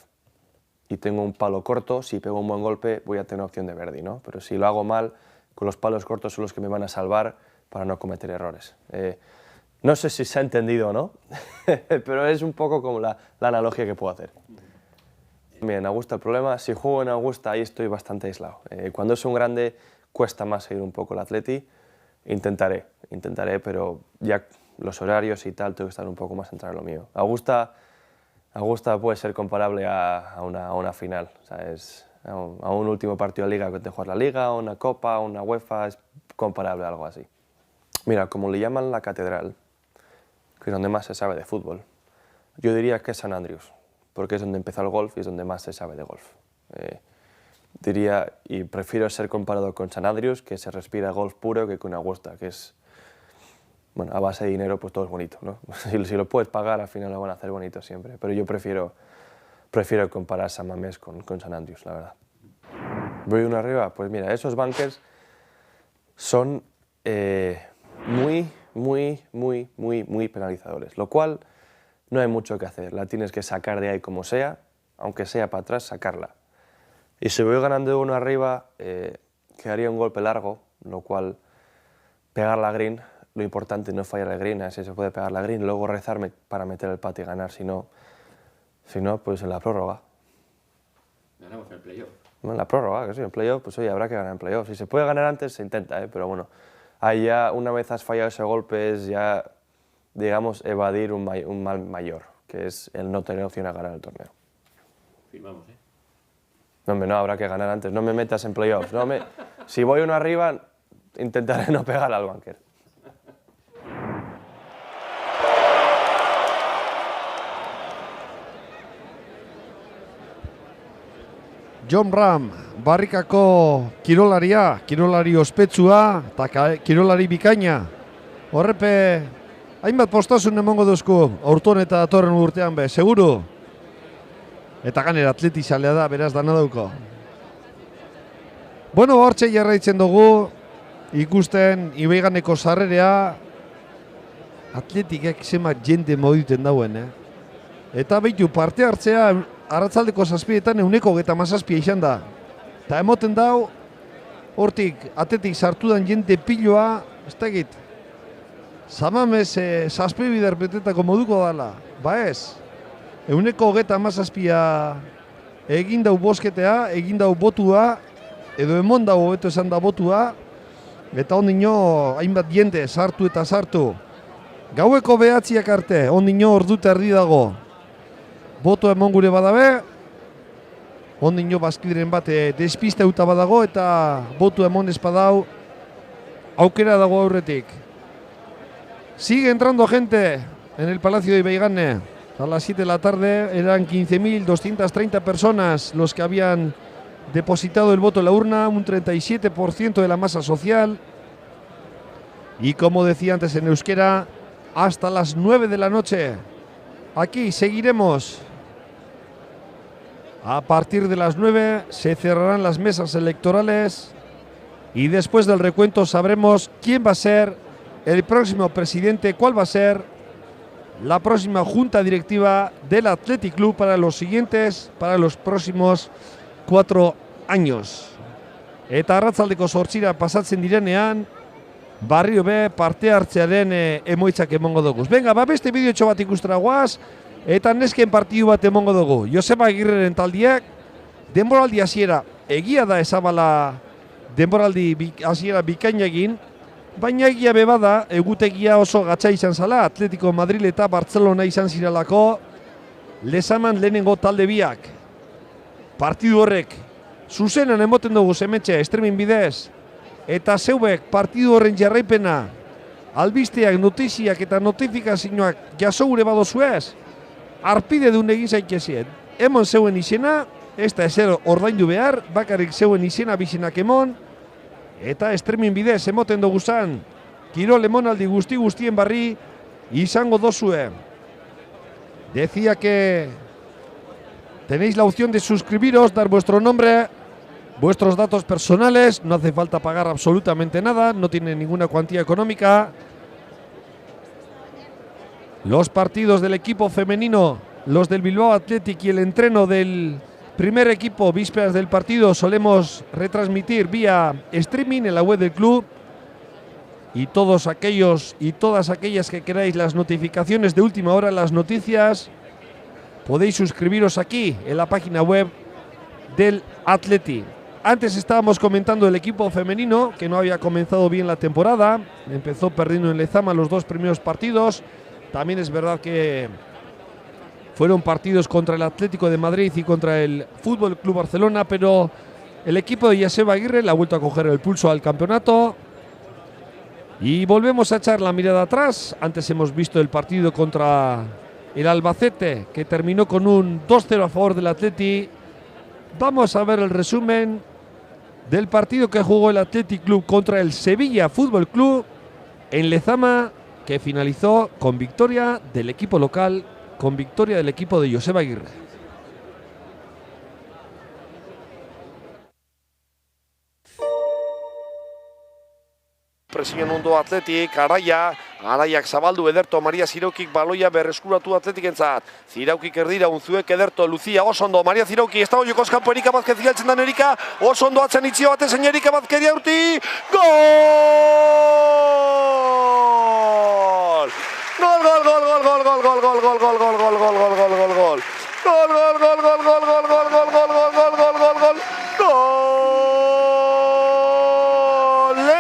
y tengo un palo corto, si pego un buen golpe voy a tener opción de birdie, ¿no? Pero si lo hago mal, con los palos cortos son los que me van a salvar para no cometer errores. No sé si se ha entendido o no, pero es un poco como la analogía que puedo hacer. En Augusta el problema, si juego en Augusta ahí estoy bastante aislado. Cuando es un grande cuesta más seguir un poco el Atleti. Intentaré, pero ya los horarios y tal tengo que estar un poco más centrado en lo mío. Augusta puede ser comparable a una final, ¿sabes? A un último partido de liga que te juegas la liga, a una copa, a una UEFA, es comparable a algo así. Mira, como le llaman la catedral, que es donde más se sabe de fútbol, yo diría que es San Andrews, porque es donde empezó el golf y es donde más se sabe de golf. Diría, y prefiero ser comparado con San Andrews, que se respira golf puro, que con Augusta, que es, bueno, a base de dinero, pues todo es bonito, ¿no? Si lo puedes pagar, al final lo van a hacer bonito siempre, pero yo prefiero prefiero comparar San Mamés con San Andrews, la verdad. Voy uno arriba, pues mira, esos bunkers son muy penalizadores, lo cual no hay mucho que hacer, la tienes que sacar de ahí como sea, aunque sea para atrás, sacarla. Y si voy ganando uno arriba, quedaría un golpe largo, lo cual pegar la green, lo importante es no fallar el green, así se puede pegar la green, luego rezarme para meter el pati y ganar, si no, pues en la prórroga. Ganamos el playoff. En la prórroga, que sí, en playoff, pues oye, habrá que ganar en playoff. Si se puede ganar antes, se intenta, pero bueno, ahí ya una vez has fallado ese golpe es ya, digamos, evadir un mal mayor, que es el no tener opción a ganar el torneo. Firmamos, ¿eh? No, hombre, no, habrá que ganar antes, no me metas en playoffs. Si voy uno arriba, intentaré no pegar al bunker. Jon Ram, barrikako kirolari ospetsua eta kirolari bikaina. Horrepe, hainbat postasun emango duzku, aurton eta datorren urtean be, seguru? Eta ganera atletizalea da, beraz dana dauko. Bueno, hortxe jarraitzen dugu, ikusten Ibaiganeko sarrerea, atletikek zenbat jende moduten dauen, Eta behitu parte hartzea, arratzaldeko zazpietan 127 izan da. Eta emoten dau, hortik atetik sartudan jende piloa, ez da egit, Samamez zazpi bider betetako moduko dala, ba ez. 127 egin dau bosketea, egin dau botua, edo emon dau hobeto esan da botua, eta ondino hainbat jende sartu eta sartu. Gaueko 9 arte, ondino ordu eta erdi dago. Boto emon gure badabe, ondino bazkideren bat despisteuta badago eta botu emon espadau, aukera dago aurretik. Sigue entrando gente en el Palacio de Ibaigane. A las 7 de la tarde eran 15.230 personas los que habían depositado el voto en la urna, un 37% de la masa social. Y como decía antes en euskera, hasta las 9 de la noche. Aquí seguiremos. A partir de las 9 se cerrarán las mesas electorales y después del recuento sabremos quién va a ser el próximo presidente, cuál va a ser la próxima junta directiva del Athletic Club para los próximos 4 años. Eta arratzaldeko 8 pasatzen direnean, barrio be parte hartzearen emoitzak emongo dugu. Venga, beste bideotxo bat ikustera guaz, eta nesken partidu bat emongo dugu. Joseba Agirreren taldiak, denboraldi hasiera egia da ezabala denboraldi hasiera bikaina egin, baina egia bebada egutegia oso gatza izan zala, Atletico Madrid eta Barcelona izan ziralako, lezaman lehenengo talde biak. Partidu horrek, zuzenan emoten dugu zemetxe, estremin bidez, eta zeuek partidu horren jarraipena, albisteak, notiziak eta notifikazioak jaso gure badozuez, arpide duen egin zaitezien. Emon zeuen izena, ez da ezer ordaindu behar, bakarrik zeuen izena bizenak emon, eta estremin bidez emoten dugu zan, kirol emonaldi guztien barri izango dozue. Decía que tenéis la opción de suscribiros, dar vuestro nombre, vuestros datos personales, no hace falta pagar absolutamente nada, no tiene ninguna cuantía económica. Los partidos del equipo femenino, los del Bilbao Athletic y el entreno del primer equipo vísperas del partido solemos retransmitir vía streaming en la web del club. Y todos aquellos y todas aquellas que queráis las notificaciones de última hora, las noticias, podéis suscribiros aquí en la página web del Athletic. Antes estábamos comentando el equipo femenino que no había comenzado bien la temporada, empezó perdiendo en Lezama los 2 primeros partidos. También es verdad que fueron partidos contra el Atlético de Madrid y contra el Fútbol Club Barcelona, pero el equipo de Joseba Aguirre le ha vuelto a coger el pulso al campeonato. Y volvemos a echar la mirada atrás. Antes hemos visto el partido contra el Albacete, que terminó con un 2-0 a favor del Atleti. Vamos a ver el resumen del partido que jugó el Athletic Club contra el Sevilla Fútbol Club en Lezama, que finalizó con victoria del equipo local, con victoria del equipo de Joseba Aguirre. presioan ondo Atletik, Araiak zabaldu Ederto, Maria Ziraukik baloia berreskuratu Atletikentzat. Ziraukik erdira, Unzuek Ederto, Lucia, oso ondo, Maria Zirauki, ez dago jokoz kanpo Erika Vázquez galtzen dan Erika, oso ondo atzen itzio batezen Erika Vázquez urti, gol! Gol!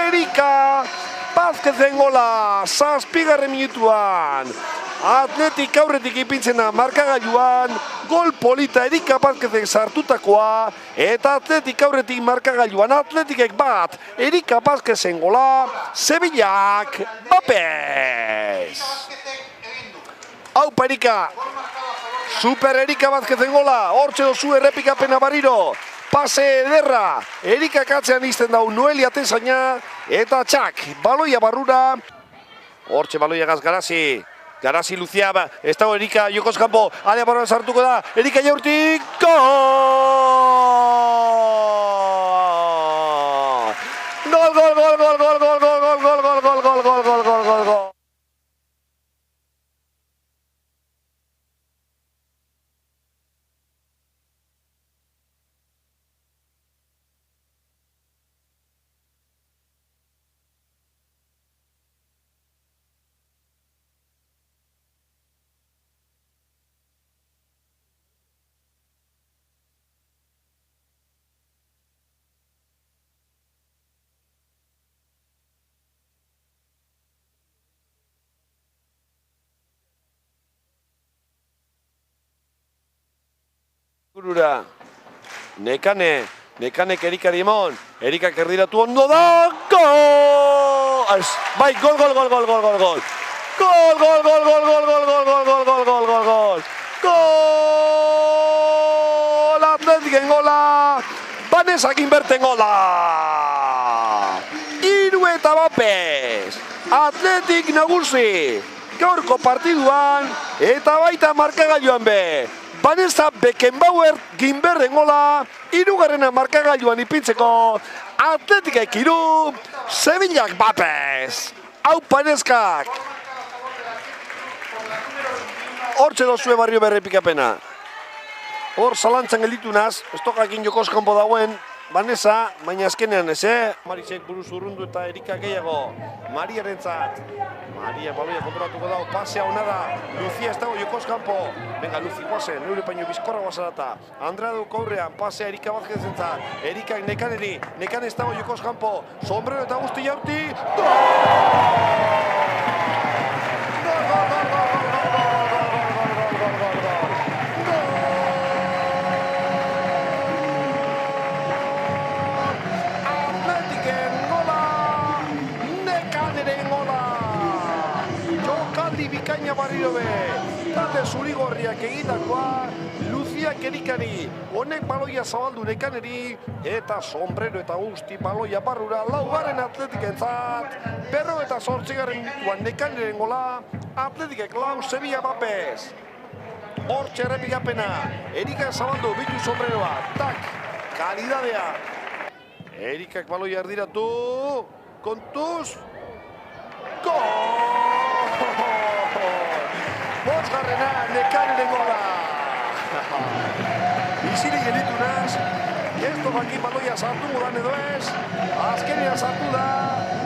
Erika Vázquezen gola, 7. minutuan. Atletik aurretik ipintzena markagailuan, gol polita Erika Vázquezen sartutakoa, eta Atletik aurretik markagailuan Atletikek bat, Erika Vázquezen gola, Sevillak bapez. Aupa Erika, super Erika Vázquezen gola, hortxe dozu errepikapena barriro, pase ederra, Erika katzean izten dau Noelia Tesaina, eta txak, baloia barrura, hortxe baloia gaz Garasi Lucia, ez dago Erika jokoz kanpo, alea barruan sartuko da, Erika jaurtik, gol! Gurura, Nekanek Erikari emon, Erikak erdiratu ondo da, gol! Bai, gol! Gol! Atletiken gola, Vanessa Ginberten gola! 3 eta bapez, Atletik nagusi, gaurko partiduan, eta baita markagailuan be. Vanessa Beckenbauer Ginberten gola, 3. markagailuan ipintzeko, Atletikek 3, Sevillak bapez. Aupa neskak! Hortxe dozue barrio berrepikapena. Hor zalantzan gelditu naz, ez tokakin jokoz kanpo dagoen, Vanessa, baina azkenean ez, Marisek buruz urrundu eta Erika gehiago. Mariarentzat. Maria baloia kontrolatuko dago, pasea hona da. Lucia ez dago jokoz kanpo. Venga, Luzi guazen, neure paino bizkorra guazarata. Andrea duko aurrean, pasea Erika Vázquezentzat. Erikak Nekaneri, Nekan ez dago jokoz kanpo. Sombrero eta guzti jaurti. Bikaina barriro be, talde zurigorriak egitakoa, Luziak Erikari, honek baloia zabaldu Nekaneri, eta sombrero eta guzti baloia barrura, 4. Atletikentzat, 58. minutuan Nekaneren gola, Atletikek 4, Sevilla bapez. Hortxe errepikapena, Erika zabaldu, bitu sombreroa, tak, kalidadea. Erikak baloia erdiratu, kontuz, gol! 5. Nekaneren gola. Izile gelitu naz, ez tokakin baloia sartu mudan edo ez, azkenean sartu da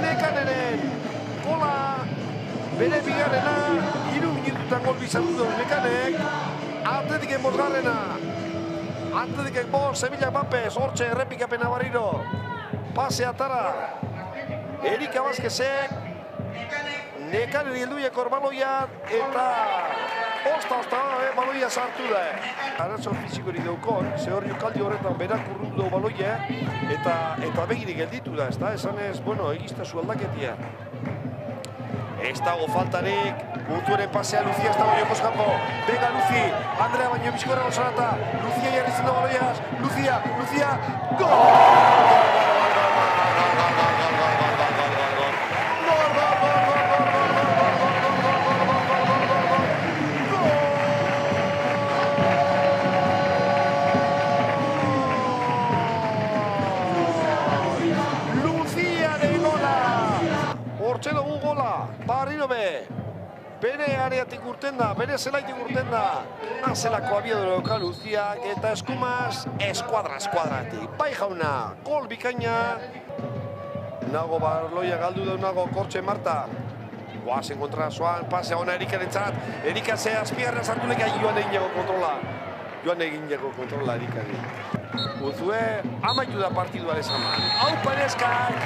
Nekaneren gola, bere bigarrena, 3 minututan gol bizartu dut Nekanek, Atletiken 5. Atletiken 5, Sevilla bapez, hortxe errepikapena barriro, pase atara, Erika Vázquezek, Nekaneri helduiak hor baloia, eta osta baloia sartu da. Arazo fizikorik daukon, ze hor jokaldi horretan berak urrundu dugu baloia, eta begirik gelditu da, ez da? Esan ez, bueno, egiztazu aldaketia. Ez dago faltarik, Unzueren pasea Lucia, ez dago jokoz kanpo. Venga, Luzi, Andrea baino bizkorra gozarata, Lucia jarritzen da baloiaz, Lucia, gol! barriro be. Bere areatik urten da, bere zelaitik urten da. Azelako abiadura dauka Luziak eta eskumaz eskuadratik. Bai jauna, gol bikaina. Nago barloia galdu da nago Kortxe Marta. Goazen kontra zoan, pase hona Erikaren txat. Erika ze azpiarra sartu leka joan egin jago kontrola Erikari. Uzue, amaitu da partidua desaman. Hau Perezkak,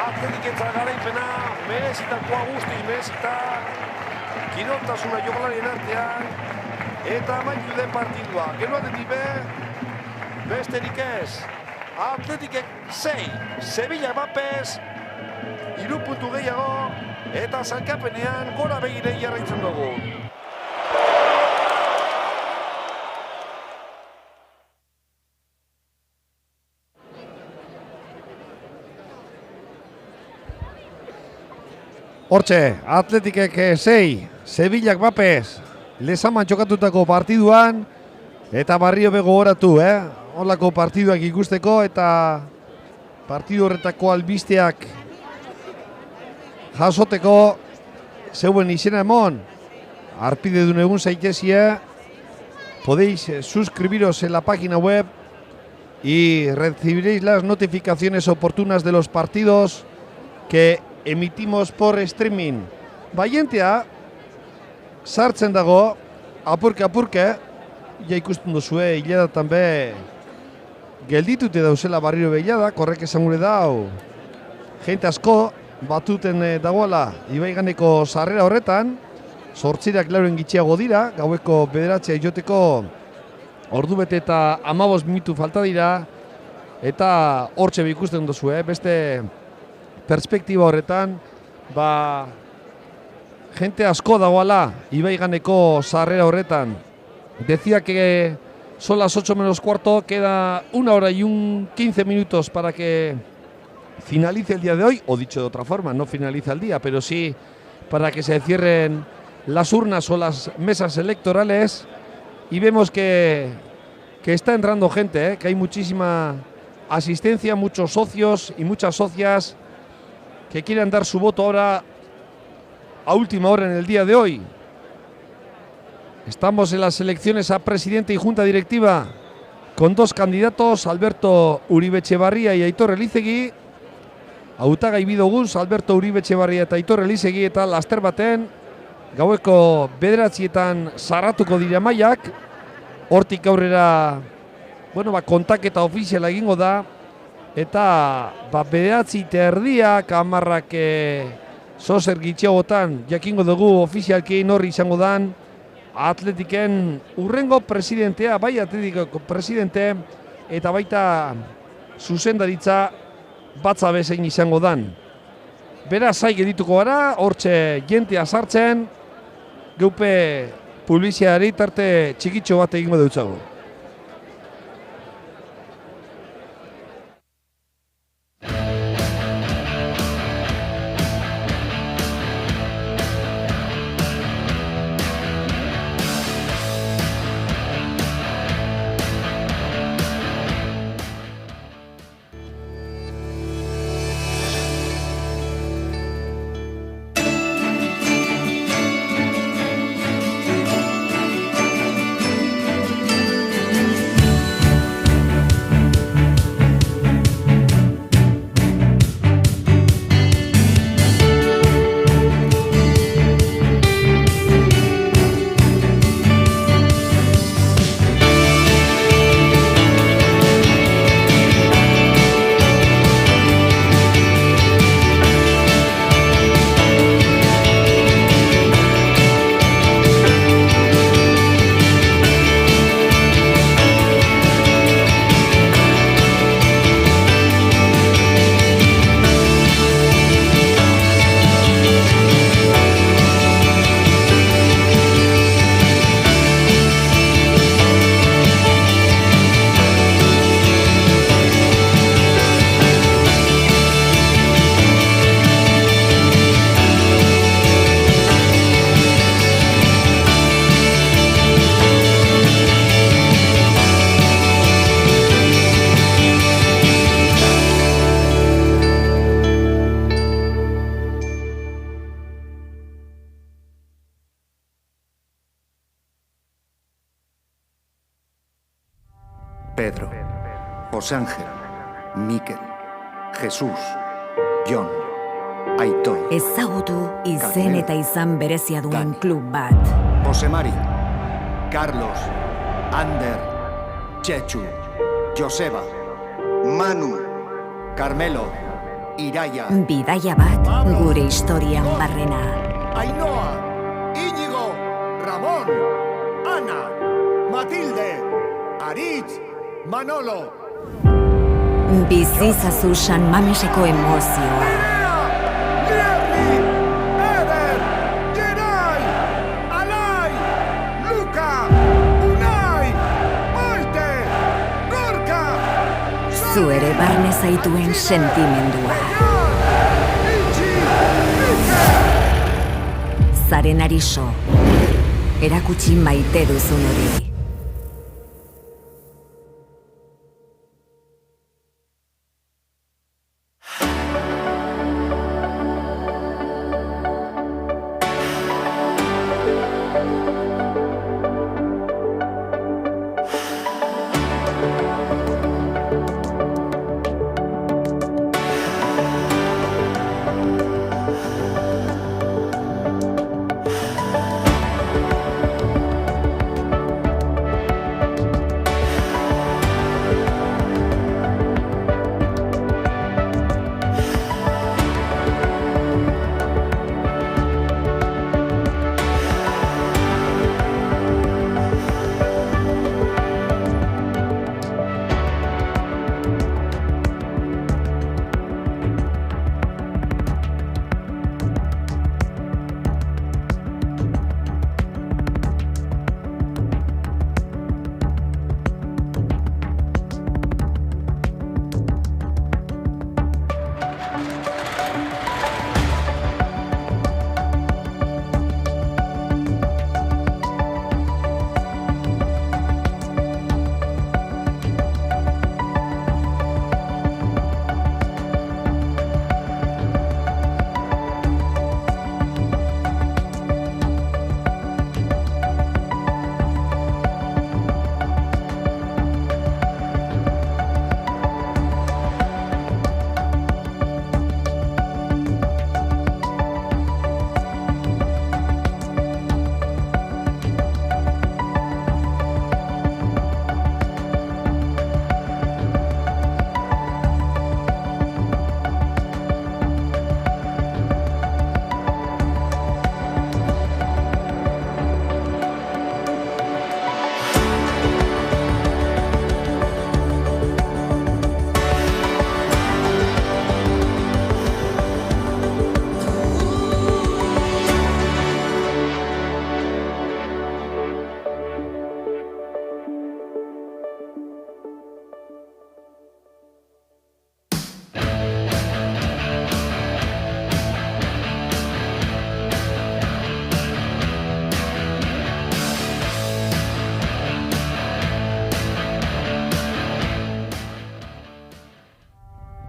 atletik entzara garaipena, merezitakoa guztiz, merezita. Kiroltasuna jokalarien artean, eta amaitu den partidua. Gero atetik besterik ez. Atletikek 6, Sevilla Bapez, 3 puntu gehiago, eta zalkapenean gora begire jarraitzen dugu. Hortxe, Atletikek 6, Sevillak Bapez, Lezaman txokatutako partiduan, eta barrio bego horatu, Holako partiduak ikusteko eta partidu horretako albisteak jasoteko zeuen izena emon. Arpide dun egun zaitezie, podéis suscribiros en la página web y recibiréis las notificaciones oportunas de los partidos que emitimos por streaming. Baientea, sartzen dago, apurke, ja ikusten duzue, hiladatan be, gelditute dauzela barriro behilada, korrek esan gure dau. Gente asko batuten dagoela Ibaiganeko sarrera horretan, 8 lauren gitxiago dira, gaueko 9 joteko ordubete eta 15 minutu falta dira, eta hortxe ikusten duzue, beste perspektiba horretan, gente asko dagoela Ibaiganeko sarrera horretan. Decía que son las 8 menos cuarto, queda 1 hora y 15 minutos para que finalice el día de hoy, o dicho de otra forma, no finaliza el día, pero sí para que se cierren las urnas o las mesas electorales, y vemos que está entrando gente, que hay muchísima asistencia, muchos socios y muchas socias que quieren dar su voto ahora a última hora en el día de hoy. Estamos en las elecciones a presidente y junta directiva con 2 candidatos, Alberto Uribe Etxebarria y Aitor Elizegi. Hautagai bidoguz, Alberto Uribe Etxebarria eta Aitor Elizegi, eta laster baten gaueko 9etan sarratuko dira maiak. Hortik aurrera, kontaketa ofiziala egingo da, eta 9:30 hamarrak zozer gitxiagotan jakingo dugu ofizialki norri izango dan Atletiken urrengo presidentea, bai Atletikeko presidente, eta baita zuzendaritza batza bezein izango dan. Beraz, zai gedituko gara, hortxe jentea sartzen, geupe publiziari tarte txikitxo bat egingo dutzago. Pedro, José Ángel, Mikel, Jesús, Jon, Aitor. Ezagutu izen eta izan berezia duen klub bat. José Mari, Carlos, Ander, Chechu, Joseba, Manu, Carmelo, Iraia. Bidaia bat gure historian barrena. Ainhoa, Íñigo, Ramón, Ana, Matilde, Aritz, Manolo. Bizizazu San Mameseko emozioa. Lierri, Eder, Geray, Alai, Luka, Unai, Maite, Gorka. Zu ere barne zaituen sentimendua. Zaren ariso, erakutsi maite duzun hori.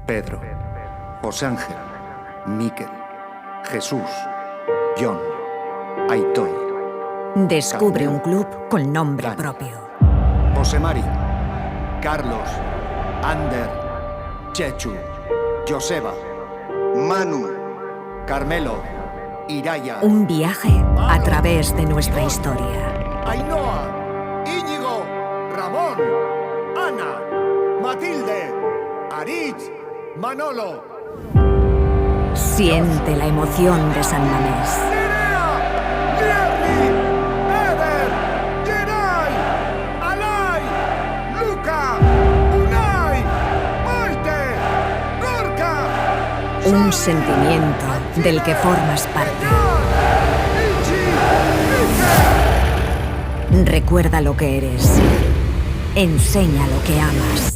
Pedro, José Ángel, Mikel, Jesús, Jon, Aitor. Descubre un club con nombre propio. José Mari, Carlos, Ander, Chechu, Joseba, Manu, Carmelo, Iraia. Un viaje a través de nuestra historia. Ainhoa, Íñigo, Ramón, Ana, Matilde, Aritz, Manolo. Siente la emoción de San Mamés. Lierri, Eder, Geray, Alai, Luka, Unai, Maite, Gorka. Un sentimiento del que formas parte. Recuerda lo que eres. Enseña lo que amas.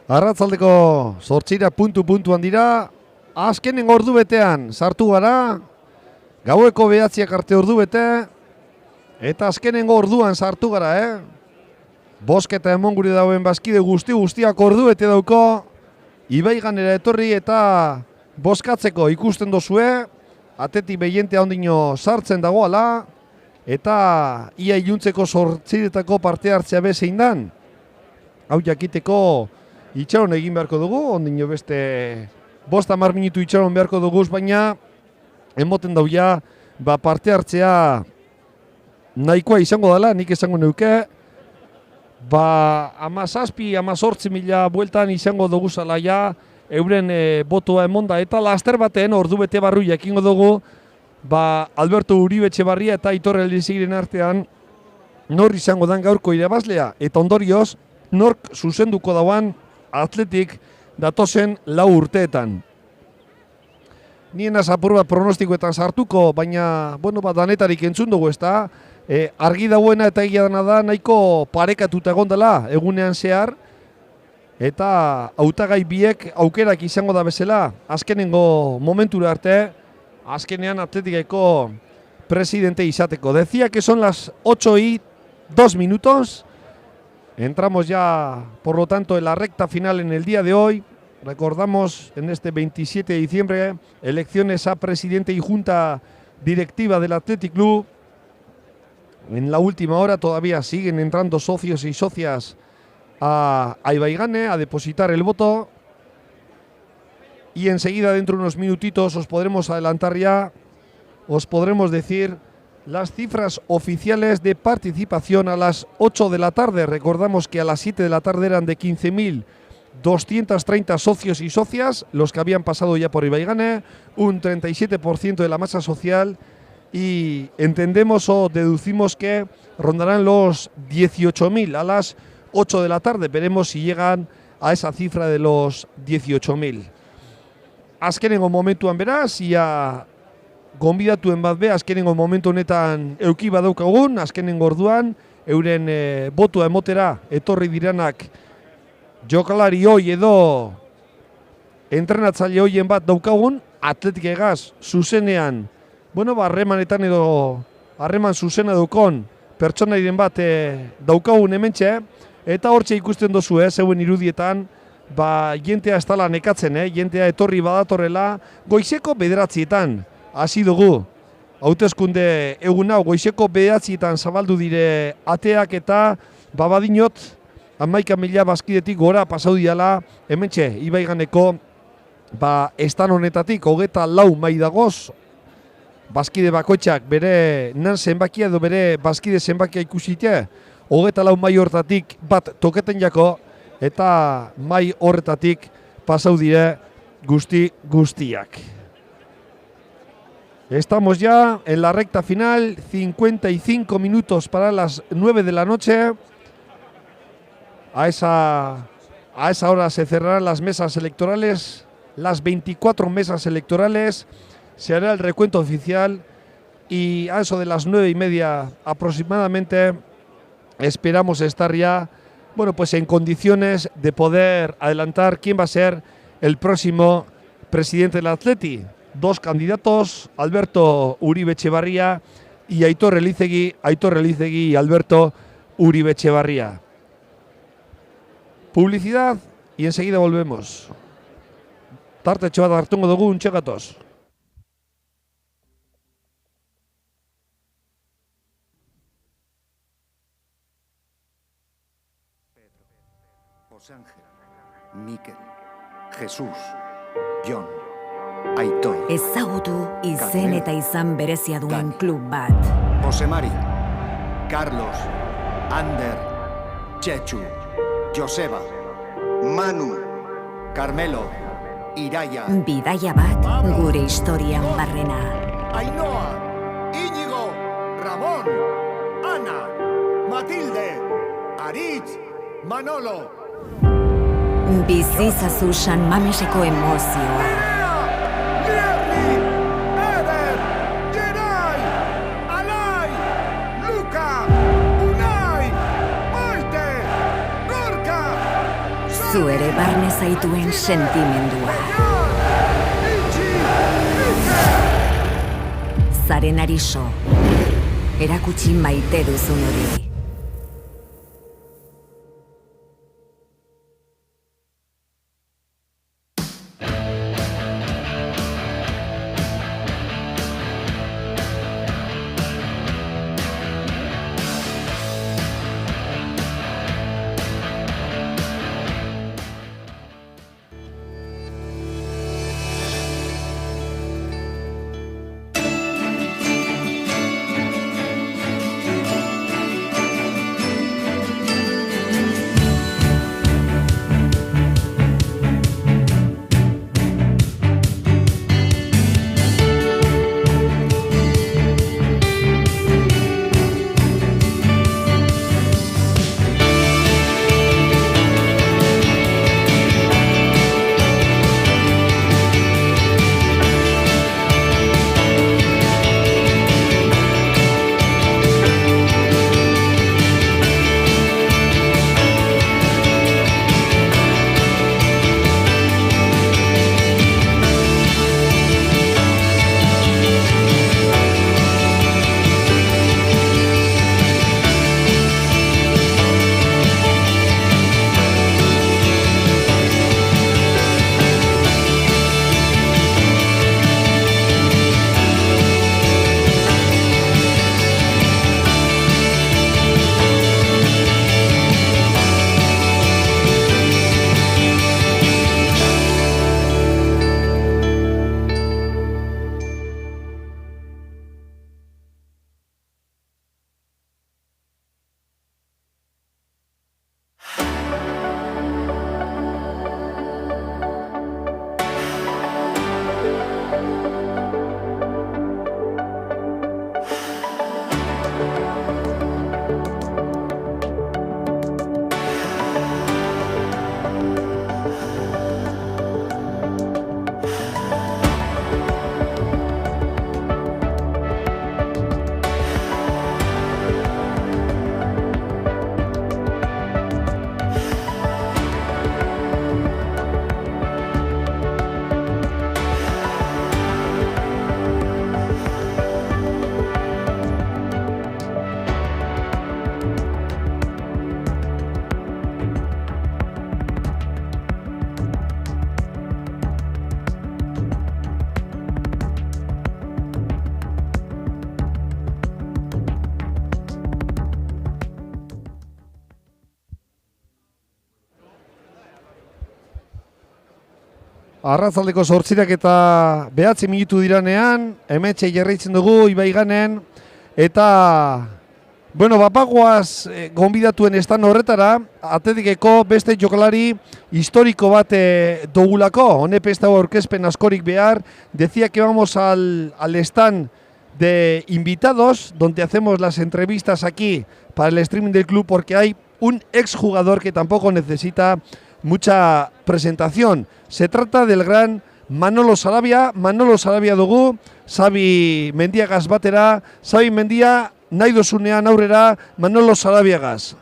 Arratzaldeko 8 puntuan dira. Azkenen ordu betean sartu gara. Gaueko 9 arte ordu bete. Eta azkenengo orduan sartu gara, Bosketa emon gure dauen bazkide guztiak ordu bete dauko. Ibaiganera etorri eta boskatzeko ikusten dozue. Atetik behientea ondino sartzen dagoala. Eta ia iluntzeko 8 parte hartzea bezein dan. Hau jakiteko itxaron egin beharko dugu, ondino beste 5-10 minutu itxaron beharko dugu, baina emoten dauia parte hartzea nahikoa izango dela, nik esango neuke. 17-18 bueltan izango dugu zalaia, euren botoa emonda, eta laster baten ordu bete barru jakingo dugu, Alberto Uribe Etxebarria eta Aitor Elizegirren artean nor izango dan gaurko irabazlea, eta ondorioz nork zuzenduko dauan Atletik datozen 4 urteetan. nien apur bat pronostikoetan sartuko, baina, bueno, danetarik entzun dugu, ezta? Argi dagoena eta egia dena da nahiko parekatuta egon dela egunean zehar, eta hautagai biek aukerak izango da bezala, azkenengo momentura arte, azkenean Atletikeko presidente izateko. Decía que son las 8:02. Entramos ya, por lo tanto, en la recta final en el día de hoy. Recordamos, en este 27 de diciembre, elecciones a presidente y junta directiva del Athletic Club. En la última hora todavía siguen entrando socios y socias a Ibaigane a depositar el voto. Y enseguida, dentro de unos minutitos, os podremos adelantar ya, os podremos decir las cifras oficiales de participación a las 8 de la tarde. Recordamos que a las 7 de la tarde eran de 15.230 socios y socias, los que habían pasado ya por Ibaigane, un 37% de la masa social, y entendemos o deducimos que rondarán los 18.000 a las 8 de la tarde. Veremos si llegan a esa cifra de los 18.000. Azkenengo momentuan beraz, ia gonbidatuen bat be, azkenengo momentu honetan euki badaukagun, azkenengo orduan, euren botua emotera etorri diranak jokalari hoi edo entrenatzaile hoien bat daukagun, Atletikegaz zuzenean, bueno, harremanetan edo harreman zuzena daukon pertsonairen bat daukagun hementxe, eta hortxe ikusten dozu, zeuen irudietan, jentea ez dala nekatzen, jentea etorri badatorrela, goizeko 9:00 hasi dugu. Hauteskunde egun hau goizeko 9:00 zabaldu dire ateak, eta badinot 11.000 bazkidetik gora pasau diala, hementxe, Ibaiganeko, estan honetatik, 24 mai dagoz, bazkide bakoitzak bere nan zenbakia edo bere bazkide zenbakia ikusite, 24 mai hortatik bat toketen jako, eta mai horretatik pasau dire guztiak. Estamos ya en la recta final, 55 minutos para las 9 de la noche. A esa hora se cerrarán las mesas electorales, las 24 mesas electorales, se hará el recuento oficial y a eso de las 9:30 aproximadamente esperamos estar ya, bueno, pues en condiciones de poder adelantar quién va a ser el próximo presidente del Athletic. 2 candidatos, Alberto Uribe Etxebarria y Aitor Elizegi y Alberto Uribe Etxebarria. Publicidad y enseguida volvemos. Tartetxo bat hartungo dugu, untxe gatoz. José Ángel, Mikel, Jesús, Jon, Aitor. Ezagutu izen eta izan berezia duen klub bat. José Mari, Carlos, Ander, Chechu, Joseba, Manu, Carmelo, Iraia. Bidaia bat gure historian barrena. Ainhoa, Íñigo, Ramón, Ana, Matilde, Aritz, Manolo. Bizizazu San Mameseko emozioa. Lierni, Eder, Geray, Alai, Luka, Unai, Maite, Gorka. Zu ere barne zaituen sentimendua. Zaren ariso, erakutsi maite duzun hori. Arratzaldeko 8:09 minutu diranean, hementxe jarraitzen dugu Ibaiganen, eta bueno, bapagoaz gonbidatuen estan horretara, Atletikeko beste jokalari historiko bat dugulako, honepe ez dago aurkezpen askorik behar. Decía que vamos al stand de invitados, donde hacemos las entrevistas aquí para el streaming del club, porque hay un exjugador que tampoco necesita mucha presentación. Se trata del gran Manolo Sarabia dugu, Xabi Mendiagaz batera, Xabi Mendia nahi dozunean aurrera, Manolo Sarabiagaz.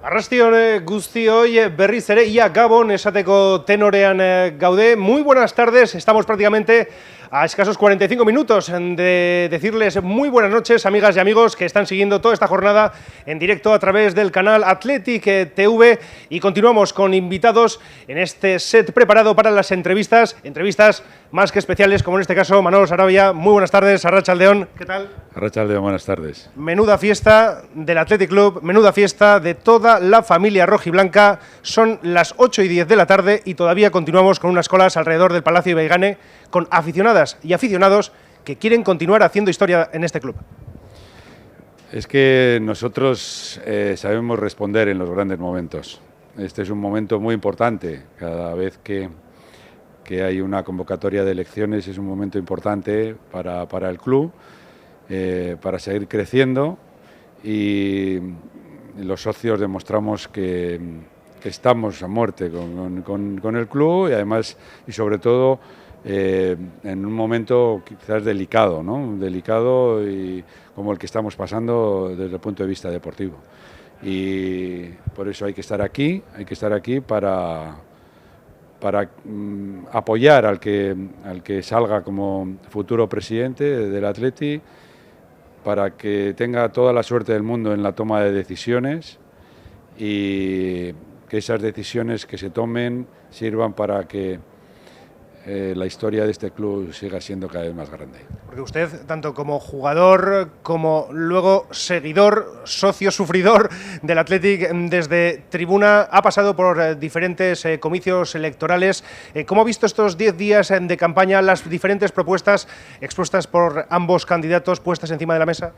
Arrastion guztioi, berriz ere, ia Gabon esateko tenorean gaude. Muy buenas tardes, estamos prácticamente a escasos 45 minutos de decirles muy buenas noches, amigas y amigos que están siguiendo toda esta jornada en directo a través del canal Athletic TV, y continuamos con invitados en este set preparado para las entrevistas más que especiales, como en este caso Manolo Sarabia. Muy buenas tardes, Arratsaldeon, ¿qué tal? Arratsaldeon, buenas tardes. Menuda fiesta del Athletic Club, menuda fiesta de toda la familia rojiblanca. Son las 8:10 de la tarde y todavía continuamos con unas colas alrededor del Palacio Ibaigane, con aficionadas y aficionados que quieren continuar haciendo historia en este club. Es que nosotros sabemos responder en los grandes momentos. Este es un momento muy importante. Cada vez que hay una convocatoria de elecciones es un momento importante para el club, para seguir creciendo, y los socios demostramos que estamos a muerte con el club, y además, y sobre todo, en un momento quizás delicado, ¿no? Delicado y como el que estamos pasando desde el punto de vista deportivo. Y por eso hay que estar aquí para apoyar al que salga como futuro presidente del Atleti, para que tenga toda la suerte del mundo en la toma de decisiones, y que esas decisiones que se tomen sirvan para que la historia de este club siga siendo cada vez más grande. Porque usted, tanto como jugador como luego seguidor, socio sufridor del Athletic desde tribuna, ha pasado por diferentes comicios electorales. ¿Cómo ha visto estos 10 días de campaña, las diferentes propuestas expuestas por ambos candidatos puestas encima de la mesa?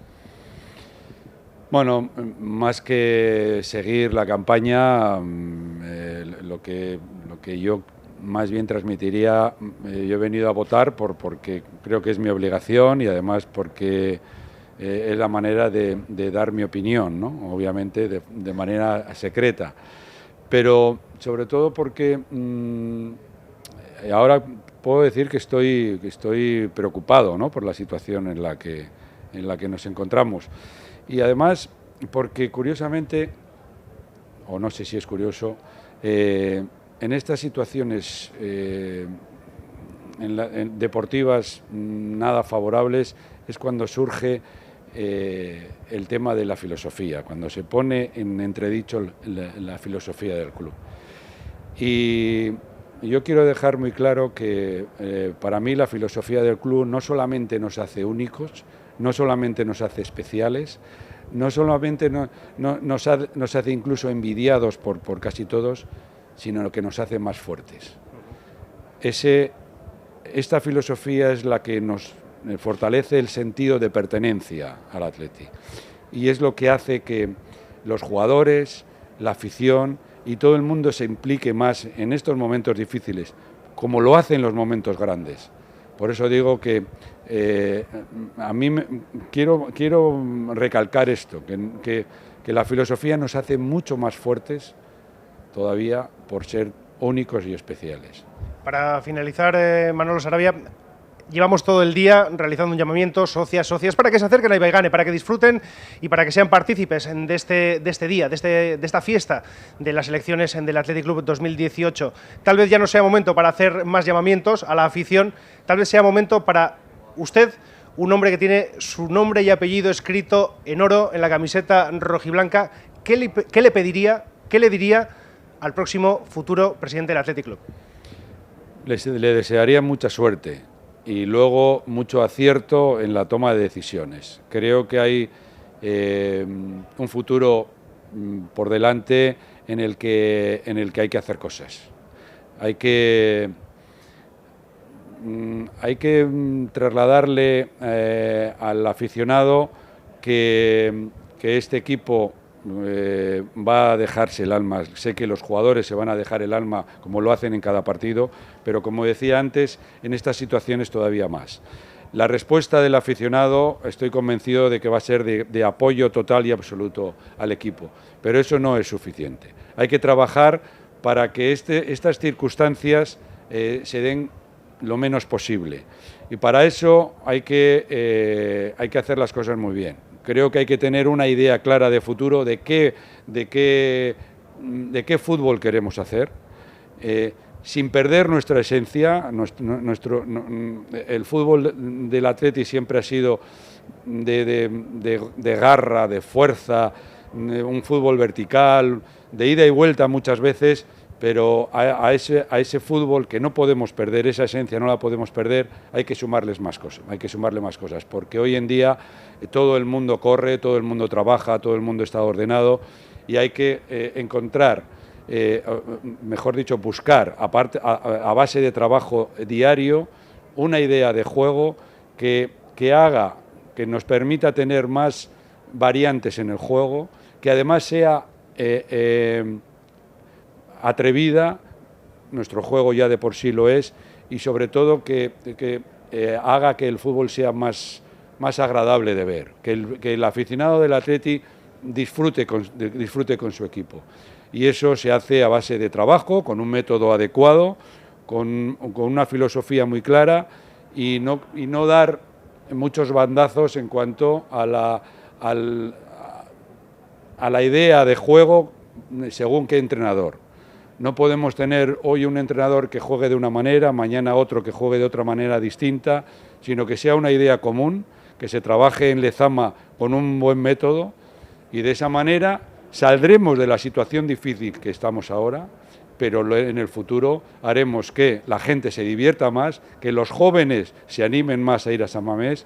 Bueno, más que seguir la campaña, lo que yo más bien transmitiría, yo he venido a votar porque creo que es mi obligación, y además porque es la manera de dar mi opinión, ¿no? Obviamente de manera secreta, pero sobre todo porque ahora puedo decir que estoy preocupado, ¿no? Por la situación en la que nos encontramos, y además porque curiosamente, o no sé si es curioso, en estas situaciones deportivas nada favorables es cuando surge el tema de la filosofía, cuando se pone en entredicho la filosofía del club. Y yo quiero dejar muy claro que para mí la filosofía del club no solamente nos hace únicos, no solamente nos hace especiales, no solamente nos hace incluso envidiados por casi todos, sino que nos hace más fuertes. Esta filosofía es la que nos fortalece el sentido de pertenencia al Atleti, y es lo que hace que los jugadores, la afición y todo el mundo se implique más en estos momentos difíciles, como lo hace en los momentos grandes. Por eso digo que a mí quiero recalcar esto, que la filosofía nos hace mucho más fuertes todavía por ser únicos y especiales. Para finalizar, Manolo Sarabia, llevamos todo el día realizando un llamamiento, socias, para que se acerquen a Ibaigane, para que disfruten y para que sean partícipes de este día, de esta fiesta de las elecciones del Athletic Club 2018. Tal vez ya no sea momento para hacer más llamamientos a la afición, tal vez sea momento para usted, un hombre que tiene su nombre y apellido escrito en oro en la camiseta rojiblanca. ¿Qué le pediría, qué le diría al próximo futuro presidente del Athletic Club? Le desearía mucha suerte y luego mucho acierto en la toma de decisiones. Creo que hay un futuro por delante en el que hay que hacer cosas. Hay que trasladarle al aficionado que este equipo va a dejarse el alma. Sé que los jugadores se van a dejar el alma como lo hacen en cada partido, pero como decía antes, en estas situaciones todavía más. La respuesta del aficionado estoy convencido de que va a ser de apoyo total y absoluto al equipo, pero eso no es suficiente. Hay que trabajar para que estas circunstancias se den lo menos posible, y para eso hay que hacer las cosas muy bien. Creo que hay que tener una idea clara de futuro de qué fútbol queremos hacer, sin perder nuestra esencia. El fútbol del Atleti siempre ha sido de garra, de fuerza, un fútbol vertical, de ida y vuelta muchas veces, pero a ese fútbol que no podemos perder, esa esencia no la podemos perder, hay que sumarle más cosas, porque hoy en día todo el mundo corre, todo el mundo trabaja, todo el mundo está ordenado, y hay que encontrar, mejor dicho, buscar, a base de trabajo diario, una idea de juego que nos permita tener más variantes en el juego, que además sea atrevida, nuestro juego ya de por sí lo es, y sobre todo que haga que el fútbol sea más agradable de ver, que el aficionado del Atleti disfrute con su equipo. Y eso se hace a base de trabajo, con un método adecuado, con una filosofía muy clara, y no dar muchos bandazos en cuanto a la idea de juego según qué entrenador. No podemos tener hoy un entrenador que juegue de una manera, mañana otro que juegue de otra manera distinta, sino que sea una idea común, que se trabaje en Lezama con un buen método, y de esa manera saldremos de la situación difícil que estamos ahora, pero en el futuro haremos que la gente se divierta más, que los jóvenes se animen más a ir a San Mamés,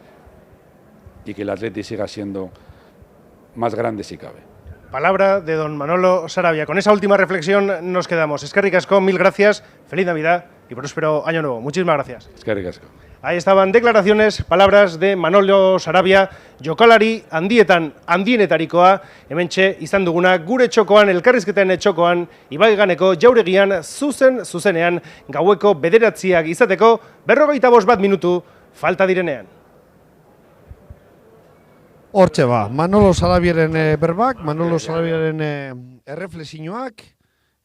y que el Atleti siga siendo más grande si cabe. Palabra de don Manolo Sarabia. Con esa última reflexión nos quedamos. Eskerrik asko, mil gracias, feliz Navidad y próspero año nuevo. Muchísimas gracias. Eskerrik asko. Ahí estaban declaraciones, palabras de Manolo Sarabia, jokalari handienetarikoa, hementxe izan duguna gure txokoan, elkarrizketen txokoan, Ibaiganeko Jauregian zuzenean gaueko 9 izateko 45 minutu falta direnean. Hortxe ba, Manolo Sarabiaren berbak, Manolo Sarabiaren erreflexioak,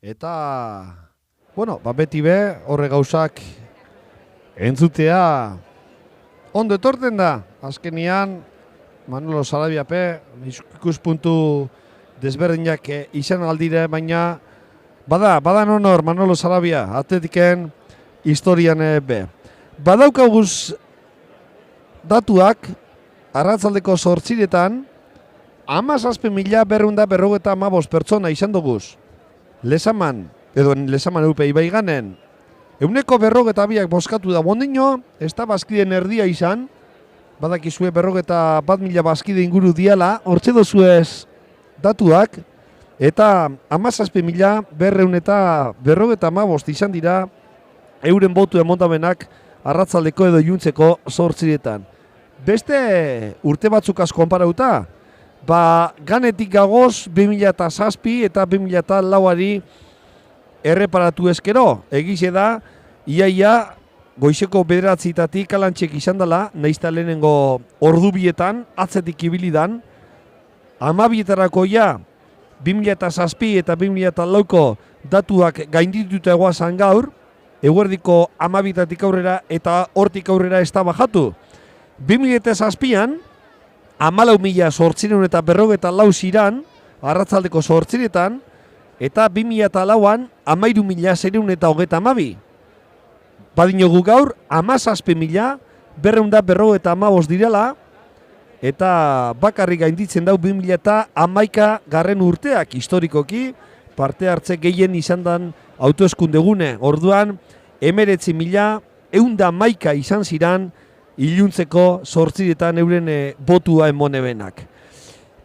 eta, bueno, beti be, horre gauzak entzutea ondo etorten da. Azkenian, Manolo Sarabiape, ikuspuntu desberdinak izan aldire, baina badan honor Manolo Sarabia, Atletiken historian be. Badaukaguz datuak, arratzaldeko 8:00 17.455 pertsona izan duguz. Lezaman, edo Lezaman Eupe Ibaiganen, 142 bozkatu da bondino, ez da bazkideen erdia izan, badakizue 41.000 bazkide inguru diala, hortze dozuez datuak, eta 17.455 izan dira, euren botu emondamenak arratzaldeko edo iluntzeko 8:00. Beste urte batzukaz konparauta, ganetik gagoz 2007 eta 2004 erreparatu ezkero. Egize da, iaia goizeko 9:00 kalantxek izan dela, naizta lehenengo ordubietan, atzetik ibilidan, 12:00 2007 eta 2004ko datuak gaindituta egoazan gaur, eguerdiko 12:00 aurrera eta hortik aurrera ez da bajatu. 2007an, 14.854 ziran, arratzaldeko 8:00, eta 2004an, 13.632. Badinogu gaur, 17.255 direla, eta bakarrik gainditzen dau 2011 urteak historikoki, parte hartze gehien izan dan autoeskundegune. Orduan, 19.111 izan ziran, iluntzeko 8:00 euren botua emonebenak.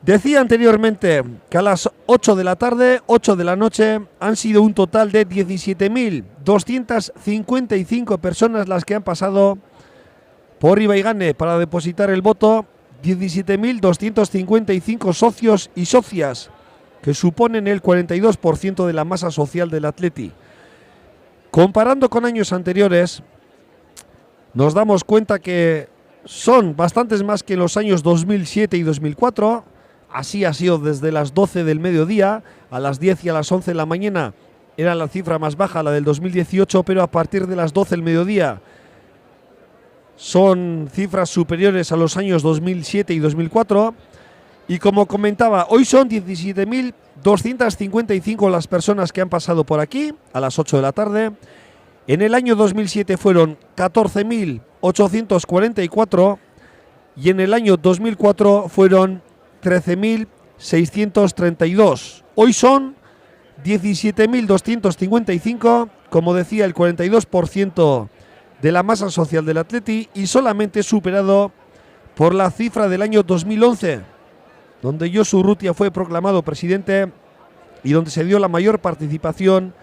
Decía anteriormente que a las 8 de la tarde, 8 de la noche, han sido un total de 17.255 personas las que han pasado por Ibaigane para depositar el voto. 17.255 socios y socias, que suponen el 42% de la masa social del Atleti. Comparando con años anteriores, nos damos cuenta que son bastantes más que en los años 2007 y 2004. Así ha sido desde las 12 del mediodía a las 10 y a las 11 de la mañana. Era la cifra más baja, la del 2018, pero a partir de las 12 del mediodía son cifras superiores a los años 2007 y 2004. Y como comentaba, hoy son 17.255 las personas que han pasado por aquí a las 8 de la tarde. En el año 2007 fueron 14.844 y en el año 2004 fueron 13.632. Hoy son 17.255, como decía, el 42% de la masa social del Atleti, y solamente superado por la cifra del año 2011, donde Josu Urrutia fue proclamado presidente y donde se dio la mayor participación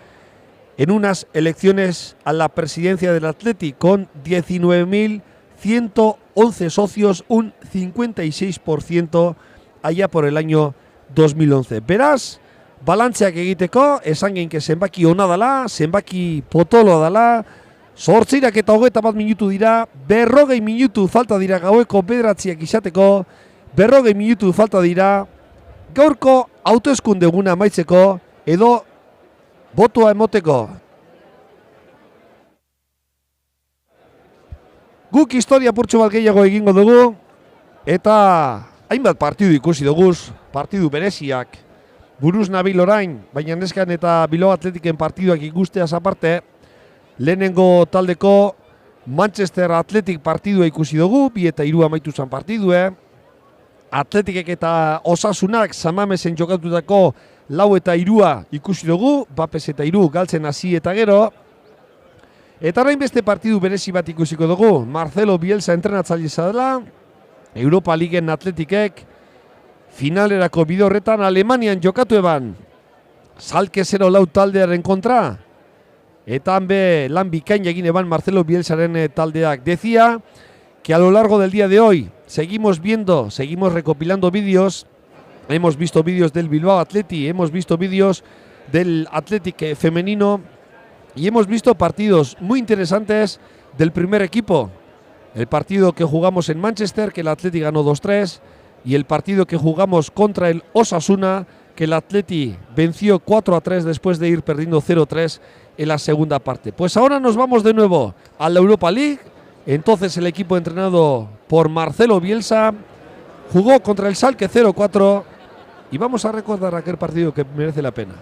en unas elecciones a la presidencia del Atleti, con 19.111 socios, un 56% allá por el año 2011. Beraz, balantzeak egiteko, esan genke zenbaki ona dala, zenbaki potolo dala, 8:21 minutu dira, 40 minutu falta dira gaueko 9:00 izateko, 40 minutu falta dira, gaurko hauteskunde eguna amaitzeko edo botoa emoteko. Guk historia purtsu bat gehiago egingo dugu, eta hainbat partidu ikusi duguz, partidu bereziak, buruz nabil orain, baina neskan eta Bilbao Atletiken partiduak ikusteaz aparte, lehenengo taldeko Manchester Athletic partidua ikusi dugu, 2-3 amaitu zan partidue, Atletikek eta Osasunak Samamesen jokatutako 4-3 ikusi dugu, Bapes eta 3 galtzen hasi eta gero, eta orain beste partidu berezi bat ikusiko dugu, Marcelo Bielsa entrenatzailea dela, Europa Liguen Atletikek finalerako bide horretan Alemanian jokatu eban Schalke 04 taldearen kontra, eta hanbe lan bikain egin eban Marcelo Bielsaren taldeak. Decía que a lo largo del día de hoy seguimos recopilando vídeos, hemos visto vídeos del Bilbao Athletic, hemos visto vídeos del Athletic femenino y hemos visto partidos muy interesantes del primer equipo. El partido que jugamos en Manchester, que el Athletic ganó 2-3, y el partido que jugamos contra el Osasuna, que el Athletic venció 4-3 después de ir perdiendo 0-3 en la segunda parte. Pues ahora nos vamos de nuevo a la Europa League. Entonces el equipo entrenado por Marcelo Bielsa jugó contra el Schalke 04 y vamos a recordar aquel partido que merece la pena.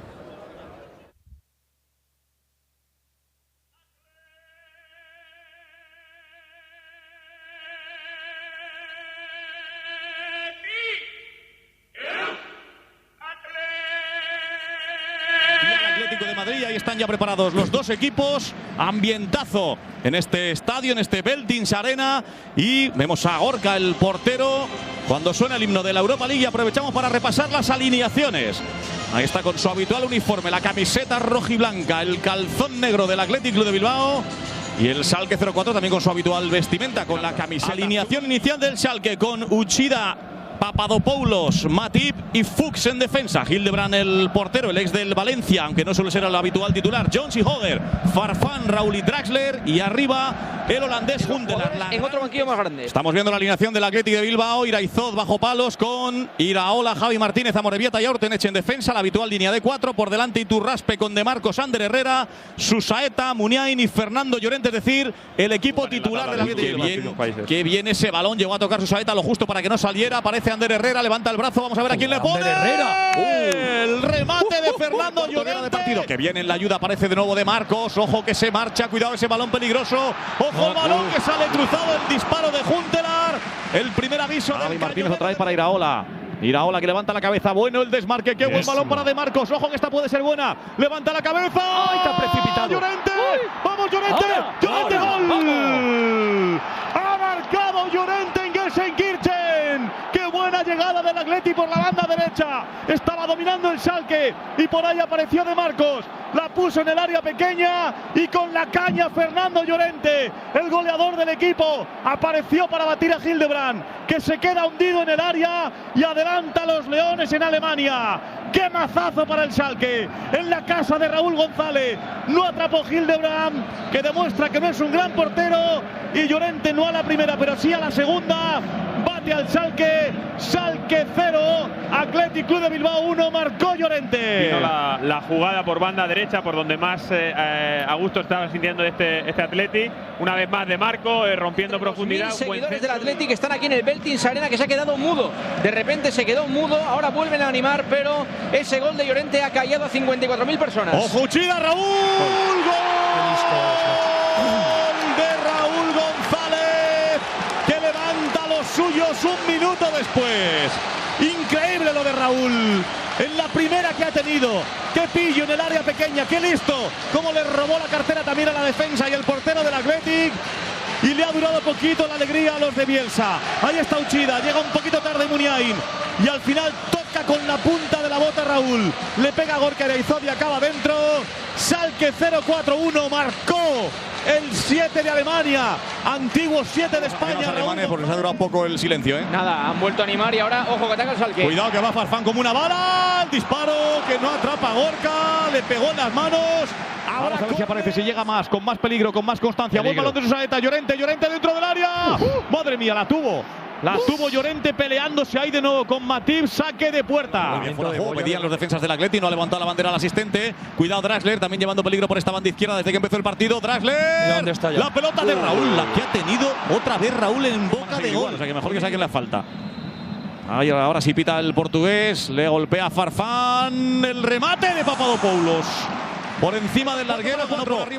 De Madrid, ahí están ya preparados los dos equipos, ambientazo en este estadio, en este Veltins Arena, y vemos a Gorka, el portero, cuando suena el himno de la Europa League, y aprovechamos para repasar las alineaciones. Ahí está con su habitual uniforme, la camiseta rojiblanca, el calzón negro del Athletic Club de Bilbao, y el Schalke 04 también con su habitual vestimenta, con la camiseta. Alineación inicial del Schalke con Uchida, Papadopoulos, Matip y Fuchs en defensa. Hildebrand, el portero, el ex del Valencia, aunque no suele ser el habitual titular. Jones y Hoger, Farfán, Raúl y Draxler, y arriba el holandés Huntelaar. En otro banquillo más grande. Estamos viendo la alineación del Athletic de Bilbao. Iraizoz bajo palos con Iraola, Javi Martínez, Amorebieta y Ortenech en defensa. La habitual línea de 4. Por delante Iturraspe con De Marcos, Ander Herrera, Susaeta, Muniain y Fernando Llorente. Es decir, el equipo titular del Athletic de Bilbao. Qué bien ese balón. Llegó a tocar Susaeta lo justo para que no saliera. Aparece Ander Herrera, levanta el brazo. Vamos a ver a quién le pone. El remate de Fernando Llorente. Que viene en la ayuda. Aparece de nuevo De Marcos. Ojo que se marcha. Cuidado ese balón peligroso. Ojo el balón que sale cruzado. El disparo de Huntelaar. El primer aviso de Javi Martínez otra vez para Iraola. Iraola que levanta la cabeza. Bueno el desmarque. Qué buen balón para De Marcos. Ojo que esta puede ser buena. Levanta la cabeza. ¡Ay, está precipitado! ¡Llorente! ¡Vamos, Llorente! ¡Llorente, gol! ¡Ha marcado Llorente en Gelsenkirchen! ¡Qué buena llegada del Athletic por por la banda derecha. Estaba dominando el Schalke y por ahí apareció De Marcos. La puso en el área pequeña y con la caña Fernando Llorente, el goleador del equipo, apareció para batir a Hildebrand, que se queda hundido en el área y adelanta a los Leones en Alemania. ¡Qué mazazo para el Schalke! En la casa de Raúl González no atrapó Hildebrand, que demuestra que no es un gran portero, y Llorente no a la primera, pero sí a la segunda. Bate al Schalke, Schalke 0, Athletic Club de Bilbao 1, marcó Llorente. Vino la jugada por banda derecha, por donde más a gusto estaba sintiendo este Athletic. Una vez más De Marco, rompiendo profundidad. Los seguidores del Athletic están aquí en el Veltins Arena, que se ha quedado mudo. De repente se quedó mudo, ahora vuelven a animar, pero ese gol de Llorente ha callado a 54.000 personas. ¡Ojo, Uchida, Raúl! ¡Gol de Raúl González, que levanta los suyos un minuto después! Increíble lo de Raúl, en la primera que ha tenido. ¡Qué pillo en el área pequeña! ¡Qué listo! Cómo le robó la cartera también a la defensa y el portero del Athletic. Y le ha durado poquito la alegría a los de Bielsa. Ahí está Uchida, llega un poquito tarde Muniain. Y al final toca con la punta de la bota Raúl. Le pega a Gorka Eraizoz y acaba dentro. Schalke 0-4-1, marcó el 7 de Alemania, antiguo 7 de España. Los alemanes, porque se ha durado poco el silencio, ¿eh? Nada, han vuelto a animar y ahora, ojo, que ataca el Schalke. Cuidado que va Farfán como una bala. El disparo que no atrapa a Gorka, le pegó en las manos. Ahora a ver si aparece, si llega más, con más peligro, con más constancia. Buen balón de Susaeta, Llorente dentro del área. Madre mía, la tuvo. La tuvo Llorente peleándose ahí de nuevo con Matip, saque de puerta. Muy bien, fuera de juego, pedían los defensas del Atleti, no ha levantado la bandera al asistente. Cuidado Draxler, también llevando peligro por esta banda izquierda desde que empezó el partido. Draxler, ¿dónde está ya? La pelota de Raúl, la que ha tenido otra vez Raúl en boca de gol. O sea que mejor que saquen la falta. Ahí ahora sí pita el portugués, le golpea a Farfán, el remate de Papadopoulos. Por encima del larguero,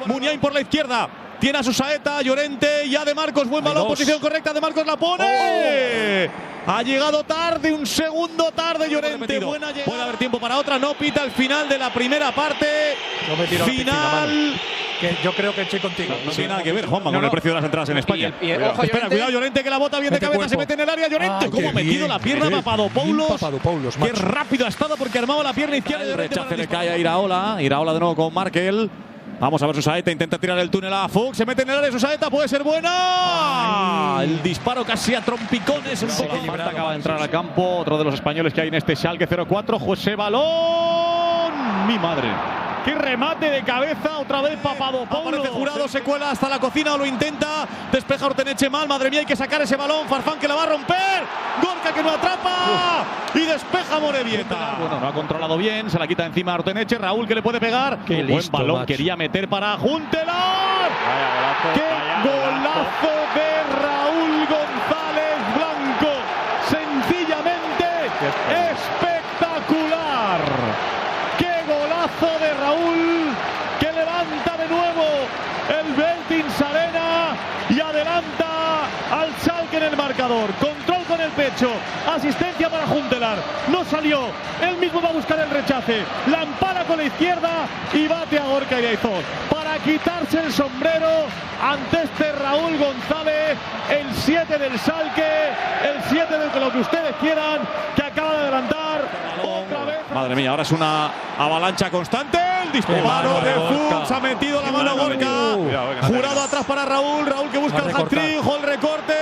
Muniain por la izquierda. Tiene a Susaeta, Llorente, ya De Marcos, buen balón, posición correcta, De Marcos la pone. Ha llegado tarde, un segundo tarde Llorente. Buena llegada. Puede haber tiempo para otra, no pita el final de la primera parte. Final. Que yo creo que estoy contigo. No tiene nada que ver, Juanma, con el precio de las entradas en España. Ojo, espera, cuidado, Llorente, que la bota bien de cabeza, se mete en el área. Llorente, cómo ha metido la pierna Papadopoulos. Qué rápido ha estado porque armaba la pierna izquierda. El rechace le cae a Iraola. Iraola de nuevo con Markel. Vamos a ver Susaeta, intenta tirar el túnel a Fuchs, se mete en el área, Susaeta puede ser buena. El disparo casi a trompicones. Un poco Falta, acaba de entrar al campo otro de los españoles que hay en este Schalke 0-4. José Balón. Mi madre. ¡Qué remate de cabeza! Otra vez Papadopoulos. Aparece Jurado, se cuela hasta la cocina, lo intenta. Despeja Orteneche mal. Madre mía, hay que sacar ese balón. Farfán que la va a romper. Gorka que no atrapa. Y despeja Morevieta. Bueno, no ha controlado bien. Se la quita encima a Orteneche. Raúl que le puede pegar. Qué buen balón. Quería meter para Juntelar. ¡Qué golazo de Raúl González Blanco! Sencillamente espectacular. De Raúl, que levanta de nuevo el Veltins Arena y adelanta al Schalke en el marcador. Control con el pecho, asistencia para Juntelar, no salió, él mismo va a buscar el rechace, la ampara con la izquierda y bate a Gorka Eraizoz para quitarse el sombrero ante este Raúl González, el 7 del Schalke, el 7 de lo que ustedes quieran, que acaba de adelantar otra vez. Madre mía, ahora es una avalancha constante. El disparo de Fuchs, ha metido la mano Gorka. Jurado atrás para Raúl. Raúl que busca el hat-trick, el recorte.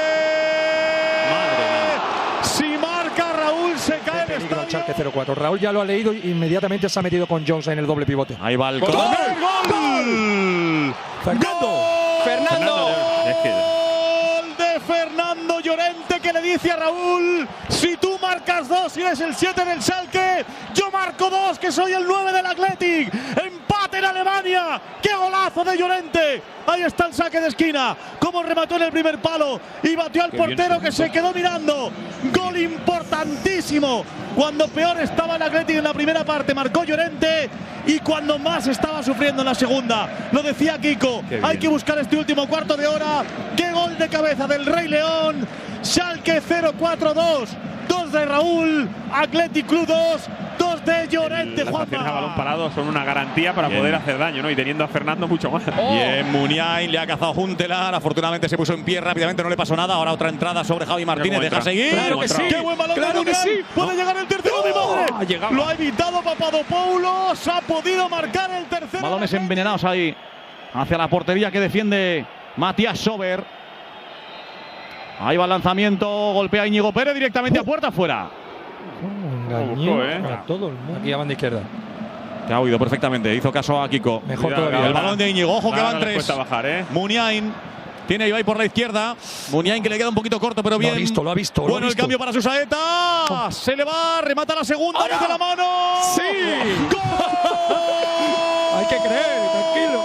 Si marca Raúl, se cae el estadio. Schalke 0-4. Raúl ya lo ha leído y inmediatamente se ha metido con Jones en el doble pivote. Ahí va el ¡Gol! ¡Gol! ¡Fernando! Gol de Fernando Llorente, que le dice a Raúl: si tú marcas 2 y eres el 7 del Schalke, yo marco 2, que soy el 9 del Athletic. Empate en Alemania. ¡Qué golazo de Llorente! Ahí está el saque de esquina. Cómo remató en el primer palo y batió al portero, que se quedó mirando. Gol importantísimo. Cuando peor estaba el Athletic en la primera parte, marcó Llorente, y cuando más estaba sufriendo en la segunda. Lo decía Kiko, hay que buscar este último cuarto de hora. ¡Qué gol de cabeza del Rey León! Schalke 0-4-2. 2 de Raúl, Athletic Club 2, 2 de Llorente, Las acciones a balón parado son una garantía para Bien. poder hacer daño, ¿no? Y teniendo a Fernando mucho más. Bien, Muniain le ha cazado Huntelaar. Afortunadamente se puso en pie rápidamente, no le pasó nada. Ahora otra entrada sobre Javi Martínez. Deja seguir. Claro que sí. ¡Qué buen balón de Muniain! ¡Puede llegar el tercero, mi madre! Lo ha evitado Papadopoulos. Ha podido marcar el tercero. Balones envenenados ahí hacia la portería que defiende Matías Sober. Ahí va el lanzamiento, golpea a Íñigo Pérez directamente a puerta afuera. Engañó a todo el mundo. Aquí a banda izquierda. Te ha oído perfectamente, hizo caso a Kiko. Mejor todavía. El balón de Íñigo, ojo que van tres. Cuesta bajar, ¿eh? Muniain. Tiene a Ibai por la izquierda. Muniain que le queda un poquito corto, pero bien. Lo ha visto. Bueno, el cambio para Susaeta. Se le va, remata la segunda, mete la mano. ¡Sí! ¡Gol! Hay que creer, tranquilo.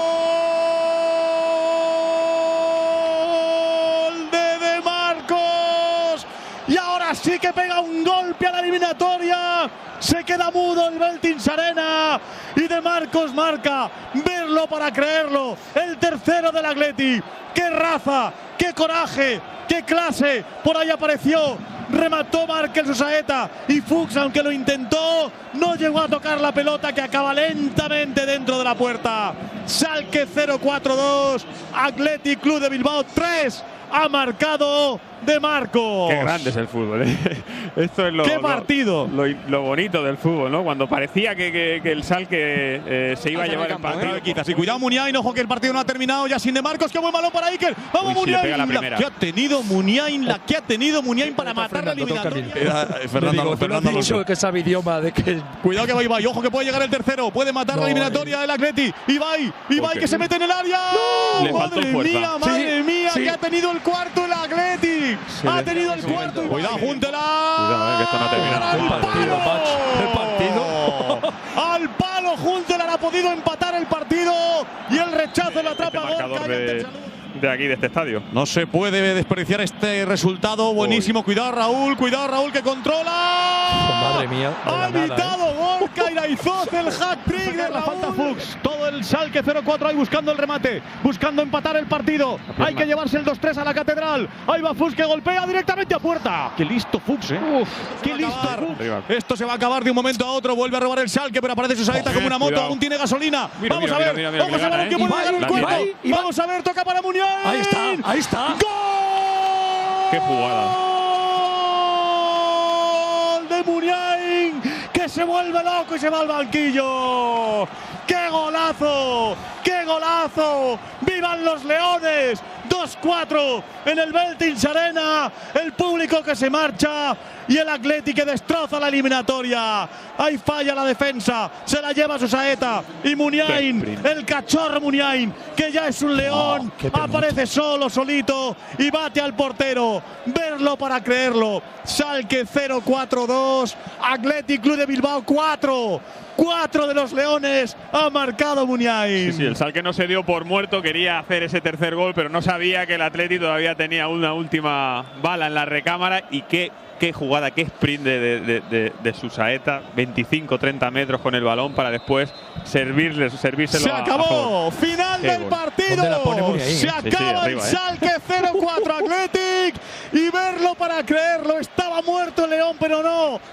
Gol de Marcos. Y ahora sí que pega un golpe a la eliminatoria. Se queda mudo el Veltins Arena. Y de Marcos marca. Verlo para creerlo. El tercero del Athletic. ¡Qué raza! ¡Qué coraje! ¡Qué clase! Por ahí apareció. Remató Markel Susaeta. Y Fuchs, aunque lo intentó, no llegó a tocar la pelota que acaba lentamente dentro de la puerta. Schalke 0-4-2. Athletic Club de Bilbao 3. Ha marcado de Marcos. Qué grande es el fútbol, ¿eh? Esto es ¡Qué partido! Lo bonito del fútbol, ¿no? Cuando parecía que el Schalke se iba a llevar el partido. Quizás. Y cuidado Muniain, ojo que el partido no ha terminado ya sin de Marcos. ¡Qué buen balón para Iker! ¡Vamos, Uy, sí, le Muniain! pega la La primera. que ha tenido Muniain, la que ha tenido Muniain para matar la eliminatoria. Fernando dicho que sabe idioma de que… Cuidado que va Ibai, ojo que puede llegar el tercero. Puede matar la eliminatoria del Athletic. Ibai que se mete en el área. Le faltó fuerza. Madre mía, sí. que ha tenido el cuarto el Athletic. Ha tenido el cuarto. Cuidado, Huntelaar. Cuidado, que esto no ha terminado. El partido, macho. El partido. Al palo, Huntelaar ha podido empatar el partido. Y el rechazo lo atrapa Gorka. De aquí, de este estadio. No se puede desperdiciar este resultado. Buenísimo. Cuidado, Raúl que controla. Madre mía. Ha evitado Gorka Iraizoz el hat-trick de la falta Fuchs. Todo el Schalke 0-4 ahí buscando el remate, buscando empatar el partido. Hay que llevarse el 2-3 a la catedral. Ahí va Fuchs que golpea directamente a puerta. Qué listo Fuchs, qué listo Fuchs. Esto se va a acabar de un momento a otro. Vuelve a robar el Schalke, pero aparece Susaeta como una moto. Cuidado. Aún tiene gasolina. Mira, Vamos mira, a ver. mira, mira, Vamos a ver mira, que puede llegar el cuarto. Ibai. Vamos a ver, toca para Muniain. Ahí está. ¡Gol! ¡Qué jugada! ¡Gol de Muniain! Que se vuelve loco y se va al banquillo. ¡Qué golazo! ¡Qué golazo! ¡Vivan los Leones! 2-4 en el Veltins Arena. El público que se marcha y el Athletic que destroza la eliminatoria. Ahí falla la defensa. Se la lleva Susaeta. Y Muniain, el cachorro Muniain, que ya es un león, aparece solito y bate al portero. Verlo para creerlo. Schalke 0-4-2. Athletic Club de Bilbao 4. 4 de los Leones ha marcado Muniain. Sí, el Schalke no se dio por muerto, quería hacer ese tercer gol, pero no sabía que el Athletic todavía tenía una última bala en la recámara. Y qué jugada, qué sprint de Susaeta, 25-30 metros con el balón para después servírselo. Se acabó, final del partido. Se acaba el Schalke 0-4 Athletic y verlo para creerlo. Estaba muerto el León, pero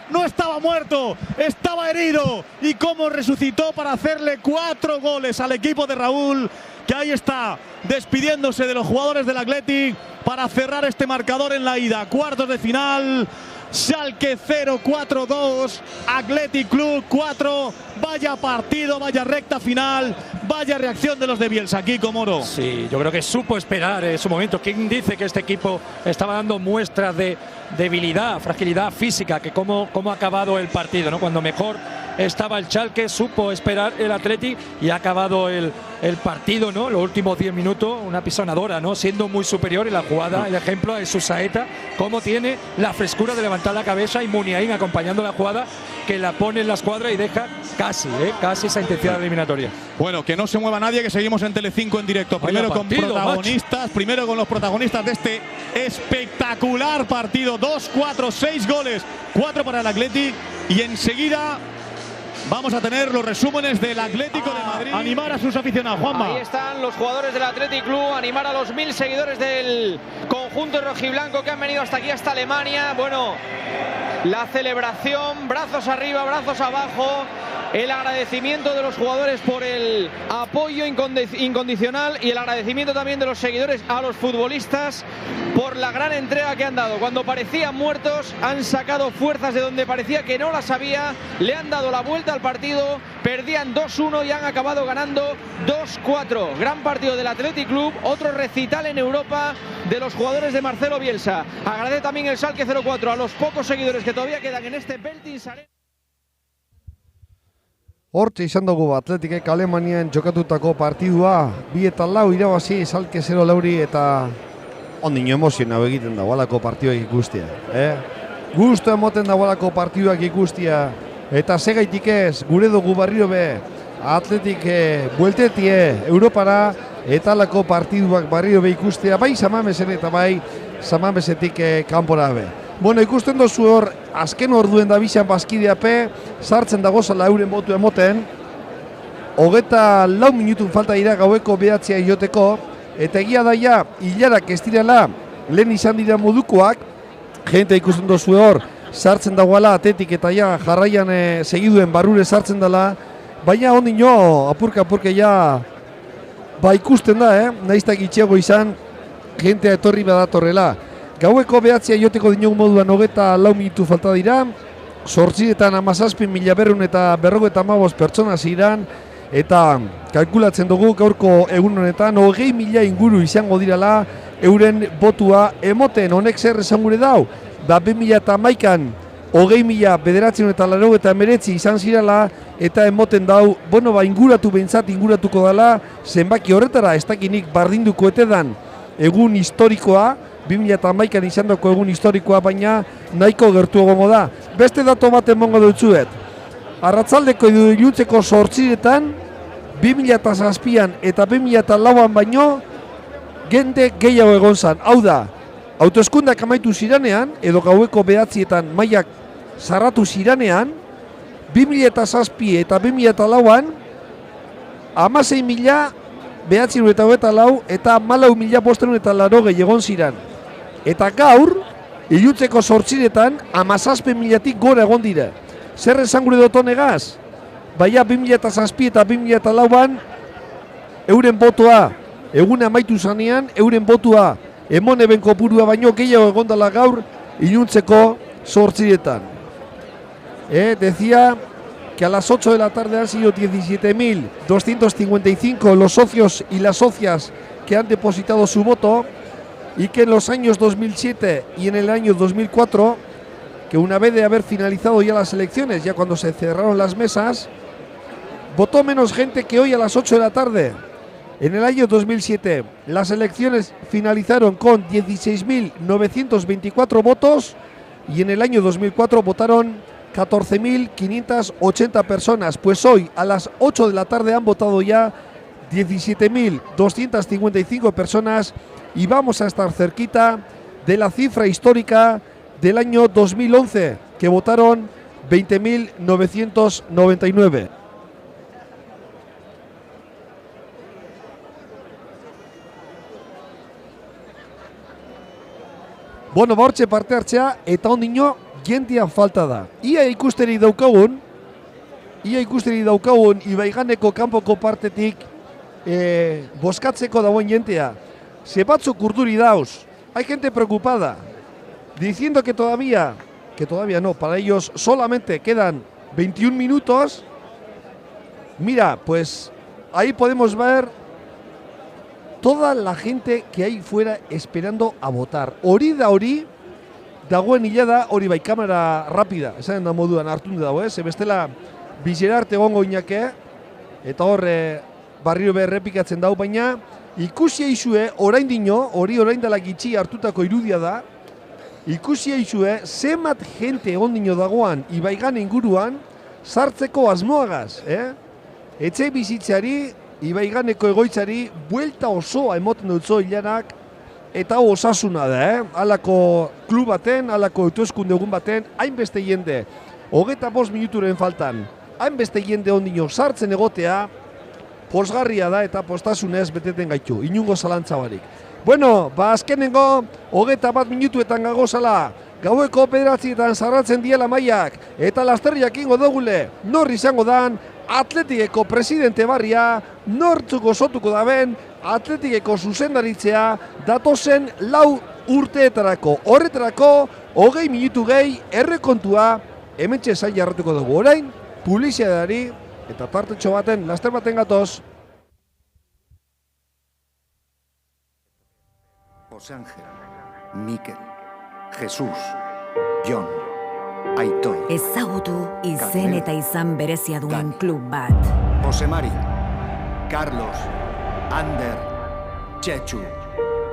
no estaba muerto, estaba herido. Y cómo resucitó para hacerle 4 goles al equipo de Raúl, que ahí está despidiéndose de los jugadores del Athletic para cerrar este marcador en la ida. Cuartos de final. Schalke 0-4-2, Athletic Club 4. Vaya partido, vaya recta final, vaya reacción de los de Bielsa. Kiko Moro. Sí, yo creo que supo esperar su momento. ¿Quién dice que este equipo estaba dando muestras de debilidad, fragilidad física? Que cómo ha acabado el partido, ¿no? Cuando mejor estaba el Schalke, supo esperar el Athletic y ha acabado el partido, ¿no? Los últimos 10 minutos, una pisonadora, ¿no? Siendo muy superior en la jugada. El ejemplo es Susaeta, cómo tiene la frescura de levantar la cabeza, y Muniain acompañando la jugada, que la pone en la escuadra y deja casi esa intensidad eliminatoria. Bueno, que no se mueva nadie, que seguimos en Telecinco en directo. Primero con los protagonistas de este espectacular partido. 2-4, 6 goles, 4 para el Athletic, y enseguida vamos a tener los resúmenes del Atlético de Madrid. Animar a sus aficionados, Juanma. Ahí están los jugadores del Athletic Club, animar a los 1000 seguidores del conjunto rojiblanco que han venido hasta aquí, hasta Alemania. Bueno, la celebración, brazos arriba, brazos abajo, el agradecimiento de los jugadores por el apoyo incondicional y el agradecimiento también de los seguidores a los futbolistas por la gran entrega que han dado. Cuando parecían muertos, han sacado fuerzas de donde parecía que no las había, le han dado la vuelta al partido, perdían 2-1 y han acabado ganando 2-4. Gran partido del Athletic Club, otro recital en Europa de los jugadores de Marcelo Bielsa. Agradece también el Schalke 04 a los pocos seguidores que todavía quedan en este Veltins Arena. Hortxe izan dugu Atletikek Alemanian jokatutako partidua, 2-4 irabazi Schalke 0-4 eta ondino emozionau egiten dagoelako partiduak ikustia. Gusto emoten dagoelako partiduak ikustia eta segaitik ez gure dugu barrio be Atletik bueltetie Europara eta alako partiduak barrio be ikustia bai Samamesen eta bai Samamesetik kanpora be. Bueno, ikusten dozu hor, azken orduen da bizan bazkideape, sartzen dagozala euren botu emoten, 24 minutun falta dira gaueko 9 joteko, eta egia daia, hilarak ez direla, lehen izan dira modukoak, jente ikusten dozu hor, sartzen dagoela Atetik eta ja jarraian segiduen barrure sartzen dela, baina ondino, apurka ja, ba ikusten da, naiztak itxiago izan, jentea etorri badatorrela. Gaueko 9 joteko dinogu moduan 24 minutu falta dira, 8.017.200 eta 55 pertsona ziren, eta kalkulatzen dugu gaurko egun honetan 20.000 inguru izango dirala euren botua emoten. Honek zer esan gure dau? Da 2011an 20.989 izan zirala eta emoten dau, bueno ba inguratu behintzat inguratuko dela, zenbaki horretara ez dakinik bardinduko etedan egun historikoa, 2011an izan dako egun historikoa, baina nahiko gertu egongo da. Beste dato bat emongo dutzuet. Arratzaldeko iluntzeko 8etan, 2007an eta 2004an baino, jende gehiago egon zan. Hau da, autoeskundak amaitu ziranean, edo gaueko 9etan mailak zarratu ziranean, 2007 eta 2004an, 16.924 eta 14.580 egon ziren. Eta gaur, iluntzeko 8etan, 17.000tik gora egon dira. Zer esan gure dotonegaz? Baina 2007 eta 2004an, euren botoa, egun amaitu zanean, euren botua, emon eben kopurua baino gehiago egondala gaur, iluntzeko 8etan. Decía que a las 8 de la tarde han sido 17.255 los socios y las socias que han depositado su voto, y que en los años 2007 y en el año 2004, que una vez de haber finalizado ya las elecciones, ya cuando se cerraron las mesas, votó menos gente que hoy a las 8 de la tarde. En el año 2007 las elecciones finalizaron con 16.924 votos y en el año 2004 votaron 14.580 personas. Pues hoy a las 8 de la tarde han votado ya 17.255 personas y vamos a estar cerquita de la cifra histórica del año 2011, que votaron 20.999. Bueno, ba hortxe parte hartzea eta ondino jendean falta da. Ia ikusteri daukagun Ibaiganeko kanpoko partetik boskatzeko dagoen jentea. Se batzuk urduri dauz. Hay gente preocupada, diciendo que todavía no, para ellos solamente quedan 21 minutos. Mira, pues ahí podemos ver toda la gente que hay fuera esperando a votar. Hori dagoen hilada, hori bai kamera rápida, esan da moduan hartun dago, bestela bizerarte egongo inake, eta hor barrio berrepikatzen dau, baina ikusi eizue, orain dino, hori orain dela gitxi hartutako irudia da, ikusi eizue, zemat gente egon dino dagoan, Ibaigan inguruan, sartzeko asmoagaz, etxe bizitzari, Ibaiganeko egoitzari, buelta osoa emoten dutzo hilanak, eta osasuna da, halako klub baten, halako autoeskunde egun baten, hainbeste jende, 25 minuturen faltan, hainbeste jende ondino sartzen egotea, posgarria da eta postasunez beteten gaitu, inungo zalantza barik. Bueno, ba azkenengo, 21 minutuetan gagozala, gaueko 9:00 zarratzen diela maiak, eta laster jakingo dugule, nor izango dan Atletikeko presidente barria, nortzuk osotuko daben Atletikeko zuzendaritzea datozen 4 urteetarako. Horretarako, 20 minutu gehi errekontua hementxe zain jarratuko dugu. Orain, publiziadari eta tartetxo baten, laster baten gatoz. José Ángel, Mikel, Jesús, Jon, Aitor. Ezagutu izen eta izan berezia duen klub bat. José Mari, Carlos, Ander, Chechu,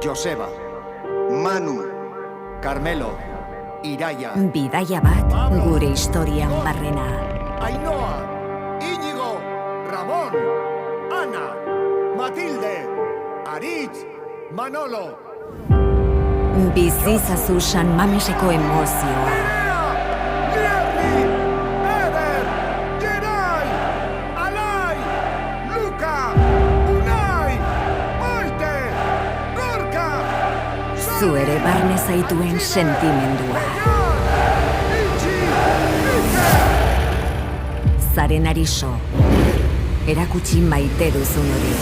Joseba, Manu, Carmelo, Iraia. Bidaia bat gure historian barrena. Ainhoa, Íñigo, Ramón, Ana, Matilde, Aritz, Manolo. Bizizazu San Mameseko emozioa. Mierri, Eder, Geray, Alai, Luka, Unai, Maite, Gorka. Zu ere barne zaituen sentimendua. Zaren ariso, erakutsi maite duzun hori.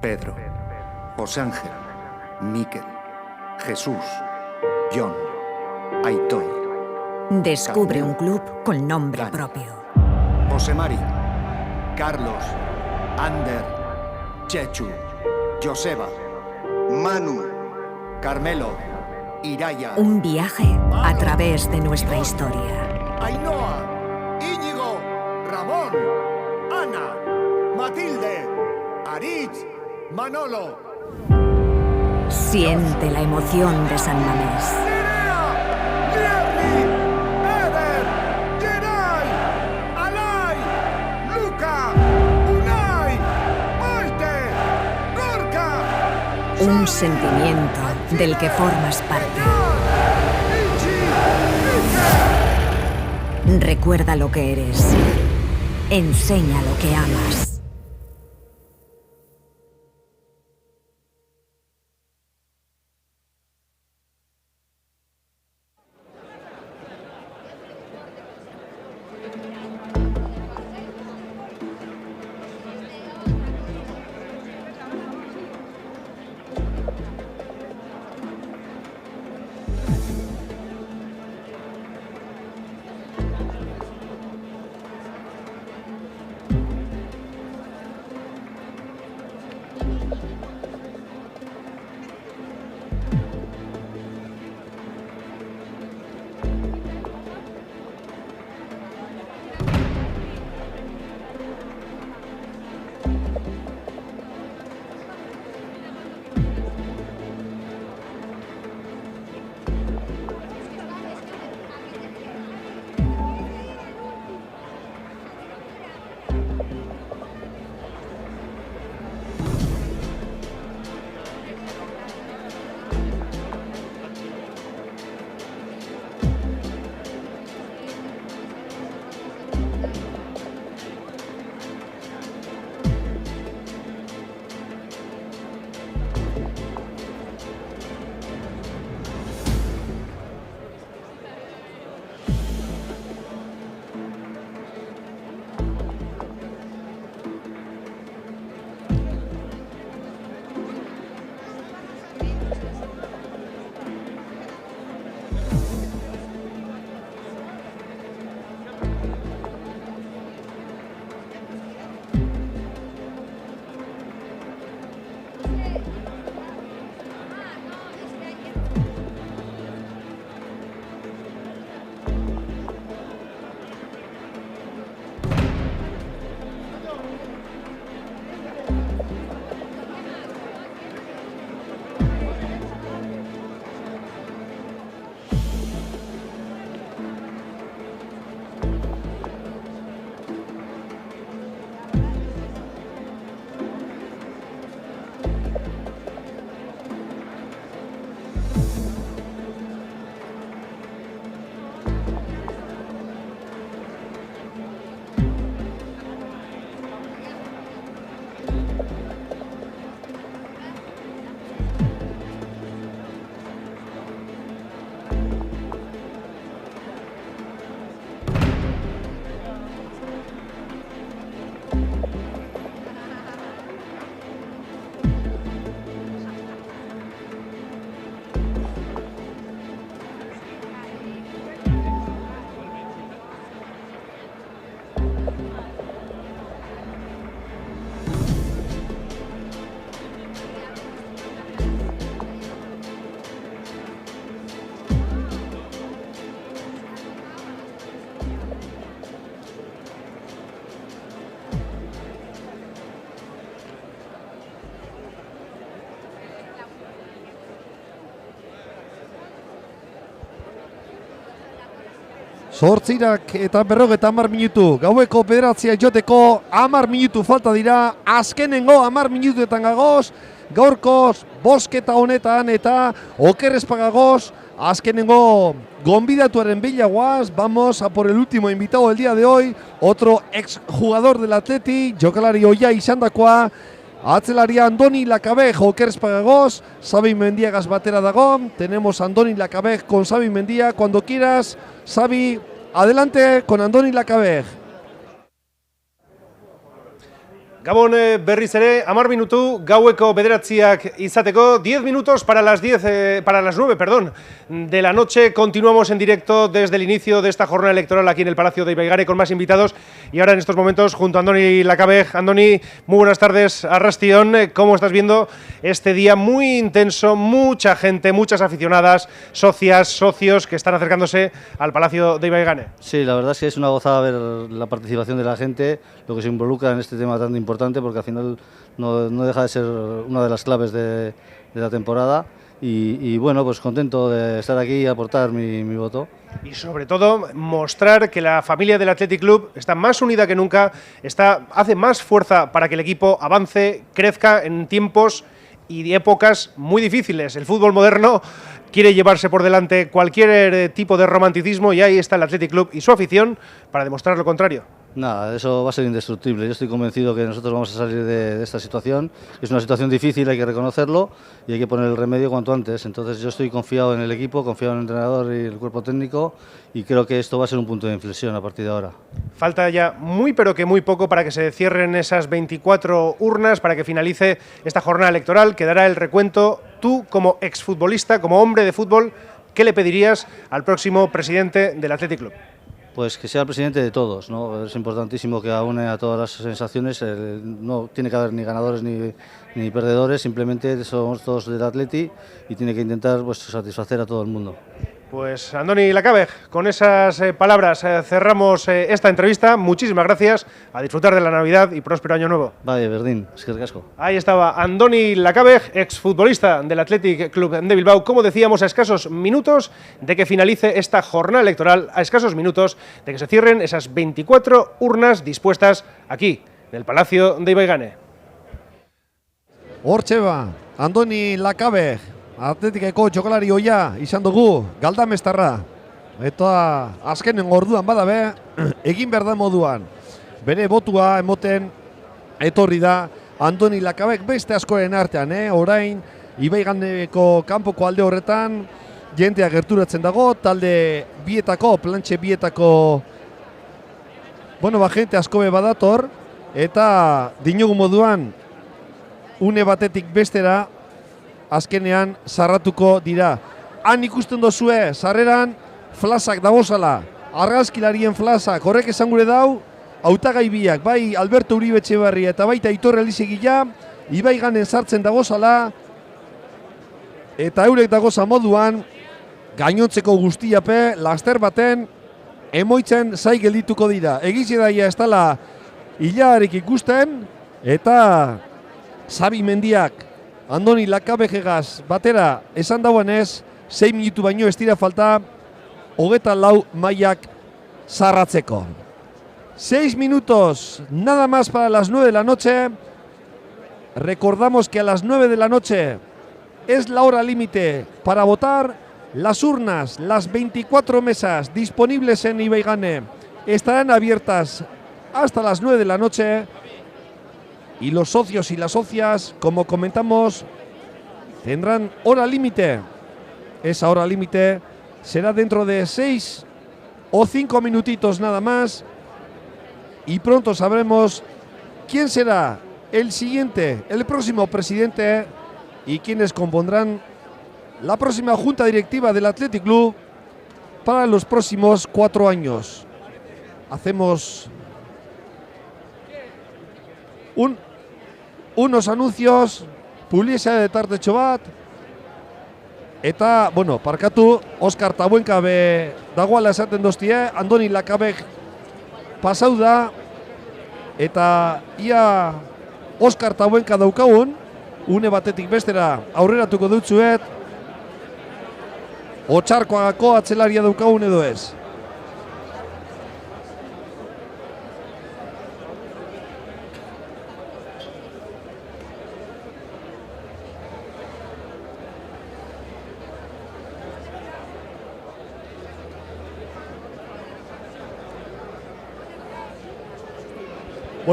Pedro, José Ángel, Miquel, Jesús, John, Aitor. Descubre un club con nombre propio. José Mari, Carlos, Ander, Chechu, Joseba, Manu, Carmelo, Iraya. Un viaje a través de nuestra historia. Ainhoa, Íñigo, Ramón, Ana, Matilde, Aritz, Manolo. Siente la emoción de San Mamés. Mierli, Eder, Geray, Alay, Luca, Unai, Maite, Gorka. Un sentimiento del que formas parte. Recuerda lo que eres. Enseña lo que amas. Zortzirak eta 50 minutu, gaueko 9 joteko 10 minutu falta dira, azkenengo 10 minutuetan gagoz, gaurkoz bosketa honetan eta okerrezpagagoz, azkenengo gonbidatuaren bilaguaz. Vamos a por el último invitado del día de hoy, otro exjugador del Atleti, jokalari oia izandakoa, atzelaria Andoni Lakabej okerrezpagagoz, Xabi Mendiagaz batera dago, tenemos a Andoni Lakabej con Xabi Mendia, cuando quieras. Xavi, adelante con Andoni Lakabej. Gabon berriz ere, 10 minutu, gaueko bederatziak izateko, 10 minutos para las 9, perdón, de la noche. Continuamos en directo desde el inicio de esta jornada electoral aquí en el Palacio de Ibaigane con más invitados y ahora en estos momentos junto a Andoni Lakabej. Andoni, muy buenas tardes, Arrastion. ¿Cómo estás viendo este día muy intenso? Mucha gente, muchas aficionadas, socias, socios que están acercándose al Palacio de Ibaigane. Sí, la verdad es que es una gozada ver la participación de la gente, lo que se involucra en este tema tan importante, porque al final no deja de ser una de las claves de la temporada y bueno, pues contento de estar aquí y aportar mi voto. Y sobre todo mostrar que la familia del Athletic Club está más unida que nunca, hace más fuerza para que el equipo avance, crezca en tiempos y épocas muy difíciles. El fútbol moderno quiere llevarse por delante cualquier tipo de romanticismo y ahí está el Athletic Club y su afición para demostrar lo contrario. Nada, eso va a ser indestructible. Yo estoy convencido que nosotros vamos a salir de esta situación. Es una situación difícil, hay que reconocerlo y hay que poner el remedio cuanto antes. Entonces yo estoy confiado en el equipo, confiado en el entrenador y el cuerpo técnico y creo que esto va a ser un punto de inflexión a partir de ahora. Falta ya muy pero que muy poco para que se cierren esas 24 urnas, para que finalice esta jornada electoral, que dará el recuento. Tú, como exfutbolista, como hombre de fútbol, ¿qué le pedirías al próximo presidente del Athletic Club? Pues que sea el presidente de todos, ¿no? Es importantísimo que aúne a todas las sensaciones, no tiene que haber ni ganadores ni perdedores, simplemente somos todos del Atleti y tiene que intentar pues, satisfacer a todo el mundo. Pues Andoni Lakabej, con esas palabras cerramos esta entrevista. Muchísimas gracias, a disfrutar de la Navidad y próspero año nuevo. Vale, Berdín, es que casco. Ahí estaba Andoni Lakabej, exfutbolista del Athletic Club de Bilbao, como decíamos, a escasos minutos de que finalice esta jornada electoral, a escasos minutos de que se cierren esas 24 urnas dispuestas aquí, en el Palacio de Ibaigane. Hortxe ba, Andoni Lakabej, Atletikeko jokalari ohia izan dugu, Galdamestarra. Eta azkenen orduan badabe, egin behar da moduan. Bere botua emoten etorri da Andoni Lakabej beste askoren artean, orain Ibaiganeko kanpoko alde horretan jentea gerturatzen dago, talde bietako, plantxe bietako jente asko be badator, eta dinogu moduan une batetik bestera azkenean sarratuko dira. Han ikusten dozue, sarreran flasak dagozala, argazkilarien flasak, horrek esan gure dau, hautagai biak, bai Alberto Uribe Etxebarria eta baita Aitor Elizegila, Ibaiganen sartzen dagozala, eta eurek dagoza moduan, gainontzeko guztiape, laster baten, emoitzen zai geldituko dira. Egize daia ez dela hilarik ikusten, eta Xabi Mendiak, Andoni Lakabejegaz batera esan dauenez, 6 minutu baino ez dira falta 24 mailak zarratzeko. 6 minutos, nada más para las 9 de la noche. Recordamos que a las 9 de la noche es la hora límite para votar. Las urnas, las 24 mesas disponibles en Ibaigane estarán abiertas hasta las 9 de la noche. Y los socios y las socias, como comentamos, tendrán hora límite. Esa hora límite será dentro de 6 o 5 minutitos nada más. Y pronto sabremos quién será el siguiente, el próximo presidente y quiénes compondrán la próxima junta directiva del Athletic Club para los próximos 4 años. Hacemos unos anuncios, publicidad de tartetxo bat, eta, parkatu, Oskar Tabuenka be dagoala esaten doztie, Andoni Lakabej pasau da, eta ia Oskar Tabuenka daukagun, une batetik bestera aurreratuko dutzuet, Otxarkoagako atzelaria daukagun edo ez.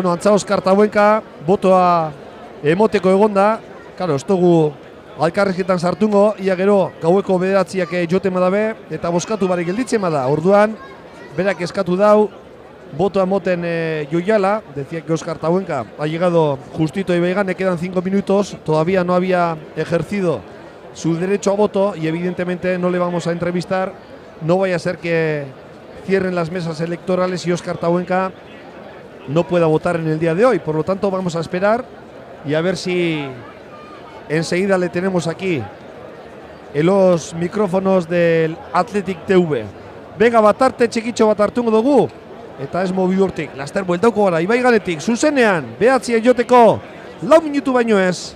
Antza Oskar Tabuenka, botoa emoteko egonda. Karo, ez dugu alkarrizketan sartungo, ia gero gaueko bederatziak joten badabe, eta boskatu barik gelditzen bada. Orduan, berak eskatu dau, voto a Moten Yoyala. Decía que Óscar Tabuenca ha llegado justito y Veigane, quedan 5 minutos, todavía no había ejercido su derecho a voto y evidentemente no le vamos a entrevistar, no vaya a ser que cierren las mesas electorales y Óscar Tabuenca no pueda votar en el día de hoy. Por lo tanto, vamos a esperar y a ver si enseguida le tenemos aquí en los micrófonos del Athletic TV. Venga, batarte txikitxo bat hartungo dugu eta ez mobilurtik, laster bueltauko gara, Ibai Ganetik, zuzenean, behatzien joteko, 4 minutu baino ez.